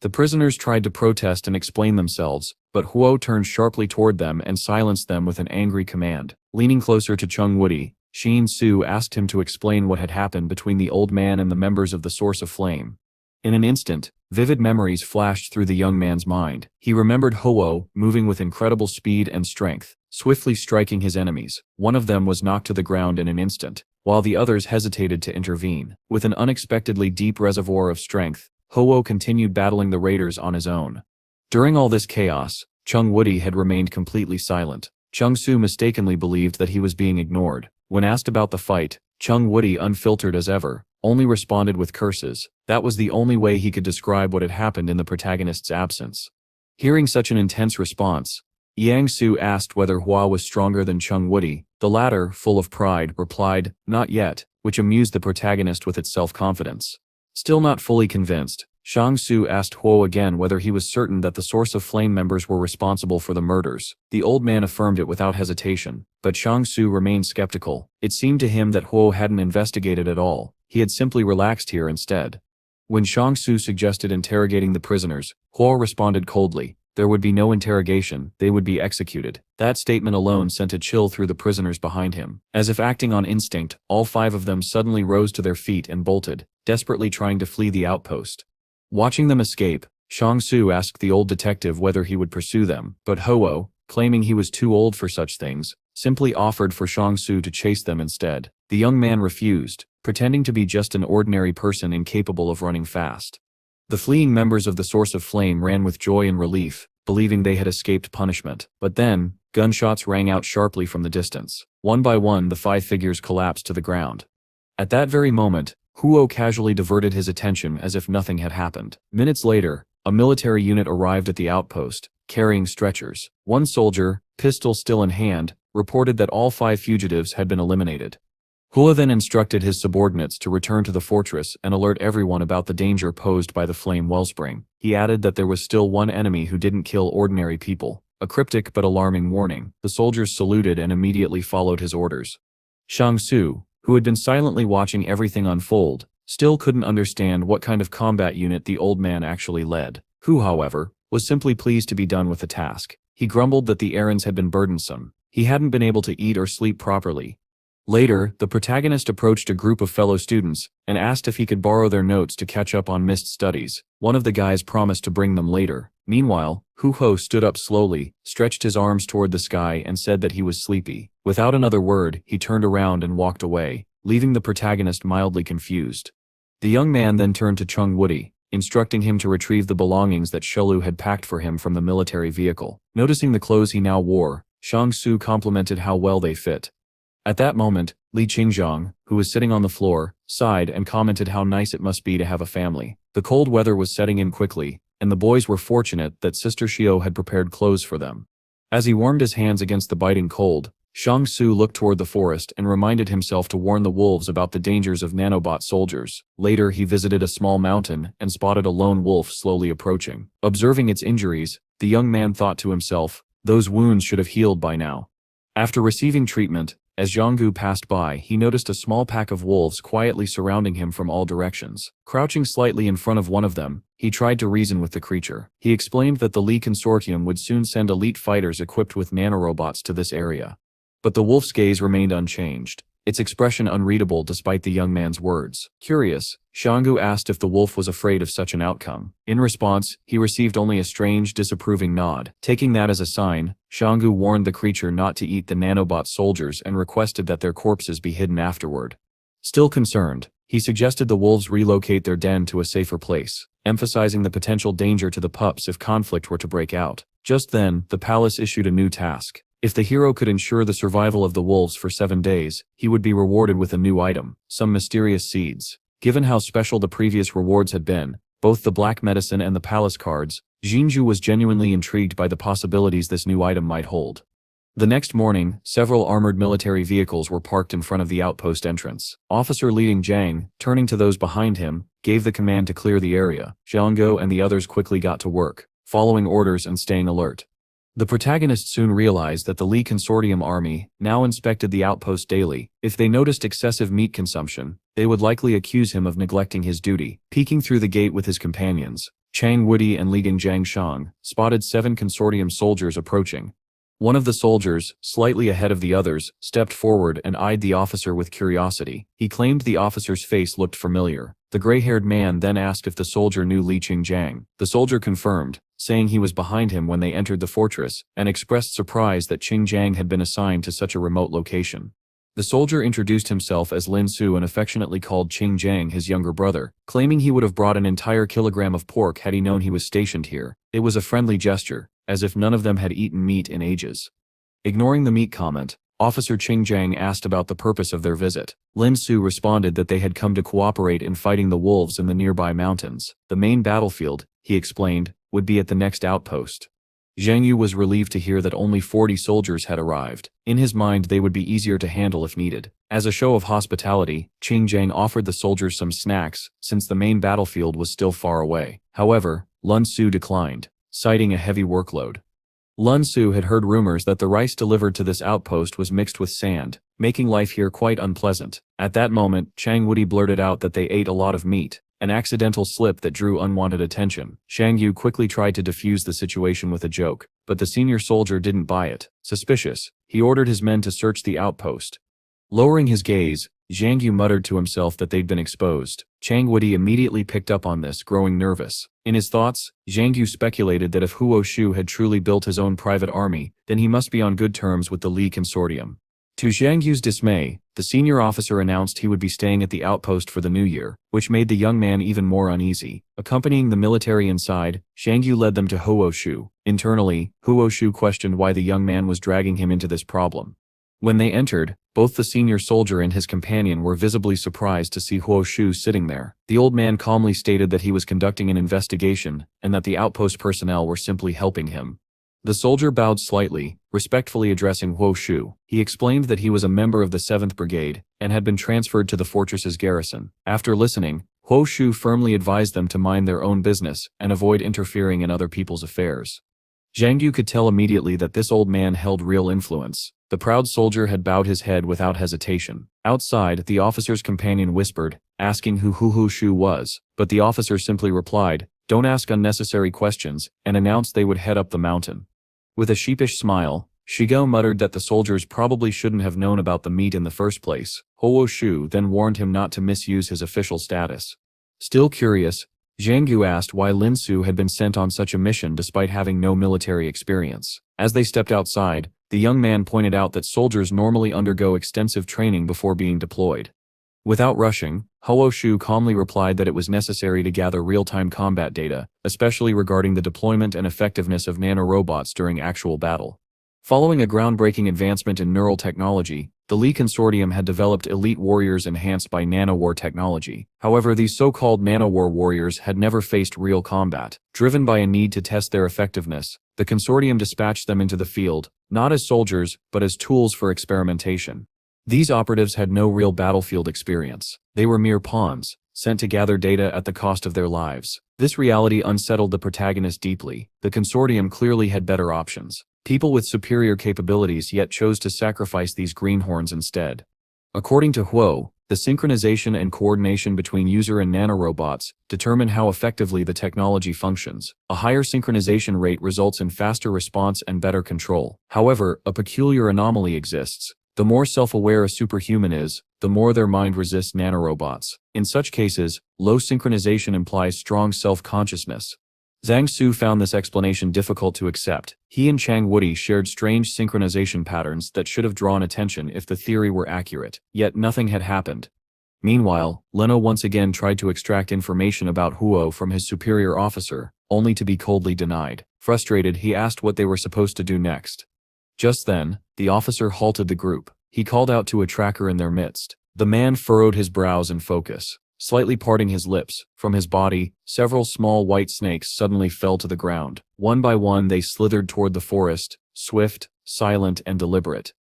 The prisoners tried to protest and explain themselves, but Huo turned sharply toward them and silenced them with an angry command. Leaning closer to Chung Woody, Shang Su asked him to explain what had happened between the old man and the members of the source of flame. In an instant, vivid memories flashed through the young man's mind. He remembered Huo moving with incredible speed and strength, swiftly striking his enemies. One of them was knocked to the ground in an instant, while the others hesitated to intervene. With an unexpectedly deep reservoir of strength, Huo continued battling the raiders on his own. During all this chaos, Chung Woody had remained completely silent. Chung Su mistakenly believed that he was being ignored. When asked about the fight, Chung Woody, unfiltered as ever, only responded with curses. That was the only way he could describe what had happened in the protagonist's absence. Hearing such an intense response, Yang Su asked whether Hua was stronger than Chung Woody. The latter, full of pride, replied, "Not yet," which amused the protagonist with its self-confidence. Still not fully convinced, Shang Su asked Huo again whether he was certain that the Source of Flame members were responsible for the murders. The old man affirmed it without hesitation, but Shang Su remained skeptical. It seemed to him that Huo hadn't investigated at all. He had simply relaxed here instead. When Shang Su suggested interrogating the prisoners, Huo responded coldly. There would be no interrogation, they would be executed. That statement alone sent a chill through the prisoners behind him. As if acting on instinct, all 5 of them suddenly rose to their feet and bolted, desperately trying to flee the outpost. Watching them escape, Shang Su asked the old detective whether he would pursue them, but Huo, claiming he was too old for such things, simply offered for Shang Su to chase them instead. The young man refused, pretending to be just an ordinary person incapable of running fast. The fleeing members of the Source of Flame ran with joy and relief, believing they had escaped punishment. But then, gunshots rang out sharply from the distance. One by one, the 5 figures collapsed to the ground. At that very moment, Huo casually diverted his attention as if nothing had happened. Minutes later, a military unit arrived at the outpost, carrying stretchers. One soldier, pistol still in hand, reported that all 5 fugitives had been eliminated. Huo then instructed his subordinates to return to the fortress and alert everyone about the danger posed by the flame wellspring. He added that there was still one enemy who didn't kill ordinary people, a cryptic but alarming warning. The soldiers saluted and immediately followed his orders. Shang Su, who had been silently watching everything unfold, still couldn't understand what kind of combat unit the old man actually led. Hu, however, was simply pleased to be done with the task. He grumbled that the errands had been burdensome. He hadn't been able to eat or sleep properly. Later, the protagonist approached a group of fellow students and asked if he could borrow their notes to catch up on missed studies. One of the guys promised to bring them later. Meanwhile, Hu Ho stood up slowly, stretched his arms toward the sky and said that he was sleepy. Without another word, he turned around and walked away, leaving the protagonist mildly confused. The young man then turned to Chung Woody, instructing him to retrieve the belongings that Shelu had packed for him from the military vehicle. Noticing the clothes he now wore, Shang Su complimented how well they fit. At that moment, Li Qingzhang, who was sitting on the floor, sighed and commented how nice it must be to have a family. The cold weather was setting in quickly, and the boys were fortunate that Sister Xiao had prepared clothes for them. As he warmed his hands against the biting cold, Shang Su looked toward the forest and reminded himself to warn the wolves about the dangers of nanobot soldiers. Later, he visited a small mountain and spotted a lone wolf slowly approaching. Observing its injuries, the young man thought to himself, those wounds should have healed by now. After receiving treatment, as Zhanggu passed by, he noticed a small pack of wolves quietly surrounding him from all directions. Crouching slightly in front of one of them, he tried to reason with the creature. He explained that the Li Consortium would soon send elite fighters equipped with nanorobots to this area. But the wolf's gaze remained unchanged, its expression unreadable despite the young man's words. Curious, Zhanggu asked if the wolf was afraid of such an outcome. In response, he received only a strange, disapproving nod. Taking that as a sign, Zhanggu warned the creature not to eat the nanobot soldiers and requested that their corpses be hidden afterward. Still concerned, he suggested the wolves relocate their den to a safer place, emphasizing the potential danger to the pups if conflict were to break out. Just then, the palace issued a new task. If the hero could ensure the survival of the wolves for 7 days, he would be rewarded with a new item, some mysterious seeds. Given how special the previous rewards had been, both the black medicine and the palace cards, Jinju was genuinely intrigued by the possibilities this new item might hold. The next morning, several armored military vehicles were parked in front of the outpost entrance. Officer leading Zhang, turning to those behind him, gave the command to clear the area. Zhanggu and the others quickly got to work, following orders and staying alert. The protagonist soon realized that the Li Consortium army now inspected the outpost daily. If they noticed excessive meat consumption, they would likely accuse him of neglecting his duty. Peeking through the gate with his companions, Chang Woody and leading Zhang Shang spotted 7 Consortium soldiers approaching. One of the soldiers, slightly ahead of the others, stepped forward and eyed the officer with curiosity. He claimed the officer's face looked familiar. The gray-haired man then asked if the soldier knew Li Qingzhang. The soldier confirmed, saying he was behind him when they entered the fortress, and expressed surprise that Qingzhang had been assigned to such a remote location. The soldier introduced himself as Lin Su and affectionately called Qingzhang his younger brother, claiming he would have brought an entire kilogram of pork had he known he was stationed here. It was a friendly gesture, as if none of them had eaten meat in ages. Ignoring the meat comment, Officer Qingjiang asked about the purpose of their visit. Lin Su responded that they had come to cooperate in fighting the wolves in the nearby mountains. The main battlefield, he explained, would be at the next outpost. Zhang Yu was relieved to hear that only 40 soldiers had arrived. In his mind, they would be easier to handle if needed. As a show of hospitality, Qingjiang offered the soldiers some snacks, since the main battlefield was still far away. However, Lun Su declined, citing a heavy workload. Lun Su had heard rumors that the rice delivered to this outpost was mixed with sand, making life here quite unpleasant. At that moment, Chang Wudi blurted out that they ate a lot of meat, an accidental slip that drew unwanted attention. Shang Yu quickly tried to defuse the situation with a joke, but the senior soldier didn't buy it. Suspicious, he ordered his men to search the outpost. Lowering his gaze, Zhang Yu muttered to himself that they'd been exposed. Chang Wudi immediately picked up on this, growing nervous. In his thoughts, Zhang Yu speculated that if Huo Shu had truly built his own private army, then he must be on good terms with the Li Consortium. To Zhang Yu's dismay, the senior officer announced he would be staying at the outpost for the new year, which made the young man even more uneasy. Accompanying the military inside, Zhang Yu led them to Huo Shu. Internally, Huo Shu questioned why the young man was dragging him into this problem. When they entered, both the senior soldier and his companion were visibly surprised to see Huo Shu sitting there. The old man calmly stated that he was conducting an investigation, and that the outpost personnel were simply helping him. The soldier bowed slightly, respectfully addressing Huo Shu. He explained that he was a member of the 7th Brigade, and had been transferred to the fortress's garrison. After listening, Huo Shu firmly advised them to mind their own business, and avoid interfering in other people's affairs. Zhang Yu could tell immediately that this old man held real influence. The proud soldier had bowed his head without hesitation. Outside, the officer's companion whispered, asking who Huo Shu was, but the officer simply replied, "Don't ask unnecessary questions," and announced they would head up the mountain. With a sheepish smile, Shigao muttered that the soldiers probably shouldn't have known about the meat in the first place. Huo Shu then warned him not to misuse his official status. Still curious, Zhang Yu asked why Lin Su had been sent on such a mission despite having no military experience. As they stepped outside, the young man pointed out that soldiers normally undergo extensive training before being deployed. Without rushing, Huo Shu calmly replied that it was necessary to gather real-time combat data, especially regarding the deployment and effectiveness of nanorobots during actual battle. Following a groundbreaking advancement in neural technology, the Li Consortium had developed elite warriors enhanced by nanowar technology. However, these so-called nanowar warriors had never faced real combat. Driven by a need to test their effectiveness, the Consortium dispatched them into the field, not as soldiers, but as tools for experimentation. These operatives had no real battlefield experience. They were mere pawns, sent to gather data at the cost of their lives. This reality unsettled the protagonist deeply. The Consortium clearly had better options. People with superior capabilities yet chose to sacrifice these greenhorns instead. According to Huo, the synchronization and coordination between user and nanorobots determine how effectively the technology functions. A higher synchronization rate results in faster response and better control. However, a peculiar anomaly exists. The more self-aware a superhuman is, the more their mind resists nanorobots. In such cases, low synchronization implies strong self-consciousness. Zhang Su found this explanation difficult to accept. He and Chang Wudi shared strange synchronization patterns that should have drawn attention if the theory were accurate, yet nothing had happened. Meanwhile, Leno once again tried to extract information about Huo from his superior officer, only to be coldly denied. Frustrated, he asked what they were supposed to do next. Just then, the officer halted the group. He called out to a tracker in their midst. The man furrowed his brows in focus, slightly parting his lips. From his body, several small white snakes suddenly fell to the ground. One by one they slithered toward the forest, swift, silent, and deliberate.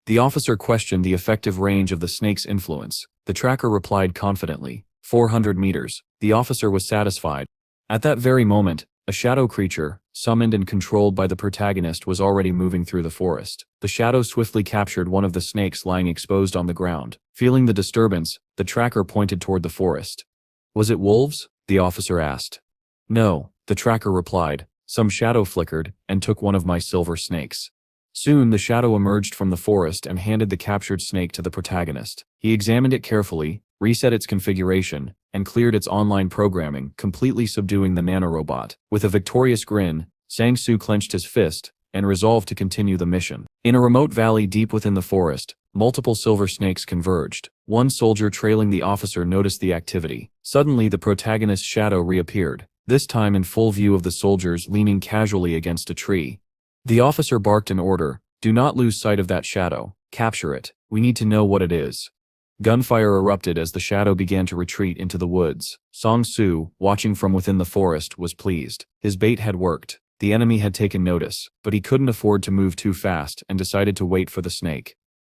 The officer questioned the effective range of the snake's influence. The tracker replied confidently, 400 meters. The officer was satisfied. At that very moment, a shadow creature, summoned and controlled by the protagonist, was already moving through the forest. The shadow swiftly captured one of the snakes lying exposed on the ground. Feeling the disturbance, the tracker pointed toward the forest. "Was it wolves?" the officer asked. "No," the tracker replied. "Some shadow flickered and took one of my silver snakes." Soon the shadow emerged from the forest and handed the captured snake to the protagonist. He examined it carefully, reset its configuration, and cleared its online programming, completely subduing the nanorobot. With a victorious grin, Zhang Su clenched his fist and resolved to continue the mission. In a remote valley deep within the forest, multiple silver snakes converged. One soldier trailing the officer noticed the activity. Suddenly the protagonist's shadow reappeared, this time in full view of the soldiers leaning casually against a tree. The officer barked an order, "Do not lose sight of that shadow." Capture it. We need to know what it is. Gunfire erupted as the shadow began to retreat into the woods. Song Su, watching from within the forest, was pleased. His bait had worked. The enemy had taken notice, but he couldn't afford to move too fast and decided to wait for the snake.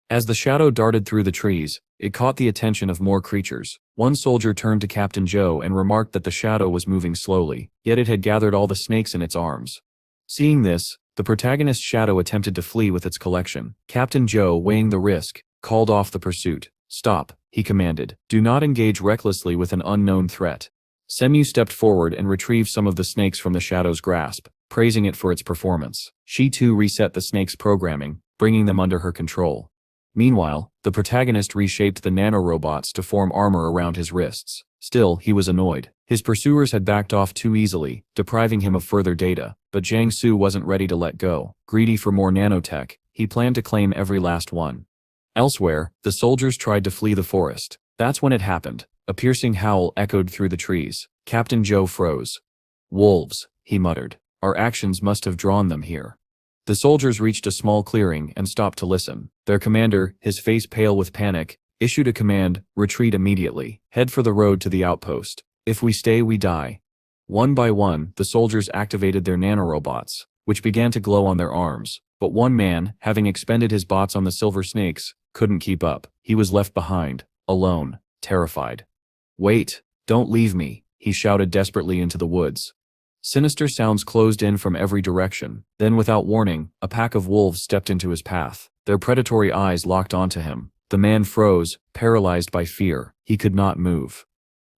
As the shadow darted through the trees, it caught the attention of more creatures. One soldier turned to Captain Joe and remarked that the shadow was moving slowly, yet it had gathered all the snakes in its arms. Seeing this, the protagonist's shadow attempted to flee with its collection. Captain Joe, weighing the risk, called off the pursuit. "Stop," he commanded. "Do not engage recklessly with an unknown threat." Semu stepped forward and retrieved some of the snakes from the shadow's grasp, praising it for its performance. She too reset the snake's programming, bringing them under her control. Meanwhile, the protagonist reshaped the nanorobots to form armor around his wrists. Still, he was annoyed. His pursuers had backed off too easily, depriving him of further data, but Jiang Su wasn't ready to let go. Greedy for more nanotech, he planned to claim every last one. Elsewhere, the soldiers tried to flee the forest. That's when it happened. A piercing howl echoed through the trees. Captain Joe froze. "Wolves," he muttered. "Our actions must have drawn them here." The soldiers reached a small clearing and stopped to listen. Their commander, his face pale with panic, issued a command: "Retreat immediately. Head for the road to the outpost. If we stay, we die." One by one, the soldiers activated their nanorobots, which began to glow on their arms. But one man, having expended his bots on the silver snakes, couldn't keep up. He was left behind, alone, terrified. "Wait, don't leave me," he shouted desperately into the woods. Sinister sounds closed in from every direction. Then, without warning, a pack of wolves stepped into his path. Their predatory eyes locked onto him. The man froze, paralyzed by fear. He could not move.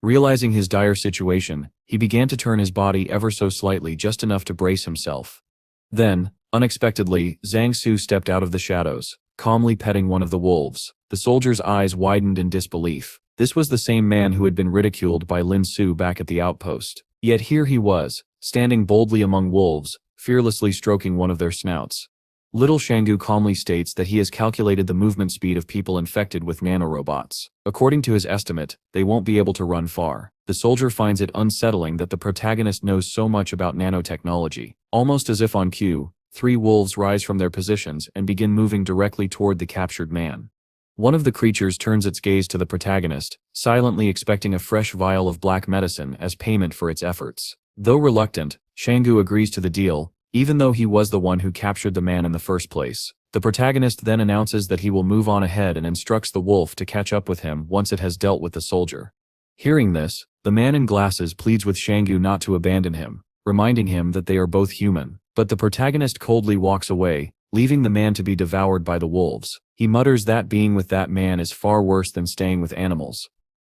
Realizing his dire situation, he began to turn his body ever so slightly, just enough to brace himself. Then, unexpectedly, Zhang Su stepped out of the shadows, calmly petting one of the wolves. The soldier's eyes widened in disbelief. This was the same man who had been ridiculed by Lin Su back at the outpost. Yet here he was, standing boldly among wolves, fearlessly stroking one of their snouts. Little Shangu calmly states that he has calculated the movement speed of people infected with nanorobots. According to his estimate, they won't be able to run far. The soldier finds it unsettling that the protagonist knows so much about nanotechnology. Almost as if on cue, 3 wolves rise from their positions and begin moving directly toward the captured man. One of the creatures turns its gaze to the protagonist, silently expecting a fresh vial of black medicine as payment for its efforts. Though reluctant, Shangu agrees to the deal, even though he was the one who captured the man in the first place. The protagonist then announces that he will move on ahead and instructs the wolf to catch up with him once it has dealt with the soldier. Hearing this, the man in glasses pleads with Shangu not to abandon him, reminding him that they are both human. But the protagonist coldly walks away, leaving the man to be devoured by the wolves. He mutters that being with that man is far worse than staying with animals.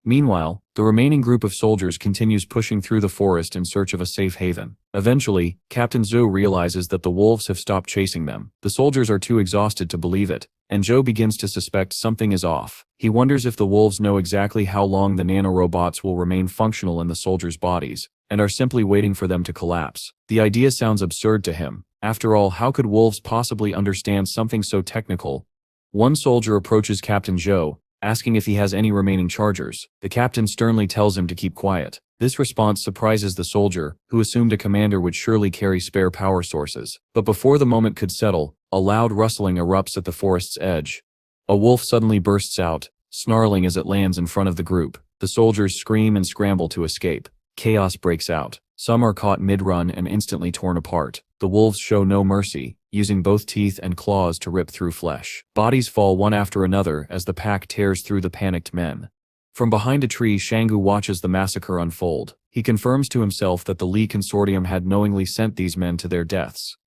Meanwhile, the remaining group of soldiers continues pushing through the forest in search of a safe haven. Eventually, Captain Zhou realizes that the wolves have stopped chasing them. The soldiers are too exhausted to believe it, and Zhou begins to suspect something is off. He wonders if the wolves know exactly how long the nanorobots will remain functional in the soldiers' bodies, and are simply waiting for them to collapse. The idea sounds absurd to him. After all, how could wolves possibly understand something so technical? One soldier approaches Captain Zhou, asking if he has any remaining chargers. The captain sternly tells him to keep quiet. This response surprises the soldier, who assumed a commander would surely carry spare power sources. But before the moment could settle, a loud rustling erupts at the forest's edge. A wolf suddenly bursts out, snarling as it lands in front of the group. The soldiers scream and scramble to escape. Chaos breaks out. Some are caught mid-run and instantly torn apart. The wolves show no mercy, using both teeth and claws to rip through flesh. Bodies fall one after another as the pack tears through the panicked men. From behind a tree, Shangu watches the massacre unfold. He confirms to himself that the Li Consortium had knowingly sent these men to their deaths.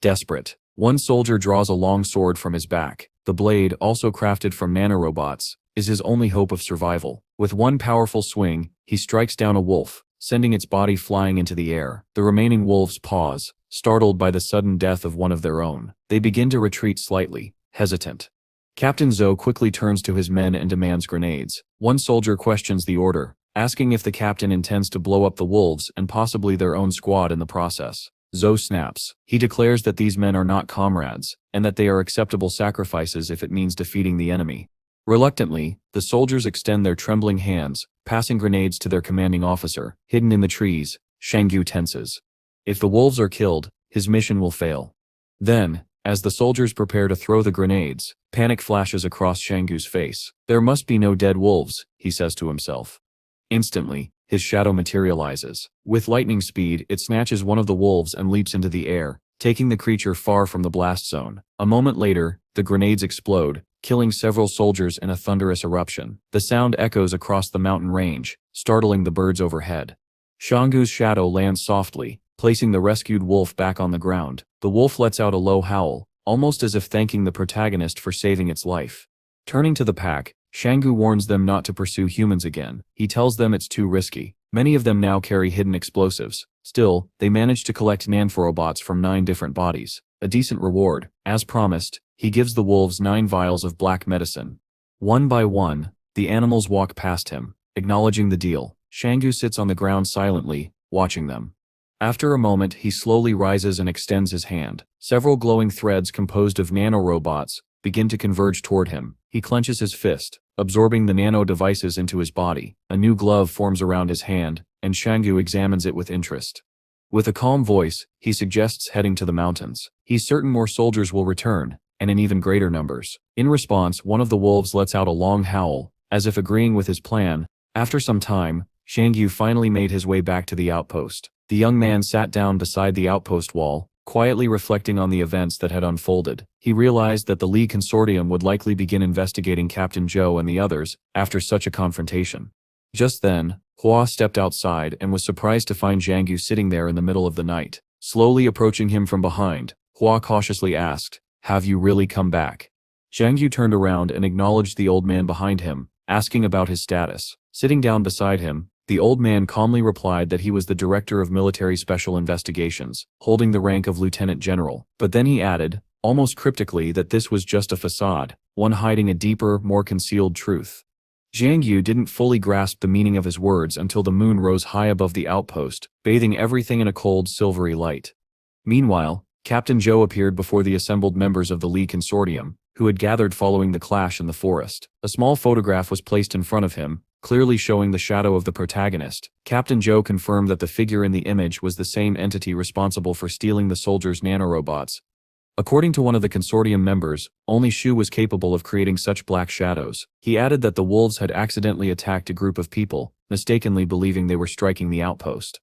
Desperate, one soldier draws a long sword from his back. The blade, also crafted from nanorobots, is his only hope of survival. With one powerful swing, he strikes down a wolf, sending its body flying into the air. The remaining wolves pause, startled by the sudden death of one of their own. They begin to retreat slightly, hesitant. Captain Zhou quickly turns to his men and demands grenades. One soldier questions the order, asking if the captain intends to blow up the wolves and possibly their own squad in the process. Zhou snaps. He declares that these men are not comrades, and that they are acceptable sacrifices if it means defeating the enemy. Reluctantly, the soldiers extend their trembling hands, passing grenades to their commanding officer. Hidden in the trees, Shangu tenses. If the wolves are killed, his mission will fail. Then, as the soldiers prepare to throw the grenades, Panic flashes across Shangu's face. There must be no dead wolves, he says to himself. Instantly, his shadow materializes. With lightning speed, it snatches one of the wolves and leaps into the air, taking the creature far from the blast zone. A moment later, the grenades explode, killing several soldiers in a thunderous eruption. The sound echoes across the mountain range, startling the birds overhead. Shangu's shadow lands softly, placing the rescued wolf back on the ground. The wolf lets out a low howl, almost as if thanking the protagonist for saving its life. Turning to the pack, Shangu warns them not to pursue humans again. He tells them it's too risky. Many of them now carry hidden explosives. Still, they manage to collect nanorobots from 9 different bodies. A decent reward. As promised, he gives the wolves 9 vials of black medicine. One by one, the animals walk past him, acknowledging the deal. Shangu sits on the ground silently, watching them. After a moment, he slowly rises and extends his hand. Several glowing threads composed of nanorobots begin to converge toward him. He clenches his fist, absorbing the nano devices into his body. A new glove forms around his hand, and Shangu examines it with interest. With a calm voice, he suggests heading to the mountains. He's certain more soldiers will return, and in even greater numbers. In response, one of the wolves lets out a long howl, as if agreeing with his plan. After some time, Shangu finally made his way back to the outpost. The young man sat down beside the outpost wall, quietly reflecting on the events that had unfolded. He realized that the Lee Consortium would likely begin investigating Captain Zhou and the others after such a confrontation. Just then, Hua stepped outside and was surprised to find Shangu sitting there in the middle of the night. Slowly approaching him from behind, Hua cautiously asked, "Have you really come back?" Shangu turned around and acknowledged the old man behind him, asking about his status. Sitting down beside him, the old man calmly replied that he was the director of military special investigations, holding the rank of lieutenant general. But then he added, almost cryptically, that this was just a facade, one hiding a deeper, more concealed truth. Shangu didn't fully grasp the meaning of his words until the moon rose high above the outpost, bathing everything in a cold, silvery light. Meanwhile, Captain Zhou appeared before the assembled members of the Lee Consortium, who had gathered following the clash in the forest. A small photograph was placed in front of him, clearly showing the shadow of the protagonist. Captain Zhou confirmed that the figure in the image was the same entity responsible for stealing the soldiers' nanorobots. According to one of the consortium members, only Shu was capable of creating such black shadows. He added that the wolves had accidentally attacked a group of people, mistakenly believing they were striking the outpost.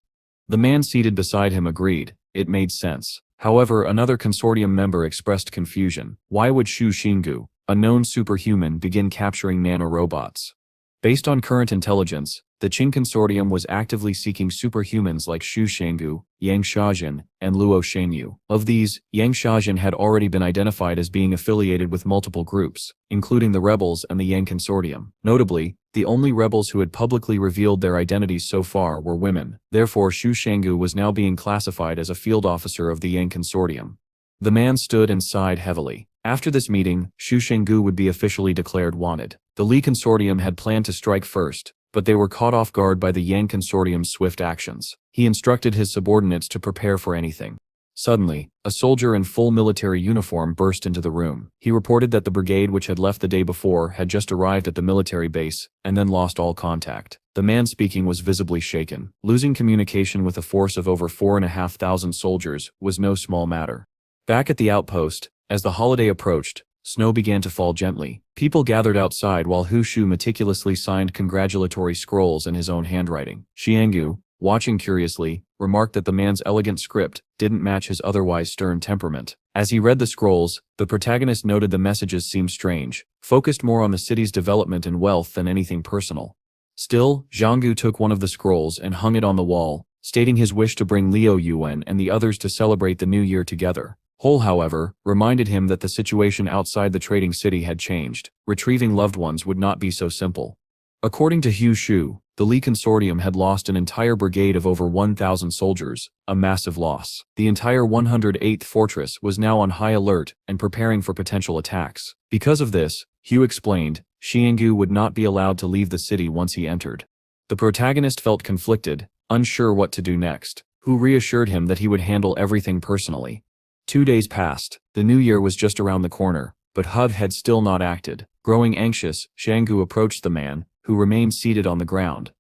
The man seated beside him agreed. It made sense. However, another consortium member expressed confusion. Why would Shu Xinggu, a known superhuman, begin capturing nanorobots? Based on current intelligence, the Qing Consortium was actively seeking superhumans like Xu Shanggu, Yang Xiaojin, and Luo Shenyu. Of these, Yang Xiaojin had already been identified as being affiliated with multiple groups, including the rebels and the Yang Consortium. Notably, the only rebels who had publicly revealed their identities so far were women. Therefore, Xu Shanggu was now being classified as a field officer of the Yang Consortium. The man stood and sighed heavily. After this meeting, Xu Shenggu would be officially declared wanted. The Li Consortium had planned to strike first, but they were caught off guard by the Yang Consortium's swift actions. He instructed his subordinates to prepare for anything. Suddenly, a soldier in full military uniform burst into the room. He reported that the brigade which had left the day before had just arrived at the military base, and then lost all contact. The man speaking was visibly shaken. Losing communication with a force of over 4,500 soldiers was no small matter. Back at the outpost, as the holiday approached, snow began to fall gently. People gathered outside while Hu Shu meticulously signed congratulatory scrolls in his own handwriting. Xianggu, watching curiously, remarked that the man's elegant script didn't match his otherwise stern temperament. As he read the scrolls, the protagonist noted the messages seemed strange, focused more on the city's development and wealth than anything personal. Still, Xianggu took one of the scrolls and hung it on the wall, stating his wish to bring Liu Yuan and the others to celebrate the new year together. Hole, however, reminded him that the situation outside the trading city had changed. Retrieving loved ones would not be so simple. According to Hu Shu, the Li Consortium had lost an entire brigade of over 1,000 soldiers, a massive loss. The entire 108th Fortress was now on high alert and preparing for potential attacks. Because of this, Hu explained, Xianggu would not be allowed to leave the city once he entered. The protagonist felt conflicted, unsure what to do next. Hu reassured him that he would handle everything personally. 2 days passed. The new year was just around the corner, but Hud had still not acted. Growing anxious, Xianggu approached the man, who remained seated on the ground.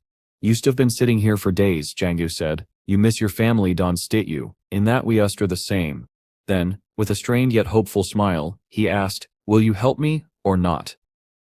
"You've been sitting here for days," Xianggu said. "You miss your family, don't you? In that we are the same." Then, with a strained yet hopeful smile, he asked, Will you help me, or not?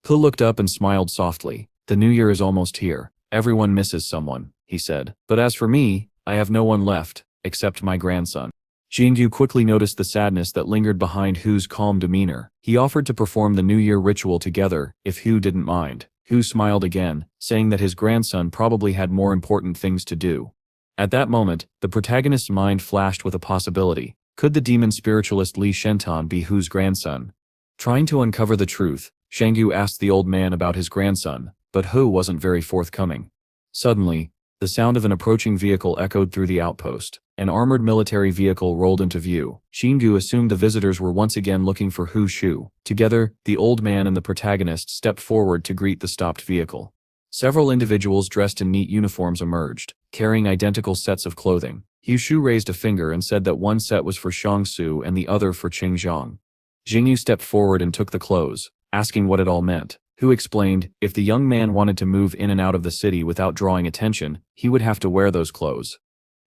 He looked up and smiled softly. The new year is almost here. Everyone misses someone, he said. But as for me, I have no one left, except my grandson. Jingyu quickly noticed the sadness that lingered behind Hu's calm demeanor. He offered to perform the New Year ritual together, if Hu didn't mind. Hu smiled again, saying that his grandson probably had more important things to do. At that moment, the protagonist's mind flashed with a possibility. Could the demon spiritualist Li Shentan be Hu's grandson? Trying to uncover the truth, Shangyu asked the old man about his grandson, but Hu wasn't very forthcoming. Suddenly, the sound of an approaching vehicle echoed through the outpost. An armored military vehicle rolled into view. Shingyu assumed the visitors were once again looking for Hu Shu. Together, the old man and the protagonist stepped forward to greet the stopped vehicle. Several individuals dressed in neat uniforms emerged, carrying identical sets of clothing. Hu Shu raised a finger and said that one set was for Shangsu and the other for Qingzhang. Jingyu stepped forward and took the clothes, asking what it all meant. Hu explained, if the young man wanted to move in and out of the city without drawing attention, he would have to wear those clothes.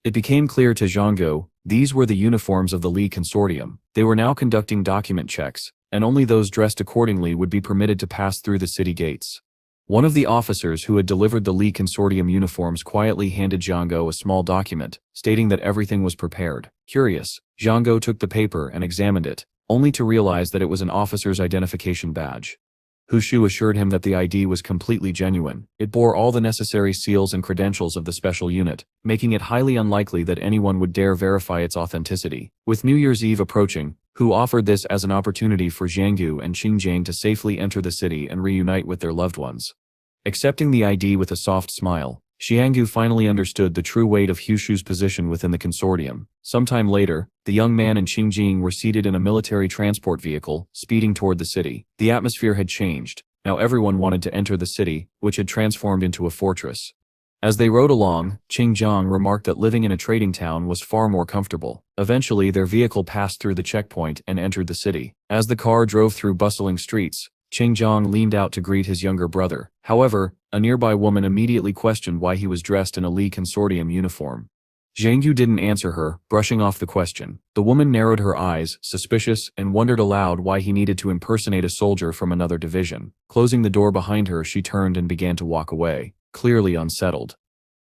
It became clear to Zhangguo, these were the uniforms of the Li Consortium. They were now conducting document checks, and only those dressed accordingly would be permitted to pass through the city gates. One of the officers who had delivered the Li Consortium uniforms quietly handed Zhangguo a small document, stating that everything was prepared. Curious, Zhangguo took the paper and examined it, only to realize that it was an officer's identification badge. Hu Shu assured him that the ID was completely genuine. It bore all the necessary seals and credentials of the special unit, making it highly unlikely that anyone would dare verify its authenticity. With New Year's Eve approaching, Hu offered this as an opportunity for Zhanggu and Qingjiang to safely enter the city and reunite with their loved ones. Accepting the ID with a soft smile, Xianggu finally understood the true weight of Hu Shu's position within the consortium. Sometime later, the young man and Qingjing were seated in a military transport vehicle, speeding toward the city. The atmosphere had changed. Now everyone wanted to enter the city, which had transformed into a fortress. As they rode along, Qingjiang remarked that living in a trading town was far more comfortable. Eventually, their vehicle passed through the checkpoint and entered the city. As the car drove through bustling streets, Qingjiang leaned out to greet his younger brother. However, a nearby woman immediately questioned why he was dressed in a Li Consortium uniform. Zhanggu didn't answer her, brushing off the question. The woman narrowed her eyes, suspicious, and wondered aloud why he needed to impersonate a soldier from another division. Closing the door behind her, she turned and began to walk away, clearly unsettled.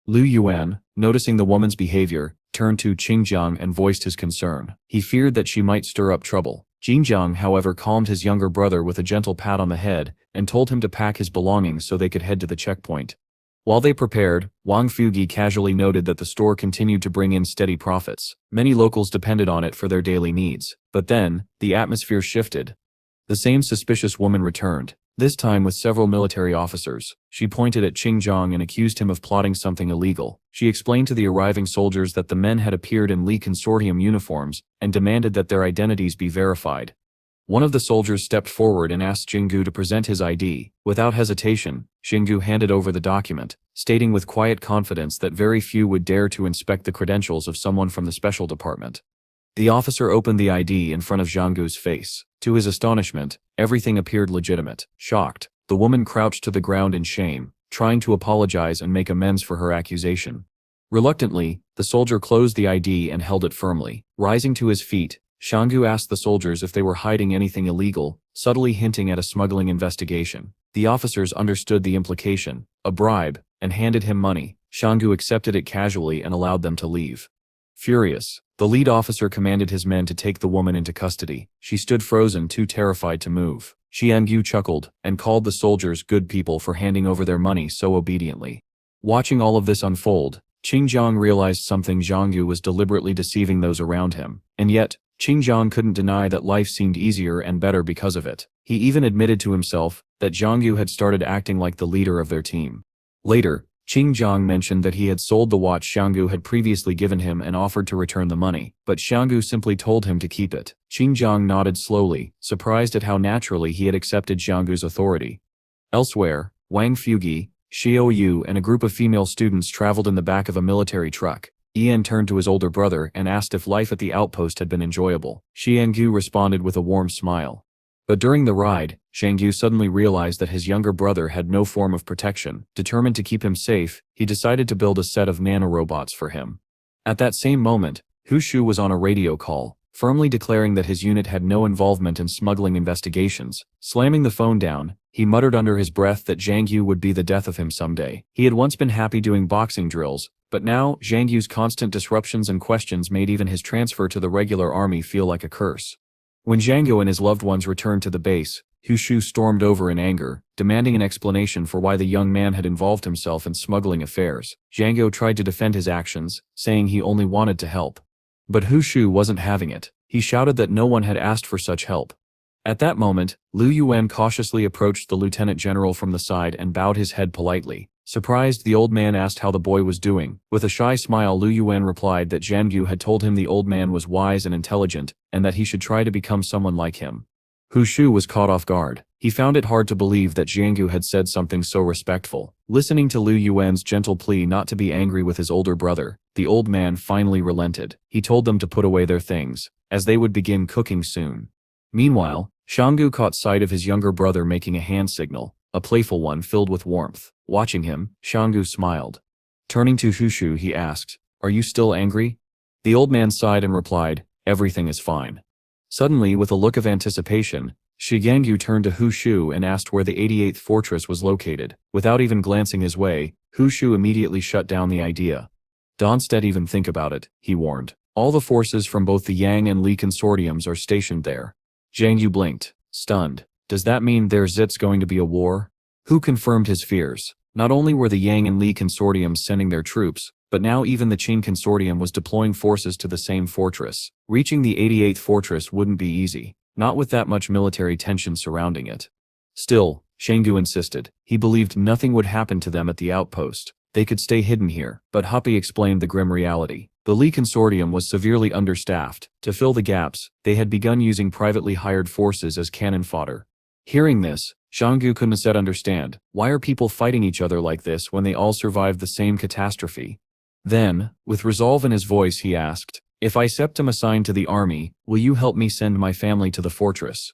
Lu Yuan, noticing the woman's behavior, turned to Qingjiang and voiced his concern. He feared that she might stir up trouble. Qingjiang, however, calmed his younger brother with a gentle pat on the head and told him to pack his belongings so they could head to the checkpoint. While they prepared, Wang Fugi casually noted that the store continued to bring in steady profits. Many locals depended on it for their daily needs. But then, the atmosphere shifted. The same suspicious woman returned, this time with several military officers. She pointed at Qingjiang and accused him of plotting something illegal. She explained to the arriving soldiers that the men had appeared in Li Consortium uniforms and demanded that their identities be verified. One of the soldiers stepped forward and asked Jinggu to present his ID. Without hesitation, Jinggu handed over the document, stating with quiet confidence that very few would dare to inspect the credentials of someone from the special department. The officer opened the ID in front of Zhanggu's face. To his astonishment, everything appeared legitimate. Shocked, the woman crouched to the ground in shame, trying to apologize and make amends for her accusation. Reluctantly, the soldier closed the ID and held it firmly. Rising to his feet, Zhanggu asked the soldiers if they were hiding anything illegal, subtly hinting at a smuggling investigation. The officers understood the implication, a bribe, and handed him money. Zhanggu accepted it casually and allowed them to leave. Furious, the lead officer commanded his men to take the woman into custody. She stood frozen, too terrified to move. Xiangyu chuckled and called the soldiers good people for handing over their money so obediently. Watching all of this unfold, Qingjiang realized something: Zhanggu was deliberately deceiving those around him. And yet, Qingjiang couldn't deny that life seemed easier and better because of it. He even admitted to himself that Zhanggu had started acting like the leader of their team. Later, Qingjiang mentioned that he had sold the watch Xianggu had previously given him and offered to return the money, but Xianggu simply told him to keep it. Qingjiang nodded slowly, surprised at how naturally he had accepted Xianggu's authority. Elsewhere, Wang Fugi, Xiao Yu and a group of female students traveled in the back of a military truck. Ian turned to his older brother and asked if life at the outpost had been enjoyable. Xianggu responded with a warm smile. But during the ride, Xianggu suddenly realized that his younger brother had no form of protection. Determined to keep him safe, he decided to build a set of nanorobots for him. At that same moment, Hu Shu was on a radio call. firmly declaring that his unit had no involvement in smuggling investigations. Slamming the phone down, he muttered under his breath that Zhang Yu would be the death of him someday. He had once been happy doing boxing drills, but now Zhang Yu's constant disruptions and questions made even his transfer to the regular army feel like a curse. When Zhang Yu and his loved ones returned to the base, Hu Shu stormed over in anger, demanding an explanation for why the young man had involved himself in smuggling affairs. Zhang Yu tried to defend his actions, saying he only wanted to help. But Hu Shu wasn't having it. He shouted that no one had asked for such help. At that moment, Liu Yuan cautiously approached the lieutenant general from the side and bowed his head politely. Surprised, the old man asked how the boy was doing. With a shy smile, Liu Yuan replied that Zhang Yu had told him the old man was wise and intelligent, and that he should try to become someone like him. Hu Shu was caught off guard. He found it hard to believe that Zhang Yu had said something so respectful. Listening to Liu Yuan's gentle plea not to be angry with his older brother, the old man finally relented. He told them to put away their things, as they would begin cooking soon. Meanwhile, Shanggu caught sight of his younger brother making a hand signal, a playful one filled with warmth. Watching him, Shanggu smiled. Turning to Hu Shu, he asked, "Are you still angry?" The old man sighed and replied, "Everything is fine." Suddenly, with a look of anticipation, Shi Yangyu turned to Hu Shu and asked where the 88th fortress was located. Without even glancing his way, Hu Shu immediately shut down the idea. "Don't even think about it," he warned. "All the forces from both the Yang and Li consortiums are stationed there." Zhang Yu blinked, stunned. "Does that mean there's going to be a war?" Hu confirmed his fears. Not only were the Yang and Li consortiums sending their troops, but now even the Qin consortium was deploying forces to the same fortress. Reaching the 88th fortress wouldn't be easy, not with that much military tension surrounding it. Still, Shanggu insisted. He believed nothing would happen to them at the outpost. They could stay hidden here, but Huppy explained the grim reality. The Li consortium was severely understaffed. To fill the gaps, they had begun using privately hired forces as cannon fodder. Hearing this, Shanggu couldn't said understand. Why are people fighting each other like this when they all survived the same catastrophe? Then, with resolve in his voice, he asked, "If I am assigned to the army, will you help me send my family to the fortress?"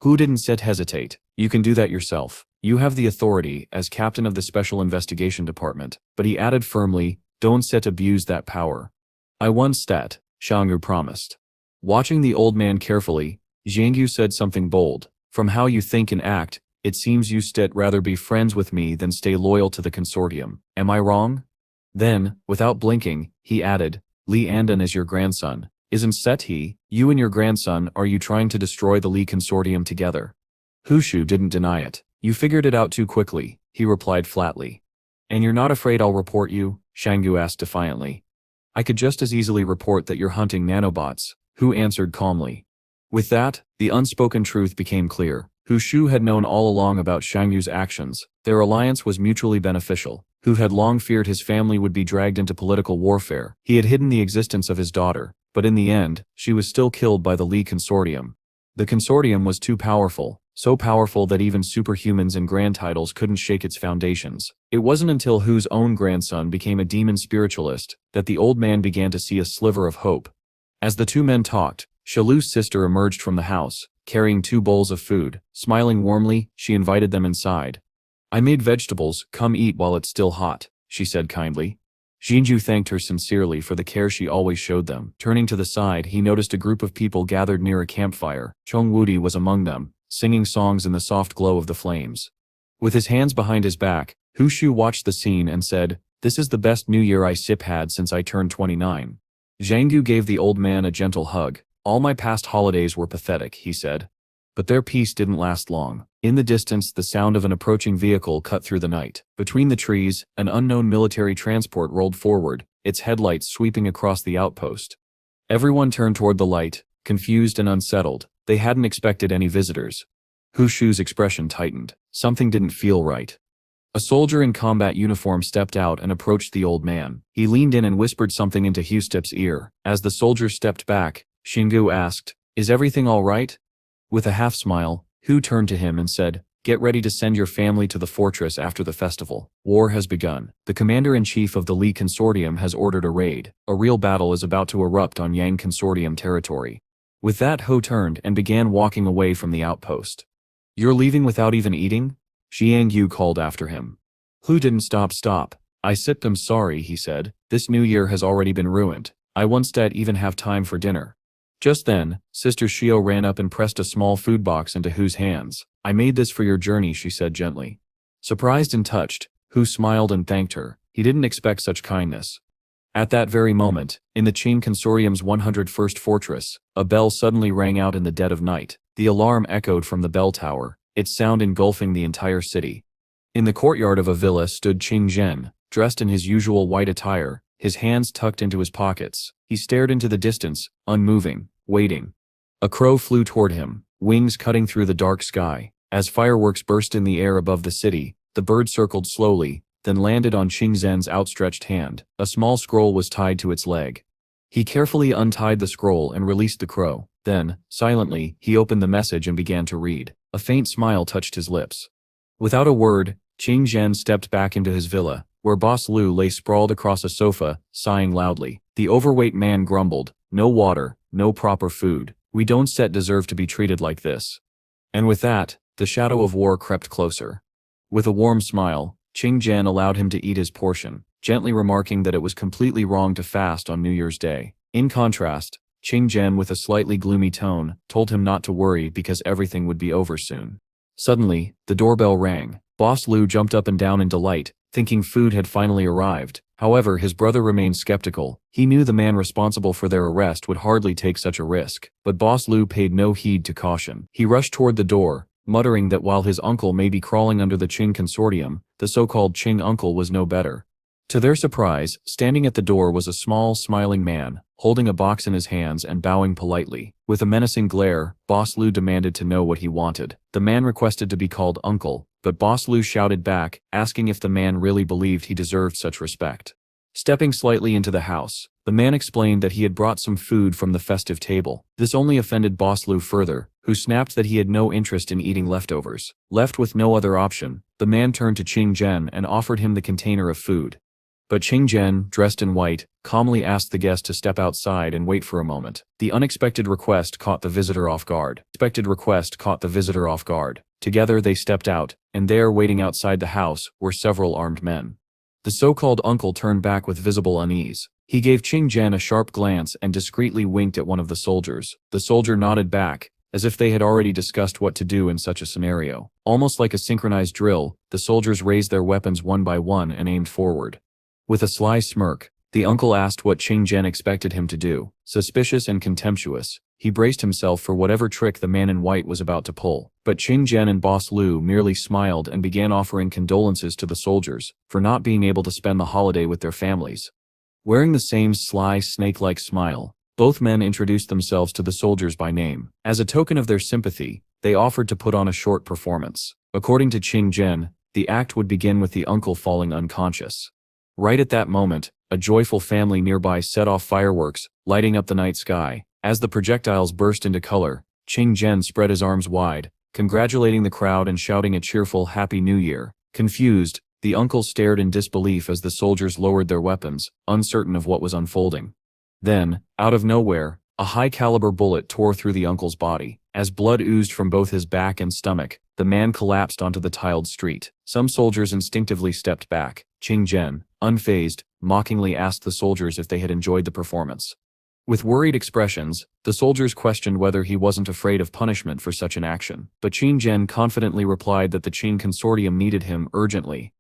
Hu didn't hesitate. "You can do that yourself. You have the authority as captain of the Special Investigation Department." But he added firmly, "Don't abuse that power." "I once that," Shanggu promised. Watching the old man carefully, Zhangyu said something bold. "From how you think and act, it seems you rather be friends with me than stay loyal to the consortium. Am I wrong?" Then, without blinking, he added, "Li Andan is your grandson. Isn't he? You and your grandson, are you trying to destroy the Li consortium together?" Hu Shu didn't deny it. "You figured it out too quickly," he replied flatly. "And you're not afraid I'll report you?" Shanggu asked defiantly. "I could just as easily report that you're hunting nanobots," Hu answered calmly. With that, the unspoken truth became clear. Hu Shu had known all along about Shanggu's actions. Their alliance was mutually beneficial. Hu had long feared his family would be dragged into political warfare. He had hidden the existence of his daughter, but in the end, she was still killed by the Li consortium. The consortium was too powerful, so powerful that even superhumans and grand titles couldn't shake its foundations. It wasn't until Hu's own grandson became a demon spiritualist that the old man began to see a sliver of hope. As the two men talked, Shalu's sister emerged from the house, carrying 2 bowls of food. Smiling warmly, she invited them inside. "I made vegetables, come eat while it's still hot," she said kindly. Jinju thanked her sincerely for the care she always showed them. Turning to the side, he noticed a group of people gathered near a campfire. Chong Wudi was among them, singing songs in the soft glow of the flames. With his hands behind his back, Hu Shu watched the scene and said, "This is the best New Year I had since I turned 29. Zhanggu gave the old man a gentle hug. "All my past holidays were pathetic," he said. But their peace didn't last long. In the distance, the sound of an approaching vehicle cut through the night. Between the trees, an unknown military transport rolled forward, its headlights sweeping across the outpost. Everyone turned toward the light, confused and unsettled. They hadn't expected any visitors. Hu Shu's expression tightened. Something didn't feel right. A soldier in combat uniform stepped out and approached the old man. He leaned in and whispered something into Hustep's ear. As the soldier stepped back, Shingu asked, "Is everything all right?" With a half smile, Hu turned to him and said, "Get ready to send your family to the fortress after the festival. War has begun. The commander-in-chief of the Li consortium has ordered a raid. A real battle is about to erupt on Yang consortium territory." With that, Ho turned and began walking away from the outpost. "You're leaving without even eating?" Xiang Yu called after him. Hu didn't stop. "I'm sorry," he said. "This new year has already been ruined. I won't even have time for dinner." Just then, Sister Shio ran up and pressed a small food box into Hu's hands. "I made this for your journey," she said gently. Surprised and touched, Hu smiled and thanked her. He didn't expect such kindness. At that very moment, in the Qing Consortium's 101st fortress, a bell suddenly rang out in the dead of night. The alarm echoed from the bell tower, its sound engulfing the entire city. In the courtyard of a villa stood Qing Zhen, dressed in his usual white attire, his hands tucked into his pockets. He stared into the distance, unmoving, waiting. A crow flew toward him, wings cutting through the dark sky. As fireworks burst in the air above the city, the bird circled slowly, then landed on Qing Zhen's outstretched hand. A small scroll was tied to its leg. He carefully untied the scroll and released the crow. Then, silently, he opened the message and began to read. A faint smile touched his lips. Without a word, Qing Zhen stepped back into his villa, where Boss Lu lay sprawled across a sofa, sighing loudly. The overweight man grumbled, "No water, no proper food. We don't deserve to be treated like this." And with that, the shadow of war crept closer. With a warm smile, Qing Zhen allowed him to eat his portion, gently remarking that it was completely wrong to fast on New Year's Day. In contrast, Qing Zhen, with a slightly gloomy tone, told him not to worry because everything would be over soon. Suddenly, the doorbell rang. Boss Lu jumped up and down in delight, thinking food had finally arrived. However, his brother remained skeptical. He knew the man responsible for their arrest would hardly take such a risk. But Boss Lu paid no heed to caution. He rushed toward the door, muttering that while his uncle may be crawling under the Qing Consortium, the so-called Qing uncle was no better. To their surprise, standing at the door was a small, smiling man, holding a box in his hands and bowing politely. With a menacing glare, Boss Lu demanded to know what he wanted. The man requested to be called uncle, but Boss Lu shouted back, asking if the man really believed he deserved such respect. Stepping slightly into the house, the man explained that he had brought some food from the festive table. This only offended Boss Lu further, who snapped that he had no interest in eating leftovers. Left with no other option, the man turned to Qing Zhen and offered him the container of food. But Qing Zhen, dressed in white, calmly asked the guest to step outside and wait for a moment. The unexpected request caught the visitor off guard. Together they stepped out, and there, waiting outside the house, were several armed men. The so-called uncle turned back with visible unease. He gave Qing Zhen a sharp glance and discreetly winked at one of the soldiers. The soldier nodded back, as if they had already discussed what to do in such a scenario. Almost like a synchronized drill, the soldiers raised their weapons one by one and aimed forward. With a sly smirk, the uncle asked what Qing Zhen expected him to do. Suspicious and contemptuous, he braced himself for whatever trick the man in white was about to pull. But Qing Zhen and Boss Lu merely smiled and began offering condolences to the soldiers for not being able to spend the holiday with their families. Wearing the same sly, snake-like smile, both men introduced themselves to the soldiers by name. As a token of their sympathy, they offered to put on a short performance. According to Qing Zhen, the act would begin with the uncle falling unconscious. Right at that moment, a joyful family nearby set off fireworks, lighting up the night sky. As the projectiles burst into color, Qing Zhen spread his arms wide, congratulating the crowd and shouting a cheerful Happy New Year. Confused, the uncle stared in disbelief as the soldiers lowered their weapons, uncertain of what was unfolding. Then, out of nowhere, a high-caliber bullet tore through the uncle's body. As blood oozed from both his back and stomach, the man collapsed onto the tiled street. Some soldiers instinctively stepped back. Qing Zhen, unfazed, mockingly asked the soldiers if they had enjoyed the performance. With worried expressions, the soldiers questioned whether he wasn't afraid of punishment for such an action. But Qing Zhen confidently replied that the Qing Consortium needed him urgently.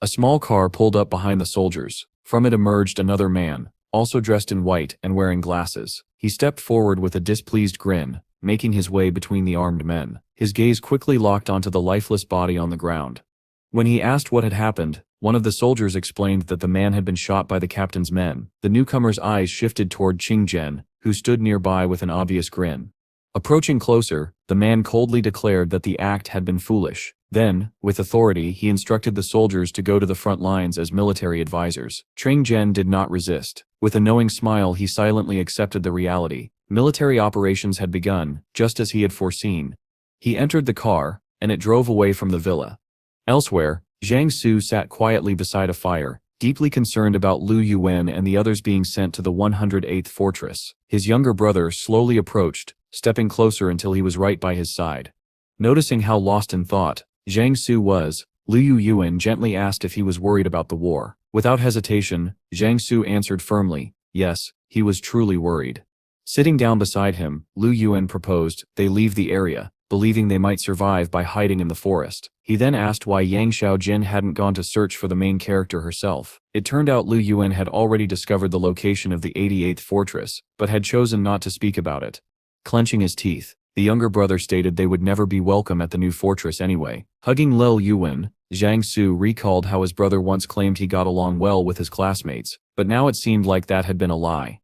A small car pulled up behind the soldiers. From it emerged another man, also dressed in white and wearing glasses. He stepped forward with a displeased grin, making his way between the armed men. His gaze quickly locked onto the lifeless body on the ground. When he asked what had happened, one of the soldiers explained that the man had been shot by the captain's men. The newcomer's eyes shifted toward Qing Zhen, who stood nearby with an obvious grin. Approaching closer, the man coldly declared that the act had been foolish. Then, with authority, he instructed the soldiers to go to the front lines as military advisors. Qing Zhen did not resist. With a knowing smile, he silently accepted the reality. Military operations had begun, just as he had foreseen. He entered the car, and it drove away from the villa. Elsewhere, Zhang Su sat quietly beside a fire, deeply concerned about Lu Yuan and the others being sent to the 108th fortress. His younger brother slowly approached, stepping closer until he was right by his side. Noticing how lost in thought Zhang Su was, Lu Yuan gently asked if he was worried about the war. Without hesitation, Zhang Su answered firmly, yes, he was truly worried. Sitting down beside him, Lu Yuan proposed they leave the area, believing they might survive by hiding in the forest. He then asked why Yang Xiaojin hadn't gone to search for the main character herself. It turned out Lu Yuan had already discovered the location of the 88th fortress, but had chosen not to speak about it. Clenching his teeth, the younger brother stated they would never be welcome at the new fortress anyway. Hugging Lu Yuan, Zhang Su recalled how his brother once claimed he got along well with his classmates, but now it seemed like that had been a lie.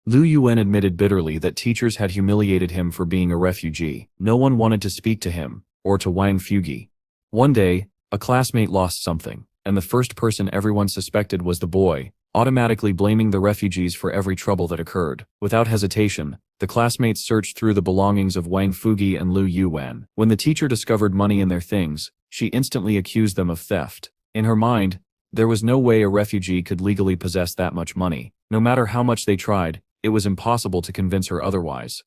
Lu Yuan admitted bitterly that teachers had humiliated him for being a refugee. No one wanted to speak to him, or to Wang Fugi. One day, a classmate lost something, and the first person everyone suspected was the boy, automatically blaming the refugees for every trouble that occurred. Without hesitation, the classmates searched through the belongings of Wang Fugi and Lu Yuan. When the teacher discovered money in their things, she instantly accused them of theft. In her mind, there was no way a refugee could legally possess that much money. No matter how much they tried, it was impossible to convince her otherwise.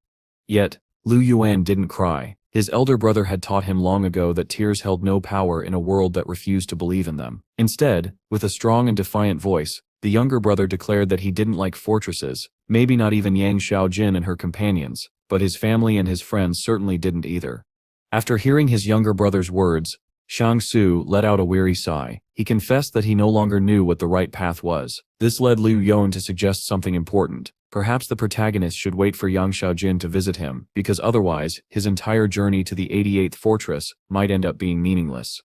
Yet, Lu Yuan didn't cry. His elder brother had taught him long ago that tears held no power in a world that refused to believe in them. Instead, with a strong and defiant voice, the younger brother declared that he didn't like fortresses, maybe not even Yang Xiaojin and her companions, but his family and his friends certainly didn't either. After hearing his younger brother's words, Shang Su let out a weary sigh. He confessed that he no longer knew what the right path was. This led Lu Yuan to suggest something important. Perhaps the protagonist should wait for Yang Xiaojin to visit him, because otherwise, his entire journey to the 88th fortress might end up being meaningless.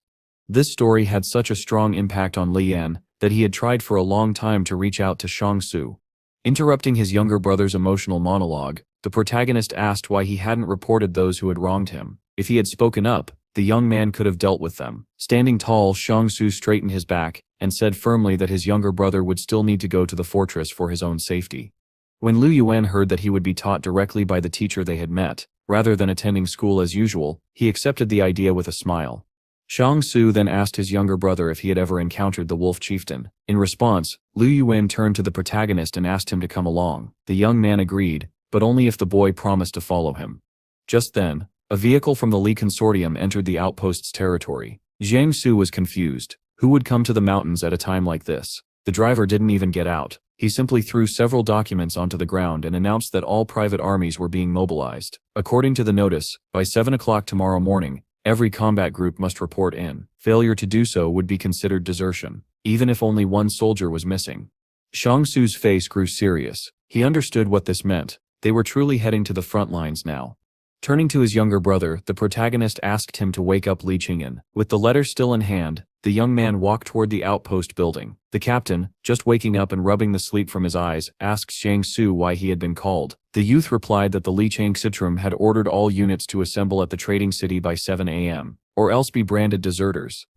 This story had such a strong impact on Li Yan that he had tried for a long time to reach out to Shang Su. Interrupting his younger brother's emotional monologue, the protagonist asked why he hadn't reported those who had wronged him. If he had spoken up, the young man could have dealt with them. Standing tall, Shang Su straightened his back and said firmly that his younger brother would still need to go to the fortress for his own safety. When Lu Yuan heard that he would be taught directly by the teacher they had met, rather than attending school as usual, he accepted the idea with a smile. Shang Su then asked his younger brother if he had ever encountered the wolf chieftain. In response, Lu Yuan turned to the protagonist and asked him to come along. The young man agreed, but only if the boy promised to follow him. Just then, a vehicle from the Li Consortium entered the outpost's territory. Zhang Su was confused. Who would come to the mountains at a time like this? The driver didn't even get out. He simply threw several documents onto the ground and announced that all private armies were being mobilized. According to the notice, by 7 o'clock tomorrow morning, every combat group must report in. Failure to do so would be considered desertion, even if only one soldier was missing. Shang Su's face grew serious. He understood what this meant. They were truly heading to the front lines now. Turning to his younger brother, the protagonist asked him to wake up Li Qingyan. With the letter still in hand, the young man walked toward the outpost building. The captain, just waking up and rubbing the sleep from his eyes, asked Shang Su why he had been called. The youth replied that the Li Changxitrum had ordered all units to assemble at the trading city by 7 a.m., or else be branded deserters.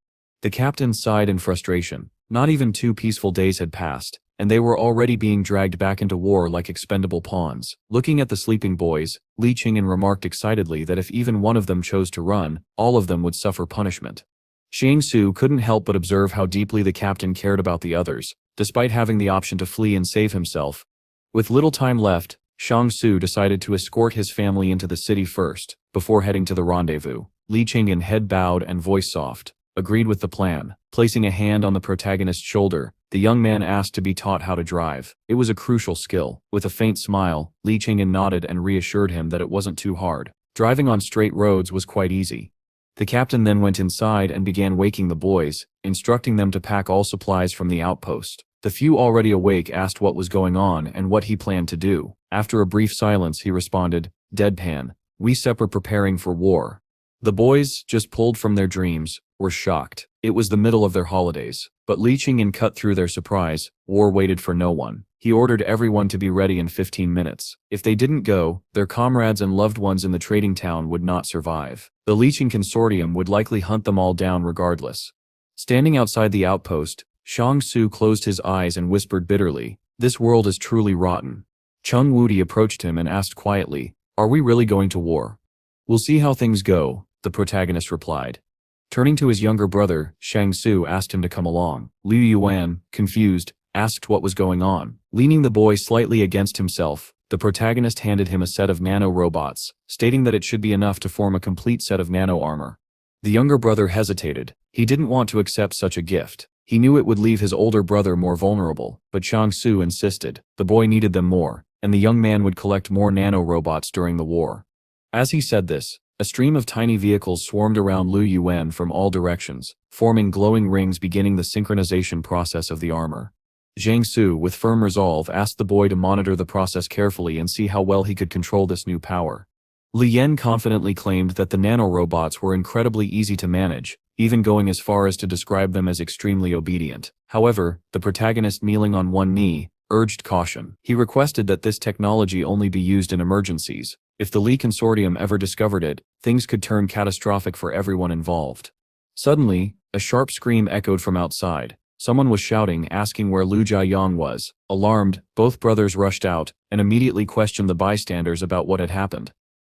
The captain sighed in frustration. Not even 2 peaceful days had passed, and they were already being dragged back into war like expendable pawns. Looking at the sleeping boys, Li Qingyan remarked excitedly that if even one of them chose to run, all of them would suffer punishment. Shang Su couldn't help but observe how deeply the captain cared about the others, despite having the option to flee and save himself. With little time left, Shang Su decided to escort his family into the city first, before heading to the rendezvous. Li Qingyan, head bowed and voice soft, agreed with the plan. Placing a hand on the protagonist's shoulder, the young man asked to be taught how to drive. It was a crucial skill. With a faint smile, Li Qingyan nodded and reassured him that it wasn't too hard. Driving on straight roads was quite easy. The captain then went inside and began waking the boys, instructing them to pack all supplies from the outpost. The few already awake asked what was going on and what he planned to do. After a brief silence, he responded, deadpan, "We separate preparing for war." The boys, just pulled from their dreams, were shocked. It was the middle of their holidays, but Li Qingyan cut through their surprise. War waited for no one. He ordered everyone to be ready in 15 minutes. If they didn't go, their comrades and loved ones in the trading town would not survive. The Li Qing Consortium would likely hunt them all down regardless. Standing outside the outpost, Shang Su closed his eyes and whispered bitterly, "This world is truly rotten." Chung Wudi approached him and asked quietly, "Are we really going to war?" "We'll see how things go," the protagonist replied. Turning to his younger brother, Shang Su asked him to come along. Liu Yuan, confused, asked what was going on. Leaning the boy slightly against himself, the protagonist handed him a set of nano-robots, stating that it should be enough to form a complete set of nano-armor. The younger brother hesitated. He didn't want to accept such a gift. He knew it would leave his older brother more vulnerable, but Shang Su insisted. The boy needed them more, and the young man would collect more nano-robots during the war. As he said this, a stream of tiny vehicles swarmed around Lu Yuan from all directions, forming glowing rings beginning the synchronization process of the armor. Zhang Su, with firm resolve, asked the boy to monitor the process carefully and see how well he could control this new power. Li Yan confidently claimed that the nanorobots were incredibly easy to manage, even going as far as to describe them as extremely obedient. However, the protagonist, kneeling on one knee, urged caution. He requested that this technology only be used in emergencies. If the Li Consortium ever discovered it, things could turn catastrophic for everyone involved. Suddenly, a sharp scream echoed from outside. Someone was shouting, asking where Lu Jiayang was. Alarmed, both brothers rushed out, and immediately questioned the bystanders about what had happened.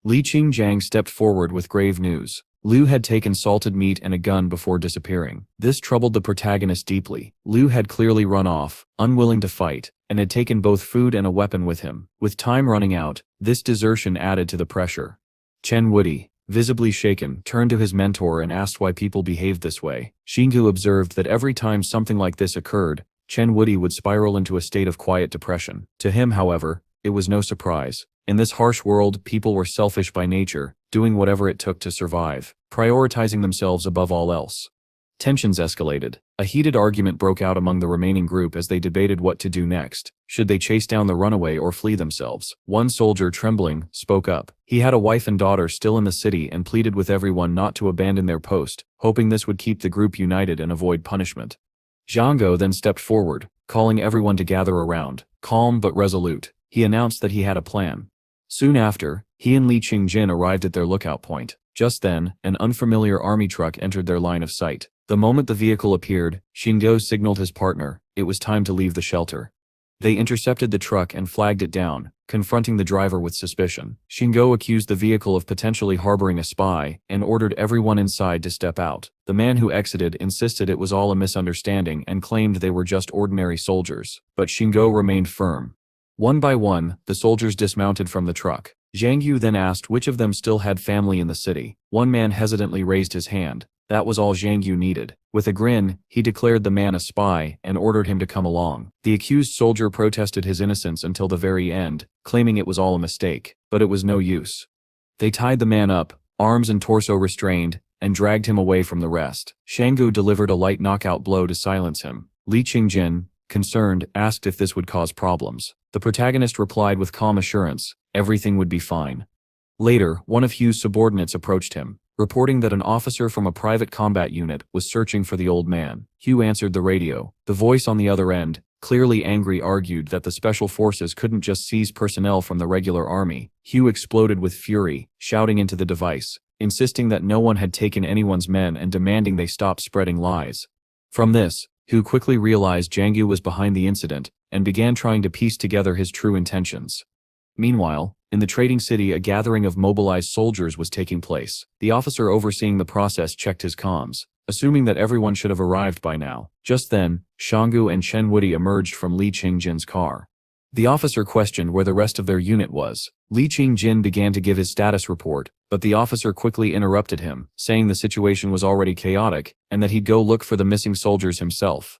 Li Qingjiang stepped forward with grave news. Lu had taken salted meat and a gun before disappearing. This troubled the protagonist deeply. Lu had clearly run off, unwilling to fight, and had taken both food and a weapon with him. With time running out, this desertion added to the pressure. Chen Woody, visibly shaken, turned to his mentor and asked why people behaved this way. Xingu observed that every time something like this occurred, Chen Woody would spiral into a state of quiet depression. To him, however, it was no surprise. In this harsh world, people were selfish by nature, doing whatever it took to survive, prioritizing themselves above all else. Tensions escalated. A heated argument broke out among the remaining group as they debated what to do next. Should they chase down the runaway or flee themselves? One soldier, trembling, spoke up. He had a wife and daughter still in the city and pleaded with everyone not to abandon their post, hoping this would keep the group united and avoid punishment. Zhang then stepped forward, calling everyone to gather around. Calm but resolute, he announced that he had a plan. Soon after, he and Li Qingjin arrived at their lookout point. Just then, an unfamiliar army truck entered their line of sight. The moment the vehicle appeared, Xingo signaled his partner. It was time to leave the shelter. They intercepted the truck and flagged it down, confronting the driver with suspicion. Xingo accused the vehicle of potentially harboring a spy and ordered everyone inside to step out. The man who exited insisted it was all a misunderstanding and claimed they were just ordinary soldiers, but Xingo remained firm. One by one, the soldiers dismounted from the truck. Zhang Yu then asked which of them still had family in the city. One man hesitantly raised his hand. That was all Zhang Yu needed. With a grin, he declared the man a spy and ordered him to come along. The accused soldier protested his innocence until the very end, claiming it was all a mistake, but it was no use. They tied the man up, arms and torso restrained, and dragged him away from the rest. Shanggu delivered a light knockout blow to silence him. Li Qingjin, concerned, asked if this would cause problems. The protagonist replied with calm assurance, everything would be fine. Later, one of Hugh's subordinates approached him, reporting that an officer from a private combat unit was searching for the old man. Hugh answered the radio. The voice on the other end, clearly angry, argued that the special forces couldn't just seize personnel from the regular army. Hugh exploded with fury, shouting into the device, insisting that no one had taken anyone's men and demanding they stop spreading lies. From this, Hugh quickly realized Zhang was behind the incident and began trying to piece together his true intentions. Meanwhile, in the trading city, a gathering of mobilized soldiers was taking place. The officer overseeing the process checked his comms, assuming that everyone should have arrived by now. Just then, Shanggu and Chen Woody emerged from Li Qingjin's car. The officer questioned where the rest of their unit was. Li Qingjin began to give his status report, but the officer quickly interrupted him, saying the situation was already chaotic and that he'd go look for the missing soldiers himself.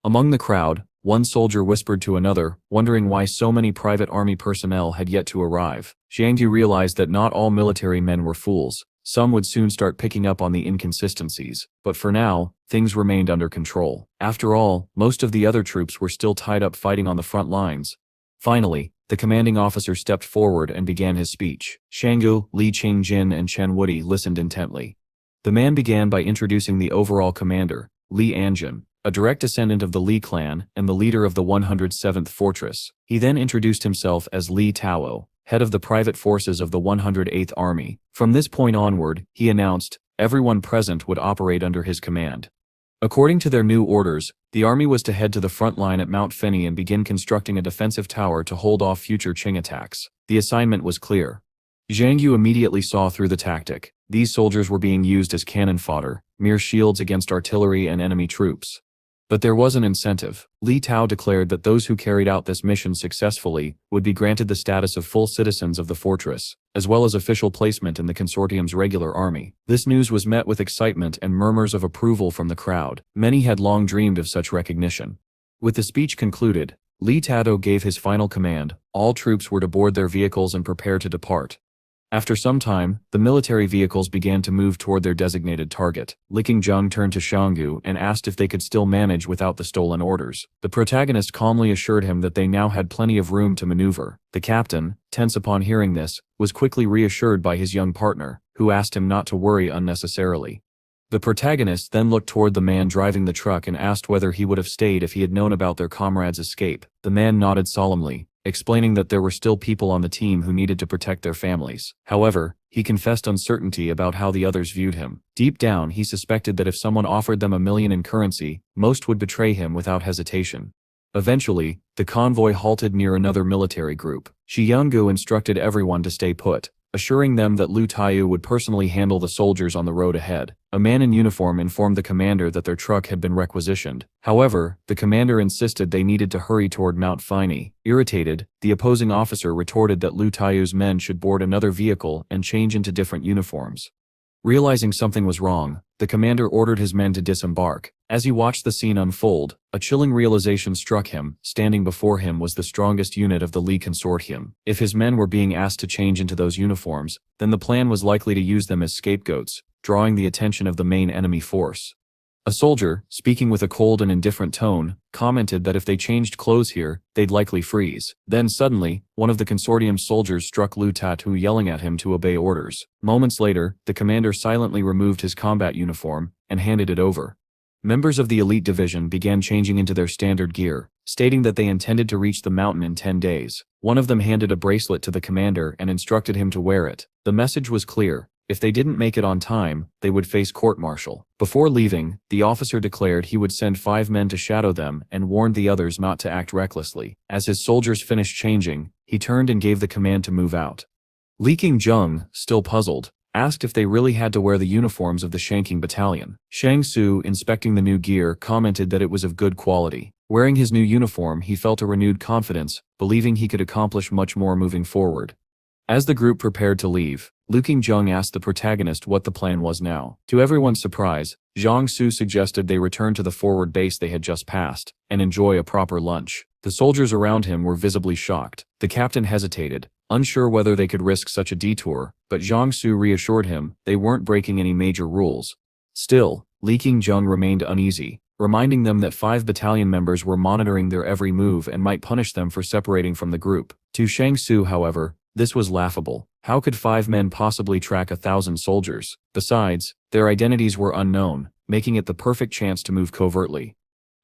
Among the crowd, one soldier whispered to another, wondering why so many private army personnel had yet to arrive. Xiangyu realized that not all military men were fools. Some would soon start picking up on the inconsistencies, but for now, things remained under control. After all, most of the other troops were still tied up fighting on the front lines. Finally, the commanding officer stepped forward and began his speech. Shanggu, Li Qingjin, and Chen Woody listened intently. The man began by introducing the overall commander, Li Anjun, a direct descendant of the Li clan and the leader of the 107th Fortress. He then introduced himself as Li Tao, head of the private forces of the 108th Army. From this point onward, he announced, everyone present would operate under his command. According to their new orders, the army was to head to the front line at Mount Feni and begin constructing a defensive tower to hold off future Qing attacks. The assignment was clear. Zhang Yu immediately saw through the tactic. These soldiers were being used as cannon fodder, mere shields against artillery and enemy troops. But there was an incentive. Li Tao declared that those who carried out this mission successfully would be granted the status of full citizens of the fortress, as well as official placement in the consortium's regular army. This news was met with excitement and murmurs of approval from the crowd. Many had long dreamed of such recognition. With the speech concluded, Li Tado gave his final command. All troops were to board their vehicles and prepare to depart. After some time, the military vehicles began to move toward their designated target. Li Qingjung turned to Shanggu and asked if they could still manage without the stolen orders. The protagonist calmly assured him that they now had plenty of room to maneuver. The captain, tense upon hearing this, was quickly reassured by his young partner, who asked him not to worry unnecessarily. The protagonist then looked toward the man driving the truck and asked whether he would have stayed if he had known about their comrade's escape. The man nodded solemnly, explaining that there were still people on the team who needed to protect their families. However, he confessed uncertainty about how the others viewed him. Deep down, he suspected that if someone offered them $1 million in currency, most would betray him without hesitation. Eventually, the convoy halted near another military group. Shi Yungu instructed everyone to stay put, assuring them that Lu Taiyu would personally handle the soldiers on the road ahead. A man in uniform informed the commander that their truck had been requisitioned. However, the commander insisted they needed to hurry toward Mount Finey. Irritated, the opposing officer retorted that Lu Taiyu's men should board another vehicle and change into different uniforms. Realizing something was wrong, the commander ordered his men to disembark. As he watched the scene unfold, a chilling realization struck him. Standing before him was the strongest unit of the Li Consortium. If his men were being asked to change into those uniforms, then the plan was likely to use them as scapegoats, drawing the attention of the main enemy force. A soldier, speaking with a cold and indifferent tone, commented that if they changed clothes here, they'd likely freeze. Then suddenly, one of the consortium's soldiers struck Lu Tatu, yelling at him to obey orders. Moments later, the commander silently removed his combat uniform and handed it over. Members of the elite division began changing into their standard gear, stating that they intended to reach the mountain in 10 days. One of them handed a bracelet to the commander and instructed him to wear it. The message was clear. If they didn't make it on time, they would face court-martial. Before leaving, the officer declared he would send 5 men to shadow them and warned the others not to act recklessly. As his soldiers finished changing, he turned and gave the command to move out. Li Qingjung, still puzzled, asked if they really had to wear the uniforms of the Shanking Battalion. Shang Su, inspecting the new gear, commented that it was of good quality. Wearing his new uniform, he felt a renewed confidence, believing he could accomplish much more moving forward. As the group prepared to leave, Li Qingjung asked the protagonist what the plan was now. To everyone's surprise, Zhang Su suggested they return to the forward base they had just passed, and enjoy a proper lunch. The soldiers around him were visibly shocked. The captain hesitated, unsure whether they could risk such a detour, but Zhang Su reassured him they weren't breaking any major rules. Still, Li Qingjung remained uneasy, reminding them that 5 battalion members were monitoring their every move and might punish them for separating from the group. To Shang Su, however, this was laughable. How could 5 men possibly track 1,000 soldiers? Besides, their identities were unknown, making it the perfect chance to move covertly.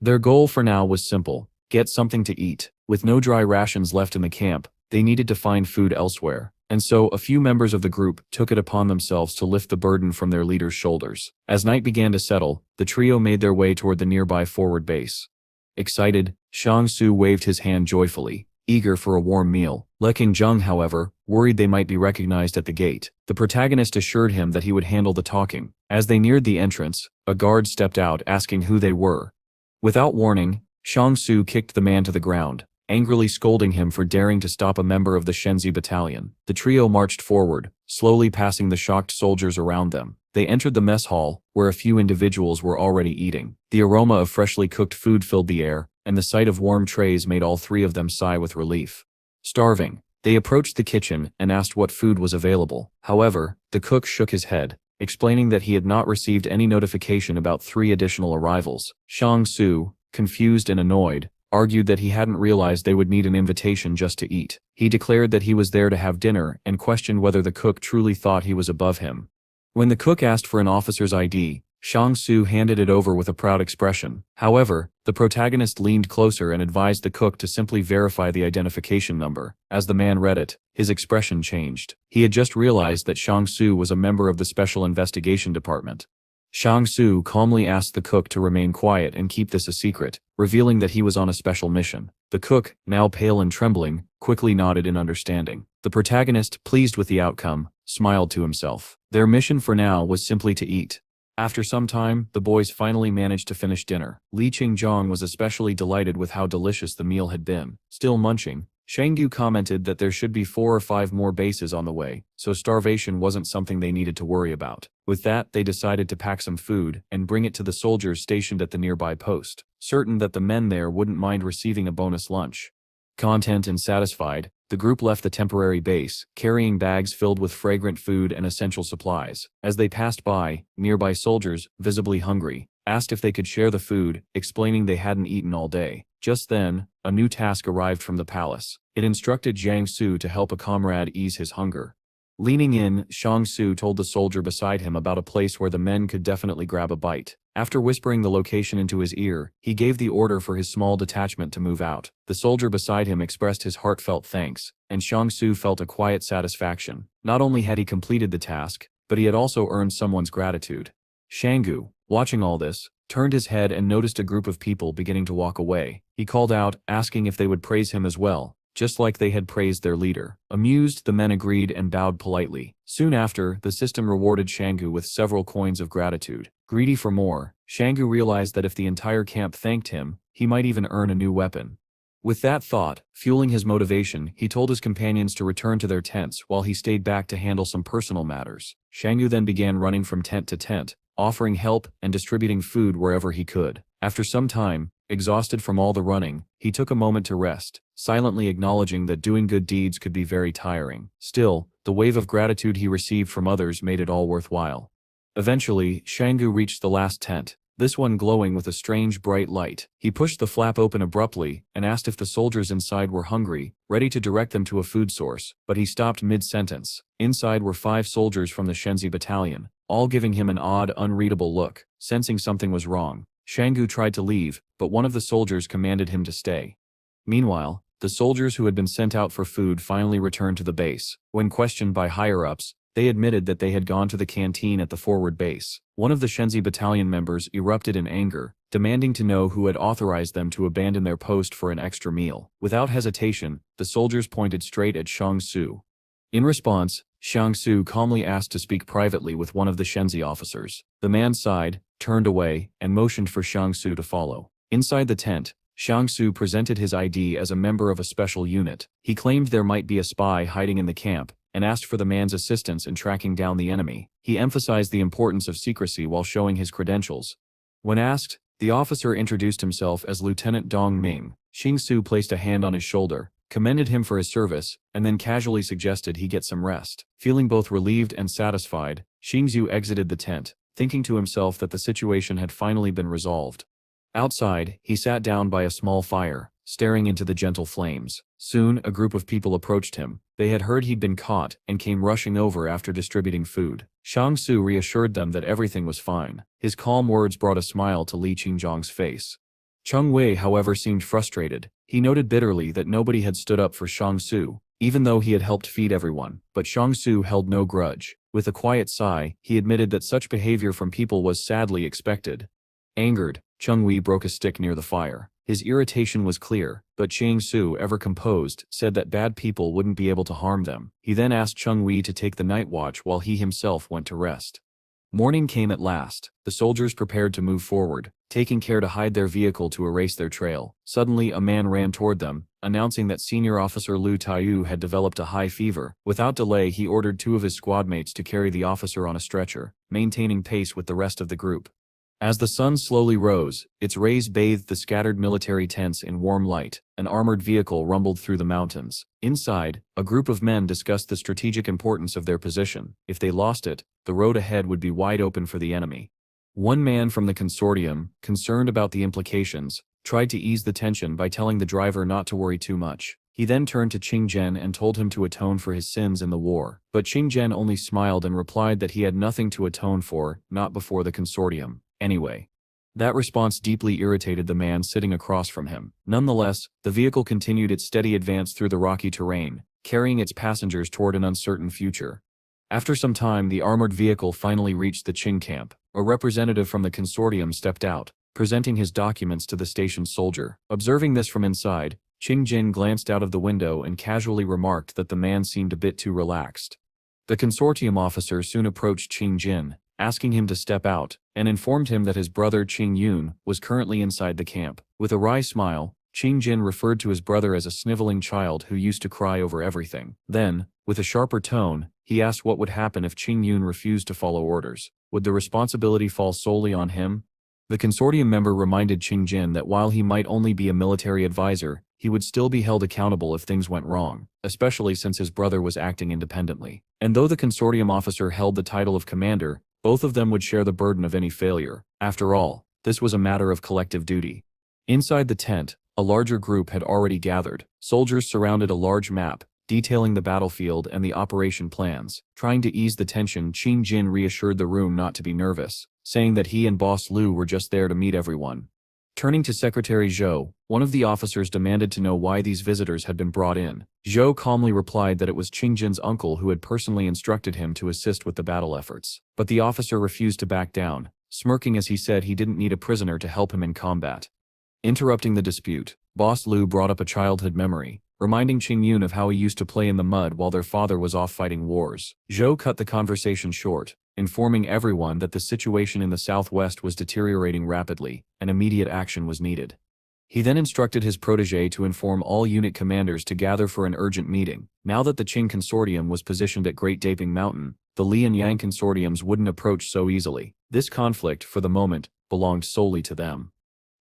Their goal for now was simple: get something to eat. With no dry rations left in the camp, they needed to find food elsewhere, and so a few members of the group took it upon themselves to lift the burden from their leader's shoulders. As night began to settle, the trio made their way toward the nearby forward base. Excited, Shang Su waved his hand joyfully, eager for a warm meal. Li Qingjung, however, worried they might be recognized at the gate. The protagonist assured him that he would handle the talking. As they neared the entrance, a guard stepped out asking who they were. Without warning, Shang Su kicked the man to the ground, angrily scolding him for daring to stop a member of the Shenzi battalion. The trio marched forward, slowly passing the shocked soldiers around them. They entered the mess hall, where a few individuals were already eating. The aroma of freshly cooked food filled the air, and the sight of warm trays made all 3 of them sigh with relief. Starving, they approached the kitchen and asked what food was available. However, the cook shook his head, explaining that he had not received any notification about 3 additional arrivals. Shang Su, confused and annoyed, argued that he hadn't realized they would need an invitation just to eat. He declared that he was there to have dinner and questioned whether the cook truly thought he was above him. When the cook asked for an officer's ID, Shang Su handed it over with a proud expression. However, the protagonist leaned closer and advised the cook to simply verify the identification number. As the man read it, his expression changed. He had just realized that Shang Su was a member of the Special Investigation Department. Shang Su calmly asked the cook to remain quiet and keep this a secret, revealing that he was on a special mission. The cook, now pale and trembling, quickly nodded in understanding. The protagonist, pleased with the outcome, smiled to himself. Their mission for now was simply to eat. After some time, the boys finally managed to finish dinner. Li Qingjung was especially delighted with how delicious the meal had been. Still munching, Shanggu commented that there should be 4 or 5 more bases on the way, so starvation wasn't something they needed to worry about. With that, they decided to pack some food and bring it to the soldiers stationed at the nearby post. certain that the men there wouldn't mind receiving a bonus lunch. Content and satisfied, the group left the temporary base, carrying bags filled with fragrant food and essential supplies. As they passed by, nearby soldiers, visibly hungry, asked if they could share the food, explaining they hadn't eaten all day. Just then, a new task arrived from the palace. It instructed Jiang Su to help a comrade ease his hunger. Leaning in, Shang Su told the soldier beside him about a place where the men could definitely grab a bite. After whispering the location into his ear, he gave the order for his small detachment to move out. The soldier beside him expressed his heartfelt thanks, and Shang Su felt a quiet satisfaction. Not only had he completed the task, but he had also earned someone's gratitude. Shanggu, watching all this, turned his head and noticed a group of people beginning to walk away. He called out, asking if they would praise him as well, just like they had praised their leader. Amused, the men agreed and bowed politely. Soon after, the system rewarded Shanggu with several coins of gratitude. Greedy for more, Shanggu realized that if the entire camp thanked him, he might even earn a new weapon. With that thought, fueling his motivation, he told his companions to return to their tents while he stayed back to handle some personal matters. Shanggu then began running from tent to tent, offering help and distributing food wherever he could. After some time, exhausted from all the running, he took a moment to rest, silently acknowledging that doing good deeds could be very tiring. Still, the wave of gratitude he received from others made it all worthwhile. Eventually, Shanggu reached the last tent, this one glowing with a strange bright light. He pushed the flap open abruptly and asked if the soldiers inside were hungry, ready to direct them to a food source, but he stopped mid-sentence. Inside were 5 soldiers from the Shenzi battalion, all giving him an odd, unreadable look. Sensing something was wrong, Shanggu tried to leave, but one of the soldiers commanded him to stay. Meanwhile, the soldiers who had been sent out for food finally returned to the base. When questioned by higher-ups, they admitted that they had gone to the canteen at the forward base. One of the Shenzi battalion members erupted in anger, demanding to know who had authorized them to abandon their post for an extra meal. Without hesitation, the soldiers pointed straight at Shang Su. In response, Shang Su calmly asked to speak privately with one of the Shenzi officers. The man sighed, turned away, and motioned for Shang Su to follow. Inside the tent, Shang Su presented his ID as a member of a special unit. He claimed there might be a spy hiding in the camp, and asked for the man's assistance in tracking down the enemy. He emphasized the importance of secrecy while showing his credentials. When asked, the officer introduced himself as Lieutenant Dong Ming. Shang Su placed a hand on his shoulder, commended him for his service, and then casually suggested he get some rest. Feeling both relieved and satisfied, Shang Su exited the tent, thinking to himself that the situation had finally been resolved. Outside, he sat down by a small fire, staring into the gentle flames. Soon, a group of people approached him. They had heard he'd been caught and came rushing over after distributing food. Shang Su reassured them that everything was fine. His calm words brought a smile to Li Qingzhang's face. Cheng Wei, however, seemed frustrated. He noted bitterly that nobody had stood up for Shang Su, even though he had helped feed everyone. But Shang Su held no grudge. With a quiet sigh, he admitted that such behavior from people was sadly expected. Angered, Cheng Wei broke a stick near the fire. His irritation was clear, but Chang Su, ever composed, said that bad people wouldn't be able to harm them. He then asked Cheng Wei to take the night watch while he himself went to rest. Morning came at last. The soldiers prepared to move forward, taking care to hide their vehicle to erase their trail. Suddenly, a man ran toward them, announcing that Senior Officer Liu Taiyu had developed a high fever. Without delay, he ordered 2 of his squadmates to carry the officer on a stretcher, maintaining pace with the rest of the group. As the sun slowly rose, its rays bathed the scattered military tents in warm light. An armored vehicle rumbled through the mountains. Inside, a group of men discussed the strategic importance of their position. If they lost it, the road ahead would be wide open for the enemy. One man from the consortium, concerned about the implications, tried to ease the tension by telling the driver not to worry too much. He then turned to Qing Zhen and told him to atone for his sins in the war. But Qing Zhen only smiled and replied that he had nothing to atone for, not before the consortium. Anyway. That response deeply irritated the man sitting across from him. Nonetheless, the vehicle continued its steady advance through the rocky terrain, carrying its passengers toward an uncertain future. After some time, the armored vehicle finally reached the Qing camp. A representative from the consortium stepped out, presenting his documents to the station's soldier. Observing this from inside, Qing Jin glanced out of the window and casually remarked that the man seemed a bit too relaxed. The consortium officer soon approached Qing Jin, asking him to step out, and informed him that his brother Qing Yun was currently inside the camp. With a wry smile, Qing Jin referred to his brother as a sniveling child who used to cry over everything. Then, with a sharper tone, he asked what would happen if Qing Yun refused to follow orders. Would the responsibility fall solely on him? The consortium member reminded Qing Jin that while he might only be a military advisor, he would still be held accountable if things went wrong, especially since his brother was acting independently. And though the consortium officer held the title of commander, both of them would share the burden of any failure. After all, this was a matter of collective duty. Inside the tent, a larger group had already gathered. Soldiers surrounded a large map, detailing the battlefield and the operation plans. Trying to ease the tension, Qing Jin reassured the room not to be nervous, saying that he and Boss Lu were just there to meet everyone. Turning to Secretary Zhou, one of the officers demanded to know why these visitors had been brought in. Zhou calmly replied that it was Qing Jin's uncle who had personally instructed him to assist with the battle efforts. But the officer refused to back down, smirking as he said he didn't need a prisoner to help him in combat. Interrupting the dispute, Boss Lu brought up a childhood memory, reminding Qing Yun of how he used to play in the mud while their father was off fighting wars. Zhou cut the conversation short, informing everyone that the situation in the southwest was deteriorating rapidly, and immediate action was needed. He then instructed his protege to inform all unit commanders to gather for an urgent meeting. Now that the Qing consortium was positioned at Great Daping Mountain, the Li and Yang consortiums wouldn't approach so easily. This conflict, for the moment, belonged solely to them.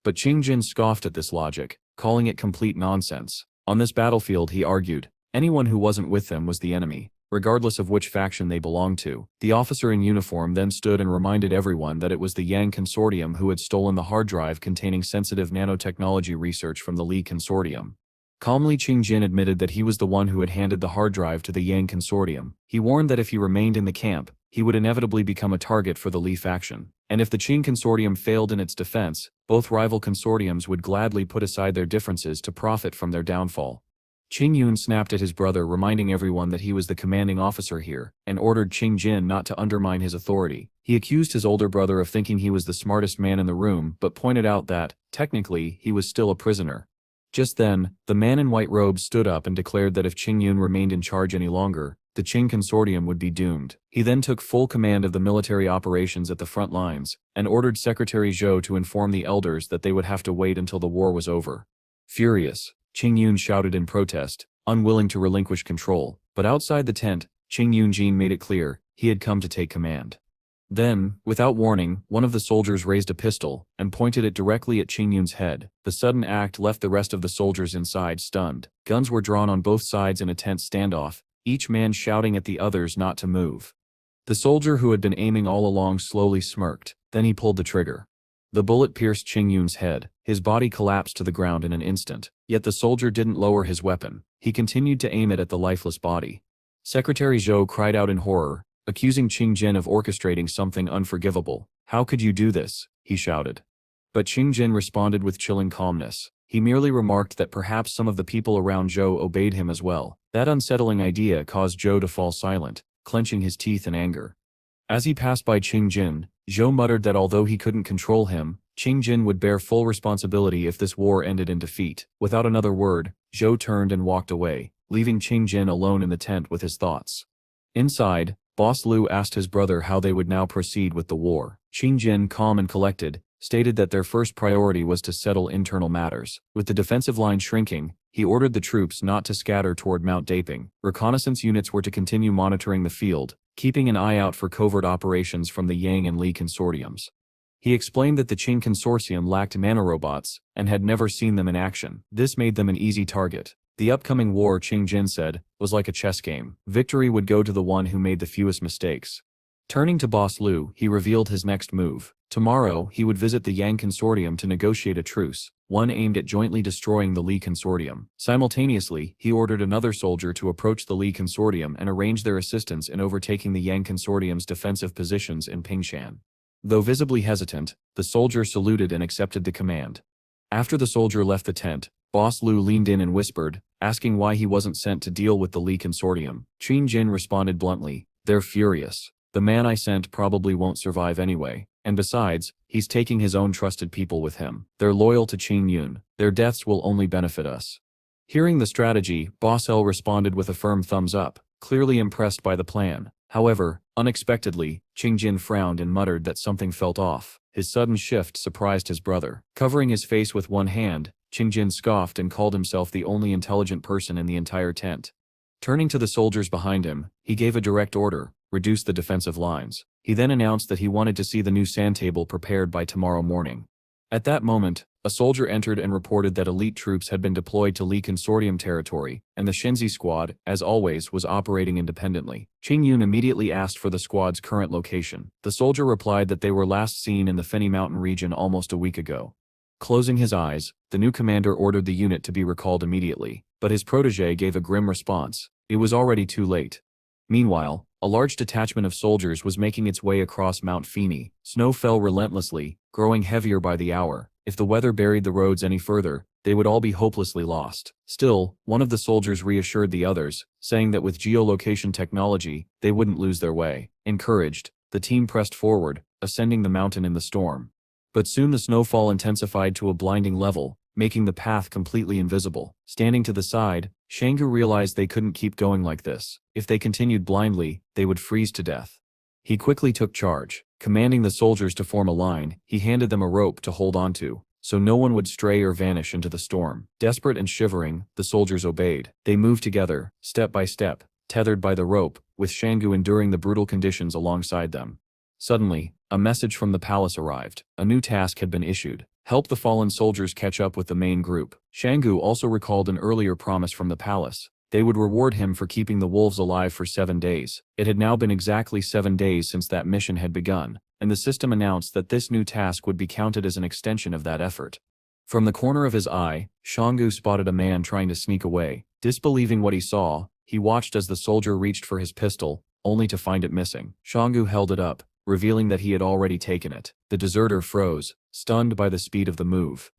But Qing Jin scoffed at this logic, calling it complete nonsense. On this battlefield, he argued, anyone who wasn't with them was the enemy, regardless of which faction they belonged to. The officer in uniform then stood and reminded everyone that it was the Yang consortium who had stolen the hard drive containing sensitive nanotechnology research from the Li consortium. Calmly, Qing Jin admitted that he was the one who had handed the hard drive to the Yang consortium. He warned that if he remained in the camp, he would inevitably become a target for the Li faction. And if the Qing consortium failed in its defense, both rival consortiums would gladly put aside their differences to profit from their downfall. Qing Yun snapped at his brother, reminding everyone that he was the commanding officer here, and ordered Qing Jin not to undermine his authority. He accused his older brother of thinking he was the smartest man in the room, but pointed out that, technically, he was still a prisoner. Just then, the man in white robes stood up and declared that if Qing Yun remained in charge any longer, the Qing consortium would be doomed. He then took full command of the military operations at the front lines, and ordered Secretary Zhou to inform the elders that they would have to wait until the war was over. Furious, Qing Yun shouted in protest, unwilling to relinquish control. But outside the tent, Qing Yunjin made it clear he had come to take command. Then, without warning, one of the soldiers raised a pistol and pointed it directly at Qing Yun's head. The sudden act left the rest of the soldiers inside stunned. Guns were drawn on both sides in a tense standoff, each man shouting at the others not to move. The soldier who had been aiming all along slowly smirked, then he pulled the trigger. The bullet pierced Qing Yun's head. His body collapsed to the ground in an instant. Yet the soldier didn't lower his weapon. He continued to aim it at the lifeless body. Secretary Zhou cried out in horror, accusing Qing Jin of orchestrating something unforgivable. "How could you do this?" he shouted. But Qing Jin responded with chilling calmness. He merely remarked that perhaps some of the people around Zhou obeyed him as well. That unsettling idea caused Zhou to fall silent, clenching his teeth in anger. As he passed by Qing Jin, Zhou muttered that although he couldn't control him, Qing Jin would bear full responsibility if this war ended in defeat. Without another word, Zhou turned and walked away, leaving Qing Jin alone in the tent with his thoughts. Inside, Boss Lu asked his brother how they would now proceed with the war. Qing Jin, calm and collected, stated that their first priority was to settle internal matters. With the defensive line shrinking, he ordered the troops not to scatter toward Mount Daping. Reconnaissance units were to continue monitoring the field, keeping an eye out for covert operations from the Yang and Li consortiums. He explained that the Qing consortium lacked nanorobots and had never seen them in action. This made them an easy target. The upcoming war, Qing Jin said, was like a chess game. Victory would go to the one who made the fewest mistakes. Turning to Boss Lu, he revealed his next move. Tomorrow, he would visit the Yang consortium to negotiate a truce, one aimed at jointly destroying the Li consortium. Simultaneously, he ordered another soldier to approach the Li consortium and arrange their assistance in overtaking the Yang consortium's defensive positions in Pingshan. Though visibly hesitant, the soldier saluted and accepted the command. After the soldier left the tent, Boss Lu leaned in and whispered, asking why he wasn't sent to deal with the Li consortium. Qing Jin responded bluntly, "They're furious. The man I sent probably won't survive anyway. And besides, he's taking his own trusted people with him. They're loyal to Qing Yun. Their deaths will only benefit us." Hearing the strategy, Boss L responded with a firm thumbs up, clearly impressed by the plan. However, unexpectedly, Qing Jin frowned and muttered that something felt off. His sudden shift surprised his brother. Covering his face with one hand, Qing Jin scoffed and called himself the only intelligent person in the entire tent. Turning to the soldiers behind him, he gave a direct order: reduce the defensive lines. He then announced that he wanted to see the new sand table prepared by tomorrow morning. At that moment, a soldier entered and reported that elite troops had been deployed to Lee Consortium territory, and the Shinzi squad, as always, was operating independently. Qing Yun immediately asked for the squad's current location. The soldier replied that they were last seen in the Feni Mountain region almost a week ago. Closing his eyes, the new commander ordered the unit to be recalled immediately, but his protege gave a grim response. It was already too late. Meanwhile, a large detachment of soldiers was making its way across Mount Feni. Snow fell relentlessly, growing heavier by the hour. If the weather buried the roads any further, they would all be hopelessly lost. Still, one of the soldiers reassured the others, saying that with geolocation technology, they wouldn't lose their way. Encouraged, the team pressed forward, ascending the mountain in the storm. But soon the snowfall intensified to a blinding level, making the path completely invisible. Standing to the side, Shangu realized they couldn't keep going like this. If they continued blindly, they would freeze to death. He quickly took charge. Commanding the soldiers to form a line, he handed them a rope to hold onto, so no one would stray or vanish into the storm. Desperate and shivering, the soldiers obeyed. They moved together, step by step, tethered by the rope, with Shangu enduring the brutal conditions alongside them. Suddenly, a message from the palace arrived. A new task had been issued. Help the fallen soldiers catch up with the main group. Shangu also recalled an earlier promise from the palace. They would reward him for keeping the wolves alive for 7 days. It had now been exactly 7 days since that mission had begun, and the system announced that this new task would be counted as an extension of that effort. From the corner of his eye, Shangu spotted a man trying to sneak away. Disbelieving what he saw, he watched as the soldier reached for his pistol, only to find it missing. Shangu held it up, revealing that he had already taken it. The deserter froze, stunned by the speed of the move.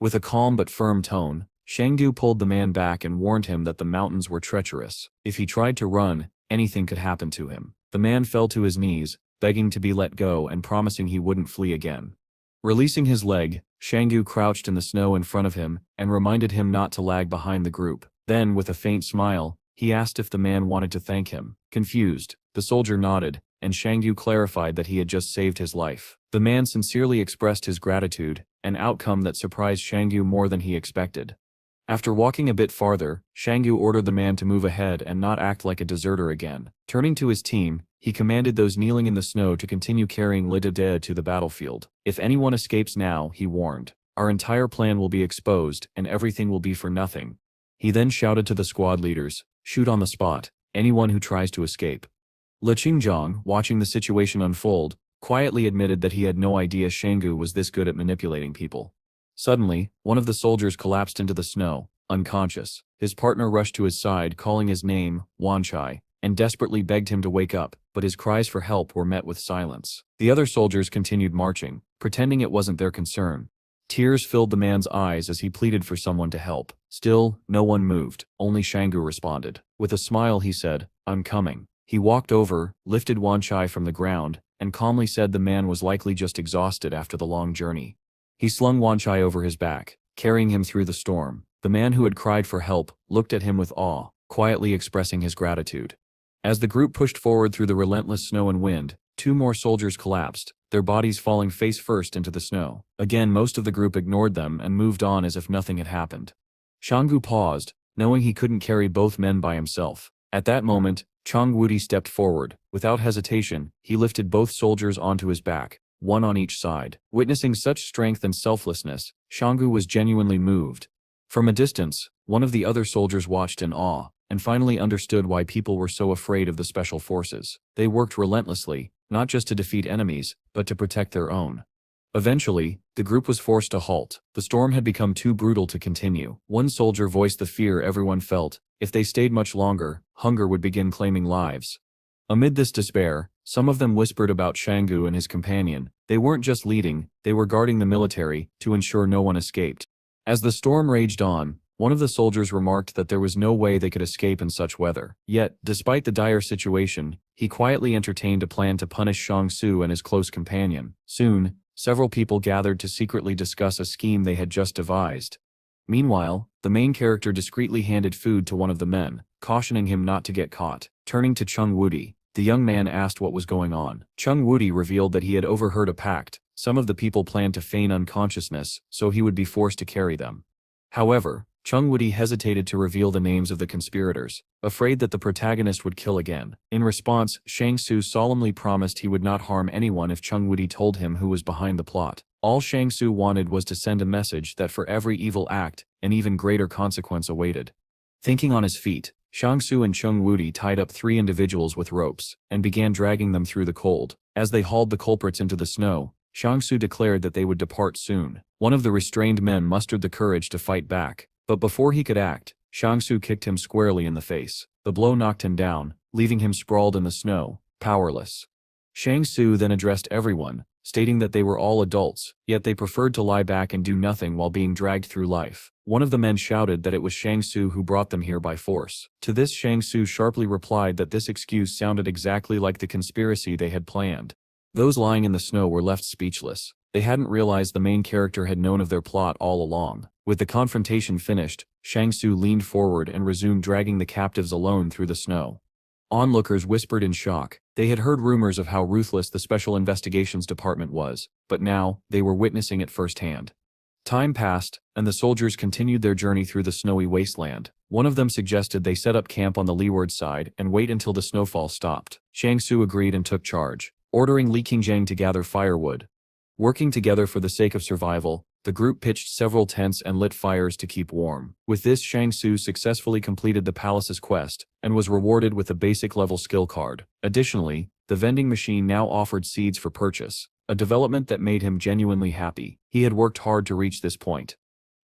With a calm but firm tone, Shangu pulled the man back and warned him that the mountains were treacherous. If he tried to run, anything could happen to him. The man fell to his knees, begging to be let go and promising he wouldn't flee again. Releasing his leg, Shangu crouched in the snow in front of him and reminded him not to lag behind the group. Then, with a faint smile, he asked if the man wanted to thank him. Confused, the soldier nodded, and Shangu clarified that he had just saved his life. The man sincerely expressed his gratitude, an outcome that surprised Shangu more than he expected. After walking a bit farther, Shangu ordered the man to move ahead and not act like a deserter again. Turning to his team, he commanded those kneeling in the snow to continue carrying Lidade to the battlefield. If anyone escapes now, he warned, our entire plan will be exposed and everything will be for nothing. He then shouted to the squad leaders, shoot on the spot, anyone who tries to escape. Le Qingjiang, watching the situation unfold, quietly admitted that he had no idea Shangu was this good at manipulating people. Suddenly, one of the soldiers collapsed into the snow, unconscious. His partner rushed to his side, calling his name, Wanchai, and desperately begged him to wake up, but his cries for help were met with silence. The other soldiers continued marching, pretending it wasn't their concern. Tears filled the man's eyes as he pleaded for someone to help. Still, no one moved, only Shangu responded. With a smile he said, I'm coming. He walked over, lifted Wanchai from the ground, and calmly said the man was likely just exhausted after the long journey. He slung Wanchai over his back, carrying him through the storm. The man who had cried for help looked at him with awe, quietly expressing his gratitude. As the group pushed forward through the relentless snow and wind, 2 more soldiers collapsed, their bodies falling face first into the snow. Again, most of the group ignored them and moved on as if nothing had happened. Shangu paused, knowing he couldn't carry both men by himself. At that moment, Chang Wudi stepped forward. Without hesitation, he lifted both soldiers onto his back, one on each side. Witnessing such strength and selflessness, Shangu was genuinely moved. From a distance, one of the other soldiers watched in awe, and finally understood why people were so afraid of the special forces. They worked relentlessly, not just to defeat enemies, but to protect their own. Eventually, the group was forced to halt. The storm had become too brutal to continue. One soldier voiced the fear everyone felt. If they stayed much longer, hunger would begin claiming lives. Amid this despair, some of them whispered about Shangu and his companion. They weren't just leading, they were guarding the military, to ensure no one escaped. As the storm raged on, one of the soldiers remarked that there was no way they could escape in such weather. Yet, despite the dire situation, he quietly entertained a plan to punish Shang Su and his close companion. Soon, several people gathered to secretly discuss a scheme they had just devised. Meanwhile, the main character discreetly handed food to one of the men, cautioning him not to get caught. Turning to Chung Wudi, the young man asked what was going on. Chung Wudi revealed that he had overheard a pact. Some of the people planned to feign unconsciousness, so he would be forced to carry them. However, Chung Wudi hesitated to reveal the names of the conspirators, afraid that the protagonist would kill again. In response, Shang Su solemnly promised he would not harm anyone if Chung Wudi told him who was behind the plot. All Shang Su wanted was to send a message that for every evil act, an even greater consequence awaited. Thinking on his feet, Shang Su and Chung Wudi tied up 3 individuals with ropes, and began dragging them through the cold. As they hauled the culprits into the snow, Shang Su declared that they would depart soon. One of the restrained men mustered the courage to fight back, but before he could act, Shang Su kicked him squarely in the face. The blow knocked him down, leaving him sprawled in the snow, powerless. Shang Su then addressed everyone, stating that they were all adults, yet they preferred to lie back and do nothing while being dragged through life. One of the men shouted that it was Shang Su who brought them here by force. To this, Shang Su sharply replied that this excuse sounded exactly like the conspiracy they had planned. Those lying in the snow were left speechless. They hadn't realized the main character had known of their plot all along. With the confrontation finished, Shang Su leaned forward and resumed dragging the captives alone through the snow. Onlookers whispered in shock. They had heard rumors of how ruthless the Special Investigations Department was, but now, they were witnessing it firsthand. Time passed, and the soldiers continued their journey through the snowy wasteland. One of them suggested they set up camp on the leeward side and wait until the snowfall stopped. Shang Su agreed and took charge, ordering Li Qingzhang to gather firewood. Working together for the sake of survival, the group pitched several tents and lit fires to keep warm. With this, Shang Su successfully completed the palace's quest, and was rewarded with a basic level skill card. Additionally, the vending machine now offered seeds for purchase, a development that made him genuinely happy. He had worked hard to reach this point.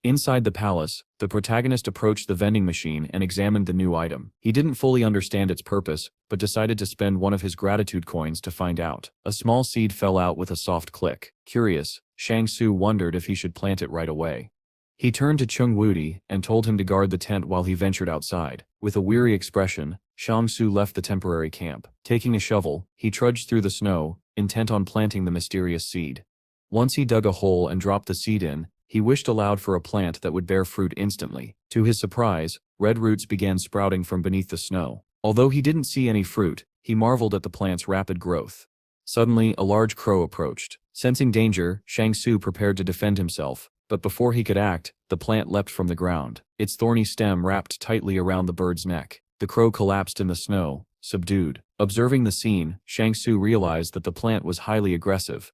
Inside the palace, the protagonist approached the vending machine and examined the new item. He didn't fully understand its purpose, but decided to spend one of his gratitude coins to find out. A small seed fell out with a soft click. Curious, Shang Su wondered if he should plant it right away. He turned to Chung Wudi and told him to guard the tent while he ventured outside. With a weary expression, Shang Su left the temporary camp. Taking a shovel, he trudged through the snow, intent on planting the mysterious seed. Once he dug a hole and dropped the seed in, he wished aloud for a plant that would bear fruit instantly. To his surprise, red roots began sprouting from beneath the snow. Although he didn't see any fruit, he marveled at the plant's rapid growth. Suddenly, a large crow approached. Sensing danger, Shang Su prepared to defend himself, but before he could act, the plant leapt from the ground. Its thorny stem wrapped tightly around the bird's neck. The crow collapsed in the snow, subdued. Observing the scene, Shang Su realized that the plant was highly aggressive.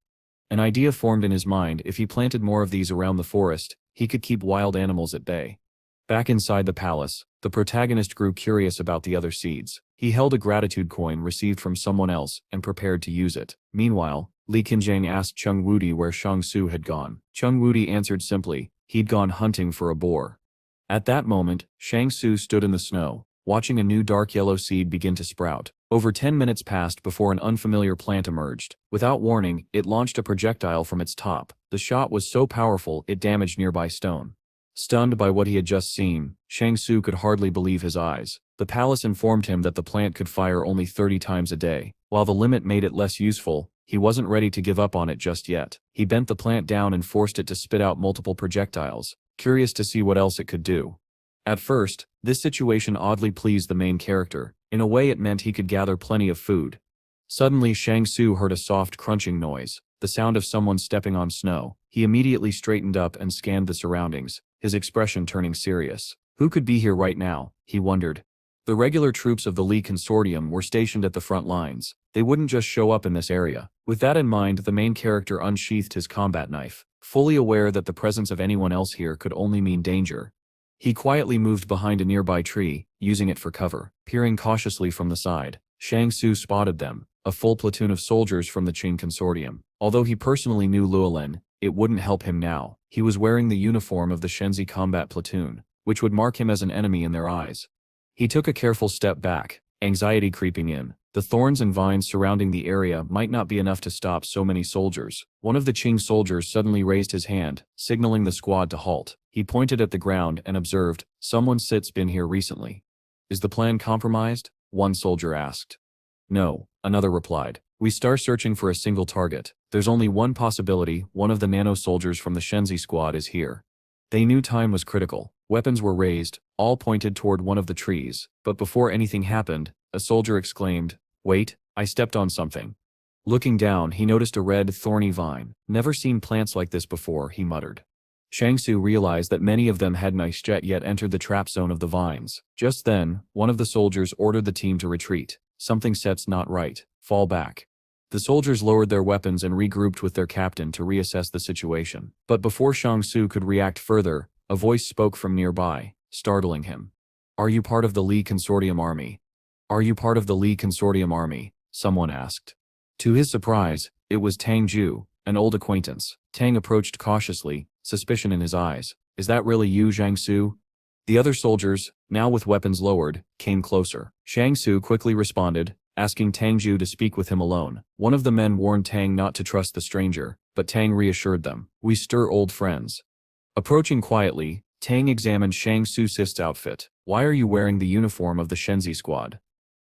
An idea formed in his mind: if he planted more of these around the forest, he could keep wild animals at bay. Back inside the palace, the protagonist grew curious about the other seeds. He held a gratitude coin received from someone else and prepared to use it. Meanwhile, Li Qingzhang asked Chung Wudi where Shang Su had gone. Chung Wudi answered simply, he'd gone hunting for a boar. At that moment, Shang Su stood in the snow, watching a new dark yellow seed begin to sprout. Over 10 minutes passed before an unfamiliar plant emerged. Without warning, it launched a projectile from its top. The shot was so powerful it damaged nearby stone. Stunned by what he had just seen, Shang Su could hardly believe his eyes. The palace informed him that the plant could fire only 30 times a day. While the limit made it less useful, he wasn't ready to give up on it just yet. He bent the plant down and forced it to spit out multiple projectiles, curious to see what else it could do. At first, this situation oddly pleased the main character. In a way, it meant he could gather plenty of food. Suddenly, Shang Su heard a soft crunching noise, the sound of someone stepping on snow. He immediately straightened up and scanned the surroundings, his expression turning serious. Who could be here right now, he wondered. The regular troops of the Li Consortium were stationed at the front lines. They wouldn't just show up in this area. With that in mind, the main character unsheathed his combat knife, fully aware that the presence of anyone else here could only mean danger. He quietly moved behind a nearby tree, using it for cover. Peering cautiously from the side, Shang Su spotted them, a full platoon of soldiers from the Qing Consortium. Although he personally knew Luolin, it wouldn't help him now. He was wearing the uniform of the Shenzi combat platoon, which would mark him as an enemy in their eyes. He took a careful step back, anxiety creeping in. The thorns and vines surrounding the area might not be enough to stop so many soldiers. One of the Qing soldiers suddenly raised his hand, signaling the squad to halt. He pointed at the ground and observed, "Someone sit's been here recently." "Is the plan compromised?" one soldier asked. "No," another replied. "We start searching for a single target. There's only one possibility: one of the nano soldiers from the Shenzi squad is here." They knew time was critical. Weapons were raised, all pointed toward one of the trees. But before anything happened, a soldier exclaimed, "Wait, I stepped on something." Looking down, he noticed a red, thorny vine. "Never seen plants like this before," he muttered. Shang Su realized that many of them hadn't yet entered the trap zone of the vines. Just then, one of the soldiers ordered the team to retreat. Something set's not right. Fall back. The soldiers lowered their weapons and regrouped with their captain to reassess the situation. But before Shang Su could react further, a voice spoke from nearby, startling him. "Are you part of the Li Consortium army?" "Are you part of the Li Consortium army?" someone asked. To his surprise, it was Tang Ju, an old acquaintance. Tang approached cautiously, suspicion in his eyes. "Is that really you, Shang Su?" The other soldiers, now with weapons lowered, came closer. Shang Su quickly responded, asking Tang Ju to speak with him alone. One of the men warned Tang not to trust the stranger, but Tang reassured them. "We stir old friends." Approaching quietly, Tang examined Shang Su's outfit. "Why are you wearing the uniform of the Shenzi squad?"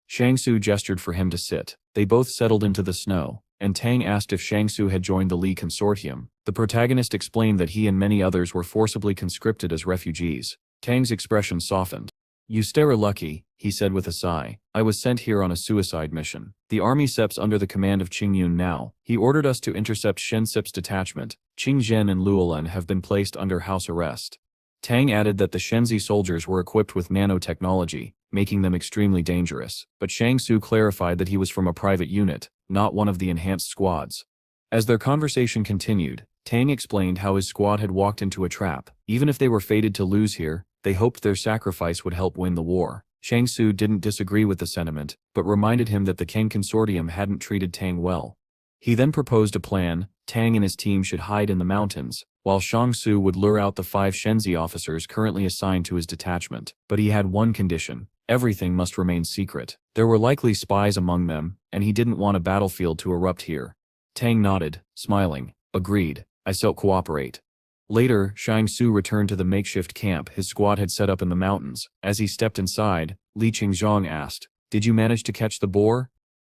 Shang Su gestured for him to sit. They both settled into the snow, and Tang asked if Shang Su had joined the Li Consortium. The protagonist explained that he and many others were forcibly conscripted as refugees. Tang's expression softened. "You stare lucky," he said with a sigh. "I was sent here on a suicide mission. The army seps under the command of Qing Yun now. He ordered us to intercept Shen Sep's detachment. Qing Zhen and Luolan have been placed under house arrest." Tang added that the Shenzi soldiers were equipped with nanotechnology, making them extremely dangerous, but Shang Su clarified that he was from a private unit, not one of the enhanced squads. As their conversation continued, Tang explained how his squad had walked into a trap. Even if they were fated to lose here, they hoped their sacrifice would help win the war. Shang Su didn't disagree with the sentiment, but reminded him that the Kang Consortium hadn't treated Tang well. He then proposed a plan. Tang and his team should hide in the mountains, while Shang Su would lure out the 5 Shenzi officers currently assigned to his detachment. But he had one condition: everything must remain secret. There were likely spies among them, and he didn't want a battlefield to erupt here. Tang nodded, smiling. "Agreed. I shall cooperate." Later, Shang Su returned to the makeshift camp his squad had set up in the mountains. As he stepped inside, Li Qingzhong asked, "Did you manage to catch the boar?"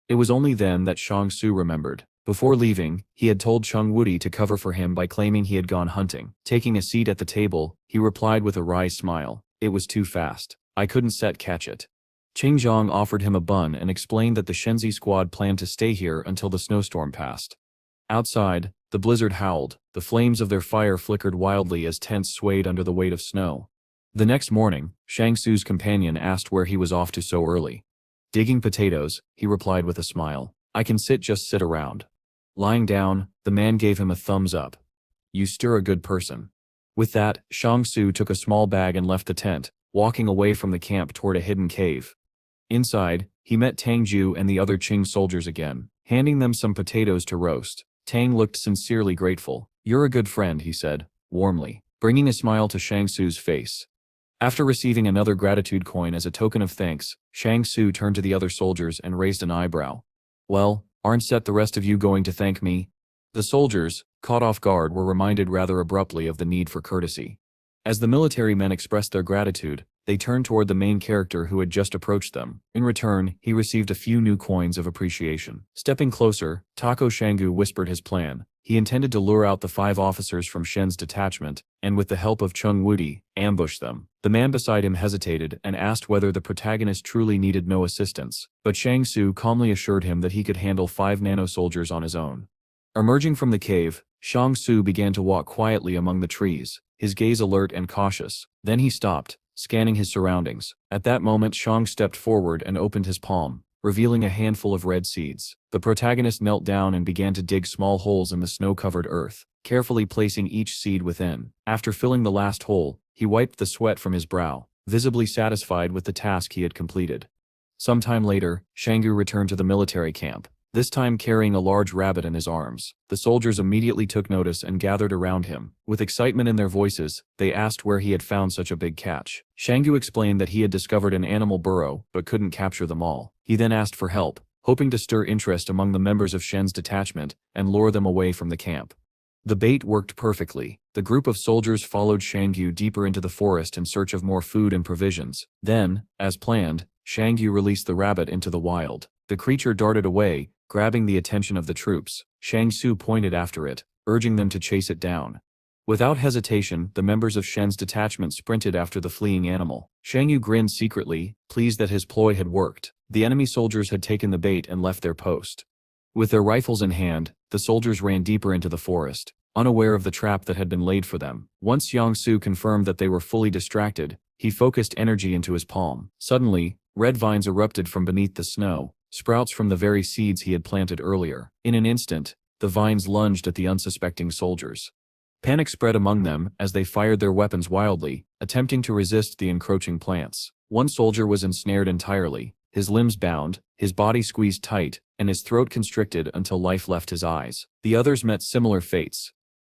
It was only then that Shang Su remembered. Before leaving, he had told Chung Wudi to cover for him by claiming he had gone hunting. Taking a seat at the table, he replied with a wry smile, "It was too fast. I couldn't catch it." Qingzhong offered him a bun and explained that the Shenzi squad planned to stay here until the snowstorm passed. Outside, the blizzard howled. The flames of their fire flickered wildly as tents swayed under the weight of snow. The next morning, Shang Su's companion asked where he was off to so early. "Digging potatoes," he replied with a smile. "I can just sit around." Lying down, the man gave him a thumbs up. "You stir a good person." With that, Shang Su took a small bag and left the tent, walking away from the camp toward a hidden cave. Inside, he met Tang Ju and the other Qing soldiers again, handing them some potatoes to roast. Tang looked sincerely grateful. "You're a good friend," he said, warmly, bringing a smile to Shang Su's face. After receiving another gratitude coin as a token of thanks, Shang Su turned to the other soldiers and raised an eyebrow. "Well, aren't the rest of you going to thank me?" The soldiers, caught off guard, were reminded rather abruptly of the need for courtesy. As the military men expressed their gratitude, they turned toward the main character who had just approached them. In return, he received a few new coins of appreciation. Stepping closer, Tako Shangu whispered his plan. He intended to lure out the 5 officers from Shen's detachment, and with the help of Chung Wudi, ambush them. The man beside him hesitated and asked whether the protagonist truly needed no assistance, but Shang Su calmly assured him that he could handle 5 nano-soldiers on his own. Emerging from the cave, Shang Su began to walk quietly among the trees, his gaze alert and cautious. Then he stopped, scanning his surroundings. At that moment, Shang stepped forward and opened his palm, revealing a handful of red seeds. The protagonist knelt down and began to dig small holes in the snow-covered earth, carefully placing each seed within. After filling the last hole, he wiped the sweat from his brow, visibly satisfied with the task he had completed. Some time later, Shangu returned to the military camp, this time carrying a large rabbit in his arms. The soldiers immediately took notice and gathered around him. With excitement in their voices, they asked where he had found such a big catch. Shangu explained that he had discovered an animal burrow, but couldn't capture them all. He then asked for help, hoping to stir interest among the members of Shen's detachment and lure them away from the camp. The bait worked perfectly. The group of soldiers followed Shangu deeper into the forest in search of more food and provisions. Then, as planned, Shangu released the rabbit into the wild. The creature darted away, grabbing the attention of the troops. Shang Su pointed after it, urging them to chase it down. Without hesitation, the members of Shen's detachment sprinted after the fleeing animal. Shang Yu grinned secretly, pleased that his ploy had worked. The enemy soldiers had taken the bait and left their post. With their rifles in hand, the soldiers ran deeper into the forest. unaware of the trap that had been laid for them. Once Jiangsu confirmed that they were fully distracted, he focused energy into his palm. Suddenly, red vines erupted from beneath the snow, sprouts from the very seeds he had planted earlier. In an instant, the vines lunged at the unsuspecting soldiers. Panic spread among them as they fired their weapons wildly, attempting to resist the encroaching plants. One soldier was ensnared entirely, his limbs bound, his body squeezed tight, and his throat constricted until life left his eyes. The others met similar fates.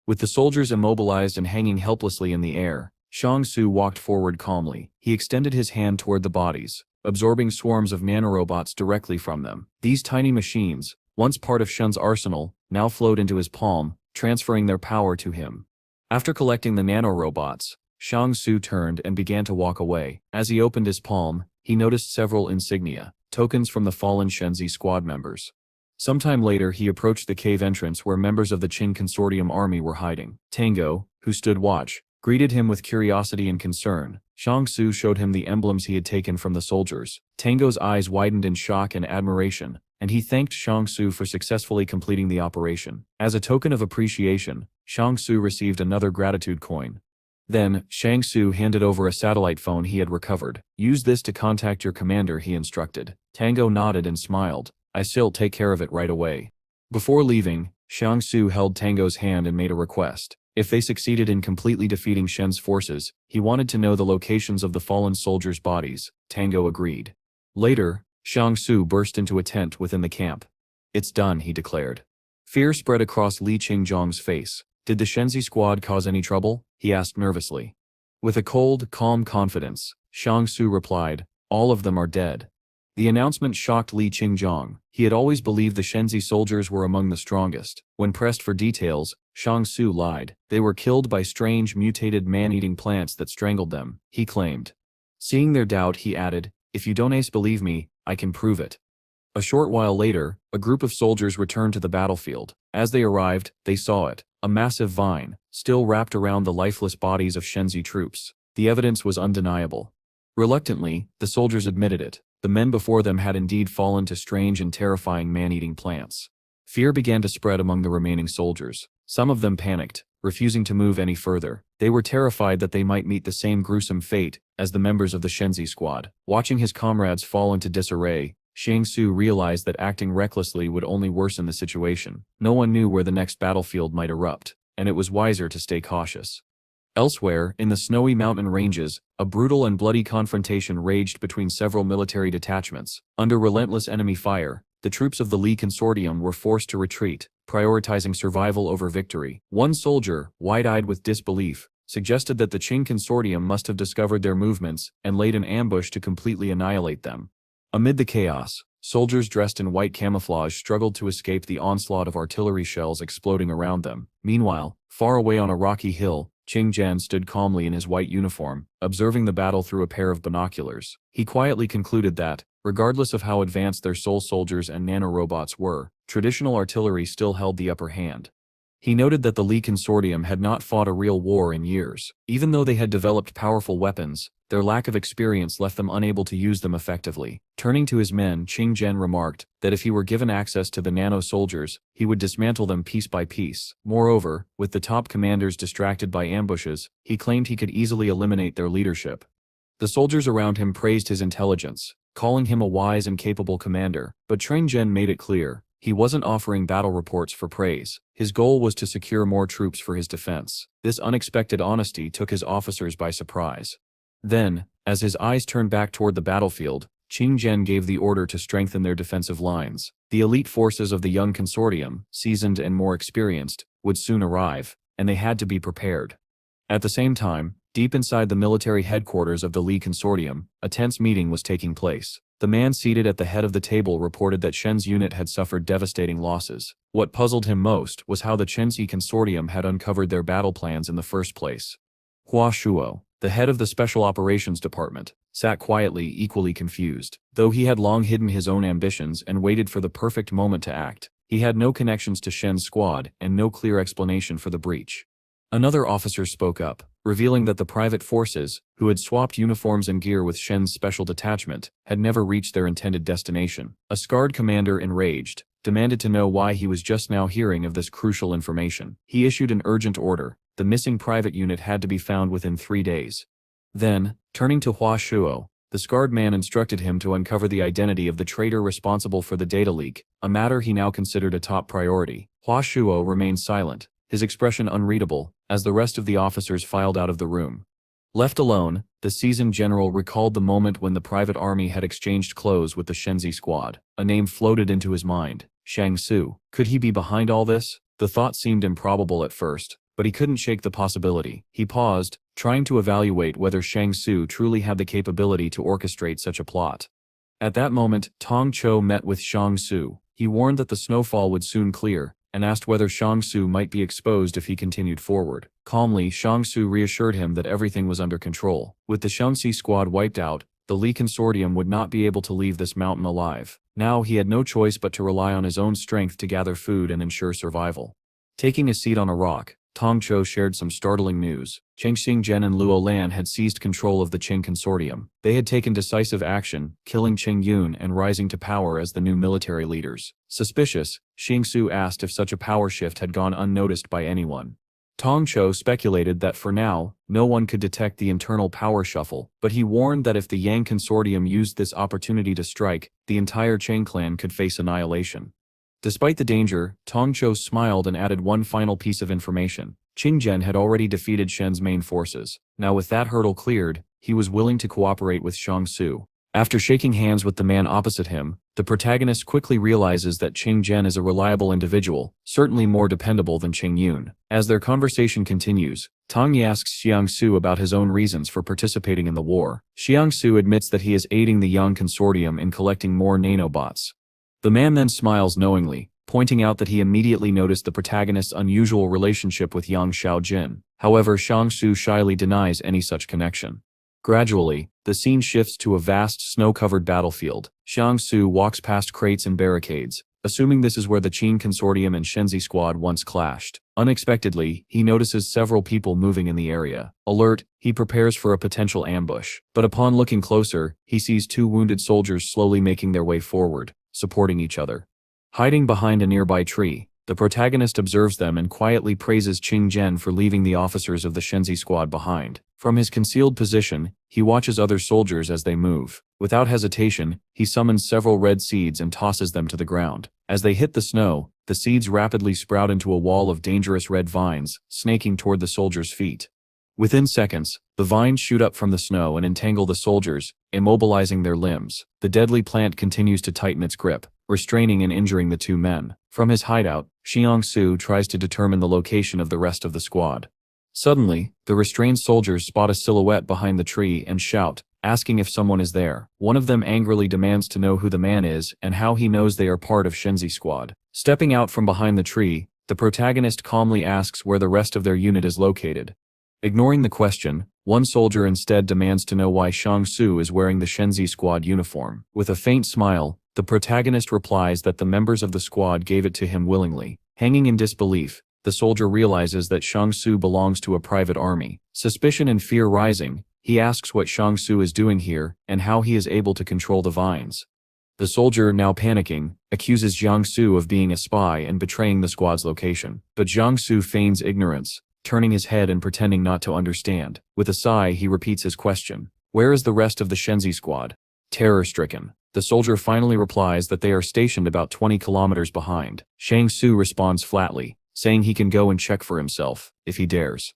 With the soldiers immobilized and hanging helplessly in the air, Jiangsu walked forward calmly. He extended his hand toward the bodies, absorbing swarms of nanorobots directly from them. These tiny machines, once part of Shen's arsenal, now flowed into his palm, transferring their power to him. After collecting the nanorobots, Jiangsu turned and began to walk away. As he opened his palm, he noticed several insignia, tokens from the fallen Shenzi squad members. Sometime later he approached the cave entrance where members of the Qin Consortium army were hiding. Tango, who stood watch, greeted him with curiosity and concern. Jiangsu showed him the emblems he had taken from the soldiers. Tango's eyes widened in shock and admiration, and he thanked Jiangsu for successfully completing the operation. As a token of appreciation, Jiangsu received another gratitude coin. Then, Jiangsu handed over a satellite phone he had recovered. "Use this to contact your commander," he instructed. Tango nodded and smiled. "I'll take care of it right away." Before leaving, Jiangsu held Tango's hand and made a request. If they succeeded in completely defeating Shen's forces, he wanted to know the locations of the fallen soldiers' bodies. Tango agreed. Later, Jiangsu burst into a tent within the camp. "It's done," he declared. Fear spread across Li Qingzhong's face. "Did the Shenzi squad cause any trouble?" he asked nervously. With a cold, calm confidence, Jiangsu replied, "All of them are dead." The announcement shocked Li Qingzhong. He had always believed the Shenzi soldiers were among the strongest. When pressed for details, Jiangsu lied. "They were killed by strange mutated man-eating plants that strangled them," he claimed. Seeing their doubt, he added, "If you don't believe me, I can prove it." A short while later, a group of soldiers returned to the battlefield. As they arrived, they saw it, a massive vine, still wrapped around the lifeless bodies of Shenzi troops. The evidence was undeniable. Reluctantly, the soldiers admitted it. The men before them had indeed fallen to strange and terrifying man-eating plants. Fear began to spread among the remaining soldiers. Some of them panicked, refusing to move any further. They were terrified that they might meet the same gruesome fate as the members of the Shenzi squad. Watching his comrades fall into disarray, Jiangsu realized that acting recklessly would only worsen the situation. No one knew where the next battlefield might erupt, and it was wiser to stay cautious. Elsewhere, in the snowy mountain ranges, a brutal and bloody confrontation raged between several military detachments. Under relentless enemy fire, the troops of the Li Consortium were forced to retreat, prioritizing survival over victory. One soldier, wide-eyed with disbelief, suggested that the Qin Consortium must have discovered their movements and laid an ambush to completely annihilate them. Amid the chaos, soldiers dressed in white camouflage struggled to escape the onslaught of artillery shells exploding around them. Meanwhile, far away on a rocky hill, Qing Jian stood calmly in his white uniform, observing the battle through a pair of binoculars. He quietly concluded that, regardless of how advanced their soul soldiers and nanorobots were, traditional artillery still held the upper hand. He noted that the Li Consortium had not fought a real war in years. Even though they had developed powerful weapons, their lack of experience left them unable to use them effectively. Turning to his men, Qing Jian remarked that if he were given access to the nano-soldiers, he would dismantle them piece by piece. Moreover, with the top commanders distracted by ambushes, he claimed he could easily eliminate their leadership. The soldiers around him praised his intelligence, calling him a wise and capable commander, but Qing Jian made it clear he wasn't offering battle reports for praise. His goal was to secure more troops for his defense. This unexpected honesty took his officers by surprise. Then, as his eyes turned back toward the battlefield, Qing Jian gave the order to strengthen their defensive lines. The elite forces of the young consortium, seasoned and more experienced, would soon arrive, and they had to be prepared. At the same time, deep inside the military headquarters of the Li Consortium, a tense meeting was taking place. The man seated at the head of the table reported that Shen's unit had suffered devastating losses. What puzzled him most was how the Shenzi Consortium had uncovered their battle plans in the first place. Hua Shuo, the head of the Special Operations Department, sat quietly, equally confused. Though he had long hidden his own ambitions and waited for the perfect moment to act, he had no connections to Shen's squad and no clear explanation for the breach. Another officer spoke up, revealing that the private forces, who had swapped uniforms and gear with Shen's special detachment, had never reached their intended destination. A scarred commander enraged, demanded to know why he was just now hearing of this crucial information. He issued an urgent order. The missing private unit had to be found within 3 days. Then, turning to Hua Shuo, the scarred man instructed him to uncover the identity of the traitor responsible for the data leak, a matter he now considered a top priority. Hua Shuo remained silent, his expression unreadable, as the rest of the officers filed out of the room. Left alone, the seasoned general recalled the moment when the private army had exchanged clothes with the Shenzi squad. A name floated into his mind, Shang Su. Could he be behind all this? The thought seemed improbable at first, but he couldn't shake the possibility. He paused, trying to evaluate whether Shang Su truly had the capability to orchestrate such a plot. At that moment, Tong Chou met with Shang Su. He warned that the snowfall would soon clear, and asked whether Shang Su might be exposed if he continued forward. Calmly, Shang Su reassured him that everything was under control. With the Shenzi squad wiped out, the Li Consortium would not be able to leave this mountain alive. Now he had no choice but to rely on his own strength to gather food and ensure survival. Taking a seat on a rock, Tong Chou shared some startling news. Cheng Xingzhen and Luo Lan had seized control of the Qing Consortium. They had taken decisive action, killing Qing Yun and rising to power as the new military leaders. Suspicious, Xing Su asked if such a power shift had gone unnoticed by anyone. Tong Chou speculated that for now, no one could detect the internal power shuffle, but he warned that if the Yang Consortium used this opportunity to strike, the entire Qing clan could face annihilation. Despite the danger, Tong Chou smiled and added one final piece of information. Qingzhen had already defeated Shen's main forces. Now with that hurdle cleared, he was willing to cooperate with Shang Su. After shaking hands with the man opposite him, the protagonist quickly realizes that Qingzhen is a reliable individual, certainly more dependable than Qing Yun. As their conversation continues, Tong Yi asks Xiang Su about his own reasons for participating in the war. Xiang Su admits that he is aiding the Yang Consortium in collecting more nanobots. The man then smiles knowingly, pointing out that he immediately noticed the protagonist's unusual relationship with Yang Xiaojin. However, Shang Su shyly denies any such connection. Gradually, the scene shifts to a vast snow-covered battlefield. Shang Su walks past crates and barricades, assuming this is where the Qing Consortium and Shenzi squad once clashed. Unexpectedly, he notices several people moving in the area. Alert, he prepares for a potential ambush. But upon looking closer, he sees 2 wounded soldiers slowly making their way forward, supporting each other. Hiding behind a nearby tree, the protagonist observes them and quietly praises Qingzhen for leaving the officers of the Shenzi squad behind. From his concealed position, he watches other soldiers as they move. Without hesitation, he summons several red seeds and tosses them to the ground. As they hit the snow, the seeds rapidly sprout into a wall of dangerous red vines, snaking toward the soldiers' feet. Within seconds, the vines shoot up from the snow and entangle the soldiers, immobilizing their limbs. The deadly plant continues to tighten its grip, restraining and injuring the 2 men. From his hideout, Xiang Su tries to determine the location of the rest of the squad. Suddenly, the restrained soldiers spot a silhouette behind the tree and shout, asking if someone is there. One of them angrily demands to know who the man is and how he knows they are part of Shenzi squad. Stepping out from behind the tree, the protagonist calmly asks where the rest of their unit is located. Ignoring the question, one soldier instead demands to know why Shang Su is wearing the Shenzi squad uniform. With a faint smile, the protagonist replies that the members of the squad gave it to him willingly. Hanging in disbelief, the soldier realizes that Shang Su belongs to a private army. Suspicion and fear rising, he asks what Shang Su is doing here and how he is able to control the vines. The soldier, now panicking, accuses Jiang Su of being a spy and betraying the squad's location. But Jiang Su feigns ignorance, turning his head and pretending not to understand. With a sigh, he repeats his question. Where is the rest of the Shenzi squad? Terror-stricken, the soldier finally replies that they are stationed about 20 kilometers behind. Shang Su responds flatly, saying he can go and check for himself, if he dares.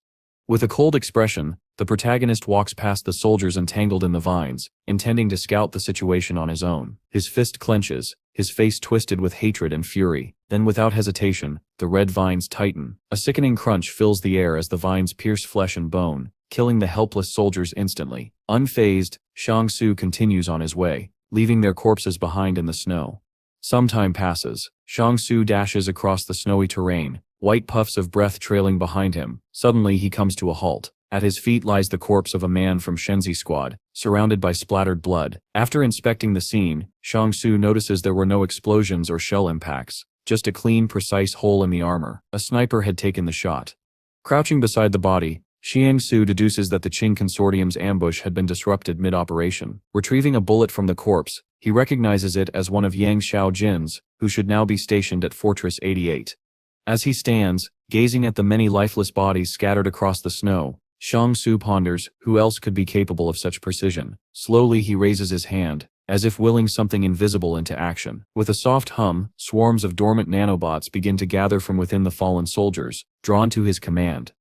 With a cold expression, the protagonist walks past the soldiers entangled in the vines, intending to scout the situation on his own. His fist clenches, his face twisted with hatred and fury. Then without hesitation, the red vines tighten. A sickening crunch fills the air as the vines pierce flesh and bone, killing the helpless soldiers instantly. Unfazed, Shang Su continues on his way, leaving their corpses behind in the snow. Some time passes. Shang Su dashes across the snowy terrain, white puffs of breath trailing behind him. Suddenly he comes to a halt. At his feet lies the corpse of a man from Shenzi squad, surrounded by splattered blood. After inspecting the scene, Shang Su notices there were no explosions or shell impacts, just a clean, precise hole in the armor. A sniper had taken the shot. Crouching beside the body, Xiang Su deduces that the Qing Consortium's ambush had been disrupted mid-operation. Retrieving a bullet from the corpse, he recognizes it as one of Yang Xiaojin's, who should now be stationed at Fortress 88. As he stands, gazing at the many lifeless bodies scattered across the snow, Shang Su ponders who else could be capable of such precision. Slowly he raises his hand, as if willing something invisible into action. With a soft hum, swarms of dormant nanobots begin to gather from within the fallen soldiers, drawn to his command.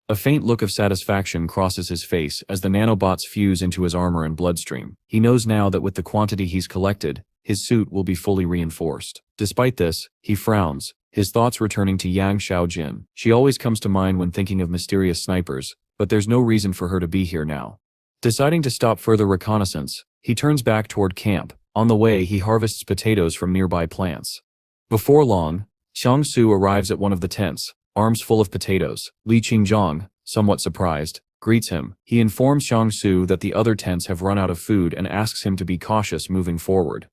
A faint look of satisfaction crosses his face as the nanobots fuse into his armor and bloodstream. He knows now that with the quantity he's collected, his suit will be fully reinforced. Despite this, he frowns, his thoughts returning to Yang Xiaojin. She always comes to mind when thinking of mysterious snipers, but there's no reason for her to be here now. Deciding to stop further reconnaissance, he turns back toward camp. On the way, he harvests potatoes from nearby plants. Before long, Shang Su arrives at one of the tents, arms full of potatoes. Li Qingzhong, somewhat surprised, greets him. He informs Shang Su that the other tents have run out of food and asks him to be cautious moving forward.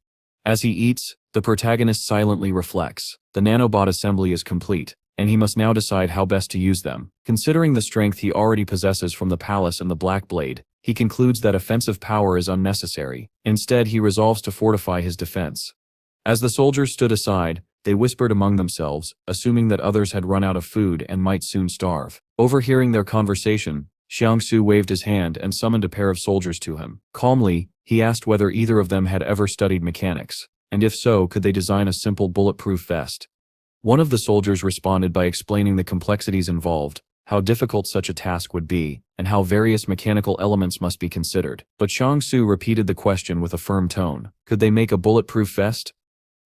As he eats, the protagonist silently reflects. The nanobot assembly is complete, and he must now decide how best to use them. Considering the strength he already possesses from the palace and the Black Blade, he concludes that offensive power is unnecessary. Instead, he resolves to fortify his defense. As the soldiers stood aside, they whispered among themselves, assuming that others had run out of food and might soon starve. Overhearing their conversation, Shang Su waved his hand and summoned a pair of soldiers to him. Calmly, he asked whether either of them had ever studied mechanics, and if so, could they design a simple bulletproof vest. One of the soldiers responded by explaining the complexities involved, how difficult such a task would be, and how various mechanical elements must be considered. But Shang Su repeated the question with a firm tone. Could they make a bulletproof vest?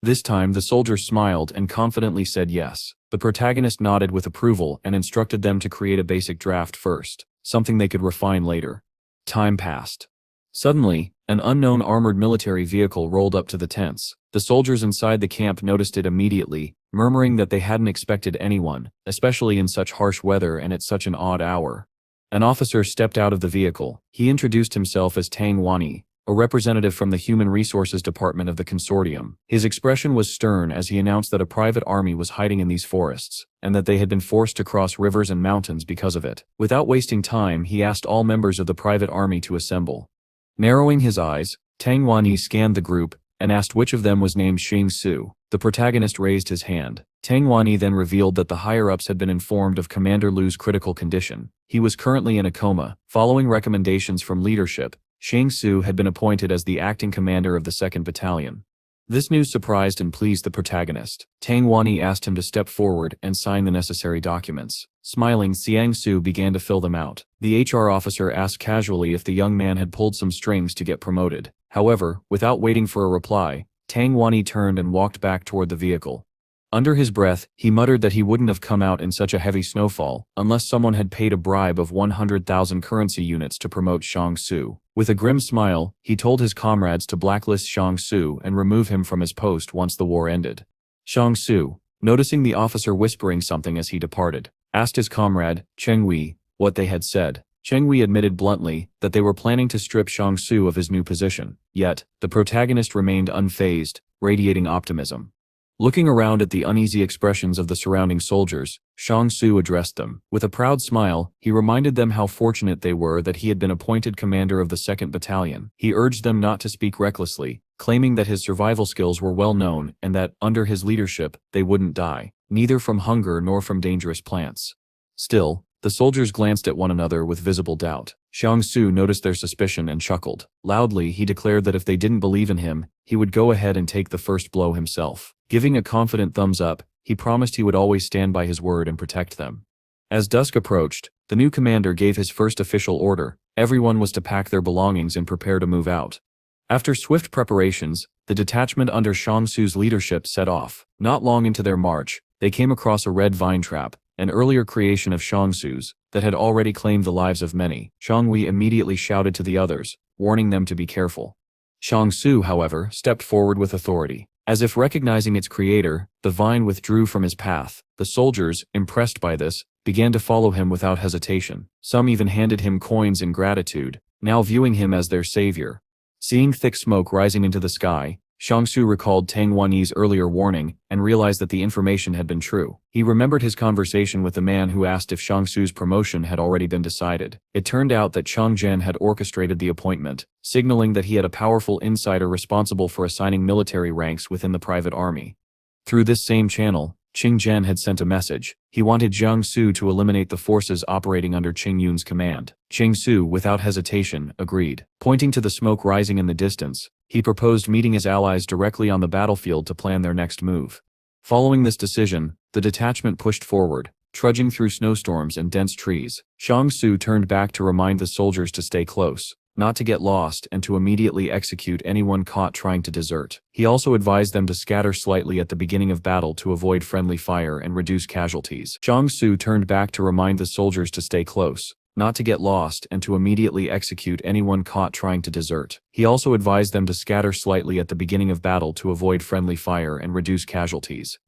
This time the soldier smiled and confidently said yes. The protagonist nodded with approval and instructed them to create a basic draft first, something they could refine later. Time passed. Suddenly, an unknown armored military vehicle rolled up to the tents. The soldiers inside the camp noticed it immediately, murmuring that they hadn't expected anyone, especially in such harsh weather and at such an odd hour. An officer stepped out of the vehicle. He introduced himself as Tang Wani, a representative from the Human Resources Department of the Consortium. His expression was stern as he announced that a private army was hiding in these forests, and that they had been forced to cross rivers and mountains because of it. Without wasting time, he asked all members of the private army to assemble. Narrowing his eyes, Tang Wani scanned the group and asked which of them was named Shang Su. The protagonist raised his hand. Tang Wani then revealed that the higher-ups had been informed of Commander Lu's critical condition. He was currently in a coma. Following recommendations from leadership, Shang Su had been appointed as the acting commander of the 2nd Battalion. This news surprised and pleased the protagonist. Tang Wani asked him to step forward and sign the necessary documents. Smiling, Xiang Su began to fill them out. The HR officer asked casually if the young man had pulled some strings to get promoted. However, without waiting for a reply, Tang Wani turned and walked back toward the vehicle. Under his breath, he muttered that he wouldn't have come out in such a heavy snowfall unless someone had paid a bribe of 100,000 currency units to promote Shang Su. With a grim smile, he told his comrades to blacklist Shang Su and remove him from his post once the war ended. Shang Su, noticing the officer whispering something as he departed, asked his comrade, Cheng Wei, what they had said. Cheng Wei admitted bluntly that they were planning to strip Shang Su of his new position. Yet, the protagonist remained unfazed, radiating optimism. Looking around at the uneasy expressions of the surrounding soldiers, Shang Su addressed them. With a proud smile, he reminded them how fortunate they were that he had been appointed commander of the 2nd Battalion. He urged them not to speak recklessly, claiming that his survival skills were well known and that, under his leadership, they wouldn't die, neither from hunger nor from dangerous plants. Still, the soldiers glanced at one another with visible doubt. Shang Su noticed their suspicion and chuckled. Loudly, he declared that if they didn't believe in him, he would go ahead and take the first blow himself. Giving a confident thumbs up, he promised he would always stand by his word and protect them. As dusk approached, the new commander gave his first official order. Everyone was to pack their belongings and prepare to move out. After swift preparations, the detachment under Shang Su's leadership set off. Not long into their march, they came across a red vine trap, an earlier creation of Shang Su's, that had already claimed the lives of many. Shang Wei immediately shouted to the others, warning them to be careful. Shang Su, however, stepped forward with authority. As if recognizing its creator, the vine withdrew from his path. The soldiers, impressed by this, began to follow him without hesitation. Some even handed him coins in gratitude, now viewing him as their savior. Seeing thick smoke rising into the sky, Xiangsu recalled Tang Wanyi's earlier warning and realized that the information had been true. He remembered his conversation with the man who asked if Xiangsu's promotion had already been decided. It turned out that Chang Zhen had orchestrated the appointment, signaling that he had a powerful insider responsible for assigning military ranks within the private army. Through this same channel, Qing Zhen had sent a message. He wanted Jiang Su to eliminate the forces operating under Qing Yun's command. Qing Su, without hesitation, agreed. Pointing to the smoke rising in the distance, he proposed meeting his allies directly on the battlefield to plan their next move. Following this decision, the detachment pushed forward, trudging through snowstorms and dense trees. Xiang Su turned back to remind the soldiers to stay close, not to get lost, and to immediately execute anyone caught trying to desert. He also advised them to scatter slightly at the beginning of battle to avoid friendly fire and reduce casualties. Xiang Su turned back to remind the soldiers to stay close, not to get lost, and to immediately execute anyone caught trying to desert. He also advised them to scatter slightly at the beginning of battle to avoid friendly fire and reduce casualties.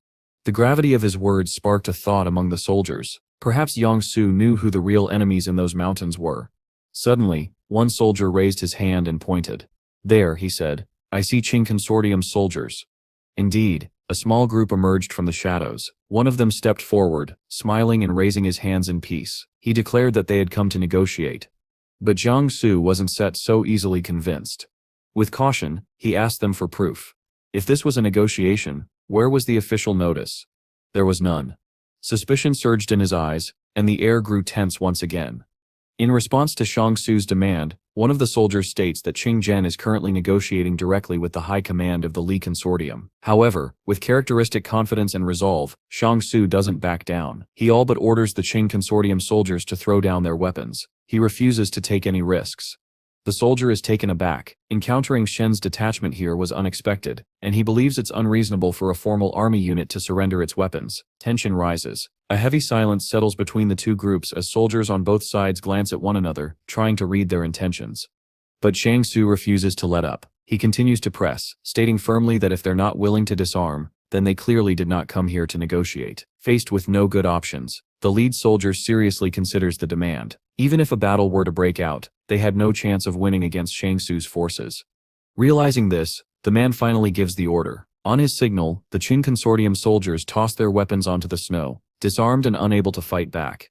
The gravity of his words sparked a thought among the soldiers. Perhaps Yang Su knew who the real enemies in those mountains were. Suddenly, one soldier raised his hand and pointed. "There," he said, "I see Qing Consortium soldiers." Indeed, a small group emerged from the shadows. One of them stepped forward, smiling and raising his hands in peace. He declared that they had come to negotiate. But Jiang Su wasn't set so easily convinced. With caution, he asked them for proof. If this was a negotiation, where was the official notice? There was none. Suspicion surged in his eyes, and the air grew tense once again. In response to Xiang Su's demand, one of the soldiers states that Qing Zhen is currently negotiating directly with the high command of the Li Consortium. However, with characteristic confidence and resolve, Xiang Su doesn't back down. He all but orders the Qing Consortium soldiers to throw down their weapons. He refuses to take any risks. The soldier is taken aback. Encountering Shen's detachment here was unexpected, and he believes it's unreasonable for a formal army unit to surrender its weapons. Tension rises. A heavy silence settles between the two groups as soldiers on both sides glance at one another, trying to read their intentions. But Xiang Su refuses to let up. He continues to press, stating firmly that if they're not willing to disarm, then they clearly did not come here to negotiate. Faced with no good options, the lead soldier seriously considers the demand. Even if a battle were to break out, they had no chance of winning against Xiang Su's forces. Realizing this, the man finally gives the order. On his signal, the Qing Consortium soldiers toss their weapons onto the snow, disarmed and unable to fight back.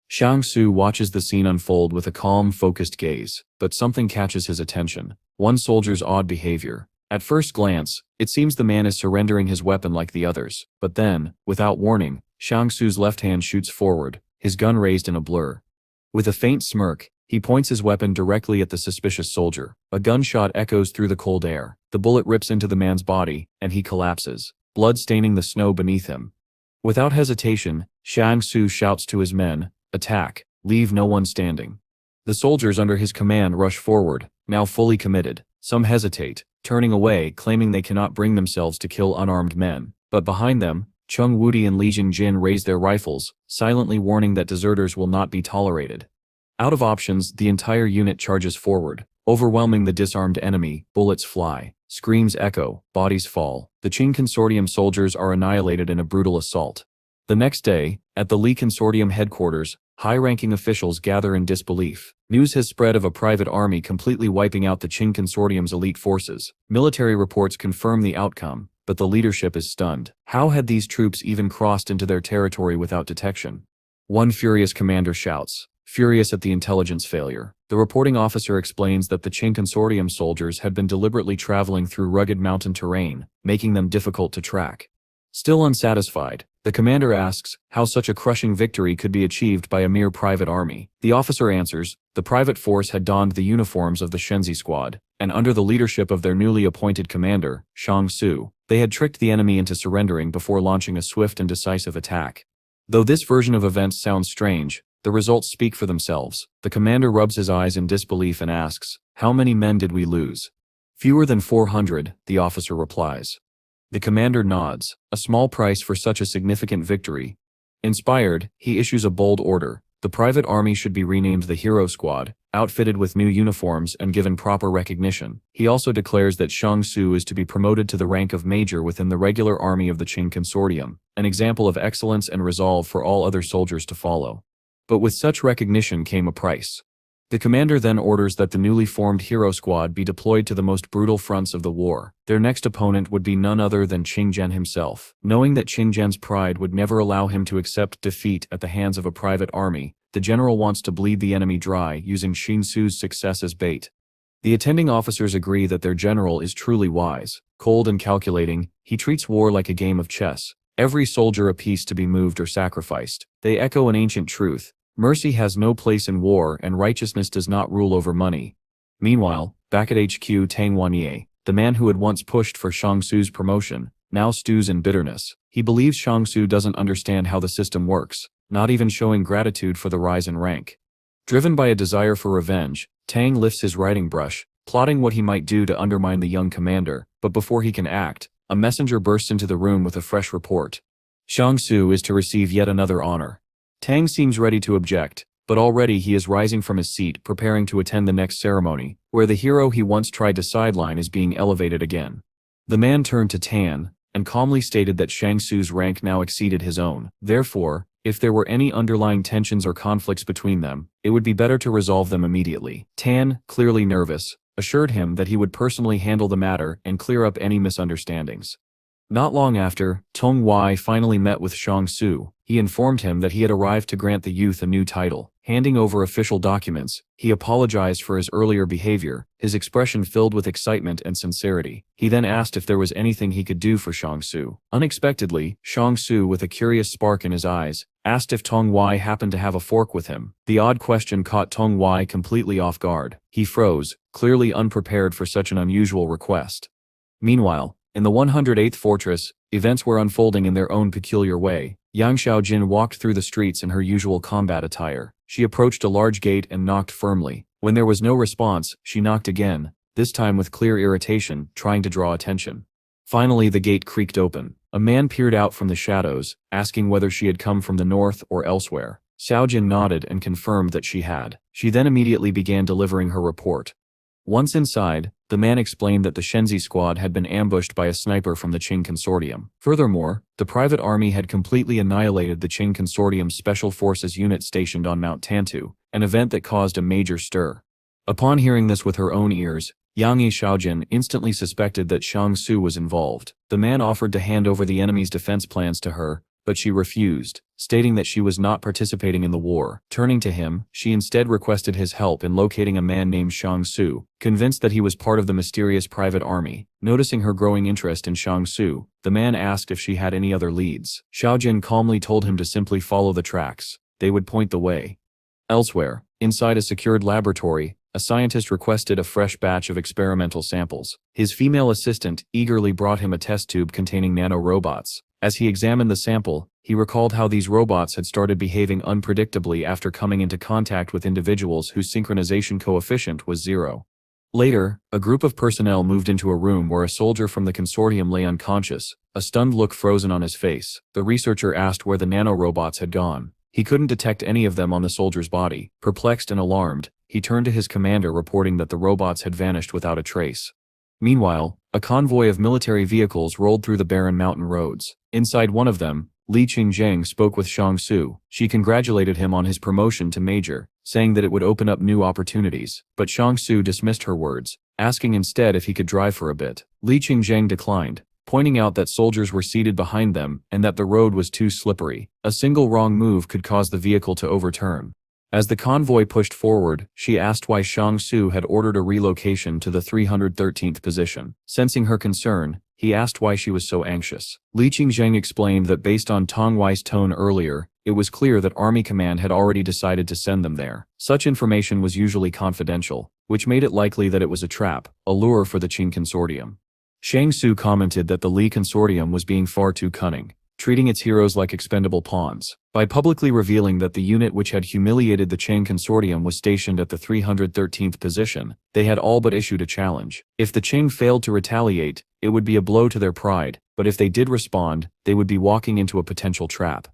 Xiang Su watches the scene unfold with a calm, focused gaze, but something catches his attention. One soldier's odd behavior. At first glance, it seems the man is surrendering his weapon like the others, but then, without warning, Xiang Su's left hand shoots forward, his gun raised in a blur. With a faint smirk, he points his weapon directly at the suspicious soldier. A gunshot echoes through the cold air. The bullet rips into the man's body, and he collapses, blood staining the snow beneath him. Without hesitation, Xiang Su shouts to his men, "Attack, leave no one standing." The soldiers under his command rush forward, now fully committed. Some hesitate, turning away, claiming they cannot bring themselves to kill unarmed men. But behind them, Chung Wudi and Li Jingjin raise their rifles, silently warning that deserters will not be tolerated. Out of options, the entire unit charges forward, overwhelming the disarmed enemy. Bullets fly, screams echo, bodies fall. The Qing Consortium soldiers are annihilated in a brutal assault. The next day, at the Li Consortium headquarters, high-ranking officials gather in disbelief. News has spread of a private army completely wiping out the Qing Consortium's elite forces. Military reports confirm the outcome, but the leadership is stunned. How had these troops even crossed into their territory without detection? One furious commander shouts, furious at the intelligence failure. The reporting officer explains that the Qing Consortium soldiers had been deliberately traveling through rugged mountain terrain, making them difficult to track. Still unsatisfied, the commander asks how such a crushing victory could be achieved by a mere private army. The officer answers, the private force had donned the uniforms of the Shenzi squad, and under the leadership of their newly appointed commander, Xiang Su, they had tricked the enemy into surrendering before launching a swift and decisive attack. Though this version of events sounds strange, the results speak for themselves. The commander rubs his eyes in disbelief and asks, "How many men did we lose?" "Fewer than 400, the officer replies. The commander nods, a small price for such a significant victory. Inspired, he issues a bold order. The private army should be renamed the Hero Squad, outfitted with new uniforms and given proper recognition. He also declares that Xiang Su is to be promoted to the rank of major within the regular army of the Qing Consortium, an example of excellence and resolve for all other soldiers to follow. But with such recognition came a price. The commander then orders that the newly formed hero squad be deployed to the most brutal fronts of the war. Their next opponent would be none other than Qing Zhen himself. Knowing that Qing Zhen's pride would never allow him to accept defeat at the hands of a private army, the general wants to bleed the enemy dry using Xin Su's success as bait. The attending officers agree that their general is truly wise, cold and calculating. He treats war like a game of chess, every soldier a piece to be moved or sacrificed. They echo an ancient truth: mercy has no place in war and righteousness does not rule over money. Meanwhile, back at HQ, Tang Wanyi, the man who had once pushed for Shang Tsu's promotion, now stews in bitterness. He believes Shang Tsu doesn't understand how the system works, not even showing gratitude for the rise in rank. Driven by a desire for revenge, Tang lifts his writing brush, plotting what he might do to undermine the young commander, but before he can act, a messenger bursts into the room with a fresh report. Shang Tsu is to receive yet another honor. Tang seems ready to object, but already he is rising from his seat preparing to attend the next ceremony, where the hero he once tried to sideline is being elevated again. The man turned to Tan, and calmly stated that Shang Tsu's rank now exceeded his own. Therefore, if there were any underlying tensions or conflicts between them, it would be better to resolve them immediately. Tan, clearly nervous, assured him that he would personally handle the matter and clear up any misunderstandings. Not long after, Tong Wai finally met with Shang Tsu. He informed him that he had arrived to grant the youth a new title. Handing over official documents, he apologized for his earlier behavior, his expression filled with excitement and sincerity. He then asked if there was anything he could do for Shang Tsu. Unexpectedly, Shang Tsu, with a curious spark in his eyes, asked if Tong Wai happened to have a fork with him. The odd question caught Tong Wai completely off guard. He froze, clearly unprepared for such an unusual request. Meanwhile, in the 108th fortress, events were unfolding in their own peculiar way. Yang Xiaojin walked through the streets in her usual combat attire. She approached a large gate and knocked firmly. When there was no response, she knocked again, this time with clear irritation, trying to draw attention. Finally, the gate creaked open. A man peered out from the shadows, asking whether she had come from the north or elsewhere. Xiaojin nodded and confirmed that she had. She then immediately began delivering her report. Once inside, the man explained that the Shenzi squad had been ambushed by a sniper from the Qing Consortium. Furthermore, the private army had completely annihilated the Qing Consortium's special forces unit stationed on Mount Tantu, an event that caused a major stir. Upon hearing this with her own ears, Yang Xiaojin instantly suspected that Shang Tsu was involved. The man offered to hand over the enemy's defense plans to her, but she refused, stating that she was not participating in the war. Turning to him, she instead requested his help in locating a man named Shang Tsu, convinced that he was part of the mysterious private army. Noticing her growing interest in Shang Tsu, the man asked if she had any other leads. Xiaojin calmly told him to simply follow the tracks. They would point the way. Elsewhere, inside a secured laboratory, a scientist requested a fresh batch of experimental samples. His female assistant eagerly brought him a test tube containing nanorobots. As he examined the sample, he recalled how these robots had started behaving unpredictably after coming into contact with individuals whose synchronization coefficient was 0. Later, a group of personnel moved into a room where a soldier from the consortium lay unconscious, a stunned look frozen on his face. The researcher asked where the nanorobots had gone. He couldn't detect any of them on the soldier's body. Perplexed and alarmed, he turned to his commander reporting that the robots had vanished without a trace. Meanwhile, a convoy of military vehicles rolled through the barren mountain roads. Inside one of them, Li Qingzheng spoke with Shang Tsu. She congratulated him on his promotion to major, saying that it would open up new opportunities. But Shang Tsu dismissed her words, asking instead if he could drive for a bit. Li Qingzheng declined, pointing out that soldiers were seated behind them and that the road was too slippery. A single wrong move could cause the vehicle to overturn. As the convoy pushed forward, she asked why Shang Tsu had ordered a relocation to the 313th position. Sensing her concern, he asked why she was so anxious. Li Qingzheng explained that based on Tong Wai's tone earlier, it was clear that Army Command had already decided to send them there. Such information was usually confidential, which made it likely that it was a trap, a lure for the Qing Consortium. Shang Tsu commented that the Li Consortium was being far too cunning, treating its heroes like expendable pawns. By publicly revealing that the unit which had humiliated the Qing Consortium was stationed at the 313th position, they had all but issued a challenge. If the Qing failed to retaliate, it would be a blow to their pride, but if they did respond, they would be walking into a potential trap.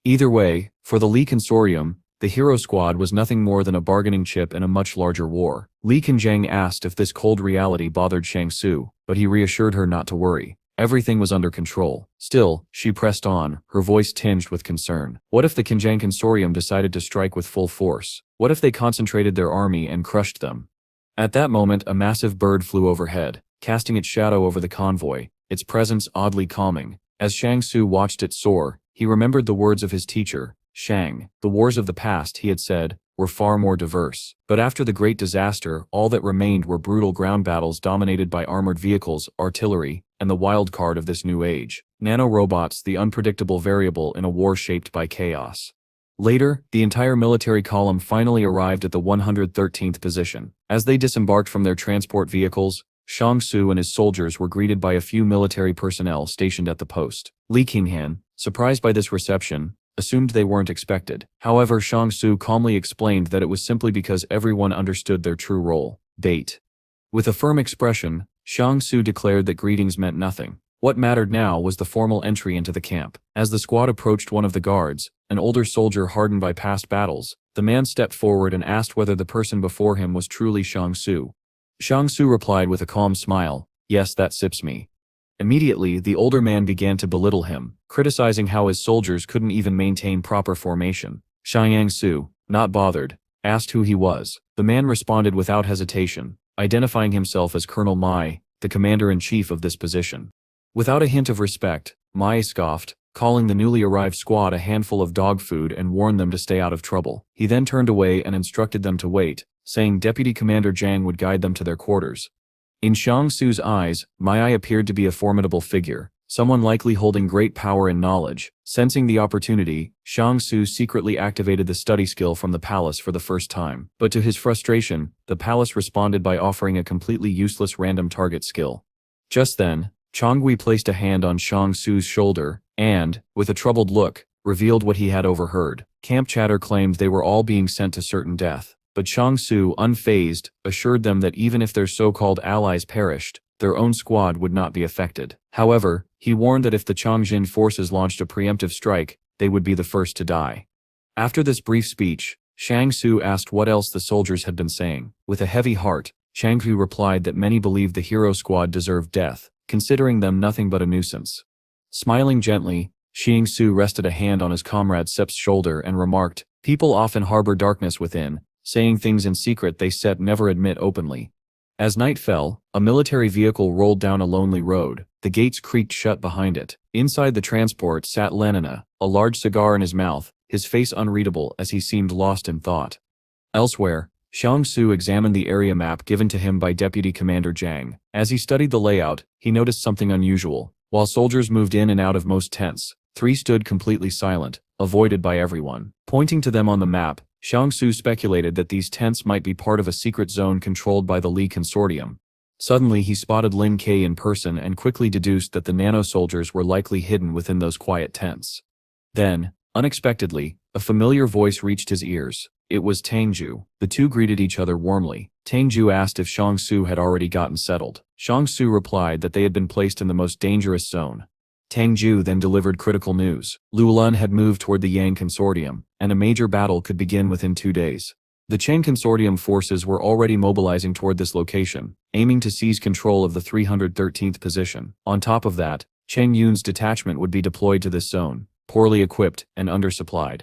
Either way, for the Li Consortium, the hero squad was nothing more than a bargaining chip in a much larger war. Li Qingzheng asked if this cold reality bothered Shang Tsu, but he reassured her not to worry. Everything was under control. Still, she pressed on, her voice tinged with concern. What if the Qingzheng Consortium decided to strike with full force? What if they concentrated their army and crushed them? At that moment, a massive bird flew overhead, casting its shadow over the convoy, its presence oddly calming. As Shang Tzu watched it soar, he remembered the words of his teacher, Shang. The wars of the past, he had said, were far more diverse. But after the great disaster, all that remained were brutal ground battles dominated by armored vehicles, artillery, and the wild card of this new age, nanorobots, the unpredictable variable in a war shaped by chaos. Later, the entire military column finally arrived at the 113th position. As they disembarked from their transport vehicles, Shang Tzu and his soldiers were greeted by a few military personnel stationed at the post. Li Qinghan, surprised by this reception, assumed they weren't expected. However, Shang Tzu calmly explained that it was simply because everyone understood their true role, bait. With a firm expression, Shang Tzu declared that greetings meant nothing. What mattered now was the formal entry into the camp. As the squad approached one of the guards, an older soldier hardened by past battles, the man stepped forward and asked whether the person before him was truly Shang Tzu. Shang Tzu replied with a calm smile, "Yes, that sips me." Immediately, the older man began to belittle him, criticizing how his soldiers couldn't even maintain proper formation. Shang Tzu, not bothered, asked who he was. The man responded without hesitation, identifying himself as Colonel Mai, the commander-in-chief of this position. Without a hint of respect, Mai scoffed, calling the newly arrived squad a handful of dog food and warned them to stay out of trouble. He then turned away and instructed them to wait, saying Deputy Commander Zhang would guide them to their quarters. In Shang Tzu's eyes, Mai appeared to be a formidable figure, someone likely holding great power and knowledge. Sensing the opportunity, Shang Tzu secretly activated the study skill from the palace for the first time. But to his frustration, the palace responded by offering a completely useless random target skill. Just then, Chongui placed a hand on Shang Tzu's shoulder and, with a troubled look, revealed what he had overheard. Camp chatter claimed they were all being sent to certain death, but Shang Tzu, unfazed, assured them that even if their so-called allies perished, their own squad would not be affected. However, he warned that if the Changjin forces launched a preemptive strike, they would be the first to die. After this brief speech, Shang Tzu asked what else the soldiers had been saying. With a heavy heart, Shang Tzu replied that many believed the hero squad deserved death, considering them nothing but a nuisance. Smiling gently, Shang Tzu rested a hand on his comrade Sep's shoulder and remarked, "People often harbor darkness within, saying things in secret they Sep never admit openly." As night fell, a military vehicle rolled down a lonely road. The gates creaked shut behind it. Inside the transport sat Lenina, a large cigar in his mouth, his face unreadable as he seemed lost in thought. Elsewhere, Shang Tzu examined the area map given to him by Deputy Commander Zhang. As he studied the layout, he noticed something unusual. While soldiers moved in and out of most tents, 3 stood completely silent, avoided by everyone. Pointing to them on the map, Shang Tzu speculated that these tents might be part of a secret zone controlled by the Li Consortium. Suddenly he spotted Lin Ke in person and quickly deduced that the nano-soldiers were likely hidden within those quiet tents. Then, unexpectedly, a familiar voice reached his ears. It was Tangju. The two greeted each other warmly. Tangju asked if Shang Tzu had already gotten settled. Shang Tzu replied that they had been placed in the most dangerous zone. Tangju then delivered critical news. Lulun had moved toward the Yang Consortium, and a major battle could begin within 2 days. The Chen Consortium forces were already mobilizing toward this location, aiming to seize control of the 313th position. On top of that, Cheng Yun's detachment would be deployed to this zone, poorly equipped and undersupplied.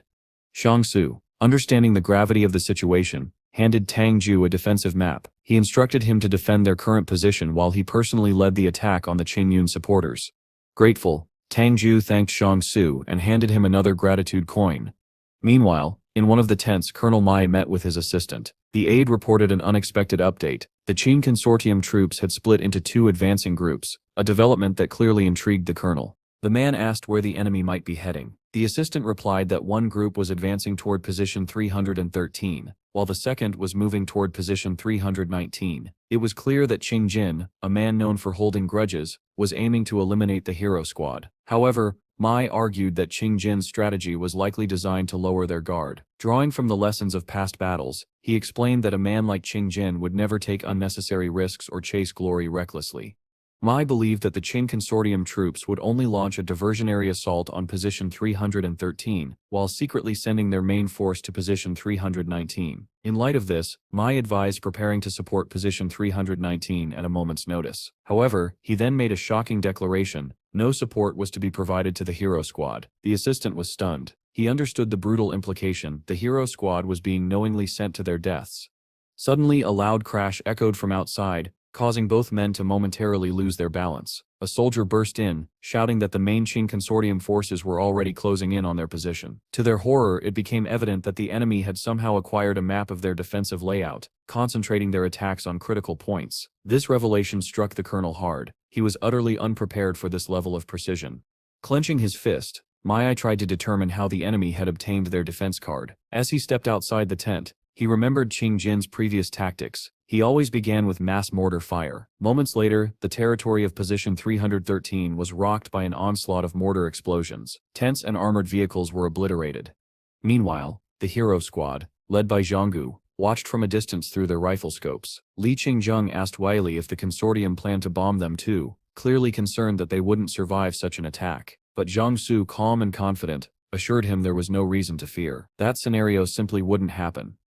Shang Tzu, understanding the gravity of the situation, handed Tang Ju a defensive map. He instructed him to defend their current position while he personally led the attack on the Cheng Yun supporters. Grateful, Tang Ju thanked Shang Tzu and handed him another gratitude coin. Meanwhile, in one of the tents, Colonel Mai met with his assistant. The aide reported an unexpected update. The Qin Consortium troops had split into 2 advancing groups, a development that clearly intrigued the colonel. The man asked where the enemy might be heading. The assistant replied that one group was advancing toward position 313, while the second was moving toward position 319. It was clear that Qing Jin, a man known for holding grudges, was aiming to eliminate the hero squad. However, Mai argued that Qing Jin's strategy was likely designed to lower their guard. Drawing from the lessons of past battles, he explained that a man like Qing Jin would never take unnecessary risks or chase glory recklessly. Mai believed that the Qin Consortium troops would only launch a diversionary assault on position 313, while secretly sending their main force to position 319. In light of this, Mai advised preparing to support position 319 at a moment's notice. However, he then made a shocking declaration: no support was to be provided to the hero squad. The assistant was stunned. He understood the brutal implication: the hero squad was being knowingly sent to their deaths. Suddenly, a loud crash echoed from outside, causing both men to momentarily lose their balance. A soldier burst in, shouting that the main Qing consortium forces were already closing in on their position. To their horror, it became evident that the enemy had somehow acquired a map of their defensive layout, concentrating their attacks on critical points. This revelation struck the colonel hard. He was utterly unprepared for this level of precision. Clenching his fist, Mai tried to determine how the enemy had obtained their defense card. As he stepped outside the tent, he remembered Qing Jin's previous tactics. He always began with mass mortar fire. Moments later, the territory of Position 313 was rocked by an onslaught of mortar explosions. Tents and armored vehicles were obliterated. Meanwhile, the hero squad, led by Zhanggu, watched from a distance through their rifle scopes. Li Qingjung asked Wiley if the consortium planned to bomb them too, clearly concerned that they wouldn't survive such an attack. But Zhang Su, calm and confident, assured him there was no reason to fear. That scenario simply wouldn't happen.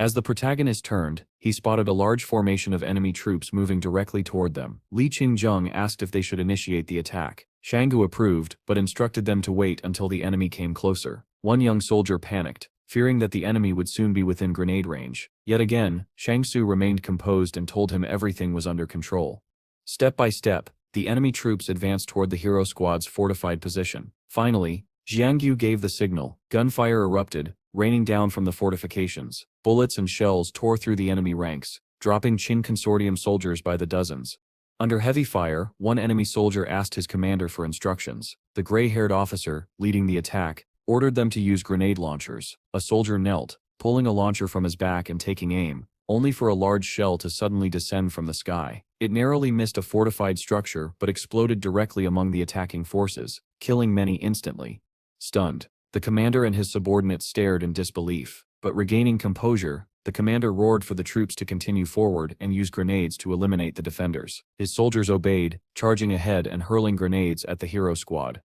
As the protagonist turned, he spotted a large formation of enemy troops moving directly toward them. Li Qingjung asked if they should initiate the attack. Shanggu approved, but instructed them to wait until the enemy came closer. One young soldier panicked, fearing that the enemy would soon be within grenade range. Yet again, Shangsu remained composed and told him everything was under control. Step by step, the enemy troops advanced toward the hero squad's fortified position. Finally, Jiangyu gave the signal. Gunfire erupted, raining down from the fortifications. Bullets and shells tore through the enemy ranks, dropping Qing consortium soldiers by the dozens. Under heavy fire, one enemy soldier asked his commander for instructions. The gray-haired officer, leading the attack, ordered them to use grenade launchers. A soldier knelt, pulling a launcher from his back and taking aim, only for a large shell to suddenly descend from the sky. It narrowly missed a fortified structure but exploded directly among the attacking forces, killing many instantly. Stunned, the commander and his subordinates stared in disbelief. But regaining composure, the commander roared for the troops to continue forward and use grenades to eliminate the defenders. His soldiers obeyed, charging ahead and hurling grenades at the hero squad.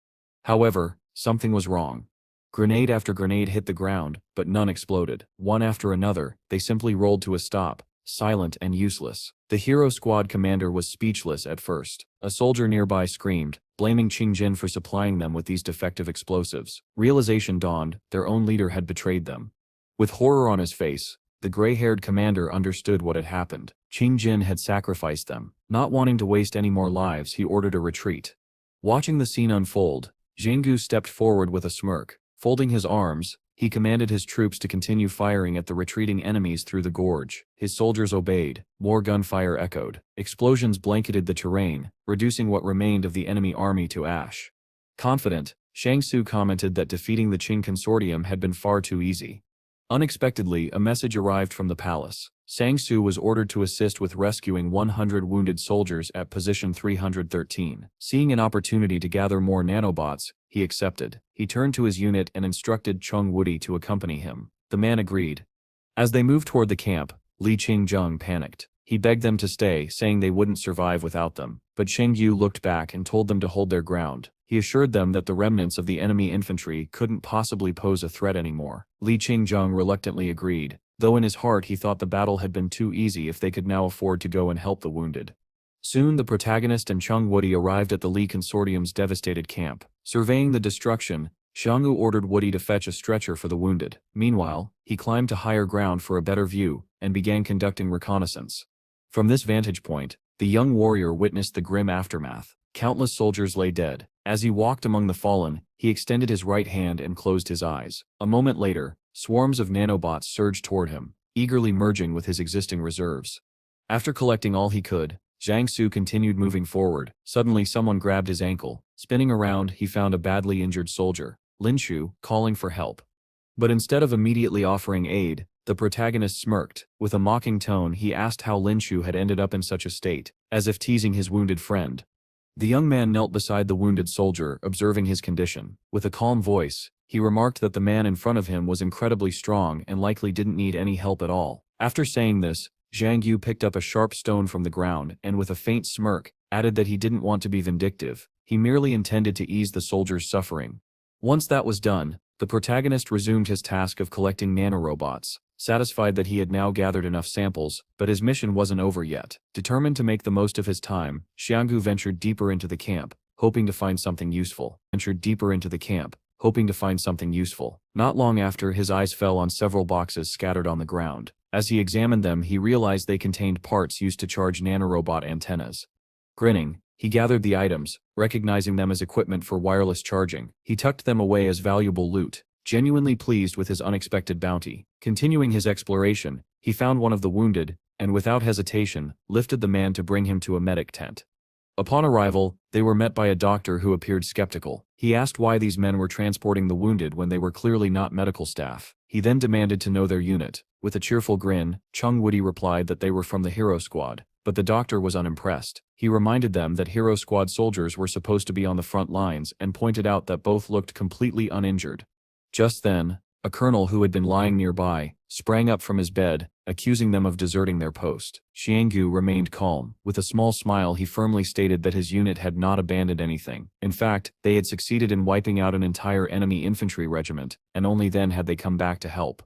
However, something was wrong. Grenade after grenade hit the ground, but none exploded. One after another, they simply rolled to a stop, silent and useless. The hero squad commander was speechless at first. A soldier nearby screamed, blaming Qing Jin for supplying them with these defective explosives. Realization dawned: their own leader had betrayed them. With horror on his face, the gray-haired commander understood what had happened. Qing Jin had sacrificed them. Not wanting to waste any more lives, he ordered a retreat. Watching the scene unfold, Zhanggu stepped forward with a smirk. Folding his arms, he commanded his troops to continue firing at the retreating enemies through the gorge. His soldiers obeyed. More gunfire echoed. Explosions blanketed the terrain, reducing what remained of the enemy army to ash. Confident, Shangsu commented that defeating the Qing consortium had been far too easy. Unexpectedly, a message arrived from the palace. Shangsu was ordered to assist with rescuing 100 wounded soldiers at Position 313. Seeing an opportunity to gather more nanobots, he accepted. He turned to his unit and instructed Chung Woody to accompany him. The man agreed. As they moved toward the camp, Li Qingjung panicked. He begged them to stay, saying they wouldn't survive without them. But Sheng Yu looked back and told them to hold their ground. He assured them that the remnants of the enemy infantry couldn't possibly pose a threat anymore. Li Qingjung reluctantly agreed, though in his heart he thought the battle had been too easy if they could now afford to go and help the wounded. Soon the protagonist and Chung Woody arrived at the Li Consortium's devastated camp. Surveying the destruction, Xianggu ordered Woody to fetch a stretcher for the wounded. Meanwhile, he climbed to higher ground for a better view, and began conducting reconnaissance. From this vantage point, the young warrior witnessed the grim aftermath. Countless soldiers lay dead. As he walked among the fallen, he extended his right hand and closed his eyes. A moment later, swarms of nanobots surged toward him, eagerly merging with his existing reserves. After collecting all he could, Zhang Su continued moving forward. Suddenly someone grabbed his ankle. Spinning around, he found a badly injured soldier, Lin Shu, calling for help. But instead of immediately offering aid, the protagonist smirked. With a mocking tone, he asked how Lin Shu had ended up in such a state, as if teasing his wounded friend. The young man knelt beside the wounded soldier, observing his condition. With a calm voice, he remarked that the man in front of him was incredibly strong and likely didn't need any help at all. After saying this, Zhang Yu picked up a sharp stone from the ground and with a faint smirk, added that he didn't want to be vindictive. He merely intended to ease the soldier's suffering. Once that was done, the protagonist resumed his task of collecting nanorobots. Satisfied that he had now gathered enough samples, but his mission wasn't over yet. Determined to make the most of his time, Xianggu ventured deeper into the camp, hoping to find something useful. hoping to find something useful. Not long after, his eyes fell on several boxes scattered on the ground. As he examined them, he realized they contained parts used to charge nanorobot antennas. Grinning, he gathered the items, recognizing them as equipment for wireless charging. He tucked them away as valuable loot, genuinely pleased with his unexpected bounty. Continuing his exploration, he found one of the wounded, and without hesitation, lifted the man to bring him to a medic tent. Upon arrival, they were met by a doctor who appeared skeptical. He asked why these men were transporting the wounded when they were clearly not medical staff. He then demanded to know their unit. With a cheerful grin, Chung Woody replied that they were from the Hero Squad, but the doctor was unimpressed. He reminded them that Hero Squad soldiers were supposed to be on the front lines and pointed out that both looked completely uninjured. Just then, a colonel who had been lying nearby sprang up from his bed, accusing them of deserting their post. Xiangyu remained calm. With a small smile, he firmly stated that his unit had not abandoned anything. In fact, they had succeeded in wiping out an entire enemy infantry regiment, and only then had they come back to help.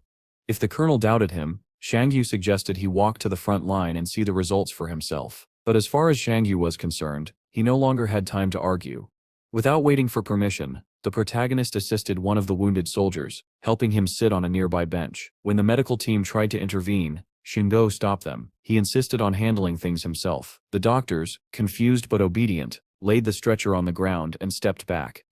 If the colonel doubted him, Xiangyu suggested he walk to the front line and see the results for himself. But as far as Xiangyu was concerned, he no longer had time to argue. Without waiting for permission, the protagonist assisted one of the wounded soldiers, helping him sit on a nearby bench. When the medical team tried to intervene, Shingo stopped them. He insisted on handling things himself. The doctors, confused but obedient, laid the stretcher on the ground and stepped back.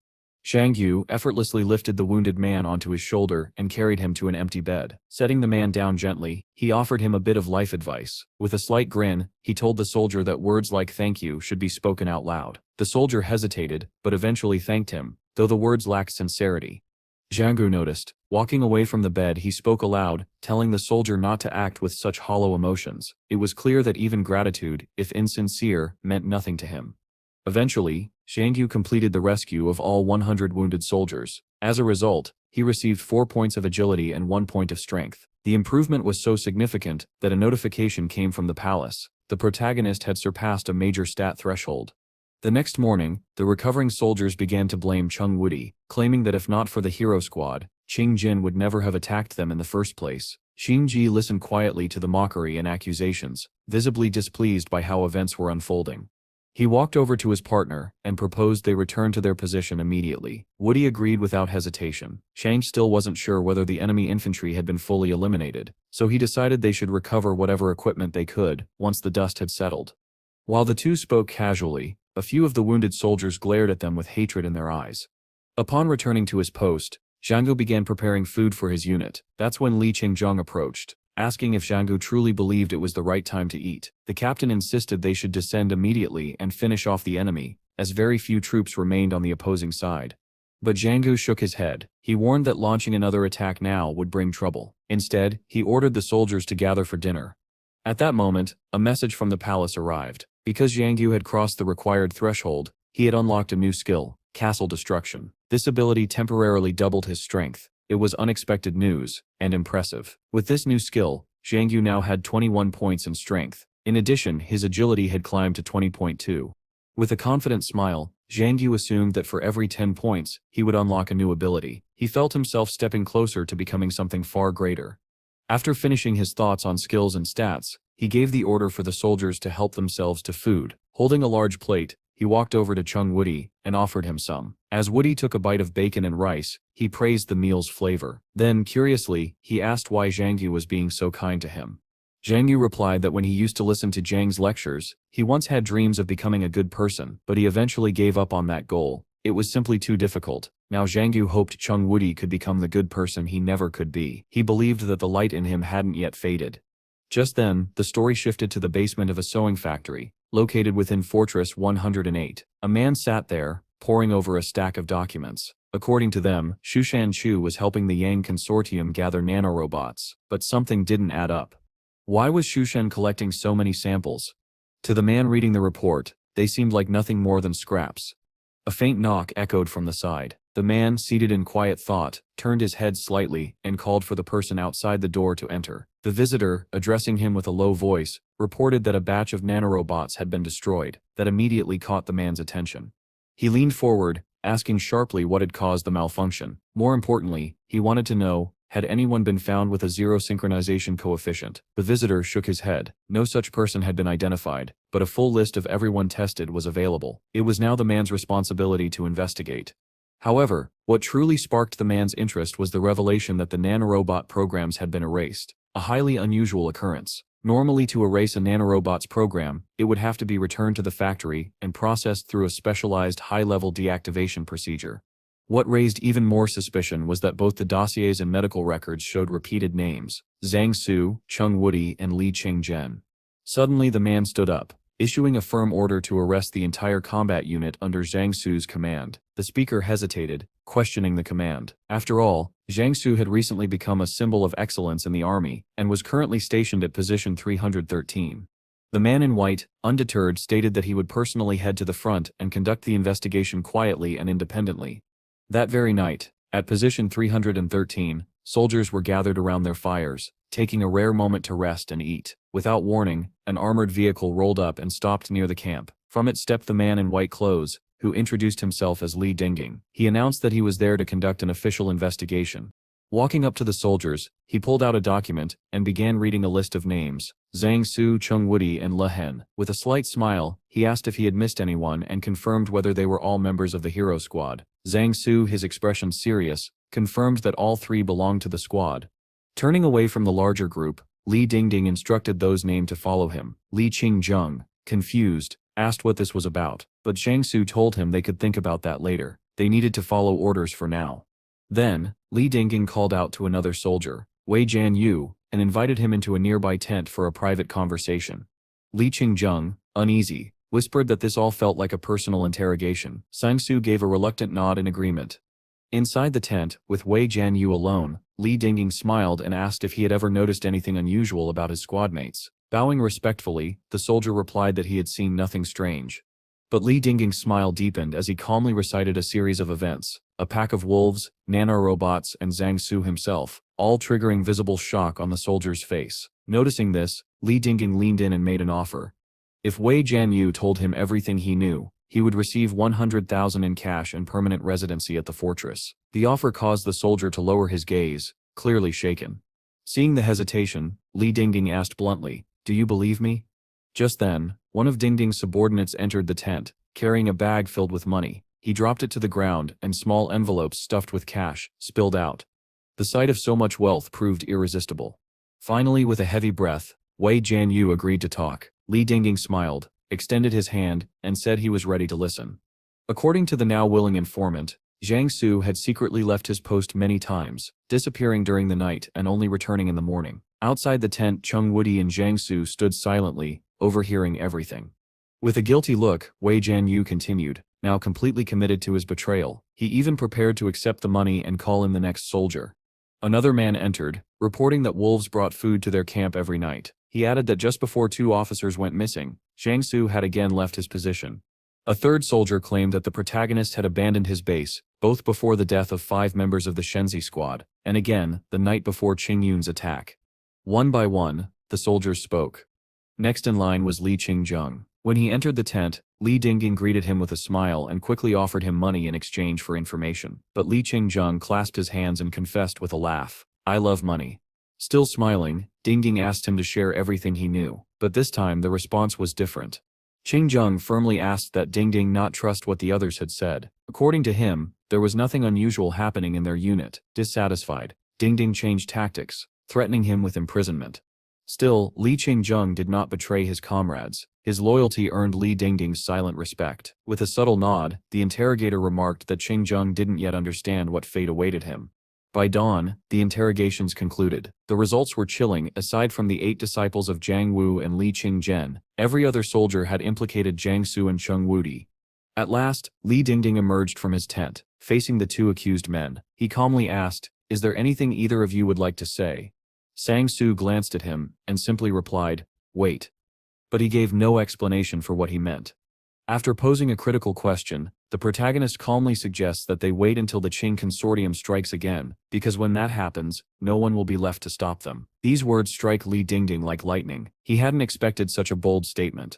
Xiangyu effortlessly lifted the wounded man onto his shoulder and carried him to an empty bed. Setting the man down gently, he offered him a bit of life advice. With a slight grin, he told the soldier that words like thank you should be spoken out loud. The soldier hesitated, but eventually thanked him, though the words lacked sincerity. Xiangyu noticed. Walking away from the bed, he spoke aloud, telling the soldier not to act with such hollow emotions. It was clear that even gratitude, if insincere, meant nothing to him. Eventually, Xiangyu completed the rescue of all 100 wounded soldiers. As a result, he received 4 points of agility and 1 point of strength. The improvement was so significant that a notification came from the palace. The protagonist had surpassed a major stat threshold. The next morning, the recovering soldiers began to blame Chung Woody, claiming that if not for the Hero Squad, Qing Jin would never have attacked them in the first place. Xing Ji listened quietly to the mockery and accusations, visibly displeased by how events were unfolding. He walked over to his partner and proposed they return to their position immediately. Woody agreed without hesitation. Shang still wasn't sure whether the enemy infantry had been fully eliminated, so he decided they should recover whatever equipment they could once the dust had settled. While the two spoke casually, a few of the wounded soldiers glared at them with hatred in their eyes. Upon returning to his post, Xiangyu began preparing food for his unit. That's when Li Qingzhong approached, asking if Xiangyu truly believed it was the right time to eat. The captain insisted they should descend immediately and finish off the enemy, as very few troops remained on the opposing side. But Xiangyu shook his head. He warned that launching another attack now would bring trouble. Instead, he ordered the soldiers to gather for dinner. At that moment, a message from the palace arrived. Because Xiangyu had crossed the required threshold, he had unlocked a new skill, Castle Destruction. This ability temporarily doubled his strength. It was unexpected news, and impressive. With this new skill, Xiangyu now had 21 points in strength. In addition, his agility had climbed to 20.2. With a confident smile, Xiangyu assumed that for every 10 points, he would unlock a new ability. He felt himself stepping closer to becoming something far greater. After finishing his thoughts on skills and stats, he gave the order for the soldiers to help themselves to food. Holding a large plate, he walked over to Chung Woody and offered him some. As Woody took a bite of bacon and rice, he praised the meal's flavor. Then, curiously, he asked why Xiangyu was being so kind to him. Xiangyu replied that when he used to listen to Zhang's lectures, he once had dreams of becoming a good person, but he eventually gave up on that goal. It was simply too difficult. Now Xiangyu hoped Chung Woody could become the good person he never could be. He believed that the light in him hadn't yet faded. Just then, the story shifted to the basement of a sewing factory, located within Fortress 108. A man sat there, poring over a stack of documents. According to them, Shushan Chu was helping the Yang Consortium gather nanorobots, but something didn't add up. Why was Shushan collecting so many samples? To the man reading the report, they seemed like nothing more than scraps. A faint knock echoed from the side. The man, seated in quiet thought, turned his head slightly and called for the person outside the door to enter. The visitor, addressing him with a low voice, reported that a batch of nanorobots had been destroyed. That immediately caught the man's attention. He leaned forward, asking sharply what had caused the malfunction. More importantly, he wanted to know, had anyone been found with a zero synchronization coefficient? The visitor shook his head. No such person had been identified, but a full list of everyone tested was available. It was now the man's responsibility to investigate. However, what truly sparked the man's interest was the revelation that the nanorobot programs had been erased, a highly unusual occurrence. Normally, to erase a nanorobot's program, it would have to be returned to the factory and processed through a specialized high-level deactivation procedure. What raised even more suspicion was that both the dossiers and medical records showed repeated names: Zhang Su, Chung Woody, and Li Qingzhen. Suddenly the man stood up, issuing a firm order to arrest the entire combat unit under Zhang Su's command. The speaker hesitated, questioning the command. After all, Zhang Su had recently become a symbol of excellence in the army, and was currently stationed at position 313. The man in white, undeterred, stated that he would personally head to the front and conduct the investigation quietly and independently. That very night, at position 313, soldiers were gathered around their fires, taking a rare moment to rest and eat. Without warning, an armored vehicle rolled up and stopped near the camp. From it stepped the man in white clothes, who introduced himself as Li Dingging. He announced that he was there to conduct an official investigation. Walking up to the soldiers, he pulled out a document and began reading a list of names: Zhang Su, Chung Woody, and Le Hen. With a slight smile, he asked if he had missed anyone and confirmed whether they were all members of the hero squad. Zhang Su, his expression serious, confirmed that all three belonged to the squad. Turning away from the larger group, Li Dingging instructed those named to follow him. Li Qingzhen, confused, asked what this was about, but Zhang Su told him they could think about that later. They needed to follow orders for now. Then, Li Dingging called out to another soldier, Wei Jianyu, and invited him into a nearby tent for a private conversation. Li Qingzhen, uneasy, whispered that this all felt like a personal interrogation. Zhang Su gave a reluctant nod in agreement. Inside the tent, with Wei Jianyu alone, Li Dingging smiled and asked if he had ever noticed anything unusual about his squadmates. Bowing respectfully, the soldier replied that he had seen nothing strange. But Li Dingging's smile deepened as he calmly recited a series of events: a pack of wolves, nanorobots, and Zhang Su himself, all triggering visible shock on the soldier's face. Noticing this, Li Dingging leaned in and made an offer. If Wei Jianyu told him everything he knew, he would receive 100,000 in cash and permanent residency at the fortress. The offer caused the soldier to lower his gaze, clearly shaken. Seeing the hesitation, Li Dingging asked bluntly, "Do you believe me?" Just then, one of Dingging's subordinates entered the tent, carrying a bag filled with money. He dropped it to the ground, and small envelopes stuffed with cash spilled out. The sight of so much wealth proved irresistible. Finally, with a heavy breath, Wei Jianyu agreed to talk. Li Dingging smiled, extended his hand, and said he was ready to listen. According to the now willing informant, Zhang Su had secretly left his post many times, disappearing during the night and only returning in the morning. Outside the tent, Chung Woody and Zhang Su stood silently, overhearing everything. With a guilty look, Wei Jianyu continued, now completely committed to his betrayal. He even prepared to accept the money and call in the next soldier. Another man entered, reporting that wolves brought food to their camp every night. He added that just before 2 officers went missing, Zhang Su had again left his position. A third soldier claimed that the protagonist had abandoned his base, both before the death of 5 members of the Shenzi squad, and again, the night before Qing Yun's attack. One by one, the soldiers spoke. Next in line was Li Qingzhen. When he entered the tent, Li Dingging greeted him with a smile and quickly offered him money in exchange for information. But Li Qingzhen clasped his hands and confessed with a laugh, "I love money." Still smiling, Dingging asked him to share everything he knew, but this time the response was different. Qingzhen firmly asked that Dingging not trust what the others had said. According to him, there was nothing unusual happening in their unit. Dissatisfied, Dingging changed tactics, threatening him with imprisonment. Still, Li Qingzhen did not betray his comrades. His loyalty earned Li Dingging's silent respect. With a subtle nod, the interrogator remarked that Qingzhen didn't yet understand what fate awaited him. By dawn, the interrogations concluded. The results were chilling. Aside from the 8 disciples of Jiang Wu and Li Qingzhen, every other soldier had implicated Zhang Su and Chung Woody. At last, Li Dingging emerged from his tent, facing the 2 accused men. He calmly asked, "Is there anything either of you would like to say?" Zhang Su glanced at him and simply replied, "Wait." But he gave no explanation for what he meant. After posing a critical question, the protagonist calmly suggests that they wait until the Qing consortium strikes again, because when that happens, no one will be left to stop them. These words strike Li Dingging like lightning. He hadn't expected such a bold statement.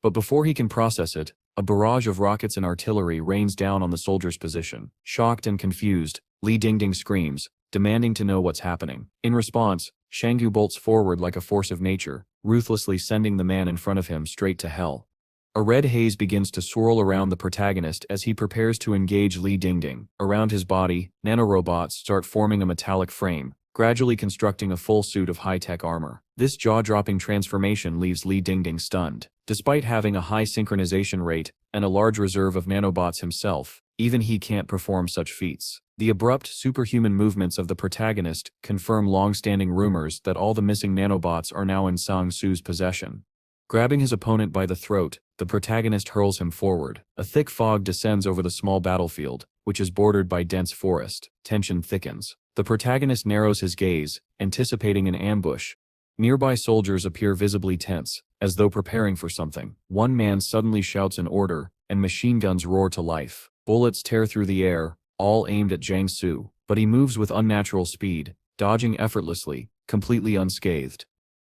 But before he can process it, a barrage of rockets and artillery rains down on the soldier's position. Shocked and confused, Li Dingging screams, demanding to know what's happening. In response, Shanggu bolts forward like a force of nature, ruthlessly sending the man in front of him straight to hell. A red haze begins to swirl around the protagonist as he prepares to engage Li Dingding. Around his body, nanorobots start forming a metallic frame, gradually constructing a full suit of high-tech armor. This jaw-dropping transformation leaves Li Dingding stunned. Despite having a high synchronization rate and a large reserve of nanobots himself, even he can't perform such feats. The abrupt, superhuman movements of the protagonist confirm long-standing rumors that all the missing nanobots are now in Sang-Soo's possession. Grabbing his opponent by the throat, the protagonist hurls him forward. A thick fog descends over the small battlefield, which is bordered by dense forest. Tension thickens. The protagonist narrows his gaze, anticipating an ambush. Nearby soldiers appear visibly tense, as though preparing for something. One man suddenly shouts an order, and machine guns roar to life. Bullets tear through the air, all aimed at Jiang-Su, but he moves with unnatural speed, dodging effortlessly, completely unscathed.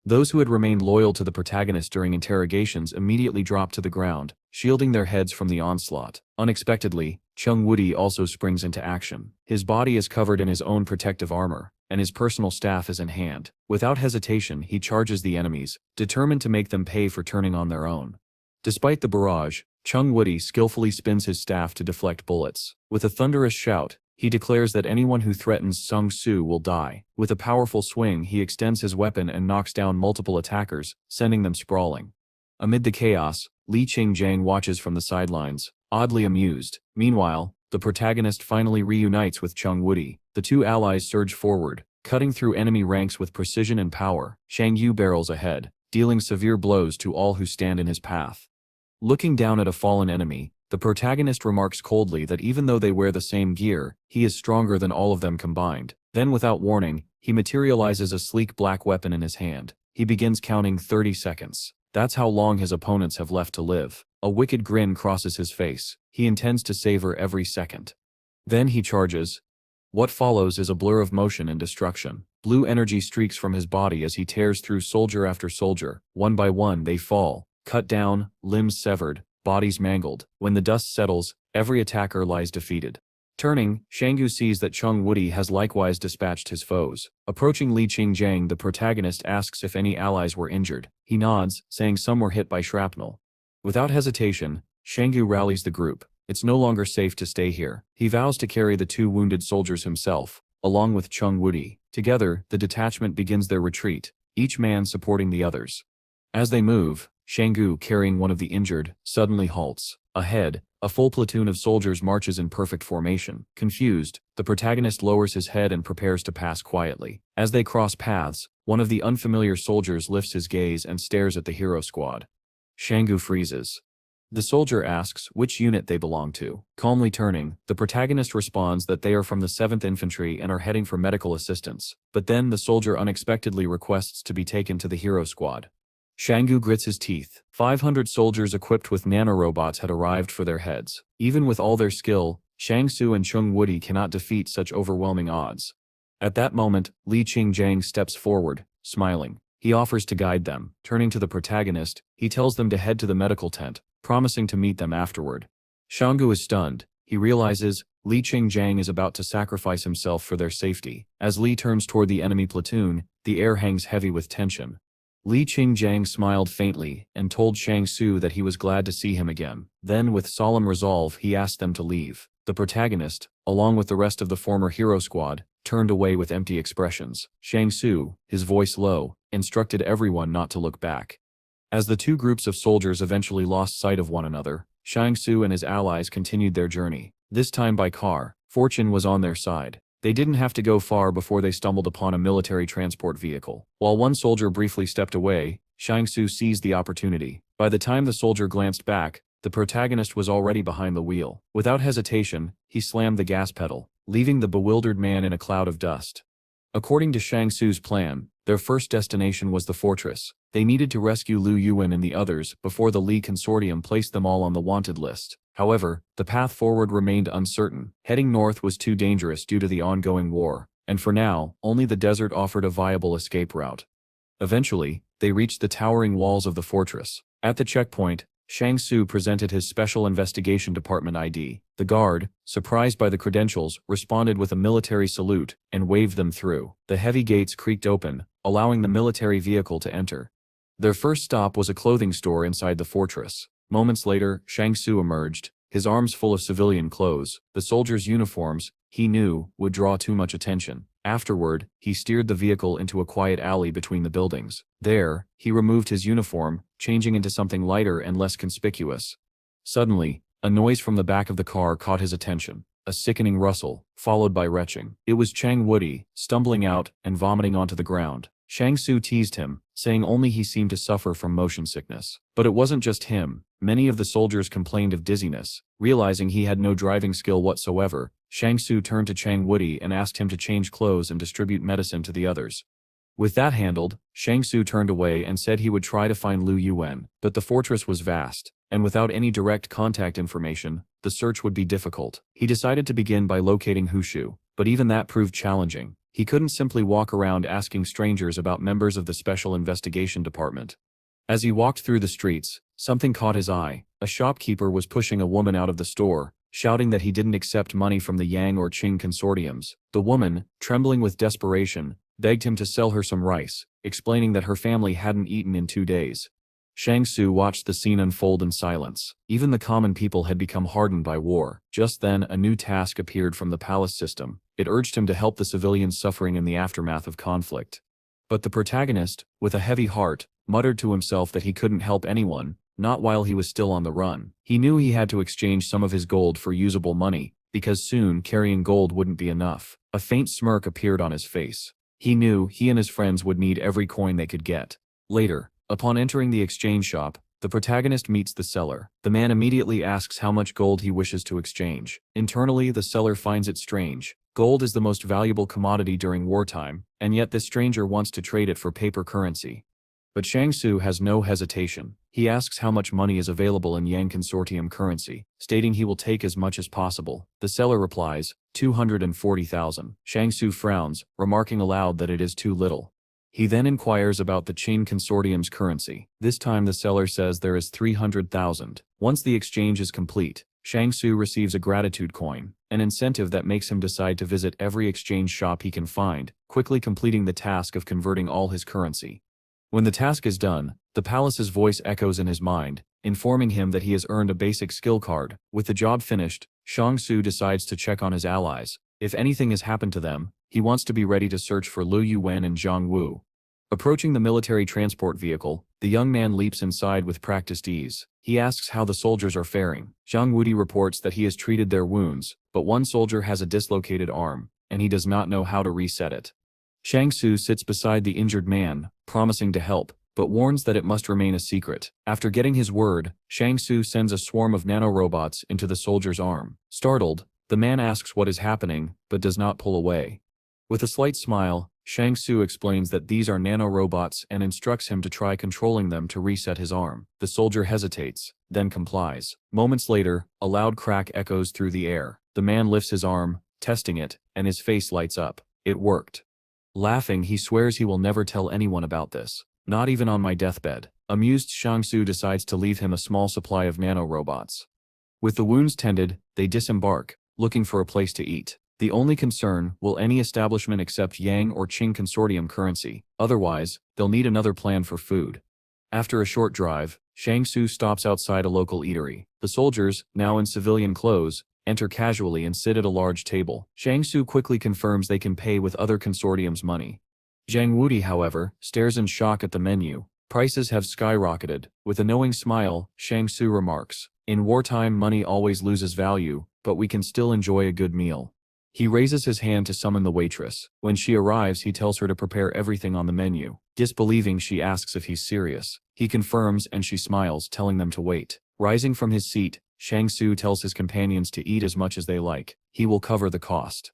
Those who had remained loyal to the protagonist during interrogations immediately drop to the ground, shielding their heads from the onslaught. Unexpectedly, Chung Woody also springs into action. His body is covered in his own protective armor, and his personal staff is in hand. Without hesitation, he charges the enemies, determined to make them pay for turning on their own. Despite the barrage, Chung Woody skillfully spins his staff to deflect bullets. With a thunderous shout, he declares that anyone who threatens Sang-Soo will die. With a powerful swing, he extends his weapon and knocks down multiple attackers, sending them sprawling. Amid the chaos, Li Qingjiang watches from the sidelines, oddly amused. Meanwhile, the protagonist finally reunites with Chung Woody. The two allies surge forward, cutting through enemy ranks with precision and power. Shang Yu barrels ahead, dealing severe blows to all who stand in his path. Looking down at a fallen enemy, the protagonist remarks coldly that even though they wear the same gear, he is stronger than all of them combined. Then without warning, he materializes a sleek black weapon in his hand. He begins counting 30 seconds. That's how long his opponents have left to live. A wicked grin crosses his face. He intends to savor every second. Then he charges. What follows is a blur of motion and destruction. Blue energy streaks from his body as he tears through soldier after soldier. One by one they fall, cut down, limbs severed, bodies mangled. When the dust settles, every attacker lies defeated. Turning, Shang-Yu sees that Chung Woody has likewise dispatched his foes. Approaching Li Qingjiang, the protagonist asks if any allies were injured. He nods, saying some were hit by shrapnel. Without hesitation, Shang-Yu rallies the group. It's no longer safe to stay here. He vows to carry the two wounded soldiers himself, along with Chung Woody. Together, the detachment begins their retreat, each man supporting the others. As they move, Shang-Yu, carrying one of the injured, suddenly halts. Ahead, a full platoon of soldiers marches in perfect formation. Confused, the protagonist lowers his head and prepares to pass quietly. As they cross paths, one of the unfamiliar soldiers lifts his gaze and stares at the hero squad. Shang-Yu freezes. The soldier asks which unit they belong to. Calmly turning, the protagonist responds that they are from the 7th Infantry and are heading for medical assistance. But then the soldier unexpectedly requests to be taken to the hero squad. Shang-Yu grits his teeth. 500 soldiers equipped with nanorobots had arrived for their heads. Even with all their skill, Shang-Su and Chung Woody cannot defeat such overwhelming odds. At that moment, Li Qingjiang steps forward, smiling. He offers to guide them. Turning to the protagonist, he tells them to head to the medical tent, promising to meet them afterward. Shang-Yu is stunned. He realizes Li Qingjiang is about to sacrifice himself for their safety. As Li turns toward the enemy platoon, the air hangs heavy with tension. Li Qingjiang smiled faintly and told Shang-Su that he was glad to see him again. Then, with solemn resolve, he asked them to leave. The protagonist, along with the rest of the former hero squad, turned away with empty expressions. Shang-Su, his voice low, instructed everyone not to look back. As the two groups of soldiers eventually lost sight of one another, Shang-Su and his allies continued their journey. This time by car. Fortune was on their side. They didn't have to go far before they stumbled upon a military transport vehicle. While one soldier briefly stepped away, Shang-Su seized the opportunity. By the time the soldier glanced back, the protagonist was already behind the wheel. Without hesitation, he slammed the gas pedal, leaving the bewildered man in a cloud of dust. According to Shang-Su's plan, their first destination was the fortress. They needed to rescue Liu Yuan and the others before the Li Consortium placed them all on the wanted list. However, the path forward remained uncertain. Heading north was too dangerous due to the ongoing war, and for now, only the desert offered a viable escape route. Eventually, they reached the towering walls of the fortress. At the checkpoint, Shang-Su presented his Special Investigation Department ID. The guard, surprised by the credentials, responded with a military salute and waved them through. The heavy gates creaked open, allowing the military vehicle to enter. Their first stop was a clothing store inside the fortress. Moments later, Shang Su emerged, his arms full of civilian clothes. The soldiers' uniforms, he knew, would draw too much attention. Afterward, he steered the vehicle into a quiet alley between the buildings. There, he removed his uniform, changing into something lighter and less conspicuous. Suddenly, a noise from the back of the car caught his attention. A sickening rustle, followed by retching. It was Chang Woody, stumbling out and vomiting onto the ground. Shang Su teased him, saying only he seemed to suffer from motion sickness. But it wasn't just him. Many of the soldiers complained of dizziness. Realizing he had no driving skill whatsoever, Shang Su turned to Chang Woody and asked him to change clothes and distribute medicine to the others. With that handled, Shang Su turned away and said he would try to find Lu Yuan, but the fortress was vast, and without any direct contact information, the search would be difficult. He decided to begin by locating Hushu, but even that proved challenging. He couldn't simply walk around asking strangers about members of the Special Investigation Department. As he walked through the streets, something caught his eye. A shopkeeper was pushing a woman out of the store, shouting that he didn't accept money from the Yang or Qing consortiums. The woman, trembling with desperation, begged him to sell her some rice, explaining that her family hadn't eaten in 2 days. Shang Su watched the scene unfold in silence. Even the common people had become hardened by war. Just then, a new task appeared from the palace system. It urged him to help the civilians suffering in the aftermath of conflict. But the protagonist, with a heavy heart, muttered to himself that he couldn't help anyone, not while he was still on the run. He knew he had to exchange some of his gold for usable money, because soon carrying gold wouldn't be enough. A faint smirk appeared on his face. He knew he and his friends would need every coin they could get. Later, upon entering the exchange shop, the protagonist meets the seller. The man immediately asks how much gold he wishes to exchange. Internally, the seller finds it strange. Gold is the most valuable commodity during wartime, and yet this stranger wants to trade it for paper currency. But Shang Su has no hesitation. He asks how much money is available in Yang Consortium currency, stating he will take as much as possible. The seller replies, 240,000. Shang Su frowns, remarking aloud that it is too little. He then inquires about the Qing Consortium's currency. This time the seller says there is 300,000. Once the exchange is complete, Shang Su receives a gratitude coin, an incentive that makes him decide to visit every exchange shop he can find, quickly completing the task of converting all his currency. When the task is done, the palace's voice echoes in his mind, informing him that he has earned a basic skill card. With the job finished, Shang Su decides to check on his allies. If anything has happened to them, he wants to be ready to search for Lu Yuan and Zhang Wu. Approaching the military transport vehicle, the young man leaps inside with practiced ease. He asks how the soldiers are faring. Zhang Wudi reports that he has treated their wounds, but one soldier has a dislocated arm, and he does not know how to reset it. Shang Su sits beside the injured man, promising to help, but warns that it must remain a secret. After getting his word, Shang Su sends a swarm of nanorobots into the soldier's arm. Startled, the man asks what is happening, but does not pull away. With a slight smile, Shang Su explains that these are nanorobots and instructs him to try controlling them to reset his arm. The soldier hesitates, then complies. Moments later, a loud crack echoes through the air. The man lifts his arm, testing it, and his face lights up. It worked. Laughing, he swears he will never tell anyone about this. Not even on my deathbed. Amused, Shang Su decides to leave him a small supply of nanorobots. With the wounds tended, they disembark, looking for a place to eat. The only concern, will any establishment accept Yang or Qing Consortium currency? Otherwise, they'll need another plan for food. After a short drive, Shang Su stops outside a local eatery. The soldiers, now in civilian clothes, enter casually and sit at a large table. Shang Su quickly confirms they can pay with other consortium's money. Zhang Wudi, however, stares in shock at the menu. Prices have skyrocketed. With a knowing smile, Shang Su remarks, "In wartime, money always loses value, but we can still enjoy a good meal." He raises his hand to summon the waitress. When she arrives, he tells her to prepare everything on the menu. Disbelieving, she asks if he's serious. He confirms and she smiles, telling them to wait. Rising from his seat, Shang Su tells his companions to eat as much as they like. He will cover the cost.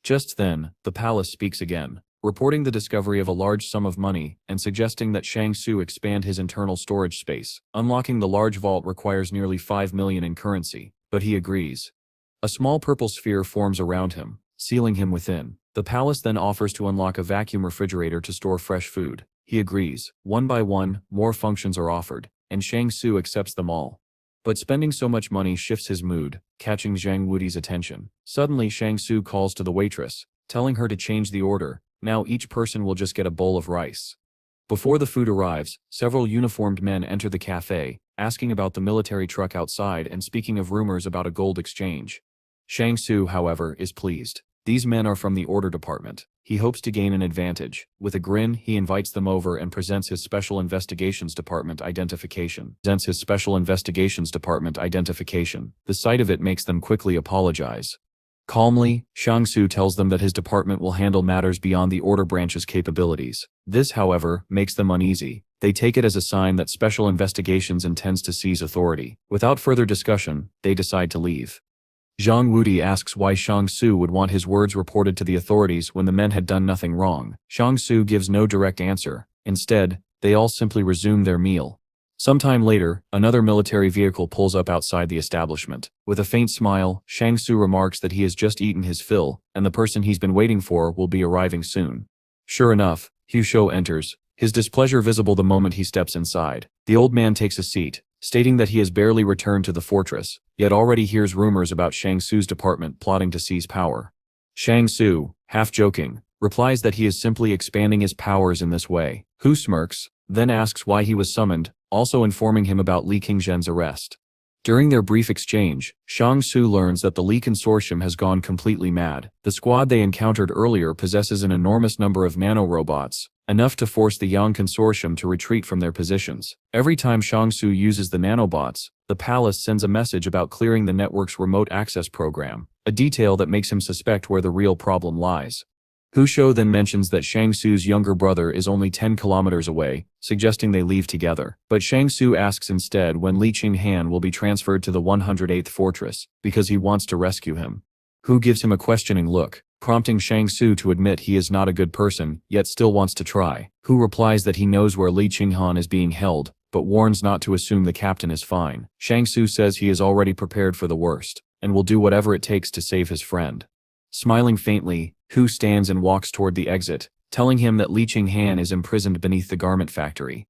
Just then, the palace speaks again, reporting the discovery of a large sum of money and suggesting that Shang Su expand his internal storage space. Unlocking the large vault requires nearly 5 million in currency, but he agrees. A small purple sphere forms around him, sealing him within. The palace then offers to unlock a vacuum refrigerator to store fresh food. He agrees. One by one, more functions are offered, and Shang Su accepts them all. But spending so much money shifts his mood, catching Zhang Wudi's attention. Suddenly, Shang Su calls to the waitress, telling her to change the order. Now each person will just get a bowl of rice. Before the food arrives, several uniformed men enter the cafe, asking about the military truck outside and speaking of rumors about a gold exchange. Shang Su, however, is pleased. These men are from the order department. He hopes to gain an advantage. With a grin, he invites them over and presents his Special Investigations Department identification. The sight of it makes them quickly apologize. Calmly, Shang Su tells them that his department will handle matters beyond the order branch's capabilities. This, however, makes them uneasy. They take it as a sign that Special Investigations intends to seize authority. Without further discussion, they decide to leave. Zhang Wudi asks why Shang Su would want his words reported to the authorities when the men had done nothing wrong. Shang Su gives no direct answer. Instead, they all simply resume their meal. Sometime later, another military vehicle pulls up outside the establishment. With a faint smile, Shang Su remarks that he has just eaten his fill, and the person he's been waiting for will be arriving soon. Sure enough, Hu Shou enters, his displeasure visible the moment he steps inside. The old man takes a seat, stating that he has barely returned to the fortress, yet already hears rumors about Shang Su's department plotting to seize power. Shang Su, half joking, replies that he is simply expanding his powers in this way. Hu smirks, then asks why he was summoned, also informing him about Li Qingzhen's arrest. During their brief exchange, Shang Su learns that the Li Consortium has gone completely mad. The squad they encountered earlier possesses an enormous number of nanorobots, enough to force the Yang Consortium to retreat from their positions. Every time Shang Su uses the nanobots, the palace sends a message about clearing the network's remote access program, a detail that makes him suspect where the real problem lies. Hu Shou then mentions that Shang Su's younger brother is only 10 kilometers away, suggesting they leave together. But Shang Su asks instead when Li Qinghan will be transferred to the 108th fortress, because he wants to rescue him. Hu gives him a questioning look, prompting Shang Su to admit he is not a good person, yet still wants to try. Hu replies that he knows where Li Qinghan is being held, but warns not to assume the captain is fine. Shang Su says he is already prepared for the worst, and will do whatever it takes to save his friend. Smiling faintly, Hu stands and walks toward the exit, telling him that Li Qinghan is imprisoned beneath the garment factory.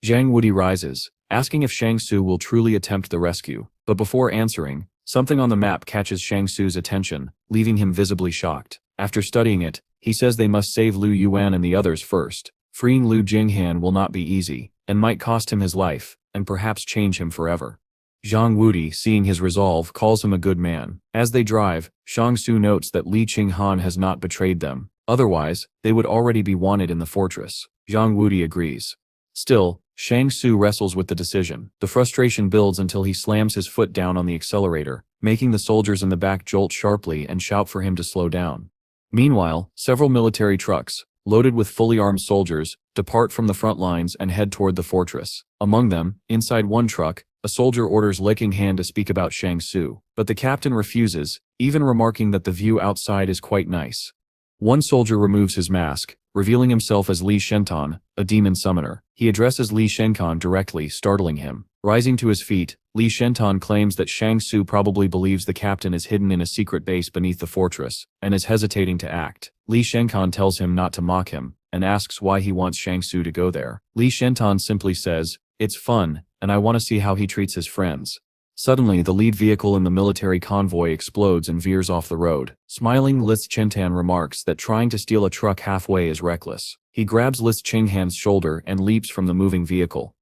Zhang Wudi rises, asking if Shang Su will truly attempt the rescue, but before answering, something on the map catches Shang Su's attention, leaving him visibly shocked. After studying it, he says they must save Lu Yuan and the others first. Freeing Lu Jinghan will not be easy, and might cost him his life, and perhaps change him forever. Zhang Wudi, seeing his resolve, calls him a good man. As they drive, Shang Su notes that Li Qinghan has not betrayed them. Otherwise, they would already be wanted in the fortress. Zhang Wudi agrees. Still, Shang Su wrestles with the decision. The frustration builds until he slams his foot down on the accelerator, making the soldiers in the back jolt sharply and shout for him to slow down. Meanwhile, several military trucks, loaded with fully armed soldiers, depart from the front lines and head toward the fortress. Among them, inside one truck, a soldier orders Li Qinghan to speak about Shang Su, but the captain refuses, even remarking that the view outside is quite nice. One soldier removes his mask, revealing himself as Li Shentan, a demon summoner. He addresses Li Shenkan directly, startling him. Rising to his feet, Li Shentan claims that Shang Su probably believes the captain is hidden in a secret base beneath the fortress, and is hesitating to act. Li Shenkan tells him not to mock him, and asks why he wants Shang Su to go there. Li Shentan simply says, "It's fun, and I want to see how he treats his friends." Suddenly, the lead vehicle in the military convoy explodes and veers off the road. Smiling, Li Qinghan remarks that trying to steal a truck halfway is reckless. He grabs Li Qinghan's shoulder and leaps from the moving vehicle.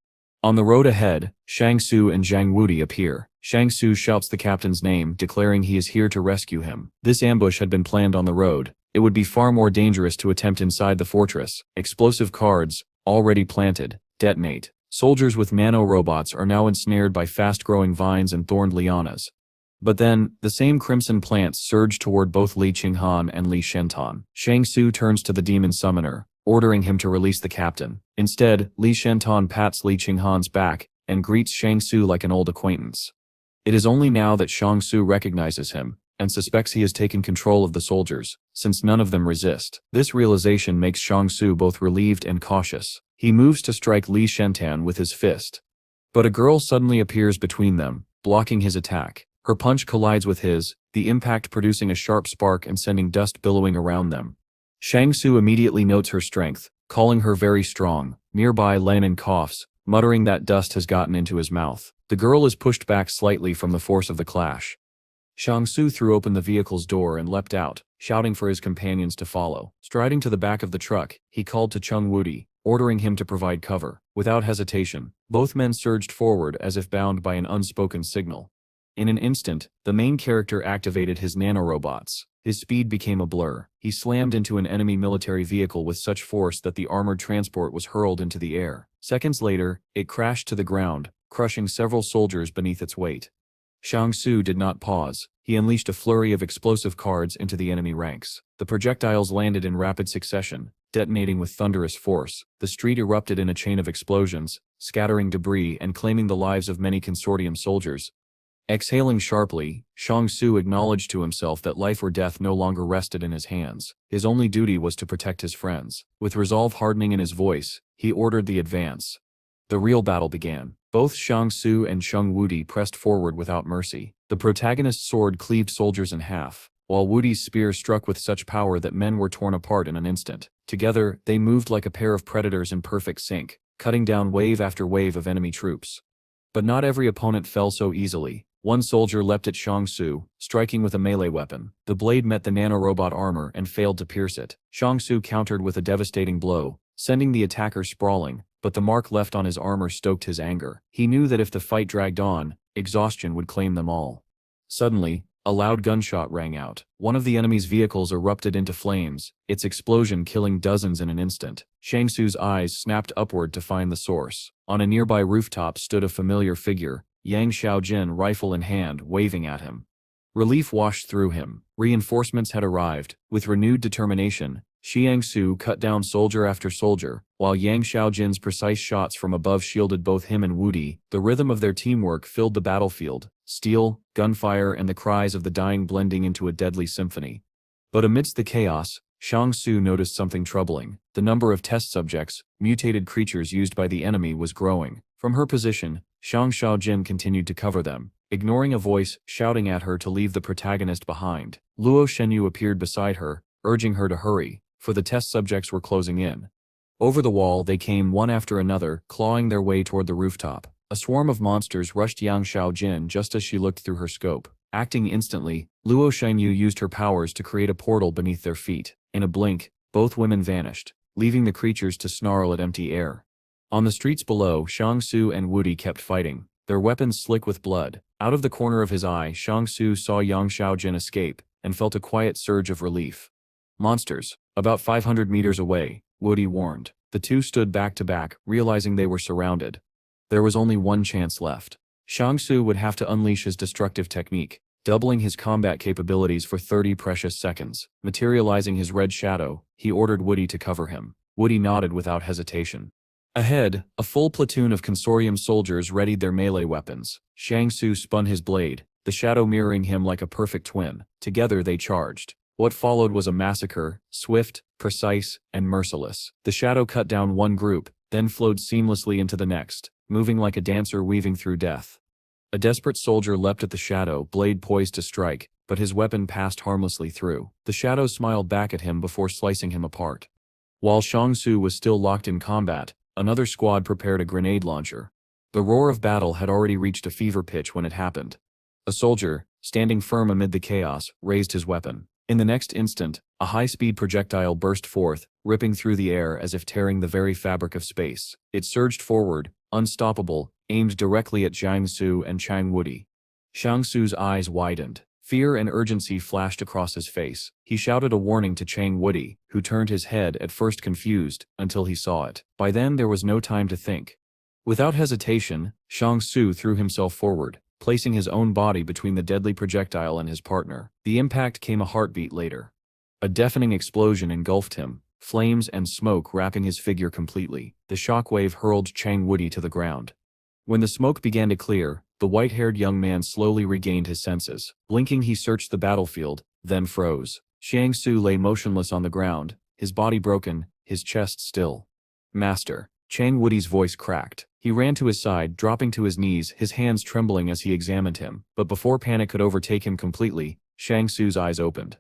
On the road ahead, Shang Su and Zhang Wudi appear. Shang Su shouts the captain's name, declaring he is here to rescue him. This ambush had been planned on the road. It would be far more dangerous to attempt inside the fortress. Explosive cards, already planted, detonate. Soldiers with nanorobots are now ensnared by fast-growing vines and thorned lianas. But then, the same crimson plants surge toward both Li Qinghan and Li Shentan. Shang Su turns to the demon summoner, ordering him to release the captain. Instead, Li Shentan pats Li Qinghan's back and greets Shang Su like an old acquaintance. It is only now that Shang Su recognizes him, and suspects he has taken control of the soldiers, since none of them resist. This realization makes Shang Su both relieved and cautious. He moves to strike Li Shentan with his fist. But a girl suddenly appears between them, blocking his attack. Her punch collides with his, the impact producing a sharp spark and sending dust billowing around them. Shang Su immediately notes her strength, calling her very strong. Nearby, Lenin coughs, muttering that dust has gotten into his mouth. The girl is pushed back slightly from the force of the clash. Shang Su threw open the vehicle's door and leapt out, shouting for his companions to follow. Striding to the back of the truck, he called to Chung Wudi, ordering him to provide cover. Without hesitation, both men surged forward as if bound by an unspoken signal. In an instant, the main character activated his nanorobots. His speed became a blur. He slammed into an enemy military vehicle with such force that the armored transport was hurled into the air. Seconds later, it crashed to the ground, crushing several soldiers beneath its weight. Shang Tzu did not pause. He unleashed a flurry of explosive cards into the enemy ranks. The projectiles landed in rapid succession, detonating with thunderous force. The street erupted in a chain of explosions, scattering debris and claiming the lives of many consortium soldiers. Exhaling sharply, Shang Tzu acknowledged to himself that life or death no longer rested in his hands. His only duty was to protect his friends. With resolve hardening in his voice, he ordered the advance. The real battle began. Both Shang Tzu and Shang Wudi pressed forward without mercy. The protagonist's sword cleaved soldiers in half, while Wudi's spear struck with such power that men were torn apart in an instant. Together, they moved like a pair of predators in perfect sync, cutting down wave after wave of enemy troops. But not every opponent fell so easily. One soldier leapt at Shang Tzu, striking with a melee weapon. The blade met the nanorobot armor and failed to pierce it. Shang Tzu countered with a devastating blow, sending the attacker sprawling, but the mark left on his armor stoked his anger. He knew that if the fight dragged on, exhaustion would claim them all. Suddenly, a loud gunshot rang out. One of the enemy's vehicles erupted into flames, its explosion killing dozens in an instant. Shang Tzu's eyes snapped upward to find the source. On a nearby rooftop stood a familiar figure, Yang Xiaojin, rifle in hand, waving at him. Relief washed through him. Reinforcements had arrived. With renewed determination, Xiang Su cut down soldier after soldier, while Yang Xiaojin's precise shots from above shielded both him and Wudi. The rhythm of their teamwork filled the battlefield, steel, gunfire and the cries of the dying blending into a deadly symphony. But amidst the chaos, Shang Tzu noticed something troubling. The number of test subjects, mutated creatures used by the enemy, was growing. From her position, Shang Xiaojin continued to cover them, ignoring a voice shouting at her to leave the protagonist behind. Luo Shenyu appeared beside her, urging her to hurry, for the test subjects were closing in. Over the wall they came one after another, clawing their way toward the rooftop. A swarm of monsters rushed Yang Xiaojin just as she looked through her scope. Acting instantly, Luo Shenyu used her powers to create a portal beneath their feet. In a blink, both women vanished, leaving the creatures to snarl at empty air. On the streets below, Shang Tzu and Wudi kept fighting, their weapons slick with blood. Out of the corner of his eye, Shang Tzu saw Yang Xiaojin escape, and felt a quiet surge of relief. Monsters, about 500 meters away, Wudi warned. The two stood back to back, realizing they were surrounded. There was only one chance left. Shang Tzu would have to unleash his destructive technique, doubling his combat capabilities for 30 precious seconds. Materializing his red shadow, he ordered Wudi to cover him. Wudi nodded without hesitation. Ahead, a full platoon of consortium soldiers readied their melee weapons. Shang Tzu spun his blade, the shadow mirroring him like a perfect twin. Together they charged. What followed was a massacre, swift, precise, and merciless. The shadow cut down one group, then flowed seamlessly into the next, moving like a dancer weaving through death. A desperate soldier leapt at the shadow, blade poised to strike, but his weapon passed harmlessly through. The shadow smiled back at him before slicing him apart. While Shang Tzu was still locked in combat, another squad prepared a grenade launcher. The roar of battle had already reached a fever pitch when it happened. A soldier, standing firm amid the chaos, raised his weapon. In the next instant, a high-speed projectile burst forth, ripping through the air as if tearing the very fabric of space. It surged forward, unstoppable, aimed directly at Shang Tzu and Chang Wudi. Shang Tzu's eyes widened. Fear and urgency flashed across his face. He shouted a warning to Chang Wudi, who turned his head, at first confused, until he saw it. By then there was no time to think. Without hesitation, Shang Tzu threw himself forward, placing his own body between the deadly projectile and his partner. The impact came a heartbeat later. A deafening explosion engulfed him, flames and smoke wrapping his figure completely. The shockwave hurled Chang Wudi to the ground. When the smoke began to clear, the white-haired young man slowly regained his senses. Blinking, he searched the battlefield, then froze. Shang Tzu lay motionless on the ground, his body broken, his chest still. "Master." Chang Wudi's voice cracked. He ran to his side, dropping to his knees, his hands trembling as he examined him. But before panic could overtake him completely, Shang Tzu's eyes opened.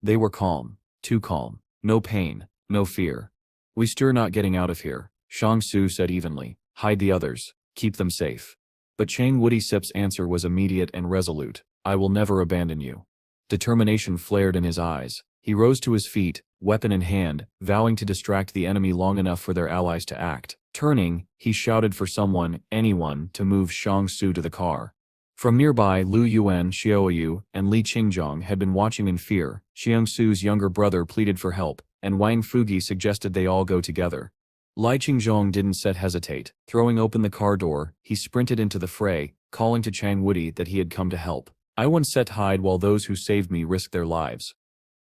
They were calm. Too calm. No pain. No fear. "We're not getting out of here," Shang Tzu said evenly. "Hide the others. Keep them safe." But Chang Wudi-Sip's answer was immediate and resolute. "I will never abandon you." Determination flared in his eyes. He rose to his feet, weapon in hand, vowing to distract the enemy long enough for their allies to act. Turning, he shouted for someone, anyone, to move Shang Su to the car. From nearby, Lu Yuan, Xiaoyu, and Li Qingzhong had been watching in fear. Xiang Su's younger brother pleaded for help, and Wang Fugi suggested they all go together. Li Qingzhong didn't hesitate. Throwing open the car door, he sprinted into the fray, calling to Chang Wudi that he had come to help. I once set hide while those who saved me risked their lives.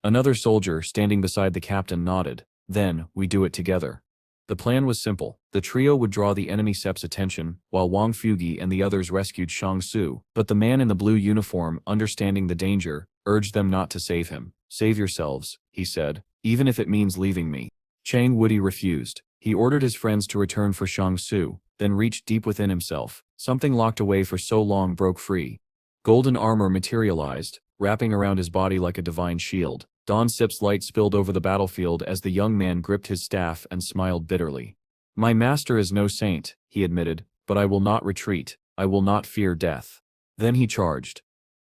Another soldier, standing beside the captain, nodded. Then, we do it together. The plan was simple. The trio would draw the enemy Sep's attention, while Wang Fugi and the others rescued Shang Su, but the man in the blue uniform, understanding the danger, urged them not to save him. Save yourselves, he said, even if it means leaving me. Chang Wudi refused. He ordered his friends to return for Shang Su, then reached deep within himself. Something locked away for so long broke free. Golden armor materialized, wrapping around his body like a divine shield. Don Sip's light spilled over the battlefield as the young man gripped his staff and smiled bitterly. My master is no saint, he admitted, but I will not retreat. I will not fear death. Then he charged.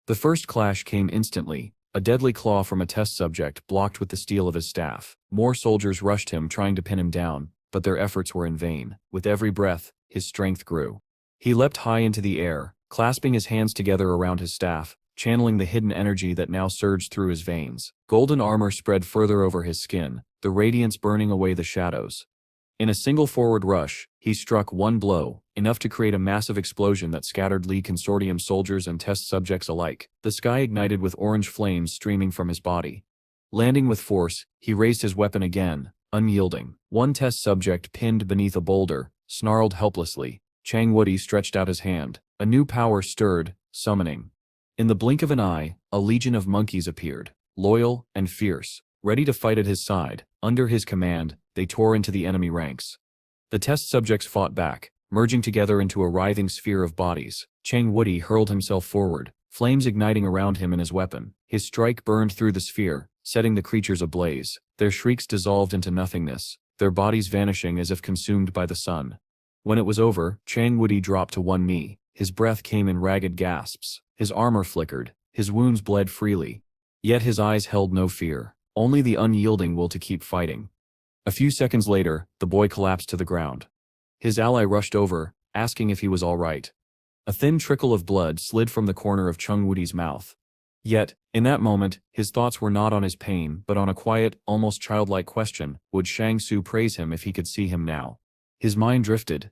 The first clash came instantly. A deadly claw from a test subject blocked with the steel of his staff. More soldiers rushed him, trying to pin him down, but their efforts were in vain. With every breath, his strength grew. He leapt high into the air, clasping his hands together around his staff, channeling the hidden energy that now surged through his veins. Golden armor spread further over his skin, the radiance burning away the shadows. In a single forward rush, he struck one blow, enough to create a massive explosion that scattered Lee Consortium soldiers and test subjects alike. The sky ignited with orange flames streaming from his body. Landing with force, he raised his weapon again, unyielding. One test subject, pinned beneath a boulder, snarled helplessly. Chang Wudi stretched out his hand. A new power stirred, summoning. In the blink of an eye, a legion of monkeys appeared, loyal and fierce, ready to fight at his side. Under his command, they tore into the enemy ranks. The test subjects fought back, merging together into a writhing sphere of bodies. Chang Wudi hurled himself forward, flames igniting around him and his weapon. His strike burned through the sphere, setting the creatures ablaze. Their shrieks dissolved into nothingness, their bodies vanishing as if consumed by the sun. When it was over, Chang Wudi dropped to one knee. His breath came in ragged gasps. His armor flickered. His wounds bled freely. Yet his eyes held no fear, only the unyielding will to keep fighting. A few seconds later, the boy collapsed to the ground. His ally rushed over, asking if he was all right. A thin trickle of blood slid from the corner of Chang Wudi's mouth. Yet, in that moment, his thoughts were not on his pain but on a quiet, almost childlike question: would Shang Su praise him if he could see him now? His mind drifted.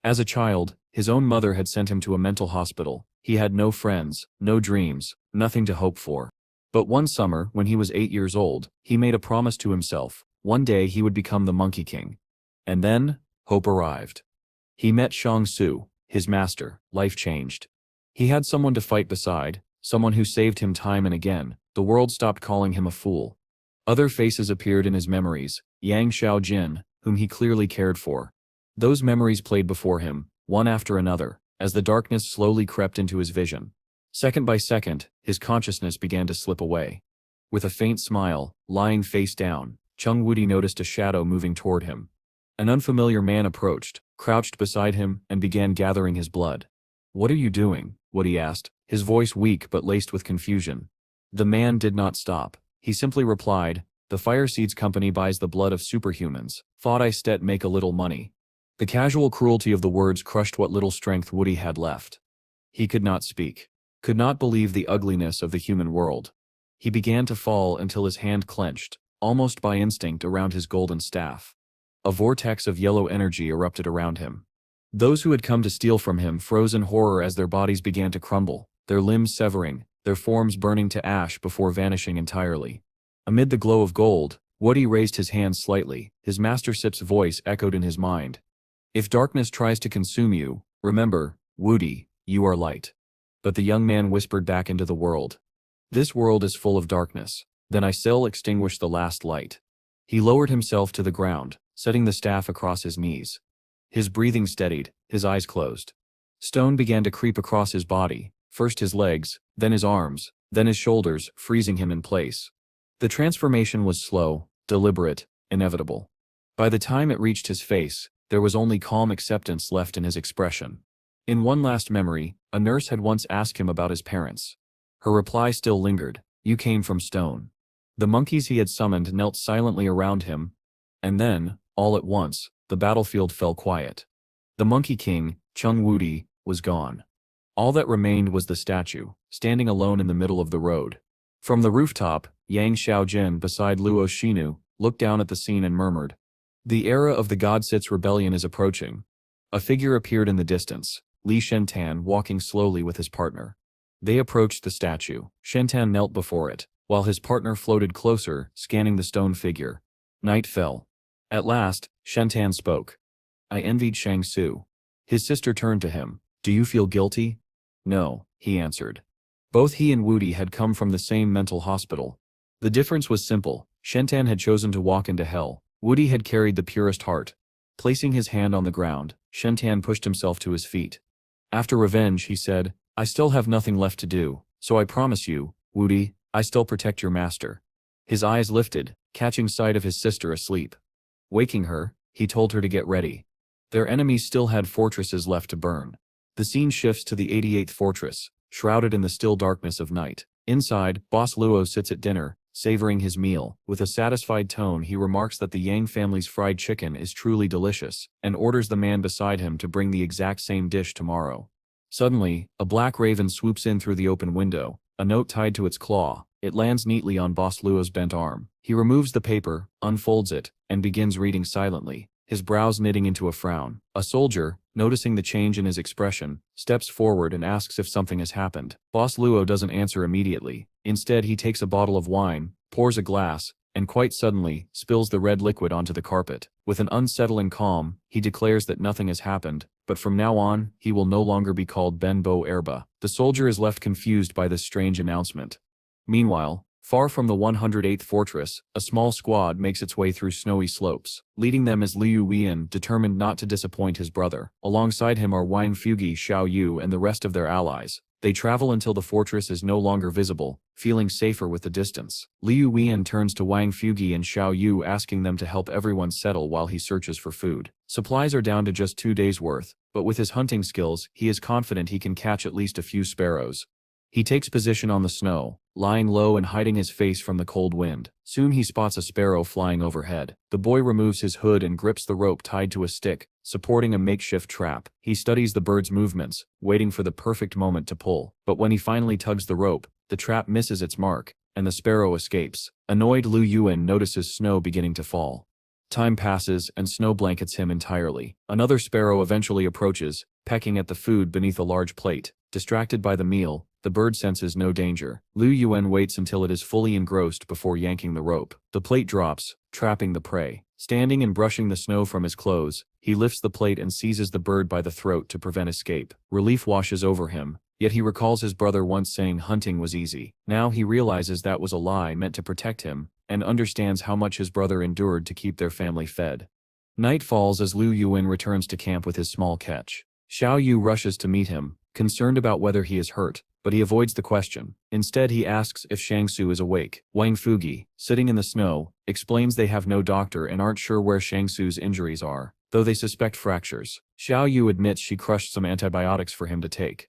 As a child, his own mother had sent him to a mental hospital. He had no friends, no dreams, nothing to hope for. But one summer, when he was 8 years old, he made a promise to himself. One day he would become the Monkey King. And then, hope arrived. He met Shang Su, his master. Life changed. He had someone to fight beside, someone who saved him time and again. The world stopped calling him a fool. Other faces appeared in his memories, Yang Xiaojin, whom he clearly cared for. Those memories played before him, one after another, as the darkness slowly crept into his vision. Second by second, his consciousness began to slip away. With a faint smile, lying face down, Chang Wudi noticed a shadow moving toward him. An unfamiliar man approached, crouched beside him, and began gathering his blood. "What are you doing?" Wudi asked, his voice weak but laced with confusion. The man did not stop. He simply replied, "The Fireseeds Company buys the blood of superhumans. Thought I stet make a little money." The casual cruelty of the words crushed what little strength Wudi had left. He could not speak, could not believe the ugliness of the human world. He began to fall until his hand clenched, almost by instinct, around his golden staff. A vortex of yellow energy erupted around him. Those who had come to steal from him froze in horror as their bodies began to crumble, their limbs severing, their forms burning to ash before vanishing entirely. Amid the glow of gold, Wudi raised his hand slightly. His master Sip's voice echoed in his mind. "If darkness tries to consume you, remember, Wudi, you are light." But the young man whispered back into the world. "This world is full of darkness. Then I shall extinguish the last light." He lowered himself to the ground, setting the staff across his knees. His breathing steadied, his eyes closed. Stone began to creep across his body, first his legs, then his arms, then his shoulders, freezing him in place. The transformation was slow, deliberate, inevitable. By the time it reached his face, there was only calm acceptance left in his expression. In one last memory, a nurse had once asked him about his parents. Her reply still lingered: "You came from stone." The monkeys he had summoned knelt silently around him, and then, all at once, the battlefield fell quiet. The Monkey King, Chung Wudi, was gone. All that remained was the statue, standing alone in the middle of the road. From the rooftop, Yang Xiaojin beside Luo Shinu looked down at the scene and murmured, "The era of the God-Sith's rebellion is approaching." A figure appeared in the distance, Li Shentan walking slowly with his partner. They approached the statue. Shentan knelt before it, while his partner floated closer, scanning the stone figure. Night fell. At last, Shentan spoke. "I envied Shang Su." His sister turned to him. "Do you feel guilty?" "No," he answered. Both he and Wudi had come from the same mental hospital. The difference was simple. Shentan had chosen to walk into hell. Wudi had carried the purest heart. Placing his hand on the ground, Shentan pushed himself to his feet. After revenge, he said, "I still have nothing left to do, so I promise you, Wudi, I still protect your master." His eyes lifted, catching sight of his sister asleep. Waking her, he told her to get ready. Their enemies still had fortresses left to burn. The scene shifts to the 88th fortress, shrouded in the still darkness of night. Inside, Boss Luo sits at dinner, savoring his meal. With a satisfied tone, he remarks that the Yang family's fried chicken is truly delicious, and orders the man beside him to bring the exact same dish tomorrow. Suddenly, a black raven swoops in through the open window, a note tied to its claw. It lands neatly on Boss Luo's bent arm. He removes the paper, unfolds it, and begins reading silently, his brows knitting into a frown. A soldier, noticing the change in his expression, steps forward and asks if something has happened. Boss Luo doesn't answer immediately. Instead, he takes a bottle of wine, pours a glass, and quite suddenly, spills the red liquid onto the carpet. With an unsettling calm, he declares that nothing has happened, but from now on, he will no longer be called Ben Bo Erba. The soldier is left confused by this strange announcement. Meanwhile, far from the 108th fortress, a small squad makes its way through snowy slopes. Leading them is Liu Weian, determined not to disappoint his brother. Alongside him are Wang Fugi, Xiao Yu, and the rest of their allies. They travel until the fortress is no longer visible, feeling safer with the distance. Liu Weian turns to Wang Fugi and Xiao Yu, asking them to help everyone settle while he searches for food. Supplies are down to just 2 days' worth, but with his hunting skills, he is confident he can catch at least a few sparrows. He takes position on the snow, lying low and hiding his face from the cold wind. Soon he spots a sparrow flying overhead. The boy removes his hood and grips the rope tied to a stick, supporting a makeshift trap. He studies the bird's movements, waiting for the perfect moment to pull. But when he finally tugs the rope, the trap misses its mark, and the sparrow escapes. Annoyed, Liu Yuan notices snow beginning to fall. Time passes and snow blankets him entirely. Another sparrow eventually approaches, pecking at the food beneath a large plate. Distracted by the meal, the bird senses no danger. Liu Yuan waits until it is fully engrossed before yanking the rope. The plate drops, trapping the prey. Standing and brushing the snow from his clothes, he lifts the plate and seizes the bird by the throat to prevent escape. Relief washes over him, yet he recalls his brother once saying hunting was easy. Now he realizes that was a lie meant to protect him, and understands how much his brother endured to keep their family fed. Night falls as Liu Yuan returns to camp with his small catch. Xiao Yu rushes to meet him, concerned about whether he is hurt, but he avoids the question. Instead, he asks if Shang Su is awake. Wang Fugi, sitting in the snow, explains they have no doctor and aren't sure where Shang Su's injuries are, though they suspect fractures. Xiao Yu admits she crushed some antibiotics for him to take.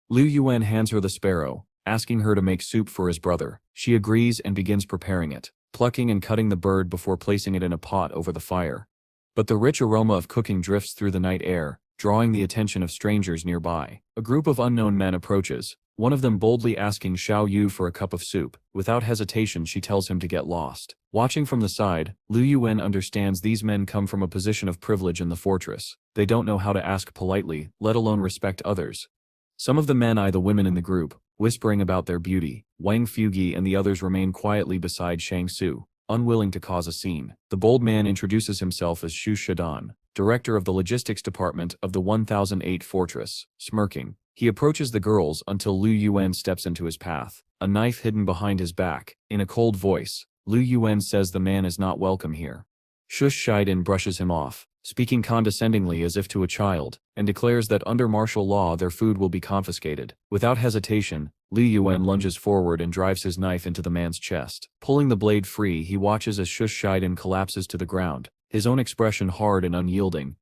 Liu Yuan hands her the sparrow, asking her to make soup for his brother. She agrees and begins preparing it, plucking and cutting the bird before placing it in a pot over the fire. But the rich aroma of cooking drifts through the night air, drawing the attention of strangers nearby. A group of unknown men approaches, one of them boldly asking Xiao Yu for a cup of soup. Without hesitation, she tells him to get lost. Watching from the side, Liu Yuan understands these men come from a position of privilege in the fortress. They don't know how to ask politely, let alone respect others. Some of the men eye the women in the group, whispering about their beauty. Wang Fugi and the others remain quietly beside Shang Su, unwilling to cause a scene. The bold man introduces himself as Xu Shidan, director of the logistics department of the 1008 fortress. Smirking, he approaches the girls until Liu Yuan steps into his path, a knife hidden behind his back. In a cold voice, Liu Yuan says the man is not welcome here. Shush Shiden brushes him off, speaking condescendingly as if to a child, and declares that under martial law their food will be confiscated. Without hesitation, Liu Yuan lunges forward and drives his knife into the man's chest. Pulling the blade free, he watches as Shush Shiden collapses to the ground, his own expression hard and unyielding.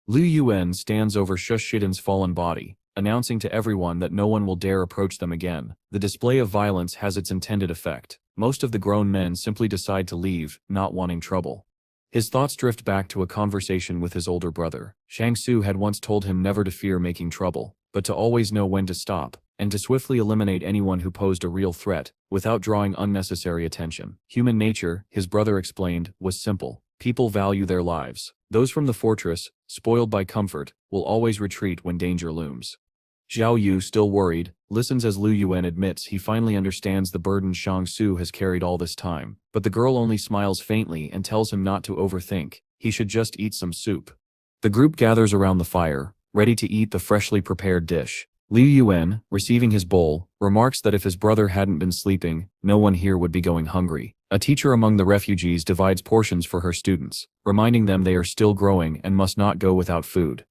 Liu Yuan stands over Shush Shiden's fallen body, announcing to everyone that no one will dare approach them again. The display of violence has its intended effect. Most of the grown men simply decide to leave, not wanting trouble. His thoughts drift back to a conversation with his older brother. Shang-Su had once told him never to fear making trouble, but to always know when to stop, and to swiftly eliminate anyone who posed a real threat, without drawing unnecessary attention. Human nature, his brother explained, was simple. People value their lives. Those from the fortress, spoiled by comfort, will always retreat when danger looms. Zhao Yu, still worried, listens as Lu Yuan admits he finally understands the burden Shang-Su has carried all this time, but the girl only smiles faintly and tells him not to overthink. He should just eat some soup. The group gathers around the fire, ready to eat the freshly prepared dish. Liu Yuan, receiving his bowl, remarks that if his brother hadn't been sleeping, no one here would be going hungry. A teacher among the refugees divides portions for her students, reminding them they are still growing and must not go without food.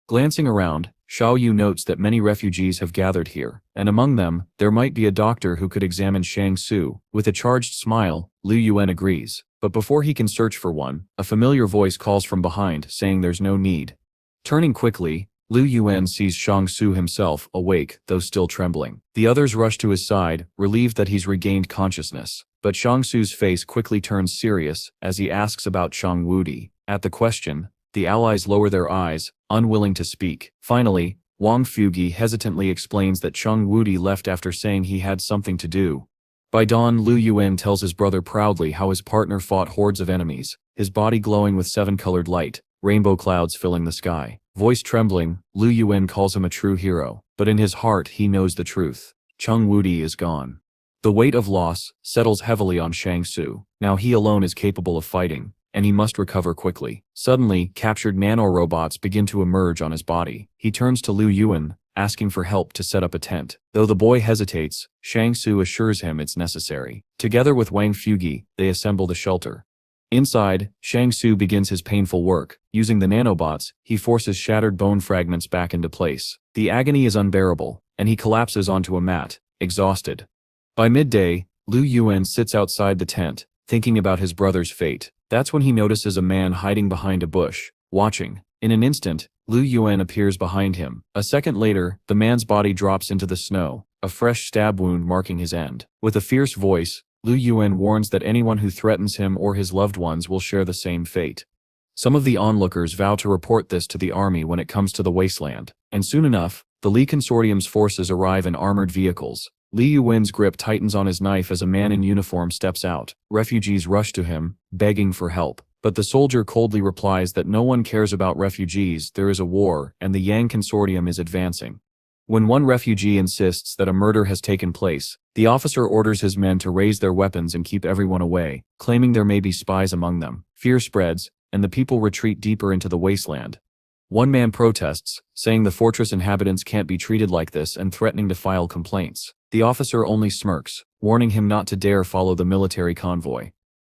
Glancing around, Xiao Yu notes that many refugees have gathered here, and among them, there might be a doctor who could examine Shang-Su. With a charged smile, Liu Yuan agrees, but before he can search for one, a familiar voice calls from behind, saying there's no need. Turning quickly, Liu Yuan sees Shang-Su himself, awake, though still trembling. The others rush to his side, relieved that he's regained consciousness, but Shang-Su's face quickly turns serious as he asks about Shang Wudi. At the question, the allies lower their eyes, unwilling to speak. Finally, Wang Fugi hesitantly explains that Shang Wudi left after saying he had something to do. By dawn, Liu Yuan tells his brother proudly how his partner fought hordes of enemies, his body glowing with seven-colored light, rainbow clouds filling the sky. Voice trembling, Liu Yuan calls him a true hero, but in his heart he knows the truth. Shang Wudi is gone. The weight of loss settles heavily on Shang-Su. Now he alone is capable of fighting, and he must recover quickly. Suddenly, captured nanorobots begin to emerge on his body. He turns to Liu Yuan, asking for help to set up a tent. Though the boy hesitates, Shang-Su assures him it's necessary. Together with Wang Fugi, they assemble the shelter. Inside, Shang-Su begins his painful work. Using the nanobots, he forces shattered bone fragments back into place. The agony is unbearable, and he collapses onto a mat, exhausted. By midday, Liu Yuan sits outside the tent, thinking about his brother's fate. That's when he notices a man hiding behind a bush, watching. In an instant, Liu Yuan appears behind him. A second later, the man's body drops into the snow, a fresh stab wound marking his end. With a fierce voice, Liu Yuan warns that anyone who threatens him or his loved ones will share the same fate. Some of the onlookers vow to report this to the army when it comes to the wasteland, and soon enough, the Li Consortium's forces arrive in armored vehicles. Liu Yuan's grip tightens on his knife as a man in uniform steps out. Refugees rush to him, begging for help. But the soldier coldly replies that no one cares about refugees, there is a war, and the Yang Consortium is advancing. When one refugee insists that a murder has taken place, the officer orders his men to raise their weapons and keep everyone away, claiming there may be spies among them. Fear spreads, and the people retreat deeper into the wasteland. One man protests, saying the fortress inhabitants can't be treated like this and threatening to file complaints. The officer only smirks, warning him not to dare follow the military convoy.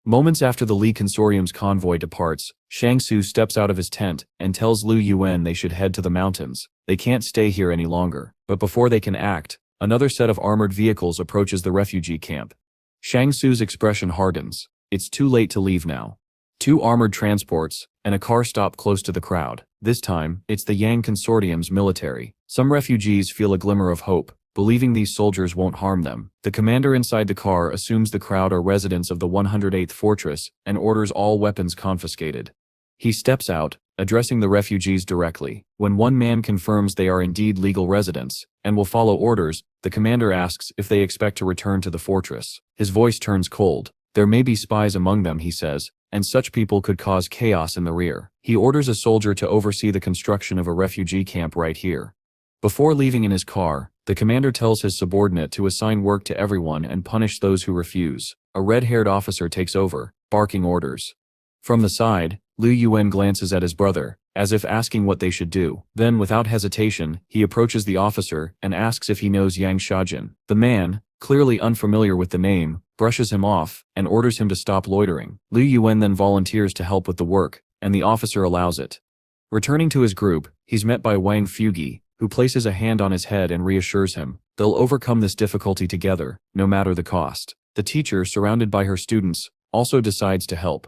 Moments after the Li Consortium's convoy departs, Shang-Su steps out of his tent and tells Liu Yuan they should head to the mountains. They can't stay here any longer. But before they can act, another set of armored vehicles approaches the refugee camp. Shang-Su's expression hardens. It's too late to leave now. Two armored transports and a car stop close to the crowd. This time, it's the Yang Consortium's military. Some refugees feel a glimmer of hope, believing these soldiers won't harm them. The commander inside the car assumes the crowd are residents of the 108th Fortress and orders all weapons confiscated. He steps out, addressing the refugees directly. When one man confirms they are indeed legal residents and will follow orders, the commander asks if they expect to return to the fortress. His voice turns cold. There may be spies among them, he says, and such people could cause chaos in the rear. He orders a soldier to oversee the construction of a refugee camp right here. Before leaving in his car, the commander tells his subordinate to assign work to everyone and punish those who refuse. A red-haired officer takes over, barking orders. From the side, Liu Yuan glances at his brother, as if asking what they should do. Then, without hesitation, he approaches the officer and asks if he knows Yang Shajin. The man, clearly unfamiliar with the name, brushes him off and orders him to stop loitering. Liu Yuan then volunteers to help with the work, and the officer allows it. Returning to his group, he's met by Wang Fugi, who places a hand on his head and reassures him. They'll overcome this difficulty together, no matter the cost. The teacher, surrounded by her students, also decides to help.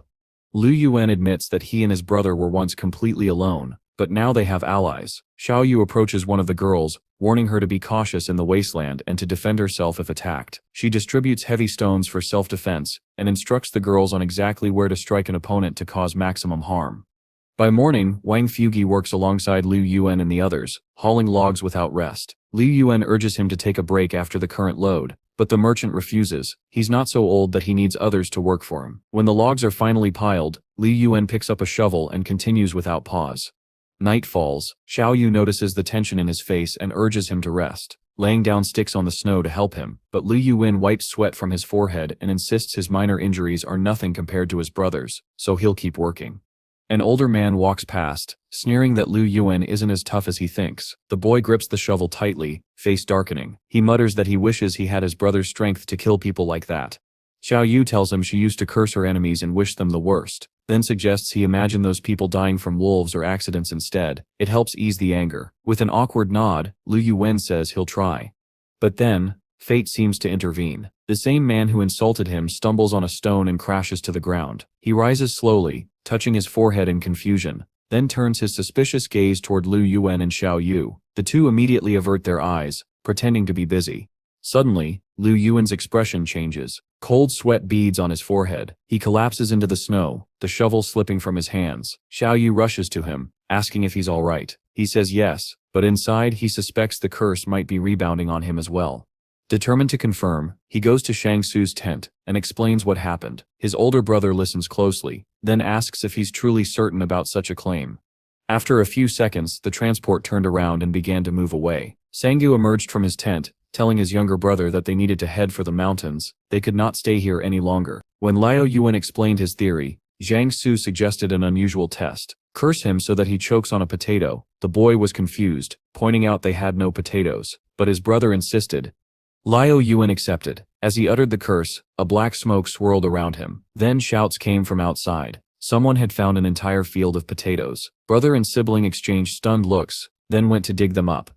Liu Yuan admits that he and his brother were once completely alone, But now they have allies. Xiao Yu approaches one of the girls, warning her to be cautious in the wasteland and to defend herself if attacked. She distributes heavy stones for self-defense and instructs the girls on exactly where to strike an opponent to cause maximum harm. By morning, Wang Fugi works alongside Liu Yuan and the others, hauling logs without rest. Liu Yuan urges him to take a break after the current load, but the merchant refuses. He's not so old that he needs others to work for him. When the logs are finally piled, Liu Yuan picks up a shovel and continues without pause. Night falls. Xiao Yu notices the tension in his face and urges him to rest, laying down sticks on the snow to help him, but Liu Yuan wipes sweat from his forehead and insists his minor injuries are nothing compared to his brother's, so he'll keep working. An older man walks past, sneering that Liu Yuan isn't as tough as he thinks. The boy grips the shovel tightly, face darkening. He mutters that he wishes he had his brother's strength to kill people like that. Xiao Yu tells him she used to curse her enemies and wish them the worst, then suggests he imagine those people dying from wolves or accidents instead. It helps ease the anger. With an awkward nod, Liu Yuan says he'll try. But then, fate seems to intervene. The same man who insulted him stumbles on a stone and crashes to the ground. He rises slowly, touching his forehead in confusion, then turns his suspicious gaze toward Liu Yuan and Xiao Yu. The two immediately avert their eyes, pretending to be busy. Suddenly, Liu Yuan's expression changes. Cold sweat beads on his forehead. He collapses into the snow, the shovel slipping from his hands. Xiao Yu rushes to him, asking if he's all right. He says yes, but inside he suspects the curse might be rebounding on him as well. Determined to confirm, he goes to Shang Tsu's tent and explains what happened. His older brother listens closely, then asks if he's truly certain about such a claim. After a few seconds, the transport turned around and began to move away. Sanggu emerged from his tent, telling his younger brother that they needed to head for the mountains. They could not stay here any longer. When Liu Yuan explained his theory, Zhang Su suggested an unusual test. Curse him so that he chokes on a potato. The boy was confused, pointing out they had no potatoes, but his brother insisted. Liu Yuan accepted. As he uttered the curse, a black smoke swirled around him. Then shouts came from outside. Someone had found an entire field of potatoes. Brother and sibling exchanged stunned looks, then went to dig them up.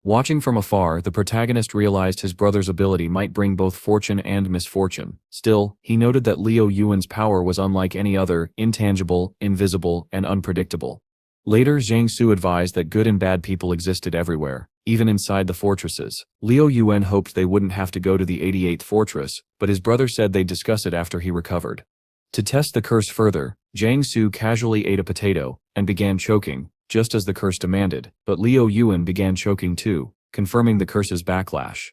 Watching from afar, the protagonist realized his brother's ability might bring both fortune and misfortune. Still, he noted that Liu Yuan's power was unlike any other, intangible, invisible, and unpredictable. Later, Zhang Su advised that good and bad people existed everywhere, even inside the fortresses. Liu Yuan hoped they wouldn't have to go to the 88th fortress, but his brother said they'd discuss it after he recovered. To test the curse further, Zhang Su casually ate a potato and began choking, just as the curse demanded, but Liu Yuan began choking too, confirming the curse's backlash.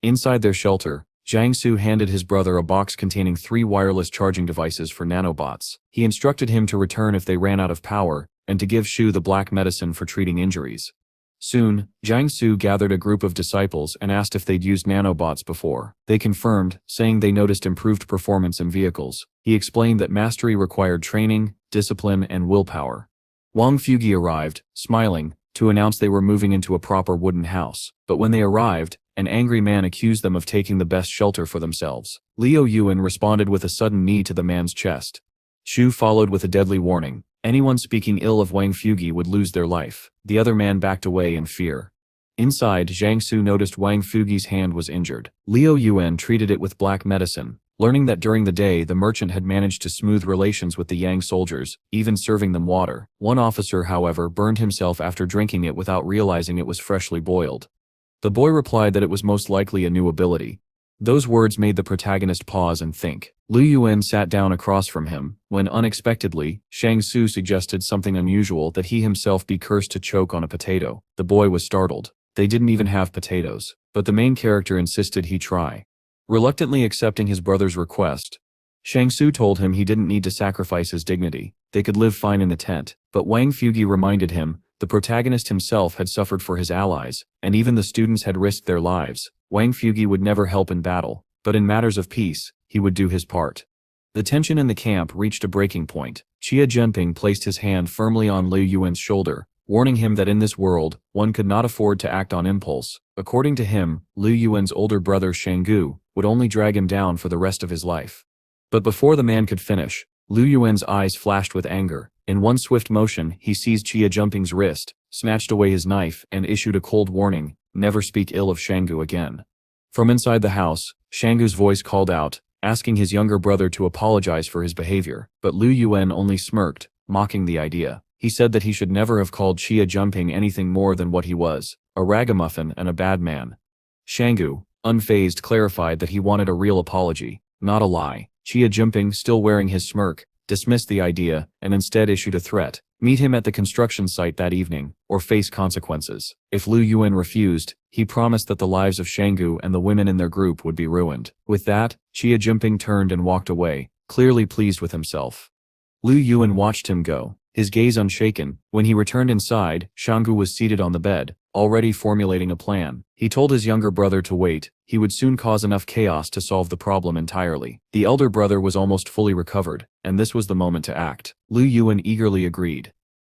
Inside their shelter, Zhang Su handed his brother a box containing 3 wireless charging devices for nanobots. He instructed him to return if they ran out of power, and to give Shu the black medicine for treating injuries. Soon, Zhang Su gathered a group of disciples and asked if they'd used nanobots before. They confirmed, saying they noticed improved performance in vehicles. He explained that mastery required training, discipline, and willpower. Wang Fugi arrived, smiling, to announce they were moving into a proper wooden house. But when they arrived, an angry man accused them of taking the best shelter for themselves. Liu Yuan responded with a sudden knee to the man's chest. Shu followed with a deadly warning. Anyone speaking ill of Wang Fugi would lose their life. The other man backed away in fear. Inside, Zhang Su noticed Wang Fugi's hand was injured. Liu Yuan treated it with black medicine, learning that during the day the merchant had managed to smooth relations with the Yang soldiers, even serving them water. One officer, however, burned himself after drinking it without realizing it was freshly boiled. The boy replied that it was most likely a new ability. Those words made the protagonist pause and think. Liu Yuan sat down across from him, when unexpectedly, Shang Su suggested something unusual, that he himself be cursed to choke on a potato. The boy was startled. They didn't even have potatoes, but the main character insisted he try. Reluctantly accepting his brother's request, Shang Su told him he didn't need to sacrifice his dignity. They could live fine in the tent, but Wang Fugi reminded him the protagonist himself had suffered for his allies, and even the students had risked their lives. Wang Fugi would never help in battle, but in matters of peace, he would do his part. The tension in the camp reached a breaking point. Jia Zhenping placed his hand firmly on Liu Yuan's shoulder, warning him that in this world, one could not afford to act on impulse. According to him, Liu Yuan's older brother Shanggu would only drag him down for the rest of his life. But before the man could finish, Liu Yuan's eyes flashed with anger. In one swift motion, he seized Jia Zhenping's wrist, snatched away his knife, and issued a cold warning, never speak ill of Shanggu again. From inside the house, Shanggu's voice called out, asking his younger brother to apologize for his behavior, but Liu Yuan only smirked, mocking the idea. He said that he should never have called Chia Jumping anything more than what he was, a ragamuffin and a bad man. Shangu, unfazed, clarified that he wanted a real apology, not a lie. Chia Jumping, still wearing his smirk, dismissed the idea and instead issued a threat: meet him at the construction site that evening, or face consequences. If Lu Yuan refused, he promised that the lives of Shangu and the women in their group would be ruined. With that, Chia Jumping turned and walked away, clearly pleased with himself. Lu Yuan watched him go, his gaze unshaken. When he returned inside, Shangu was seated on the bed, already formulating a plan. He told his younger brother to wait, he would soon cause enough chaos to solve the problem entirely. The elder brother was almost fully recovered, and this was the moment to act. Lu Yuan eagerly agreed.